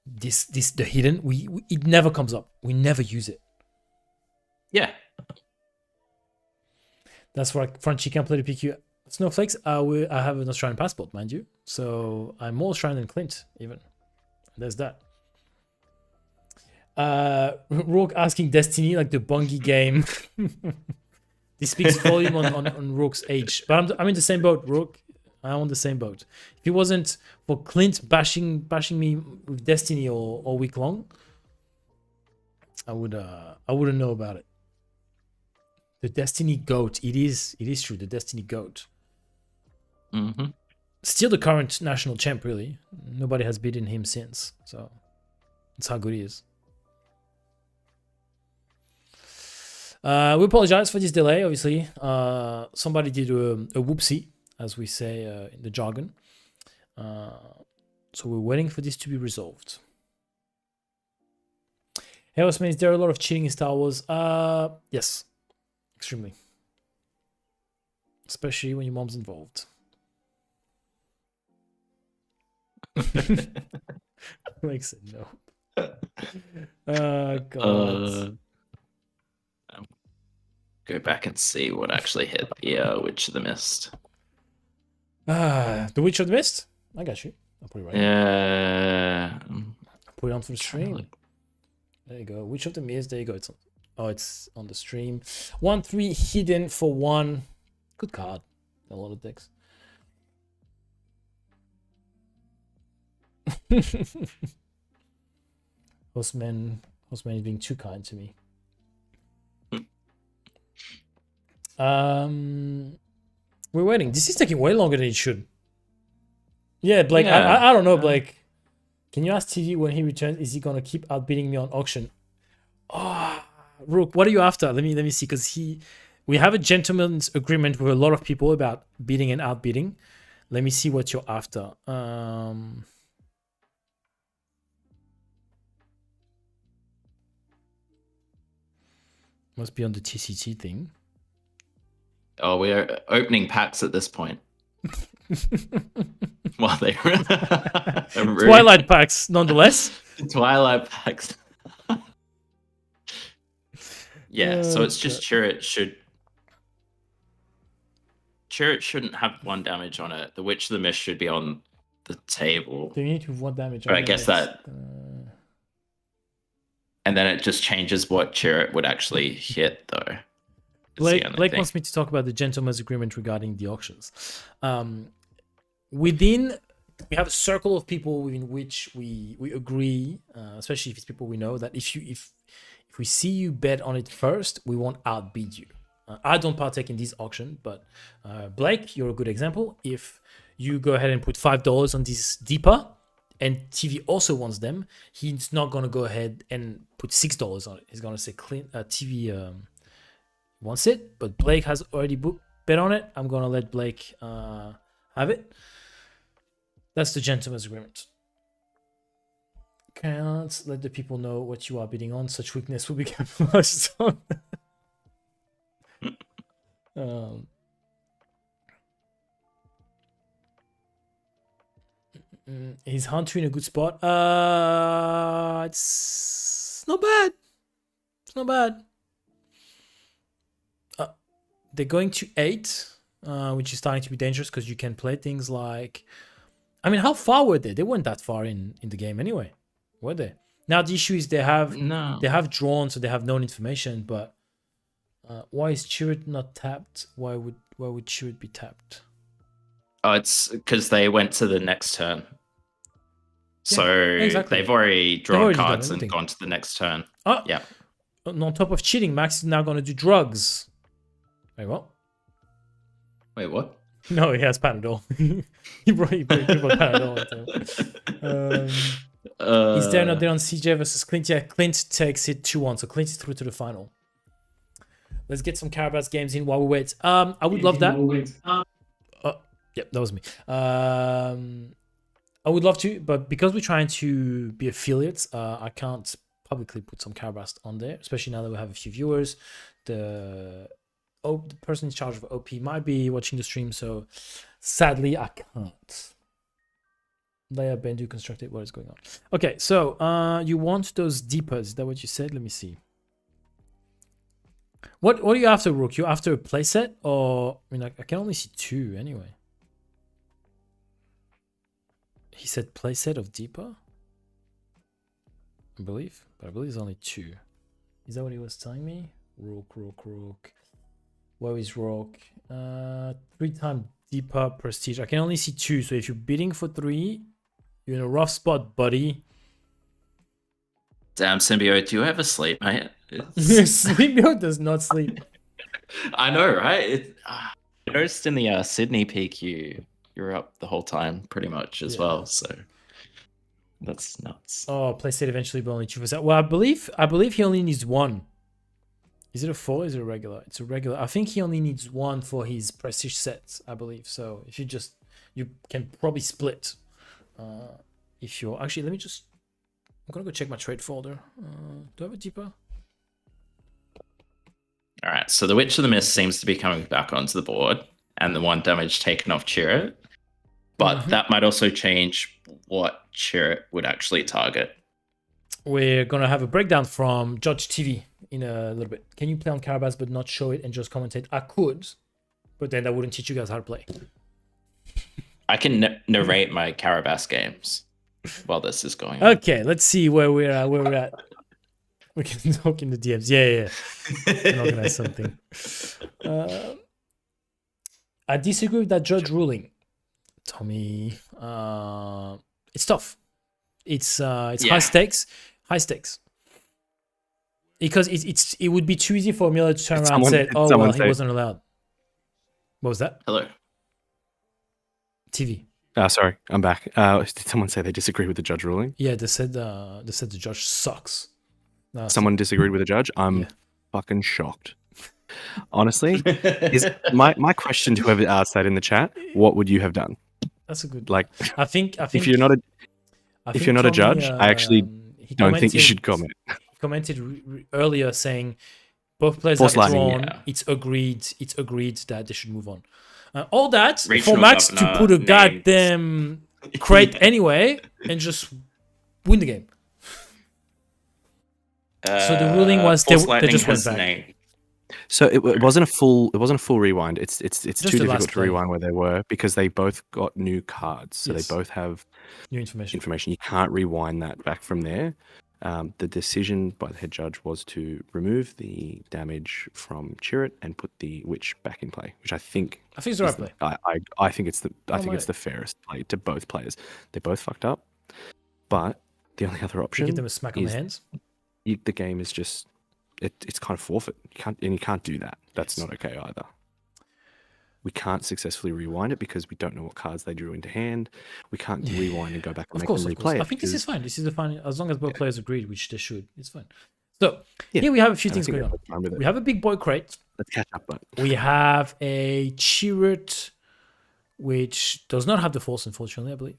the hidden. It never comes up. We never use it. Yeah. That's why Frenchie can play the PQ. Snowflakes, I have an Australian passport, mind you. So I'm more Australian than Clint, even. There's that. Rourke asking Destiny, like the Bungie game. This speaks volume on Rourke's age. But I'm in the same boat, Rourke. I'm on the same boat. If it wasn't for Clint bashing me with Destiny all week long, I wouldn't know about it. The Destiny GOAT. It is true. The Destiny GOAT. Mm-hmm. Still the current national champ, really. Nobody has beaten him since. So that's how good he is. We apologize for this delay, obviously. Somebody did a whoopsie, as we say in the jargon. So we're waiting for this to be resolved. Hey, Osman, is there a lot of cheating in Star Wars? Yes. Extremely. Especially when your mom's involved. Makes it no. God. Go back and see what actually hit the Witch of the Mist. The Witch of the Mist? I got you. I'll put it right. Yeah. I'll put it on for the stream. There you go. Witch of the Mist. There you go. It's on the stream. 1-3 hidden for 1. Good card. A lot of decks. Hostman is being too kind to me. We're waiting. This is taking way longer than it should. Yeah, Blake. Yeah. I don't know, Blake. Can you ask TV when he returns? Is he gonna keep outbidding me on auction? Oh, Rook, what are you after? Let me see, because we have a gentleman's agreement with a lot of people about bidding and outbidding. Let me see what you're after. Must be on the TCT thing. Oh, we're opening packs at this point. Well, they Twilight packs, nonetheless. Twilight packs. Yeah, so it's just Chirrut shouldn't have 1 damage on it. The Witch of the Mist should be on the table. Do you need to have 1 damage but on I guess that... And then it just changes what Chirrut would actually hit, though. Blake wants me to talk about the gentleman's agreement regarding the auctions. We have a circle of people in which we agree, especially if it's people we know, that if we see you bet on it first, we won't outbid you. I don't partake in this auction, but Blake, you're a good example. If you go ahead and put $5 on this Deeper, and TV also wants them, he's not going to go ahead and put $6 on it. He's going to say TV wants it, but Blake has already bet on it. I'm going to let Blake have it. That's the gentleman's agreement. Can't let the people know what you are bidding on. Such weakness will be capitalized on. Is Hunter in a good spot? It's not bad. It's not bad. They're going to 8, which is starting to be dangerous because you can play things like... I mean, how far were they? They weren't that far in the game anyway, were they? Now the issue is they have drawn, so they have known information. But why is Chirrut not tapped? Why would Chirrut be tapped? Oh, it's because they went to the next turn. So exactly. they've already drawn already done cards and everything. gone to the next turn. Oh, Yeah. And on top of cheating, Max is now going to do drugs. Wait, what? Wait, what? No, he has Panadol. he brought Panadol. Is there not there on CJ versus Clint? Yeah, Clint takes it 2-1, so Clint is through to the final. Let's get some Carabas games in while we wait. I would love that. Yep, that was me. I would love to, but because we're trying to be affiliates, I can't publicly put some Carabas on there, especially now that we have a few viewers. The person in charge of OP might be watching the stream, so sadly I can't. Lair, Bendu constructed. What is going on? Okay, so you want those deepers? Is that what you said? Let me see. What are you after, Rook? You after a playset, or I mean, I can only see 2 anyway. He said playset of deeper, I believe, but I believe it's only 2. Is that what he was telling me? Rook. Where is Rook? 3-time deeper prestige. I can only see 2, so if you're bidding for 3, you're in a rough spot, buddy. Damn, Symbiote, do you ever sleep, mate? Symbiote does not sleep. I know, right? I noticed in the Sydney peak you're up the whole time pretty much as well, so that's nuts. Oh, playset eventually, but only 2%. Well, I believe he only needs 1. Is it a 4? Is it a regular? It's a regular. I think he only needs 1 for his prestige sets, I believe. So if you can probably split. If you're actually, let me just. I'm gonna go check my trade folder. Do I have a deeper? All right, so the Witch of the Mist seems to be coming back onto the board, and the 1 damage taken off Chirrut. But that might also change what Chirrut would actually target. We're gonna have a breakdown from Judge TV in a little bit. Can you play on Carabas but not show it and just commentate? I could, but then that wouldn't teach you guys how to play. I can narrate my Carabas games while this is going on. Okay, let's see where we're at. We can talk in the DMs. Yeah. Can organize something. I disagree with that judge ruling, Tommy. It's tough. It's high stakes. Because it would be too easy for Miller to turn around and say, "Oh well, he wasn't allowed." What was that? Hello. TV. Sorry, I'm back. Did someone say they disagree with the judge ruling? Yeah, they said the judge sucks. No, someone disagreed with the judge. I'm fucking shocked. Honestly, is my question to whoever asked that in the chat: what would you have done? That's a good. Like, I think if you're not a judge, I actually don't think you should comment. He commented earlier saying both players have drawn. It's agreed that they should move on. All that Regional for Max governor to put a named... goddamn crate anyway and just win the game. So the ruling was they just went back. Named. So it wasn't a full rewind. It's too difficult to rewind where they were because they both got new cards. So they both have new information. You can't rewind that back from there. The decision by the head judge was to remove the damage from Chirrut and put the witch back in play, which I think it's the right play. I think it's the fairest play to both players. They both fucked up, but the only other option give them a smack on the hands. The game is just it's kind of forfeit. You can't do that. That's not okay either. We can't successfully rewind it because we don't know what cards they drew into hand. We can't rewind and go back and make them replay it. I think this is fine. This is fine as long as both players agreed, which they should. It's fine. So here we have a few things going on. We have a big boy crate. Let's catch up. We have a Chirrut, which does not have the force, unfortunately, I believe.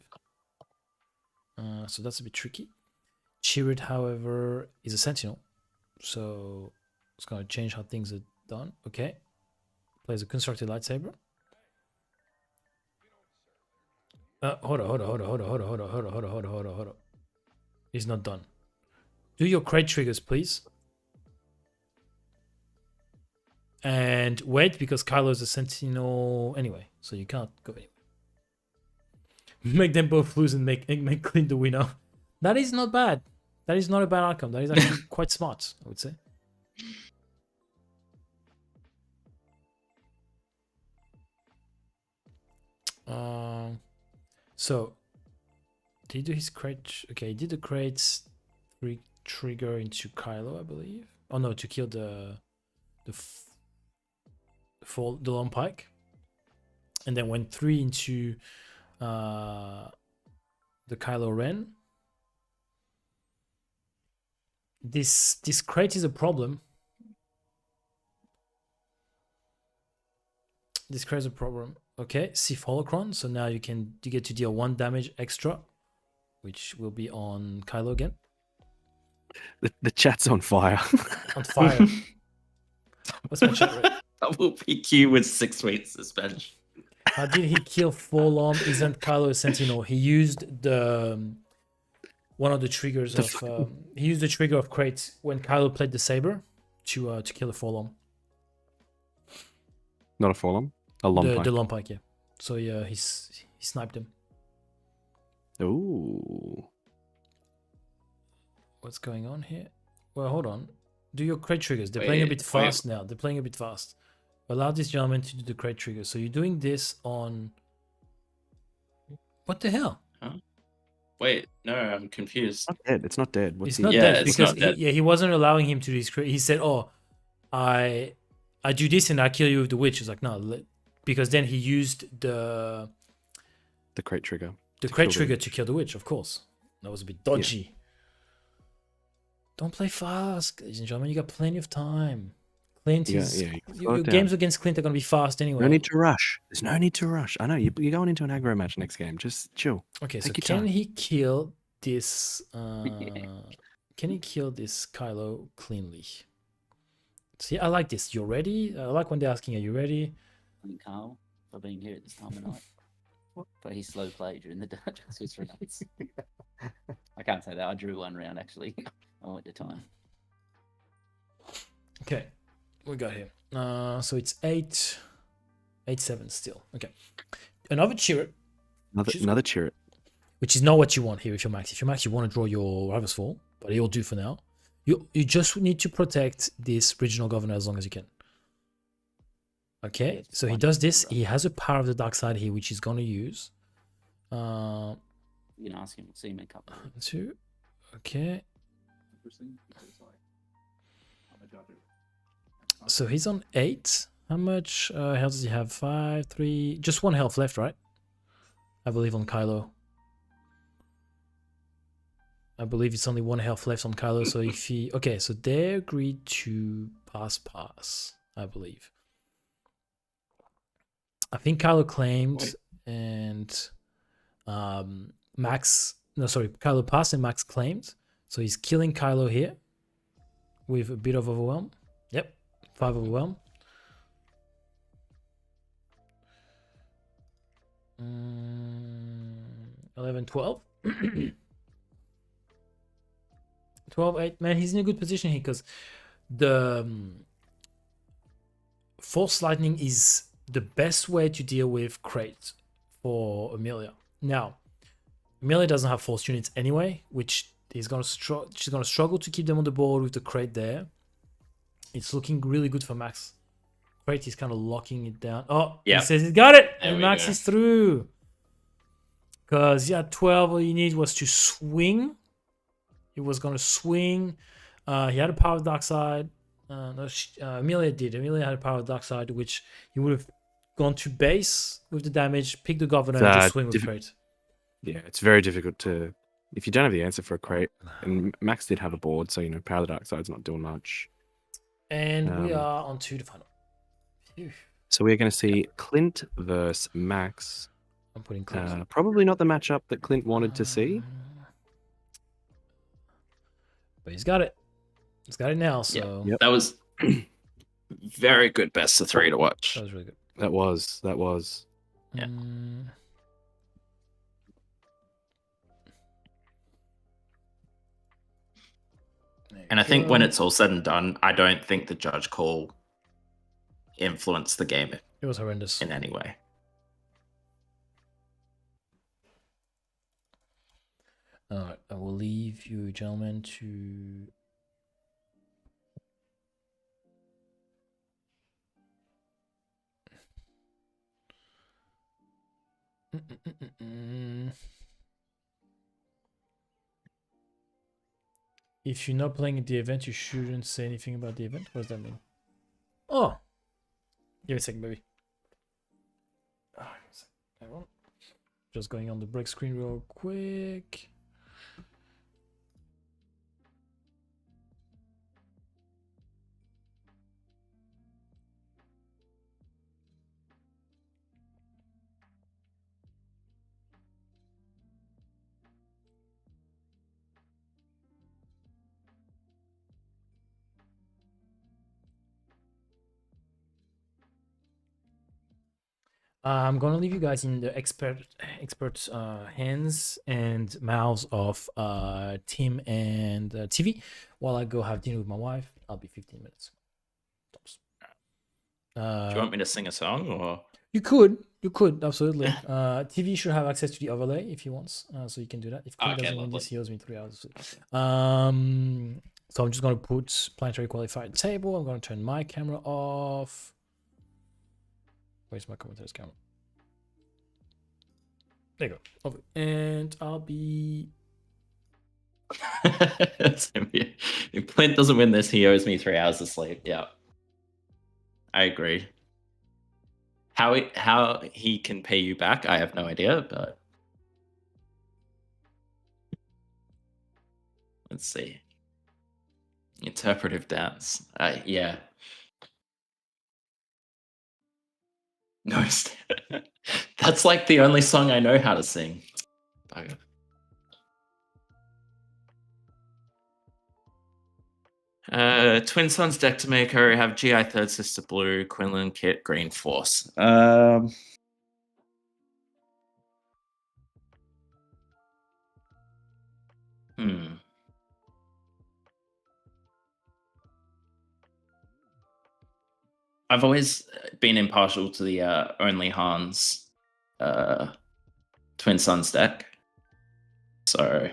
So that's a bit tricky. Chirrut, however, is a sentinel, so it's going to change how things are done. Okay. Plays a constructed lightsaber. Hold on. He's not done. Do your crate triggers, please. And wait, because Kylo's a sentinel anyway, so you can't go anywhere. Make them both lose and make Clint the winner. That is not bad. That is not a bad outcome. That is actually quite smart, I would say. So did he do his crate? Okay, he did the crates trigger into Kylo, I believe. Oh no, to kill the long pike, and then went 3 into the Kylo Ren. This crate is a problem. This crate is a problem. Okay, Sith Holocron. So now you get to deal 1 damage extra, which will be on Kylo again. The chat's on fire. On fire. What's my chat rate? Double PQ with 6 weeks suspension. How did he kill Forlom? Isn't Kylo a Sentinel? He used one of the triggers of he used the trigger of crates when Kylo played the saber to kill the Forlom. Not a Forlom, a Lompike. The Lompike, yeah. So yeah, he sniped him. Ooh. What's going on here? Well, hold on. Do your crate triggers. They're playing a bit fast now. They're playing a bit fast. Allow this gentleman to do the crate trigger. So you're doing this on... What the hell? Huh? Wait, no, I'm confused. It's not dead. It's not dead. It's not dead because he wasn't allowing him to do his crate. He said, "Oh, I do this and I kill you with the witch." It's like, no, because then he used the crate trigger. The crate trigger to kill the witch, of course. That was a bit dodgy. Yeah. Don't play fast, ladies and gentlemen. You got plenty of time. Clint is... Your games against Clint are going to be fast anyway. No need to rush. There's no need to rush. I know, you're going into an aggro match next game. Just chill. Okay, so can he kill this... Can he kill this Kylo cleanly? See, I like this. You're ready? I like when they're asking, are you ready? Thank Carl for being here at this time of night. But he slow played during the Swiss rounds. I can't say that. I drew 1 round, actually. I went to time. Okay. We got here. So it's 8-7 still. Okay. Another Chirrut. Another Chirrut. Which is not what you want here if you're Max. If you're Max, you want to draw your Rival's Fall, but it'll do for now. You just need to protect this regional governor as long as you can. Okay, so he does this. He has a power of the dark side here, which he's going to use. You can ask him. See him in a couple. 2. Okay. So he's on 8. How much health does he have? 5, 3. Just 1 health left, right? I believe on Kylo. I believe it's only 1 health left on Kylo. So if he... Okay, so they agreed to pass, I believe. I think Kylo claimed and Max... No, sorry. Kylo passed and Max claimed. So he's killing Kylo here with a bit of overwhelm. Yep. 5 overwhelm. 11, 12. 12, 8. Man, he's in a good position here because the Force Lightning is the best way to deal with crate for Amelia. Now, Amelia doesn't have Force units anyway, which is gonna she's gonna struggle to keep them on the board with the crate there. It's looking really good for Max. Crate is kind of locking it down. Oh, yeah. He says he's got it, and Max is through. Because yeah, 12. All you need was to swing. He was gonna swing. He had a power of dark side. No, Amelia did. Amelia had a power of dark side, which he would have gone to base with the damage, pick the governor, and just swing with crate. Yeah, it's very difficult to, if you don't have the answer for a crate, and Max did have a board, so, you know, power of the dark side's not doing much. And we are on to the final. Phew. So we're going to see Clint versus Max. I'm putting Clint. Probably not the matchup that Clint wanted to see. But he's got it. He's got it now, so... That was very good best of 3 to watch. That was really good. That was. Yeah. And I think when it's all said and done, I don't think the judge call influenced the game. It was horrendous in any way. All right, I will leave you, gentlemen, to If you're not playing at the event, you shouldn't say anything about the event. What does that mean? Oh, give me a second, baby. Everyone, just going on the break screen real quick. I'm gonna leave you guys in the experts hands and mouths of Tim and TV while I go have dinner with my wife. I'll be 15 minutes. Tops. Do you want me to sing a song or? You could absolutely. TV should have access to the overlay if he wants, so you can do that. If Clint doesn't win this, he owes me 3 hours. So I'm just gonna put Planetary Qualifier table. I'm gonna turn my camera off. Where's my commentator's camera? There you go. Over. And I'll be. If Clint doesn't win this, he owes me 3 hours of sleep. Yeah, I agree. How he can pay you back, I have no idea, but let's see. Interpretive dance. Yeah. No, that's like the only song I know how to sing. Bugger. Twin Sons deck to make her have GI Third Sister Blue, Quinlan Kit, Green Force. I've always been impartial to the only Hans Twin Sons deck. So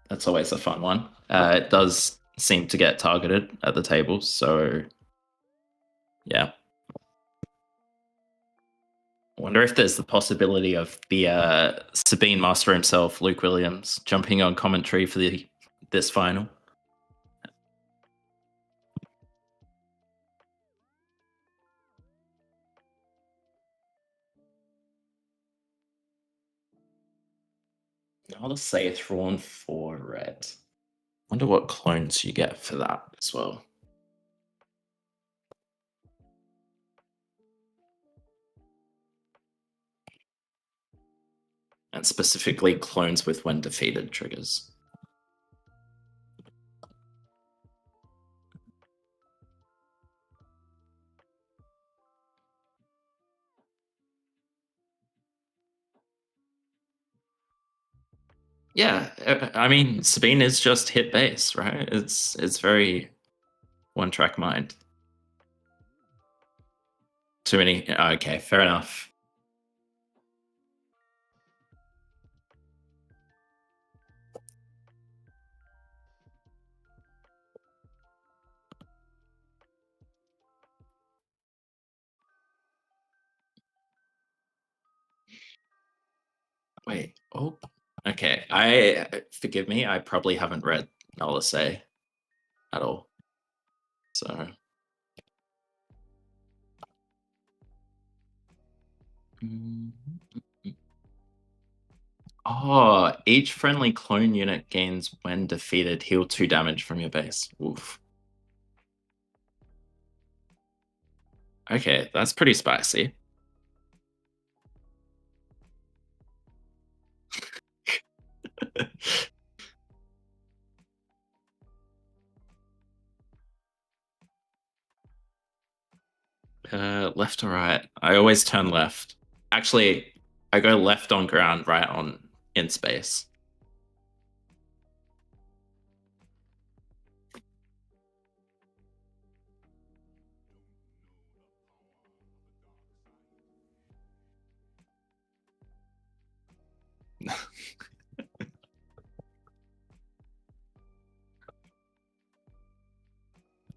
that's always a fun one. It does seem to get targeted at the table, so yeah. I wonder if there's the possibility of the Sabine Master himself, Luke Williams, jumping on commentary for this final. I'll just say Thrawn for red. Wonder what clones you get for that as well. And specifically clones with when defeated triggers. Yeah, I mean, Sabine is just hit base, right? It's very one track mind. Too many. Okay, fair enough. Wait. Oh. Okay. Forgive me. I probably haven't read Nola Say at all. So. Oh, each friendly clone unit gains when defeated heal 2 damage from your base. Oof. Okay, that's pretty spicy. Left or right? I always turn left. Actually, I go left on ground, right on in space.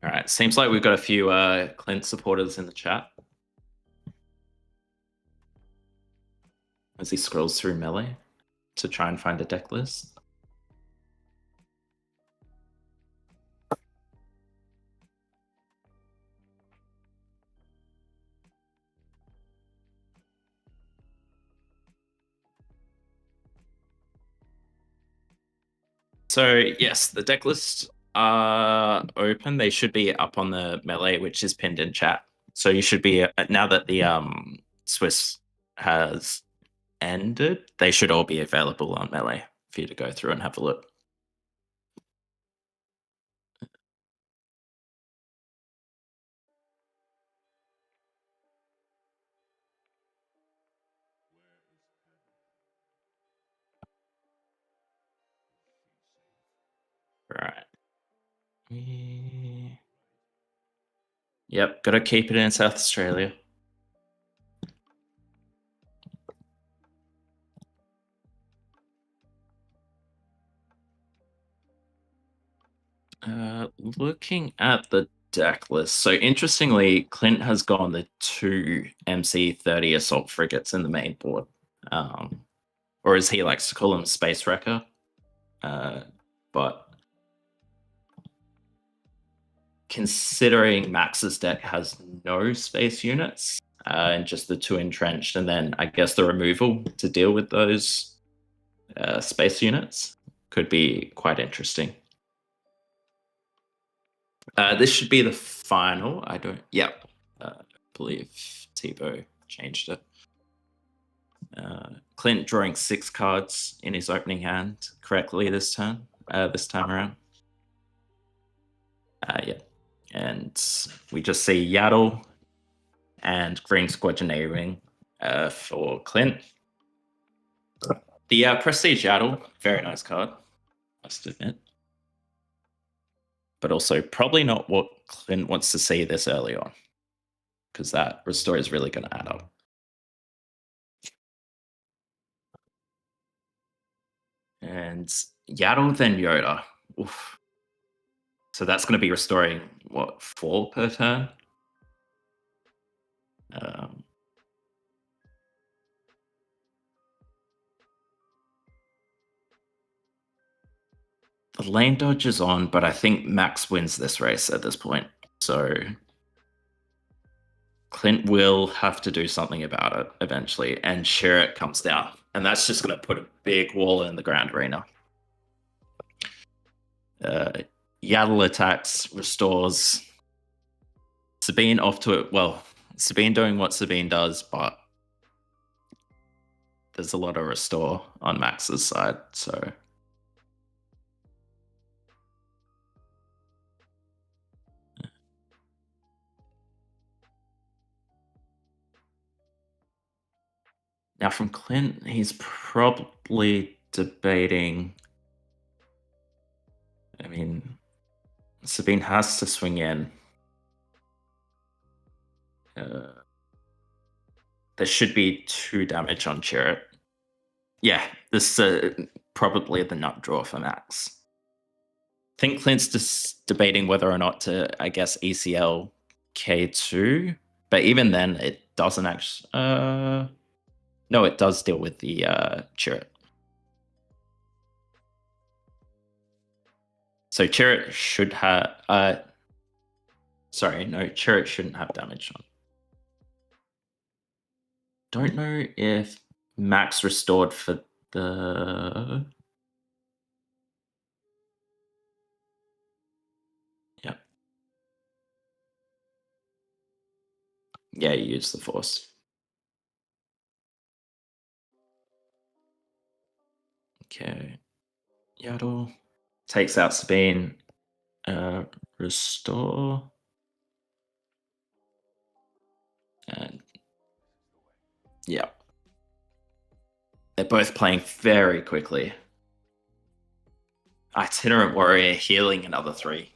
All right, seems like we've got a few Clint supporters in the chat. as he scrolls through melee to try and find a deck list. So yes, the deck lists are open. They should be up on the melee, which is pinned in chat. So you should be now that the Swiss has ended, they should all be available on melee for you to go through and have a look. Right. Yep, gotta keep it in South Australia. Looking at the deck list, so interestingly, Clint has gone the 2 MC-30 assault frigates in the main board, or as he likes to call them, Space Wrecker. But considering Max's deck has no space units and just the 2 entrenched, and then I guess the removal to deal with those space units could be quite interesting. This should be the final. I believe Tebow changed it. Clint drawing 6 cards in his opening hand correctly this time around. Yeah, and we just see Yaddle and Green Squadroneering for Clint. The Prestige Yaddle, very nice card, must admit. But also probably not what Clint wants to see this early on, because that restore is really going to add up. And Yaddle, then Yoda. Oof. So that's going to be restoring, what, 4 per turn? The lane dodge is on, but I think Max wins this race at this point. So Clint will have to do something about it eventually, and Sherritt comes down. And that's just going to put a big wall in the Grand Arena. Yaddle attacks, restores. Sabine off to it. Well, Sabine doing what Sabine does, but there's a lot of restore on Max's side, so... Now from Clint, he's probably debating... I mean, Sabine has to swing in. There should be 2 damage on Chirrut. Yeah, this is probably the nut draw for Max. I think Clint's just debating whether or not to, I guess, ECL K2. But even then, it doesn't actually... no, it does deal with the Chirrut. So Chirrut should have... sorry, no, Chirrut shouldn't have damage on. Don't know if Max restored for the... Yeah. Yeah, you use the Force. Okay. Yaddle takes out Sabine. Restore. And yeah. They're both playing very quickly. Itinerant Warrior healing another 3.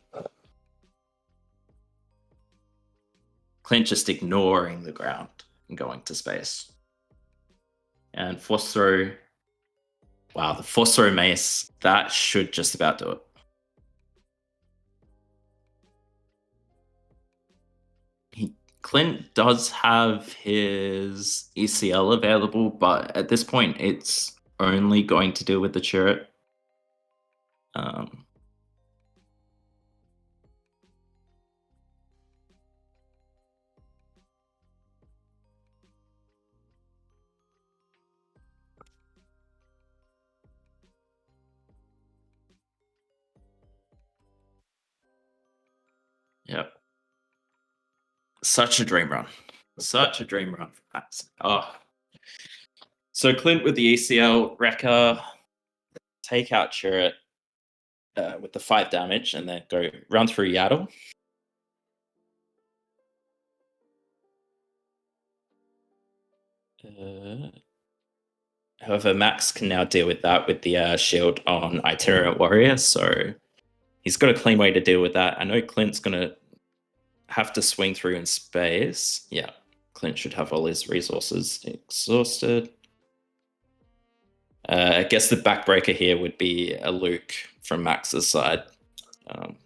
Clint just ignoring the ground and going to space. And Force Throw. Wow, the Force Throw Mace, that should just about do it. Clint does have his ECL available, but at this point, it's only going to deal with the turret. Yep. Such a dream run. Such a dream run. Oh. So Clint with the ECL, Wrecker, take out turret with the 5 damage, and then go run through Yaddle. However, Max can now deal with that with the shield on Itinerant Warrior, so he's got a clean way to deal with that. I know Clint's going to have to swing through in space. Yeah, Clint should have all his resources exhausted. I guess the backbreaker here would be a Luke from Max's side.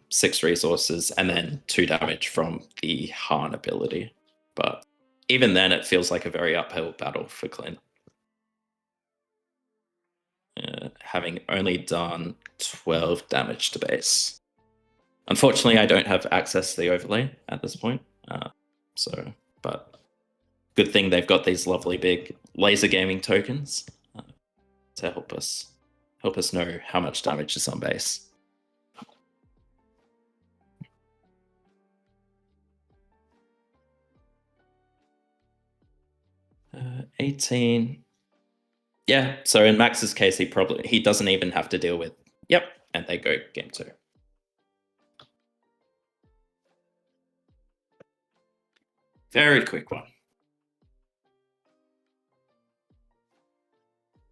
6 resources and then 2 damage from the Han ability. But even then, it feels like a very uphill battle for Clint. Having only done 12 damage to base. Unfortunately, I don't have access to the overlay at this point. But good thing they've got these lovely big laser gaming tokens to help us know how much damage is on base. Uh, 18. Yeah, so in Max's case, he doesn't even have to deal with. Yep, and they go game 2. Very quick one.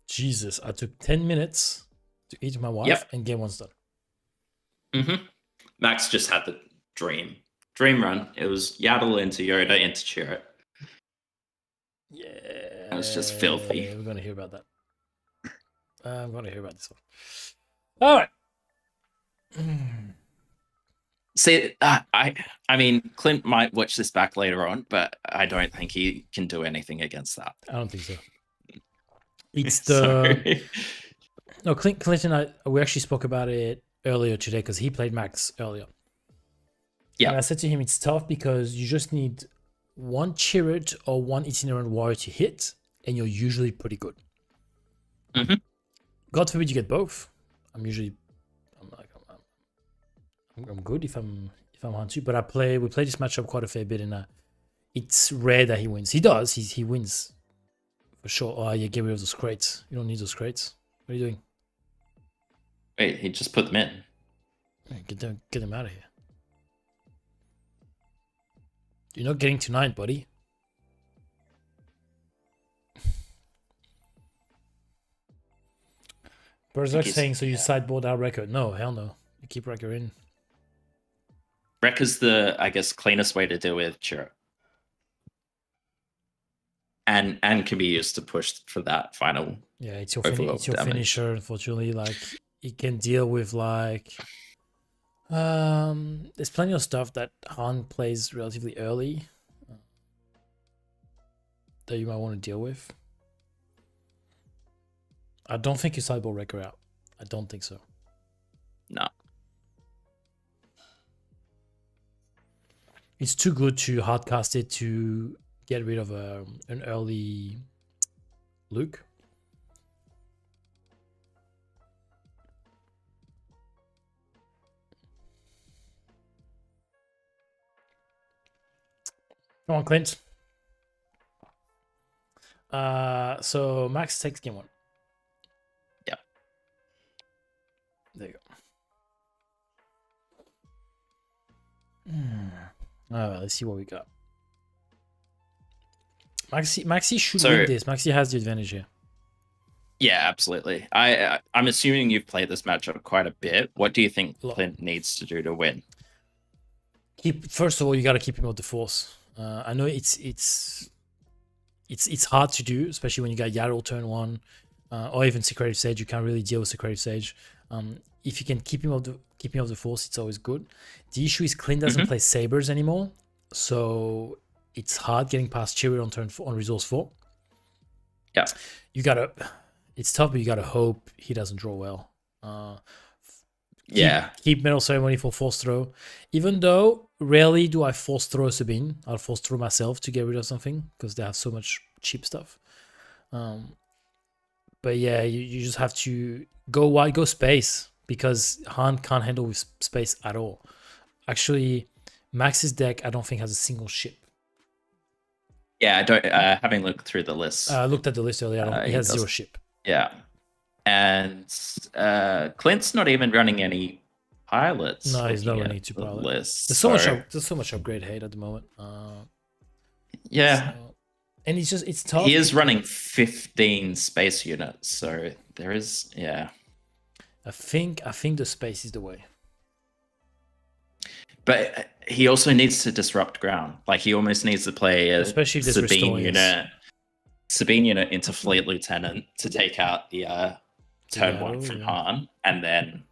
Jesus, I took 10 minutes to eat my wife, and game 1's done. Mm-hmm. Max just had the dream run. It was Yaddle into Yoda into Chirrut. Yeah, it was just filthy. We're gonna hear about that. I'm gonna hear about this one. All right. See, I mean, Clint might watch this back later on, but I don't think he can do anything against that. I don't think so. It's the no, Clint and I, we actually spoke about it earlier today because he played Max earlier. Yeah, and I said to him, it's tough because you just need 1 Chirrut or 1 Itinerant Warrior to hit, and you're usually pretty good. Mm-hmm. God forbid you get both. I'm good if I'm on 2, but we play this matchup quite a fair bit, and it's rare that he wins. He does. He wins for sure. Oh yeah, get rid of those crates. You don't need those crates. What are you doing? Wait, he just put them in. Get them out of here. You're not getting to 9, buddy. Berserk saying, so you sideboard our record. No, hell no. You keep Wrecker in. Wrecker's the, I guess, cleanest way to deal with Chirrut. And can be used to push for that final. Yeah, it's your finisher, unfortunately. Like, it can deal with, like... there's plenty of stuff that Han plays relatively early that you might want to deal with. I don't think you sideboard Wrecker out. I don't think so. No. It's too good to hardcast it to get rid of an early Luke. Come on, Clint. So Max takes game 1. Yeah. There you go. All right, let's see what we got. Maxi should win this. Maxi has the advantage here. Yeah, absolutely. I'm assuming you've played this matchup quite a bit. What do you think Clint needs to do to win? First of all, you got to keep him off the force. I know it's hard to do, especially when you got Yaddle turn 1, or even Secretive Sage. You can't really deal with Secretive Sage. If you can keep him off the force, it's always good. The issue is Clint doesn't play sabers anymore, so it's hard getting past Chariot on turn 4, on resource 4. Yeah. You gotta. It's tough, but you gotta hope he doesn't draw well. Keep Metal Ceremony for force throw. Even though rarely do I force throw Sabine, I'll force throw myself to get rid of something because they have so much cheap stuff. But yeah, you just have to go wide, go space, because Han can't handle with space at all. Actually, Max's deck I don't think has a single ship. Yeah, I don't. Having looked through the list, I looked at the list earlier. He has 0 ship. Yeah, and Clint's not even running any pilots. No, he's not looking running at 2 the pilots. list, There's so much upgrade hate at the moment. Yeah, and it's tough. he is running 15 space units, so there is. Yeah, I think the space is the way. but he also needs to disrupt ground. Like he almost needs to play a Especially if there's Sabine unit into Fleet Lieutenant to take out the turn 1 from Han, and then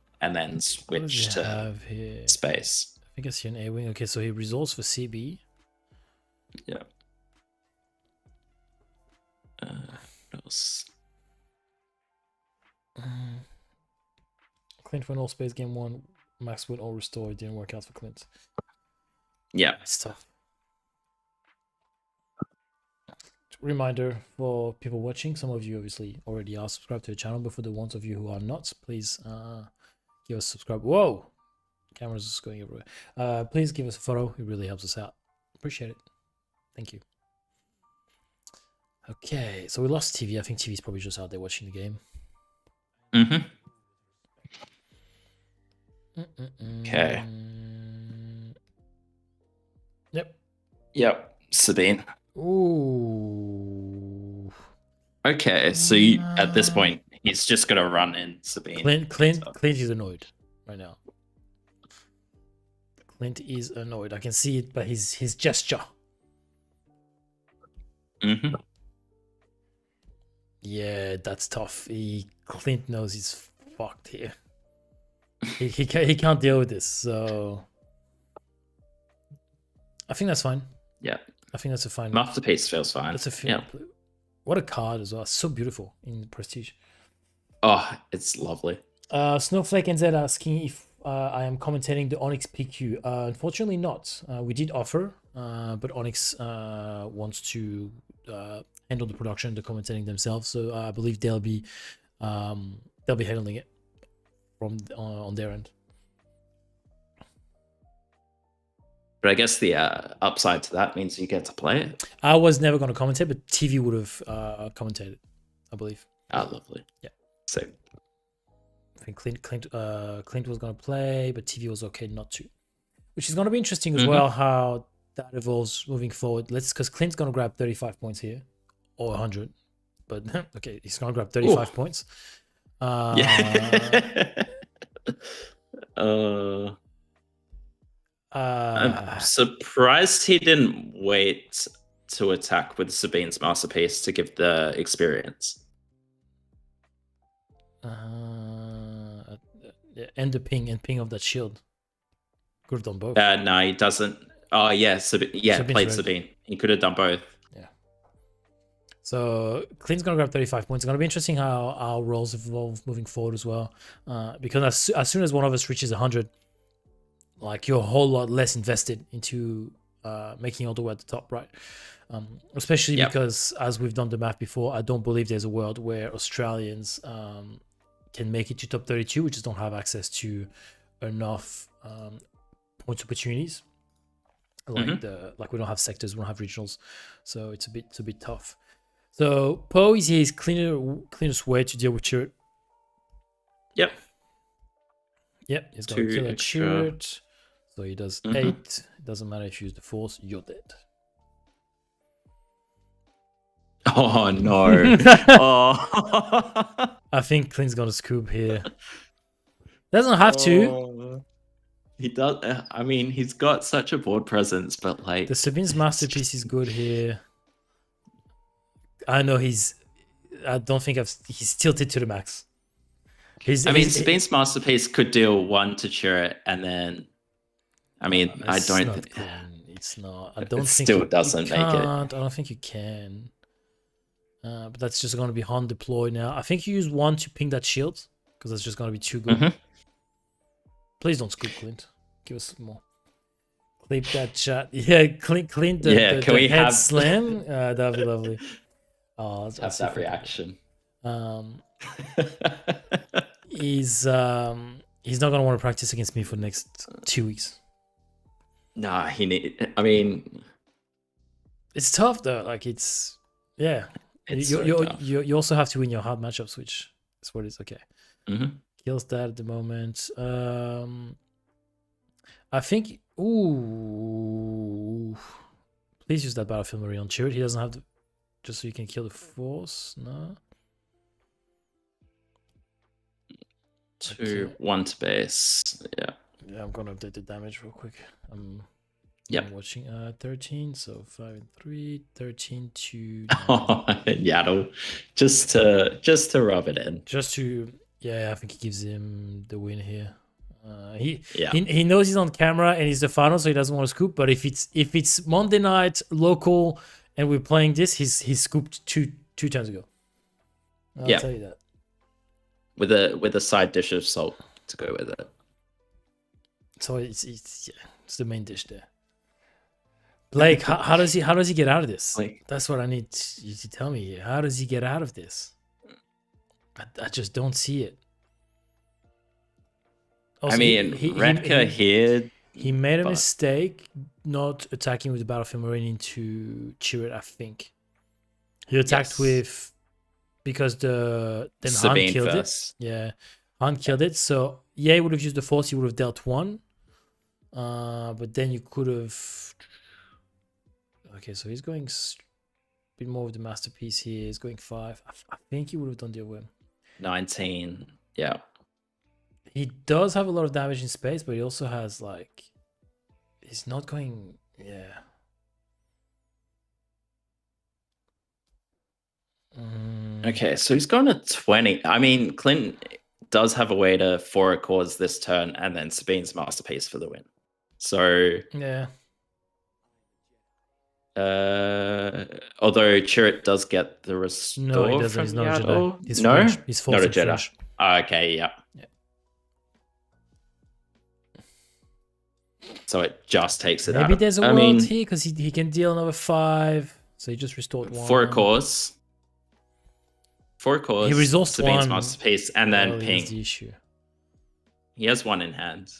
switch to space. I think I see an A-wing. Okay, so he resolves for CB. Yeah. What else? Clint went all space game 1. Max went all restore. It didn't work out for Clint. Yeah. It's tough. Reminder for people watching, some of you obviously already are subscribed to the channel, but for the ones of you who are not, please give us a subscribe. Whoa! Camera's just going everywhere. Please give us a follow. It really helps us out. Appreciate it. Thank you. Okay, so we lost TV. I think TV's probably just out there watching the game. Okay. Yep. Sabine. Ooh. Okay, so at this point, he's just gonna run in Sabine. Clint is annoyed right now. Clint is annoyed. I can see it by his gesture. Yeah, that's tough. Clint knows he's fucked here. He can't deal with this, so I think that's fine. Yeah, I think that's a fine. Masterpiece feels fine. That's a fine. Yeah. What a card as well. So beautiful in Prestige. Oh, it's lovely. Snowflake NZ asking if I am commentating the Onyx PQ. Unfortunately not. We did offer, but Onyx wants to handle the production, the commentating themselves. So I believe they'll be handling it from on their end. But I guess the upside to that means you get to play it. I was never going to commentate, but TV would have commentated, I believe. Oh, lovely. Yeah. So I think Clint was going to play, but TV was okay not to. Which is going to be interesting as well, how that evolves moving forward. Because Clint's going to grab 35 points here, or 100. But okay, he's going to grab 35 points. I'm surprised he didn't wait to attack with Sabine's Masterpiece to give the experience. And the ping of that shield. Could have done both. No, he doesn't. Oh yeah, played Sabine. He could have done both. Yeah. So Clint's gonna grab 35 points. It's gonna be interesting how our roles evolve moving forward as well. Because as soon as one of us reaches 100, like you're a whole lot less invested into making all the way at the top, right? Especially because, as we've done the math before, I don't believe there's a world where Australians can make it to top 32. We just don't have access to enough points opportunities. Like we don't have sectors, we don't have regionals, so it's a bit tough. So Poe is his cleanest way to deal with Chirrut. Yep, he's got to kill a Chirrut. So he does 8. It doesn't matter if you use the Force, you're dead. Oh no. I think Clint's gonna scoop here. Doesn't have to. He does. I mean, he's got such a board presence, but like the Sabine's Masterpiece is good here. I know I don't think he's tilted to the max. Sabine's Masterpiece could deal 1 to Chirrut, and then I don't think it's not. I don't It think still you doesn't make it. can't. I don't think you can. But that's just going to be Han deploy now. I think you use 1 to ping that shield because that's just going to be too good. Mhm. Please don't scoop, Clint. Give us some more. Clip that chat. Yeah, Clint the, Yeah, can the we head have- slam. That'd be lovely. Oh, Have that's that reaction. He's not gonna want to practice against me for the next 2 weeks. Nah, he need. I mean, It's tough though. Like it's it's you, so you, tough. you also have to win your hard matchups, which is what it's okay. Mhm. Kills that at the moment. I think. Ooh, please use that battlefield Marie on Chirrut. He doesn't have to, just so you can kill the force. No. 2, 1 to base. Yeah. Yeah, I'm gonna update the damage real quick. Yep. I'm watching 13, so 5 and 3, 13 to Yaddle, just to rub it in. just to I think he gives him the win here. He Yeah. he knows he's on camera and he's the final, so he doesn't want to scoop. But if it's Monday night local and we're playing this, he's scooped two turns ago. I'll tell you that. With a side dish of salt to go with it. So it's the main dish there. Blake, how does he get out of this? Blake. That's what I need you to tell me here. How does he get out of this? I just don't see it. Also, I mean, Redka here. He made a but- mistake not attacking with the Battlefield Marine into Chirrut, I think. He attacked Yes. with because then Han Sabine killed first. it. Yeah. Han killed it. So he would have used the force, he would have dealt 1. But then you could have. Okay, so he's going a bit more of the masterpiece here. He's going 5. I think he would have done the other way. 19. Yeah. He does have a lot of damage in space, but he also has like he's not going Okay, so he's going to 20. I mean, Clint does have a way to 4 cause this turn and then Sabine's masterpiece for the win. So yeah. although Chirrut does get the restore No, he doesn't. from He's not a Jedi. Yaddle. He's no, French. He's not a forced Jedi. French. Okay, yeah. Yeah. So it just takes it out. Maybe of- there's a I world mean, here because he can deal another 5. So he just restored 1. 4 cores. 4 cores. He resourced Sabine's 1. masterpiece and then Well, ping. is the issue. He has 1 in hand.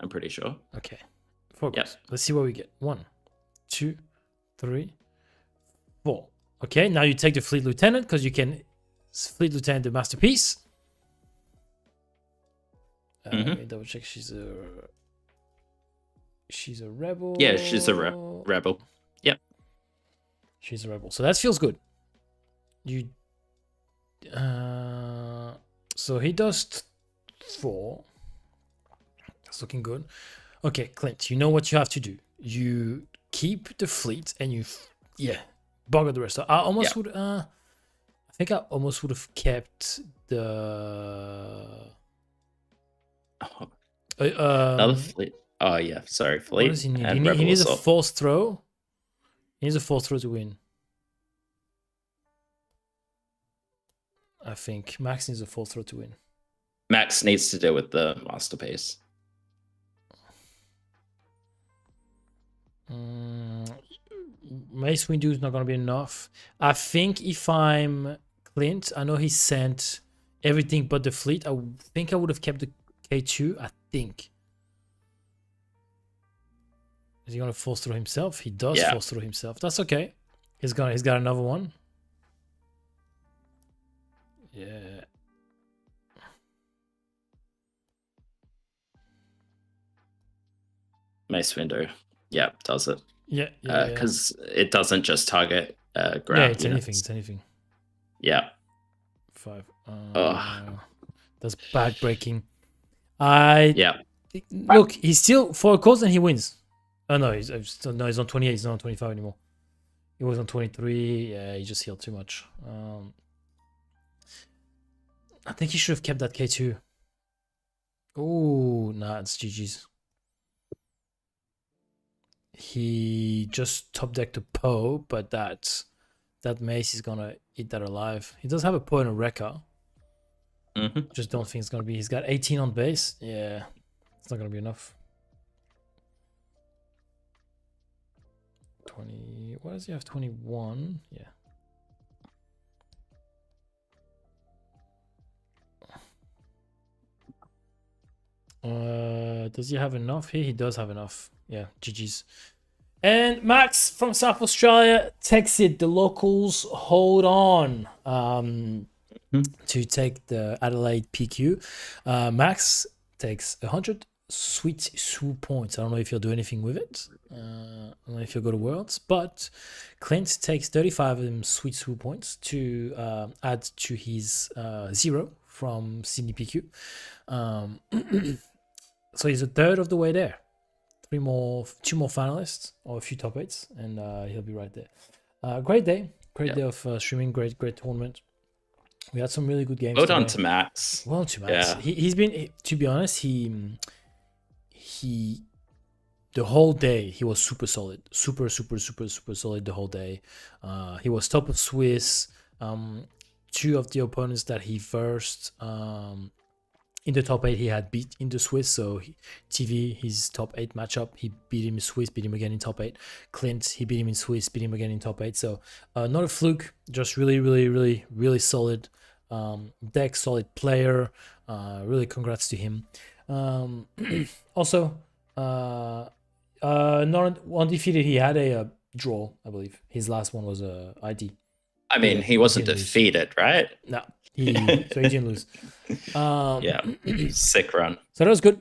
I'm pretty sure. Okay. 4 Yep. goes. Let's see what we get. 1, 2, 3, 4. Okay, now you take the Fleet Lieutenant because you can Fleet Lieutenant the masterpiece. Mhm. Let me double check. She's a rebel. Yeah, she's a rebel. Yep. She's a rebel. So that feels good. So he does 4. That's looking good. Okay, Clint, you know what you have to do. You keep the fleet and you bugger the rest. I almost would I think I almost would have kept the Another fleet. Oh yeah, sorry, what fleet. does he need? And He rebel needs a assault. force throw. He needs a force throw to win. I think Max needs a force throw to win. Max needs to deal with the masterpiece. Mace Windu is not going to be enough. I think if I'm Clint, I know he sent everything but the fleet. I think I would have kept the K2. I think. Is he going to force through himself? He does force through himself. That's okay. He's got another one. Yeah. Mace Windu. Yeah, does it. Yeah. Because it doesn't just target ground. Yeah, it's units. anything. It's anything. Yeah. 5. Ugh. That's backbreaking. Yeah. Look, he's still 4 calls and he wins. Oh no, he's on 28. He's not on 25 anymore. He was on 23. Yeah, he just healed too much. I think he should have kept that K2. Oh, nah, it's GG's. he just top decked a Poe, but that mace is gonna eat that alive. He does have a Poe and a Wrecker. Just don't think it's gonna be. He's got 18 on base. Yeah, it's not gonna be enough. 20. What does he have? 21. Yeah. Does he have enough here? He does have enough. Yeah, GG's. And Max from South Australia takes it. The locals hold on to take the Adelaide PQ. Max takes 100 sweet SWU points. I don't know if he'll do anything with it. I don't know if he'll go to Worlds, but Clint takes 35 of them sweet SWU points to add to his 0 from Sydney PQ. So he's a third of the way there. Two more finalists or a few top 8s, and he'll be right there. Great day of streaming. Great tournament. We had some really good games. Well done to Max. Well done to Max. Yeah. He's been, to be honest, he the whole day he was super solid, super solid the whole day. He was top of Swiss. 2 of the opponents that he first in the top 8 he had beat in the Swiss, so TV, his top 8 matchup, he beat him in Swiss, beat him again in top 8. Clint, he beat him in Swiss, beat him again in top 8. So not a fluke, just really solid deck, solid player. Really congrats to him. Also, not undefeated. He had a draw, I believe. His last one was a ID. I mean, he wasn't defeated, right? No. So he didn't lose. Yeah, sick run. So that was good.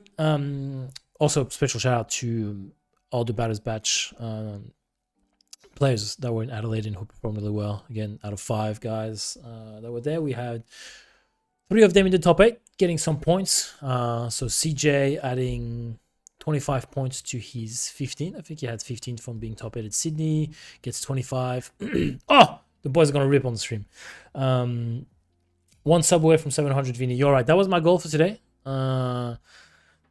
Also, special shout out to all the Batters Batch players that were in Adelaide and who performed really well. Again, out of 5 guys that were there, we had 3 of them in the top 8 getting some points. So CJ adding 25 points to his 15. I think he had 15 from being top 8 at Sydney. Gets 25. Oh, the boys are going to rip on the stream. 1 sub away from 700, Vinny. You're right. That was my goal for today. That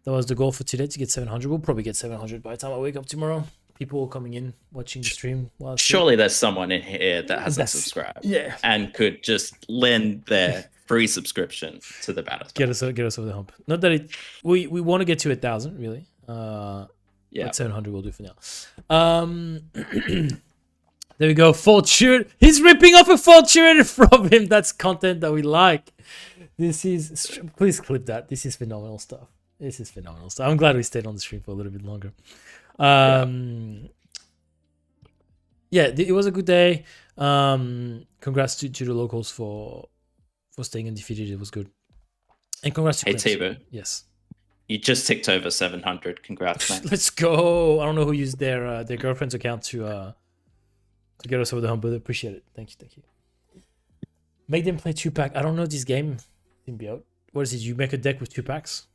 was the goal for today, to get 700. We'll probably get 700 by the time I wake up tomorrow. People coming in, watching the stream. Surely there's someone in here that hasn't subscribed. Yeah. And could just lend their free subscription to the Batters. Get us over the hump. Not that we want to get to 1,000, really. Yeah. But 700 will do for now. There we go. Fortune. He's ripping off a Fortune from him. That's content that we like. Please clip that. This is phenomenal stuff. I'm glad we stayed on the stream for a little bit longer. Yeah, it was a good day. Congrats to the locals for staying undefeated. It was good. And congrats to Tibo. Yes. You just ticked over 700. Congrats, man. Let's go. I don't know who used their girlfriend's account to get us over the hump, but appreciate it. Thank you. Make them play 2-pack. I don't know this game. Symbiote. What is it? You make a deck with 2 packs?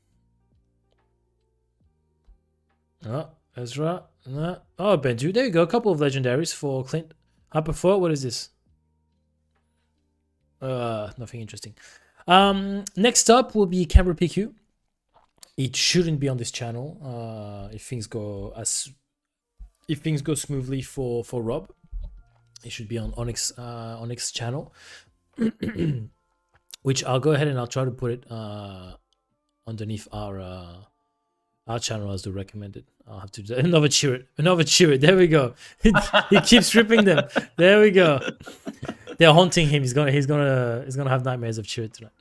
Oh, Ezra. No. Oh, Benju. There you go. A couple of legendaries for Clint. Hyperfoot. What is this? Nothing interesting. Next up will be Canberra PQ. It shouldn't be on this channel. If things go smoothly for Rob. It should be on Onyx channel, which I'll go ahead and I'll try to put it underneath our channel as the recommended. I'll have to do another cheer it. There we go. He keeps ripping them. There we go. They're haunting him. He's gonna have nightmares of cheer it tonight.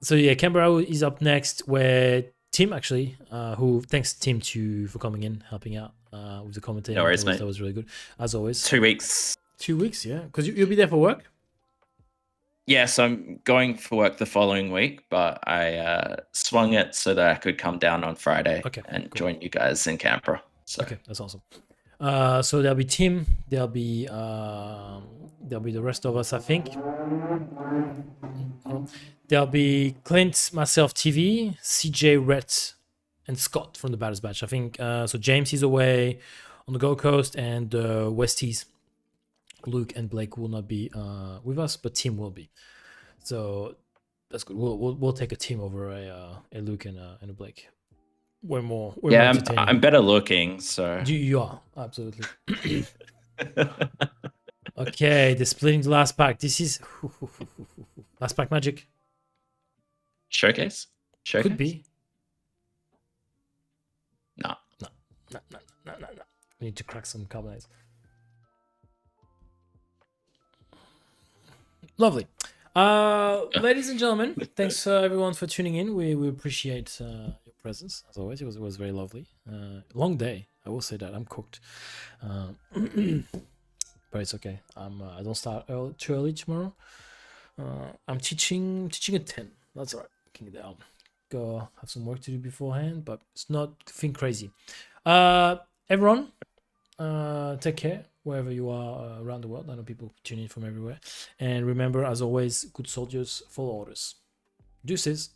So yeah, Canberra is up next, where Tim actually, who thanks Tim for coming in, helping out with the commentating. No worries, mate. That was really good, as always. 2 weeks. 2 weeks, yeah. Because you'll be there for work? Yes, I'm going for work the following week, but I swung it so that I could come down on Friday and join you guys in Canberra. So. Okay, that's awesome. So there'll be Tim, there'll be the rest of us, I think. There'll be Clint, myself, TV, CJ, Rhett, and Scott from the Batters Batch. I think so. James is away on the Gold Coast, and Westies, Luke and Blake will not be with us, but Tim will be. So that's good. We'll take a team over a Luke and a Blake. We're more I'm entertaining. better looking, so. You are absolutely. Okay, they're splitting the last pack. This is last pack magic. Showcase? Could be. No. No. We need to crack some carbonates. Lovely. Ladies and gentlemen, thanks everyone for tuning in. We appreciate your presence as always. It was very lovely. Long day, I will say that. I'm cooked, but it's okay. I don't start too early tomorrow. I'm teaching at 10. That's all right. Can get down. Go have some work to do beforehand, but it's nothing crazy. Everyone, take care wherever you are around the world. I know people tune in from everywhere. And remember, as always, good soldiers follow orders. Deuces.